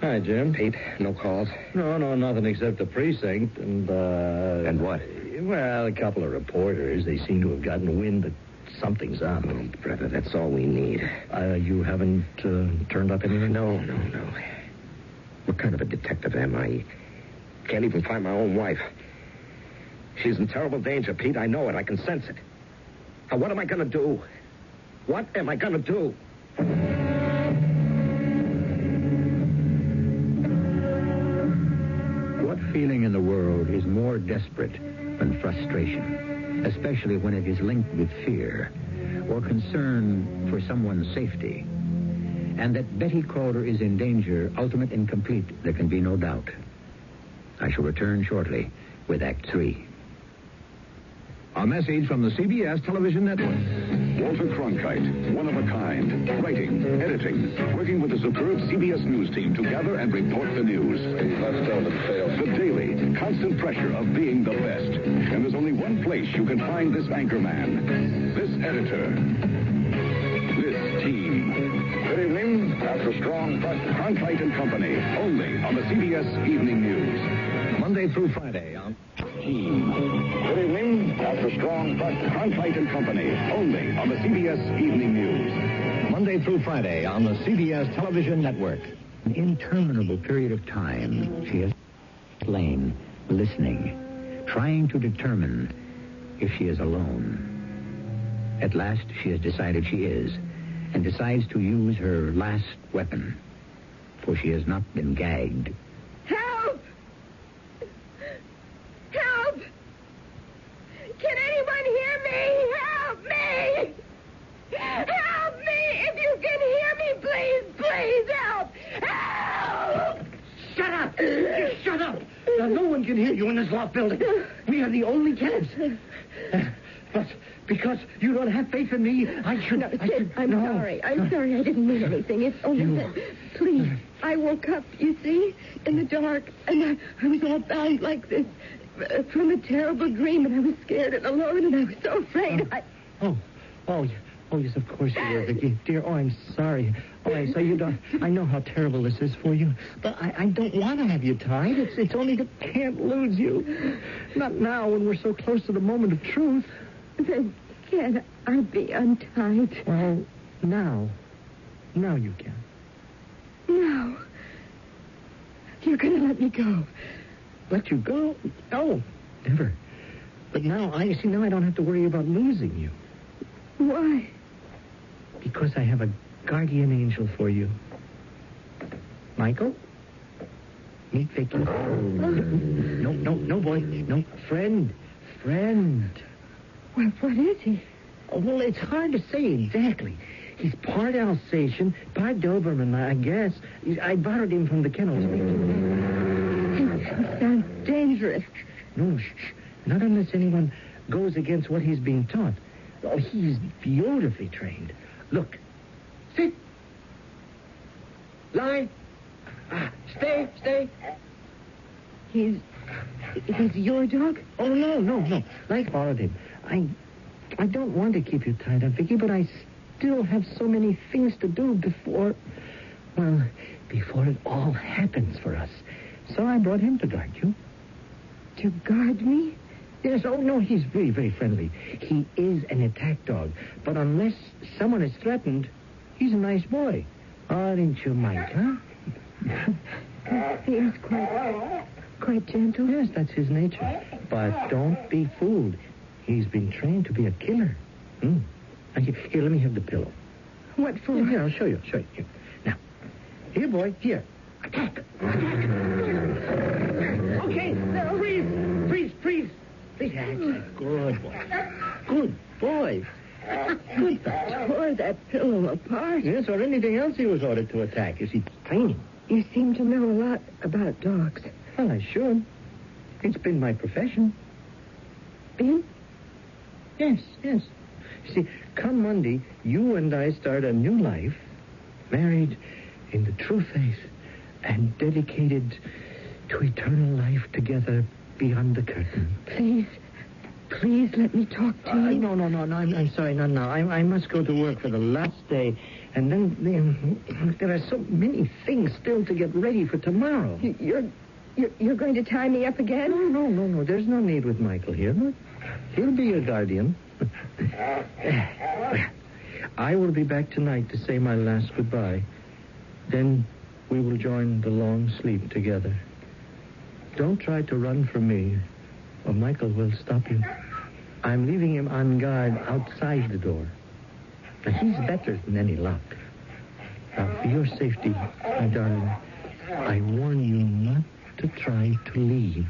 Hi, Jim. Pete, no calls? No, nothing except the precinct and, And what? Well, a couple of reporters. They seem to have gotten wind that something's up. Oh, brother, that's all we need. You haven't turned up anything? No. What kind of a detective am I? Can't even find my own wife. She's in terrible danger, Pete. I know it. I can sense it. Now, what am I going to do? What am I going to do? What feeling in the world is more desperate than frustration, especially when it is linked with fear or concern for someone's safety? And that Betty Calder is in danger, ultimate and complete, there can be no doubt. I shall return shortly with Act 3. A message from the CBS television network. Walter Cronkite, one of a kind. Writing, editing, working with the superb CBS News team to gather and report the news. The daily, constant pressure of being the best. And there's only one place you can find this anchor man, this editor, this team. Good evening. After strong pressure, Cronkite and Company, only on the CBS Evening News. Monday through Friday on Team. Good evening. After strong pressure, Cronkite and Company, only on the CBS Evening News. Monday through Friday on the CBS Television Network. An interminable period of time, she has lain, listening, trying to determine if she is alone. At last, she has decided she is, and decides to use her last weapon, for she has not been gagged. Help! Help! Can anyone hear me? Help me! Help me! If you can hear me, please help! Help! Shut up! Shut up! Now, no one can hear you in this loft building. We are the only tenants. But because you don't have faith in me, I should... I'm sorry. I'm sorry. I didn't mean anything. It's only that... Please. I woke up, you see, in the dark, and I was all bound like this from a terrible dream, and I was scared and alone, and I was so afraid. Oh, yes, of course you were, Vicky. Dear, I'm sorry. Oh, I'm sorry. You don't... I know how terrible this is for you, but I don't want to have you tied. It's only that I can't lose you. Not now, when we're so close to the moment of truth. Then can I be untied? Well, now you can. No. You're going to let me go. Let you go? No, never. But now I don't have to worry about losing you. Why? Because I have a guardian angel for you. Michael? Meet Vicky. No, boy. No, friend. Well, what is he? Oh, well, it's hard to say exactly. He's part Alsatian, part Doberman, I guess. I borrowed him from the kennels. He sounds dangerous. No, shh. Not unless anyone goes against what he's being taught. Oh, he's beautifully trained. Look. Sit. Lie. Stay. He's your dog? Oh, no. I borrowed him. I don't want to keep you tied up, Vicky, but I still have so many things to do before it all happens for us. So I brought him to guard you. To guard me? Yes, oh, no, he's very, very friendly. He is an attack dog, but unless someone is threatened, he's a nice boy. Aren't you, Mike, huh? He seems quite gentle. Yes, that's his nature. But don't be fooled. He's been trained to be a killer. Here, let me have the pillow. What for? Here, I'll show you. Here. Now, here, boy, here. Attack. Okay, now, freeze. Please, good boy. Good boy. Good. Tore that pillow apart. Yes, or anything else he was ordered to attack. You see, training. You seem to know a lot about dogs. Well, I should. It's been my profession. Been? Yes. You see, come Monday, you and I start a new life, married in the true faith and dedicated to eternal life together beyond the curtain. Please let me talk to you. No. I'm sorry. No. I must go to work for the last day. And then there are so many things still to get ready for tomorrow. You're going to tie me up again? No. There's no need with Michael here. He'll be your guardian. I will be back tonight to say my last goodbye. Then we will join the long sleep together. Don't try to run from me, or Michael will stop you. I'm leaving him on guard outside the door. Now, he's better than any lock. Now, for your safety, my darling, I warn you not to try to leave.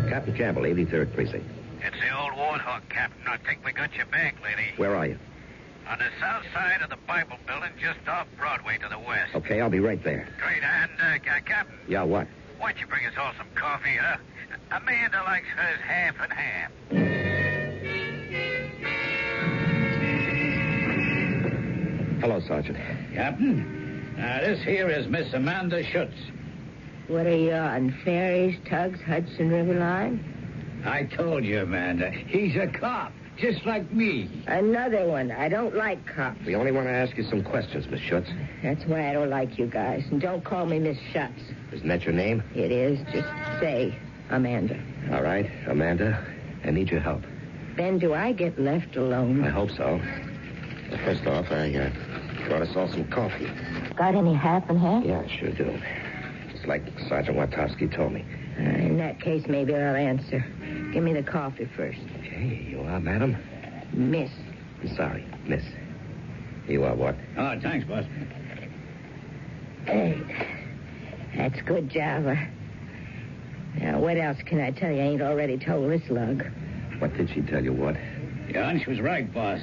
Captain Campbell, 83rd Precinct. It's the old Warthog, Captain. I think we got your back, lady. Where are you? On the south side of the Bible building, just off Broadway to the west. Okay, I'll be right there. Great. And, Captain, Yeah, what? why don't you bring us all some coffee, huh? Amanda likes hers half and half. Hello, Sergeant. Captain, this here is Miss Amanda Schutz. What are you on, ferries, tugs, Hudson River Line? I told you, Amanda, he's a cop, just like me. Another one. I don't like cops. We only want to ask you some questions, Miss Schutz. That's why I don't like you guys. And don't call me Miss Schutz. Isn't that your name? It is. Just say Amanda. All right, Amanda, I need your help. Then do I get left alone? I hope so. First off, I brought us all some coffee. Got any half and half? Yeah, I sure do. Just like Sergeant Watowski told me. In that case, maybe I'll answer. Give me the coffee first. Okay, you are, madam? Miss. I'm sorry, miss. You are what? Oh, thanks, boss. That's good, Java. Now, what else can I tell you I ain't already told this lug? What did she tell you, what? Your hunch was right, boss.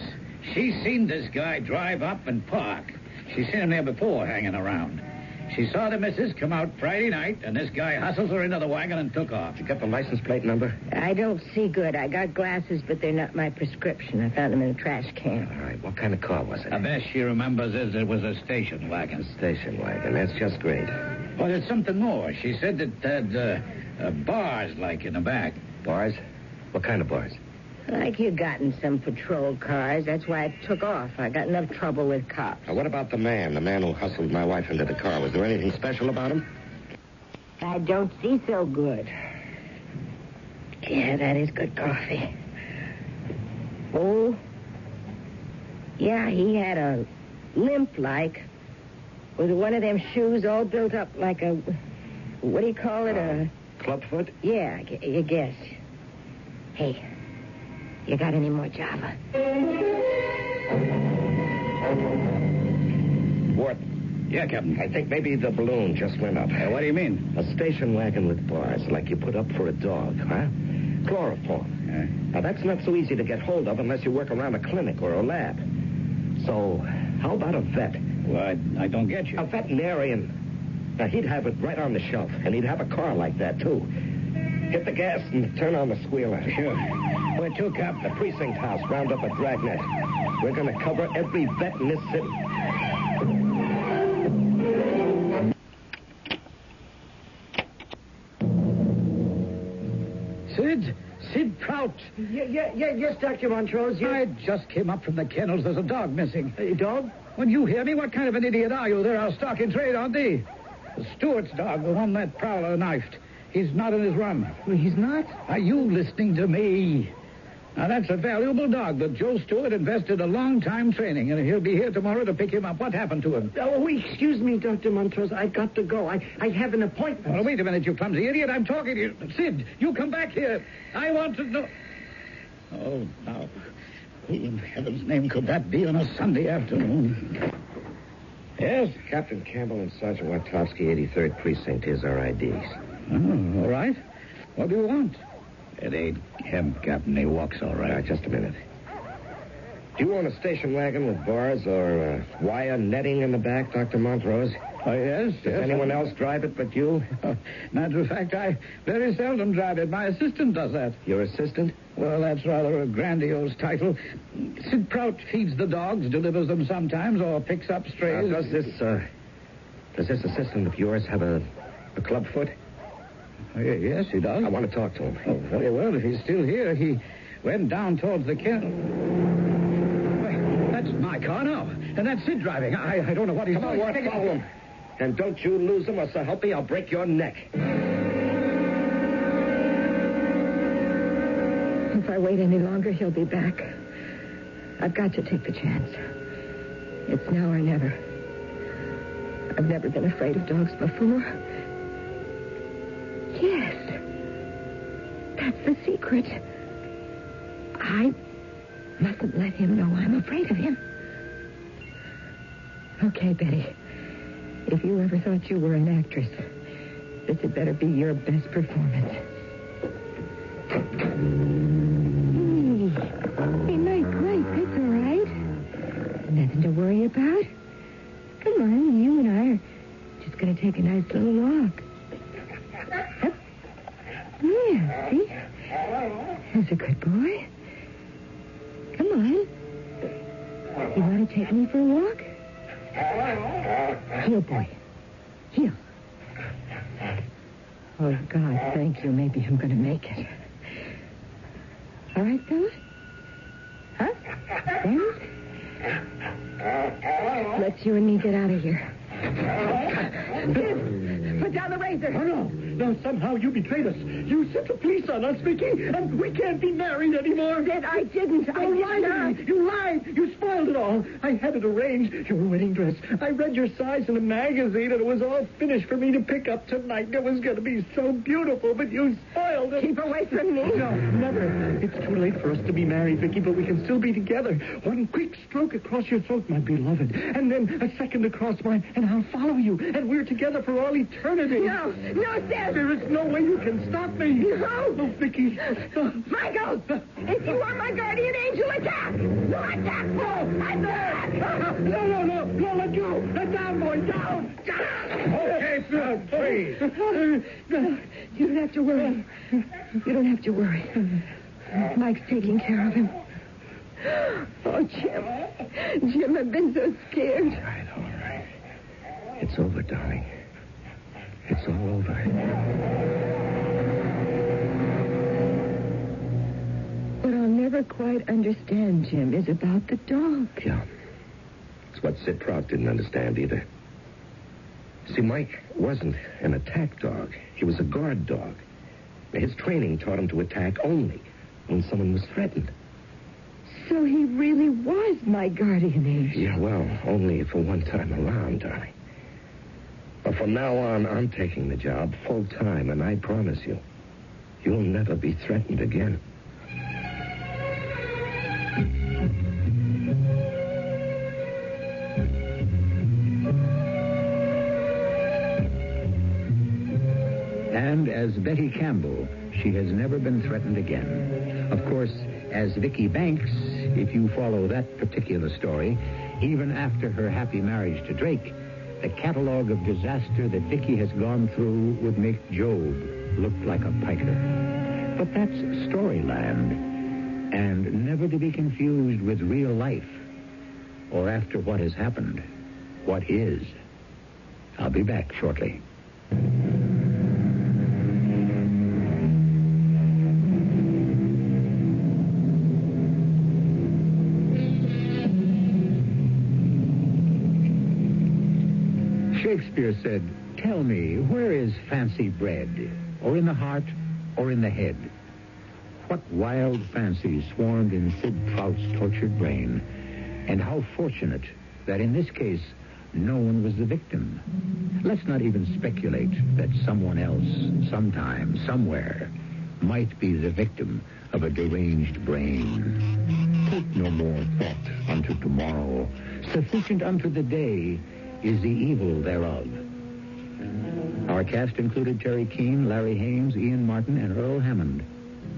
She seen this guy drive up and park. She seen him there before, hanging around. She saw the missus come out Friday night, and this guy hustles her into the wagon and took off. You got the license plate number? I don't see good. I got glasses, but they're not my prescription. I found them in a trash can. All right, what kind of car was it? The best she remembers is it was a station wagon. Station wagon, that's just great. Well, there's something more. She said it had bars, like, in the back. Bars? What kind of bars? Like you got in some patrol cars. That's why I took off. I got enough trouble with cops. Now, what about the man who hustled my wife into the car? Was there anything special about him? I don't see so good. Yeah, that is good coffee. Oh, yeah, he had a limp like, with one of them shoes all built up like a, what do you call it, a... Clubfoot? Yeah, I guess. Hey, you got any more Java? What? Yeah, Captain. I think maybe the balloon just went up. What do you mean? A station wagon with bars, like you put up for a dog, huh? Chloroform. Yeah. Now, that's not so easy to get hold of unless you work around a clinic or a lab. So, how about a vet? Well, I don't get you. A veterinarian. Now, he'd have it right on the shelf, and he'd have a car like that, too. Hit the gas and turn on the squealer. Sure. Where to, Cap? The precinct house, round up a dragnet. We're going to cover every vet in this city. Sid Trout. Yes, Dr. Montrose. Yes. I just came up from the kennels. There's a dog missing. A dog? When you hear me, what kind of an idiot are you? They're our stock in trade, aren't they? The Stewart's dog, the one that prowler knifed. He's not in his run. He's not? Are you listening to me? Now, that's a valuable dog that Joe Stewart invested a long time training, and he'll be here tomorrow to pick him up. What happened to him? Oh, excuse me, Dr. Montrose. I've got to go. I have an appointment. Well, wait a minute, you clumsy idiot. I'm talking to you. Sid, you come back here. I want to know... Oh, now, who in heaven's name could that be on a Sunday afternoon? Yes? Captain Campbell and Sergeant Watowski, 83rd Precinct. Here's our IDs. Oh, all right. What do you want? It ain't him, Captain. He walks all right. Just a minute. Do you own a station wagon with bars or wire netting in the back, Dr. Montrose? Oh, yes. Does anyone else drive it but you? Matter of fact, I very seldom drive it. My assistant does that. Your assistant? Well, that's rather a grandiose title. Sid Prout feeds the dogs, delivers them sometimes, or picks up strays. Does this assistant of yours have a clubfoot? Yes, he does. I want to talk to him. Oh, very well. If he's still here, he went down towards the kennel. Wait, that's my car now. And that's Sid driving. I don't know what he's doing. Come on, Ward, follow him. And don't you lose him, or so help me, I'll break your neck. If I wait any longer, he'll be back. I've got to take the chance. It's now or never. I've never been afraid of dogs before. Yes. That's the secret. I mustn't let him know I'm afraid of him. Okay, Betty. If you ever thought you were an actress, this had better be your best performance. Hey, Mike, that's all right. Nothing to worry about. Come on, you and I are just going to take a nice little walk. Up. Yeah, see? That's a good boy. Come on. You want to take me for a walk? Heel, boy. Heel. Oh, God, thank you. Maybe I'm going to make it. All right, fella? Huh? Then? Let's you and me get out of here. Put down the razor. Oh, no. No, somehow you betrayed us. You sent the police on us, Vicky, and we can't be married anymore. I didn't. I lied not. to me. You lied. You spoiled it all. I had it arranged. Your wedding dress. I read your size in a magazine, and it was all finished for me to pick up tonight. It was going to be so beautiful, but you spoiled it. Keep away from me. No, never. It's too late for us to be married, Vicky, but we can still be together. One quick stroke across your throat, my beloved, and then a second across mine, and I'll follow you, and we're together for all eternity. No, Sid. There is no way you can stop me. No. Oh, Vicky. Michael, if you are my guardian angel, attack. No, attack. No, I'm back. No, let go. Let down, boy, down. Okay, sir, please. You don't have to worry. You don't have to worry. Mike's taking care of him. Oh, Jim. Jim, I've been so scared. All right. It's over, darling. It's all over. What I'll never quite understand, Jim, is about the dog. Yeah. It's what Sid Prout didn't understand either. See, Mike wasn't an attack dog. He was a guard dog. His training taught him to attack only when someone was threatened. So he really was my guardian angel. Yeah, well, only for one time around, darling. But from now on, I'm taking the job full time, and I promise you, you'll never be threatened again. And as Betty Campbell, she has never been threatened again. Of course, as Vicky Banks, if you follow that particular story, even after her happy marriage to Drake, the catalog of disaster that Vicky has gone through would make Job look like a piker. But that's storyland, and never to be confused with real life, or after what has happened, what is. I'll be back shortly. Shakespeare said, "Tell me, where is fancy bred? Or in the heart, or in the head?" What wild fancies swarmed in Sid Prout's tortured brain. And how fortunate that in this case, no one was the victim. Let's not even speculate that someone else, sometime, somewhere, might be the victim of a deranged brain. Take no more thought unto tomorrow. Sufficient unto the day is the evil thereof. Our cast included Terry Keane, Larry Haynes, Ian Martin, and Earl Hammond.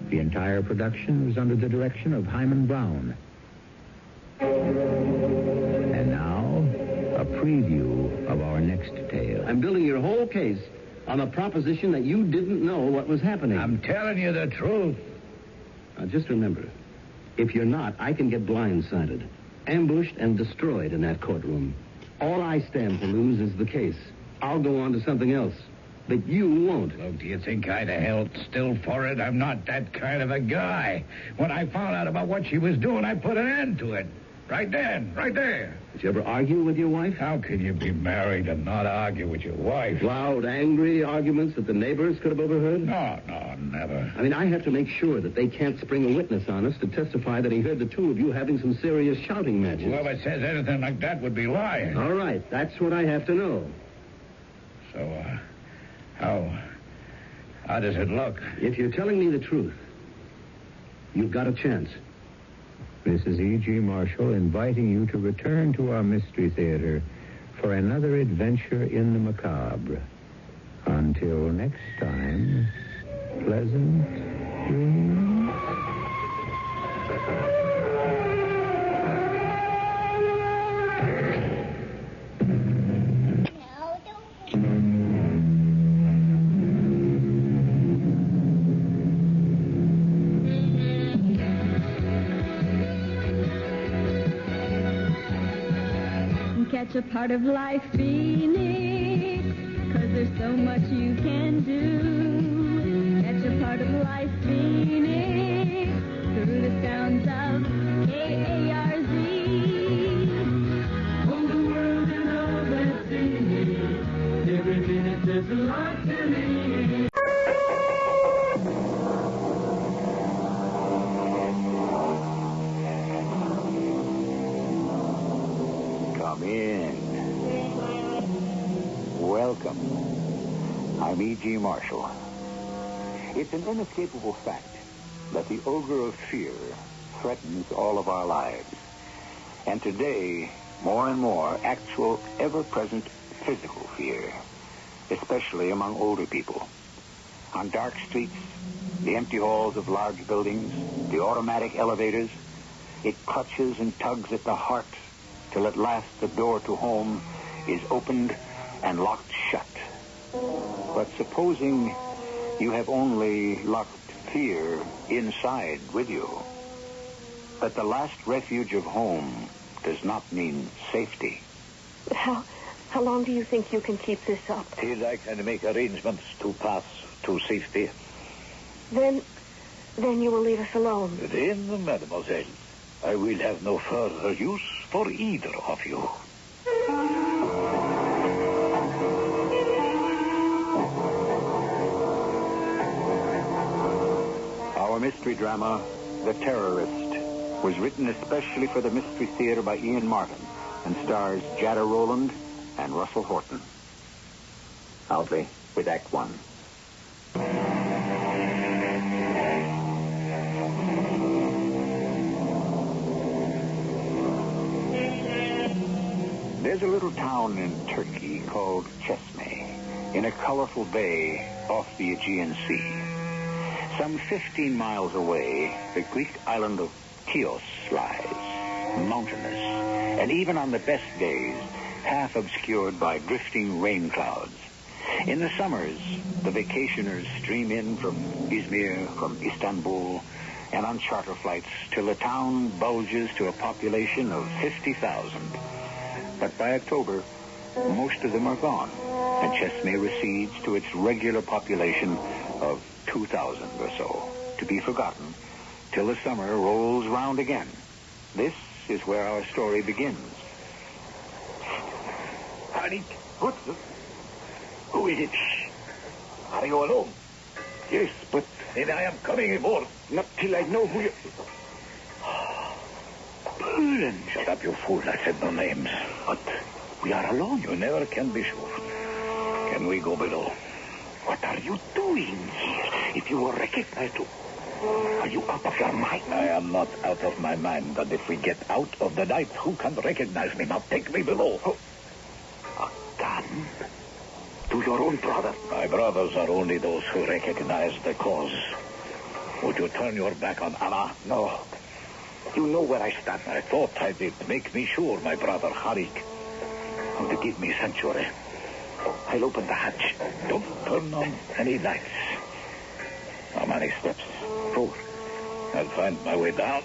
The entire production was under the direction of Hyman Brown. And now, a preview of our next tale. I'm building your whole case on the proposition that you didn't know what was happening. I'm telling you the truth. Now, just remember, if you're not, I can get blindsided, ambushed and destroyed in that courtroom. All I stand to lose is the case. I'll go on to something else. But you won't. Look, do you think I'd have held still for it? I'm not that kind of a guy. When I found out about what she was doing, I put an end to it. Right then, right there. Did you ever argue with your wife? How can you be married and not argue with your wife? Loud, angry arguments that the neighbors could have overheard? No, never. I mean, I have to make sure that they can't spring a witness on us to testify that he heard the two of you having some serious shouting matches. Whoever says anything like that would be lying. All right, that's what I have to know. So, how does it look? If you're telling me the truth, you've got a chance. This is E.G. Marshall inviting you to return to our Mystery Theater for another adventure in the macabre. Until next time, pleasant dreams. Catch a part of life, Phoenix, 'cause there's so much you can do. Catch a part of life, Phoenix, through the sounds of KARZ. Oh, the world and all that's in it, every minute there's a lot to me. Come in. Welcome. I'm E.G. Marshall. It's an inescapable fact that the ogre of fear threatens all of our lives. And today, more and more, actual, ever-present physical fear, especially among older people. On dark streets, the empty halls of large buildings, the automatic elevators, it clutches and tugs at the heart till at last the door to home is opened and locked shut. But supposing you have only locked fear inside with you, that the last refuge of home does not mean safety. How long do you think you can keep this up? Till I can make arrangements to pass to safety. Then you will leave us alone. Then, mademoiselle, I will have no further use for either of you. Our mystery drama, The Terrorist, was written especially for the Mystery Theater by Ian Martin and stars Jada Rowland and Russell Horton. Alfie, with Act One. There's a little town in Turkey called Chesme, in a colorful bay off the Aegean Sea. Some 15 miles away, the Greek island of Chios lies, mountainous, and even on the best days, half obscured by drifting rain clouds. In the summers, the vacationers stream in from Izmir, from Istanbul, and on charter flights till the town bulges to a population of 50,000. But by October, most of them are gone, and Chesme recedes to its regular population of 2,000 or so, to be forgotten till the summer rolls round again. This is where our story begins. Honey, what? Who is it? Are you alone? Yes, but then I am coming aboard. Not till I know who you... Berlin. Shut up, you fool. I said no names. But we are alone. You never can be sure. Can we go below? What are you doing here? If you were recognized, are you out of your mind? I am not out of my mind. But if we get out of the night, who can recognize me? Now take me below. Oh. A gun? To your own brother? My brothers are only those who recognize the cause. Would you turn your back on Allah? No. You know where I stand. I thought I did. Make me sure, my brother Harik. And to give me sanctuary. I'll open the hatch. Don't turn on any lights. How many steps? 4. I'll find my way down.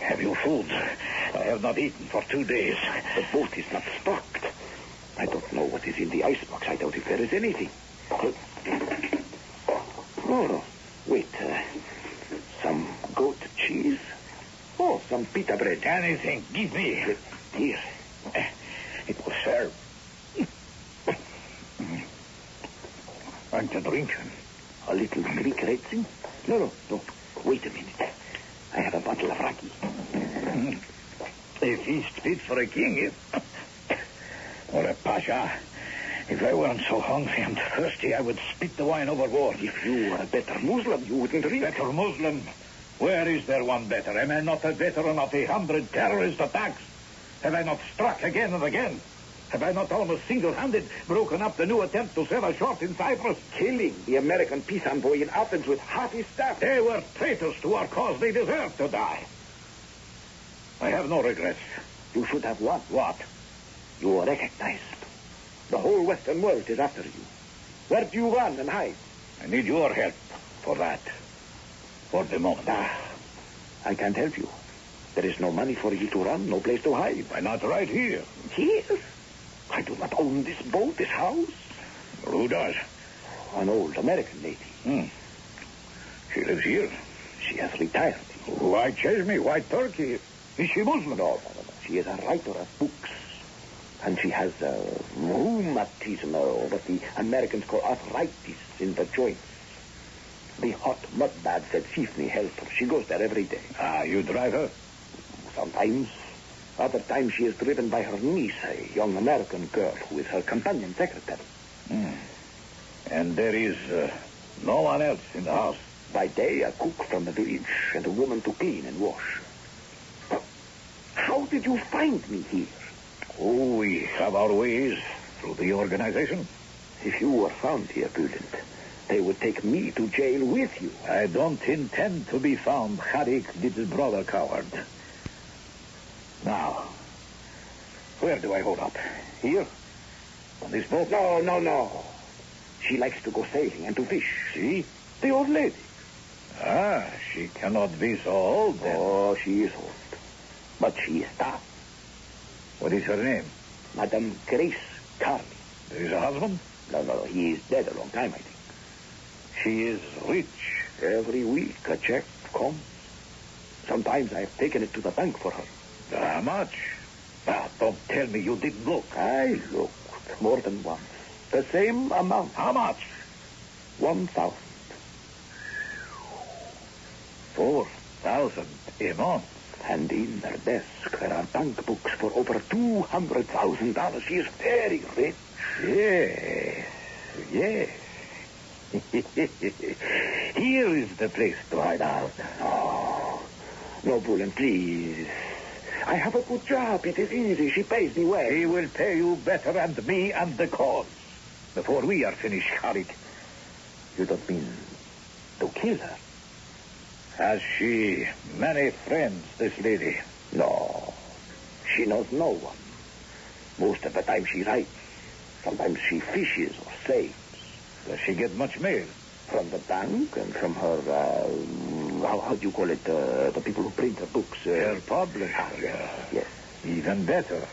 Have you food? I have not eaten for 2 days. The boat is not stocked. I don't know what is in the icebox. I doubt if there is anything. Oh, wait. Some goat cheese? Oh, some pita bread. Anything. Give me. Here. It will serve. Want to drink? A little Greek raisin? No. Wait a minute. I have a bottle of raki. A feast fit for a king, or a pasha. If I weren't so hungry and thirsty, I would spit the wine overboard. If you were a better Muslim, you wouldn't drink. Better Muslim? Where is there one better? Am I not a veteran of 100 terrorist attacks? Have I not struck again and again? Have I not almost single-handed broken up the new attempt to sell a short in Cyprus? Killing the American peace envoy in Athens with half his staff. They were traitors to our cause. They deserve to die. I have no regrets. You should have one. What? You are recognized. The whole Western world is after you. Where do you run and hide? I need your help for that. For the moment. I can't help you. There is no money for you to run, no place to hide. Why not right here? Here? I do not own this boat, this house. Who does? An old American lady. She lives here. She has retired. Why chase me? Why Turkey? Is she Muslim? No. She is a writer of books. And she has rheumatism, or what the Americans call arthritis in the joints. The hot mud baths at Fifney help her. She goes there every day. You drive her? Sometimes. Other times she is driven by her niece, a young American girl who is her companion secretary. And there is no one else in the house? By day, a cook from the village and a woman to clean and wash. How did you find me here? Oh, we have our ways through the organization. If you were found here, Bülent, they would take me to jail with you. I don't intend to be found, Harik, little brother coward. Now, where do I hold up? Here? On this boat? No. She likes to go sailing and to fish. See? The old lady. She cannot be so old then. Oh, she is old. But she is tough. What is her name? Madame Grace Carney. There is a husband? No. He is dead a long time, I think. She is rich. Every week a check comes. Sometimes I have taken it to the bank for her. How much? Don't tell me you didn't look. I looked more than once. The same amount. How much? 1,000. 4,000 a month. And in her desk there are bank books for over $200,000. She is very rich. Yes. Here is the place to hide out. No, Bülent, please. I have a good job. It is easy. She pays me well. He will pay you better, and me and the cause. Before we are finished, Harik. You don't mean to kill her? Has she many friends, this lady? No. She knows no one. Most of the time she writes. Sometimes she fishes or sails. Does she get much mail? From the bank and from her, how do you call it, the people who print her books? Her publisher. Yes. Even better.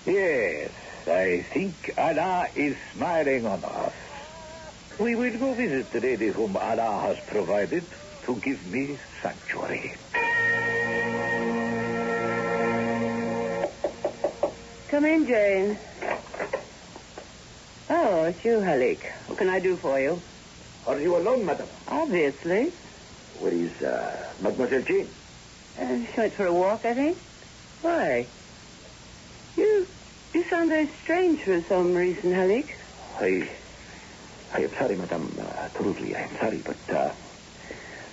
Yes, I think Allah is smiling on us. We will go visit the lady whom Allah has provided to give me sanctuary. Come in, Jane. Oh, it's you, Harik. What can I do for you? Are you alone, madam? Obviously. Where is Mademoiselle Jane? She went for a walk, I think. Why? You sound very strange for some reason, Harik. I am sorry, madam. Truly, I am sorry, but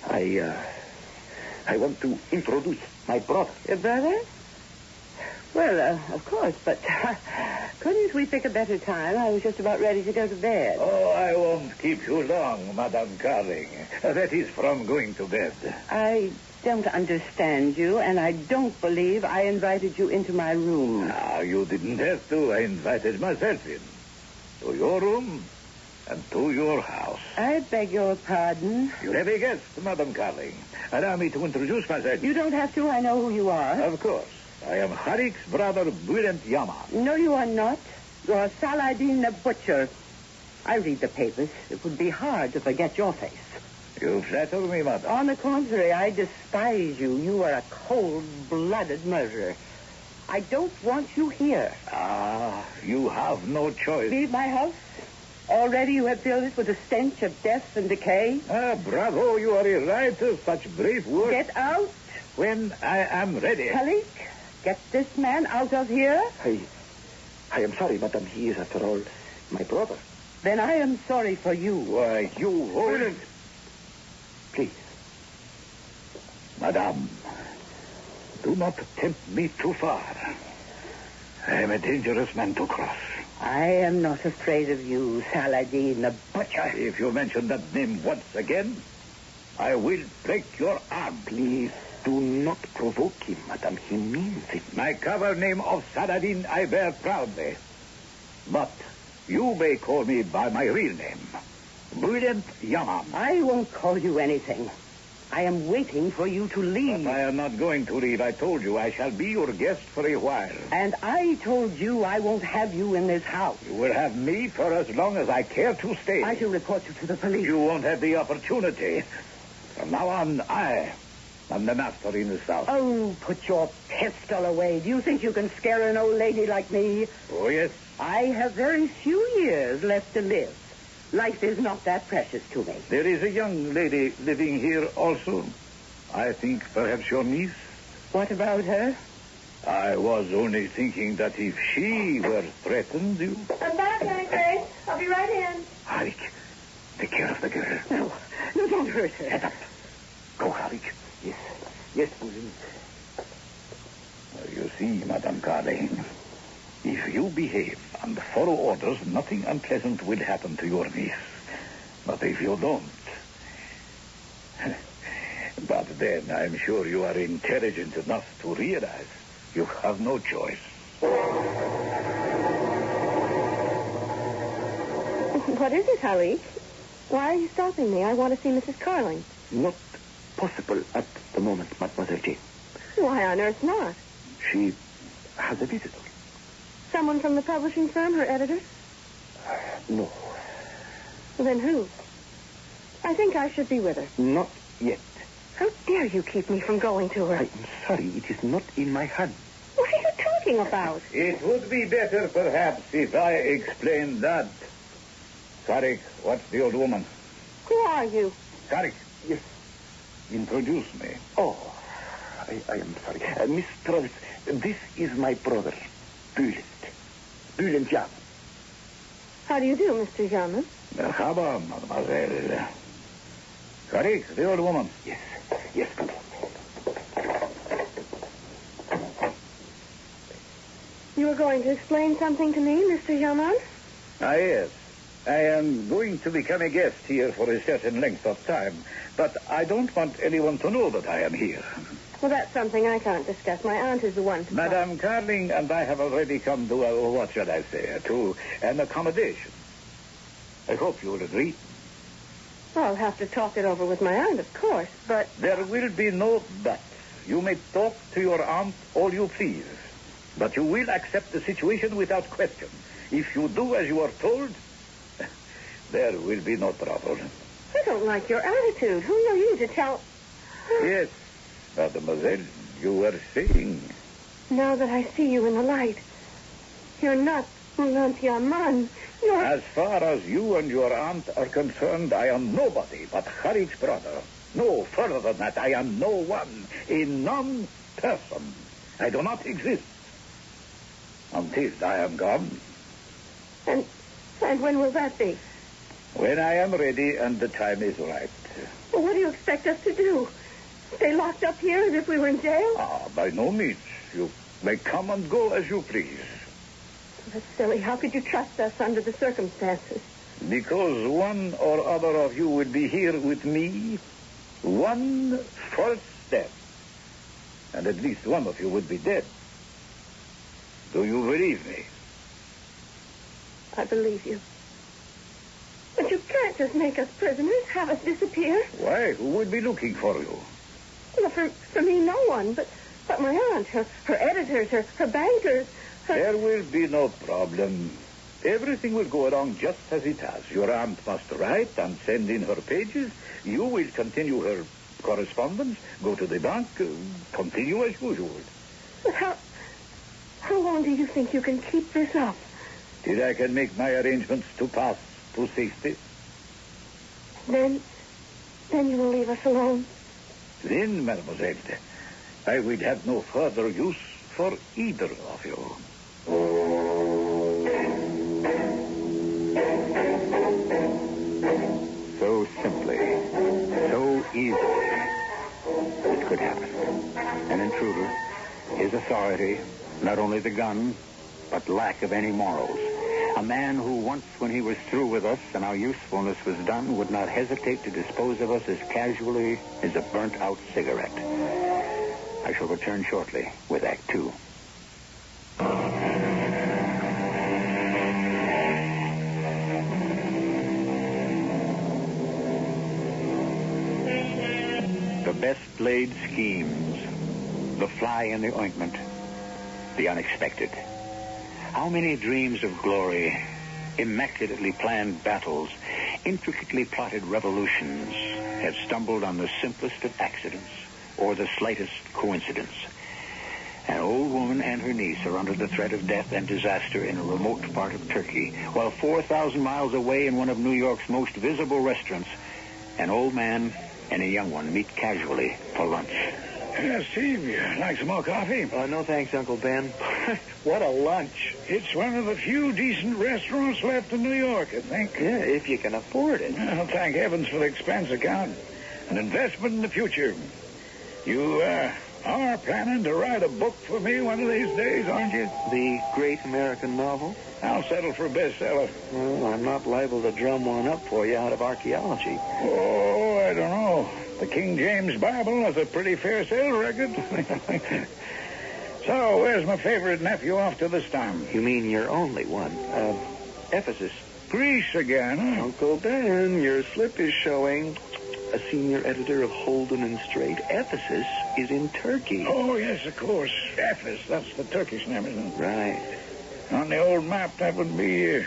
I want to introduce my brother. Your brother? Well, of course, but Couldn't we pick a better time? I was just about ready to go to bed. Oh, I won't keep you long, Madame Carling. That is from going to bed. I don't understand you, and I don't believe I invited you into my room. Ah, you didn't have to. I invited myself in. To your room and to your house. I beg your pardon. You have a guest, Madame Carling. Allow me to introduce myself. You don't have to. I know who you are. Of course. I am Harik's brother, Bülent Yaman. No, you are not. You're Saladin the Butcher. I read the papers. It would be hard to forget your face. You flatter me, madam. On the contrary, I despise you. You are a cold-blooded murderer. I don't want you here. Ah, you have no choice. Leave my house. Already you have filled it with the stench of death and decay. Ah, bravo, you are a writer. Such brave work. Get out. When I am ready. Khalik, get this man out of here. I am sorry, madam. He is, after all, my brother. Then I am sorry for you. Why, you hold... Please. Madame, do not tempt me too far. I am a dangerous man to cross. I am not afraid of you, Saladin the Butcher. If you mention that name once again, I will break your arm. Please do not provoke him, madame. He means it. My cover name of Saladin I bear proudly. But you may call me by my real name, Bülent Yaman. I won't call you anything. I am waiting for you to leave. But I am not going to leave. I told you I shall be your guest for a while. And I told you I won't have you in this house. You will have me for as long as I care to stay. I shall report you to the police. You won't have the opportunity. From now on, I am the master in this house. Oh, put your pistol away. Do you think you can scare an old lady like me? Oh, yes. I have very few years left to live. Life is not that precious to me. There is a young lady living here also. I think perhaps your niece. What about her? I was only thinking that if she were threatened, you... I'm back, Aunt Grace. I'll be right in. Harik, take care of the girl. No, don't hurt her. Get up. Go, Harik. Yes, please. You see, Madame Carling, if you behave and follow orders, nothing unpleasant will happen to your niece. But if you don't... But then I'm sure you are intelligent enough to realize you have no choice. What is it, Khalik? Why are you stopping me? I want to see Mrs. Carling. Not possible at the moment, Mademoiselle Jane. Why on earth not? She has a visitor. Someone from the publishing firm, her editor? No. Well, then who? I think I should be with her. Not yet. How dare you keep me from going to her? I am sorry, it is not in my hand. What are you talking about? It would be better, perhaps, if I explained that. Karik, what's the old woman? Who are you? Karik. Yes. Introduce me. Oh, I am sorry. Miss Travis, this is my brother, Bülent Yaman. How do you do, Mr. Yaman? Merhaba, mademoiselle. Karik, the old woman. Yes, Bülent. You were going to explain something to me, Mr. Yaman? Ah, yes. I am going to become a guest here for a certain length of time, but I don't want anyone to know that I am here. Well, that's something I can't discuss. My aunt is the one to... Madame Carling and I have already come to, what shall I say, to an accommodation. I hope you will agree. Well, I'll have to talk it over with my aunt, of course, but... There will be no buts. You may talk to your aunt all you please, but you will accept the situation without question. If you do as you are told, there will be no trouble. I don't like your attitude. Who are you to tell... Yes, mademoiselle, you were saying... Now that I see you in the light, you're not Bülent Yaman. You're... As far as you and your aunt are concerned, I am nobody but Harik's brother. No, further than that, I am no one, a non-person. I do not exist until I am gone. And when will that be? When I am ready and the time is right. Well, what do you expect us to do? Stay locked up here as if we were in jail? Ah, by no means. You may come and go as you please. That's silly. How could you trust us under the circumstances? Because one or other of you would be here with me, one false step, and at least one of you would be dead. Do you believe me? I believe you. But you can't just make us prisoners, have us disappear. Why? Who would be looking for you? Well, for me, no one. But my aunt, her editors, her bankers. There will be no problem. Everything will go along just as it has. Your aunt must write and send in her pages. You will continue her correspondence, go to the bank, continue as usual. But how long do you think you can keep this up? Till I can make my arrangements to pass to safety. Then you will leave us alone. Then, mademoiselle, I will have no further use for either of you. So simply, so easily, it could happen. An intruder, his authority, not only the gun, but lack of any morals. A man who once, when he was through with us and our usefulness was done, would not hesitate to dispose of us as casually as a burnt-out cigarette. I shall return shortly with Act Two. The best-laid schemes, the fly in the ointment, the unexpected. How many dreams of glory, immaculately planned battles, intricately plotted revolutions have stumbled on the simplest of accidents or the slightest coincidence. An old woman and her niece are under the threat of death and disaster in a remote part of Turkey, while 4,000 miles away in one of New York's most visible restaurants, an old man and a young one meet casually for lunch. Steve, you like some more coffee? No, thanks, Uncle Ben. What a lunch. It's one of the few decent restaurants left in New York, I think. Yeah, if you can afford it. Well, thank heavens for the expense account. An investment in the future. You are planning to write a book for me one of these days, aren't you? The great American novel? I'll settle for a bestseller. Well, I'm not liable to drum one up for you out of archaeology. Oh, I don't know. The King James Bible has a pretty fair sale record. So, where's my favorite nephew off to this time? You mean your only one? Ephesus. Greece again, huh? Uncle Ben, your slip is showing. A senior editor of Holden and Strait. Ephesus is in Turkey. Oh, yes, of course. Ephesus, that's the Turkish name, isn't it? Right. On the old map, that would be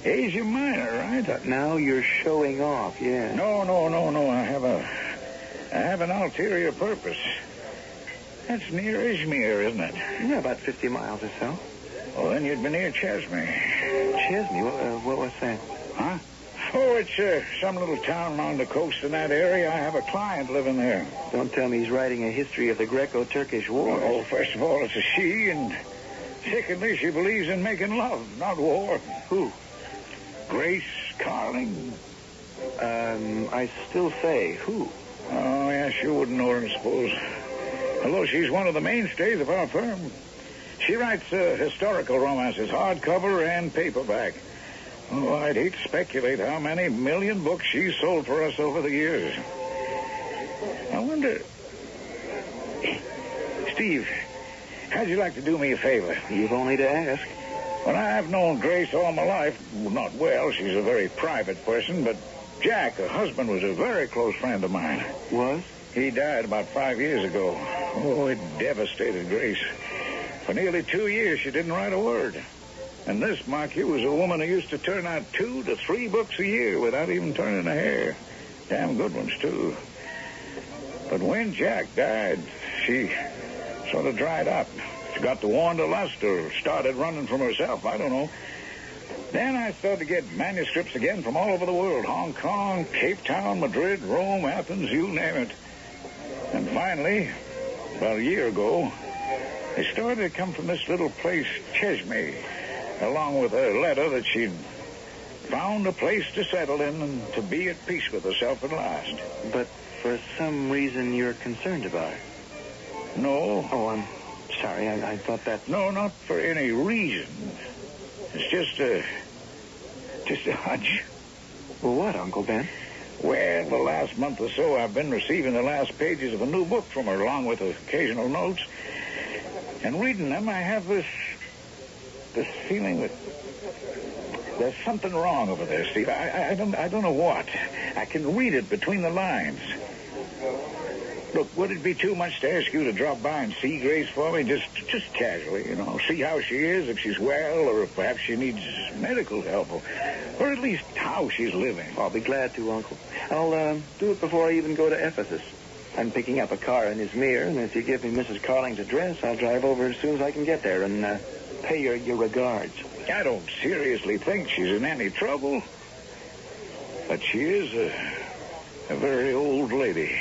Asia Minor, right? Now you're showing off, yeah. No. I have an ulterior purpose. That's near Izmir, isn't it? Yeah, about 50 miles or so. Well, then you'd be near Chesme. Chesme? What was that? Huh? Oh, it's some little town along the coast in that area. I have a client living there. Don't tell me he's writing a history of the Greco-Turkish War. Oh, first of all, it's a she, and secondly, she believes in making love, not war. Who? Grace Carling. I still say, who? Oh, yes, you wouldn't know her, I suppose. Although she's one of the mainstays of our firm. She writes historical romances, hardcover and paperback. Oh, I'd hate to speculate how many million books she's sold for us over the years. I wonder... Steve, how'd you like to do me a favor? You've only to ask. Well, I've known Grace all my life. Well, not well. She's a very private person, but Jack, her husband, was a very close friend of mine. Was? He died about 5 years ago. Oh, it devastated Grace. For nearly 2 years, she didn't write a word. And this, mark you, was a woman who used to turn out 2 to 3 books a year without even turning a hair. Damn good ones, too. But when Jack died, she sort of dried up. She got to wanderlust or started running from herself. I don't know. Then I started to get manuscripts again from all over the world. Hong Kong, Cape Town, Madrid, Rome, Athens, you name it. And finally, about a year ago, they started to come from this little place, Chesme, along with a letter that she'd found a place to settle in and to be at peace with herself at last. But for some reason you're concerned about her. No. Oh, I'm sorry. I thought that... No, not for any reason. It's just a hunch. Well, what, Uncle Ben? Well, the last month or so, I've been receiving the last pages of a new book from her, along with occasional notes. And reading them, I have this feeling that there's something wrong over there, Steve. I don't know what. I can read it between the lines. Look, would it be too much to ask you to drop by and see Grace for me? Just casually, see how she is, if she's well, or if perhaps she needs medical help, or at least how she's living. I'll be glad to, Uncle. I'll do it before I even go to Ephesus. I'm picking up a car in Izmir, and if you give me Mrs. Carling's address, I'll drive over as soon as I can get there and pay her your regards. I don't seriously think she's in any trouble, but she is a very old lady.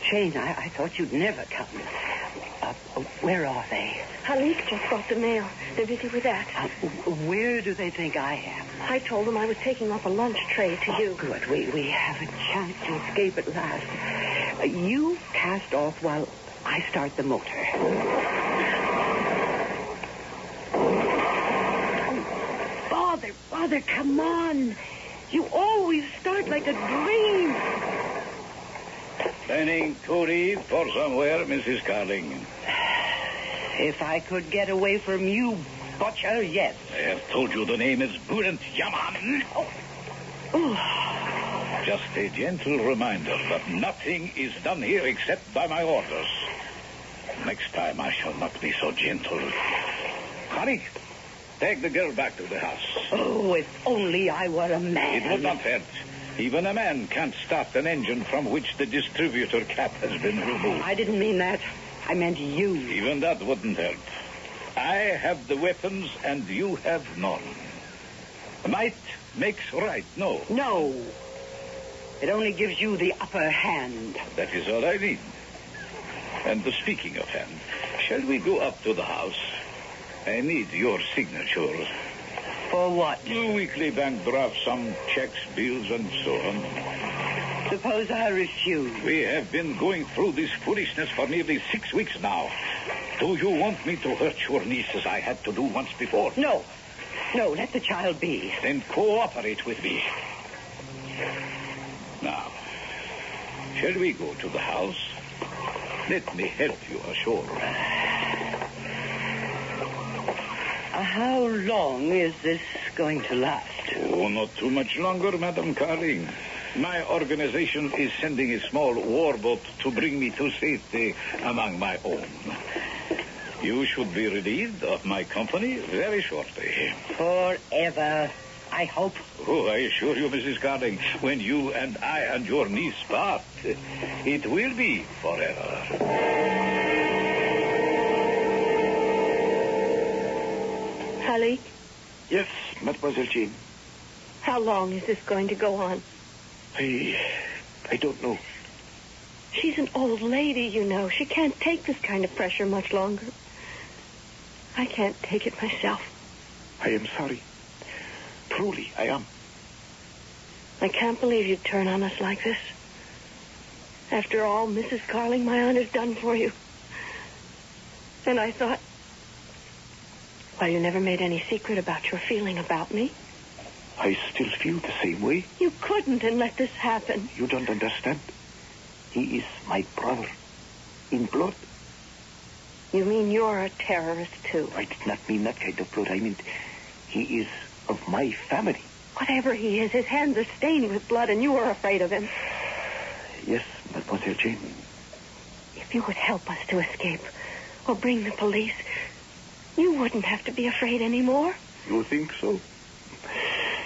Jane, I thought you'd never come. Where are they? Halik just brought the mail. They're busy with that. Where do they think I am? I told them I was taking off a lunch tray to you. Good. We have a chance to escape at last. You cast off while I start the motor. Father, come on. You always start like a dream. Planning to leave for somewhere, Mrs. Carling? If I could get away from you, butcher, yes. I have told you the name is Burent Yaman. Just a gentle reminder that nothing is done here except by my orders. Next time I shall not be so gentle. Honey, take the girl back to the house. Oh, if only I were a man. It would not hurt. Even a man can't start an engine from which the distributor cap has been removed. I didn't mean that. I meant you. Even that wouldn't help. I have the weapons and you have none. Might makes right, no? No. It only gives you the upper hand. That is all I need. And speaking of hand, shall we go up to the house? I need your signature. For what? The weekly bank draft, some checks, bills, and so on. Suppose I refuse. We have been going through this foolishness for nearly 6 weeks now. Do you want me to hurt your niece as I had to do once before? No. No, let the child be. Then cooperate with me. Now, shall we go to the house? Let me help you ashore. How long is this going to last? Oh, not too much longer, Madam Carling. My organization is sending a small warboat to bring me to safety among my own. You should be relieved of my company very shortly. Forever, I hope. Oh, I assure you, Mrs. Carling, when you and I and your niece part, it will be forever. Halik? Yes, Mademoiselle Jane. How long is this going to go on? I don't know. She's an old lady, you know. She can't take this kind of pressure much longer. I can't take it myself. I am sorry. Truly, I am. I can't believe you'd turn on us like this. After all Mrs. Carling, my aunt, has done for you. And I thought... Well, you never made any secret about your feeling about me. I still feel the same way. You couldn't and let this happen. You don't understand. He is my brother. In blood. You mean you're a terrorist, too? I did not mean that kind of blood. I meant he is of my family. Whatever he is, his hands are stained with blood, and you are afraid of him. Yes, Mademoiselle Jane. If you would help us to escape, or bring the police, you wouldn't have to be afraid anymore. You think so?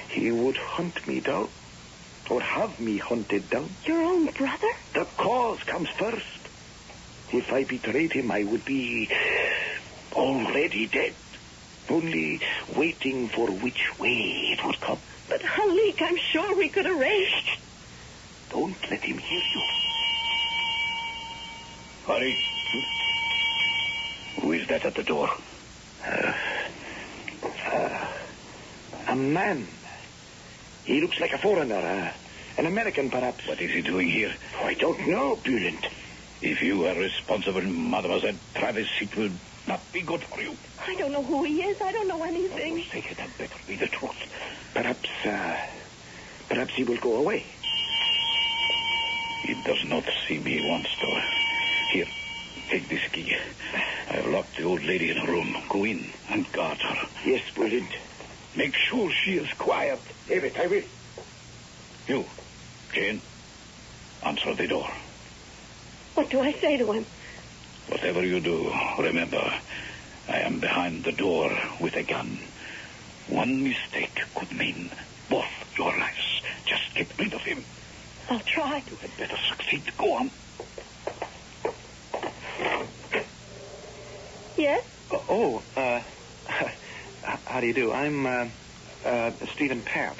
He would hunt me down, or have me hunted down. Your own brother? The cause comes first. If I betrayed him, I would be already dead, only waiting for which way it would come. But, Halik, I'm sure we could arrange. Don't let him hear you. Hurry. Who is that at the door? A man. He looks like a foreigner. An American, perhaps. What is he doing here? Oh, I don't know, Bulent. If you are responsible, Mademoiselle Travis, it will not be good for you. I don't know who he is. I don't know anything. For sake, it had better be the truth. Perhaps he will go away. He does not see me once, though. Here, take this key. I have locked the old lady in her room. Go in and guard her. Yes, Bulent. Make sure she is quiet. David, I will. You, Jane, answer the door. What do I say to him? Whatever you do, remember, I am behind the door with a gun. One mistake could mean both your lives. Just get rid of him. I'll try. You had better succeed. Go on. Yes? How do you do? I'm, Stephen Papp.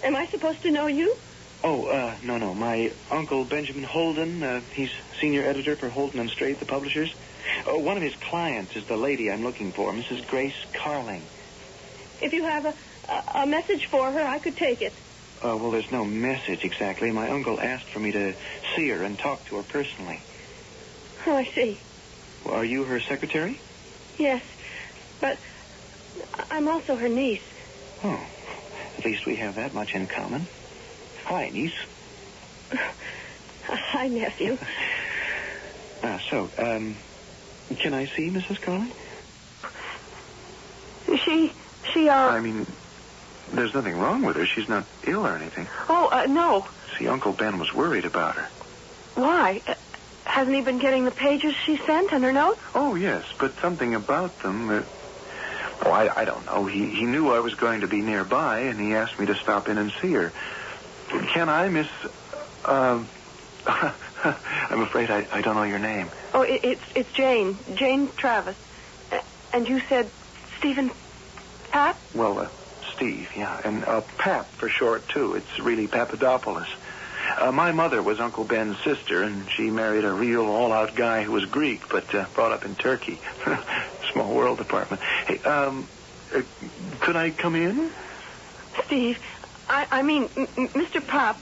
Am I supposed to know you? Oh, no. My uncle Benjamin Holden, he's senior editor for Holden and Strait, the publishers. One of his clients is the lady I'm looking for, Mrs. Grace Carling. If you have a message for her, I could take it. Well, there's no message exactly. My uncle asked for me to see her and talk to her personally. Oh, I see. Well, are you her secretary? Yes, but I'm also her niece. Oh, at least we have that much in common. Hi, niece. Hi, nephew. Can I see Mrs. Carling? I mean, there's nothing wrong with her. She's not ill or anything. Oh, no. See, Uncle Ben was worried about her. Why? Hasn't he been getting the pages she sent and her notes? Oh, yes, but something about them... I don't know. He knew I was going to be nearby, and he asked me to stop in and see her. Can I, Miss... I'm afraid I don't know your name. Oh, it's Jane. Jane Travis. And you said Stephen Papp? Well, Steve, yeah. And Papp for short, too. It's really Papadopoulos. My mother was Uncle Ben's sister, and she married a real all-out guy who was Greek, but brought up in Turkey. Small world department. Hey, could I come in? Steve, I mean, Mr. Papp,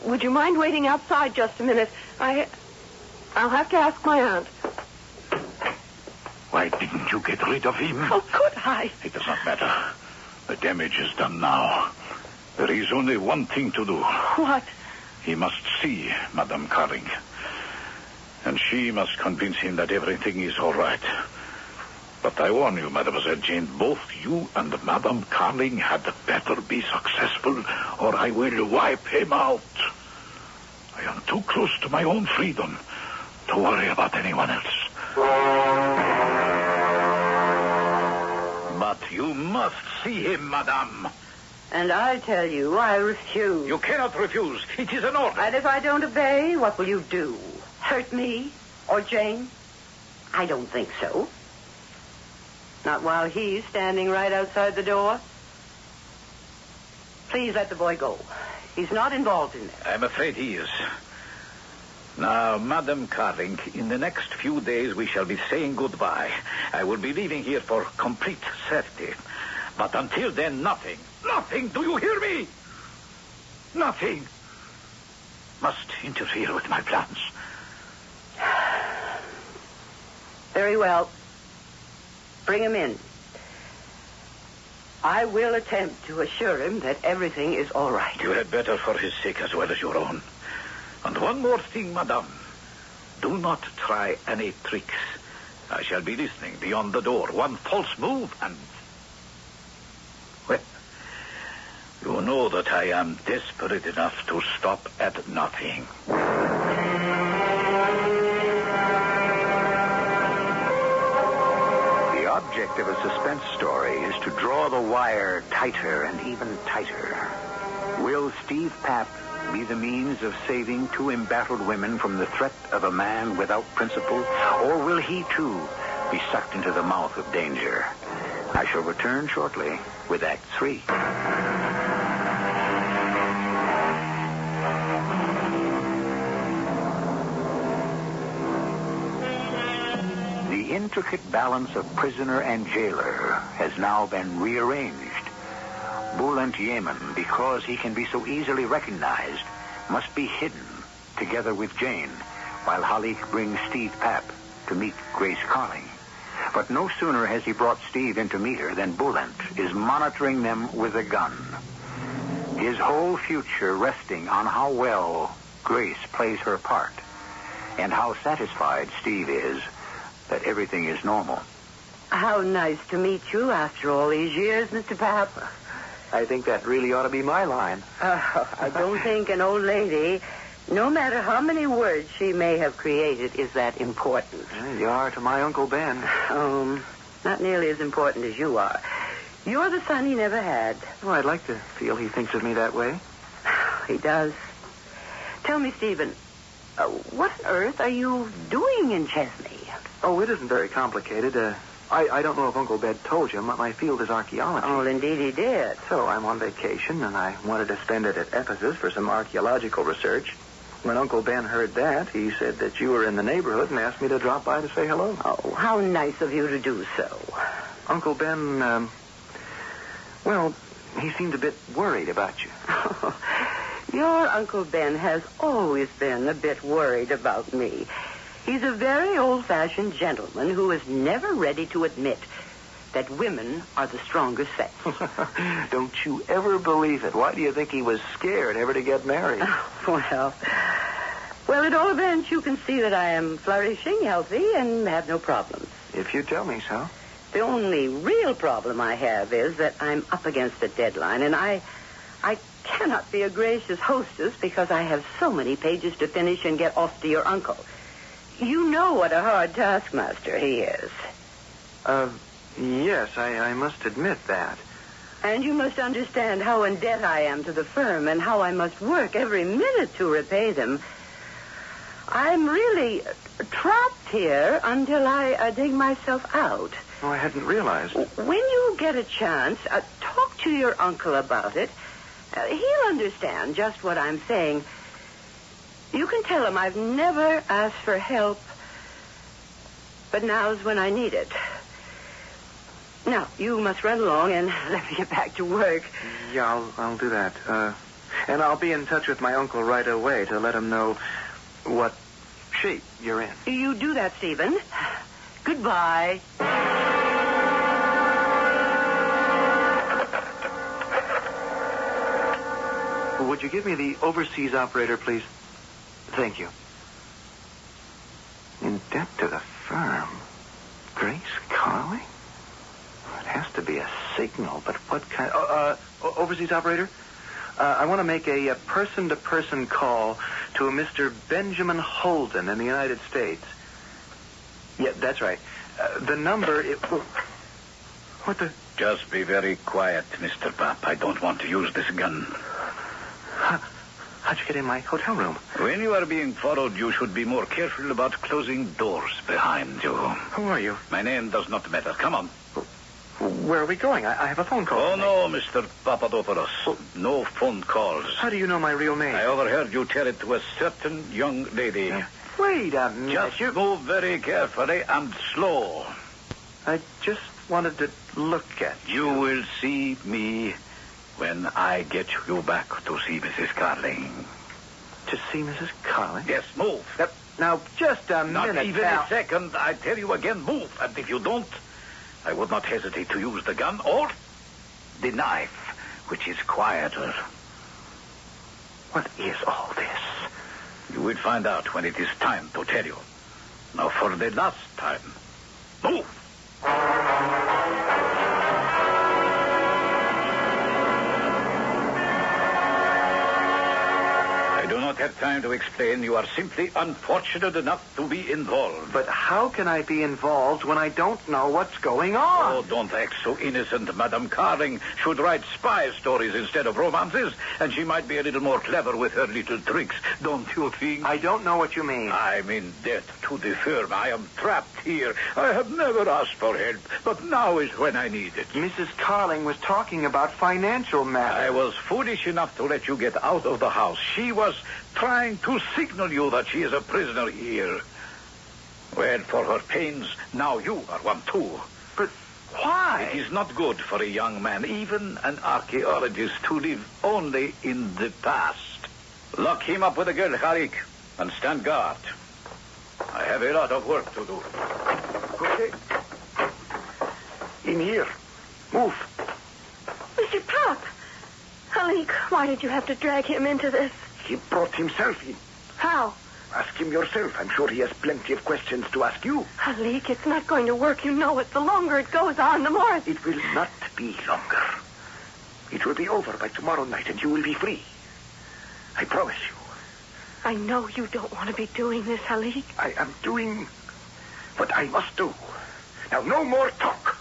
would you mind waiting outside just a minute? I'll have to ask my aunt. Why didn't you get rid of him? How could I? It does not matter. The damage is done now. There is only one thing to do. What? He must see Madame Carling. And she must convince him that everything is all right. But I warn you, Mademoiselle Jane, both you and Madame Carling had better be successful, or I will wipe him out. I am too close to my own freedom to worry about anyone else. But you must see him, Madame. And I tell you, I refuse. You cannot refuse. It is an order. And if I don't obey, what will you do? Hurt me? Or Jane? I don't think so. Not while he's standing right outside the door. Please let the boy go. He's not involved in this. I'm afraid he is. Now, Madame Carling, in the next few days we shall be saying goodbye. I will be leaving here for complete safety. But until then, nothing, do you hear me? Nothing must interfere with my plans. Very well. Bring him in. I will attempt to assure him that everything is all right. You had better for his sake as well as your own. And one more thing, Madame. Do not try any tricks. I shall be listening beyond the door. One false move and... Well, you know that I am desperate enough to stop at nothing. The object of a suspense story is to draw the wire tighter and even tighter. Will Steve Papp be the means of saving two embattled women from the threat of a man without principle, or will he, too, be sucked into the mouth of danger? I shall return shortly with Act 3. The intricate balance of prisoner and jailer has now been rearranged. Bulent Yemen, because he can be so easily recognized, must be hidden together with Jane, while Halik brings Steve Papp to meet Grace Carling. But no sooner has he brought Steve in to meet her than Bulent is monitoring them with a gun. His whole future resting on how well Grace plays her part and how satisfied Steve is that everything is normal. How nice to meet you after all these years, Mr. Papp. I think that really ought to be my line. I don't think an old lady, no matter how many words she may have created, is that important. You are to my Uncle Ben. Not nearly as important as you are. You're the son he never had. Well, I'd like to feel he thinks of me that way. He does. Tell me, Stephen, what on earth are you doing in Chesney? Oh, it isn't very complicated. I don't know if Uncle Ben told you. My field is archaeology. Oh, indeed he did. So I'm on vacation, and I wanted to spend it at Ephesus for some archaeological research. When Uncle Ben heard that, he said that you were in the neighborhood and asked me to drop by to say hello. Oh, how nice of you to do so. Uncle Ben, well, he seemed a bit worried about you. Your Uncle Ben has always been a bit worried about me. He's a very old-fashioned gentleman who is never ready to admit that women are the stronger sex. Don't you ever believe it. Why do you think he was scared ever to get married? Well, at all events, you can see that I am flourishing, healthy, and have no problems. If you tell me so. The only real problem I have is that I'm up against a deadline, and I cannot be a gracious hostess because I have so many pages to finish and get off to your uncle. You know what a hard taskmaster he is. Yes, I must admit that. And you must understand how in debt I am to the firm and how I must work every minute to repay them. I'm really trapped here until I dig myself out. Oh, I hadn't realized. When you get a chance, talk to your uncle about it. He'll understand just what I'm saying. You can tell him I've never asked for help, but now's when I need it. Now, you must run along and let me get back to work. Yeah, I'll do that. And I'll be in touch with my uncle right away to let him know what shape you're in. You do that, Stephen. Goodbye. Would you give me the overseas operator, please? Thank you. In debt to the firm. Grace Carling? It has to be a signal, but what kind... overseas operator? I want to make a person-to-person call to a Mr. Benjamin Holden in the United States. Yeah, that's right. The number... What the... Just be very quiet, Mr. Papp. I don't want to use this gun. How'd you get in my hotel room? When you are being followed, you should be more careful about closing doors behind you. Who are you? My name does not matter. Come on. Where are we going? I have a phone call. Oh, no, Mr. Papadopoulos. No phone calls. How do you know my real name? I overheard you tell it to a certain young lady. Wait a minute. Just move very carefully and slow. I just wanted to look at you. You will see me when I get you back to see Mrs. Carling. To see Mrs. Carling? Yes, move. Now, just a minute, Not even pal. a second. I tell you again, move. And if you don't, I would not hesitate to use the gun or the knife, which is quieter. What is all this? You will find out when it is time to tell you. Now, for the last time, move. I do not have time to explain. You are simply unfortunate enough to be involved. But how can I be involved when I don't know what's going on? Oh, don't act so innocent. Madame Carling should write spy stories instead of romances, and she might be a little more clever with her little tricks, don't you think? I don't know what you mean. I'm in debt to the firm. I am trapped here. I have never asked for help, but now is when I need it. Mrs. Carling was talking about financial matters. I was foolish enough to let you get out of the house. She was trying to signal you that she is a prisoner here. Well, for her pains, now you are one too. But Why? It is not good for a young man, even an archaeologist, to live only in the past. Lock him up with a girl, Harik, and stand guard. I have a lot of work to do. Okay. In here. Move. Mr. Pop! Halik, why did you have to drag him into this? He brought himself in. How? Ask him yourself. I'm sure he has plenty of questions to ask you. Halik, it's not going to work. You know it. The longer it goes on, the more... It will not be longer. It will be over by tomorrow night, and you will be free. I promise you. I know you don't want to be doing this, Halik. I am doing what I must do. Now, no more talk.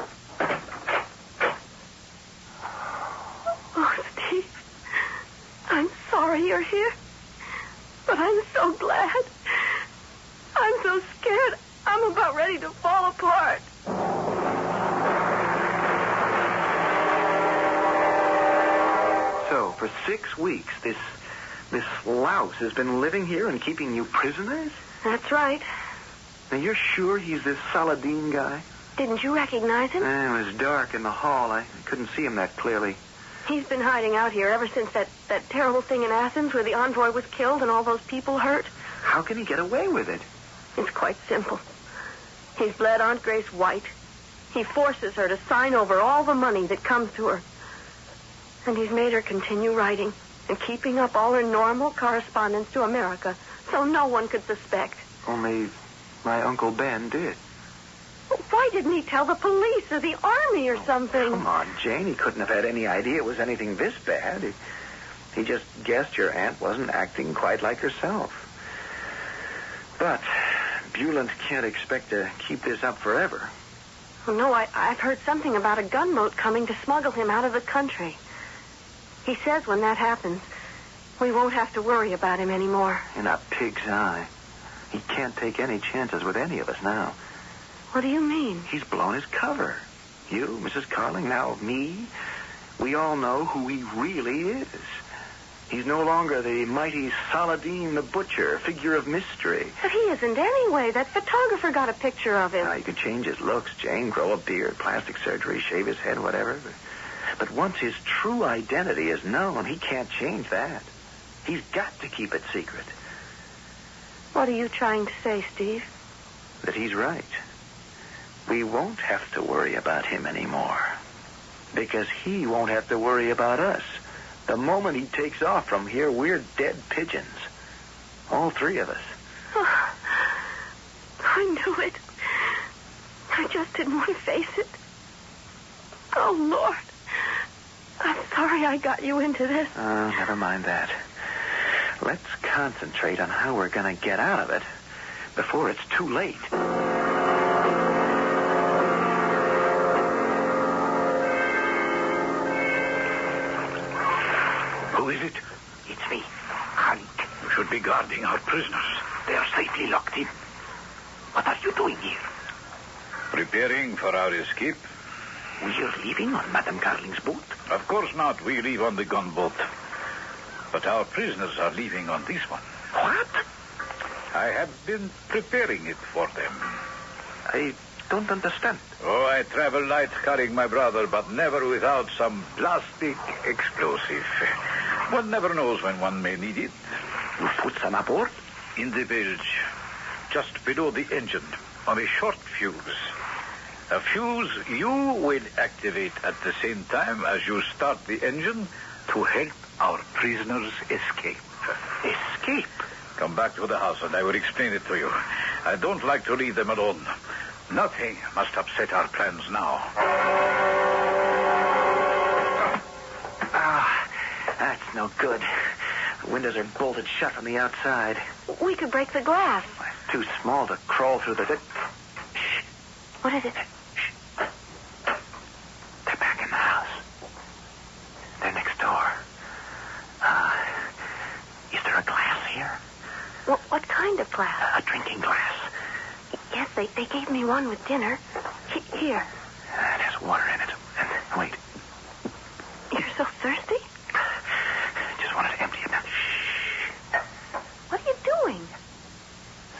Oh, Steve. I'm sorry you're here. But I'm so glad. I'm so scared. I'm about ready to fall apart. So, for 6 weeks, this louse has been living here and keeping you prisoners? That's right. Now, you're sure he's this Saladin guy? Didn't you recognize him? It was dark in the hall. I couldn't see him that clearly. He's been hiding out here ever since that terrible thing in Athens where the envoy was killed and all those people hurt. How can he get away with it? It's quite simple. He's bled Aunt Grace white. He forces her to sign over all the money that comes to her. And he's made her continue writing and keeping up all her normal correspondence to America so no one could suspect. Only my Uncle Ben did. Why didn't he tell the police or the army or something? Come on, Jane. He couldn't have had any idea it was anything this bad. He just guessed your aunt wasn't acting quite like herself. But Bulant can't expect to keep this up forever. Oh, no, I've heard something about a gunboat coming to smuggle him out of the country. He says when that happens, we won't have to worry about him anymore. In a pig's eye. He can't take any chances with any of us now. What do you mean? He's blown his cover. You, Mrs. Carling, now me. We all know who he really is. He's no longer the mighty Saladin the Butcher, figure of mystery. But he isn't anyway. That photographer got a picture of him. Now, you can change his looks, Jane, grow a beard, plastic surgery, shave his head, whatever. But once his true identity is known, he can't change that. He's got to keep it secret. What are you trying to say, Steve? That he's right. We won't have to worry about him anymore. Because he won't have to worry about us. The moment he takes off from here, we're dead pigeons. All 3 of us. Oh, I knew it. I just didn't want to face it. Oh, Lord. I'm sorry I got you into this. Oh, never mind that. Let's concentrate on how we're going to get out of it before it's too late. Who is it? It's me, Halik. You should be guarding our prisoners. They are safely locked in. What are you doing here? Preparing for our escape. We are leaving on Madame Carling's boat? Of course not. We leave on the gunboat. But our prisoners are leaving on this one. What? I have been preparing it for them. I don't understand. Oh, I travel light carrying my brother, but never without some plastic explosive. One never knows when one may need it. You put some aboard? In the bilge, just below the engine, on a short fuse. A fuse you will activate at the same time as you start the engine to help our prisoners escape. Escape? Come back to the house and I will explain it to you. I don't like to leave them alone. Nothing must upset our plans now. That's no good. The windows are bolted shut from the outside. We could break the glass. It's too small to crawl through the... Shh. What is it? Shh. They're back in the house. They're next door. Is there a glass here? What kind of glass? A drinking glass. Yes, they gave me one with dinner. Here. It has water in it. And wait. You're so thirsty? Just wanted to empty it now. Shh. What are you doing?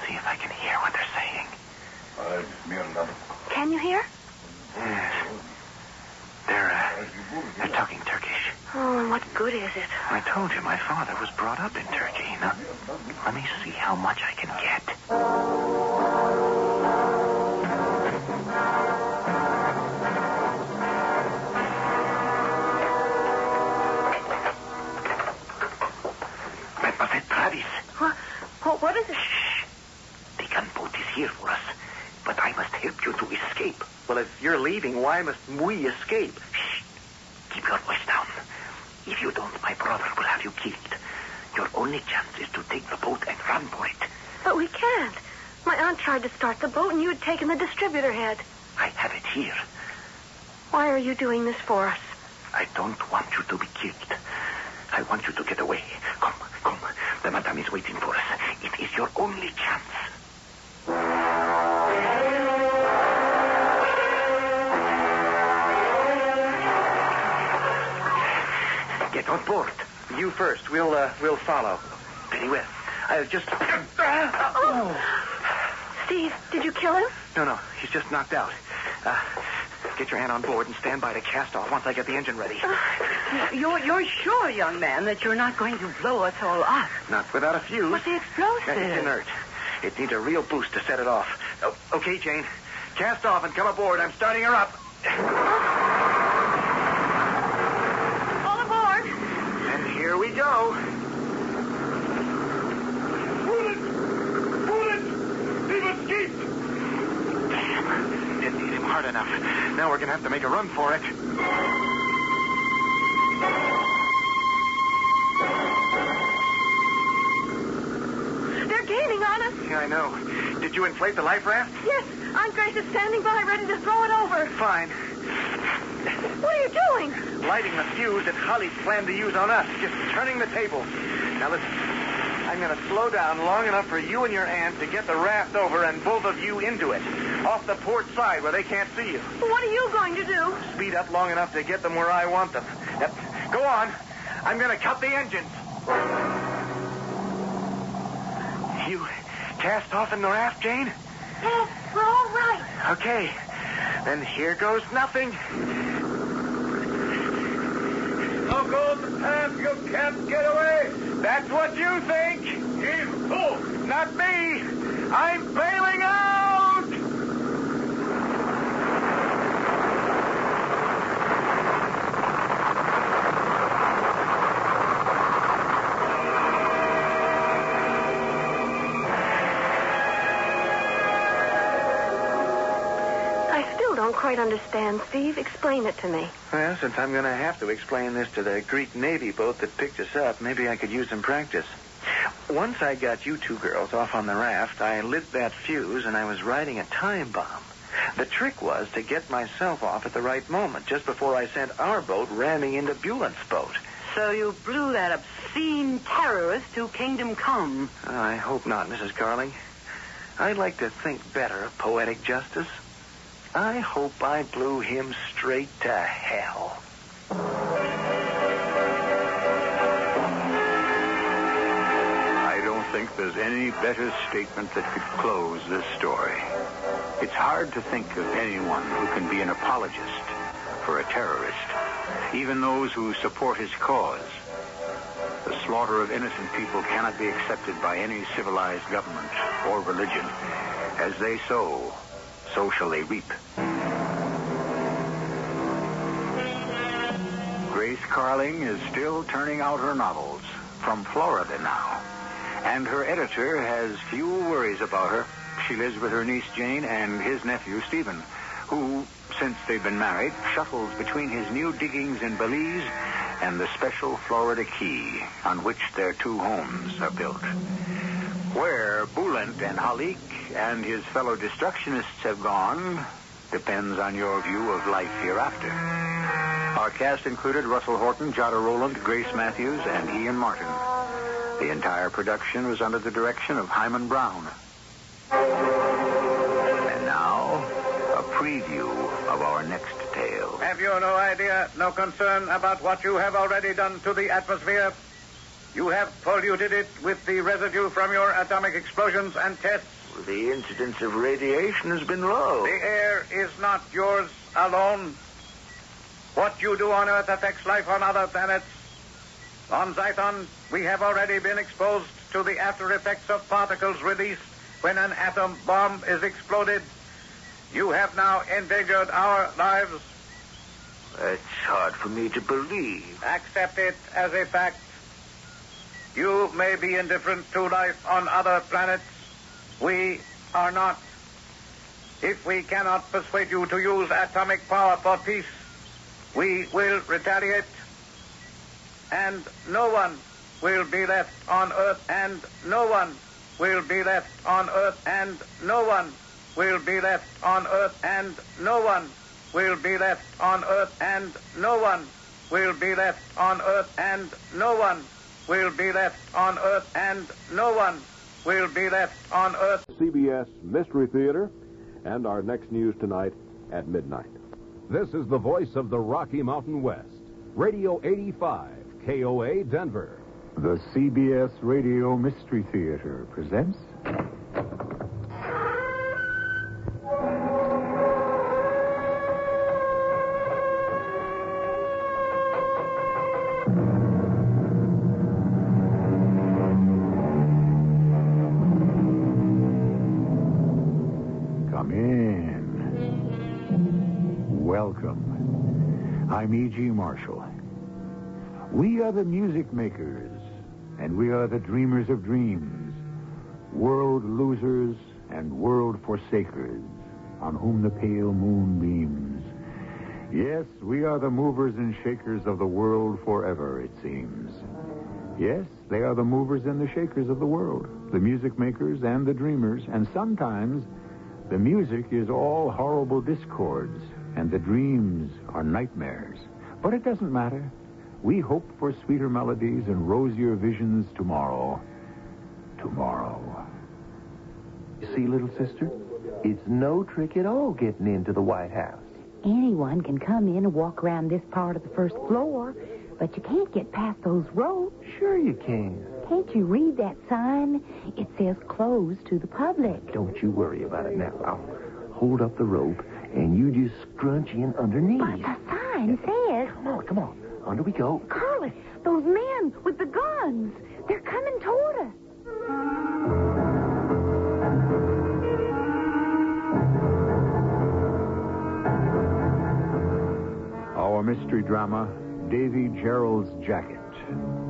See if I can hear what they're saying. Can you hear? Yes. Let me see how much I can get. Mademoiselle Travis. What is it? Shh. The gunboat is here for us, but I must help you to escape. Well, if you're leaving, why must we escape? Shh. Keep your voice down. If you don't, my brother will have you killed. Your only chance is to take the boat and run for it. But we can't. My aunt tried to start the boat, and you had taken the distributor head. I have it here. Why are you doing this for us? I don't want you to be killed. I want you to get away. Come. The madame is waiting for us. It is your only chance. Get on board. You first. We'll follow. Very well. I'll just... Steve, did you kill him? No. He's just knocked out. Get your hand on board and stand by to cast off once I get the engine ready. You're sure, young man, that you're not going to blow us all up? Not without a fuse. What's the explosive? It's inert. It needs a real boost to set it off. Oh, okay, Jane. Cast off and come aboard. I'm starting her up. All aboard. And here we go. Bullet! They've escaped! Damn. Didn't hit him hard enough. Now we're going to have to make a run for it. They're gaining on us. Yeah, I know. Did you inflate the life raft? Yes, Aunt Grace is standing by, ready to throw it over. Fine. What are you doing? Lighting the fuse that Holly's planned to use on us. Just turning the tables. Now listen. I'm going to slow down long enough for you and your aunt to get the raft over and both of you into it. Off the port side where they can't see you. What are you going to do? Speed up long enough to get them where I want them. Yep. Go on. I'm going to cut the engines. You cast off in the raft, Jane? Yes, we're all right. Okay. Then here goes nothing. I'll go the path. You can't get away. That's what you think. Who? Not me. I'm bailing out. I still don't quite understand, Steve. Explain it to me. Well, since I'm going to have to explain this to the Greek Navy boat that picked us up, maybe I could use some practice. Once I got you two girls off on the raft, I lit that fuse and I was riding a time bomb. The trick was to get myself off at the right moment, just before I sent our boat ramming into Bulent's boat. So you blew that obscene terrorist to Kingdom Come. I hope not, Mrs. Carling. I'd like to think better of poetic justice. I hope I blew him straight to hell. I don't think there's any better statement that could close this story. It's hard to think of anyone who can be an apologist for a terrorist, even those who support his cause. The slaughter of innocent people cannot be accepted by any civilized government or religion. As they sow, so shall they reap. Grace Carling is still turning out her novels from Florida now. And her editor has few worries about her. She lives with her niece Jane and his nephew Stephen, who, since they've been married, shuttles between his new diggings in Belize and the special Florida Key on which their two homes are built. Where Bulent and Halik and his fellow destructionists have gone depends on your view of life hereafter. Our cast included Russell Horton, Jada Rowland, Grace Matthews, and Ian Martin. The entire production was under the direction of Hyman Brown. And now, a preview of our next tale. Have you no idea, no concern about what you have already done to the atmosphere? You have polluted it with the residue from your atomic explosions and tests. The incidence of radiation has been low. The air is not yours alone. What you do on Earth affects life on other planets. On Zython, we have already been exposed to the after effects of particles released when an atom bomb is exploded. You have now endangered our lives. It's hard for me to believe. Accept it as a fact. You may be indifferent to life on other planets. We are not. If we cannot persuade you to use atomic power for peace, we will retaliate. And no one will be left on Earth, and no one will be left on Earth, and no one will be left on Earth, and no one will be left on Earth, and no one will be left on Earth, and no one will be left on Earth, and no one will be left on Earth. CBS Mystery Theater, and our next news tonight at midnight. This is the voice of the Rocky Mountain West, Radio 85, KOA, Denver. The CBS Radio Mystery Theater presents... Come in. Welcome. I'm E.G. Marshall. We are the music makers, and we are the dreamers of dreams, world losers and world forsakers, on whom the pale moon beams. Yes, we are the movers and shakers of the world forever, it seems. Yes, they are the movers and the shakers of the world, the music makers and the dreamers, and sometimes the music is all horrible discords, and the dreams are nightmares. But it doesn't matter. We hope for sweeter melodies and rosier visions tomorrow. Tomorrow. See, little sister, it's no trick at all getting into the White House. Anyone can come in and walk around this part of the first floor, but you can't get past those ropes. Sure you can. Can't you read that sign? It says closed to the public. Don't you worry about it now. I'll hold up the rope, and you just scrunch in underneath. But the sign says... Come on. Under we go. Carlos, those men with the guns. They're coming toward us. Our mystery drama, Davy Gerrold's Jacket,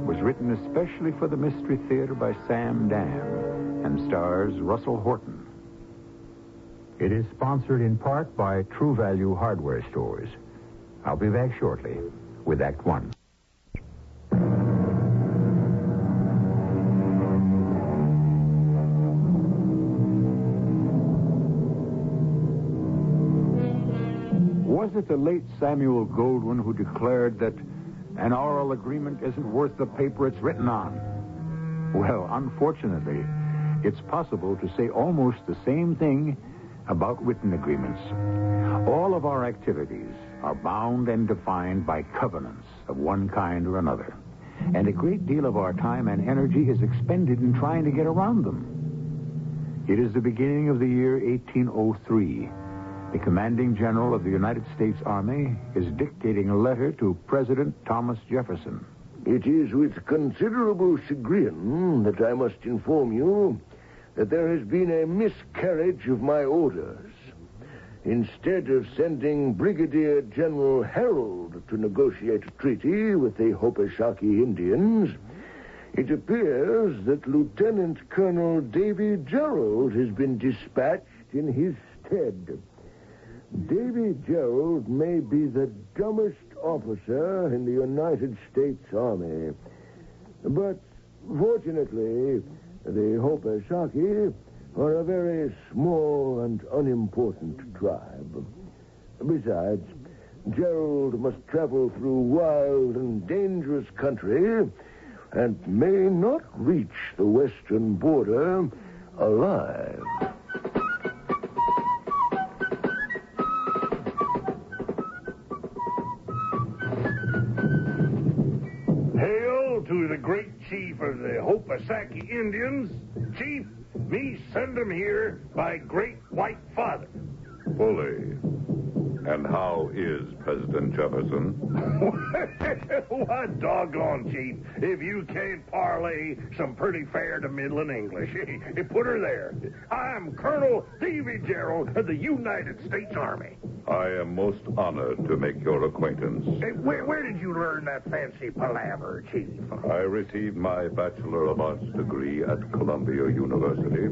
was written especially for the Mystery Theater by Sam Dam and stars Russell Horton. It is sponsored in part by True Value Hardware Stores. I'll be back shortly with Act One. Was it the late Samuel Goldwyn who declared that an oral agreement isn't worth the paper it's written on? Well, unfortunately, it's possible to say almost the same thing about written agreements. All of our activities are bound and defined by covenants of one kind or another. And a great deal of our time and energy is expended in trying to get around them. It is the beginning of the year 1803. The commanding general of the United States Army is dictating a letter to President Thomas Jefferson. It is with considerable chagrin that I must inform you that there has been a miscarriage of my orders. Instead of sending Brigadier General Harold to negotiate a treaty with the Hopeshaki Indians, it appears that Lieutenant Colonel Davy Gerrold has been dispatched in his stead. Davy Gerrold may be the dumbest officer in the United States Army, but fortunately, the Hopeshaki are a very small and unimportant tribe. Besides, Gerrold must travel through wild and dangerous country and may not reach the western border alive. Hail to the great chief of the Hopeshaki Indians. Chief, me send him here by Great White Father. Bully. And how is President Jefferson? What doggone, Chief, if you can't parlay some pretty fair to middling English. Put her there. I'm Colonel Davey Gerrold of the United States Army. I am most honored to make your acquaintance. Where did you learn that fancy palaver, Chief? I received my Bachelor of Arts degree at Columbia University,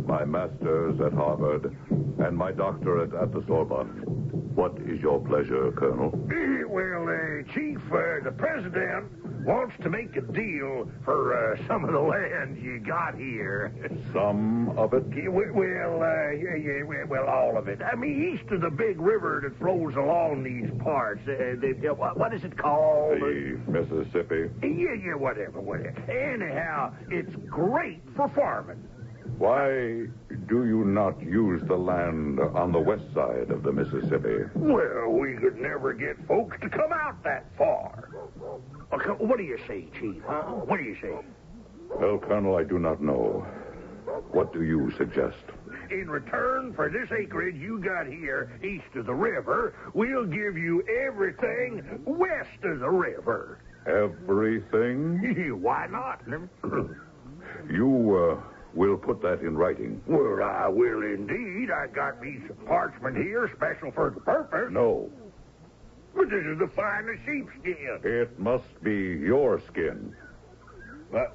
my master's at Harvard, and my doctorate at the Sorbonne. What is your pleasure, Colonel? Well, Chief, the President wants to make a deal for some of the land you got here. Some of it? Well, all of it. I mean, east of the big river that flows along these parts. What is it called? The Mississippi. Yeah, whatever. Anyhow, it's great for farming. Why do you not use the land on the west side of the Mississippi? Well, we could never get folks to come out that far. What do you say, Chief? What do you say? Well, Colonel, I do not know. What do you suggest? In return for this acreage you got here east of the river, we'll give you everything west of the river. Everything? Why not? You, will put that in writing. Well, I will indeed. I got me some parchment here special for the purpose. No. But this is the finest sheepskin. It must be your skin. What?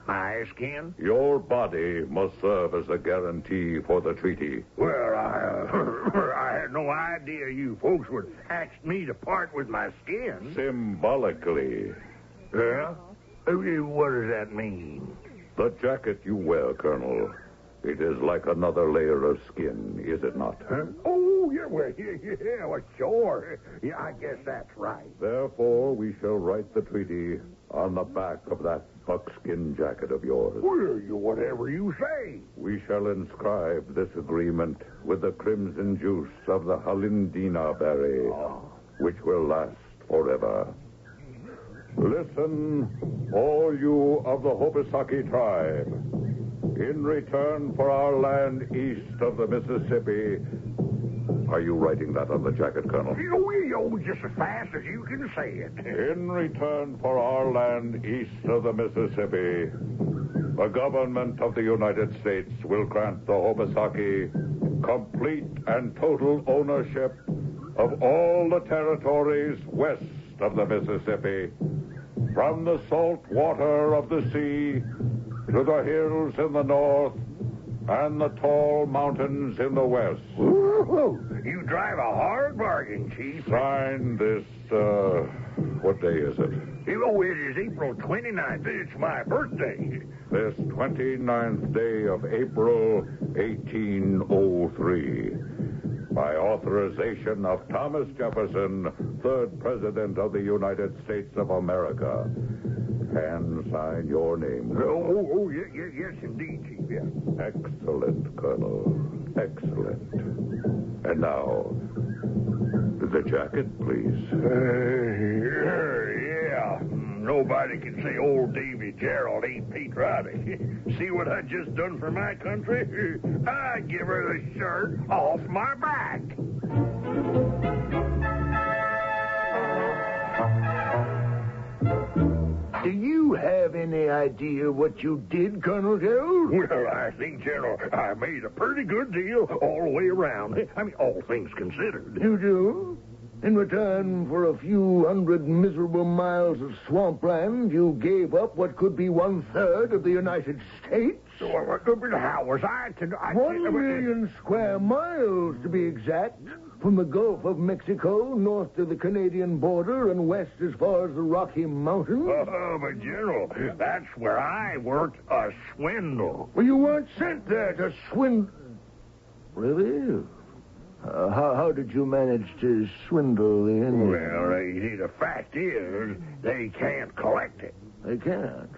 My skin? Your body must serve as a guarantee for the treaty. Well, I had no idea you folks would ask me to part with my skin. Symbolically. Yeah? What does that mean? The jacket you wear, Colonel, it is like another layer of skin, is it not? Huh? Oh, yeah, well, sure. Yeah, I guess that's right. Therefore, we shall write the treaty on the back of that buckskin jacket of yours. Well, whatever you say. We shall inscribe this agreement with the crimson juice of the Halindina berry, which will last forever. Listen, all you of the Hobosaki tribe. In return for our land east of the Mississippi. Are you writing that on the jacket, Colonel? Oh, just as fast as you can say it. In return for our land east of the Mississippi, the government of the United States will grant the Hobosaki complete and total ownership of all the territories west of the Mississippi, from the salt water of the sea to the hills in the north and the tall mountains in the west. Ooh, you drive a hard bargain, Chief. Sign this, what day is it? Oh, it is April 29th. It's my birthday. This 29th day of April, 1803. By authorization of Thomas Jefferson, 3rd President of the United States of America. Hand sign your name. Yes, indeed, Chief, yeah. Excellent, Colonel. Excellent. And now, the jacket, please. Yeah. Nobody can say old Davy Gerrold ain't patriotic. See what I just done for my country? I give her the shirt off my back. Do you have any idea what you did, Colonel Gerrold? Well, I think, General, I made a pretty good deal all the way around. I mean, all things considered. You do? In return for a few hundred miserable miles of swampland, you gave up what could be 1/3 of the United States? How was I to... 1 million square miles, to be exact, from the Gulf of Mexico, north to the Canadian border, and west as far as the Rocky Mountains. Oh, but, General, that's where I worked a swindle. Well, you weren't sent there to swindle. Really? How did you manage to swindle the Indians? Well, the fact is, they can't collect it. They can't?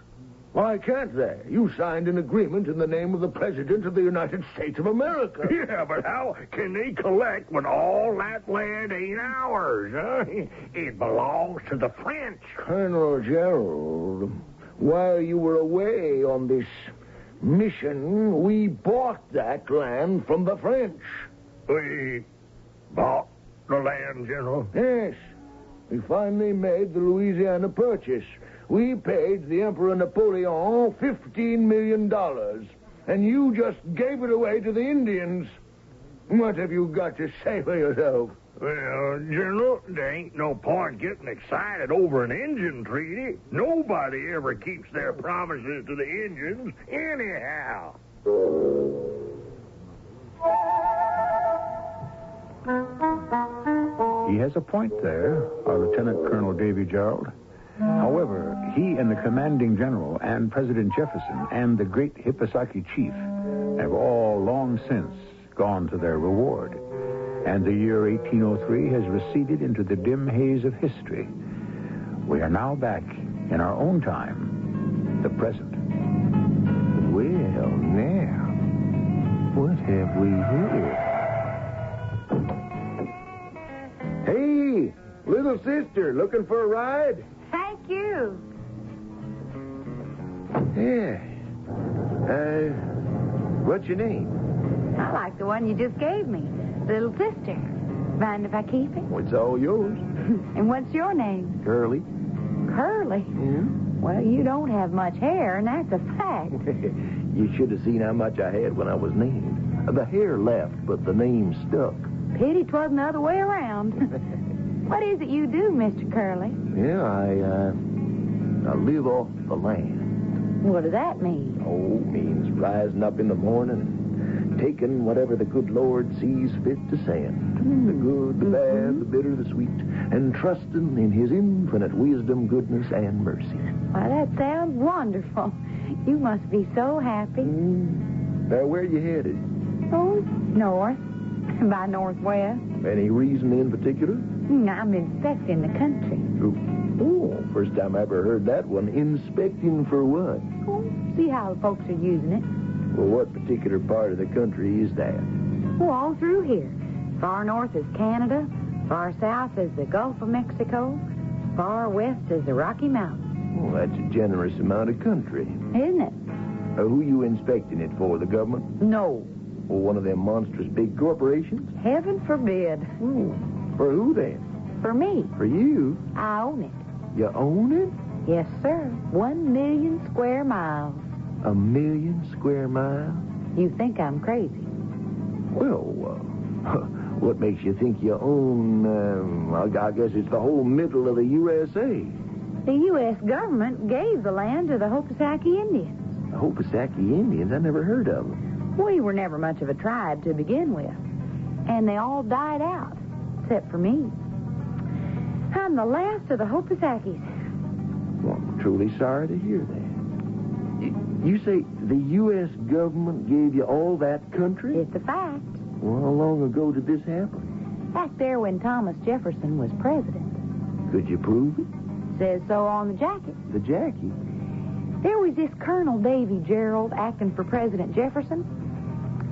Why can't they? You signed an agreement in the name of the President of the United States of America. Yeah, but how can they collect when all that land ain't ours, huh? It belongs to the French. Colonel Gerrold, while you were away on this mission, we bought that land from the French. We bought the land, General? Yes. We finally made the Louisiana Purchase. We paid the Emperor Napoleon $15 million, and you just gave it away to the Indians. What have you got to say for yourself? Well, General, there ain't no point getting excited over an Indian treaty. Nobody ever keeps their promises to the Indians anyhow. He has a point there, our Lieutenant Colonel Davy Gerrold. However, he and the commanding general and President Jefferson and the great Hippisaki chief have all long since gone to their reward. And the year 1803 has receded into the dim haze of history. We are now back in our own time, the present. Well, now, what have we here? Hey, little sister, looking for a ride? Thank you. Yeah. What's your name? I like the one you just gave me, little sister. Mind if I keep it? It's all yours. And what's your name? Curly. Curly? Yeah? Well, you don't have much hair, and that's a fact. You should have seen how much I had when I was named. The hair left, but the name stuck. Pity 'twasn't the other way around. What is it you do, Mr. Curly? Yeah, I live off the land. What does that mean? Oh, it means rising up in the morning, taking whatever the good Lord sees fit to send. The good, the bad, the bitter, the sweet, and trusting in his infinite wisdom, goodness, and mercy. Why, that sounds wonderful. You must be so happy. Where are you headed? Oh, north. By northwest. Any reason in particular? I'm inspecting the country. Oh, first time I ever heard that one. Inspecting for what? Oh, see how the folks are using it. Well, what particular part of the country is that? Oh, all through here. Far north is Canada. Far south is the Gulf of Mexico. Far west is the Rocky Mountains. Well, that's a generous amount of country. Isn't it? Who you inspecting it for, the government? No. Or one of them monstrous big corporations? Heaven forbid. For who then? For me. For you? I own it. You own it? Yes, sir. 1 million square miles. 1 million square miles? You think I'm crazy? Well, what makes you think you own, I guess it's the whole middle of the USA. The U.S. government gave the land to the Hopisaki Indians. The Hopisaki Indians? I never heard of them. We were never much of a tribe to begin with. And they all died out, except for me. I'm the last of the Hopisakis. Well, I'm truly sorry to hear that. You say the U.S. government gave you all that country? It's a fact. Well, how long ago did this happen? Back there when Thomas Jefferson was president. Could you prove it? Says so on the jacket. The jacket? There was this Colonel Davy Gerrold acting for President Jefferson.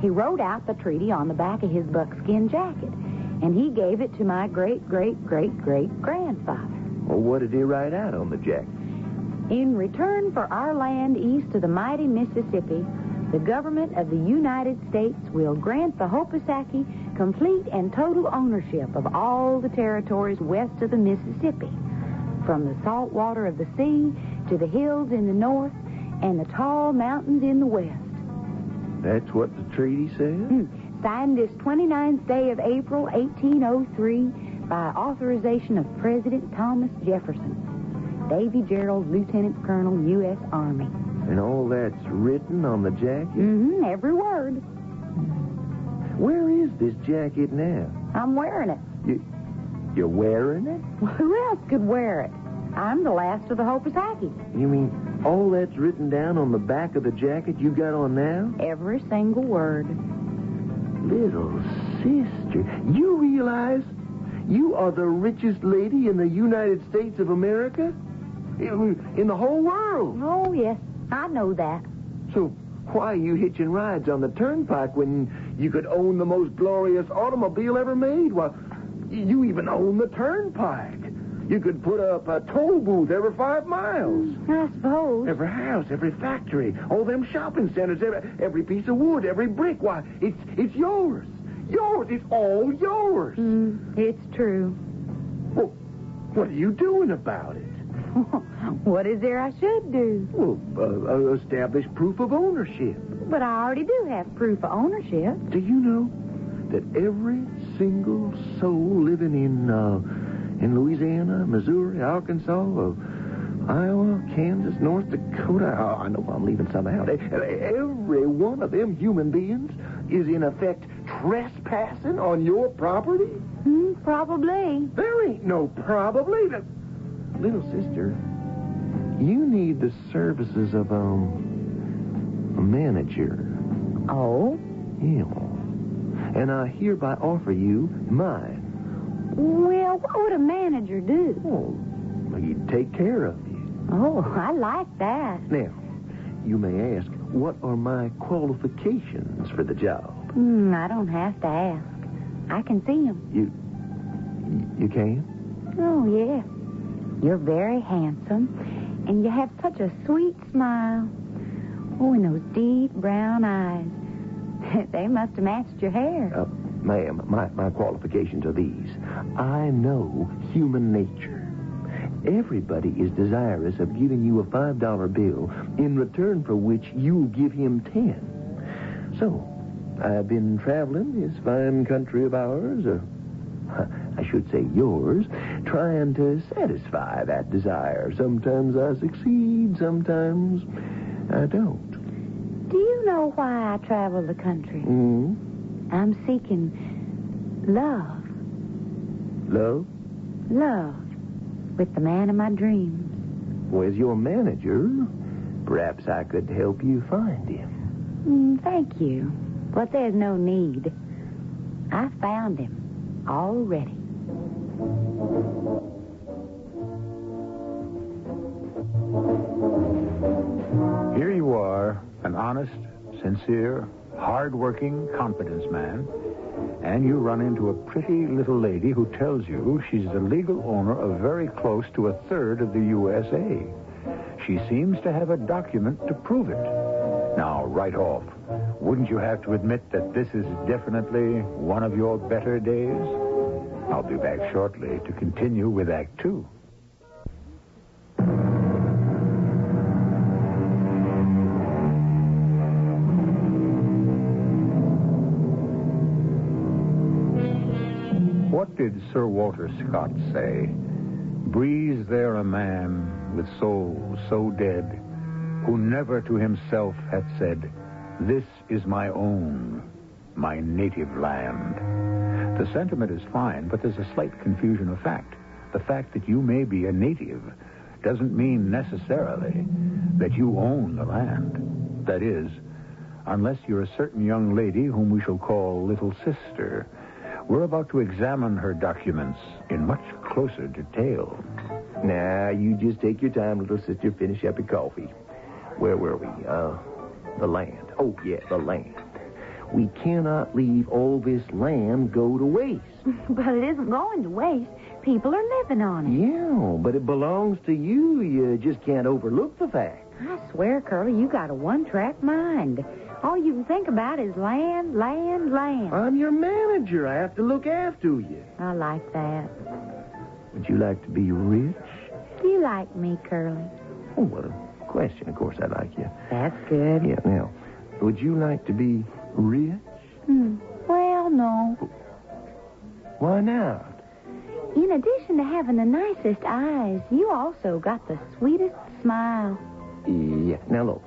He wrote out the treaty on the back of his buckskin jacket, and he gave it to my great-great-great-great-grandfather. Well, what did he write out on the jacket? In return for our land east of the mighty Mississippi, the government of the United States will grant the Hopisaki complete and total ownership of all the territories west of the Mississippi, from the salt water of the sea to the hills in the north and the tall mountains in the west. That's what the treaty says? Signed this 29th day of April, 1803, by authorization of President Thomas Jefferson. Davy Gerrold, Lieutenant Colonel, U.S. Army. And all that's written on the jacket? Every word. Where is this jacket now? I'm wearing it. You're wearing it? Well, who else could wear it? I'm the last of the Hopisaki. You mean all that's written down on the back of the jacket you got on now? Every single word. Little sister, you realize you are the richest lady in the United States of America? In the whole world. Oh, yes, I know that. So why are you hitching rides on the turnpike when you could own the most glorious automobile ever made? Well, you even own the turnpike. You could put up a toll booth every 5 miles. I suppose. Every house, every factory, all them shopping centers, every piece of wood, every brick. Why, it's yours. Yours. It's all yours. It's true. Well, what are you doing about it? What is there I should do? Well, establish proof of ownership. But I already do have proof of ownership. Do you know that every single soul living in Louisiana, Missouri, Arkansas, Iowa, Kansas, North Dakota, I know I'm leaving some out. Every one of them human beings is in effect trespassing on your property? Probably. There ain't no probably. Little sister, you need the services of a manager. Oh? Yeah. And I hereby offer you mine. Well, what would a manager do? Well, he'd take care of you. Oh, I like that. Now, you may ask, what are my qualifications for the job? I don't have to ask. I can see them. You can? Oh, yeah. You're very handsome, and you have such a sweet smile. Oh, and those deep brown eyes. They must have matched your hair. Ma'am, my qualifications are these. I know human nature. Everybody is desirous of giving you a $5 bill, in return for which you'll give him 10. So, I've been traveling this fine country of ours, I should say yours, trying to satisfy that desire. Sometimes I succeed, sometimes I don't. Do you know why I travel the country? I'm seeking love. Love? Love. With the man of my dreams. Well, as your manager, perhaps I could help you find him. Thank you. But there's no need. I found him already. Here you are, an honest, sincere, hard-working confidence man, and you run into a pretty little lady who tells you she's the legal owner of very close to a third of the USA. She seems to have a document to prove it. Now, right off, wouldn't you have to admit that this is definitely one of your better days? I'll be back shortly to continue with Act 2. What did Sir Walter Scott say? Breathes there a man with soul so dead, who never to himself hath said, this is my own, my native land. The sentiment is fine, but there's a slight confusion of fact. The fact that you may be a native doesn't mean necessarily that you own the land. That is, unless you're a certain young lady whom we shall call Little Sister. We're about to examine her documents in much closer detail. Now, you just take your time, little sister. Finish up your coffee. Where were we? The land. Oh, yeah, the land. We cannot leave all this land go to waste. But it isn't going to waste. People are living on it. Yeah, but it belongs to you. You just can't overlook the fact. I swear, Curly, you got a one-track mind. All you can think about is land, land, land. I'm your manager. I have to look after you. I like that. Would you like to be rich? Do you like me, Curly? Oh, what a question. Of course I like you. That's good. Yeah, now, would you like to be rich? Well, no. Why not? In addition to having the nicest eyes, you also got the sweetest smile. Yeah. Now, look.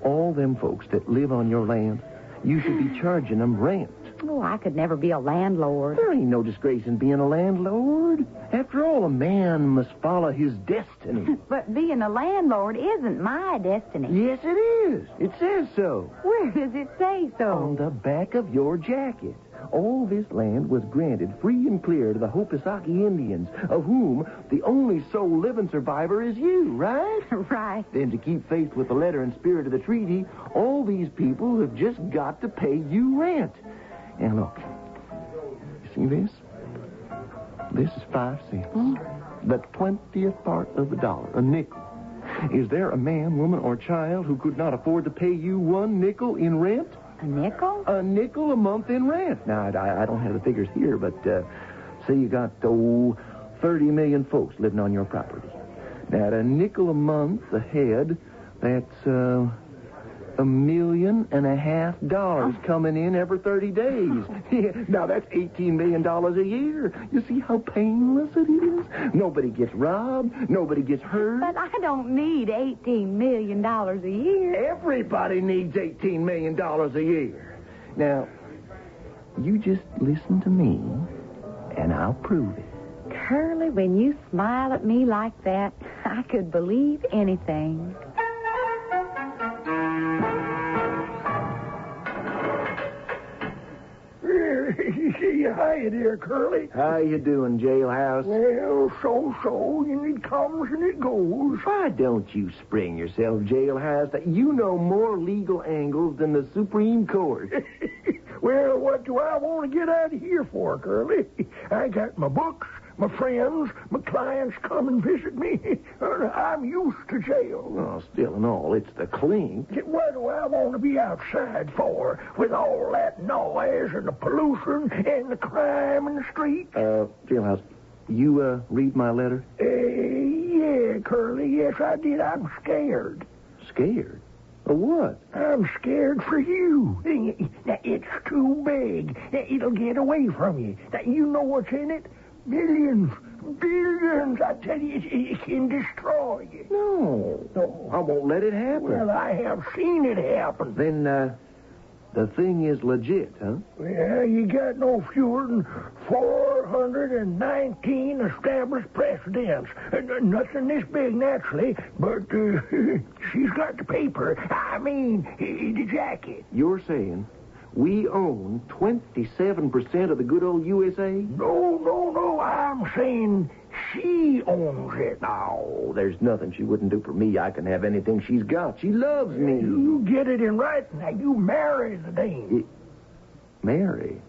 All them folks that live on your land, you should be charging them rent. Oh, I could never be a landlord. There ain't no disgrace in being a landlord. After all, a man must follow his destiny. But being a landlord isn't my destiny. Yes, it is. It says so. Where does it say so? On the back of your jacket. All this land was granted free and clear to the Hopisaki Indians, of whom the only sole living survivor is you, right? Right. Then to keep faith with the letter and spirit of the treaty, all these people have just got to pay you rent. And look, you see this? This is 5 cents. The 20th part of a dollar, a nickel. Is there a man, woman, or child who could not afford to pay you 1 nickel in rent? A nickel? A nickel a month in rent. Now, I don't have the figures here, but say you got, 30 million folks living on your property. Now, at a nickel a month a head, that's $1.5 million coming in every 30 days. Now, that's $18 million a year. You see how painless it is? Nobody gets robbed. Nobody gets hurt. But I don't need $18 million a year. Everybody needs $18 million a year. Now, you just listen to me, and I'll prove it. Curly, when you smile at me like that, I could believe anything. Hi there, Curly. How you doing, Jailhouse? Well, so, and it comes and it goes. Why don't you spring yourself, Jailhouse? You know more legal angles than the Supreme Court. Well, what do I want to get out of here for, Curly? I got my books, my friends, my clients come and visit me. I'm used to jail. Well, still and all, it's the clink. What do I want to be outside for with all that noise and the pollution and the crime in the street? Jailhouse, you read my letter? Yeah, Curly, yes, I did. I'm scared. Scared? Of what? I'm scared for you. Now, it's too big. It'll get away from you. Now, you know what's in it? Millions, billions. I tell you, it can destroy you. No, I won't let it happen. Well, I have seen it happen. Then, the thing is legit, huh? Well, you got no fewer than 419 established precedents. Nothing this big, naturally, but she's got the paper. I mean, the jacket. You're saying we own 27% of the good old USA? No. I'm saying she owns it. Oh, there's nothing she wouldn't do for me. I can have anything she's got. She loves me. You get it in writing. Now, you marry the dame. Marry?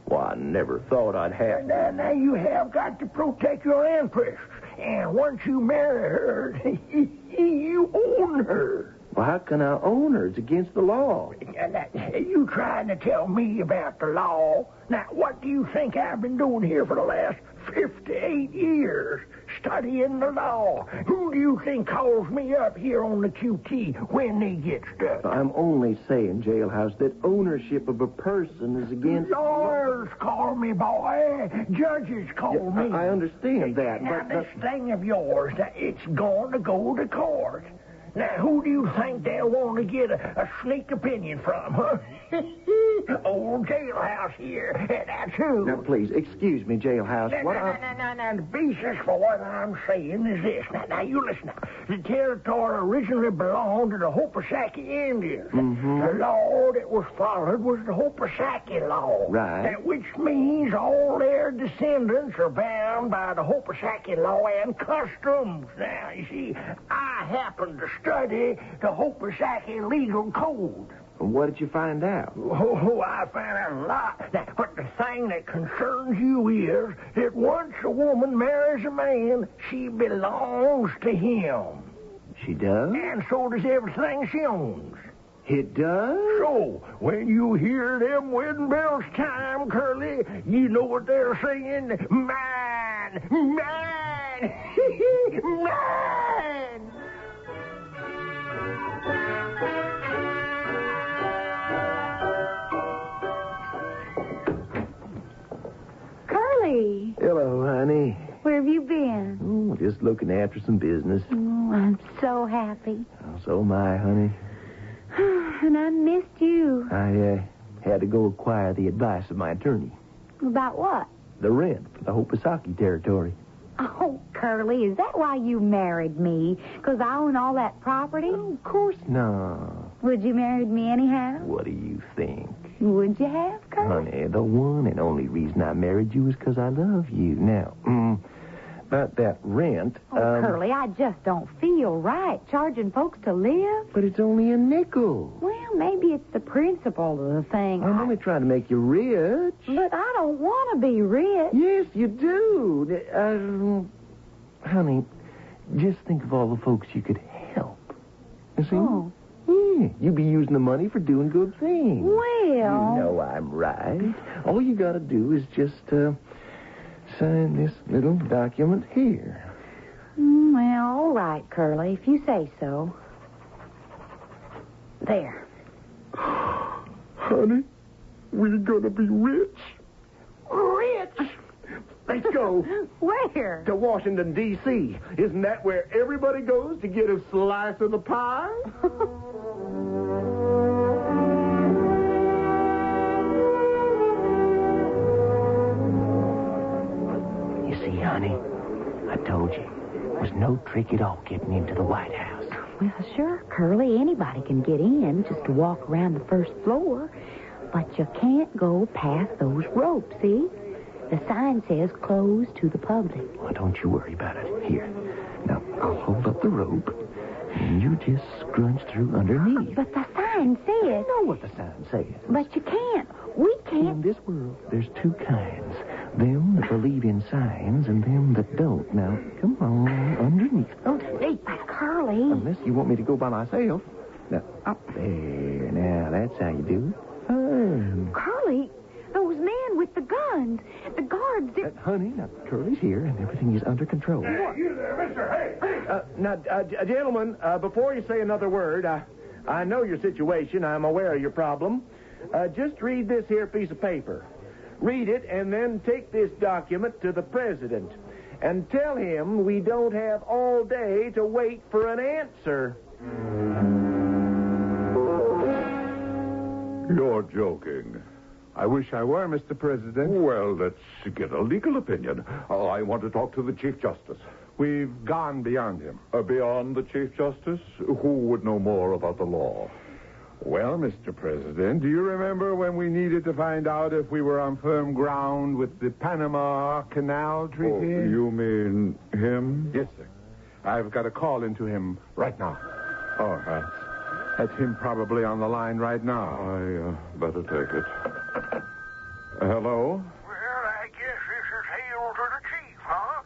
Well, I never thought I'd have... Now, you have got to protect your interests. And once you marry her, you own her. Well, how can I own her? It's against the law. You trying to tell me about the law? Now, what do you think I've been doing here for the last 58 years? Studying the law. Who do you think calls me up here on the QT when they get stuck? I'm only saying, Jailhouse, that ownership of a person is against... Lawyers call me, boy. Judges call me. I understand that, now, this thing of yours, it's going to go to court. Now, who do you think they'll want to get a sneak opinion from, huh? Old Jailhouse here. That's who. Now, please, excuse me, Jailhouse. Now, the basis for what I'm saying is this. Now, you listen. The territory originally belonged to the Hopasaki Indians. Mm-hmm. The law that was followed was the Hopasaki law. Right. Which means all their descendants are bound by the Hopasaki law and customs. Now, you see, I happen to study the Hopasaki legal code. What did you find out? I found out a lot. Now, but the thing that concerns you is that once a woman marries a man, she belongs to him. She does? And so does everything she owns. It does? So, when you hear them wedding bells chime, Curly, you know what they're saying? Mine! Mine! Mine! Curly. Hello, honey. Where have you been? Oh, just looking after some business. Oh, I'm so happy. Oh, so am I, honey. And I missed you. I had to go acquire the advice of my attorney. About what? The rent for the Hopasaki territory. Oh, Curly, is that why you married me? Because I own all that property? Oh, of course not. Would you marry me anyhow? What do you think? Would you have, Curly? Honey, the one and only reason I married you is because I love you. Now, about that rent... Oh, Curly, I just don't feel right charging folks to live. But it's only a nickel. Well, maybe it's the principle of the thing. I'm only trying to make you rich. But I don't want to be rich. Yes, you do. Honey, just think of all the folks you could help. You see? Oh, Yeah, you be using the money for doing good things. Well... You know I'm right. All you gotta do is just, sign this little document here. Well, all right, Curly, if you say so. There. Honey, we're gonna be rich. Rich? Let's go. Where? To Washington, D.C. Isn't that where everybody goes to get a slice of the pie? You see, honey, I told you. There's no trick at all getting into the White House. Well, sure, Curly, anybody can get in just to walk around the first floor. But you can't go past those ropes, see? The sign says closed to the public. Well, don't you worry about it. Here. Now, I'll hold up the rope, and you just scrunch through underneath. But the sign says... I know what the sign says. But you can't. We can't. In this world, there's two kinds. Them that believe in signs and them that don't. Now, come on, underneath. Underneath. Curly. Unless you want me to go by myself. Now, up there. Now, that's how you do it. Fine. Curly, those men with the guns. The guards, honey, now, Curly's here, and everything is under control. Hey, you there, mister. Hey. Gentlemen, before you say another word, I know your situation. I'm aware of your problem. Just read this here piece of paper. Read it, and then take this document to the president. And tell him we don't have all day to wait for an answer. You're joking. I wish I were, Mr. President. Well, let's get a legal opinion. I want to talk to the Chief Justice. We've gone beyond him. Beyond the Chief Justice? Who would know more about the law? Well, Mr. President, do you remember when we needed to find out if we were on firm ground with the Panama Canal Treaty? Oh, you mean him? Yes, sir. I've got a call into him right now. Oh, that's him probably on the line right now. I better take it. Hello? Well, I guess this is hail to the chief, huh?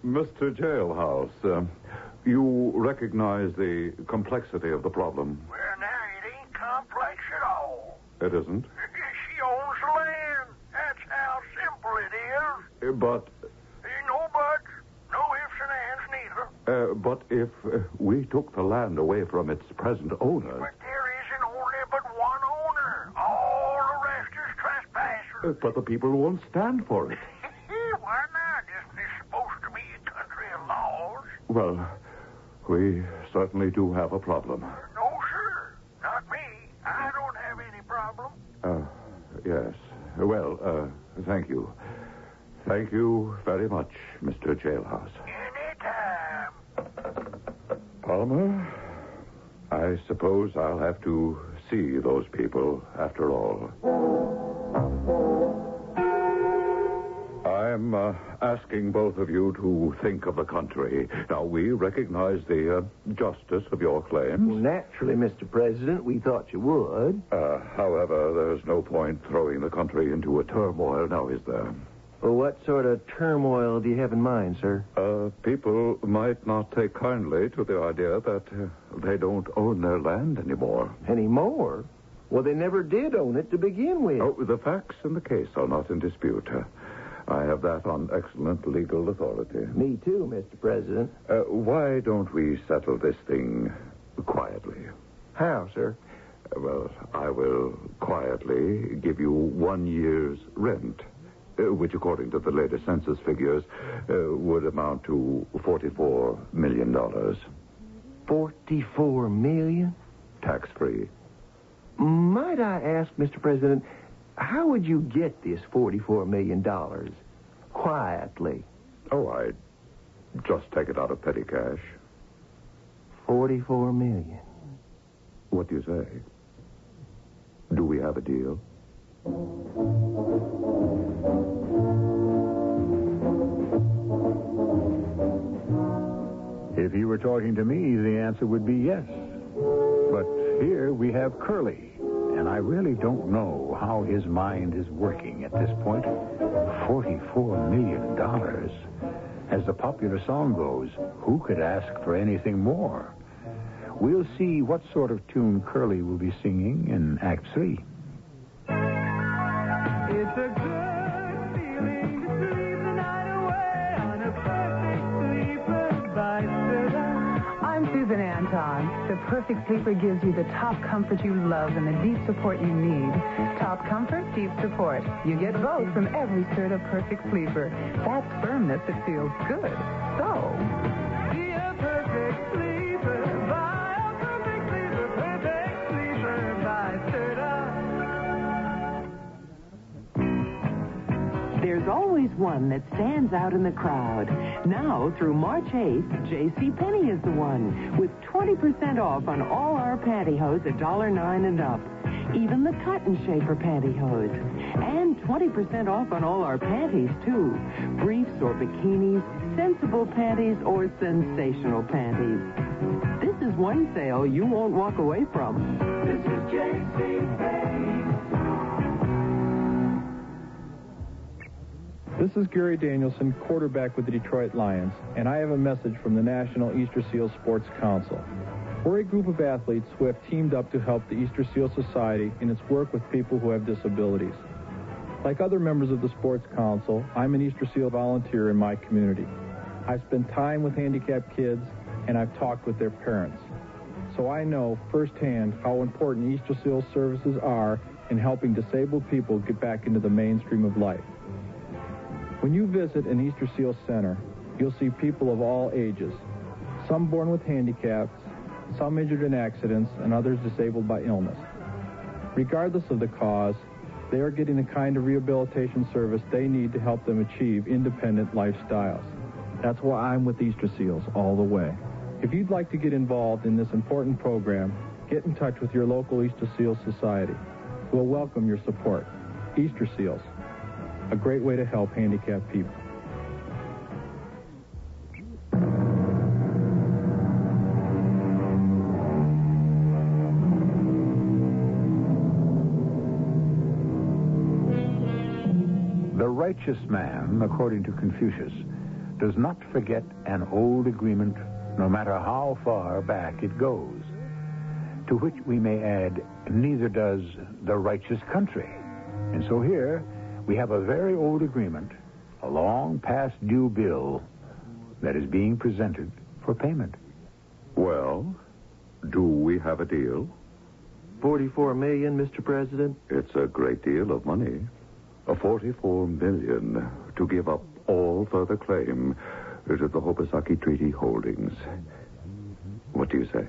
Mr. Jailhouse, you recognize the complexity of the problem? Well, now, it ain't complex at all. It isn't? She owns the land. That's how simple it is. But... No buts, no ifs and ands neither. But if we took the land away from its present owners... But there isn't only but one owner. All the rest is trespassers. But the people won't stand for it. Why not? Isn't this supposed to be a country of laws? Well, we certainly do have a problem. No, sir. Not me. I don't have any problem. Yes. Well, thank you. Thank you very much, Mr. Jailhouse. Anytime. Palmer, I suppose I'll have to see those people after all. I'm asking both of you to think of the country. Now, we recognize the justice of your claims. Well, naturally, Mr. President, we thought you would. However, there's no point throwing the country into a turmoil now, is there? Well, what sort of turmoil do you have in mind, sir? People might not take kindly to the idea that they don't own their land anymore. Anymore? Well, they never did own it to begin with. Oh, the facts in the case are not in dispute. I have that on excellent legal authority. Me too, Mr. President. Why don't we settle this thing quietly? How, sir? Well, I will quietly give you 1 year's rent, which, according to the latest census figures, would amount to $44 million. $44 million? Tax-free. Might I ask, Mr. President, how would you get this $44 million quietly? Oh, I'd just take it out of petty cash. $44 million. What do you say? Do we have a deal? If he were talking to me, the answer would be yes. But here we have Curly, and I really don't know how his mind is working at this point. $44 million. As the popular song goes, who could ask for anything more? we'll see what sort of tune Curly will be singing in Act 3. It's a good feeling to sleep the night away on a perfect sleeper by Serta. I'm Susan Anton. The Perfect Sleeper gives you the top comfort you love and the deep support you need. Top comfort, deep support. You get both from every Serta Perfect Sleeper. That's firmness that feels good. So, be a perfect sleeper. Buy a perfect sleeper. Perfect sleeper by Serta. There's always one that stands out in the crowd. Now, through March 8th, JCPenney is the one, with 20% off on all our pantyhose at $1.09 and up. Even the cotton shaper pantyhose. And 20% off on all our panties, too. Briefs or bikinis, sensible panties, or sensational panties. This is one sale you won't walk away from. This is JCPenney. This is Gary Danielson, quarterback with the Detroit Lions, and I have a message from the National Easter Seal Sports Council. We're a group of athletes who have teamed up to help the Easter Seal Society in its work with people who have disabilities. Like other members of the Sports Council, I'm an Easter Seal volunteer in my community. I've spent time with handicapped kids, and I've talked with their parents. So I know firsthand how important Easter Seal services are in helping disabled people get back into the mainstream of life. When you visit an Easter Seal Center, you'll see people of all ages, some born with handicaps, some injured in accidents, and others disabled by illness. Regardless of the cause, they are getting the kind of rehabilitation service they need to help them achieve independent lifestyles. That's why I'm with Easter Seals all the way. If you'd like to get involved in this important program, get in touch with your local Easter Seals Society. We'll welcome your support. Easter Seals, a great way to help handicapped people. The righteous man, according to Confucius, does not forget an old agreement, no matter how far back it goes. To which we may add, neither does the righteous country. And so here, we have a very old agreement, a long past due bill that is being presented for payment. Well, do we have a deal? $44 million, Mr. President. It's a great deal of money. $44 million to give up all further claim to the Hobosaki Treaty Holdings. What do you say?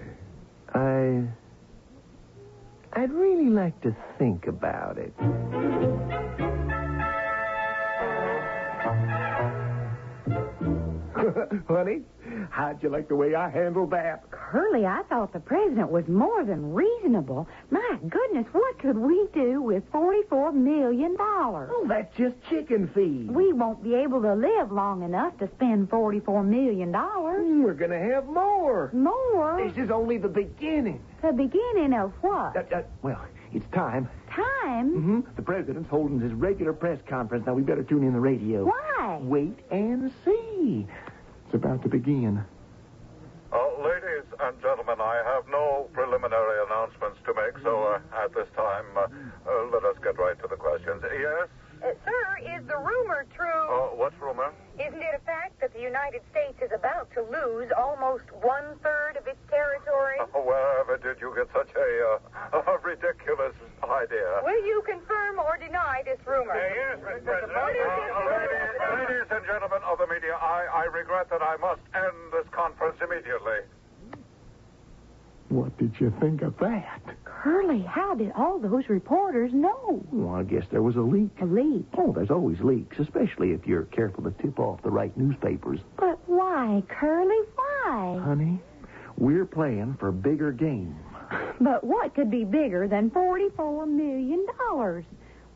I'd really like to think about it. Honey, how'd you like the way I handled that? Curly, I thought the president was more than reasonable. My goodness, what could we do with $44 million? Oh, that's just chicken feed. We won't be able to live long enough to spend $44 million. We're going to have more. More? This is only the beginning. The beginning of what? Well, it's time. Time? Mm-hmm. The president's holding his regular press conference. Now, we better tune in the radio. Why? Wait and see. It's about to begin. Ladies and gentlemen, I have no preliminary announcements to make, so at this time, let us get right to the questions. Yes? Sir, is the rumor true? What's rumor? Isn't it a fact that the United States is about to lose almost 1/3 of its territory? Wherever did you get such a ridiculous idea? Will you confirm or deny this rumor? Yes, Mr. President. Ladies and gentlemen of the media, I regret that I must end this conference immediately. What did you think of that? Curly, how did all those reporters know? Well, I guess there was a leak. A leak? Oh, there's always leaks, especially if you're careful to tip off the right newspapers. But why, Curly, why? Honey, we're playing for bigger game. But what could be bigger than $44 million?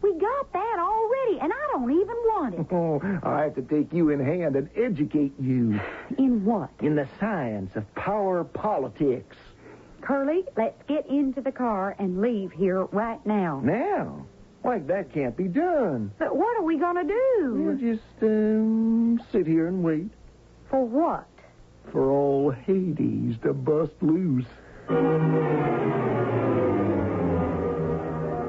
We got that already, and I don't even want it. Oh, I have to take you in hand and educate you. In what? In the science of power politics. Curly, let's get into the car and leave here right now. Now? Why, that can't be done. But what are we going to do? We'll just sit here and wait. For what? For all Hades to bust loose.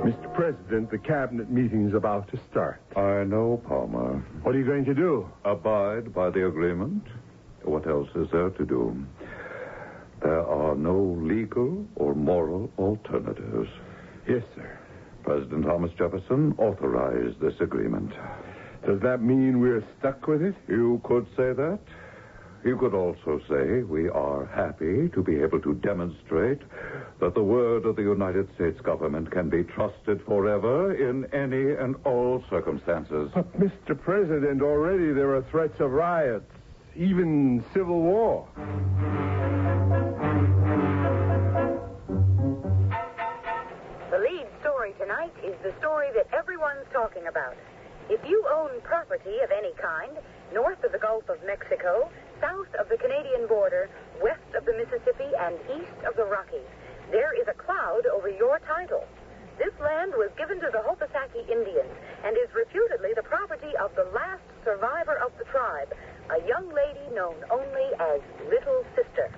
Mr. President, the cabinet meeting's about to start. I know, Palmer. What are you going to do? Abide by the agreement. What else is there to do? There are no legal or moral alternatives. Yes, sir. President Thomas Jefferson authorized this agreement. Does that mean we're stuck with it? You could say that. You could also say we are happy to be able to demonstrate that the word of the United States government can be trusted forever in any and all circumstances. But, Mr. President, already there are threats of riots, even civil war. The lead story tonight is the story that everyone's talking about. If you own property of any kind, north of the Gulf of Mexico, south of the Canadian border, west of the Mississippi, and east of the Rockies, there is a cloud over your title. This land was given to the Hopisaki Indians and is reputedly the property of the last survivor of the tribe, a young lady known only as Little Sister.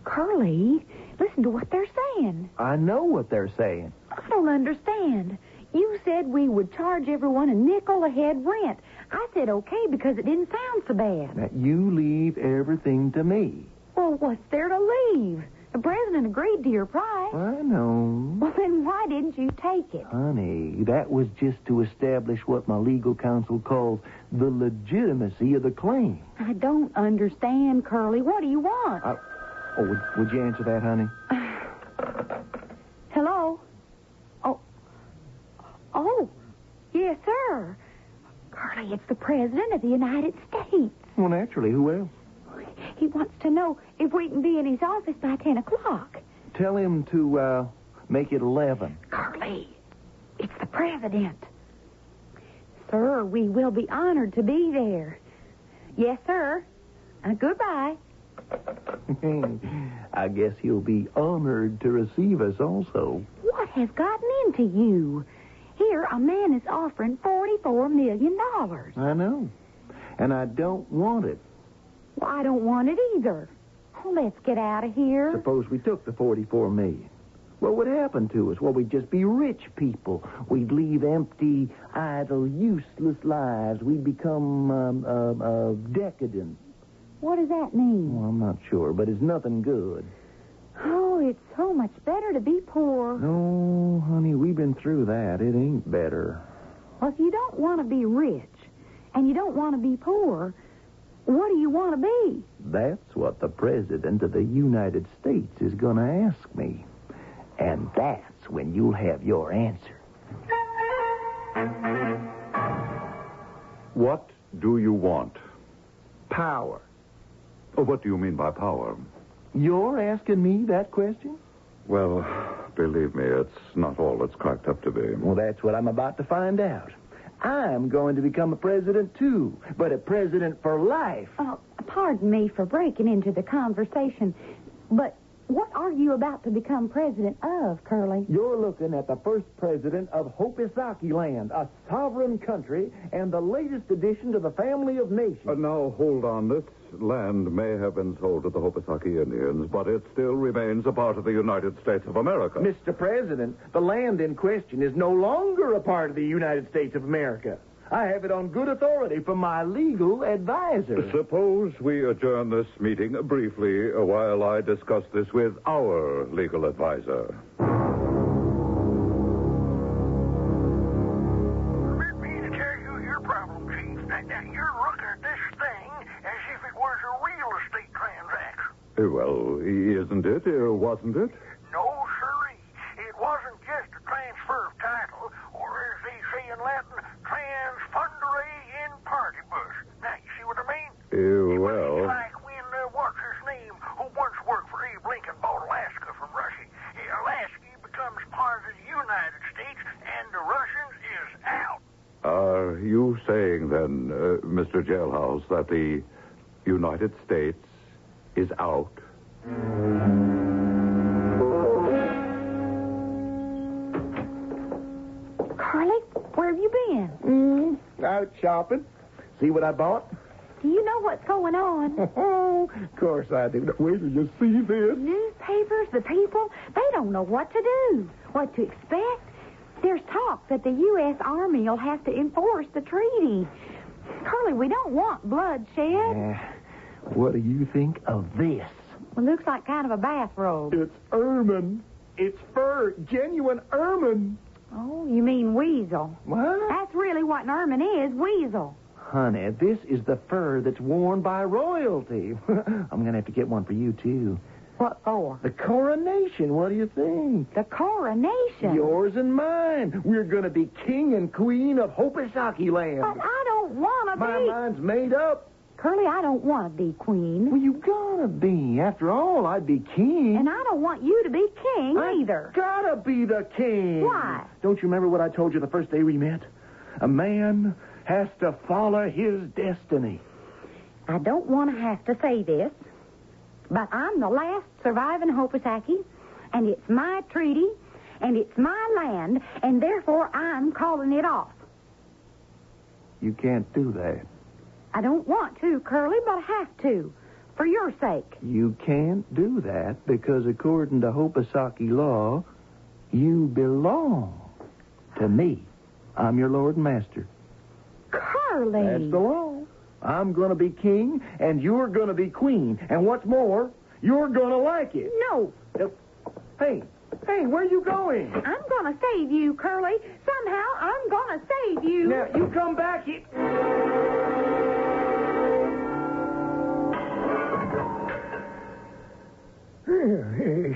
Curly, listen to what they're saying. I know what they're saying. I don't understand. You said we would charge everyone a nickel a head rent. I said okay because it didn't sound so bad. Now, you leave everything to me. Well, what's there to leave? The president agreed to your price. I know. Well, then why didn't you take it? Honey, that was just to establish what my legal counsel calls the legitimacy of the claim. I don't understand, Curly. What do you want? Would you answer that, honey? Hello? Oh, yes, sir. Curly, it's the President of the United States. Well, naturally, who else? He wants to know if we can be in his office by 10 o'clock. Tell him to make it 11. Curly, it's the President. Sir, we will be honored to be there. Yes, sir. Goodbye. I guess he'll be honored to receive us also. What has gotten into you? Here, a man is offering $44 million. I know. And I don't want it. Well, I don't want it either. Well, let's get out of here. Suppose we took the $44 million. What would happen to us? Well, we'd just be rich people. We'd leave empty, idle, useless lives. We'd become decadent. What does that mean? Well, I'm not sure, but it's nothing good. Oh, it's so much better to be poor. No, honey, we've been through that. It ain't better. Well, if you don't want to be rich and you don't want to be poor, what do you want to be? That's what the President of the United States is going to ask me. And that's when you'll have your answer. What do you want? Power. Oh, what do you mean by power? You're asking me that question? Well, believe me, it's not all it's cracked up to be. Well, that's what I'm about to find out. I'm going to become a president, too, but a president for life. Pardon me for breaking into the conversation, but what are you about to become president of, Curly? You're looking at the first president of Hopisaki land, a sovereign country, and the latest addition to the family of nations. Now, hold on. This land may have been sold to the Hopisaki Indians, but it still remains a part of the United States of America. Mr. President, the land in question is no longer a part of the United States of America. I have it on good authority from my legal advisor. Suppose we adjourn this meeting briefly while I discuss this with our legal advisor. Permit me to tell you your problem, Chief. Now, you're looking at this thing as if it was a real estate transaction. Well, isn't it? Wasn't it? No, sirree. It wasn't just a transfer of title, or as they say in Latin, transfundere in partibus. Now, you see what I mean? Well... It's like when, what's his name, who once worked for Abe Lincoln, bought Alaska from Russia. Alaska becomes part of the United States, and the Russians is out. Are you saying then, Mr. Jailhouse, that the United States is out? Curly, where have you been? Out shopping. See what I bought? Do you know what's going on? Of course I do. Wait till you see this. newspapers, the people, they don't know what to do, what to expect. There's talk that the U.S. Army will have to enforce the treaty. Curly, we don't want bloodshed. What do you think of this? It looks like kind of a bathrobe. It's ermine. It's fur. Genuine ermine. Oh, you mean weasel. What? That's really what an ermine is, weasel. Honey, this is the fur that's worn by royalty. I'm going to have to get one for you, too. What for? The coronation. What do you think? The coronation? Yours and mine. We're going to be king and queen of Hopasaki land. But I don't want to be. My mind's made up. Curly, I don't want to be queen. Well, you gotta be. After all, I'd be king. And I don't want you to be king either. Gotta be the king. Why? Don't you remember what I told you the first day we met? A man has to follow his destiny. I don't want to have to say this, but I'm the last surviving Hopasaki, and it's my treaty, and it's my land, and therefore I'm calling it off. You can't do that. I don't want to, Curly, but I have to, for your sake. You can't do that because according to Hopasaki law, you belong to me. I'm your lord and master. Curly. That's the law. I'm going to be king, and you're going to be queen. And what's more, you're going to like it. No. Hey, where are you going? I'm going to save you, Curly. Somehow I'm going to save you. Now, you come back here.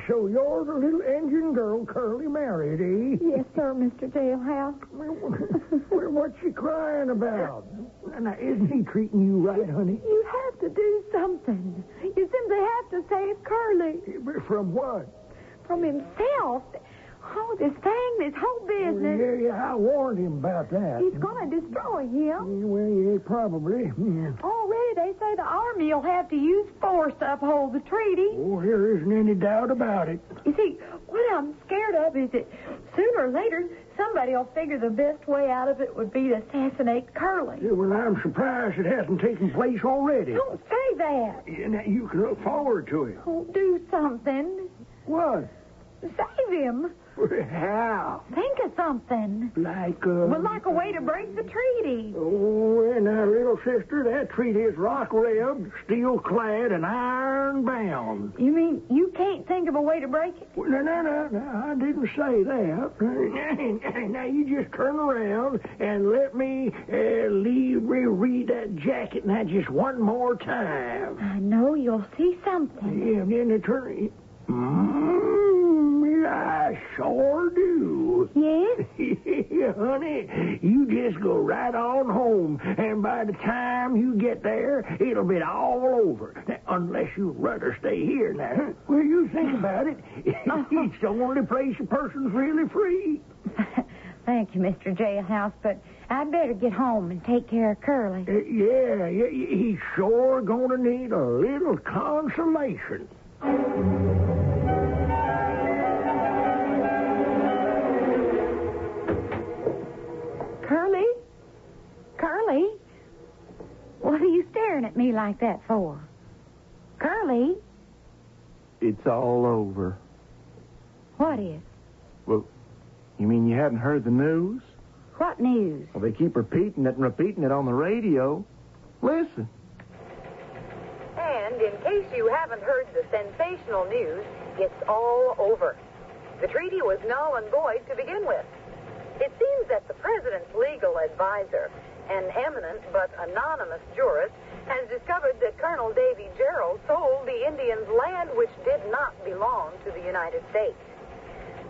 So you're the little engine girl Curly married, eh? Yes, sir, Mr. Jailhouse. What's she crying about? Now, isn't he treating you right, honey? You have to do something. You simply have to save Curly. From what? From himself. Oh, this whole business. Yeah, I warned him about that. He's going to destroy him. Well, yeah, probably. Already they say the Army will have to use force to uphold the treaty. Oh, there isn't any doubt about it. You see, what I'm scared of is that sooner or later somebody will figure the best way out of it would be to assassinate Curly. Yeah, well, I'm surprised it hasn't taken place already. Don't say that. Yeah, now, you can look forward to it. Oh, do something. What? Save him. How? Think of something. Like a way to break the treaty. Oh, well, now, little sister, that treaty is rock-ribbed, steel-clad, and iron-bound. You mean you can't think of a way to break it? Well, no, I didn't say that. Now, you just turn around and let me read that jacket now just one more time. I know you'll see something. Yeah, then turn... I sure do. Yes? Yeah, honey, you just go right on home, and by the time you get there, it'll be all over. Now, unless you'd rather stay here now. Well, you think about it. It's the only place a person's really free. Thank you, Mr. Jailhouse, but I'd better get home and take care of Curly. Yeah, he's sure gonna need a little consolation. Curly? What are you staring at me like that for? Curly? It's all over. What is? Well, you mean you hadn't heard the news? What news? Well, they keep repeating it on the radio. Listen. And in case you haven't heard the sensational news, it's all over. The treaty was null and void to begin with. It seems that the president's legal advisor, an eminent but anonymous jurist, has discovered that Colonel Davey Gerrold sold the Indians land which did not belong to the United States.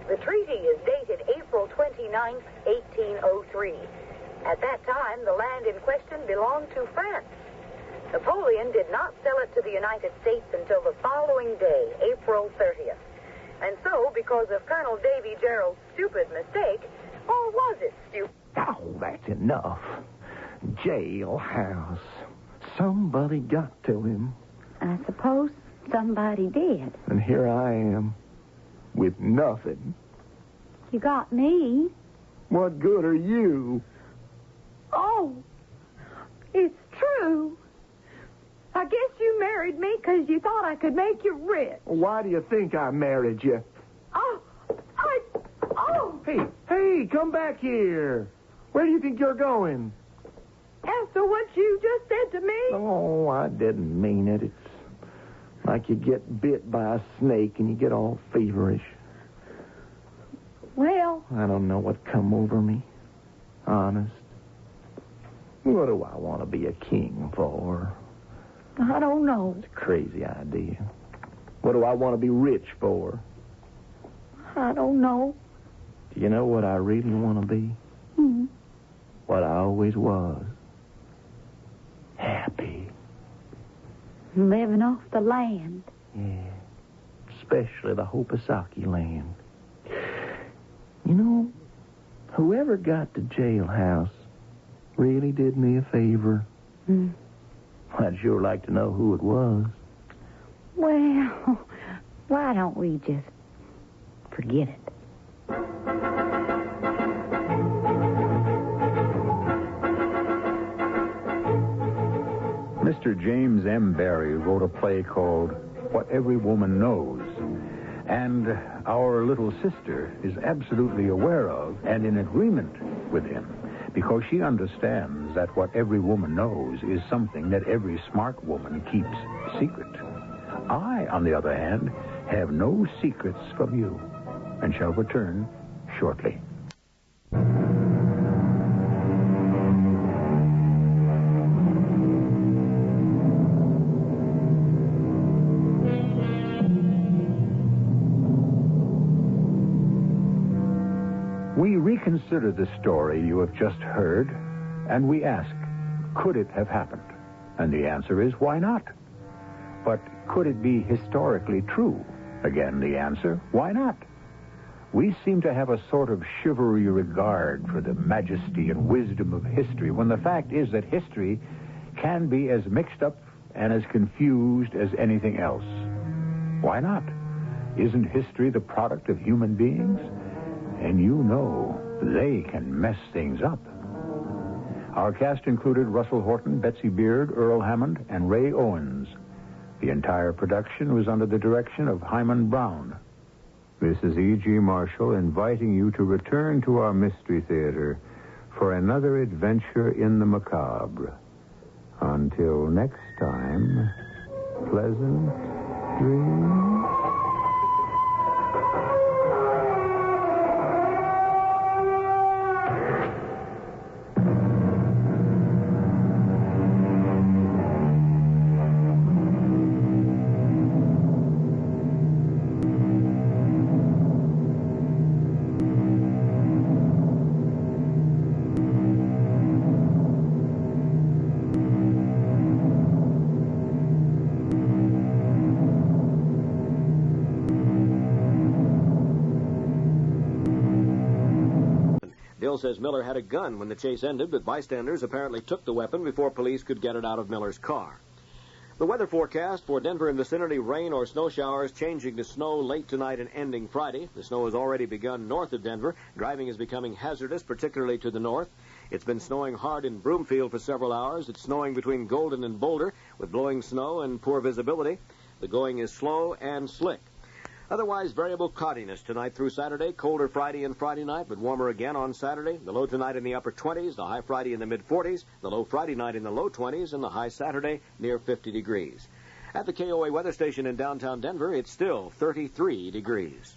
The treaty is dated April 29, 1803. At that time, the land in question belonged to France. Napoleon did not sell it to the United States until the following day, April 30th. And so, because of Colonel Davey Gerrold's stupid mistake, or was it stupid? Oh, that's enough. Jailhouse. Somebody got to him. I suppose somebody did. And here I am, with nothing. You got me. What good are you? Oh, it's true. I guess you married me because you thought I could make you rich. Why do you think I married you? Oh, Hey, come back here. Where do you think you're going? After what you just said to me? Oh, I didn't mean it. It's like you get bit by a snake and you get all feverish. Well, I don't know what come over me. Honest. What do I want to be a king for? I don't know. It's a crazy idea. What do I want to be rich for? I don't know. Do you know what I really want to be? What I always was. Happy. Living off the land. Yeah. Especially the Hopasaki land. You know, whoever got the jailhouse really did me a favor. I'd sure like to know who it was. Well, why don't we just forget it? Mr. James M. Barrie wrote a play called What Every Woman Knows. And our little sister is absolutely aware of and in agreement with him because she understands that what every woman knows is something that every smart woman keeps secret. I, on the other hand, have no secrets from you and shall return shortly. We reconsider the story you have just heard, and we ask, could it have happened? And the answer is, why not? But could it be historically true? Again, the answer, why not? We seem to have a sort of chivalry regard for the majesty and wisdom of history, when the fact is that history can be as mixed up and as confused as anything else. Why not? Isn't history the product of human beings? And you know they can mess things up. Our cast included Russell Horton, Betsy Beard, Earl Hammond, and Ray Owens. The entire production was under the direction of Hyman Brown. This is E.G. Marshall inviting you to return to our Mystery Theater for another adventure in the macabre. Until next time, pleasant dreams. Bill says Miller had a gun when the chase ended, but bystanders apparently took the weapon before police could get it out of Miller's car. The weather forecast for Denver and vicinity: rain or snow showers, changing to snow late tonight and ending Friday. The snow has already begun north of Denver. Driving is becoming hazardous, particularly to the north. It's been snowing hard in Broomfield for several hours. It's snowing between Golden and Boulder with blowing snow and poor visibility. The going is slow and slick. Otherwise, variable cloudiness tonight through Saturday. Colder Friday and Friday night, but warmer again on Saturday. The low tonight in the upper 20s, the high Friday in the mid-40s, the low Friday night in the low 20s, and the high Saturday near 50 degrees. At the KOA weather station in downtown Denver, it's still 33 degrees.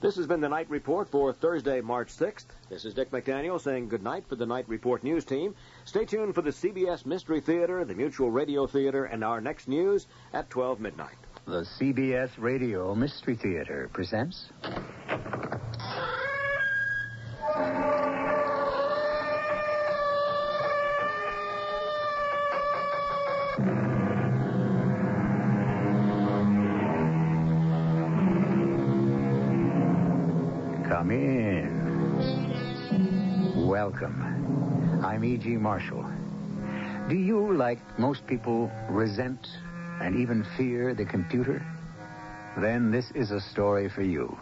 This has been the Night Report for Thursday, March 6th. This is Dick McDaniel saying good night for the Night Report news team. Stay tuned for the CBS Mystery Theater, the Mutual Radio Theater, and our next news at 12 midnight. The CBS Radio Mystery Theater presents... Come in. Welcome. I'm E.G. Marshall. Do you, like most people, resent and even fear the computer? Then this is a story for you.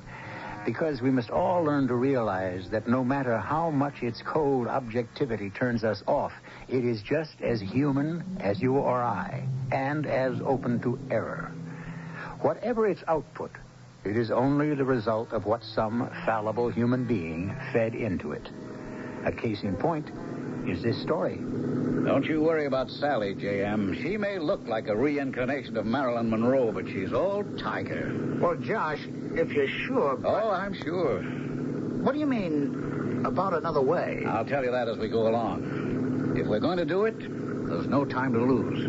Because we must all learn to realize that no matter how much its cold objectivity turns us off, it is just as human as you or I, and as open to error. Whatever its output, it is only the result of what some fallible human being fed into it. A case in point is this story. Don't you worry about Sally, J.M. She may look like a reincarnation of Marilyn Monroe, but she's all tiger. Well, Josh, if you're sure... Oh, I'm sure. What do you mean, about another way? I'll tell you that as we go along. If we're going to do it, there's no time to lose.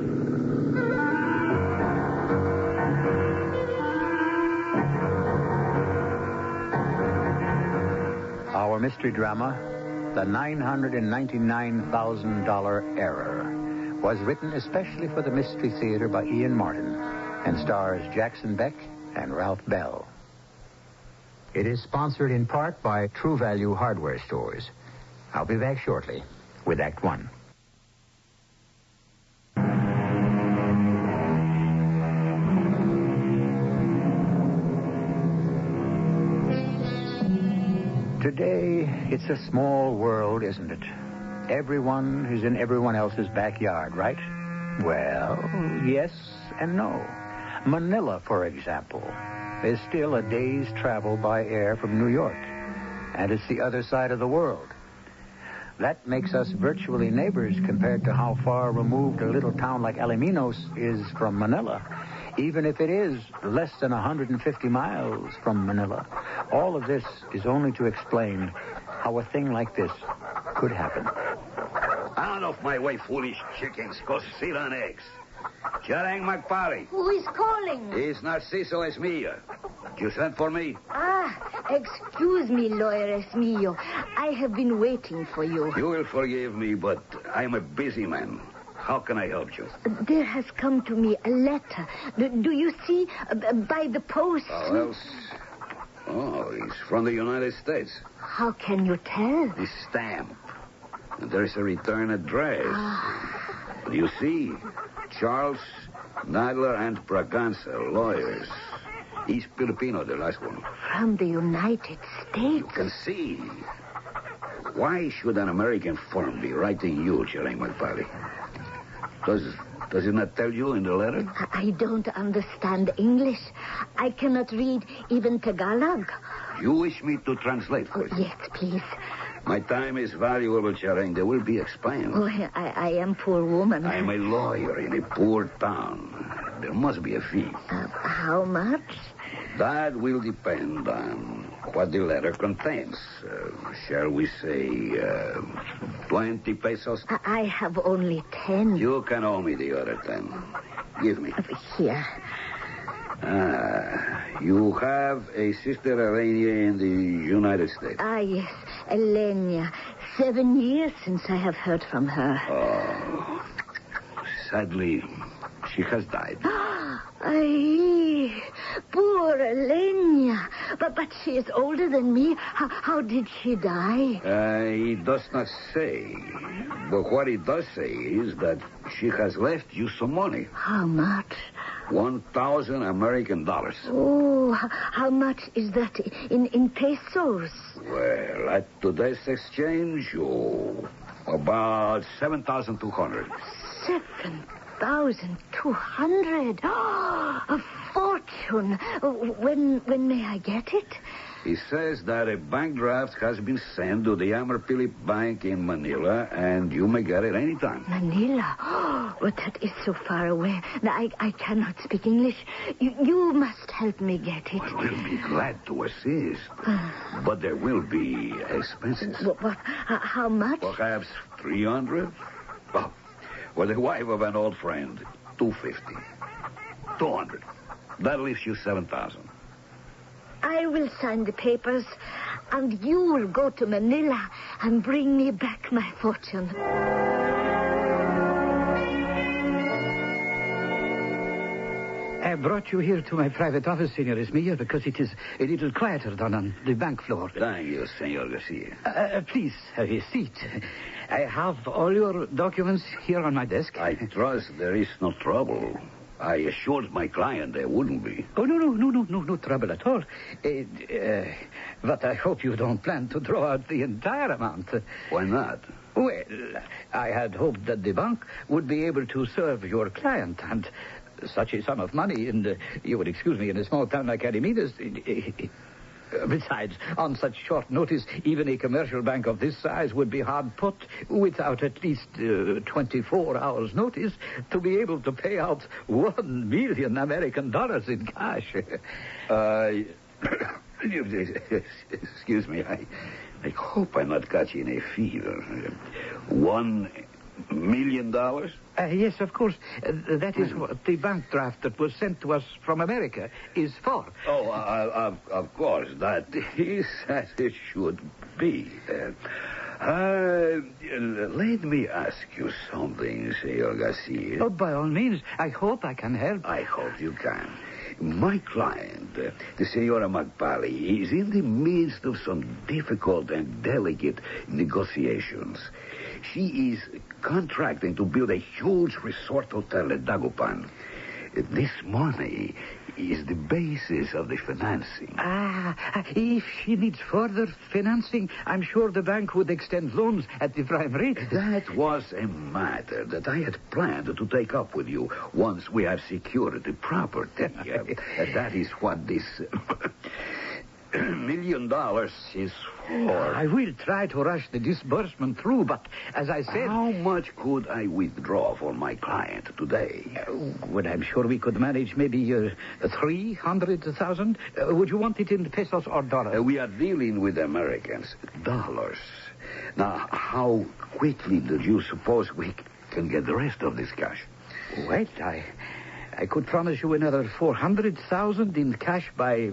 Our mystery drama, The $999,000 Error, was written especially for the Mystery Theater by Ian Martin and stars Jackson Beck and Ralph Bell. It is sponsored in part by True Value Hardware Stores. I'll be back shortly with Act One. Today, it's a small world, isn't it? Everyone is in everyone else's backyard, right? Well, yes and no. Manila, for example, is still a day's travel by air from New York, and it's the other side of the world. That makes us virtually neighbors compared to how far removed a little town like Alaminos is from Manila, even if it is less than 150 miles from Manila. All of this is only to explain how a thing like this could happen. Out of my way, foolish chickens. Go sit on eggs. Jarang Magpari. Who is calling? It's Narciso Esmilla. You sent for me? Excuse me, lawyer Esmillo. I have been waiting for you. You will forgive me, but I'm a busy man. How can I help you? There has come to me a letter. Do you see? By the post. How else? Oh, it's from the United States. How can you tell? The stamp. And there's a return address. You see? Charles Nadler and Braganza, lawyers. He's Filipino, the last one. From the United States? You can see. Why should an American firm be writing you, Jarang Magpari? Does it not tell you in the letter? I don't understand English. I cannot read even Tagalog. You wish me to translate for you? Yes, please. My time is valuable, Jarang. They will be explained. Oh, I am poor woman. I am a lawyer in a poor town. There must be a fee. How much? That will depend on what the letter contains. Shall we say 20 pesos? I have only 10. You can owe me the other 10. Give me. Here. You have a sister Elenia in the United States. Yes, Elenia. 7 years since I have heard from her. Oh, sadly, she has died. Poor Elenia. But she is older than me. How did she die? He does not say. But what he does say is that she has left you some money. How much? 1,000 American dollars. Oh, how much is that in pesos? Well, at today's exchange, about 7,200. 7,200? A fortune. When may I get it? He says that a bank draft has been sent to the Amarpili Bank in Manila, and you may get it anytime. Manila? But that is so far away. I cannot speak English. You must help me get it. I will be glad to assist. But there will be expenses. How much? Perhaps 300? Oh, well, the wife of an old friend, 250. 200. That leaves you 7,000. I will sign the papers, and you will go to Manila and bring me back my fortune. I brought you here to my private office, Senor Esmilla, because it is a little quieter than on the bank floor. Thank you, Senor Garcia. Please have a seat. I have all your documents here on my desk. I trust there is no trouble. I assured my client there wouldn't be. Oh, no trouble at all. But I hope you don't plan to draw out the entire amount. Why not? Well, I had hoped that the bank would be able to serve your client, and such a sum of money, you would excuse me, in a small town like Arimides. Besides, on such short notice, even a commercial bank of this size would be hard put, without at least 24 hours' notice, to be able to pay out $1 million American dollars in cash. Excuse me, I hope I'm not catching a fever. $1 million? Yes, of course. That is what the bank draft that was sent to us from America is for. Oh, of course. That is as it should be. Let me ask you something, Senor Garcia. Oh, by all means. I hope I can help. I hope you can. My client, the Senora McPally, is in the midst of some difficult and delicate negotiations. She is contracting to build a huge resort hotel at Dagupan. This money is the basis of the financing. If she needs further financing, I'm sure the bank would extend loans at the prime rate. That was a matter that I had planned to take up with you once we have secured the property. That is what this $1 million is for. I will try to rush the disbursement through, but as I said... How much could I withdraw for my client today? Well, I'm sure we could manage maybe 300,000. Would you want it in pesos or dollars? We are dealing with Americans. Dollars. Now, how quickly do you suppose we can get the rest of this cash? Well, I could promise you another 400,000 in cash by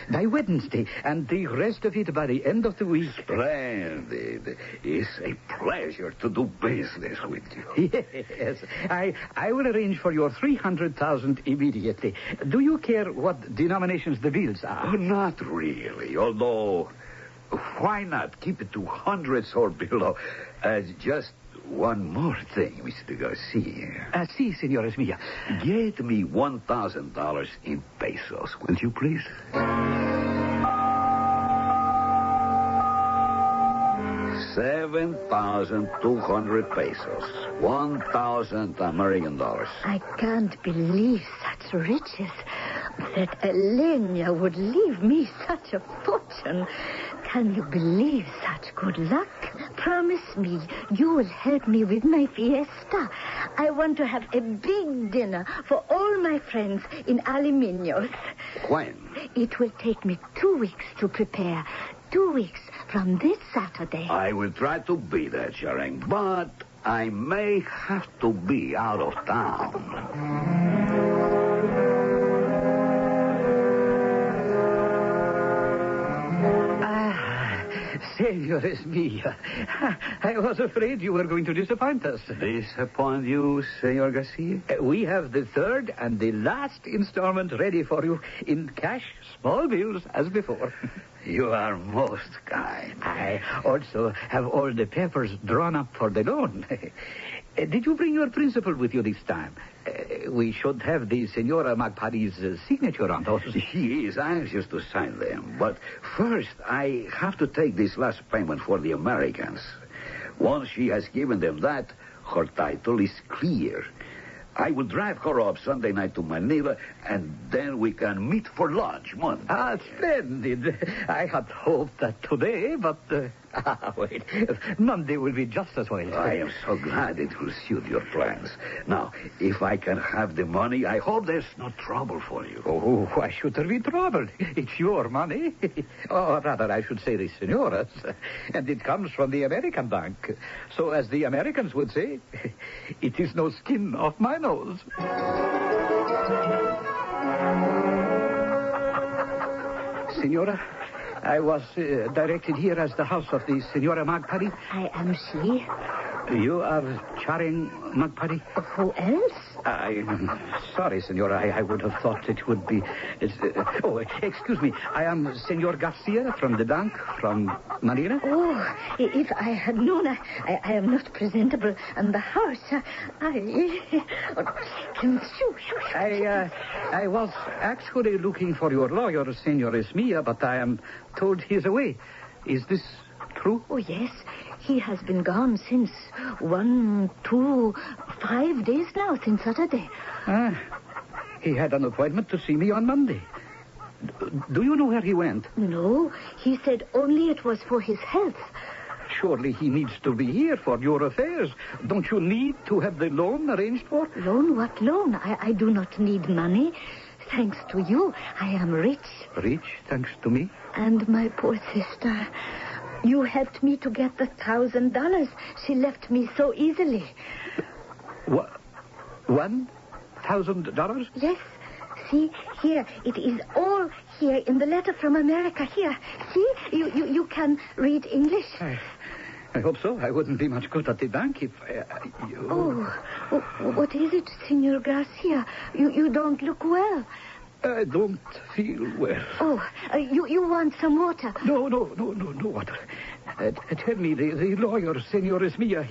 Wednesday, and the rest of it by the end of the week. Splendid. It's a pleasure to do business with you. Yes. I will arrange for your 300,000 immediately. Do you care what denominations the bills are? Oh, not really, although why not keep it to hundreds or below? Just one more thing, Mr. Garcia. Si, Señores Mia. Get me $1,000 in pesos, will you please? 7,200 pesos. 1,000 American dollars. I can't believe such riches. That Elena would leave me such a fortune. Can you believe such good luck? Promise me you will help me with my fiesta. I want to have a big dinner for all my friends in Aluminios. When? It will take me 2 weeks to prepare. 2 weeks from this Saturday. I will try to be there, Charang, but I may have to be out of town. Señores Mia, I was afraid you were going to disappoint us. Disappoint you, Senor Garcia? We have the third and the last installment ready for you in cash, small bills, as before. You are most kind. I also have all the papers drawn up for the loan. Did you bring your principal with you this time? We should have the Senora Magpari's signature on those. She is anxious to sign them, but first I have to take this last payment for the Americans. Once she has given them that, her title is clear. I will drive her up Sunday night to Manila, and then we can meet for lunch Monday. Splendid. I had hoped that today, but... wait. Monday will be just as well. I am so glad it will suit your plans. Now, if I can have the money, I hope there's no trouble for you. Oh, why should there be trouble? It's your money. Or rather, I should say the Senora's. And it comes from the American bank. So, as the Americans would say, it is no skin off my nose. Senora, I was directed here as the house of the Senora Magpari. I am she. You are Charing Magpari? Who else? I'm sorry, senor. I would have thought it would be... excuse me. I am Senor Garcia from the bank from Manila. Oh, if I had known, I am not presentable in the house. I was actually looking for your lawyer, Senor Esmilla, but I am told he's away. Is this true? Oh, yes. He has been gone since 5 days now, since Saturday. He had an appointment to see me on Monday. Do you know where he went? No, he said only it was for his health. Surely he needs to be here for your affairs. Don't you need to have the loan arranged for? Loan? What loan? I do not need money. Thanks to you, I am rich. Rich, thanks to me? And my poor sister... You helped me to get the $1,000. She left me so easily. What? $1,000? Yes. See, here. It is all here in the letter from America. Here. See? You can read English. I hope so. I wouldn't be much good at the bank if you... Oh, what is it, Senor Garcia? You don't look well. I don't feel well. Oh, you want some water? No water. Tell me, the lawyer, Senor Esmilla,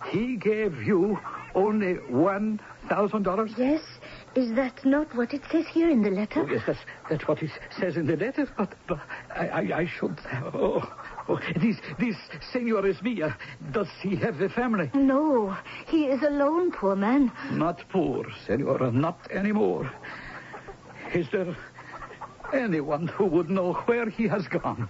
he gave you only $1,000? Yes. Is that not what it says here in the letter? Oh, yes, that's what it says in the letter. But I should... This Senor Esmilla, does he have a family? No, he is alone, poor man. Not poor, Senora, not anymore. Is there anyone who would know where he has gone?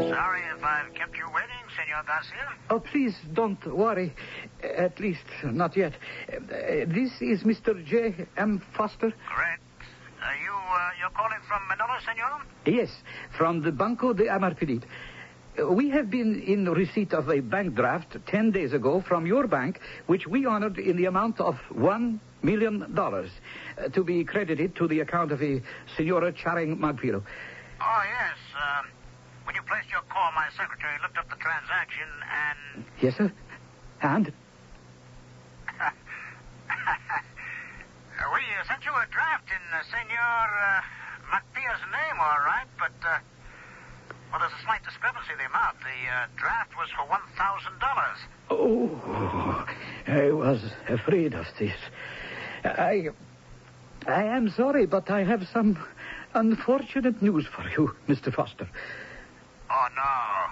Sorry if I've kept you waiting, Senor Garcia. Oh, please don't worry. At least, not yet. This is Mr. J.M. Foster. Correct. You're calling from Manila, senor? Yes, from the Banco de Amarpilid. We have been in receipt of a bank draft 10 days ago from your bank, which we honored in the amount of $1 million to be credited to the account of a Senora Charing Magpilo. Oh, yes. When you placed your call, my secretary looked up the transaction and... Yes, sir. And? We sent you a draft in Senor Magpilo's name, all right, but... Well, there's a slight discrepancy in the amount. The draft was for $1,000. Oh, I was afraid of this. I am sorry, but I have some unfortunate news for you, Mr. Foster. Oh, no.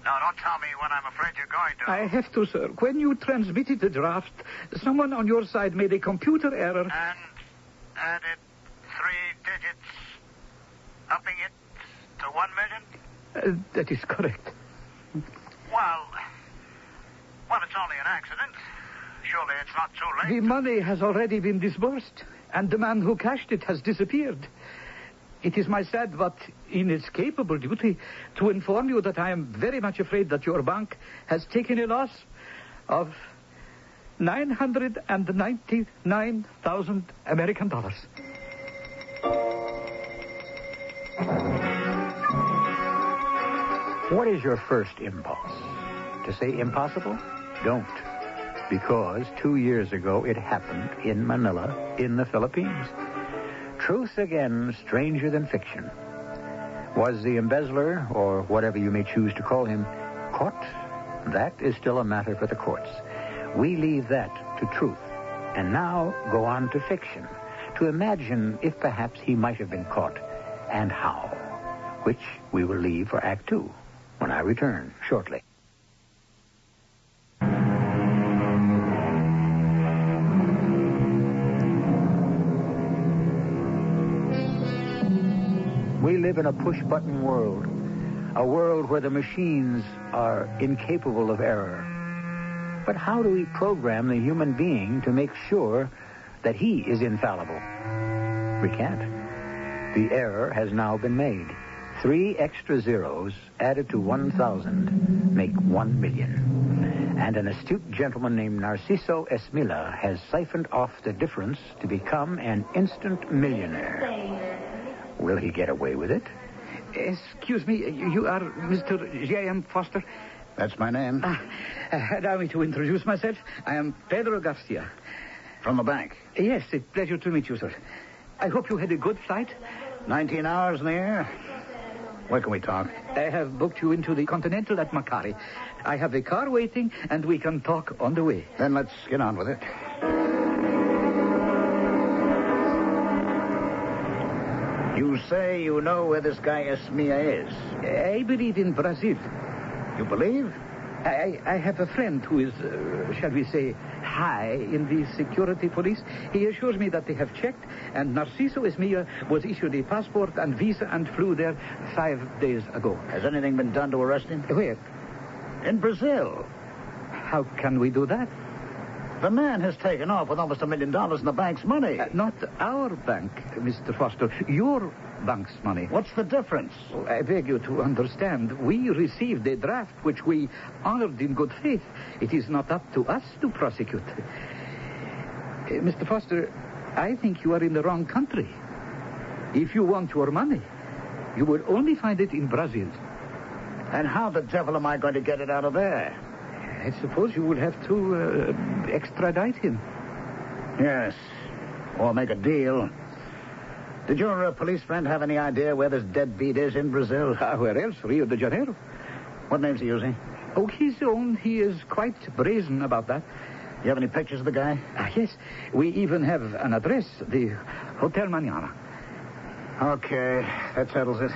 No, don't tell me what I'm afraid you're going to. I have to, sir. When you transmitted the draft, someone on your side made a computer error. And added 3 digits, upping it to 1 million? That is correct. Well, it's only an accident. Surely it's not too late. The money has already been disbursed, and the man who cashed it has disappeared. It is my sad but inescapable duty to inform you that I am very much afraid that your bank has taken a loss of $999,000 American dollars. What is your first impulse? To say impossible? Don't. Because 2 years ago it happened in Manila, in the Philippines. Truth again, stranger than fiction. Was the embezzler, or whatever you may choose to call him, caught? That is still a matter for the courts. We leave that to truth. And now go on to fiction, to imagine if perhaps he might have been caught, and how. Which we will leave for Act 2, when I return shortly. We live in a push-button world, a world where the machines are incapable of error. But how do we program the human being to make sure that he is infallible? We can't. The error has now been made. 3 extra zeros added to 1,000 make 1 million. And an astute gentleman named Narciso Esmilla has siphoned off the difference to become an instant millionaire. Will he get away with it? Excuse me, you are Mr. J.M. Foster? That's my name. Allow me to introduce myself. I am Pedro Garcia. From the bank? Yes, a pleasure to meet you, sir. I hope you had a good flight. 19 hours in the air. Where can we talk? I have booked you into the Continental at Macquarie. I have a car waiting, and we can talk on the way. Then let's get on with it. You say you know where this guy Esmia is? I believe in Brazil. You believe? I have a friend who is, shall we say, high in the security police. He assures me that they have checked, and Narciso Esmia was issued a passport and visa and flew there 5 days ago. Has anything been done to arrest him? Where? In Brazil. How can we do that? The man has taken off with almost $1 million in the bank's money. Not our bank, Mr. Foster. Your bank's money. What's the difference? Oh, I beg you to understand. We received a draft which we honored in good faith. It is not up to us to prosecute. Mr. Foster, I think you are in the wrong country. If you want your money, you will only find it in Brazil. And how the devil am I going to get it out of there? I suppose you will have to extradite him. Yes. Or make a deal. Did your police friend have any idea where this deadbeat is in Brazil? Where else? Rio de Janeiro. What name's he using? Oh, his own. He is quite brazen about that. You have any pictures of the guy? Yes. We even have an address, the Hotel Mañana. Okay, that settles it.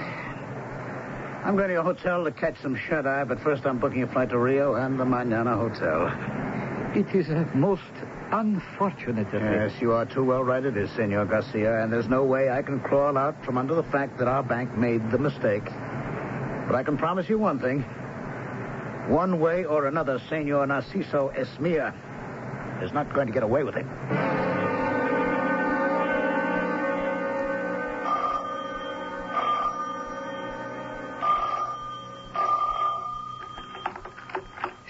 I'm going to your hotel to catch some shut-eye, but first I'm booking a flight to Rio and the Mañana Hotel. It is a most unfortunate affair. Yes, you are too well right it is, Senor Garcia, and there's no way I can crawl out from under the fact that our bank made the mistake. But I can promise you one thing. One way or another, Senor Narciso Esmia is not going to get away with it.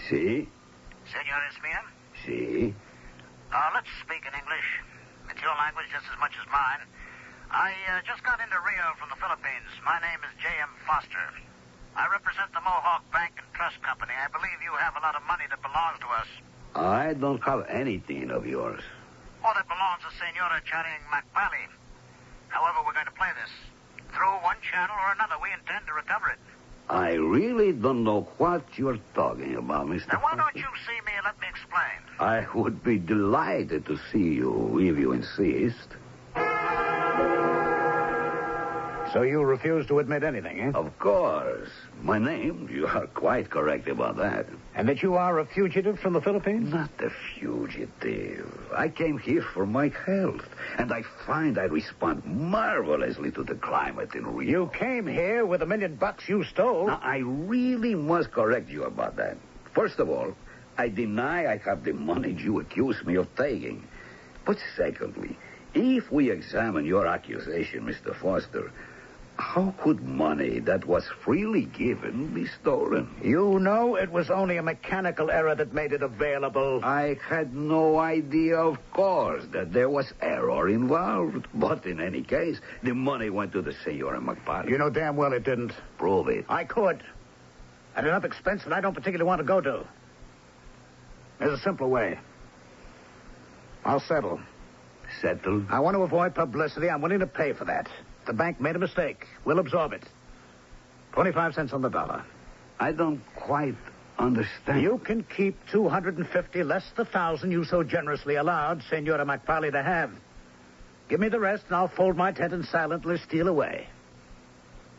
Si? Senor Esmia? Si? Let's speak in English. It's your language just as much as mine. I just got into Rio from the Philippines. My name is J.M. Foster. I represent the Mohawk Bank and Trust Company. I believe you have a lot of money that belongs to us. I don't have anything of yours. Oh, that belongs to Senora Charing McPally. However, we're going to play this. Through one channel or another, we intend to recover it. I really don't know what you're talking about, Mr. Now, why don't you see me and let me explain? I would be delighted to see you if you insist. So you refuse to admit anything, eh? Of course. My name, you are quite correct about that. And that you are a fugitive from the Philippines? Not a fugitive. I came here for my health, and I find I respond marvelously to the climate in Rio. You came here with $1 million you stole. Now, I really must correct you about that. First of all, I deny I have the money you accuse me of taking. But secondly, if we examine your accusation, Mr. Foster, how could money that was freely given be stolen? You know it was only a mechanical error that made it available. I had no idea, of course, that there was error involved. But in any case, the money went to the Senora McPally. You know damn well it didn't. Prove it. I could. At enough expense that I don't particularly want to go to. There's a simpler way. I'll settle. Settle? I want to avoid publicity. I'm willing to pay for that. The bank made a mistake. We'll absorb it. 25 cents on the dollar. I don't quite understand. You can keep 250 less the 1,000 you so generously allowed Senora McPally to have. Give me the rest, and I'll fold my tent and silently steal away.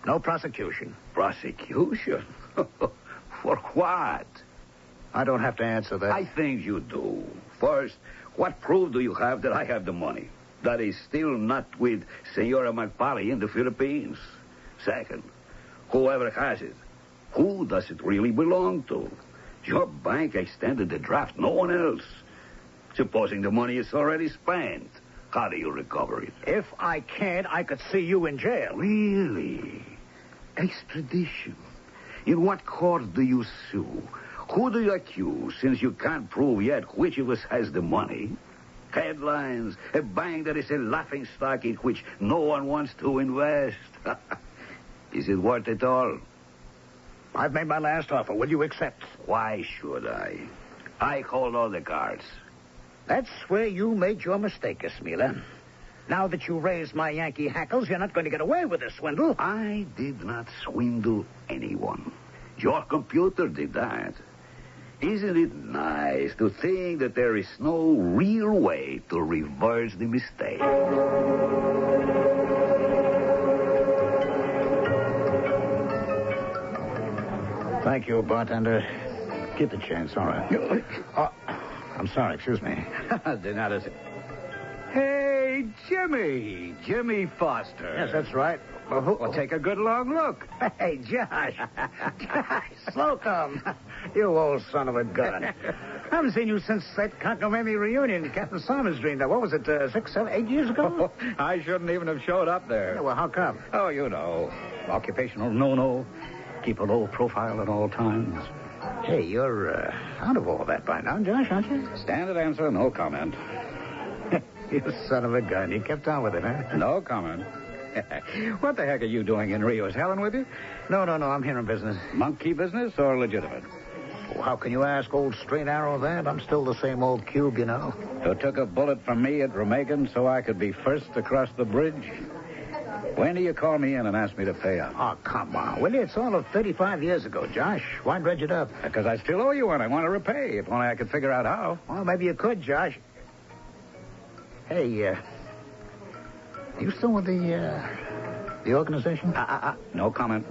No prosecution. Prosecution? For what? I don't have to answer that. I think you do. First, what proof do you have that I have the money? That is still not with Senora McPally in the Philippines. Second, whoever has it, who does it really belong to? Your bank extended the draft, no one else. Supposing the money is already spent, how do you recover it? If I can't, I could see you in jail. Really? Extradition? In what court do you sue? Who do you accuse, since you can't prove yet which of us has the money? Headlines, a bank that is a laughingstock in which no one wants to invest. Is it worth it all? I've made my last offer. Will you accept? Why should I? I hold all the cards. That's where you made your mistake, Esmila. Now that you raised my Yankee hackles, you're not going to get away with this swindle. I did not swindle anyone. Your computer did that. Isn't it nice to think that there is no real way to reverse the mistake? Thank you, bartender. Keep the change, all right. I'm sorry, excuse me. Hey, Jimmy. Jimmy Foster. Yes, that's right. Well, take a good long look. Hey, Josh. Josh, Slocum. You old son of a gun. I haven't seen you since that Cockamamie reunion Captain Simons dreamed of. What was it, 6, 7, 8 years ago? I shouldn't even have showed up there. Yeah, well, how come? Oh, you know. Occupational no-no. Keep a low profile at all times. Hey, you're out of all that by now, Josh, aren't you? Standard answer, no comment. You son of a gun. You kept on with it, huh? No comment. What the heck are you doing in Rio? Is Helen with you? No. I'm here in business. Monkey business or legitimate? Well, how can you ask old Straight Arrow that? I'm still the same old cube, you know. Who took a bullet from me at Remagen so I could be first across the bridge? When do you call me in and ask me to pay up? Oh, come on, will you? It's all of 35 years ago, Josh. Why dredge it up? Because I still owe you one. I want to repay. If only I could figure out how. Well, maybe you could, Josh. Hey, you still with the organization? No comment.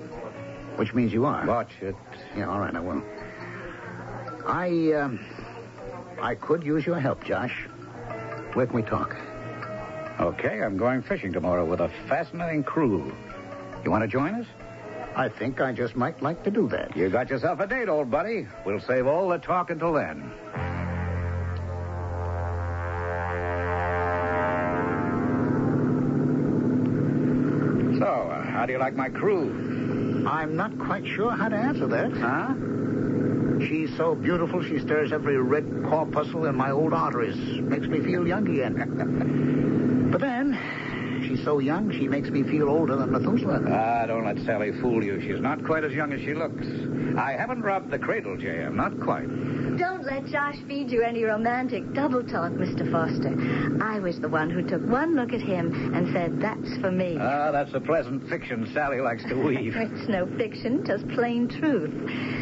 Which means you are. Watch it. Yeah, all right, I will. I could use your help, Josh. Where can we talk? Okay, I'm going fishing tomorrow with a fascinating crew. You want to join us? I think I just might like to do that. You got yourself a date, old buddy. We'll save all the talk until then. So, how do you like my crew? I'm not quite sure how to answer that. Huh? She's so beautiful, she stirs every red corpuscle in my old arteries. Makes me feel young again. But then, she's so young, she makes me feel older than Methuselah. Don't let Sally fool you. She's not quite as young as she looks. I haven't robbed the cradle, J.M., not quite. Don't let Josh feed you any romantic double talk, Mr. Foster. I was the one who took one look at him and said, that's for me. That's a pleasant fiction Sally likes to weave. It's no fiction, just plain truth.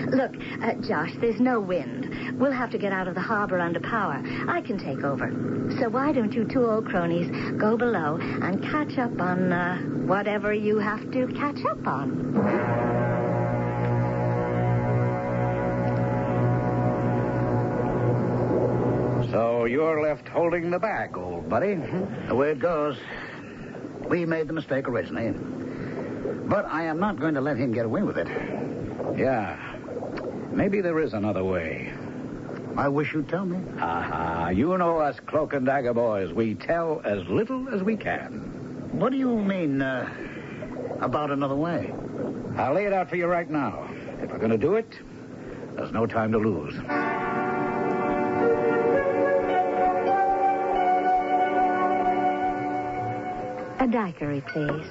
Look, Josh, there's no wind. We'll have to get out of the harbor under power. I can take over. So why don't you two old cronies go below and catch up on whatever you have to catch up on? So you're left holding the bag, old buddy. The way it goes. We made the mistake originally. But I am not going to let him get away with it. Yeah. Maybe there is another way. I wish you'd tell me. You know us cloak and dagger boys. We tell as little as we can. What do you mean, about another way? I'll lay it out for you right now. If we're going to do it, there's no time to lose. A daiquiri, please.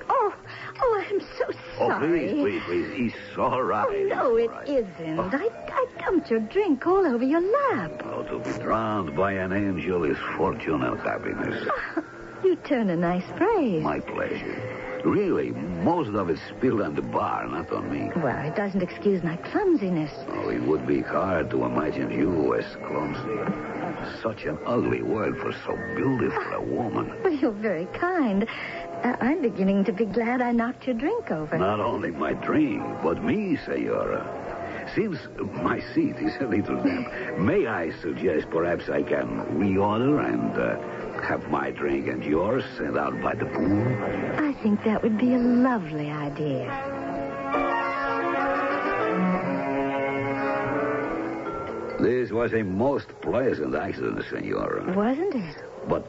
Oh, I'm so sorry. Oh, please. It's all right. Oh, no, it isn't. I dumped your drink all over your lap. Oh, to be drowned by an angel is fortune and happiness. You turn a nice phrase. My pleasure. Really, most of it spilled on the bar, not on me. Well, it doesn't excuse my clumsiness. Oh, it would be hard to imagine you as clumsy. Such an ugly word for so beautiful a woman. Well, you're very kind. I'm beginning to be glad I knocked your drink over. Not only my drink, but me, Senora. Since my seat is a little damp, may I suggest perhaps I can reorder and have my drink and yours sent out by the pool? I think that would be a lovely idea. This was a most pleasant accident, Senora. Wasn't it? But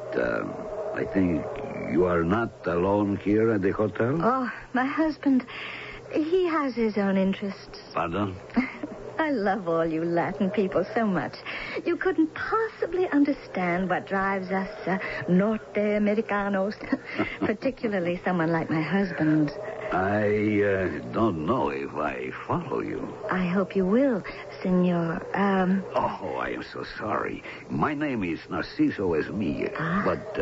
I think you are not alone here at the hotel? Oh, my husband, he has his own interests. Pardon? I love all you Latin people so much. You couldn't possibly understand what drives us Norte Americanos, particularly someone like my husband. I don't know if I follow you. I hope you will, senor. Oh, I am so sorry. My name is Narciso Esmilla, but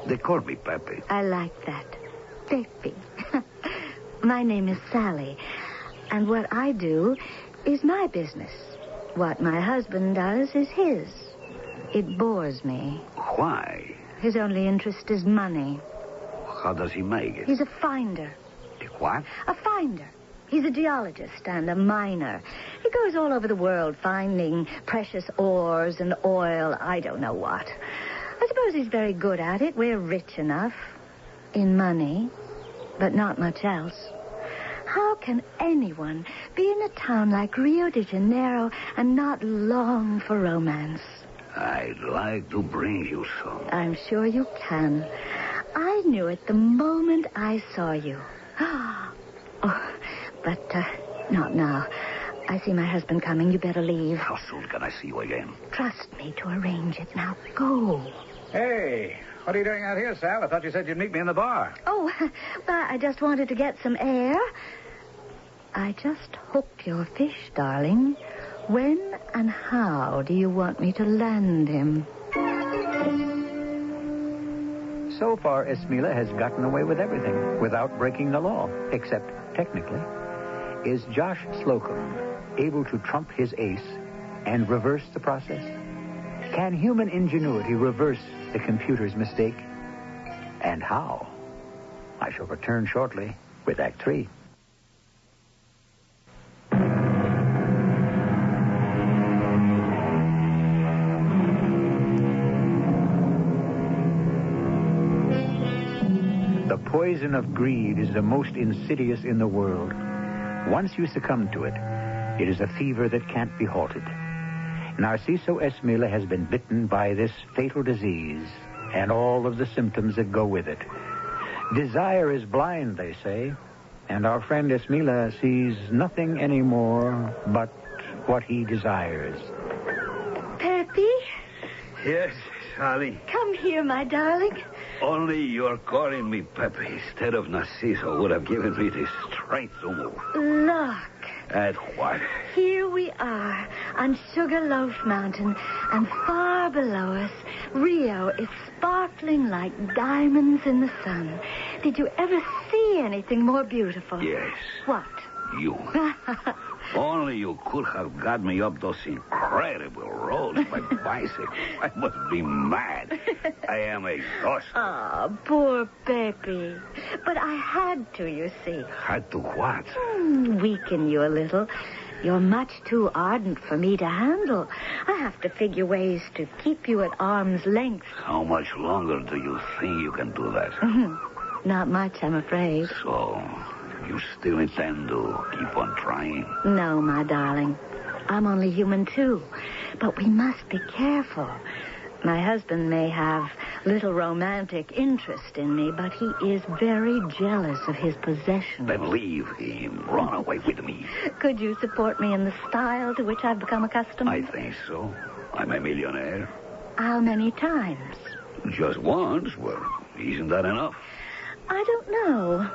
they call me Pepe. I like that. Pepe. My name is Sally, and what I do is my business. What my husband does is his. It bores me. Why? His only interest is money. How does he make it? He's a finder. What? A finder. He's a geologist and a miner. He goes all over the world finding precious ores and oil, I don't know what. I suppose he's very good at it. We're rich enough in money, but not much else. How can anyone be in a town like Rio de Janeiro and not long for romance? I'd like to bring you some. I'm sure you can. I knew it the moment I saw you. Oh, but not now. I see my husband coming. You better leave. How soon can I see you again? Trust me to arrange it. Now go. Hey, what are you doing out here, Sal? I thought you said you'd meet me in the bar. Oh, well, I just wanted to get some air. I just hooked your fish, darling. When and how do you want me to land him? So far, Esmilla has gotten away with everything without breaking the law, except technically. Is Josh Slocum able to trump his ace and reverse the process? Can human ingenuity reverse the computer's mistake? And how? I shall return shortly with Act 3. The poison of greed is the most insidious in the world. Once you succumb to it, it is a fever that can't be halted. Narciso Esmilla has been bitten by this fatal disease and all of the symptoms that go with it. Desire is blind, they say, and our friend Esmilla sees nothing anymore but what he desires. Pepe? Yes, Sally. Come here, my darling. Only your calling me Pepe instead of Narciso would have given me the strength to move. Look. At what? Here we are on Sugarloaf Mountain, and far below us, Rio is sparkling like diamonds in the sun. Did you ever see anything more beautiful? Yes. What? You. Only you could have got me up those incredible roads by bicycle. I must be mad. I am exhausted. Oh, poor Pepe. But I had to, you see. Had to what? Weaken you a little. You're much too ardent for me to handle. I have to figure ways to keep you at arm's length. How much longer do you think you can do that? Not much, I'm afraid. So, you still intend to keep on trying? No, my darling. I'm only human, too. But we must be careful. My husband may have little romantic interest in me, but he is very jealous of his possessions. Then leave him. Run away with me. Could you support me in the style to which I've become accustomed? I think so. I'm a millionaire. How many times? Just once? Well, isn't that enough? I don't know.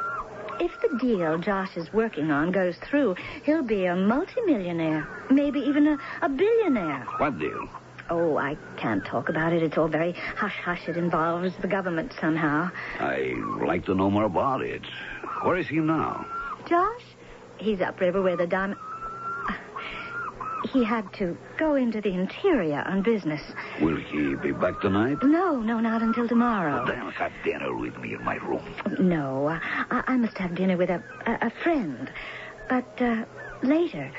If the deal Josh is working on goes through, he'll be a multimillionaire. Maybe even a billionaire. What deal? Oh, I can't talk about it. It's all very hush-hush. It involves the government somehow. I'd like to know more about it. Where is he now? Josh? He's upriver where the diamond... He had to go into the interior on business. Will he be back tonight? No, not until tomorrow. Well, then have dinner with me in my room. No, I must have dinner with a friend. But later,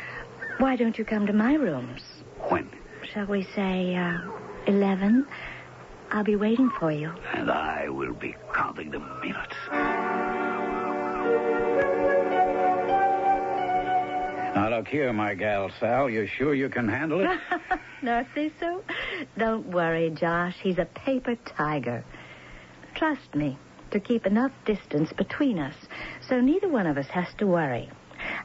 why don't you come to my rooms? When? Shall we say 11? I'll be waiting for you. And I will be counting the minutes. Now, look here, my gal, Sal. You sure you can handle it? Narciso? Don't worry, Josh. He's a paper tiger. Trust me to keep enough distance between us so neither one of us has to worry.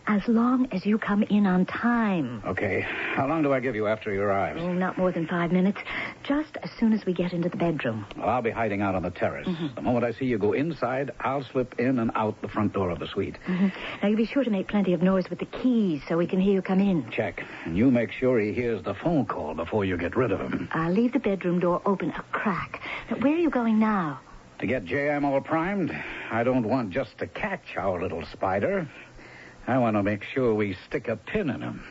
as long as you come in on time. Okay. How long do I give you after he arrives? Oh, not more than 5 minutes. Just as soon as we get into the bedroom. Well, I'll be hiding out on the terrace. Mm-hmm. The moment I see you go inside, I'll slip in and out the front door of the suite. Mm-hmm. Now, you be sure to make plenty of noise with the keys so we can hear you come in. Check. And you make sure he hears the phone call before you get rid of him. I'll leave the bedroom door open a crack. Now, where are you going now? To get JM all primed, I don't want just to catch our little spider. I want to make sure we stick a pin in him.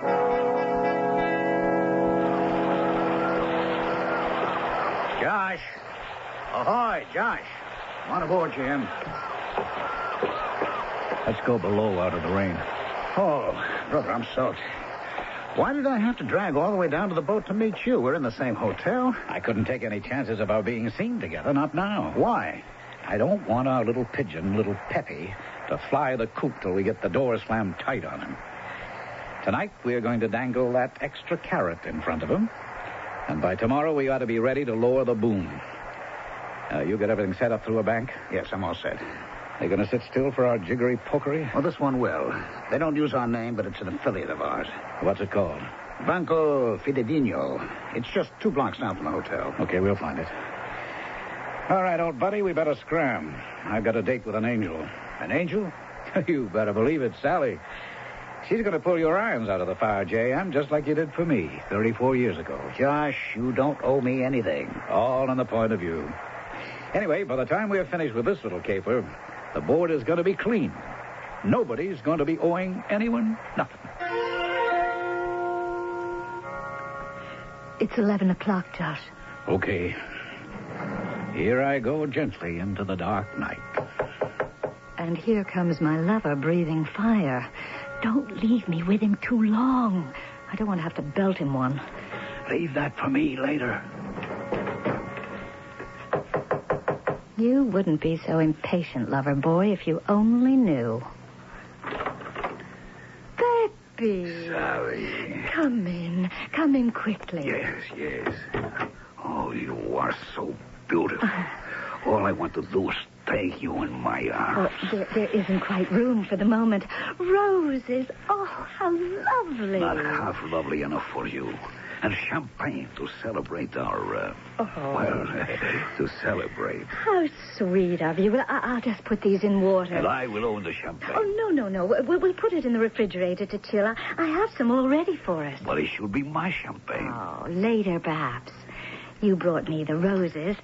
Josh. Ahoy, Josh. Come on aboard, Jim. Let's go below out of the rain. Oh, brother, I'm soaked. Why did I have to drag all the way down to the boat to meet you? We're in the same hotel. I couldn't take any chances of our being seen together, not now. Why? I don't want our little pigeon, little Peppy, to fly the coop till we get the door slammed tight on him. Tonight, we're going to dangle that extra carrot in front of him. And by tomorrow, we ought to be ready to lower the boom. You got everything set up through a bank? Yes, I'm all set. They're going to sit still for our jiggery pokery? Well, this one will. They don't use our name, but it's an affiliate of ours. What's it called? Banco Fidedigno. It's just 2 blocks down from the hotel. Okay, we'll find it. All right, old buddy, we better scram. I've got a date with an angel. An angel? You better believe it, Sally. She's going to pull your irons out of the fire, J.M., just like you did for me 34 years ago. Josh, you don't owe me anything. All on the point of view. Anyway, by the time we're finished with this little caper, the board is going to be clean. Nobody's going to be owing anyone nothing. It's 11 o'clock, Josh. Okay. Here I go gently into the dark night. And here comes my lover breathing fire. Don't leave me with him too long. I don't want to have to belt him one. Leave that for me later. You wouldn't be so impatient, lover boy, if you only knew. Peppy. Sally. Come in. Come in quickly. Yes, yes. Oh, you are so beautiful. All I want to do is take you in my arms. Oh, there isn't quite room for the moment. Roses. Oh, how lovely. Not half lovely enough for you. And champagne to celebrate our, to celebrate. How sweet of you. Well, I'll just put these in water. And I will own the champagne. Oh, no. We'll put it in the refrigerator to chill. I have some all ready for us. But it should be my champagne. Oh, later, perhaps. You brought me the roses.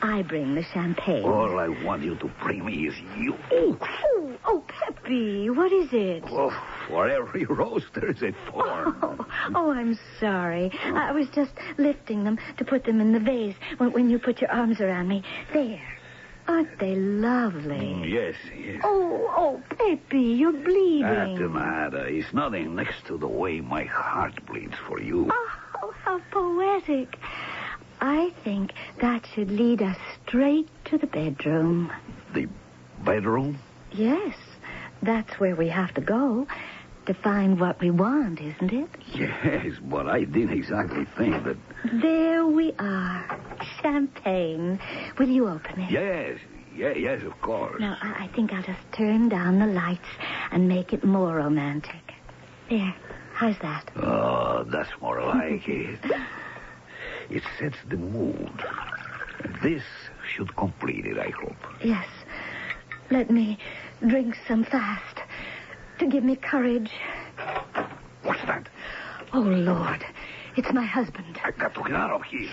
I bring the champagne. All I want you to bring me is you. Oh, Peppy, what is it? Well, for every rose, there is a thorn. Oh, I'm sorry. I was just lifting them to put them in the vase when you put your arms around me. There. Aren't they lovely? Yes. Oh, Peppy, you're bleeding. That matter is nothing next to the way my heart bleeds for you. Oh, how poetic. I think that should lead us straight to the bedroom. The bedroom? Yes. That's where we have to go to find what we want, isn't it? Yes, but I didn't exactly think that... There we are. Champagne. Will you open it? Yes, of course. Now, I think I'll just turn down the lights and make it more romantic. There. How's that? Oh, that's more like it. It sets the mood. This should complete it, I hope. Yes. Let me drink some fast to give me courage. What's that? Oh, Lord. It's my husband. I got to get out of here.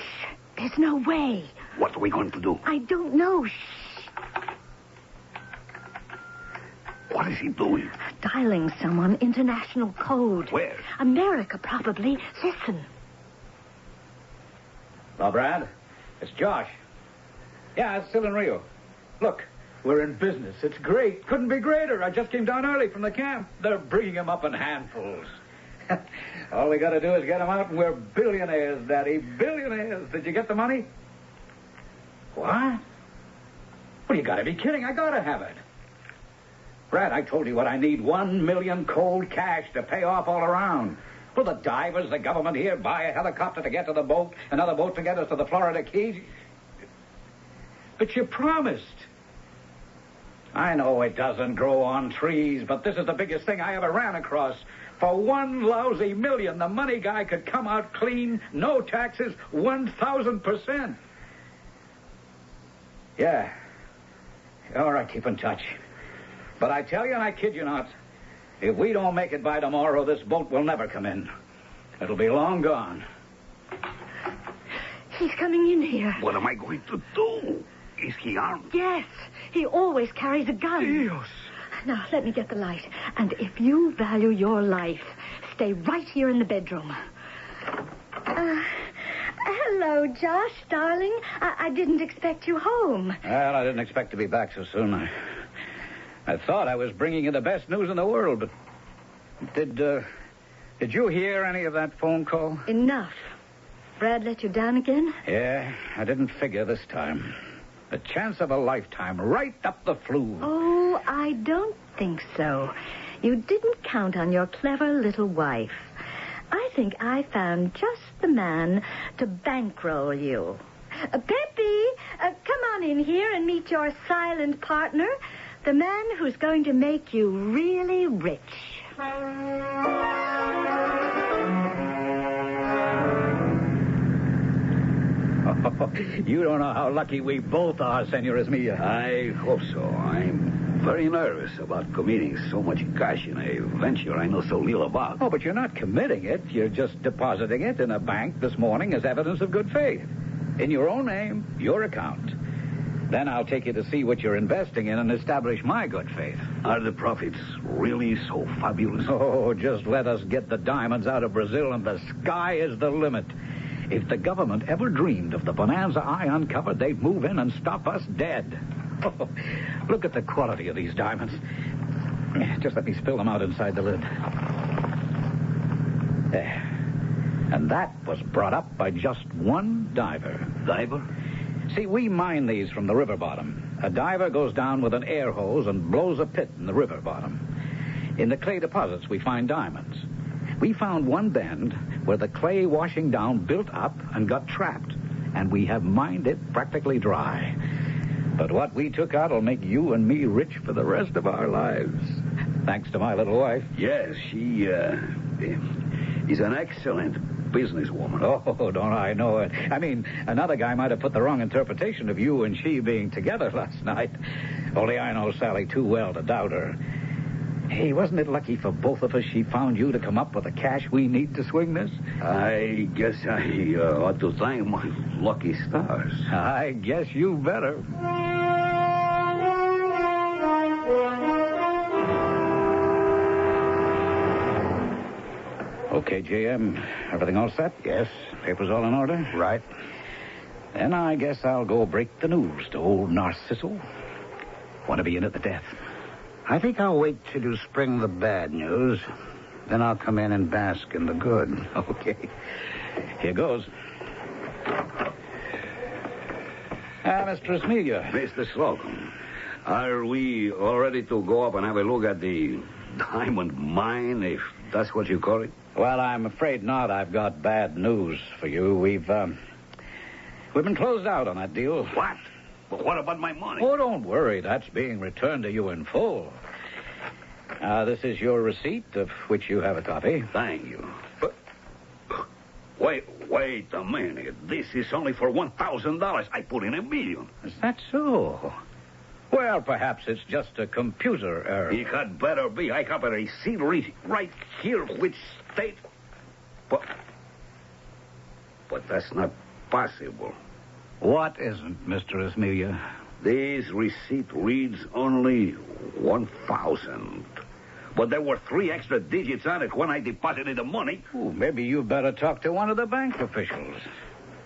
There's no way. What are we going to do? I don't know. Shh. What is he doing? Dialing someone international code. Where? America, probably. Listen. Hello, Brad. It's Josh. Yeah, it's still in Rio. Look, we're in business. It's great. Couldn't be greater. I just came down early from the camp. They're bringing them up in handfuls. All we got to do is get them out, and we're billionaires, Daddy. Billionaires. Did you get the money? What? Well, you got to be kidding. I got to have it. Brad, I told you what I need. 1 million cold cash to pay off all around. Will the divers, the government here, buy a helicopter to get to the boat, another boat to get us to the Florida Keys? But you promised. I know it doesn't grow on trees, but this is the biggest thing I ever ran across. For 1 lousy million, the money guy could come out clean, no taxes, 1,000%. Yeah. All right, keep in touch. But I tell you, and I kid you not, if we don't make it by tomorrow, this boat will never come in. It'll be long gone. He's coming in here. What am I going to do? Is he armed? Yes. He always carries a gun. Dios. Now, let me get the light. And if you value your life, stay right here in the bedroom. Hello, Josh, darling. I didn't expect you home. Well, I didn't expect to be back so soon. I thought I was bringing you the best news in the world, but... Did you hear any of that phone call? Enough. Brad let you down again? Yeah, I didn't figure this time. The chance of a lifetime, right up the flue. Oh, I don't think so. You didn't count on your clever little wife. I think I found just the man to bankroll you. Peppy, come on in here and meet your silent partner, the man who's going to make you really rich. You don't know how lucky we both are, Senor Esmilla. I hope so. I'm very nervous about committing so much cash in a venture I know so little about. Oh, but you're not committing it. You're just depositing it in a bank this morning as evidence of good faith. In your own name, your account. Then I'll take you to see what you're investing in and establish my good faith. Are the profits really so fabulous? Oh, just let us get the diamonds out of Brazil and the sky is the limit. If the government ever dreamed of the bonanza I uncovered, they'd move in and stop us dead. Oh, look at the quality of these diamonds. Just let me spill them out inside the lid. There. And that was brought up by just one diver. Diver? See, we mine these from the river bottom. A diver goes down with an air hose and blows a pit in the river bottom. In the clay deposits, we find diamonds. We found one bend where the clay washing down built up and got trapped, and we have mined it practically dry. But what we took out will make you and me rich for the rest of our lives. Thanks to my little wife. Yes, she is an excellent businesswoman. Oh, don't I know it. I mean, another guy might have put the wrong interpretation of you and she being together last night. Only I know Sally too well to doubt her. Hey, wasn't it lucky for both of us she found you to come up with the cash we need to swing this? I guess I ought to thank my lucky stars. I guess you better. Okay, JM. Everything all set? Yes. Papers all in order? Right. Then I guess I'll go break the news to old Narciso. Want to be in at the death. I think I'll wait till you spring the bad news. Then I'll come in and bask in the good. Okay. Here goes. Mr. Esmilla. Mr. Slocum, are we all ready to go up and have a look at the diamond mine, if that's what you call it? Well, I'm afraid not. I've got bad news for you. We've been closed out on that deal. What? But what about my money? Oh, don't worry. That's being returned to you in full. This is your receipt, of which you have a copy. Thank you. But wait a minute. This is only for $1,000. I put in $1 million. Is that so? Well, perhaps it's just a computer error. It had better be. I have a receipt right here which states... But that's not possible. What isn't, Mr. Esmilla? This receipt reads only 1,000. But there were 3 extra digits on it when I deposited the money. Ooh, maybe you better talk to one of the bank officials.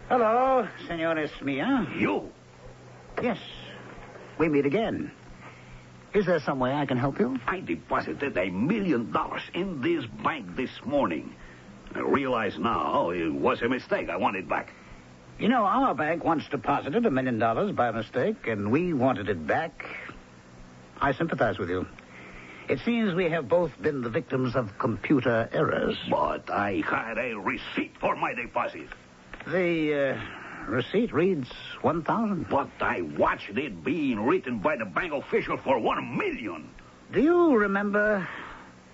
Hello, Senor Esmilla. You? Yes. We meet again. Is there some way I can help you? I deposited $1 million in this bank this morning. I realize now it was a mistake. I want it back. You know, our bank once deposited $1 million by mistake, and we wanted it back. I sympathize with you. It seems we have both been the victims of computer errors. But I had a receipt for my deposit. The receipt reads 1,000. But I watched it being written by the bank official for 1 million. Do you remember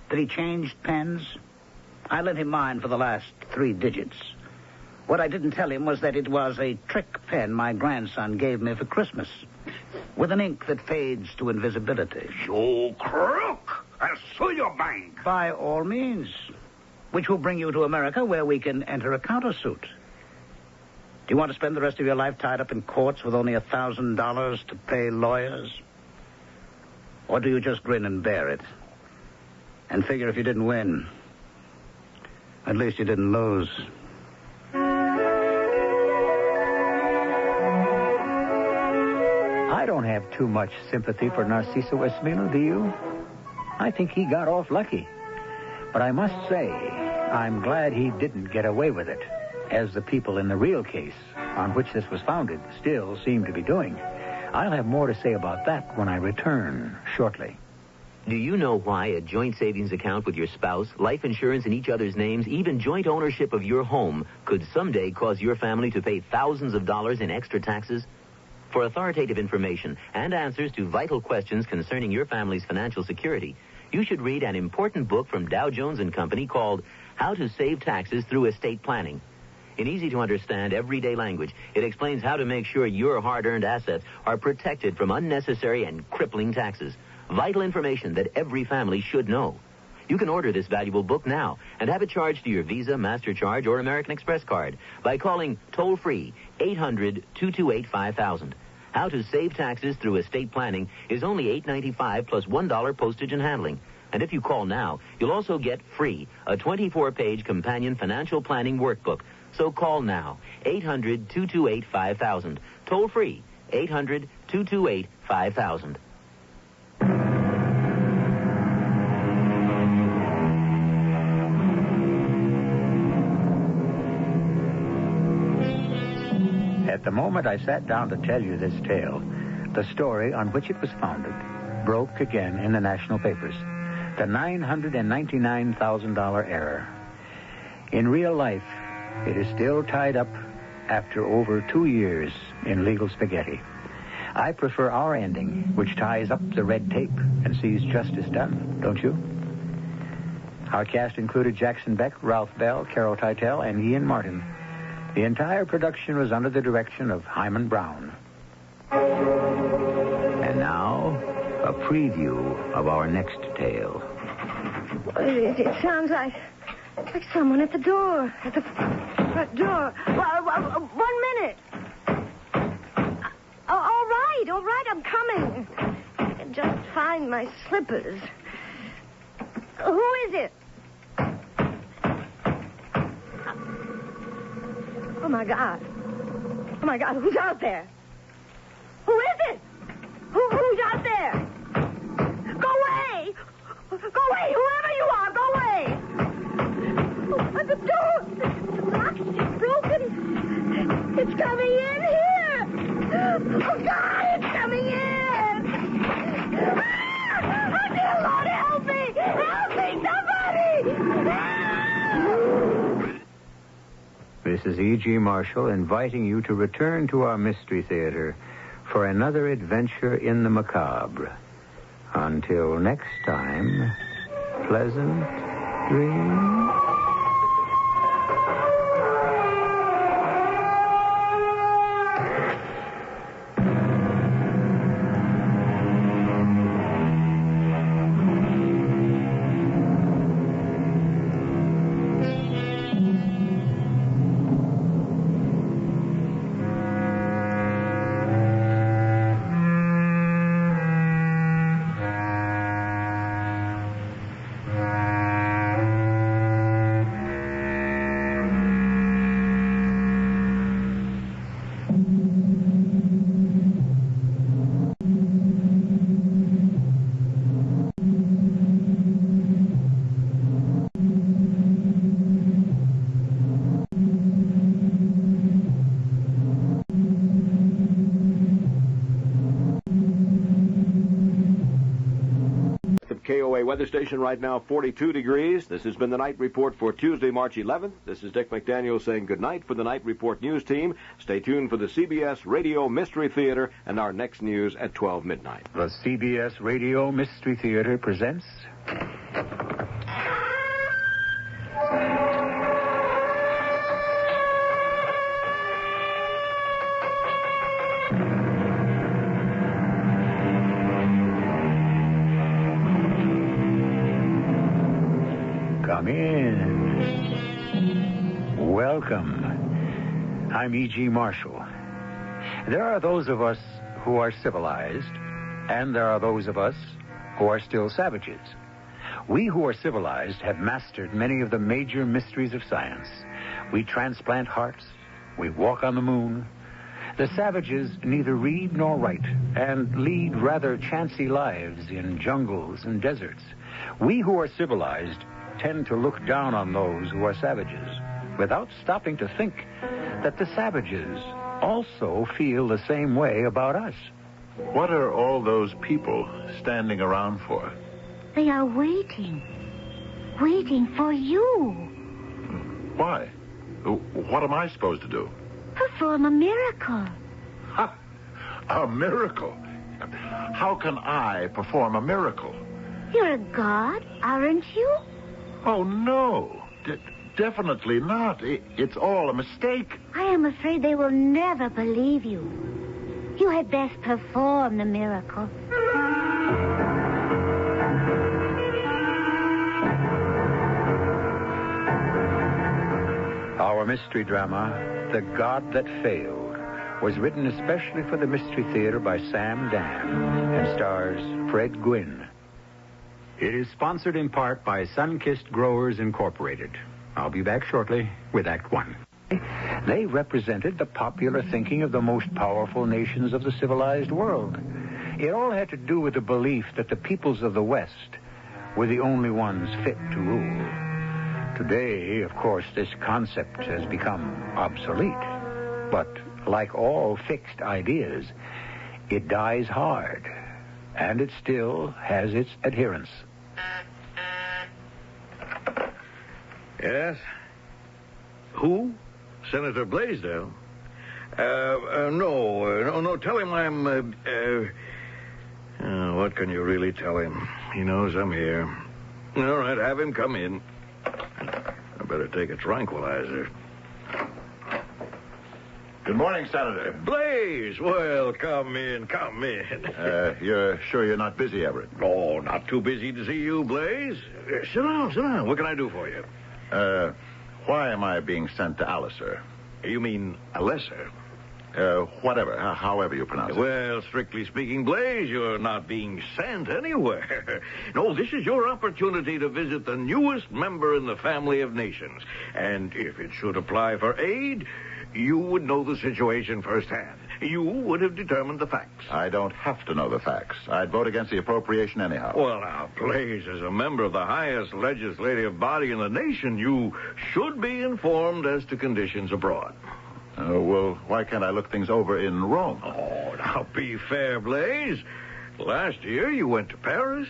that he changed pens? I lent him mine for the last 3 digits. What I didn't tell him was that it was a trick pen my grandson gave me for Christmas, with an ink that fades to invisibility. You crook! I'll sue your bank. By all means. Which will bring you to America, where we can enter a countersuit. Do you want to spend the rest of your life tied up in courts with only $1,000 to pay lawyers? Or do you just grin and bear it? And figure if you didn't win, at least you didn't lose. I don't have too much sympathy for Narciso Espino, do you? I think he got off lucky. But I must say, I'm glad he didn't get away with it, as the people in the real case on which this was founded still seem to be doing. I'll have more to say about that when I return shortly. Do you know why a joint savings account with your spouse, life insurance in each other's names, even joint ownership of your home could someday cause your family to pay thousands of dollars in extra taxes? For authoritative information and answers to vital questions concerning your family's financial security, you should read an important book from Dow Jones & Company called How to Save Taxes Through Estate Planning. In easy-to-understand, everyday language, it explains how to make sure your hard-earned assets are protected from unnecessary and crippling taxes. Vital information that every family should know. You can order this valuable book now and have it charged to your Visa, MasterCharge, or American Express card by calling toll-free 800-228-5000. How to Save Taxes Through Estate Planning is only $8.95 plus $1 postage and handling. And if you call now, you'll also get free a 24-page companion financial planning workbook. So call now, 800-228-5000. Toll free, 800-228-5000. At the moment I sat down to tell you this tale, the story on which it was founded broke again in the national papers. The $999,000 error. In real life, it is still tied up after over 2 years in legal spaghetti. I prefer our ending, which ties up the red tape and sees justice done, don't you? Our cast included Jackson Beck, Ralph Bell, Carol Teitel, and Ian Martin. The entire production was under the direction of Hyman Brown. And now, a preview of our next tale. It sounds like someone at the door. At the front door. 1 minute. All right, I'm coming. Just find my slippers. Who is it? Oh, my God, who's out there? Who is it? Who's out there? Go away! Whoever you are, go away! Oh, the door! The lock is broken. It's coming in here! Oh, God, it's coming in! Ah! Oh, dear Lord, help me! Help me, somebody! Ah! This is E.G. Marshall inviting you to return to our Mystery Theater for another adventure in the macabre. Until next time, pleasant dreams. Midway weather station right now, 42 degrees. This has been the Night Report for Tuesday, March 11th. This is Dick McDaniel saying goodnight for the Night Report news team. Stay tuned for the CBS Radio Mystery Theater and our next news at 12 midnight. The CBS Radio Mystery Theater presents... Come in. Welcome. I'm E.G. Marshall. There are those of us who are civilized, and there are those of us who are still savages. We who are civilized have mastered many of the major mysteries of science. We transplant hearts. We walk on the moon. The savages neither read nor write, and lead rather chancy lives in jungles and deserts. We who are civilized tend to look down on those who are savages, without stopping to think that the savages also feel the same way about us. What are all those people standing around for? They are waiting. Waiting for you. Why? What am I supposed to do? Perform a miracle. Ha! A miracle? How can I perform a miracle? You're a god, aren't you? Oh, no. Definitely not. It's all a mistake. I am afraid they will never believe you. You had best perform the miracle. Our mystery drama, The God That Failed, was written especially for the Mystery Theater by Sam Dan and stars Fred Gwynne. It is sponsored in part by Sunkissed Growers Incorporated. I'll be back shortly with Act One. They represented the popular thinking of the most powerful nations of the civilized world. It all had to do with the belief that the peoples of the West were the only ones fit to rule. Today, of course, this concept has become obsolete. But like all fixed ideas, it dies hard, and it still has its adherents. Yes? Who? Senator Blaisdell? No. Tell him I'm, what can you really tell him? He knows I'm here. All right, have him come in. I better take a tranquilizer. Good morning, Senator. Blaze, well, come in. You're sure you're not busy, Everett? Oh, not too busy to see you, Blaze. Sit down. What can I do for you? Why am I being sent to Alicer? You mean Alesser? Whatever, however you pronounce it. Well, strictly speaking, Blaze, you're not being sent anywhere. No, this is your opportunity to visit the newest member in the family of nations. And if it should apply for aid, you would know the situation firsthand. You would have determined the facts. I don't have to know the facts. I'd vote against the appropriation anyhow. Well, now, Blaze, as a member of the highest legislative body in the nation, you should be informed as to conditions abroad. Well, why can't I look things over in Rome? Oh, now, be fair, Blaze. Last year, you went to Paris.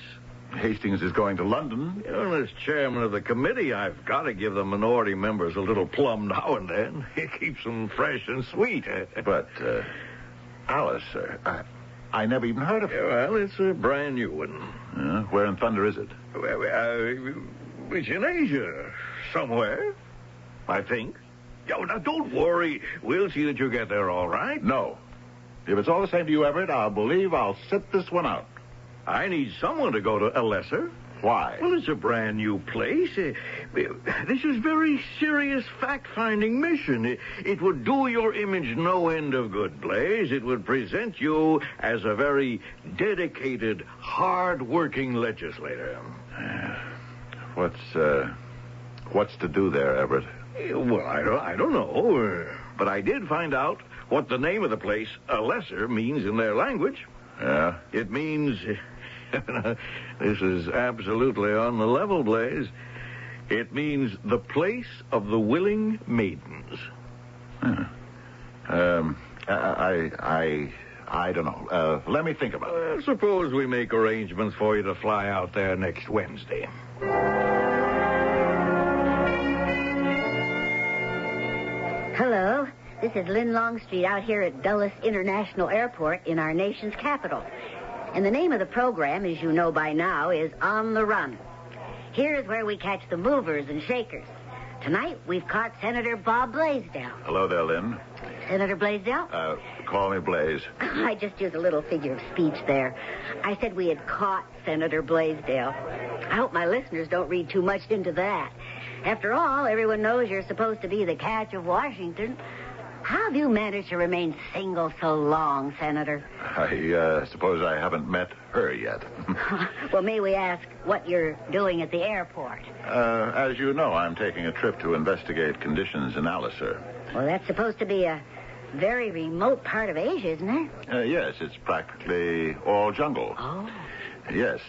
Hastings is going to London. As chairman of the committee, I've got to give the minority members a little plum now and then. It keeps them fresh and sweet. But, Alice, I never even heard of it. Well, it's a brand new one. Where in thunder is it? It's in Asia. Somewhere, I think. Oh, now, don't worry. We'll see that you get there all right. No. If it's all the same to you, Everett, I'll believe I'll sit this one out. I need someone to go to Alesser. Why? Well, it's a brand new place. This is very serious fact-finding mission. It would do your image no end of good, Blaze. It would present you as a very dedicated, hard-working legislator. What's to do there, Everett? Well, I don't know. But I did find out what the name of the place, Alesser, means in their language. Yeah? It means... This is absolutely on the level, Blaze. It means the place of the willing maidens. I I don't know. Let me think about it. Suppose we make arrangements for you to fly out there next Wednesday. Hello. This is Lynn Longstreet out here at Dulles International Airport in our nation's capital. And the name of the program, as you know by now, is On the Run. Here is where we catch the movers and shakers. Tonight, we've caught Senator Bob Blaisdell. Hello there, Lynn. Senator Blaisdell? Call me Blaze. I just used a little figure of speech there. I said we had caught Senator Blaisdell. I hope my listeners don't read too much into that. After all, everyone knows you're supposed to be the catch of Washington. How have you managed to remain single so long, Senator? I suppose I haven't met her yet. Well, may we ask what you're doing at the airport? As you know, I'm taking a trip to investigate conditions in Alicer. Well, that's supposed to be a very remote part of Asia, isn't it? Yes, it's practically all jungle. Oh. Yes.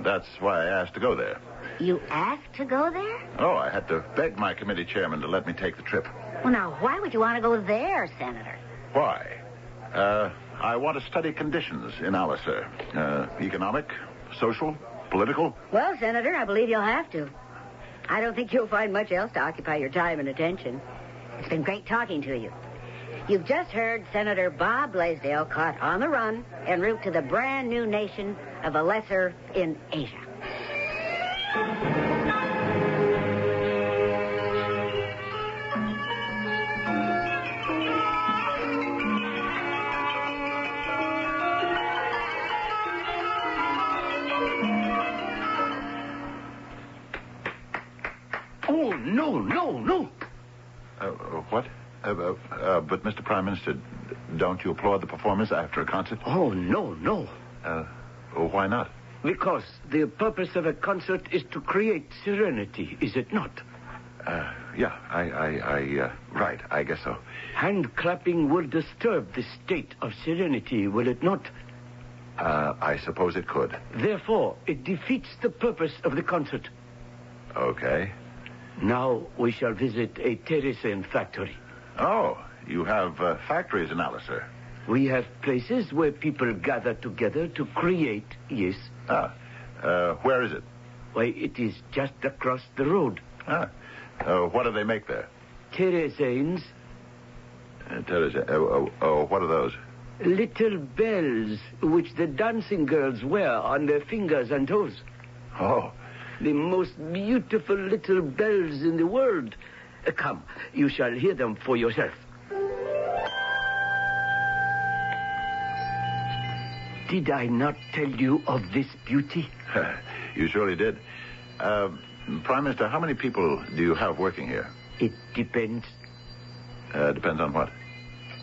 That's why I asked to go there. You asked to go there? Oh, I had to beg my committee chairman to let me take the trip. Well, now, why would you want to go there, Senator? Why? I want to study conditions in Alicer. Economic, social, political. Well, Senator, I believe you'll have to. I don't think you'll find much else to occupy your time and attention. It's been great talking to you. You've just heard Senator Bob Blaisdell caught on the run en route to the brand new nation of the Lesser in Asia. Oh, no. What? But, Mr. Prime Minister, don't you applaud the performance after a concert? Oh, no. Why not? Because the purpose of a concert is to create serenity, is it not? Yeah, right, I guess so. Hand clapping will disturb the state of serenity, will it not? I suppose it could. Therefore, it defeats the purpose of the concert. Okay. Now we shall visit a terrorist factory. Oh, you have factories in Alicer. We have places where people gather together to create, yes. Where is it? Why, it is just across the road. What do they make there? Terrazanes. What are those? Little bells which the dancing girls wear on their fingers and toes. Oh. The most beautiful little bells in the world. Come, you shall hear them for yourself. Did I not tell you of this beauty? You surely did. Prime Minister, how many people do you have working here? It depends. Depends on what?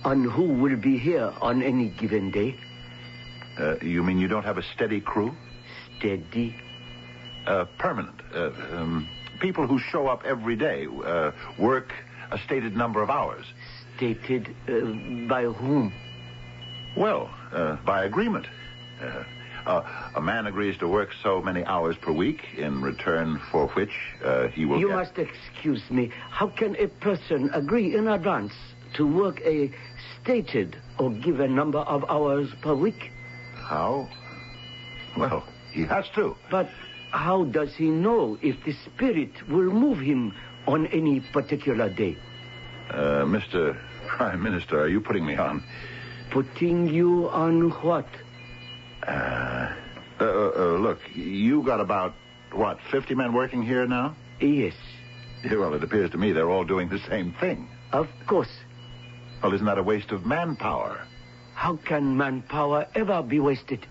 On who will be here on any given day. You mean you don't have a steady crew? Steady? Permanent. People who show up every day, work a stated number of hours. Stated by whom? Well, by agreement. A man agrees to work so many hours per week, in return for which he will You must excuse me. How can a person agree in advance to work a stated or given number of hours per week? How? Well, he has to. But how does he know if the spirit will move him on any particular day? Mr. Prime Minister, are you putting me on? Putting you on what? Look, you got about, 50 men working here now? Yes. Well, it appears to me they're all doing the same thing. Of course. Well, isn't that a waste of manpower? How can manpower ever be wasted?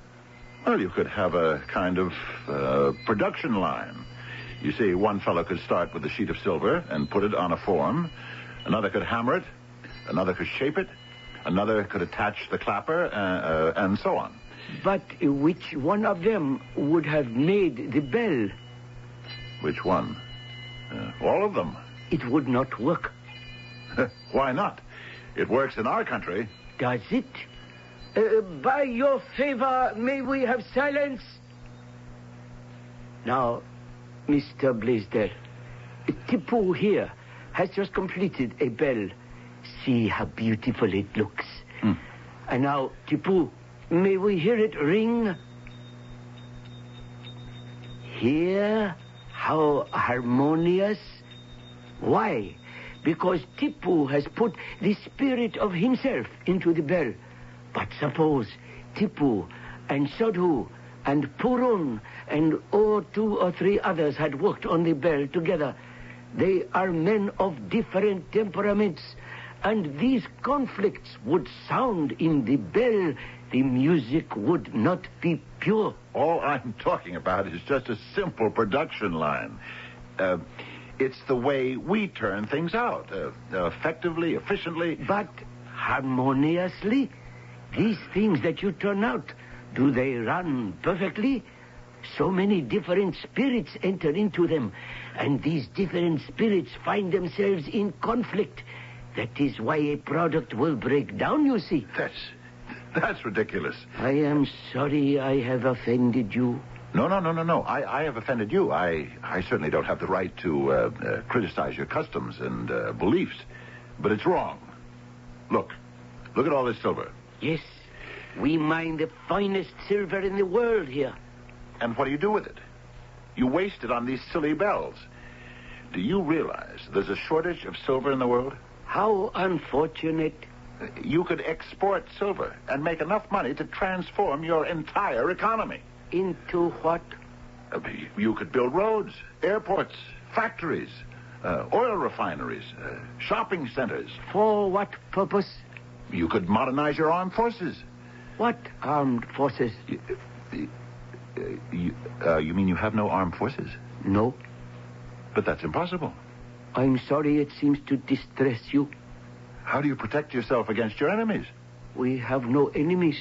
Well, you could have a kind of production line. You see, one fellow could start with a sheet of silver and put it on a form. Another could hammer it. Another could shape it. Another could attach the clapper, and so on. But which one of them would have made the bell? Which one? All of them. It would not work. Why not? It works in our country. Does it? By your favor, may we have silence? Now, Mr. Blaisdell, Tipu here has just completed a bell. See how beautiful it looks. And now, Tipu, may we hear it ring? Hear how harmonious? Why? Because Tipu has put the spirit of himself into the bell. But suppose Tipu and Sadhu and Purun and 2 or 3 others had worked on the bell together. They are men of different temperaments, and these conflicts would sound in the bell. The music would not be pure. All I'm talking about is just a simple production line. It's the way we turn things out, effectively, efficiently. But harmoniously? These things that you turn out, do they run perfectly? So many different spirits enter into them, and these different spirits find themselves in conflict. That is why a product will break down, you see. That's ridiculous. I am sorry I have offended you. No. I have offended you. I certainly don't have the right to criticize your customs and beliefs, but it's wrong. Look at all this silver. Yes, we mine the finest silver in the world here. And what do you do with it? You waste it on these silly bells. Do you realize there's a shortage of silver in the world? How unfortunate. You could export silver and make enough money to transform your entire economy. Into what? You could build roads, airports, factories, oil refineries, shopping centers. For what purpose? You could modernize your armed forces. What armed forces? You mean you have no armed forces? No. But that's impossible. I'm sorry it seems to distress you. How do you protect yourself against your enemies? We have no enemies.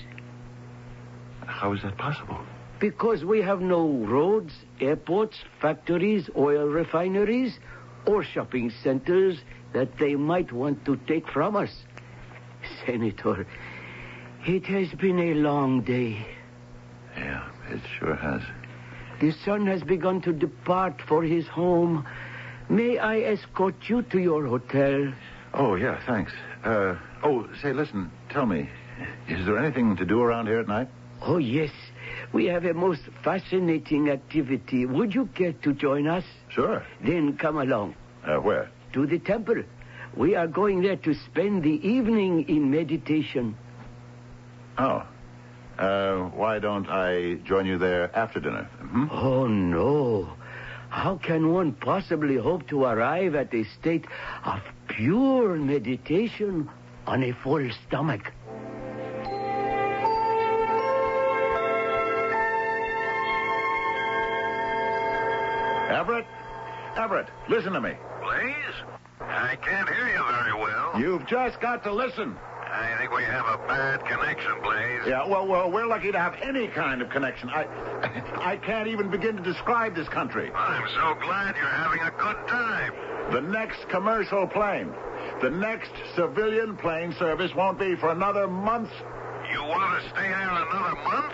How is that possible? Because we have no roads, airports, factories, oil refineries, or shopping centers that they might want to take from us. Senator, it has been a long day. Yeah, it sure has. The sun has begun to depart for his home. May I escort you to your hotel? Oh, yeah, thanks. Say, listen, tell me, is there anything to do around here at night? Oh, yes. We have a most fascinating activity. Would you care to join us? Sure. Then come along. Where? To the temple. We are going there to spend the evening in meditation. Oh. Why don't I join you there after dinner? Mm-hmm. Oh, no. How can one possibly hope to arrive at a state of pure meditation on a full stomach? Everett, listen to me. Blaze? I can't hear you very well. You've just got to listen. I think we have a bad connection, Blaze. Yeah, well, we're lucky to have any kind of connection. I can't even begin to describe this country. I'm so glad you're having a good time. The next commercial plane, the next civilian plane service won't be for another month. You want to stay there another month?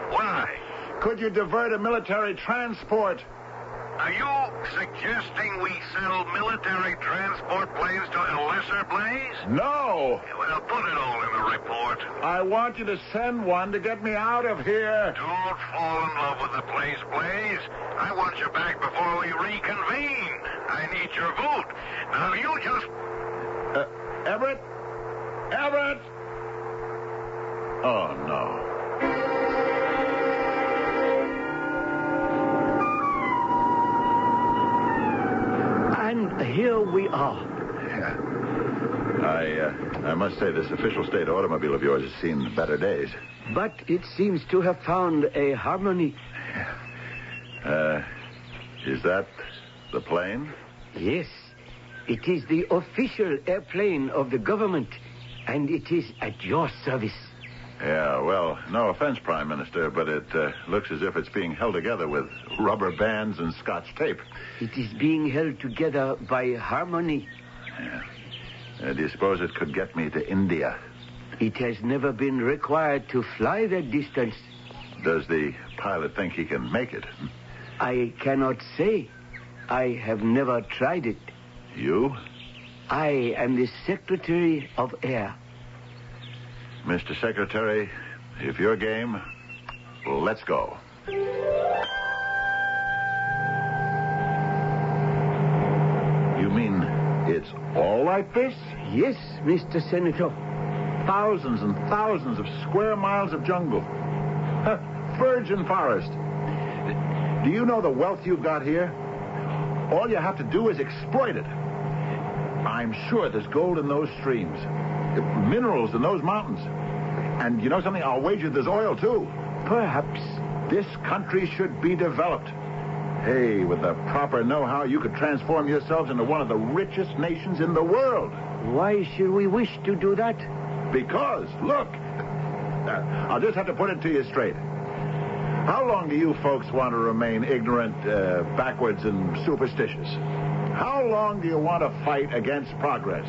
Why? Could you divert a military transport? Are you suggesting we sell military transport planes to a lesser Blaze? No. Well, put it all in the report. I want you to send one to get me out of here. Don't fall in love with the place, Blaze. I want you back before we reconvene. I need your vote. Now, you just... Everett? Oh, no. And here we are. I must say this official state automobile of yours has seen better days. But it seems to have found a harmony. Is that the plane? Yes. It is the official airplane of the government, and it is at your service. Yeah, well, no offense, Prime Minister, but it looks as if it's being held together with rubber bands and Scotch tape. It is being held together by harmony. Yeah. Do you suppose it could get me to India? It has never been required to fly that distance. Does the pilot think he can make it? I cannot say. I have never tried it. You? I am the Secretary of Air. Mr. Secretary, if you're game, let's go. You mean it's all like this? Yes, Mr. Senator. Thousands and thousands of square miles of jungle. Virgin forest. Do you know the wealth you've got here? All you have to do is exploit it. I'm sure there's gold in those streams, minerals in those mountains. And you know something? I'll wager there's oil, too. Perhaps. This country should be developed. Hey, with the proper know-how, you could transform yourselves into one of the richest nations in the world. Why should we wish to do that? Because, look, I'll just have to put it to you straight. How long do you folks want to remain ignorant, backwards, and superstitious? How long do you want to fight against progress?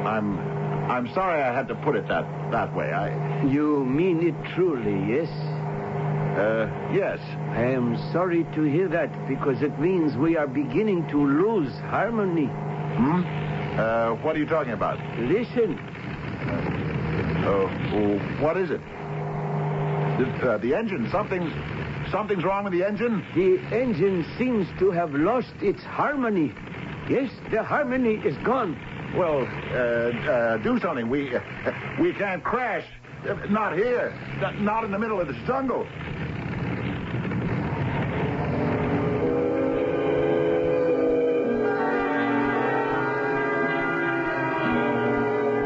I'm sorry I had to put it that way. You mean it truly, yes? Yes. I am sorry to hear that, because it means we are beginning to lose harmony. What are you talking about? Listen. What is it? The engine, something's wrong with the engine? The engine seems to have lost its harmony. Yes, the harmony is gone. Well, do something. We can't crash. Not here. Not in the middle of this jungle.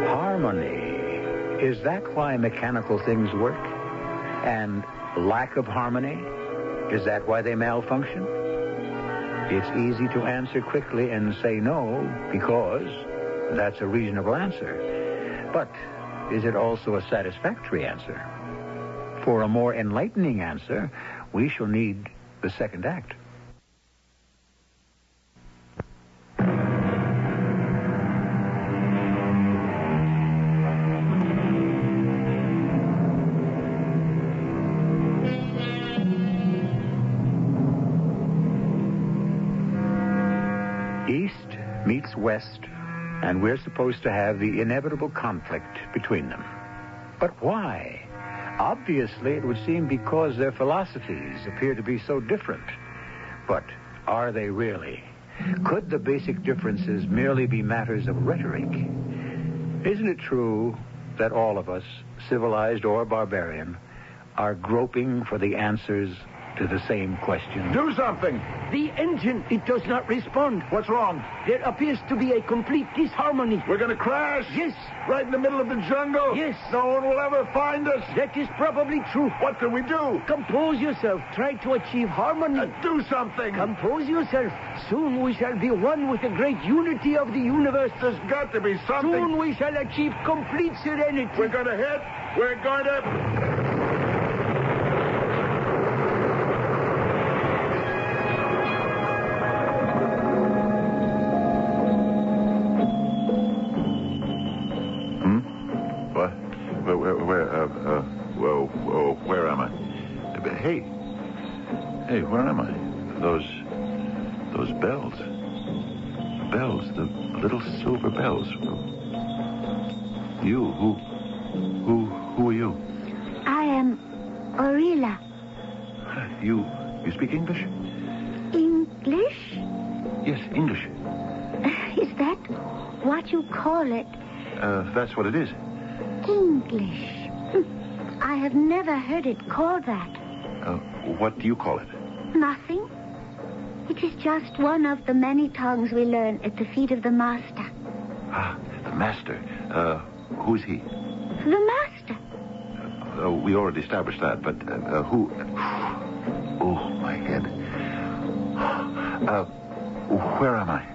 Harmony. Is that why mechanical things work? And lack of harmony? Is that why they malfunction? It's easy to answer quickly and say no, because that's a reasonable answer. But is it also a satisfactory answer? For a more enlightening answer, we shall need the second act. East meets West, and we're supposed to have the inevitable conflict between them. But why? Obviously, it would seem because their philosophies appear to be so different. But are they really? Could the basic differences merely be matters of rhetoric? Isn't it true that all of us, civilized or barbarian, are groping for the answers to the same question? Do something! The engine, it does not respond. What's wrong? There appears to be a complete disharmony. We're going to crash? Yes. Right in the middle of the jungle? Yes. No one will ever find us? That is probably true. What can we do? Compose yourself. Try to achieve harmony. Do something! Compose yourself. Soon we shall be one with the great unity of the universe. There's got to be something. Soon we shall achieve complete serenity. We're going to hit. We're going to... Where am I? Hey, where am I? Those bells. Bells, the little silver bells. You, who are you? I am Orilla. You speak English? English? Yes, English. Is that what you call it? That's what it is. English. I have never heard it called that. What do you call it? Nothing. It is just one of the many tongues we learn at the feet of the master. Ah, the master. Who's he? The master. We already established that, but who? Oh, my head. Where am I?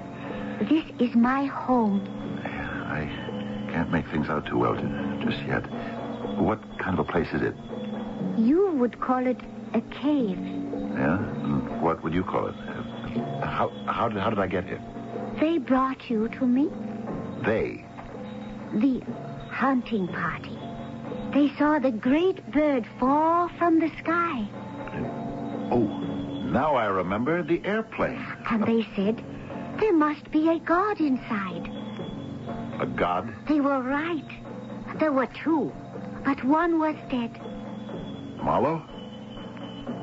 This is my home. I can't make things out too well just yet. What kind of a place is it? You would call it a cave. Yeah? And what would you call it? How did I get here? They brought you to me. They? The hunting party. They saw the great bird fall from the sky. Oh, now I remember the airplane. And they said there must be a god inside. A god? They were right. There were two, but one was dead. Marlowe?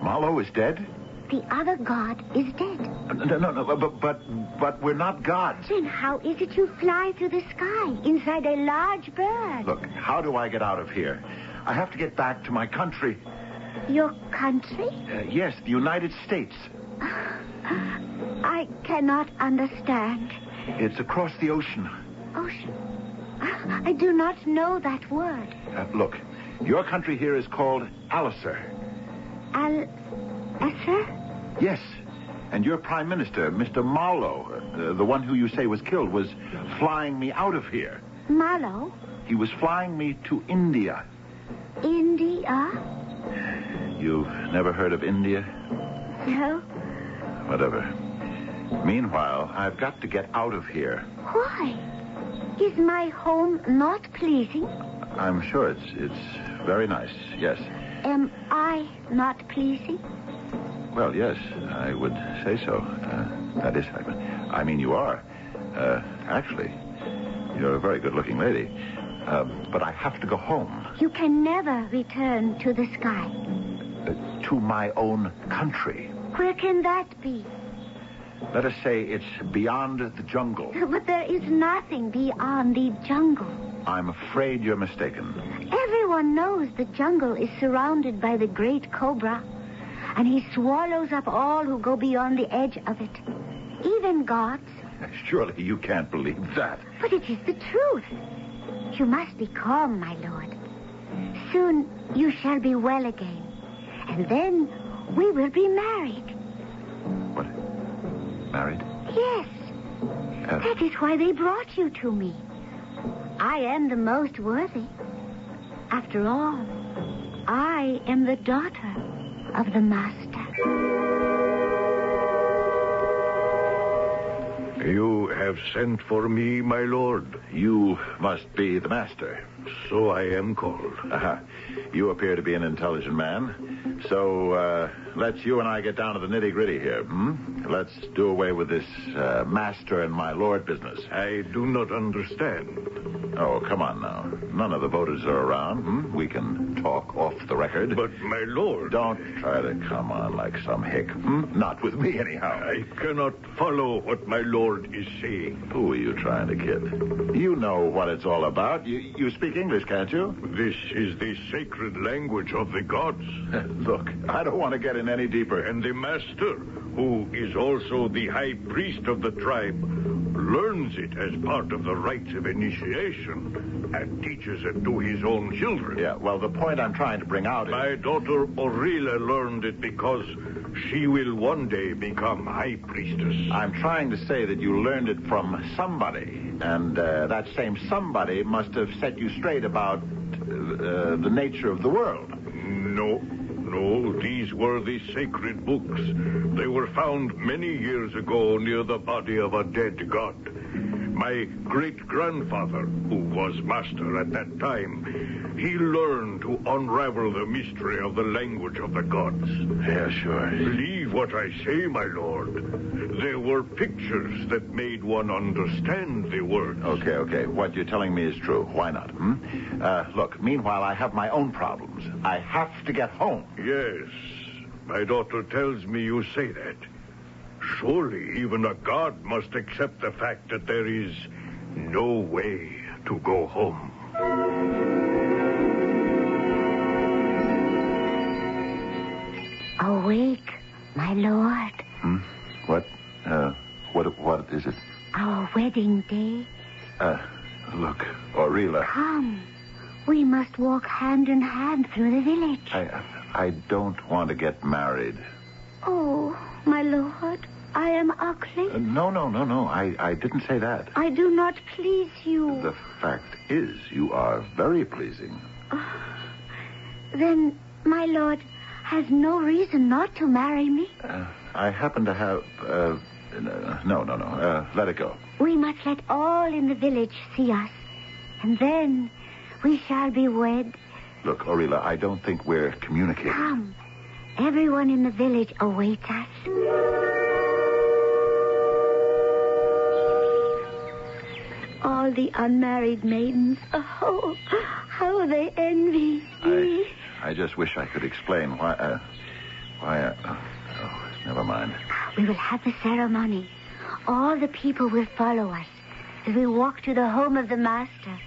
Marlowe is dead? The other god is dead. No, but we're not gods. Then how is it you fly through the sky inside a large bird? Look, how do I get out of here? I have to get back to my country. Your country? Yes, the United States. I cannot understand. It's across the ocean. Ocean? I do not know that word. Look, your country here is called Alicer. Alicer? Yes. And your prime minister, Mr. Marlowe, the one who you say was killed, was flying me out of here. Marlowe? He was flying me to India. India? You've never heard of India? No. Whatever. Meanwhile, I've got to get out of here. Why? Is my home not pleasing? I'm sure it's very nice, yes. Am I not pleasing? Well, yes, I would say so. That is, I mean, you are. Actually, you're a very good-looking lady. But I have to go home. You can never return to the sky. To my own country. Where can that be? Let us say it's beyond the jungle. But there is nothing beyond the jungle. I'm afraid you're mistaken. Everyone knows the jungle is surrounded by the great cobra, and he swallows up all who go beyond the edge of it, even gods. Surely you can't believe that. But it is the truth. You must be calm, my lord. Soon you shall be well again, and then we will be married. What? Married? Yes. That is why they brought you to me. I am the most worthy. After all, I am the daughter of the master. You have sent for me, my lord. You must be the master. So I am called. You appear to be an intelligent man. So, let's you and I get down to the nitty-gritty here, Let's do away with this master and my lord business. I do not understand. Oh, come on now. None of the voters are around, We can talk off the record. But, my lord... Don't try to come on like some hick, Not with me, anyhow. I cannot follow what my lord is saying. Who are you trying to kid? You know what it's all about. You speak English, can't you? This is the sacred language of the gods. Look, I don't want to get in any deeper. And the master, who is also the high priest of the tribe, learns it as part of the rites of initiation and teaches it to his own children. Yeah, well, the point I'm trying to bring out is... My daughter Orilla learned it because she will one day become high priestess. I'm trying to say that you learned it from somebody, and that same somebody must have set you straight about the nature of the world. No, these were the sacred books. They were found many years ago near the body of a dead god. My great-grandfather, who was master at that time, he learned to unravel the mystery of the language of the gods. Yeah, sure. Believe what I say, my lord. There were pictures that made one understand the words. Okay. What you're telling me is true. Why not, Look, meanwhile, I have my own problems. I have to get home. Yes. My daughter tells me you say that. Surely even a god must accept the fact that there is no way to go home. Awake, my lord. What? What is it? Our wedding day. Look, Orilla. Come. We must walk hand in hand through the village. I don't want to get married. Oh, my lord, I am ugly. No. I didn't say that. I do not please you. The fact is, you are very pleasing. Then, my lord has no reason not to marry me. I happen to have... No. Let it go. We must let all in the village see us. And then we shall be wed. Look, Orilla, I don't think we're communicating. Come. Everyone in the village awaits us. All the unmarried maidens. Oh, how they envy me. I just wish I could explain why, never mind. We will have the ceremony. All the people will follow us as we walk to the home of the master.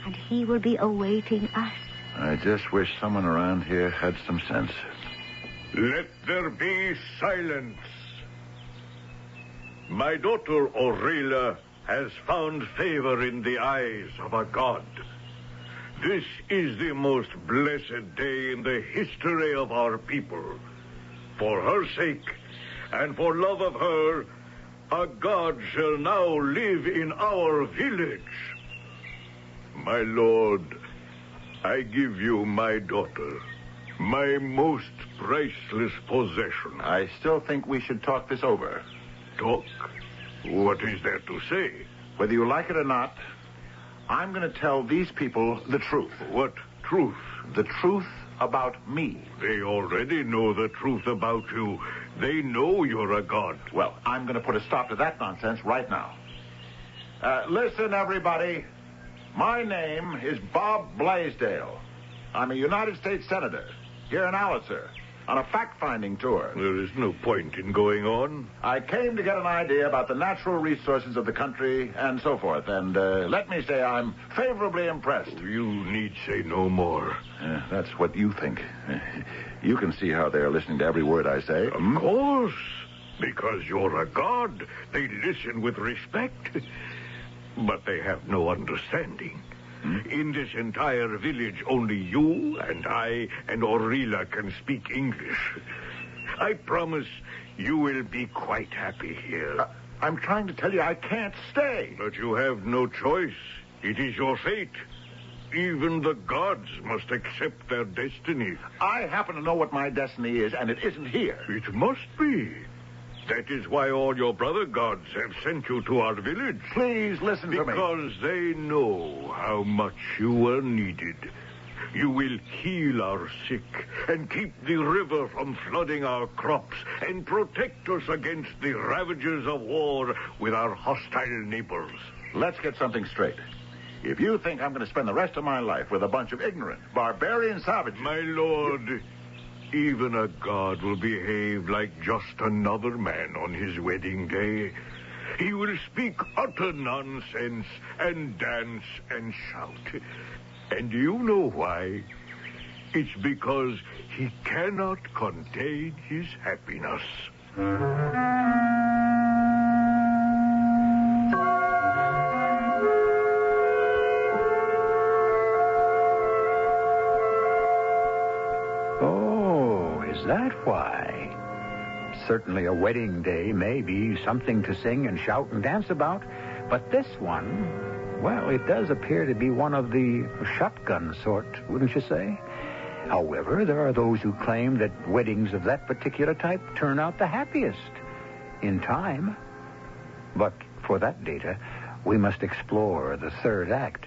And he will be awaiting us. I just wish someone around here had some sense. Let there be silence. My daughter Aurelia has found favor in the eyes of a god. This is the most blessed day in the history of our people. For her sake, and for love of her, a god shall now live in our village. My lord, I give you my daughter, my most priceless possession. I still think we should talk this over. Talk? What is there to say? Whether you like it or not, I'm going to tell these people the truth. What truth? The truth about me. They already know the truth about you. They know you're a god. Well, I'm going to put a stop to that nonsense right now. Listen, everybody. My name is Bob Blaisdell. I'm a United States Senator, here in Allitzer, on a fact-finding tour. There is no point in going on. I came to get an idea about the natural resources of the country and so forth, and let me say I'm favorably impressed. You need say no more. That's what you think. You can see how they're listening to every word I say. Of course. Because you're a god, they listen with respect. But they have no understanding. In this entire village, only you and I and Aurelia can speak English. I promise you will be quite happy here. I'm trying to tell you I can't stay. But you have no choice. It is your fate. Even the gods must accept their destiny. I happen to know what my destiny is, and it isn't here. It must be. That is why all your brother gods have sent you to our village. Please listen to me. Because they know how much you are needed. You will heal our sick and keep the river from flooding our crops and protect us against the ravages of war with our hostile neighbors. Let's get something straight. If you think I'm going to spend the rest of my life with a bunch of ignorant, barbarian savages... My lord... Even a god will behave like just another man on his wedding day. He will speak utter nonsense and dance and shout. And do you know why? It's because he cannot contain his happiness. Is that why? Certainly a wedding day may be something to sing and shout and dance about, but this one, well, it does appear to be one of the shotgun sort, wouldn't you say? However, there are those who claim that weddings of that particular type turn out the happiest in time. But for that data, we must explore the third act.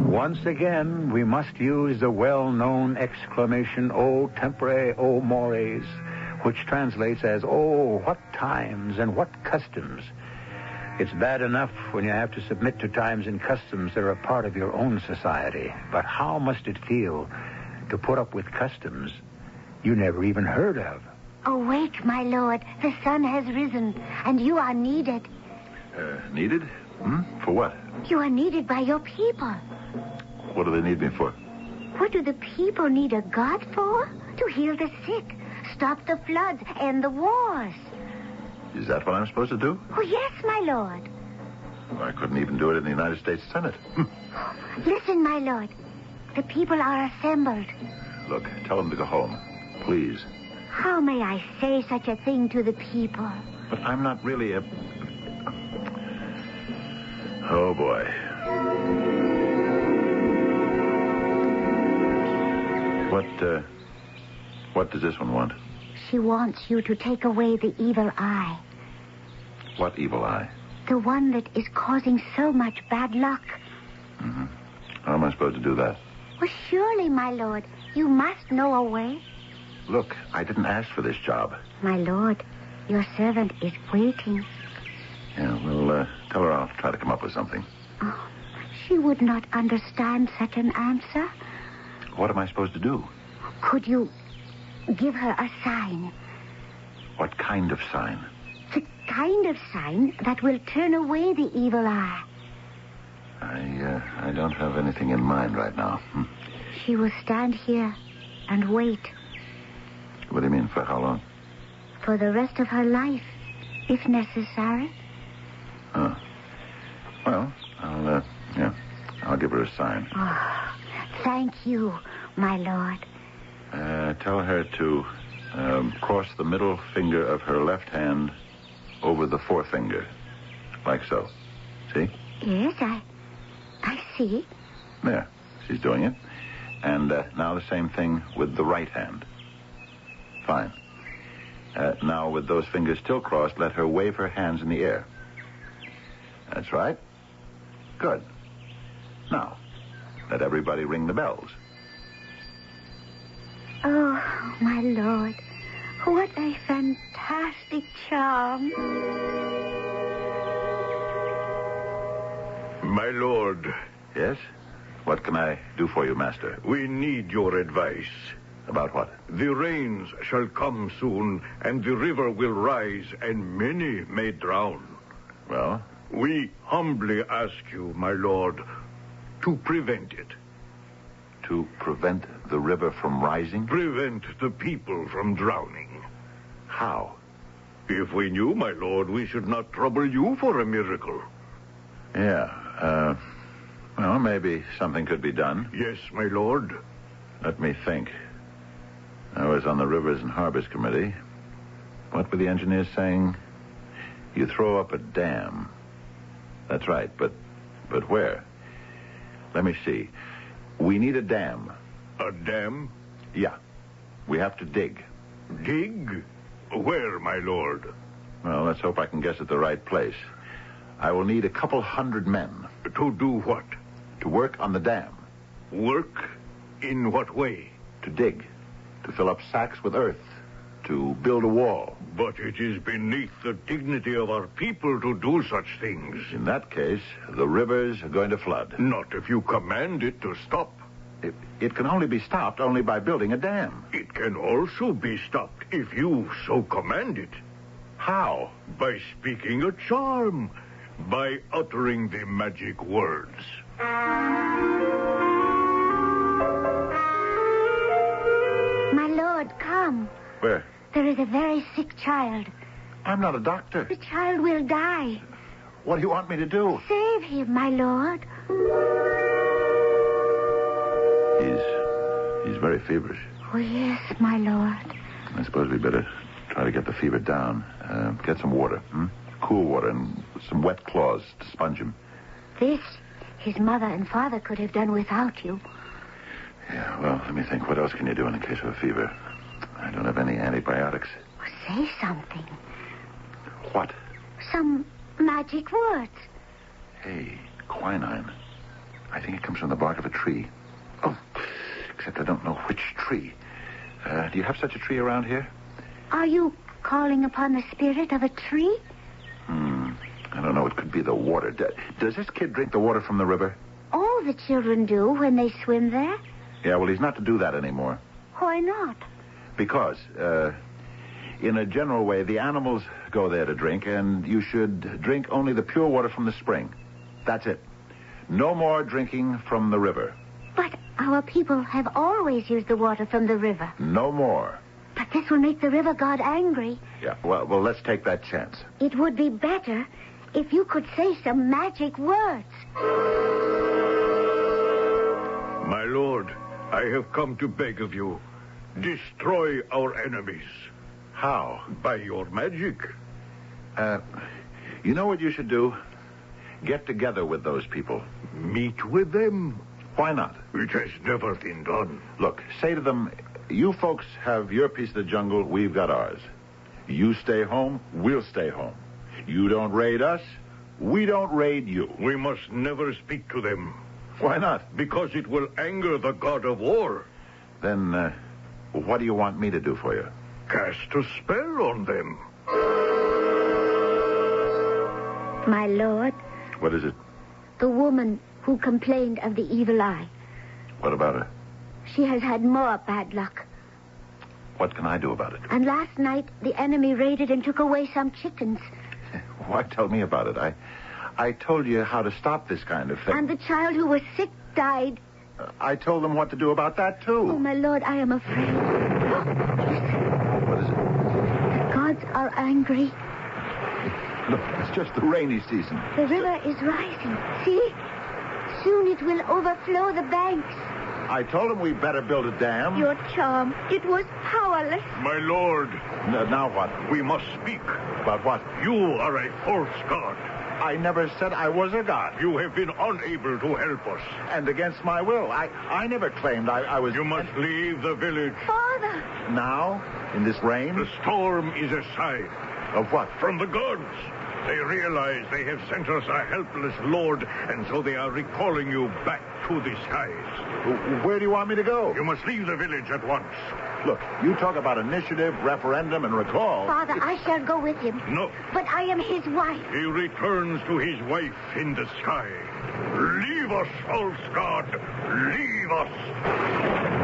Once again, we must use the well-known exclamation, "O tempore, O mores," which translates as, "Oh, what times and what customs." It's bad enough when you have to submit to times and customs that are a part of your own society. But how must it feel to put up with customs you never even heard of? Awake, my lord. The sun has risen, and you are needed. Needed? For what? You are needed by your people. What do they need me for? What do the people need a god for? To heal the sick, stop the floods, end the wars. Is that what I'm supposed to do? Oh, yes, my lord. I couldn't even do it in the United States Senate. Listen, my lord. The people are assembled. Look, tell them to go home. Please. How may I say such a thing to the people? But I'm not really a... Oh, boy. What does this one want? She wants you to take away the evil eye. What evil eye? The one that is causing so much bad luck. Mm-hmm. How am I supposed to do that? Well, surely, my lord, you must know a way. Look, I didn't ask for this job. My lord, your servant is waiting. Yeah, well, tell her I'll try to come up with something. Oh, she would not understand such an answer. What am I supposed to do? Could you give her a sign? What kind of sign? The kind of sign that will turn away the evil eye. I don't have anything in mind right now. She will stand here and wait. What do you mean, for how long? For the rest of her life, if necessary. Oh. Well, I'll give her a sign. Oh, thank you, my lord. Tell her to cross the middle finger of her left hand over the forefinger. Like so. See? Yes, I see. There. She's doing it. And now the same thing with the right hand. Fine. Now, with those fingers still crossed, let her wave her hands in the air. That's right. Good. Now, let everybody ring the bells. Oh, my lord. What a fantastic charm. My lord. Yes? What can I do for you, master? We need your advice. About what? The rains shall come soon, and the river will rise, and many may drown. Well? We humbly ask you, my lord, to prevent it. To prevent the river from rising? Prevent the people from drowning. How? If we knew, my lord, we should not trouble you for a miracle. Yeah, well, maybe something could be done. Yes, my lord. Let me think. I was on the Rivers and Harbors Committee. What were the engineers saying? You throw up a dam. That's right, but where? Let me see. We need a dam. A dam? Yeah. We have to dig. Dig? Where, my lord? Well, let's hope I can guess at the right place. I will need a couple hundred men. To do what? To work on the dam. Work? In what way? To dig. To fill up sacks with earth. To build a wall. But it is beneath the dignity of our people to do such things. In that case, the rivers are going to flood. Not if you command it to stop. It can only be stopped only by building a dam. It can also be stopped if you so command it. How? By speaking a charm. By uttering the magic words. My lord, come. Where? There is a very sick child. I'm not a doctor. The child will die. What do you want me to do? Save him, my lord. He's very feverish. Oh, yes, my lord. I suppose we better try to get the fever down. Get some water, cool water, and some wet cloths to sponge him. This, his mother and father could have done without you. Yeah, well, let me think. What else can you do in the case of a fever? I don't have any antibiotics. Oh, say something. What? Some magic words. Hey, quinine. I think it comes from the bark of a tree. Oh, except I don't know which tree. Do you have such a tree around here? Are you calling upon the spirit of a tree? I don't know. It could be the water. Does this kid drink the water from the river? All the children do when they swim there. Yeah, well, he's not to do that anymore. Why not? Because, in a general way, the animals go there to drink, and you should drink only the pure water from the spring. That's it. No more drinking from the river. But our people have always used the water from the river. No more. But this will make the river god angry. Yeah, well, let's take that chance. It would be better if you could say some magic words. My lord, I have come to beg of you. Destroy our enemies. How? By your magic. You know what you should do? Get together with those people. Meet with them? Why not? It has never been done. Look, say to them, you folks have your piece of the jungle, we've got ours. You stay home, we'll stay home. You don't raid us, We don't raid you. We must never speak to them. Why not? Because it will anger the god of war. Then, what do you want me to do for you? Cast a spell on them. My lord, What is it? the woman who complained of the evil eye. What about her? She has had more bad luck. What can I do about it? And last night, the enemy raided and took away some chickens. Why tell me about it? I told you how to stop this kind of thing. And the child who was sick died. I told them what to do about that, too. Oh, my lord, I am afraid. What is it? The gods are angry. Look, it's just the rainy season. The river is rising. See? Soon it will overflow the banks. I told them we'd better build a dam. Your charm, it was powerless. My lord. Now what? We must speak. About what? You are a false god. I never said I was a god. You have been unable to help us. And against my will. I never claimed I was... You must leave the village. Father! Now? In this rain? The storm is a sign. Of what? From the gods. They realize they have sent us a helpless lord, and so they are recalling you back to the skies. Where do you want me to go? You must leave the village at once. Look, you talk about initiative, referendum, and recall. Father, I shall go with him. No. But I am his wife. He returns to his wife in the sky. Leave us, false god. Leave us.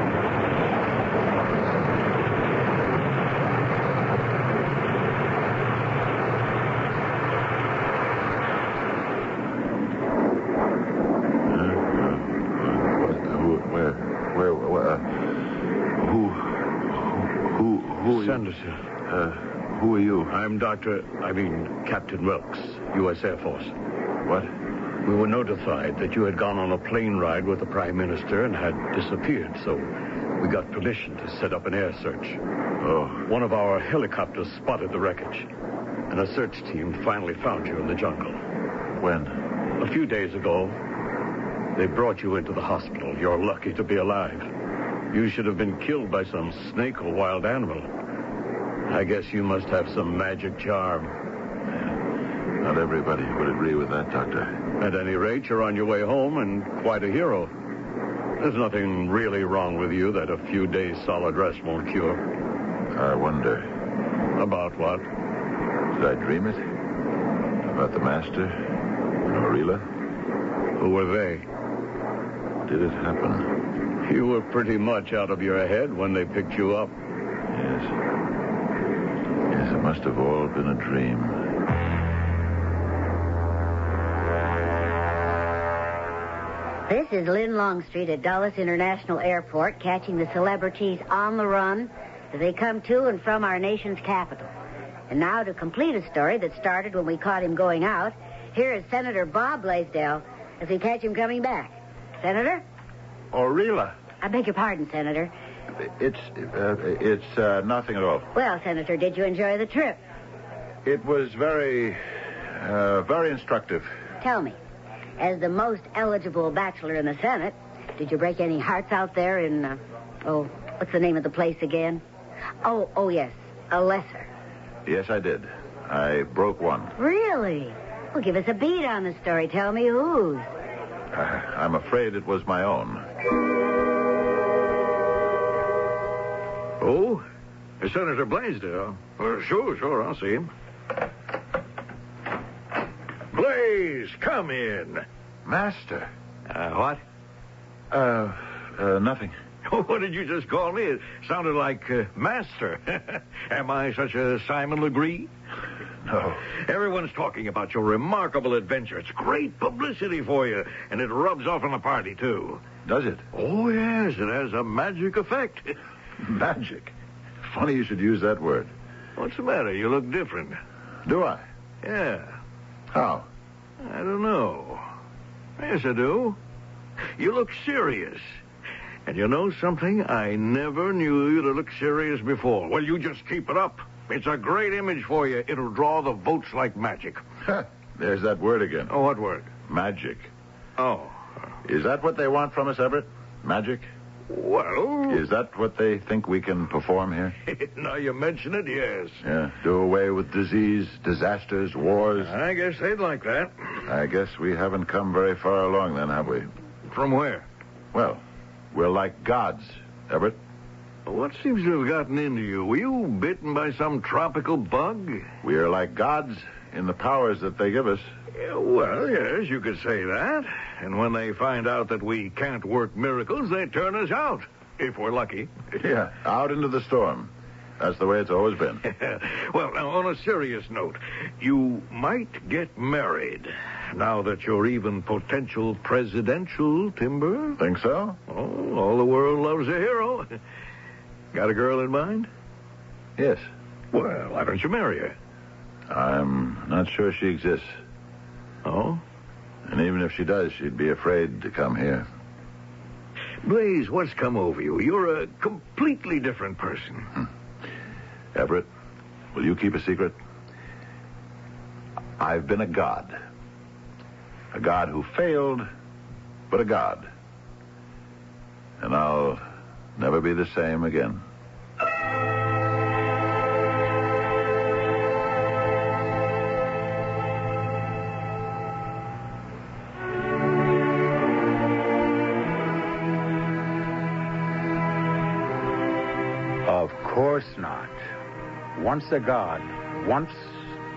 Who are you? Senator. Who are you? I'm Captain Wilkes, U.S. Air Force. What? We were notified that you had gone on a plane ride with the Prime Minister and had disappeared, so we got permission to set up an air search. Oh. One of our helicopters spotted the wreckage, and a search team finally found you in the jungle. When? A few days ago. They brought you into the hospital. You're lucky to be alive. You should have been killed by some snake or wild animal. I guess you must have some magic charm. Not everybody would agree with that, Doctor. At any rate, you're on your way home and quite a hero. There's nothing really wrong with you that a few days solid rest won't cure. I wonder. About what? Did I dream it? About the Master? And Orilla? Who were they? Did it happen? You were pretty much out of your head when they picked you up. Yes. Yes, it must have all been a dream. This is Lynn Longstreet at Dulles International Airport, catching the celebrities on the run as they come to and from our nation's capital. And now, to complete a story that started when we caught him going out, here is Senator Bob Blaisdell as we catch him coming back. Senator? Orilla. I beg your pardon, Senator. It's nothing at all. Well, Senator, did you enjoy the trip? It was very instructive. Tell me, as the most eligible bachelor in the Senate, did you break any hearts out there in, what's the name of the place again? Oh, yes, a lesser. Yes, I did. I broke one. Really? Well, give us a beat on the story. Tell me whose. I'm afraid it was my own. Oh? Senator Blaisdell? Sure, I'll see him. Blaze, come in. Master. What? Nothing. What did you just call me? It sounded like Master. Am I such a Simon Legree? No. Everyone's talking about your remarkable adventure. It's great publicity for you, and it rubs off on the party, too. Does it? Oh, yes. It has a magic effect. Magic? Funny you should use that word. What's the matter? You look different. Do I? Yeah. How? I don't know. Yes, I do. You look serious. And you know something? I never knew you to look serious before. Well, you just keep it up. It's a great image for you. It'll draw the votes like magic. There's that word again. Oh, what word? Magic. Oh. Is that what they want from us, Everett? Magic? Well... Is that what they think we can perform here? Now you mention it, yes. Yeah, do away with disease, disasters, wars. I guess they'd like that. I guess we haven't come very far along then, have we? From where? Well, we're like gods, Everett. What seems to have gotten into you? Were you bitten by some tropical bug? We are like gods in the powers that they give us. Yeah, well, yes, you could say that. And when they find out that we can't work miracles, they turn us out, if we're lucky. Yeah, out into the storm. That's the way it's always been. Well, now, on a serious note, you might get married now that you're even potential presidential, Timber. Think so? Oh, all the world loves a hero. Got a girl in mind? Yes. Well, why don't you marry her? I'm not sure she exists. Oh? And even if she does, she'd be afraid to come here. Blaze, what's come over you? You're a completely different person. Everett, will you keep a secret? I've been a god. A god who failed, but a god. And I'll never be the same again. Of course not. Once a god, once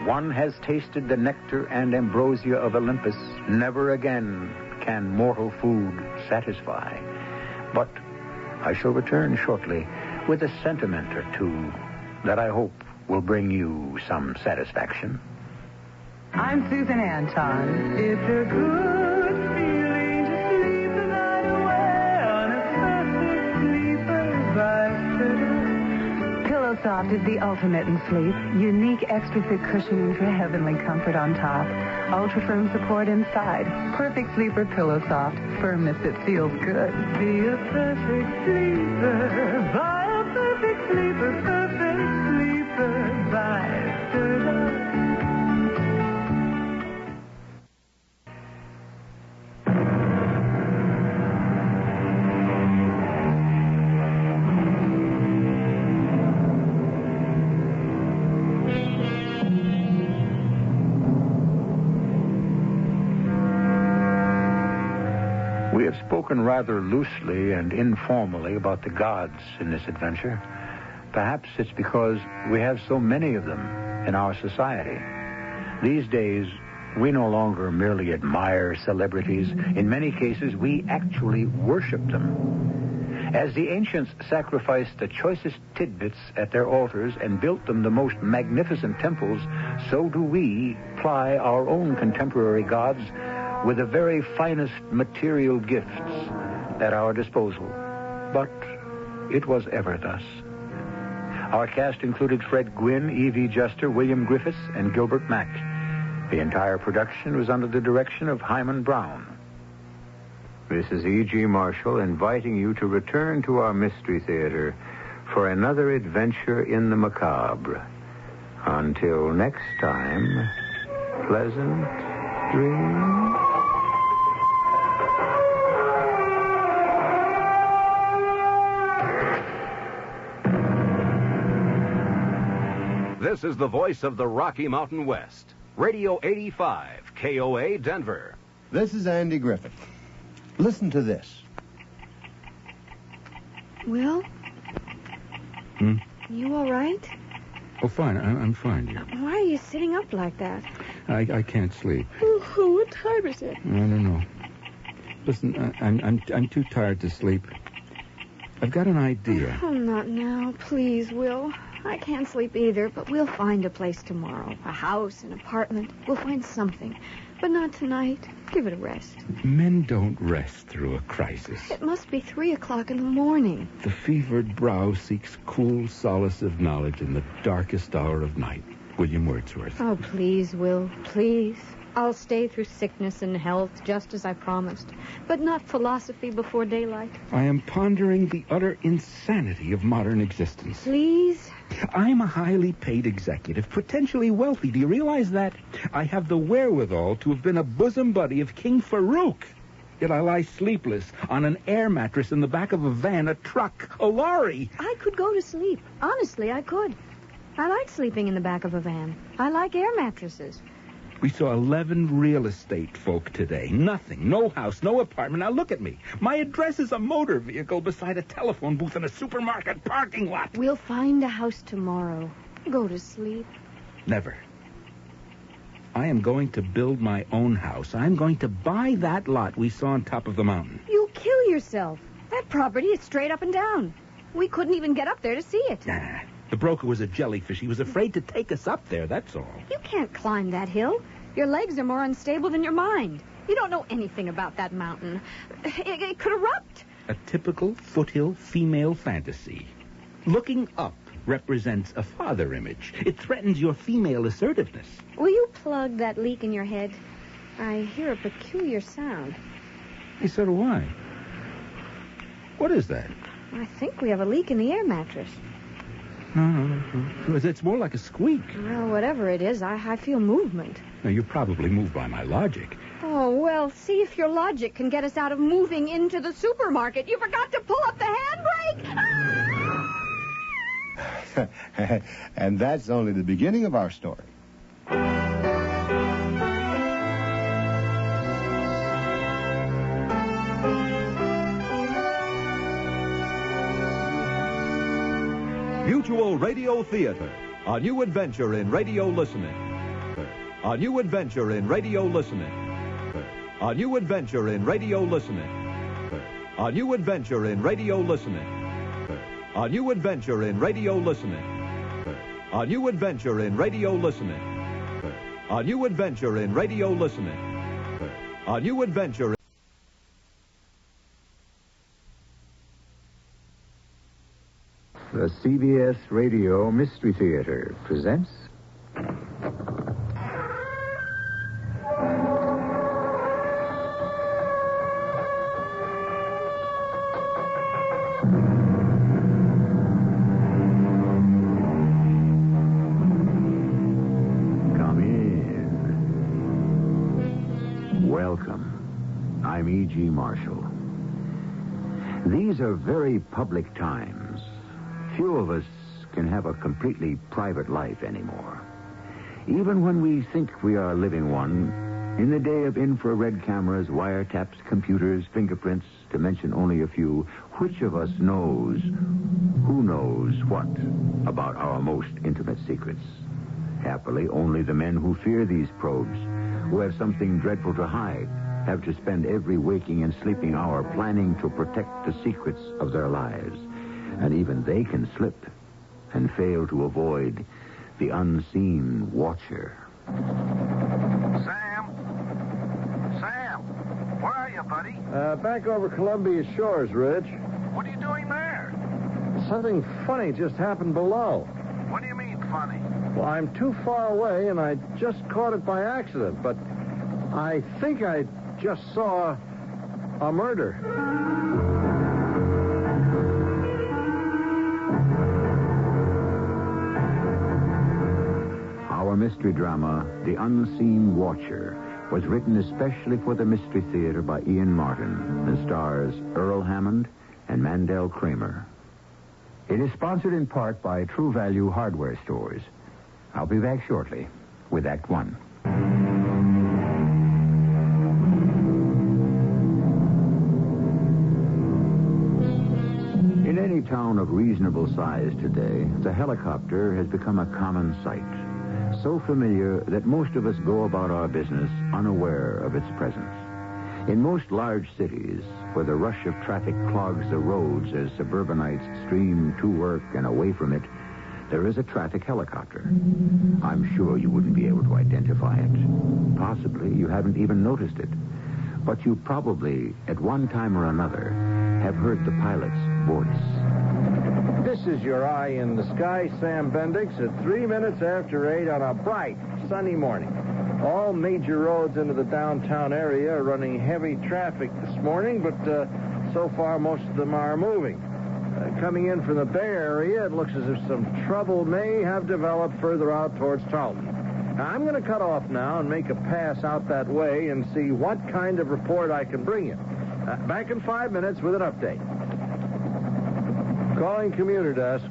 one has tasted the nectar and ambrosia of Olympus, never again can mortal food satisfy. But I shall return shortly with a sentiment or two that I hope will bring you some satisfaction. I'm Susan Anton. It's a good feeling to sleep the night away on a perfect sleeper by Pillow Soft is the ultimate in sleep. Unique extra thick cushioning for heavenly comfort on top. Ultra firm support inside. Perfect sleeper Pillow Soft. Firmness that feels good. Be a perfect sleeper. Buy a perfect sleeper. Perfect sleeper by Pillow. We have spoken rather loosely and informally about the gods in this adventure. Perhaps it's because we have so many of them in our society. These days, we no longer merely admire celebrities. In many cases, we actually worship them. As the ancients sacrificed the choicest tidbits at their altars and built them the most magnificent temples, so do we ply our own contemporary gods with the very finest material gifts at our disposal. But it was ever thus. Our cast included Fred Gwynne, Evie Juster, William Griffiths, and Gilbert Mack. The entire production was under the direction of Hyman Brown. This is E.G. Marshall inviting you to return to our Mystery Theater for another adventure in the macabre. Until next time, pleasant dreams. This is the voice of the Rocky Mountain West. Radio 85, KOA, Denver. This is Andy Griffith. Listen to this. Will? You all right? Oh, fine. I'm fine, dear. Why are you sitting up like that? I can't sleep. Oh, what time is it? I don't know. Listen, I'm too tired to sleep. I've got an idea. Oh, not now. Please, Will. I can't sleep either, but we'll find a place tomorrow. A house, an apartment. We'll find something. But not tonight. Give it a rest. Men don't rest through a crisis. It must be 3 o'clock in the morning. The fevered brow seeks cool solace of knowledge in the darkest hour of night. William Wordsworth. Oh, please, Will. Please. I'll stay through sickness and health, just as I promised. But not philosophy before daylight. I am pondering the utter insanity of modern existence. Please? I'm a highly paid executive, potentially wealthy. Do you realize that? I have the wherewithal to have been a bosom buddy of King Farouk. Yet I lie sleepless on an air mattress in the back of a van, a truck, a lorry. I could go to sleep. Honestly, I could. I like sleeping in the back of a van. I like air mattresses. We saw 11 real estate folk today. Nothing. No house, no apartment. Now look at me. My address is a motor vehicle beside a telephone booth in a supermarket parking lot. We'll find a house tomorrow. Go to sleep. Never. I am going to build my own house. I'm going to buy that lot we saw on top of the mountain. You'll kill yourself. That property is straight up and down. We couldn't even get up there to see it. Nah. The broker was a jellyfish. He was afraid to take us up there, that's all. You can't climb that hill. Your legs are more unstable than your mind. You don't know anything about that mountain. It could erupt. A typical foothill female fantasy. Looking up represents a father image. It threatens your female assertiveness. Will you plug that leak in your head? I hear a peculiar sound. Hey, so do I. What is that? I think we have a leak in the air mattress. No. It's more like a squeak. Well, whatever it is, I feel movement. Now, you're probably moved by my logic. Oh, well, see if your logic can get us out of moving into the supermarket. You forgot to pull up the handbrake! And that's only the beginning of our story. Mutual Radio Theater, a new adventure in radio listening. A new adventure in radio listening. A new adventure in radio listening. A new adventure in radio listening. A new adventure in radio listening. A new adventure in radio listening. A new adventure in radio listening. A new adventure. The CBS Radio Mystery Theater presents... Come in. Welcome. I'm E.G. Marshall. These are very public times. Few of us can have a completely private life anymore. Even when we think we are living one, in the day of infrared cameras, wiretaps, computers, fingerprints, to mention only a few, which of us knows, who knows what about our most intimate secrets? Happily, only the men who fear these probes, who have something dreadful to hide, have to spend every waking and sleeping hour planning to protect the secrets of their lives. And even they can slip and fail to avoid the unseen watcher. Sam, where are you, buddy? Back over Columbia Shores, Rich. What are you doing there? Something funny just happened below. What do you mean, funny? Well, I'm too far away, and I just caught it by accident, but I think I just saw a murder. Our mystery drama, The Unseen Watcher, was written especially for the Mystery Theater by Ian Martin and stars Earl Hammond and Mandel Kramer. It is sponsored in part by True Value Hardware Stores. I'll be back shortly with Act One. In any town of reasonable size today, the helicopter has become a common sight. So familiar that most of us go about our business unaware of its presence. In most large cities, where the rush of traffic clogs the roads as suburbanites stream to work and away from it, there is a traffic helicopter. I'm sure you wouldn't be able to identify it. Possibly you haven't even noticed it. But you probably, at one time or another, have heard the pilot's voice. This is your eye in the sky, Sam Bendix, at 3 minutes after 8 on a bright, sunny morning. All major roads into the downtown area are running heavy traffic this morning, but so far most of them are moving. Coming in from the Bay Area, it looks as if some trouble may have developed further out towards Tarleton. Now, I'm going to cut off now and make a pass out that way and see what kind of report I can bring you. Back in 5 minutes with an update. Calling commuter desk.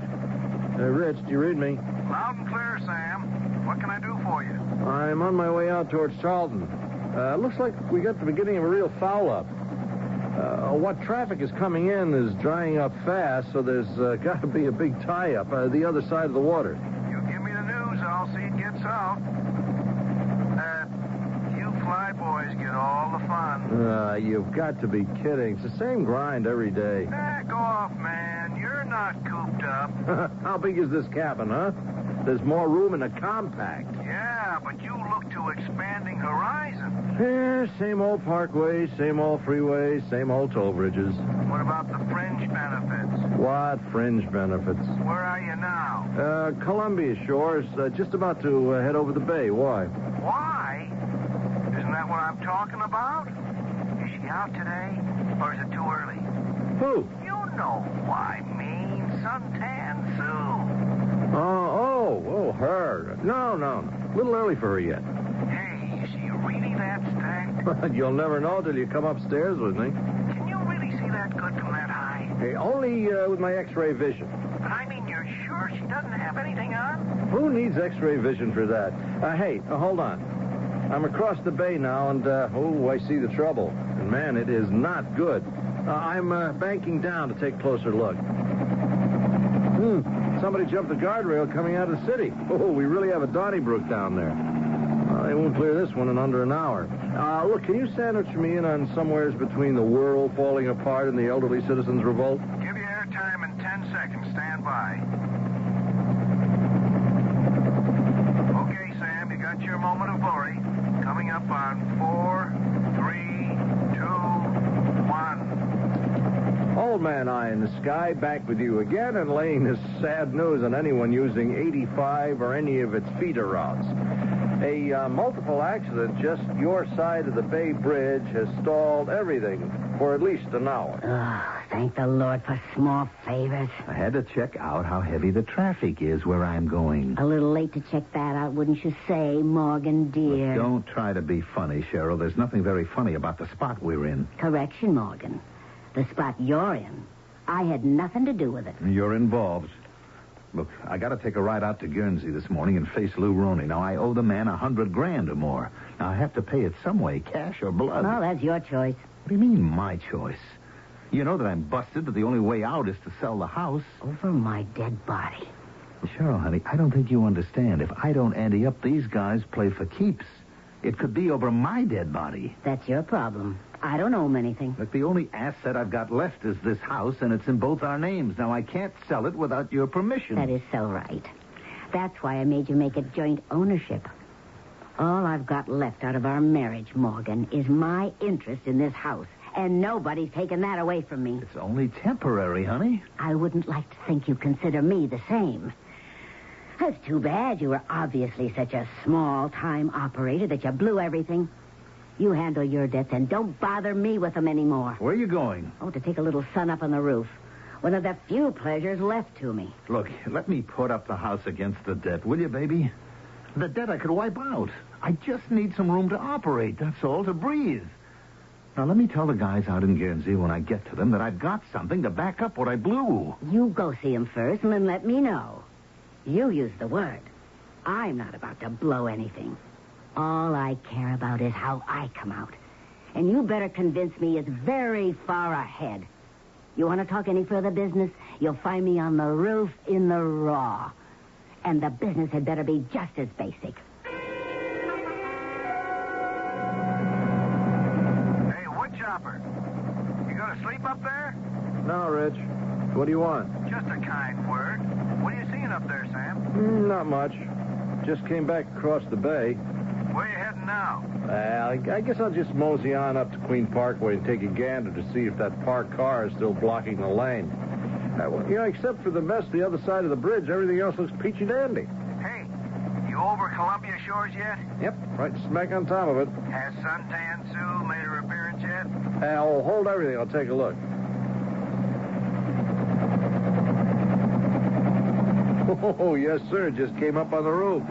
Rich, do you read me? Loud and clear, Sam. What can I do for you? I'm on my way out towards Charlton. Looks like we got the beginning of a real foul-up. What traffic is coming in is drying up fast, so there's got to be a big tie-up the other side of the water. You give me the news, I'll see it gets out. You flyboys get all the fun. You've got to be kidding. It's the same grind every day. Back off, man. You're not cooped up. How big is this cabin, huh? There's more room in a compact. Yeah, but you look to expanding horizons. Yeah, same old parkways, same old freeways, same old toll bridges. What about the fringe benefits? What fringe benefits? Where are you now? Columbia Shores, just about to head over the bay. Why? Why? Isn't that what I'm talking about? Is she out today, or is it too early? Who? You know who I mean, Suntan Sue. Oh, her. No. A little early for her yet. Hey, is she really that stacked? You'll never know till you come upstairs with me. Can you really see that good from that high? Hey, only with my X-ray vision. But I mean, you're sure she doesn't have anything on? Who needs X-ray vision for that? Hey, hold on. I'm across the bay now, and, I see the trouble. And, man, it is not good. I'm banking down to take a closer look. Somebody jumped the guardrail coming out of the city. Oh, we really have a Donnybrook down there. They won't clear this one in under an hour. Look, can you sandwich me in on somewheres between the world falling apart and the elderly citizens' revolt? Give you airtime in 10 seconds. Stand by. Okay, Sam, you got your moment of glory. Coming up on 4, 3, 2, 1. Old Man Eye in the Sky, back with you again and laying this sad news on anyone using 85 or any of its feeder routes. A multiple accident just your side of the Bay Bridge has stalled everything for at least an hour. Oh, thank the Lord for small favors. I had to check out how heavy the traffic is where I'm going. A little late to check that out, wouldn't you say, Morgan, dear? Look, don't try to be funny, Cheryl. There's nothing very funny about the spot we're in. Correction, Morgan. The spot you're in. I had nothing to do with it. You're involved. Look, I got to take a ride out to Guernsey this morning and face Lou Roney. Now, I owe the man $100,000 or more. Now, I have to pay it some way, cash or blood. Well, that's your choice. What do you mean, my choice? You know that I'm busted, that the only way out is to sell the house. Over my dead body. Cheryl, honey, I don't think you understand. If I don't ante up, these guys play for keeps. It could be over my dead body. That's your problem. I don't owe him anything. Look, the only asset I've got left is this house, and it's in both our names. Now, I can't sell it without your permission. That is so right. That's why I made you make it joint ownership. All I've got left out of our marriage, Morgan, is my interest in this house. And nobody's taken that away from me. It's only temporary, honey. I wouldn't like to think you consider me the same. That's too bad. You were obviously such a small-time operator that you blew everything. You handle your debts and don't bother me with them anymore. Where are you going? Oh, to take a little sun up on the roof. One of the few pleasures left to me. Look, let me put up the house against the debt, will you, baby? The debt I could wipe out. I just need some room to operate, that's all, to breathe. Now, let me tell the guys out in Guernsey when I get to them that I've got something to back up what I blew. You go see him first and then let me know. You use the word. I'm not about to blow anything. All I care about is how I come out. And you better convince me it's very far ahead. You want to talk any further business? You'll find me on the roof in the raw. And the business had better be just as basic. Hey, woodchopper. You gonna sleep up there? No, Rich. What do you want? Just a kind word. What are you seeing up there, Sam? Not much. Just came back across the bay. Where you heading now? I guess I'll just mosey on up to Queen Parkway and take a gander to see if that parked car is still blocking the lane. Except for the mess the other side of the bridge, everything else looks peachy dandy. Hey, you over Columbia Shores yet? Yep, right smack on top of it. Has Suntan Sue made her appearance yet? I'll hold everything. I'll take a look. Oh, yes, sir. Just came up on the roof.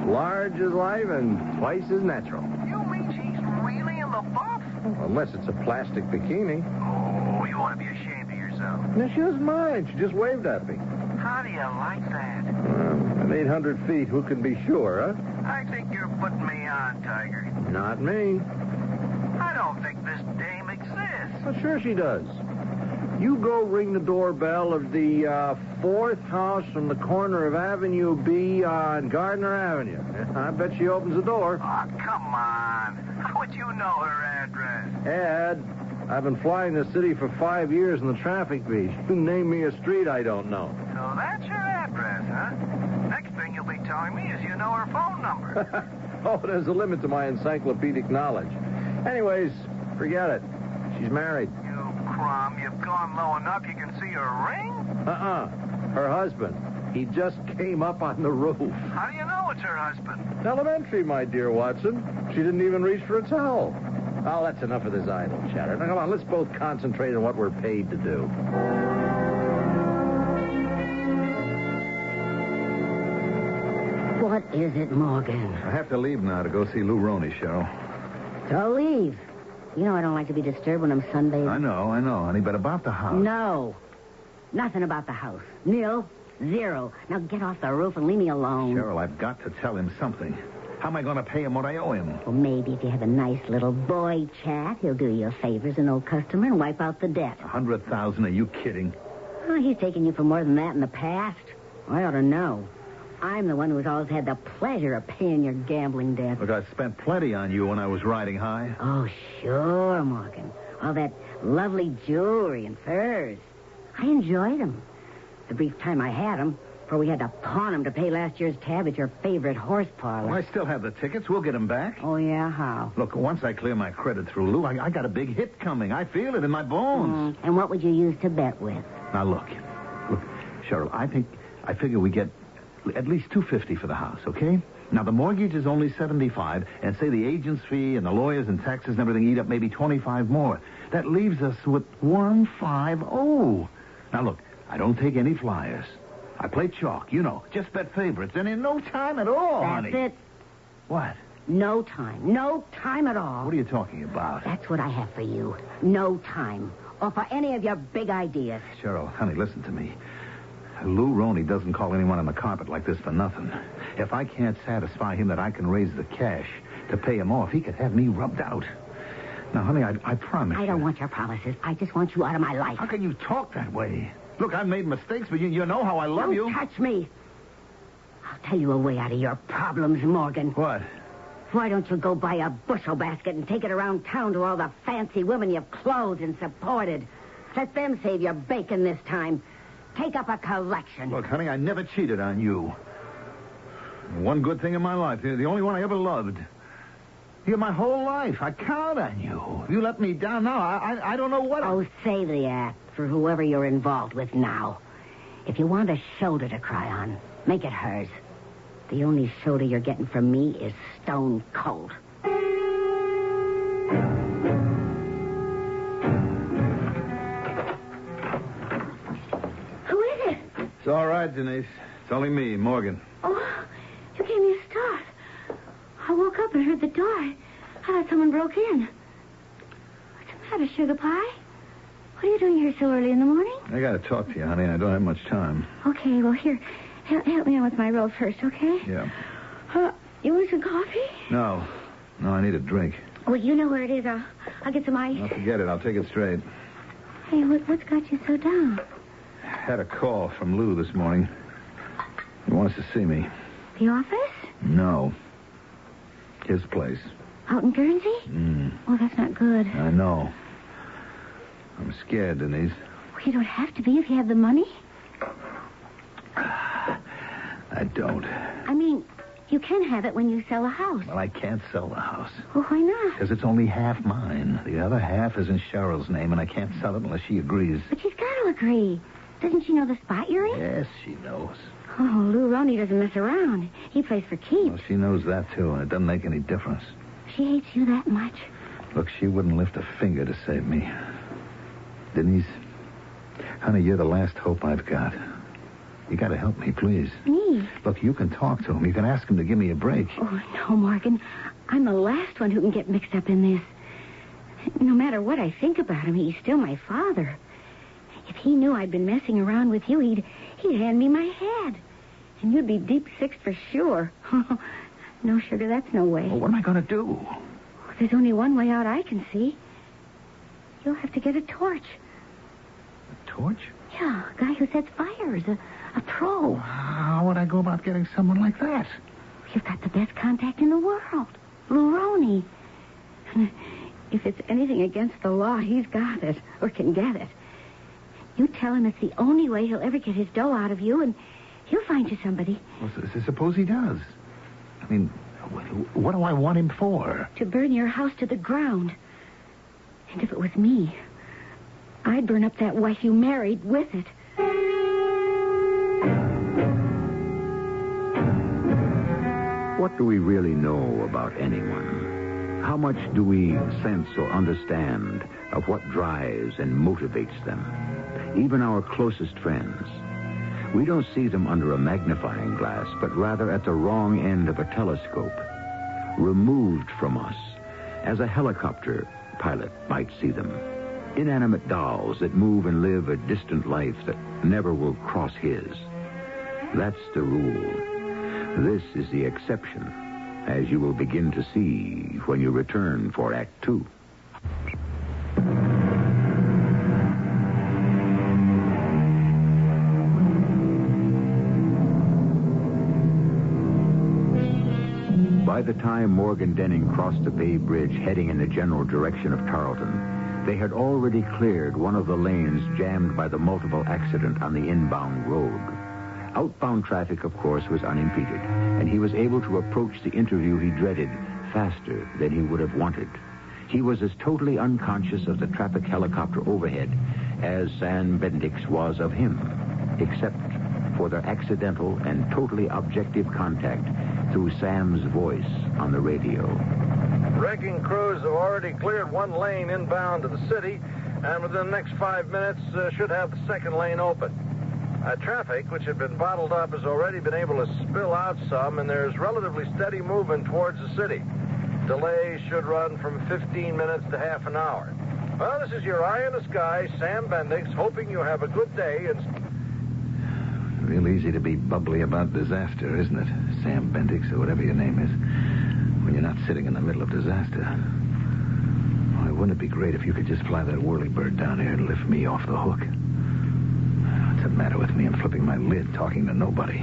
Large as life and twice as natural. You mean she's really in the buff? Unless it's a plastic bikini. Oh, you ought to be ashamed of yourself. No, she doesn't mind. She just waved at me. How do you like that? At 800 feet, who can be sure, huh? I think you're putting me on, Tiger. Not me. I don't think this dame exists. Well, sure she does. You go ring the doorbell of the fourth house from the corner of Avenue B on Gardner Avenue. I bet she opens the door. Oh, come on. How would you know her address? Ed, I've been flying the city for 5 years in the traffic beat. You name me a street I don't know. So that's your address, huh? Next thing you'll be telling me is you know her phone number. Oh, there's a limit to my encyclopedic knowledge. Anyways, forget it. She's married. Crumb, you've gone low enough you can see her ring? Her husband. He just came up on the roof. How do you know it's her husband? Elementary, my dear Watson. She didn't even reach for a towel. Oh, that's enough of this idle chatter. Now, come on, let's both concentrate on what we're paid to do. What is it, Morgan? I have to leave now to go see Lou Roney, Cheryl. Go leave. You know I don't like to be disturbed when I'm sunbathing. I know, honey, but about the house. No. Nothing about the house. Nil. Zero. Now get off the roof and leave me alone. Cheryl, I've got to tell him something. How am I going to pay him what I owe him? Well, maybe if you have a nice little boy chat, he'll do you a favor as an old customer and wipe out the debt. 100,000? Are you kidding? Oh, he's taken you for more than that in the past. I ought to know. I'm the one who's always had the pleasure of paying your gambling debt. Look, I spent plenty on you when I was riding high. Oh, sure, Morgan. All that lovely jewelry and furs. I enjoyed them. The brief time I had them, before we had to pawn them to pay last year's tab at your favorite horse parlor. Well, I still have the tickets. We'll get them back. Oh, yeah? How? Look, once I clear my credit through Lou, I got a big hit coming. I feel it in my bones. And what would you use to bet with? Now, look, Cheryl, I figure we get at least $250 for the house, okay? Now, the mortgage is only $75, and say the agent's fee and the lawyers and taxes and everything eat up maybe $25 more. That leaves us with $150. Now, look, I don't take any flyers. I play chalk, just bet favorites, and in no time at all, honey. That's it. What? No time. No time at all. What are you talking about? That's what I have for you. No time. Or for any of your big ideas. Cheryl, honey, listen to me. Lou Roney doesn't call anyone on the carpet like this for nothing. If I can't satisfy him that I can raise the cash to pay him off, he could have me rubbed out. Now, honey, I promise I don't want your promises. I just want you out of my life. How can you talk that way? Look, I've made mistakes, but you know how I love you. Don't touch me. I'll tell you a way out of your problems, Morgan. What? Why don't you go buy a bushel basket and take it around town to all the fancy women you've clothed and supported? Let them save your bacon this time. Take up a collection. Look, honey, I never cheated on you. One good thing in my life, the only one I ever loved. You're my whole life. I count on you. If you let me down now, I don't know what... Oh, save the act for whoever you're involved with now. If you want a shoulder to cry on, make it hers. The only shoulder you're getting from me is stone cold. It's all right, Denise. It's only me, Morgan. Oh, you gave me a start. I woke up and heard the door. I thought someone broke in. What's the matter, Sugar Pie? What are you doing here so early in the morning? I got to talk to you, honey. I don't have much time. Okay, well, here, help me out with my robe first, okay? Yeah. You want some coffee? No, I need a drink. Well, you know where it is. I'll get some ice. I'll forget it. I'll take it straight. Hey, what's got you so down? Had a call from Lou this morning. He wants to see me. The office? No. His place. Out in Guernsey? Oh, that's not good. I know. I'm scared, Denise. Well, you don't have to be if you have the money. I don't. I mean, you can have it when you sell a house. Well, I can't sell the house. Well, why not? Because it's only half mine. The other half is in Cheryl's name, and I can't sell it unless she agrees. But she's got to agree. Doesn't she know the spot you're in? Yes, she knows. Oh, Lou Roney doesn't mess around. He plays for keeps. Well, she knows that, too, and it doesn't make any difference. She hates you that much? Look, she wouldn't lift a finger to save me. Denise, honey, you're the last hope I've got. You got to help me, please. Me? Look, you can talk to him. You can ask him to give me a break. Oh, no, Morgan. I'm the last one who can get mixed up in this. No matter what I think about him, he's still my father. If he knew I'd been messing around with you, he'd hand me my head. And you'd be deep sixed for sure. No, sugar, that's no way. Well, what am I going to do? There's only one way out I can see. You'll have to get a torch. A torch? Yeah, a guy who sets fires. A pro. How would I go about getting someone like that? You've got the best contact in the world. Lou Roney. If it's anything against the law, he's got it. Or can get it. You tell him it's the only way he'll ever get his dough out of you, and he'll find you somebody. Well, suppose he does. I mean, what do I want him for? To burn your house to the ground. And if it was me, I'd burn up that wife you married with it. What do we really know about anyone? How much do we sense or understand of what drives and motivates them? Even our closest friends. We don't see them under a magnifying glass, but rather at the wrong end of a telescope, removed from us, as a helicopter pilot might see them. Inanimate dolls that move and live a distant life that never will cross his. That's the rule. This is the exception, as you will begin to see when you return for Act 2. By the time Morgan Denning crossed the Bay Bridge heading in the general direction of Tarleton, they had already cleared one of the lanes jammed by the multiple accident on the inbound road. Outbound traffic, of course, was unimpeded, and he was able to approach the interview he dreaded faster than he would have wanted. He was as totally unconscious of the traffic helicopter overhead as Sam Bendix was of him, except for their accidental and totally objective contact through Sam's voice on the radio. Wrecking crews have already cleared one lane inbound to the city, and within the next 5 minutes should have the second lane open. Traffic, which had been bottled up, has already been able to spill out some, and there's relatively steady movement towards the city. Delays should run from 15 minutes to half an hour. Well, this is your eye in the sky, Sam Bendix, hoping you have a good day and... Real easy to be bubbly about disaster, isn't it? Sam Bendix, or whatever your name is, when you're not sitting in the middle of disaster. Why, wouldn't it be great if you could just fly that whirlybird down here and lift me off the hook? What's the matter with me? I'm flipping my lid, talking to nobody.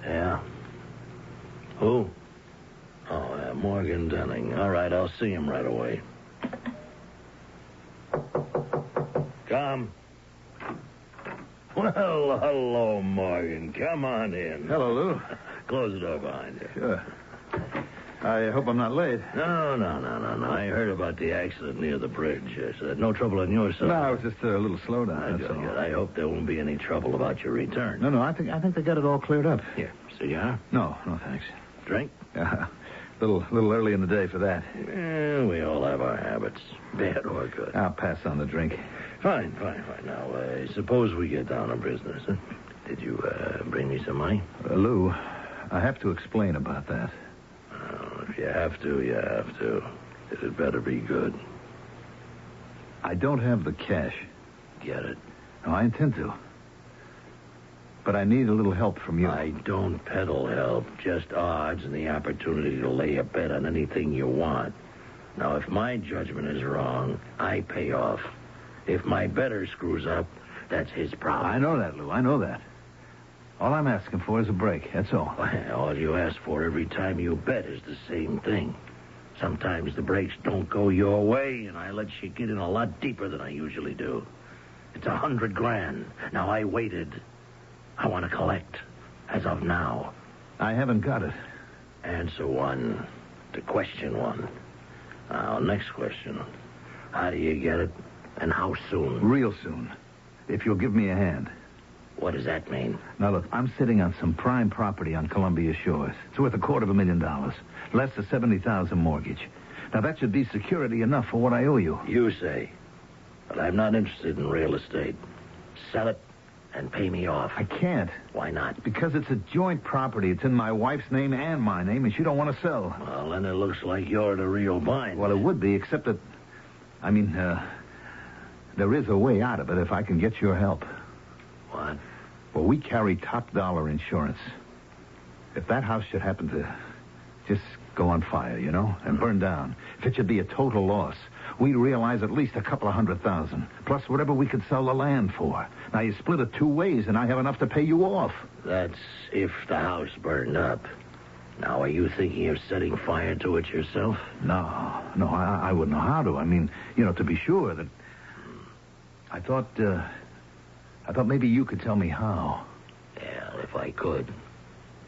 Yeah? Who? Oh, Morgan Denning. All right, I'll see him right away. Come. Well, hello, Morgan. Come on in. Hello, Lou. Close the door behind you. Sure. I hope I'm not late. No. I heard about the accident near the bridge. No trouble on your side. No, it was just a little slowdown, that's all. Good. I hope there won't be any trouble about your return. No, I think they got it all cleared up. Here, cigar? No, thanks. Drink? A little early in the day for that. Yeah, we all have our habits, bad or good. I'll pass on the drink. Fine. Now, suppose we get down to business. Huh? Did you bring me some money? Lou, I have to explain about that. If you have to, you have to. It better be good. I don't have the cash. Get it? No, I intend to. But I need a little help from you. I don't peddle help, just odds and the opportunity to lay a bet on anything you want. Now, if my judgment is wrong, I pay off. If my bettor screws up, that's his problem. I know that, Lou. I know that. All I'm asking for is a break, that's all. All you ask for every time you bet is the same thing. Sometimes the breaks don't go your way, and I let you get in a lot deeper than I usually do. It's $100,000. Now, I waited. I want to collect, as of now. I haven't got it. Answer one to question one. Now, next question. How do you get it, and how soon? Real soon, if you'll give me a hand. What does that mean? Now, look, I'm sitting on some prime property on Columbia Shores. It's worth $250,000, less the $70,000 mortgage. Now, that should be security enough for what I owe you. You say. But I'm not interested in real estate. Sell it and pay me off. I can't. Why not? Because it's a joint property. It's in my wife's name and my name, and she don't want to sell. Well, then it looks like you're the real bind. Well, it would be, except that... I mean, there is a way out of it if I can get your help. What? Well, we carry top dollar insurance. If that house should happen to just go on fire, you know, and burn down, if it should be a total loss, we'd realize at least $200,000, plus whatever we could sell the land for. Now, you split it 2 ways, and I have enough to pay you off. That's if the house burned up. Now, are you thinking of setting fire to it yourself? No, I wouldn't know how to. I mean, you know, to be sure that... I thought maybe you could tell me how. Yeah, if I could,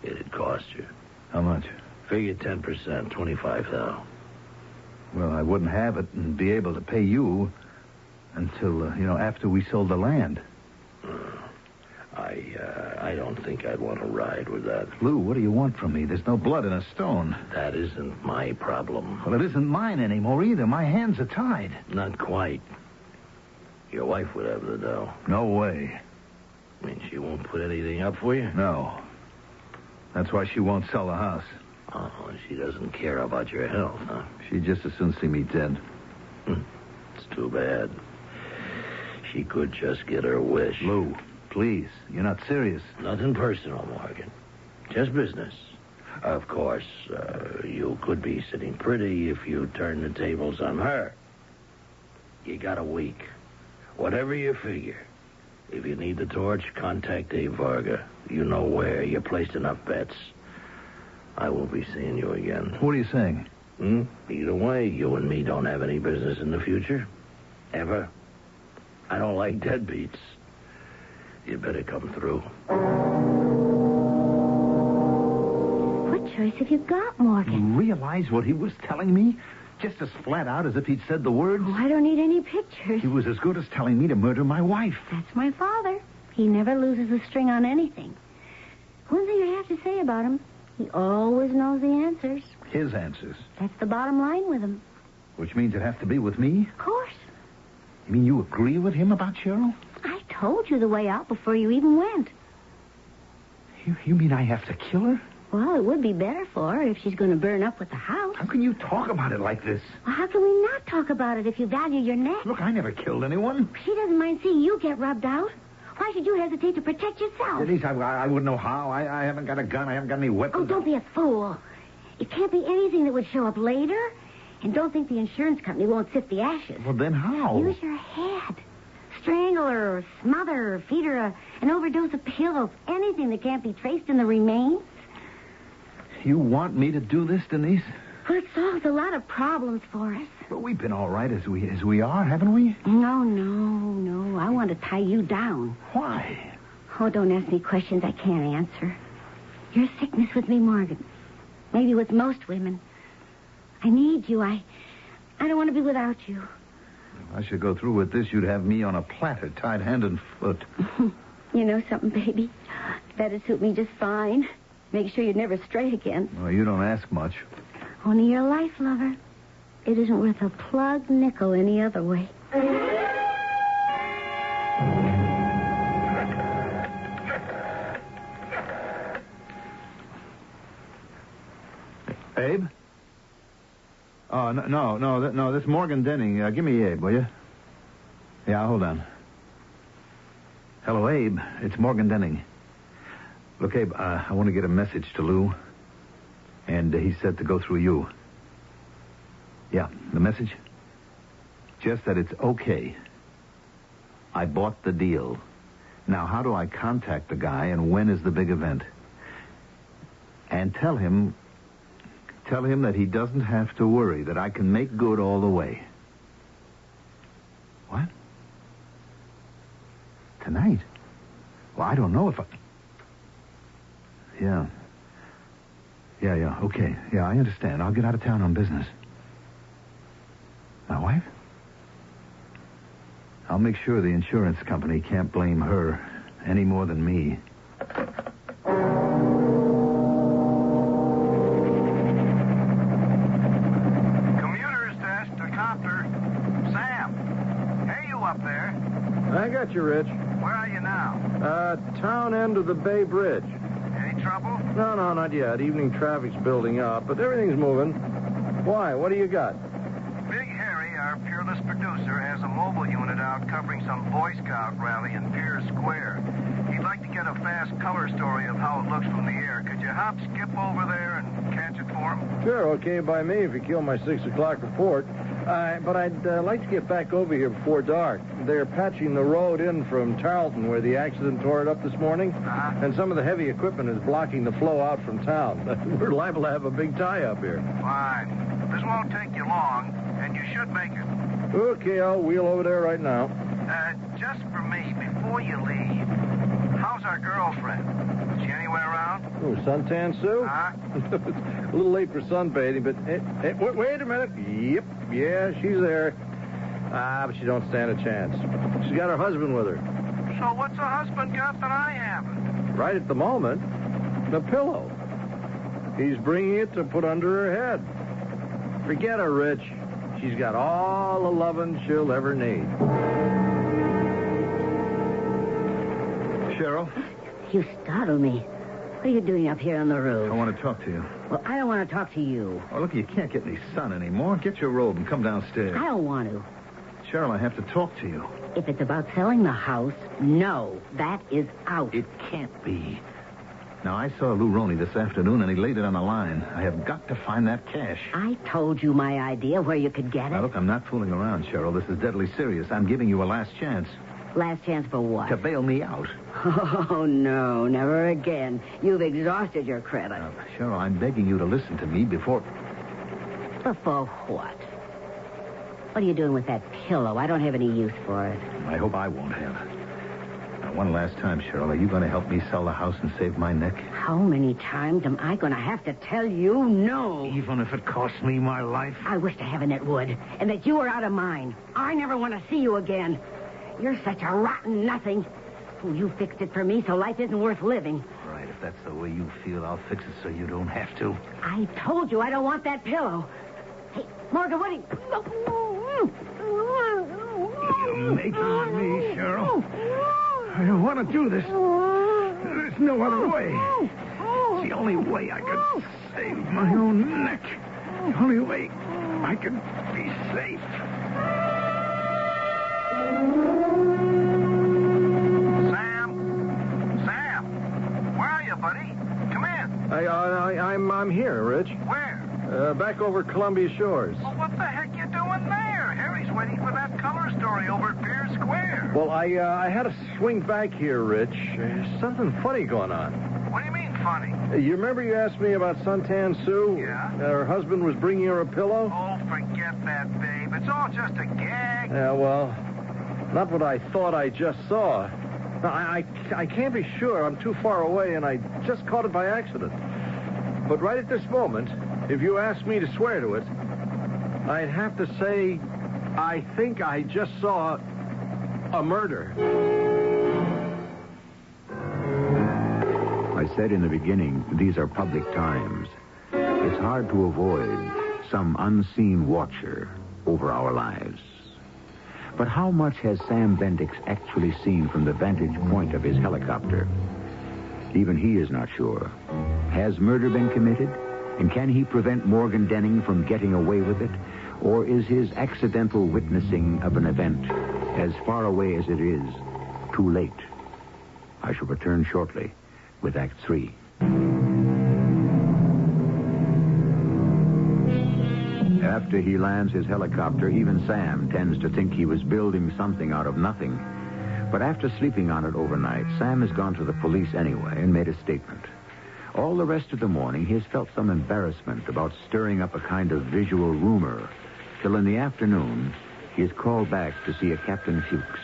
it'd cost you. How much? Figure 10%, $25,000. Well, I wouldn't have it and be able to pay you until, after we sold the land. I don't think I'd want to ride with that. Lou, what do you want from me? There's no blood in a stone. That isn't my problem. Well, it isn't mine anymore either. My hands are tied. Not quite. Your wife would have the dough. No way. I mean, she won't put anything up for you? No. That's why she won't sell the house. Oh, she doesn't care about your health, huh? She'd just as soon see me dead. It's too bad. She could just get her wish. Lou, please. You're not serious. Nothing personal, Morgan. Just business. Of course, you could be sitting pretty if you turn the tables on her. You got a week. Whatever you figure. If you need the torch, contact Dave Varga. You know where. You placed enough bets. I won't be seeing you again. What are you saying? Either way, you and me don't have any business in the future. Ever. I don't like deadbeats. You better come through. What choice have you got, Morgan? You realize what he was telling me? Just as flat out as if he'd said the words? Oh, I don't need any pictures. He was as good as telling me to murder my wife. That's my father. He never loses a string on anything. One thing I have to say about him, he always knows the answers. His answers? That's the bottom line with him. Which means it has to be with me? Of course. You mean you agree with him about Cheryl? I told you the way out before you even went. You mean I have to kill her? Well, it would be better for her if she's going to burn up with the house. How can you talk about it like this? Well, how can we not talk about it if you value your neck? Look, I never killed anyone. She doesn't mind seeing you get rubbed out. Why should you hesitate to protect yourself? Denise, I wouldn't know how. I haven't got a gun. I haven't got any weapons. Oh, don't be a fool. It can't be anything that would show up later. And don't think the insurance company won't sift the ashes. Well, then how? Use your head. Strangle her, or smother her, or feed her an overdose of pills. Anything that can't be traced in the remains. You want me to do this, Denise? Well, it solves a lot of problems for us. Well, we've been all right as we are, haven't we? No. I want to tie you down. Why? Oh, don't ask me questions I can't answer. Your sickness with me, Morgan. Maybe with most women. I need you. I don't want to be without you. If I should go through with this, you'd have me on a platter, tied hand and foot. You know something, baby? That'd suit me just fine. Make sure you'd never stray again. Well, you don't ask much. Only your life, lover. It isn't worth a plug nickel any other way. Abe? Oh, no, this Morgan Denning. Give me Abe, will you? Yeah, hold on. Hello, Abe. It's Morgan Denning. Look, Abe, I want to get a message to Lou. And he said to go through you. Yeah, the message? Just that it's okay. I bought the deal. Now, how do I contact the guy, and when is the big event? And tell him that he doesn't have to worry, that I can make good all the way. What? Tonight? Well, I don't know if I... Yeah, okay. Yeah, I understand. I'll get out of town on business. My wife? I'll make sure the insurance company can't blame her any more than me. Commuter got you, Rich. Where are you now? Town end of the Bay Bridge. Any trouble? No, not yet. Evening traffic's building up, but everything's moving. Why? What do you got? Big Harry, our Peerless producer, has a mobile unit out covering some Boy Scout rally in Pier Square. He'd like to get a fast color story of how it looks from the air. Could you skip over there and catch it for him? Sure, okay by me if you kill my 6 o'clock report. But I'd like to get back over here before dark. They're patching the road in from Tarleton, where the accident tore it up this morning. And some of the heavy equipment is blocking the flow out from town. We're liable to have a big tie-up here. Fine. This won't take you long, and you should make it. Okay, I'll wheel over there right now. Just for me, before you leave, how's our girlfriend? Is she anywhere around? Oh, Suntan Sue? A little late for sunbathing, but wait a minute. Yep, yeah, she's there. But she don't stand a chance. She's got her husband with her. So what's her husband got that I haven't? Right at the moment, the pillow. He's bringing it to put under her head. Forget her, Rich. She's got all the loving she'll ever need. Cheryl? You startled me. What are you doing up here on the roof? I want to talk to you. Well, I don't want to talk to you. Oh, look, you can't get any sun anymore. Get your robe and come downstairs. I don't want to. Cheryl, I have to talk to you. If it's about selling the house, no, that is out. It can't be. Now, I saw Lou Roney this afternoon, and he laid it on the line. I have got to find that cash. I told you my idea where you could get it. Now, look, I'm not fooling around, Cheryl. This is deadly serious. I'm giving you a last chance. Last chance for what? To bail me out. Oh, no, never again. You've exhausted your credit. Cheryl, I'm begging you to listen to me before... Before what? What are you doing with that pillow? I don't have any use for it. I hope I won't have. Now, one last time, Cheryl, are you going to help me sell the house and save my neck? How many times am I going to have to tell you no? Even if it costs me my life? I wish to heaven it would, and that you were out of mine. I never want to see you again. You're such a rotten nothing. Oh, you fixed it for me, so life isn't worth living. Right, if that's the way you feel, I'll fix it so you don't have to. I told you I don't want that pillow. Hey, Morgan, what are you... You're making me, Cheryl. I don't want to do this. There's no other way. It's the only way I can save my own neck. The only way I can be safe. Sam, where are you, buddy? Come in. I'm here, Rich. Where? Back over Columbia Shores. Well, what the heck you doing there? Harry's waiting for that color story over at Pier Square. Well, I had to swing back here, Rich. Something funny going on. What do you mean, funny? You remember you asked me about Suntan Sue? Yeah. Her husband was bringing her a pillow? Oh, forget that, babe. It's all just a gag. Yeah, well, not what I thought I just saw. I can't be sure. I'm too far away, and I just caught it by accident. But right at this moment, if you asked me to swear to it, I'd have to say I think I just saw a murder. I said in the beginning, these are public times. It's hard to avoid some unseen watcher over our lives. But how much has Sam Bendix actually seen from the vantage point of his helicopter? Even he is not sure. Has murder been committed? And can he prevent Morgan Denning from getting away with it? Or is his accidental witnessing of an event, as far away as it is, too late? I shall return shortly with Act 3. After he lands his helicopter, even Sam tends to think he was building something out of nothing. But after sleeping on it overnight, Sam has gone to the police anyway and made a statement. All the rest of the morning, he has felt some embarrassment about stirring up a kind of visual rumor, till in the afternoon, he is called back to see a Captain Fuchs.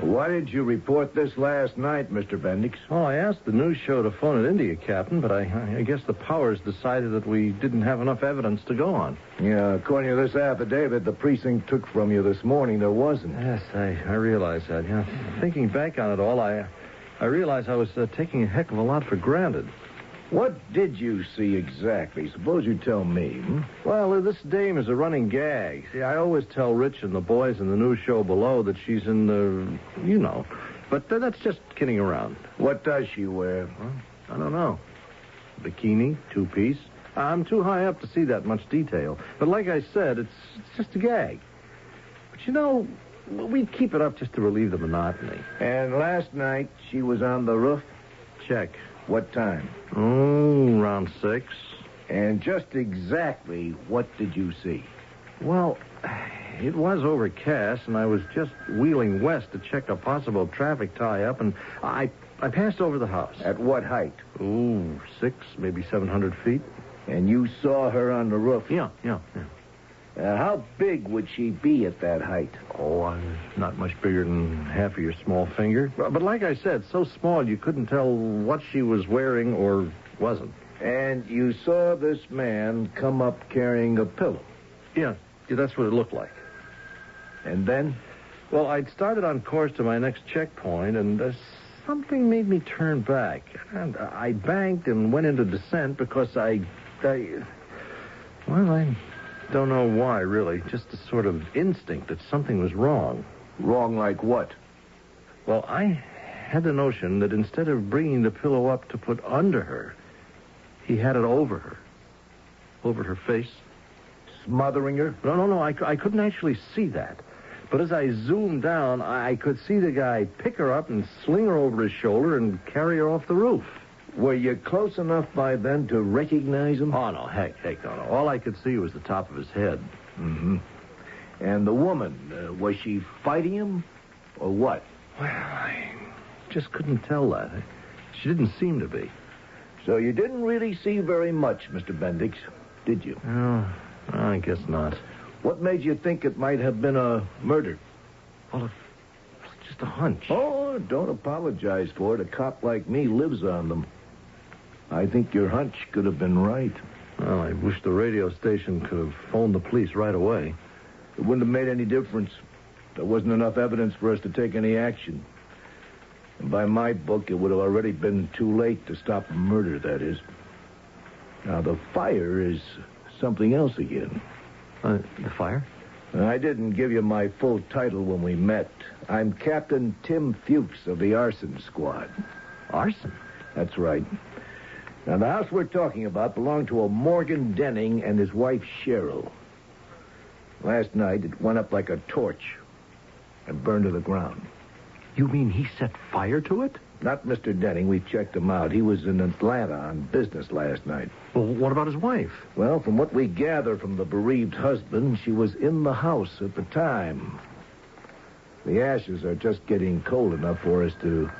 Why did you report this last night, Mr. Bendix? Oh, I asked the news show to phone at India, Captain, but I guess the powers decided that we didn't have enough evidence to go on. Yeah, according to this affidavit the precinct took from you this morning, there wasn't. Yes, I realize that, yeah. Thinking back on it all, I realize I was taking a heck of a lot for granted. What did you see exactly? Suppose you tell me. Well, this dame is a running gag. See, I always tell Rich and the boys in the news show below that she's in the, you know. But that's just kidding around. What does she wear? Well, I don't know. Bikini, two-piece. I'm too high up to see that much detail. But like I said, it's just a gag. But you know, we'd keep it up just to relieve the monotony. And last night, she was on the roof? Check. What time? Oh, around 6. And just exactly what did you see? Well, it was overcast, and I was just wheeling west to check a possible traffic tie-up, and I passed over the house. At what height? Ooh, 6, maybe 700 feet. And you saw her on the roof? Yeah. How big would she be at that height? Oh, not much bigger than half of your small finger. But like I said, so small you couldn't tell what she was wearing or wasn't. And you saw this man come up carrying a pillow? Yeah, that's what it looked like. And then? Well, I'd started on course to my next checkpoint, and something made me turn back. And I banked and went into descent because I don't know why, really. Just a sort of instinct that something was wrong. Wrong like what? Well, I had the notion that instead of bringing the pillow up to put under her, he had it over her. Over her face. Smothering her? No, I couldn't actually see that. But as I zoomed down, I could see the guy pick her up and sling her over his shoulder and carry her off the roof. Were you close enough by then to recognize him? Oh, no, heck, no. All I could see was the top of his head. Mm-hmm. And the woman, was she fighting him or what? Well, I just couldn't tell that. She didn't seem to be. So you didn't really see very much, Mr. Bendix, did you? No, I guess not. What made you think it might have been a murder? Well, it's just a hunch. Oh, don't apologize for it. A cop like me lives on them. I think your hunch could have been right. Well, I wish the radio station could have phoned the police right away. It wouldn't have made any difference. There wasn't enough evidence for us to take any action. And by my book, it would have already been too late to stop a murder, that is. Now, the fire is something else again. The fire? I didn't give you my full title when we met. I'm Captain Tim Fuchs of the Arson Squad. Arson? That's right. Now, the house we're talking about belonged to a Morgan Denning and his wife, Cheryl. Last night, it went up like a torch and burned to the ground. You mean he set fire to it? Not Mr. Denning. We checked him out. He was in Atlanta on business last night. Well, what about his wife? Well, from what we gather from the bereaved husband, she was in the house at the time. The ashes are just getting cold enough for us to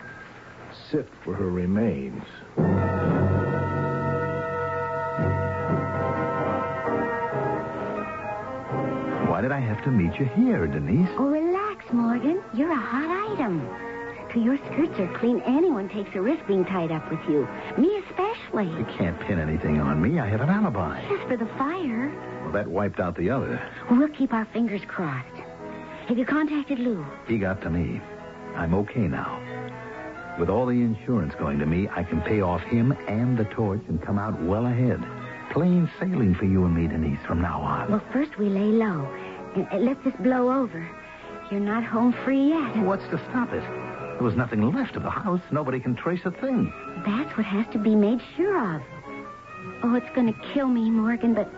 sift for her remains. Why did I have to meet you here, Denise? Oh, relax, Morgan. You're a hot item. Till your skirts are clean, anyone takes a risk being tied up with you. Me especially. You can't pin anything on me. I have an alibi. Just for the fire. Well, that wiped out the other. We'll keep our fingers crossed. Have you contacted Lou? He got to me. I'm okay now. With all the insurance going to me, I can pay off him and the torch and come out well ahead. Plain sailing for you and me, Denise, from now on. Well, first we lay low and let this blow over. You're not home free yet. What's to stop it? There was nothing left of the house. Nobody can trace a thing. That's what has to be made sure of. Oh, it's going to kill me, Morgan, but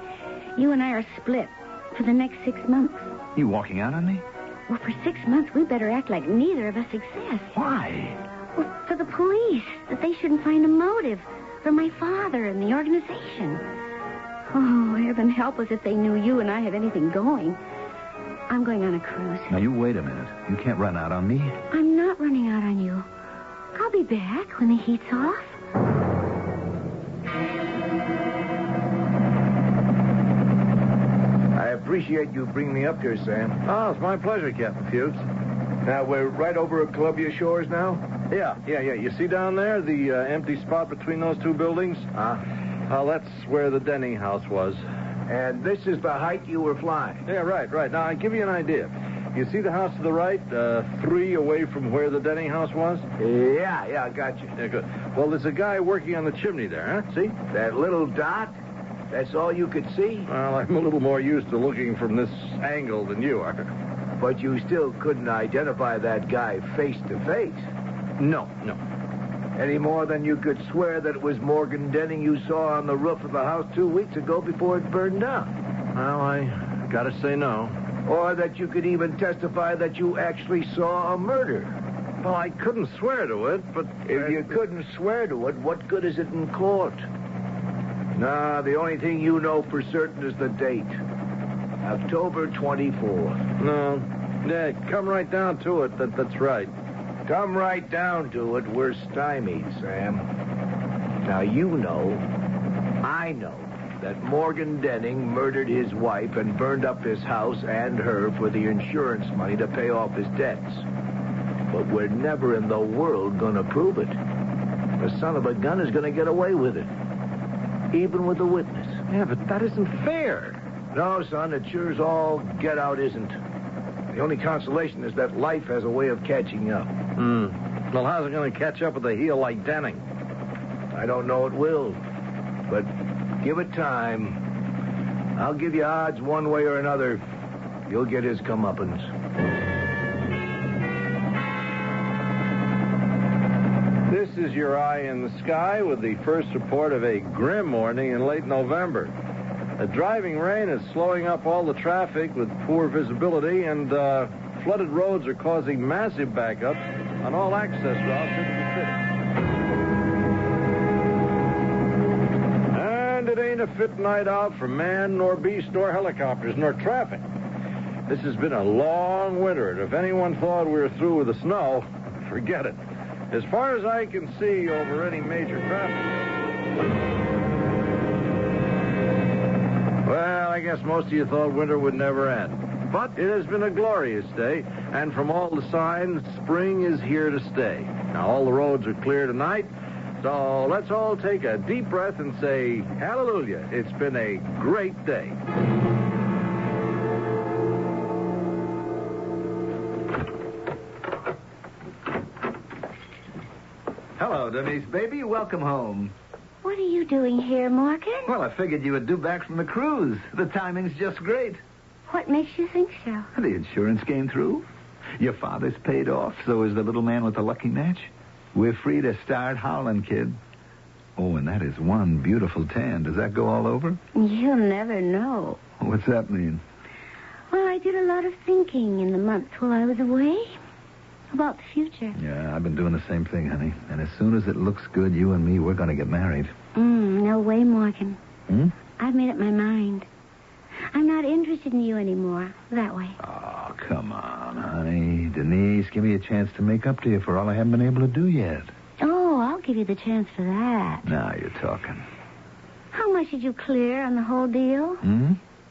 you and I are split for the next 6 months. You walking out on me? Well, for 6 months, we better act like neither of us exists. Why? Well, for the police, that they shouldn't find a motive. For my father and the organization. Oh, heaven help us if they knew you and I had anything going. I'm going on a cruise. Now, you wait a minute. You can't run out on me. I'm not running out on you. I'll be back when the heat's off. I appreciate you bringing me up here, Sam. Oh, it's my pleasure, Captain Fuchs. Now, we're right over at Columbia Shores now? Yeah. You see down there the empty spot between those two buildings? That's where the Denning house was. And this is the height you were flying? Yeah, right. Now, I'll give you an idea. You see the house to the right? 3 away from where the Denning house was? Yeah, I got you. Yeah, good. Well, there's a guy working on the chimney there, huh? See? That little dot? That's all you could see? Well, I'm a little more used to looking from this angle than you are. But you still couldn't identify that guy face to face. No. Any more than you could swear that it was Morgan Denning you saw on the roof of the house 2 weeks ago before it burned down. Well, I gotta say no. Or that you could even testify that you actually saw a murder. Well, I couldn't swear to it, but... If you couldn't swear to it, what good is it in court? Nah, the only thing you know for certain is the date. October 24th. No. Yeah, come right down to it. That's right. Come right down to it. We're stymied, Sam. Now, you know, I know, that Morgan Denning murdered his wife and burned up his house and her for the insurance money to pay off his debts. But we're never in the world going to prove it. The son of a gun is going to get away with it. Even with a witness. Yeah, but that isn't fair. No, son, it sure as all get out isn't. The only consolation is that life has a way of catching up. Well, how's it going to catch up with a heel like Denning? I don't know it will. But give it time. I'll give you odds one way or another. You'll get his comeuppance. This is your eye in the sky with the first report of a grim morning in late November. A driving rain is slowing up all the traffic with poor visibility, and flooded roads are causing massive backups on all access routes into the city. And it ain't a fit night out for man, nor beast, nor helicopters, nor traffic. This has been a long winter, and if anyone thought we were through with the snow, forget it. As far as I can see over any major traffic... Well, I guess most of you thought winter would never end. But it has been a glorious day, and from all the signs, spring is here to stay. Now, all the roads are clear tonight, so let's all take a deep breath and say, hallelujah, it's been a great day. Hello, Denise, baby. Welcome home. What are you doing here, Morgan? Well, I figured you would do back from the cruise. The timing's just great. What makes you think so? The insurance came through. Your father's paid off, so is the little man with the lucky match. We're free to start howling, kid. Oh, and that is one beautiful tan. Does that go all over? You'll never know. What's that mean? Well, I did a lot of thinking in the months while I was away about the future. Yeah, I've been doing the same thing, honey. And as soon as it looks good, you and me, we're going to get married. No way, Morgan. Hmm? I've made up my mind. I'm not interested in you anymore. That way. Oh, come on, honey. Denise, give me a chance to make up to you for all I haven't been able to do yet. Oh, I'll give you the chance for that. Now you're talking. How much did you clear on the whole deal?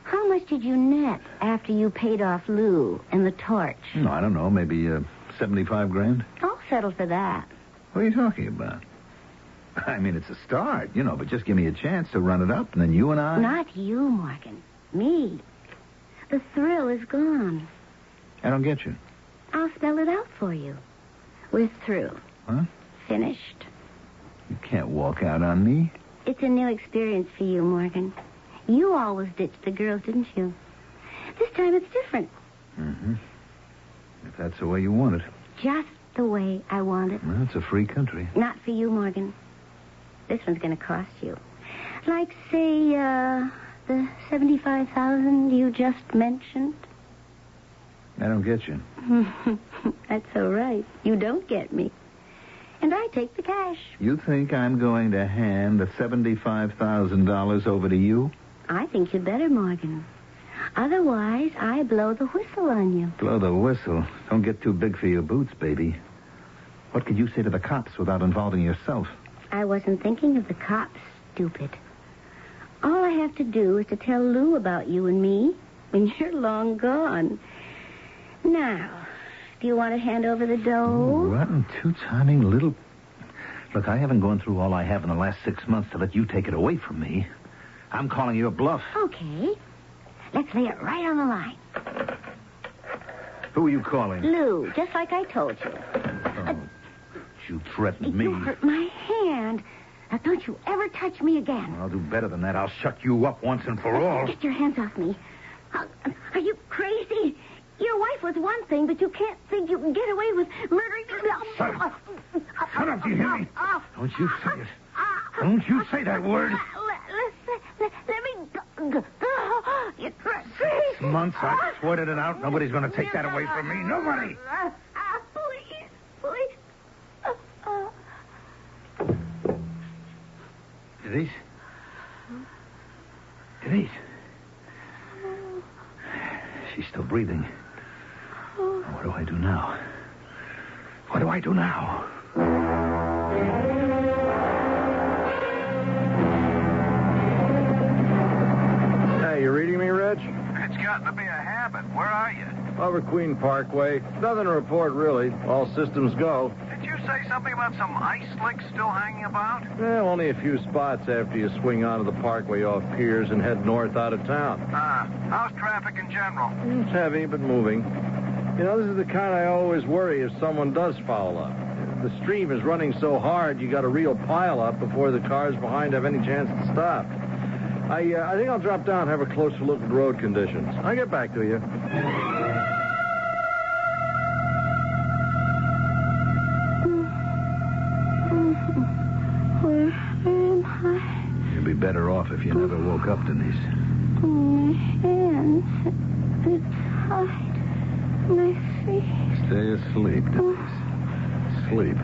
How much did you net after you paid off Lou and the torch? No, I don't know. Maybe 75 grand? I'll settle for that. What are you talking about? I mean, it's a start, but just give me a chance to run it up, and then you and I... Not you, Morgan. Me. The thrill is gone. I don't get you. I'll spell it out for you. We're through. Huh? Finished. You can't walk out on me. It's a new experience for you, Morgan. You always ditched the girls, didn't you? This time it's different. Mm-hmm. If that's the way you want it. Just the way I want it. Well, it's a free country. Not for you, Morgan. This one's going to cost you. Like, say, the $75,000 you just mentioned. I don't get you. That's all right. You don't get me. And I take the cash. You think I'm going to hand the $75,000 over to you? I think you better, Morgan. Otherwise, I blow the whistle on you. Blow the whistle? Don't get too big for your boots, baby. What could you say to the cops without involving yourself? I wasn't thinking of the cops, stupid. All I have to do is to tell Lou about you and me when you're long gone. Now, do you want to hand over the dough? Rotten, two-timing little... Look, I haven't gone through all I have in the last 6 months to let you take it away from me. I'm calling you a bluff. Okay. Let's lay it right on the line. Who are you calling? Lou, just like I told you. You threatened me. You hurt my hand. Now, don't you ever touch me again. I'll do better than that. I'll shut you up once and for all. Get your hands off me. Are you crazy? Your wife was one thing, but you can't think you can get away with murdering me. Shut up, do you hear me? Don't you say it. Don't you say that word. Let me go. You're crazy. 6 months, I've sweated it out. Nobody's going to take that away from me. Nobody. Please. Denise? Denise? She's still breathing. What do I do now? What do I do now? Hey, you reading me, Reg? It's gotten to be a habit. Where are you? Over Queen Parkway. Nothing to report, really. All systems go. Did you say something about some ice slicks still hanging about? Well, only a few spots after you swing onto the parkway off Piers and head north out of town. How's traffic in general? It's heavy, but moving. You know, this is the kind I always worry if someone does foul up. The stream is running so hard, you got a real pile up before the cars behind have any chance to stop. I think I'll drop down and have a closer look at road conditions. I'll get back to you. Where am I? You'd be better off if you never woke up, Denise. My hands. It's hot. My feet. Stay asleep, Denise. Sleep.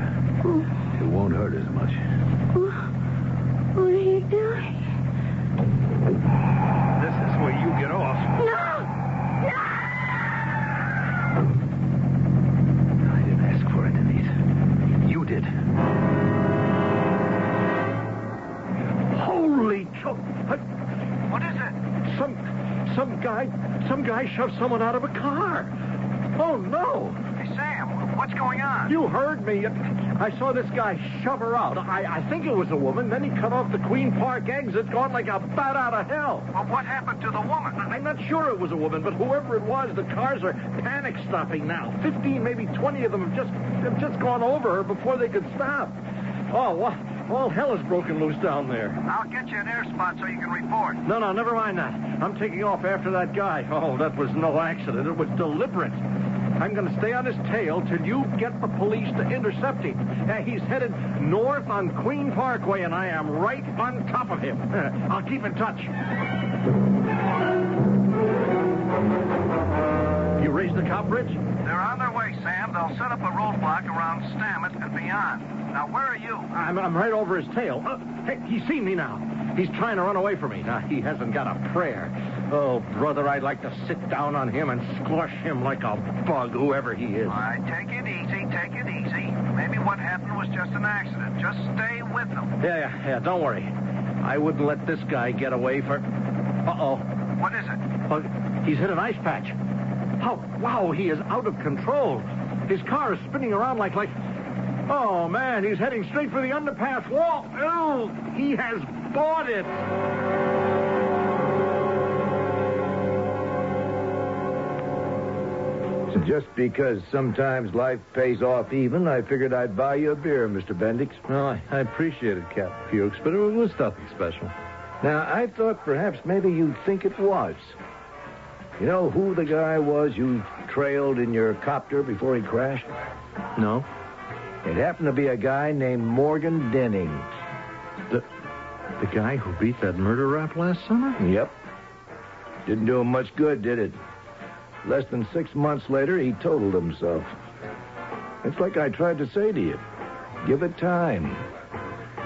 It won't hurt as much. What are you doing? This is where you get off. No! I didn't ask for it, Denise. You did. Holy cow! What is it? Some guy shoved someone out of a car. Oh, no. Hey, Sam, what's going on? You heard me. I saw this guy shove her out. I think it was a woman. Then he cut off the Queen Park exit, gone like a bat out of hell. Well, what happened to the woman? I'm not sure it was a woman, but whoever it was, the cars are panic stopping now. 15, maybe 20 of them have just gone over her before they could stop. Oh, what? All hell is broken loose down there. I'll get you an air spot so you can report. No, never mind that. I'm taking off after that guy. Oh, that was no accident. It was deliberate. I'm going to stay on his tail till you get the police to intercept him. He's headed north on Queen Parkway, and I am right on top of him. I'll keep in touch. You raised the cop bridge? They're on their way, Sam. They'll set up a roadblock around Stammet and beyond. Now, where are you? I'm right over his tail. Hey, he's seen me now. He's trying to run away from me. Now, he hasn't got a prayer. Oh, brother, I'd like to sit down on him and squash him like a bug, whoever he is. All right, take it easy, take it easy. Maybe what happened was just an accident. Just stay with them. Yeah, don't worry. I wouldn't let this guy get away for... Uh-oh. What is it? He's hit an ice patch. Wow, he is out of control. His car is spinning around like... Oh, man, he's heading straight for the underpass wall. Oh, he has bought it. So just because sometimes life pays off even, I figured I'd buy you a beer, Mr. Bendix. Well, I appreciate it, Captain Fuchs, but it was nothing special. Now, I thought perhaps maybe you'd think it was. You know who the guy was you trailed in your copter before he crashed? No. It happened to be a guy named Morgan Denning. The guy who beat that murder rap last summer? Yep. Didn't do him much good, did it? Less than 6 months later, he totaled himself. It's like I tried to say to you. Give it time.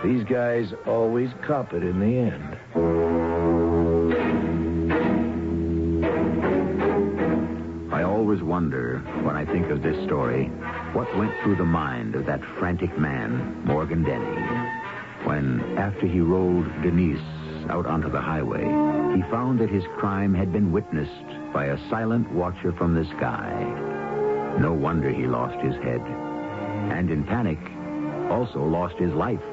These guys always cop it in the end. I always wonder, when I think of this story, what went through the mind of that frantic man, Morgan Denny, when, after he rolled Denise out onto the highway, he found that his crime had been witnessed by a silent watcher from the sky. No wonder he lost his head, and in panic, also lost his life.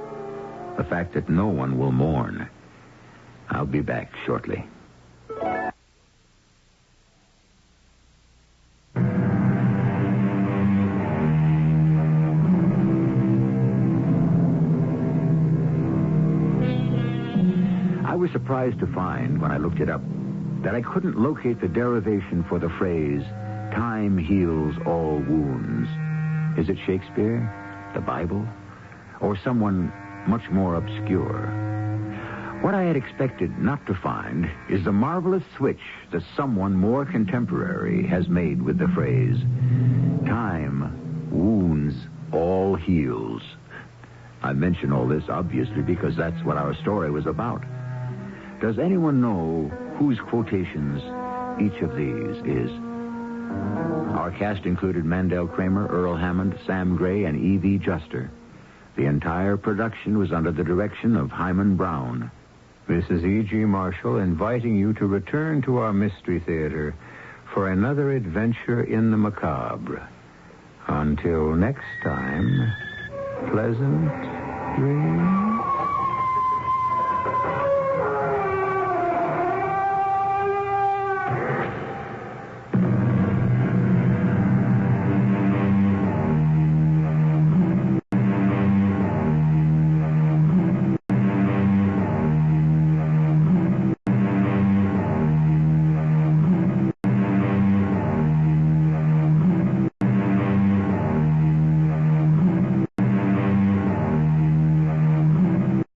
A fact that no one will mourn. I'll be back shortly. I was surprised to find, when I looked it up, that I couldn't locate the derivation for the phrase, time heals all wounds. Is it Shakespeare, the Bible, or someone much more obscure? What I had expected not to find is the marvelous switch that someone more contemporary has made with the phrase, time wounds all heals. I mention all this, obviously, because that's what our story was about. Does anyone know whose quotations each of these is? Our cast included Mandel Kramer, Earl Hammond, Sam Gray, and E.V. Juster. The entire production was under the direction of Hyman Brown. This is E.G. Marshall inviting you to return to our Mystery Theater for another adventure in the macabre. Until next time, pleasant dreams.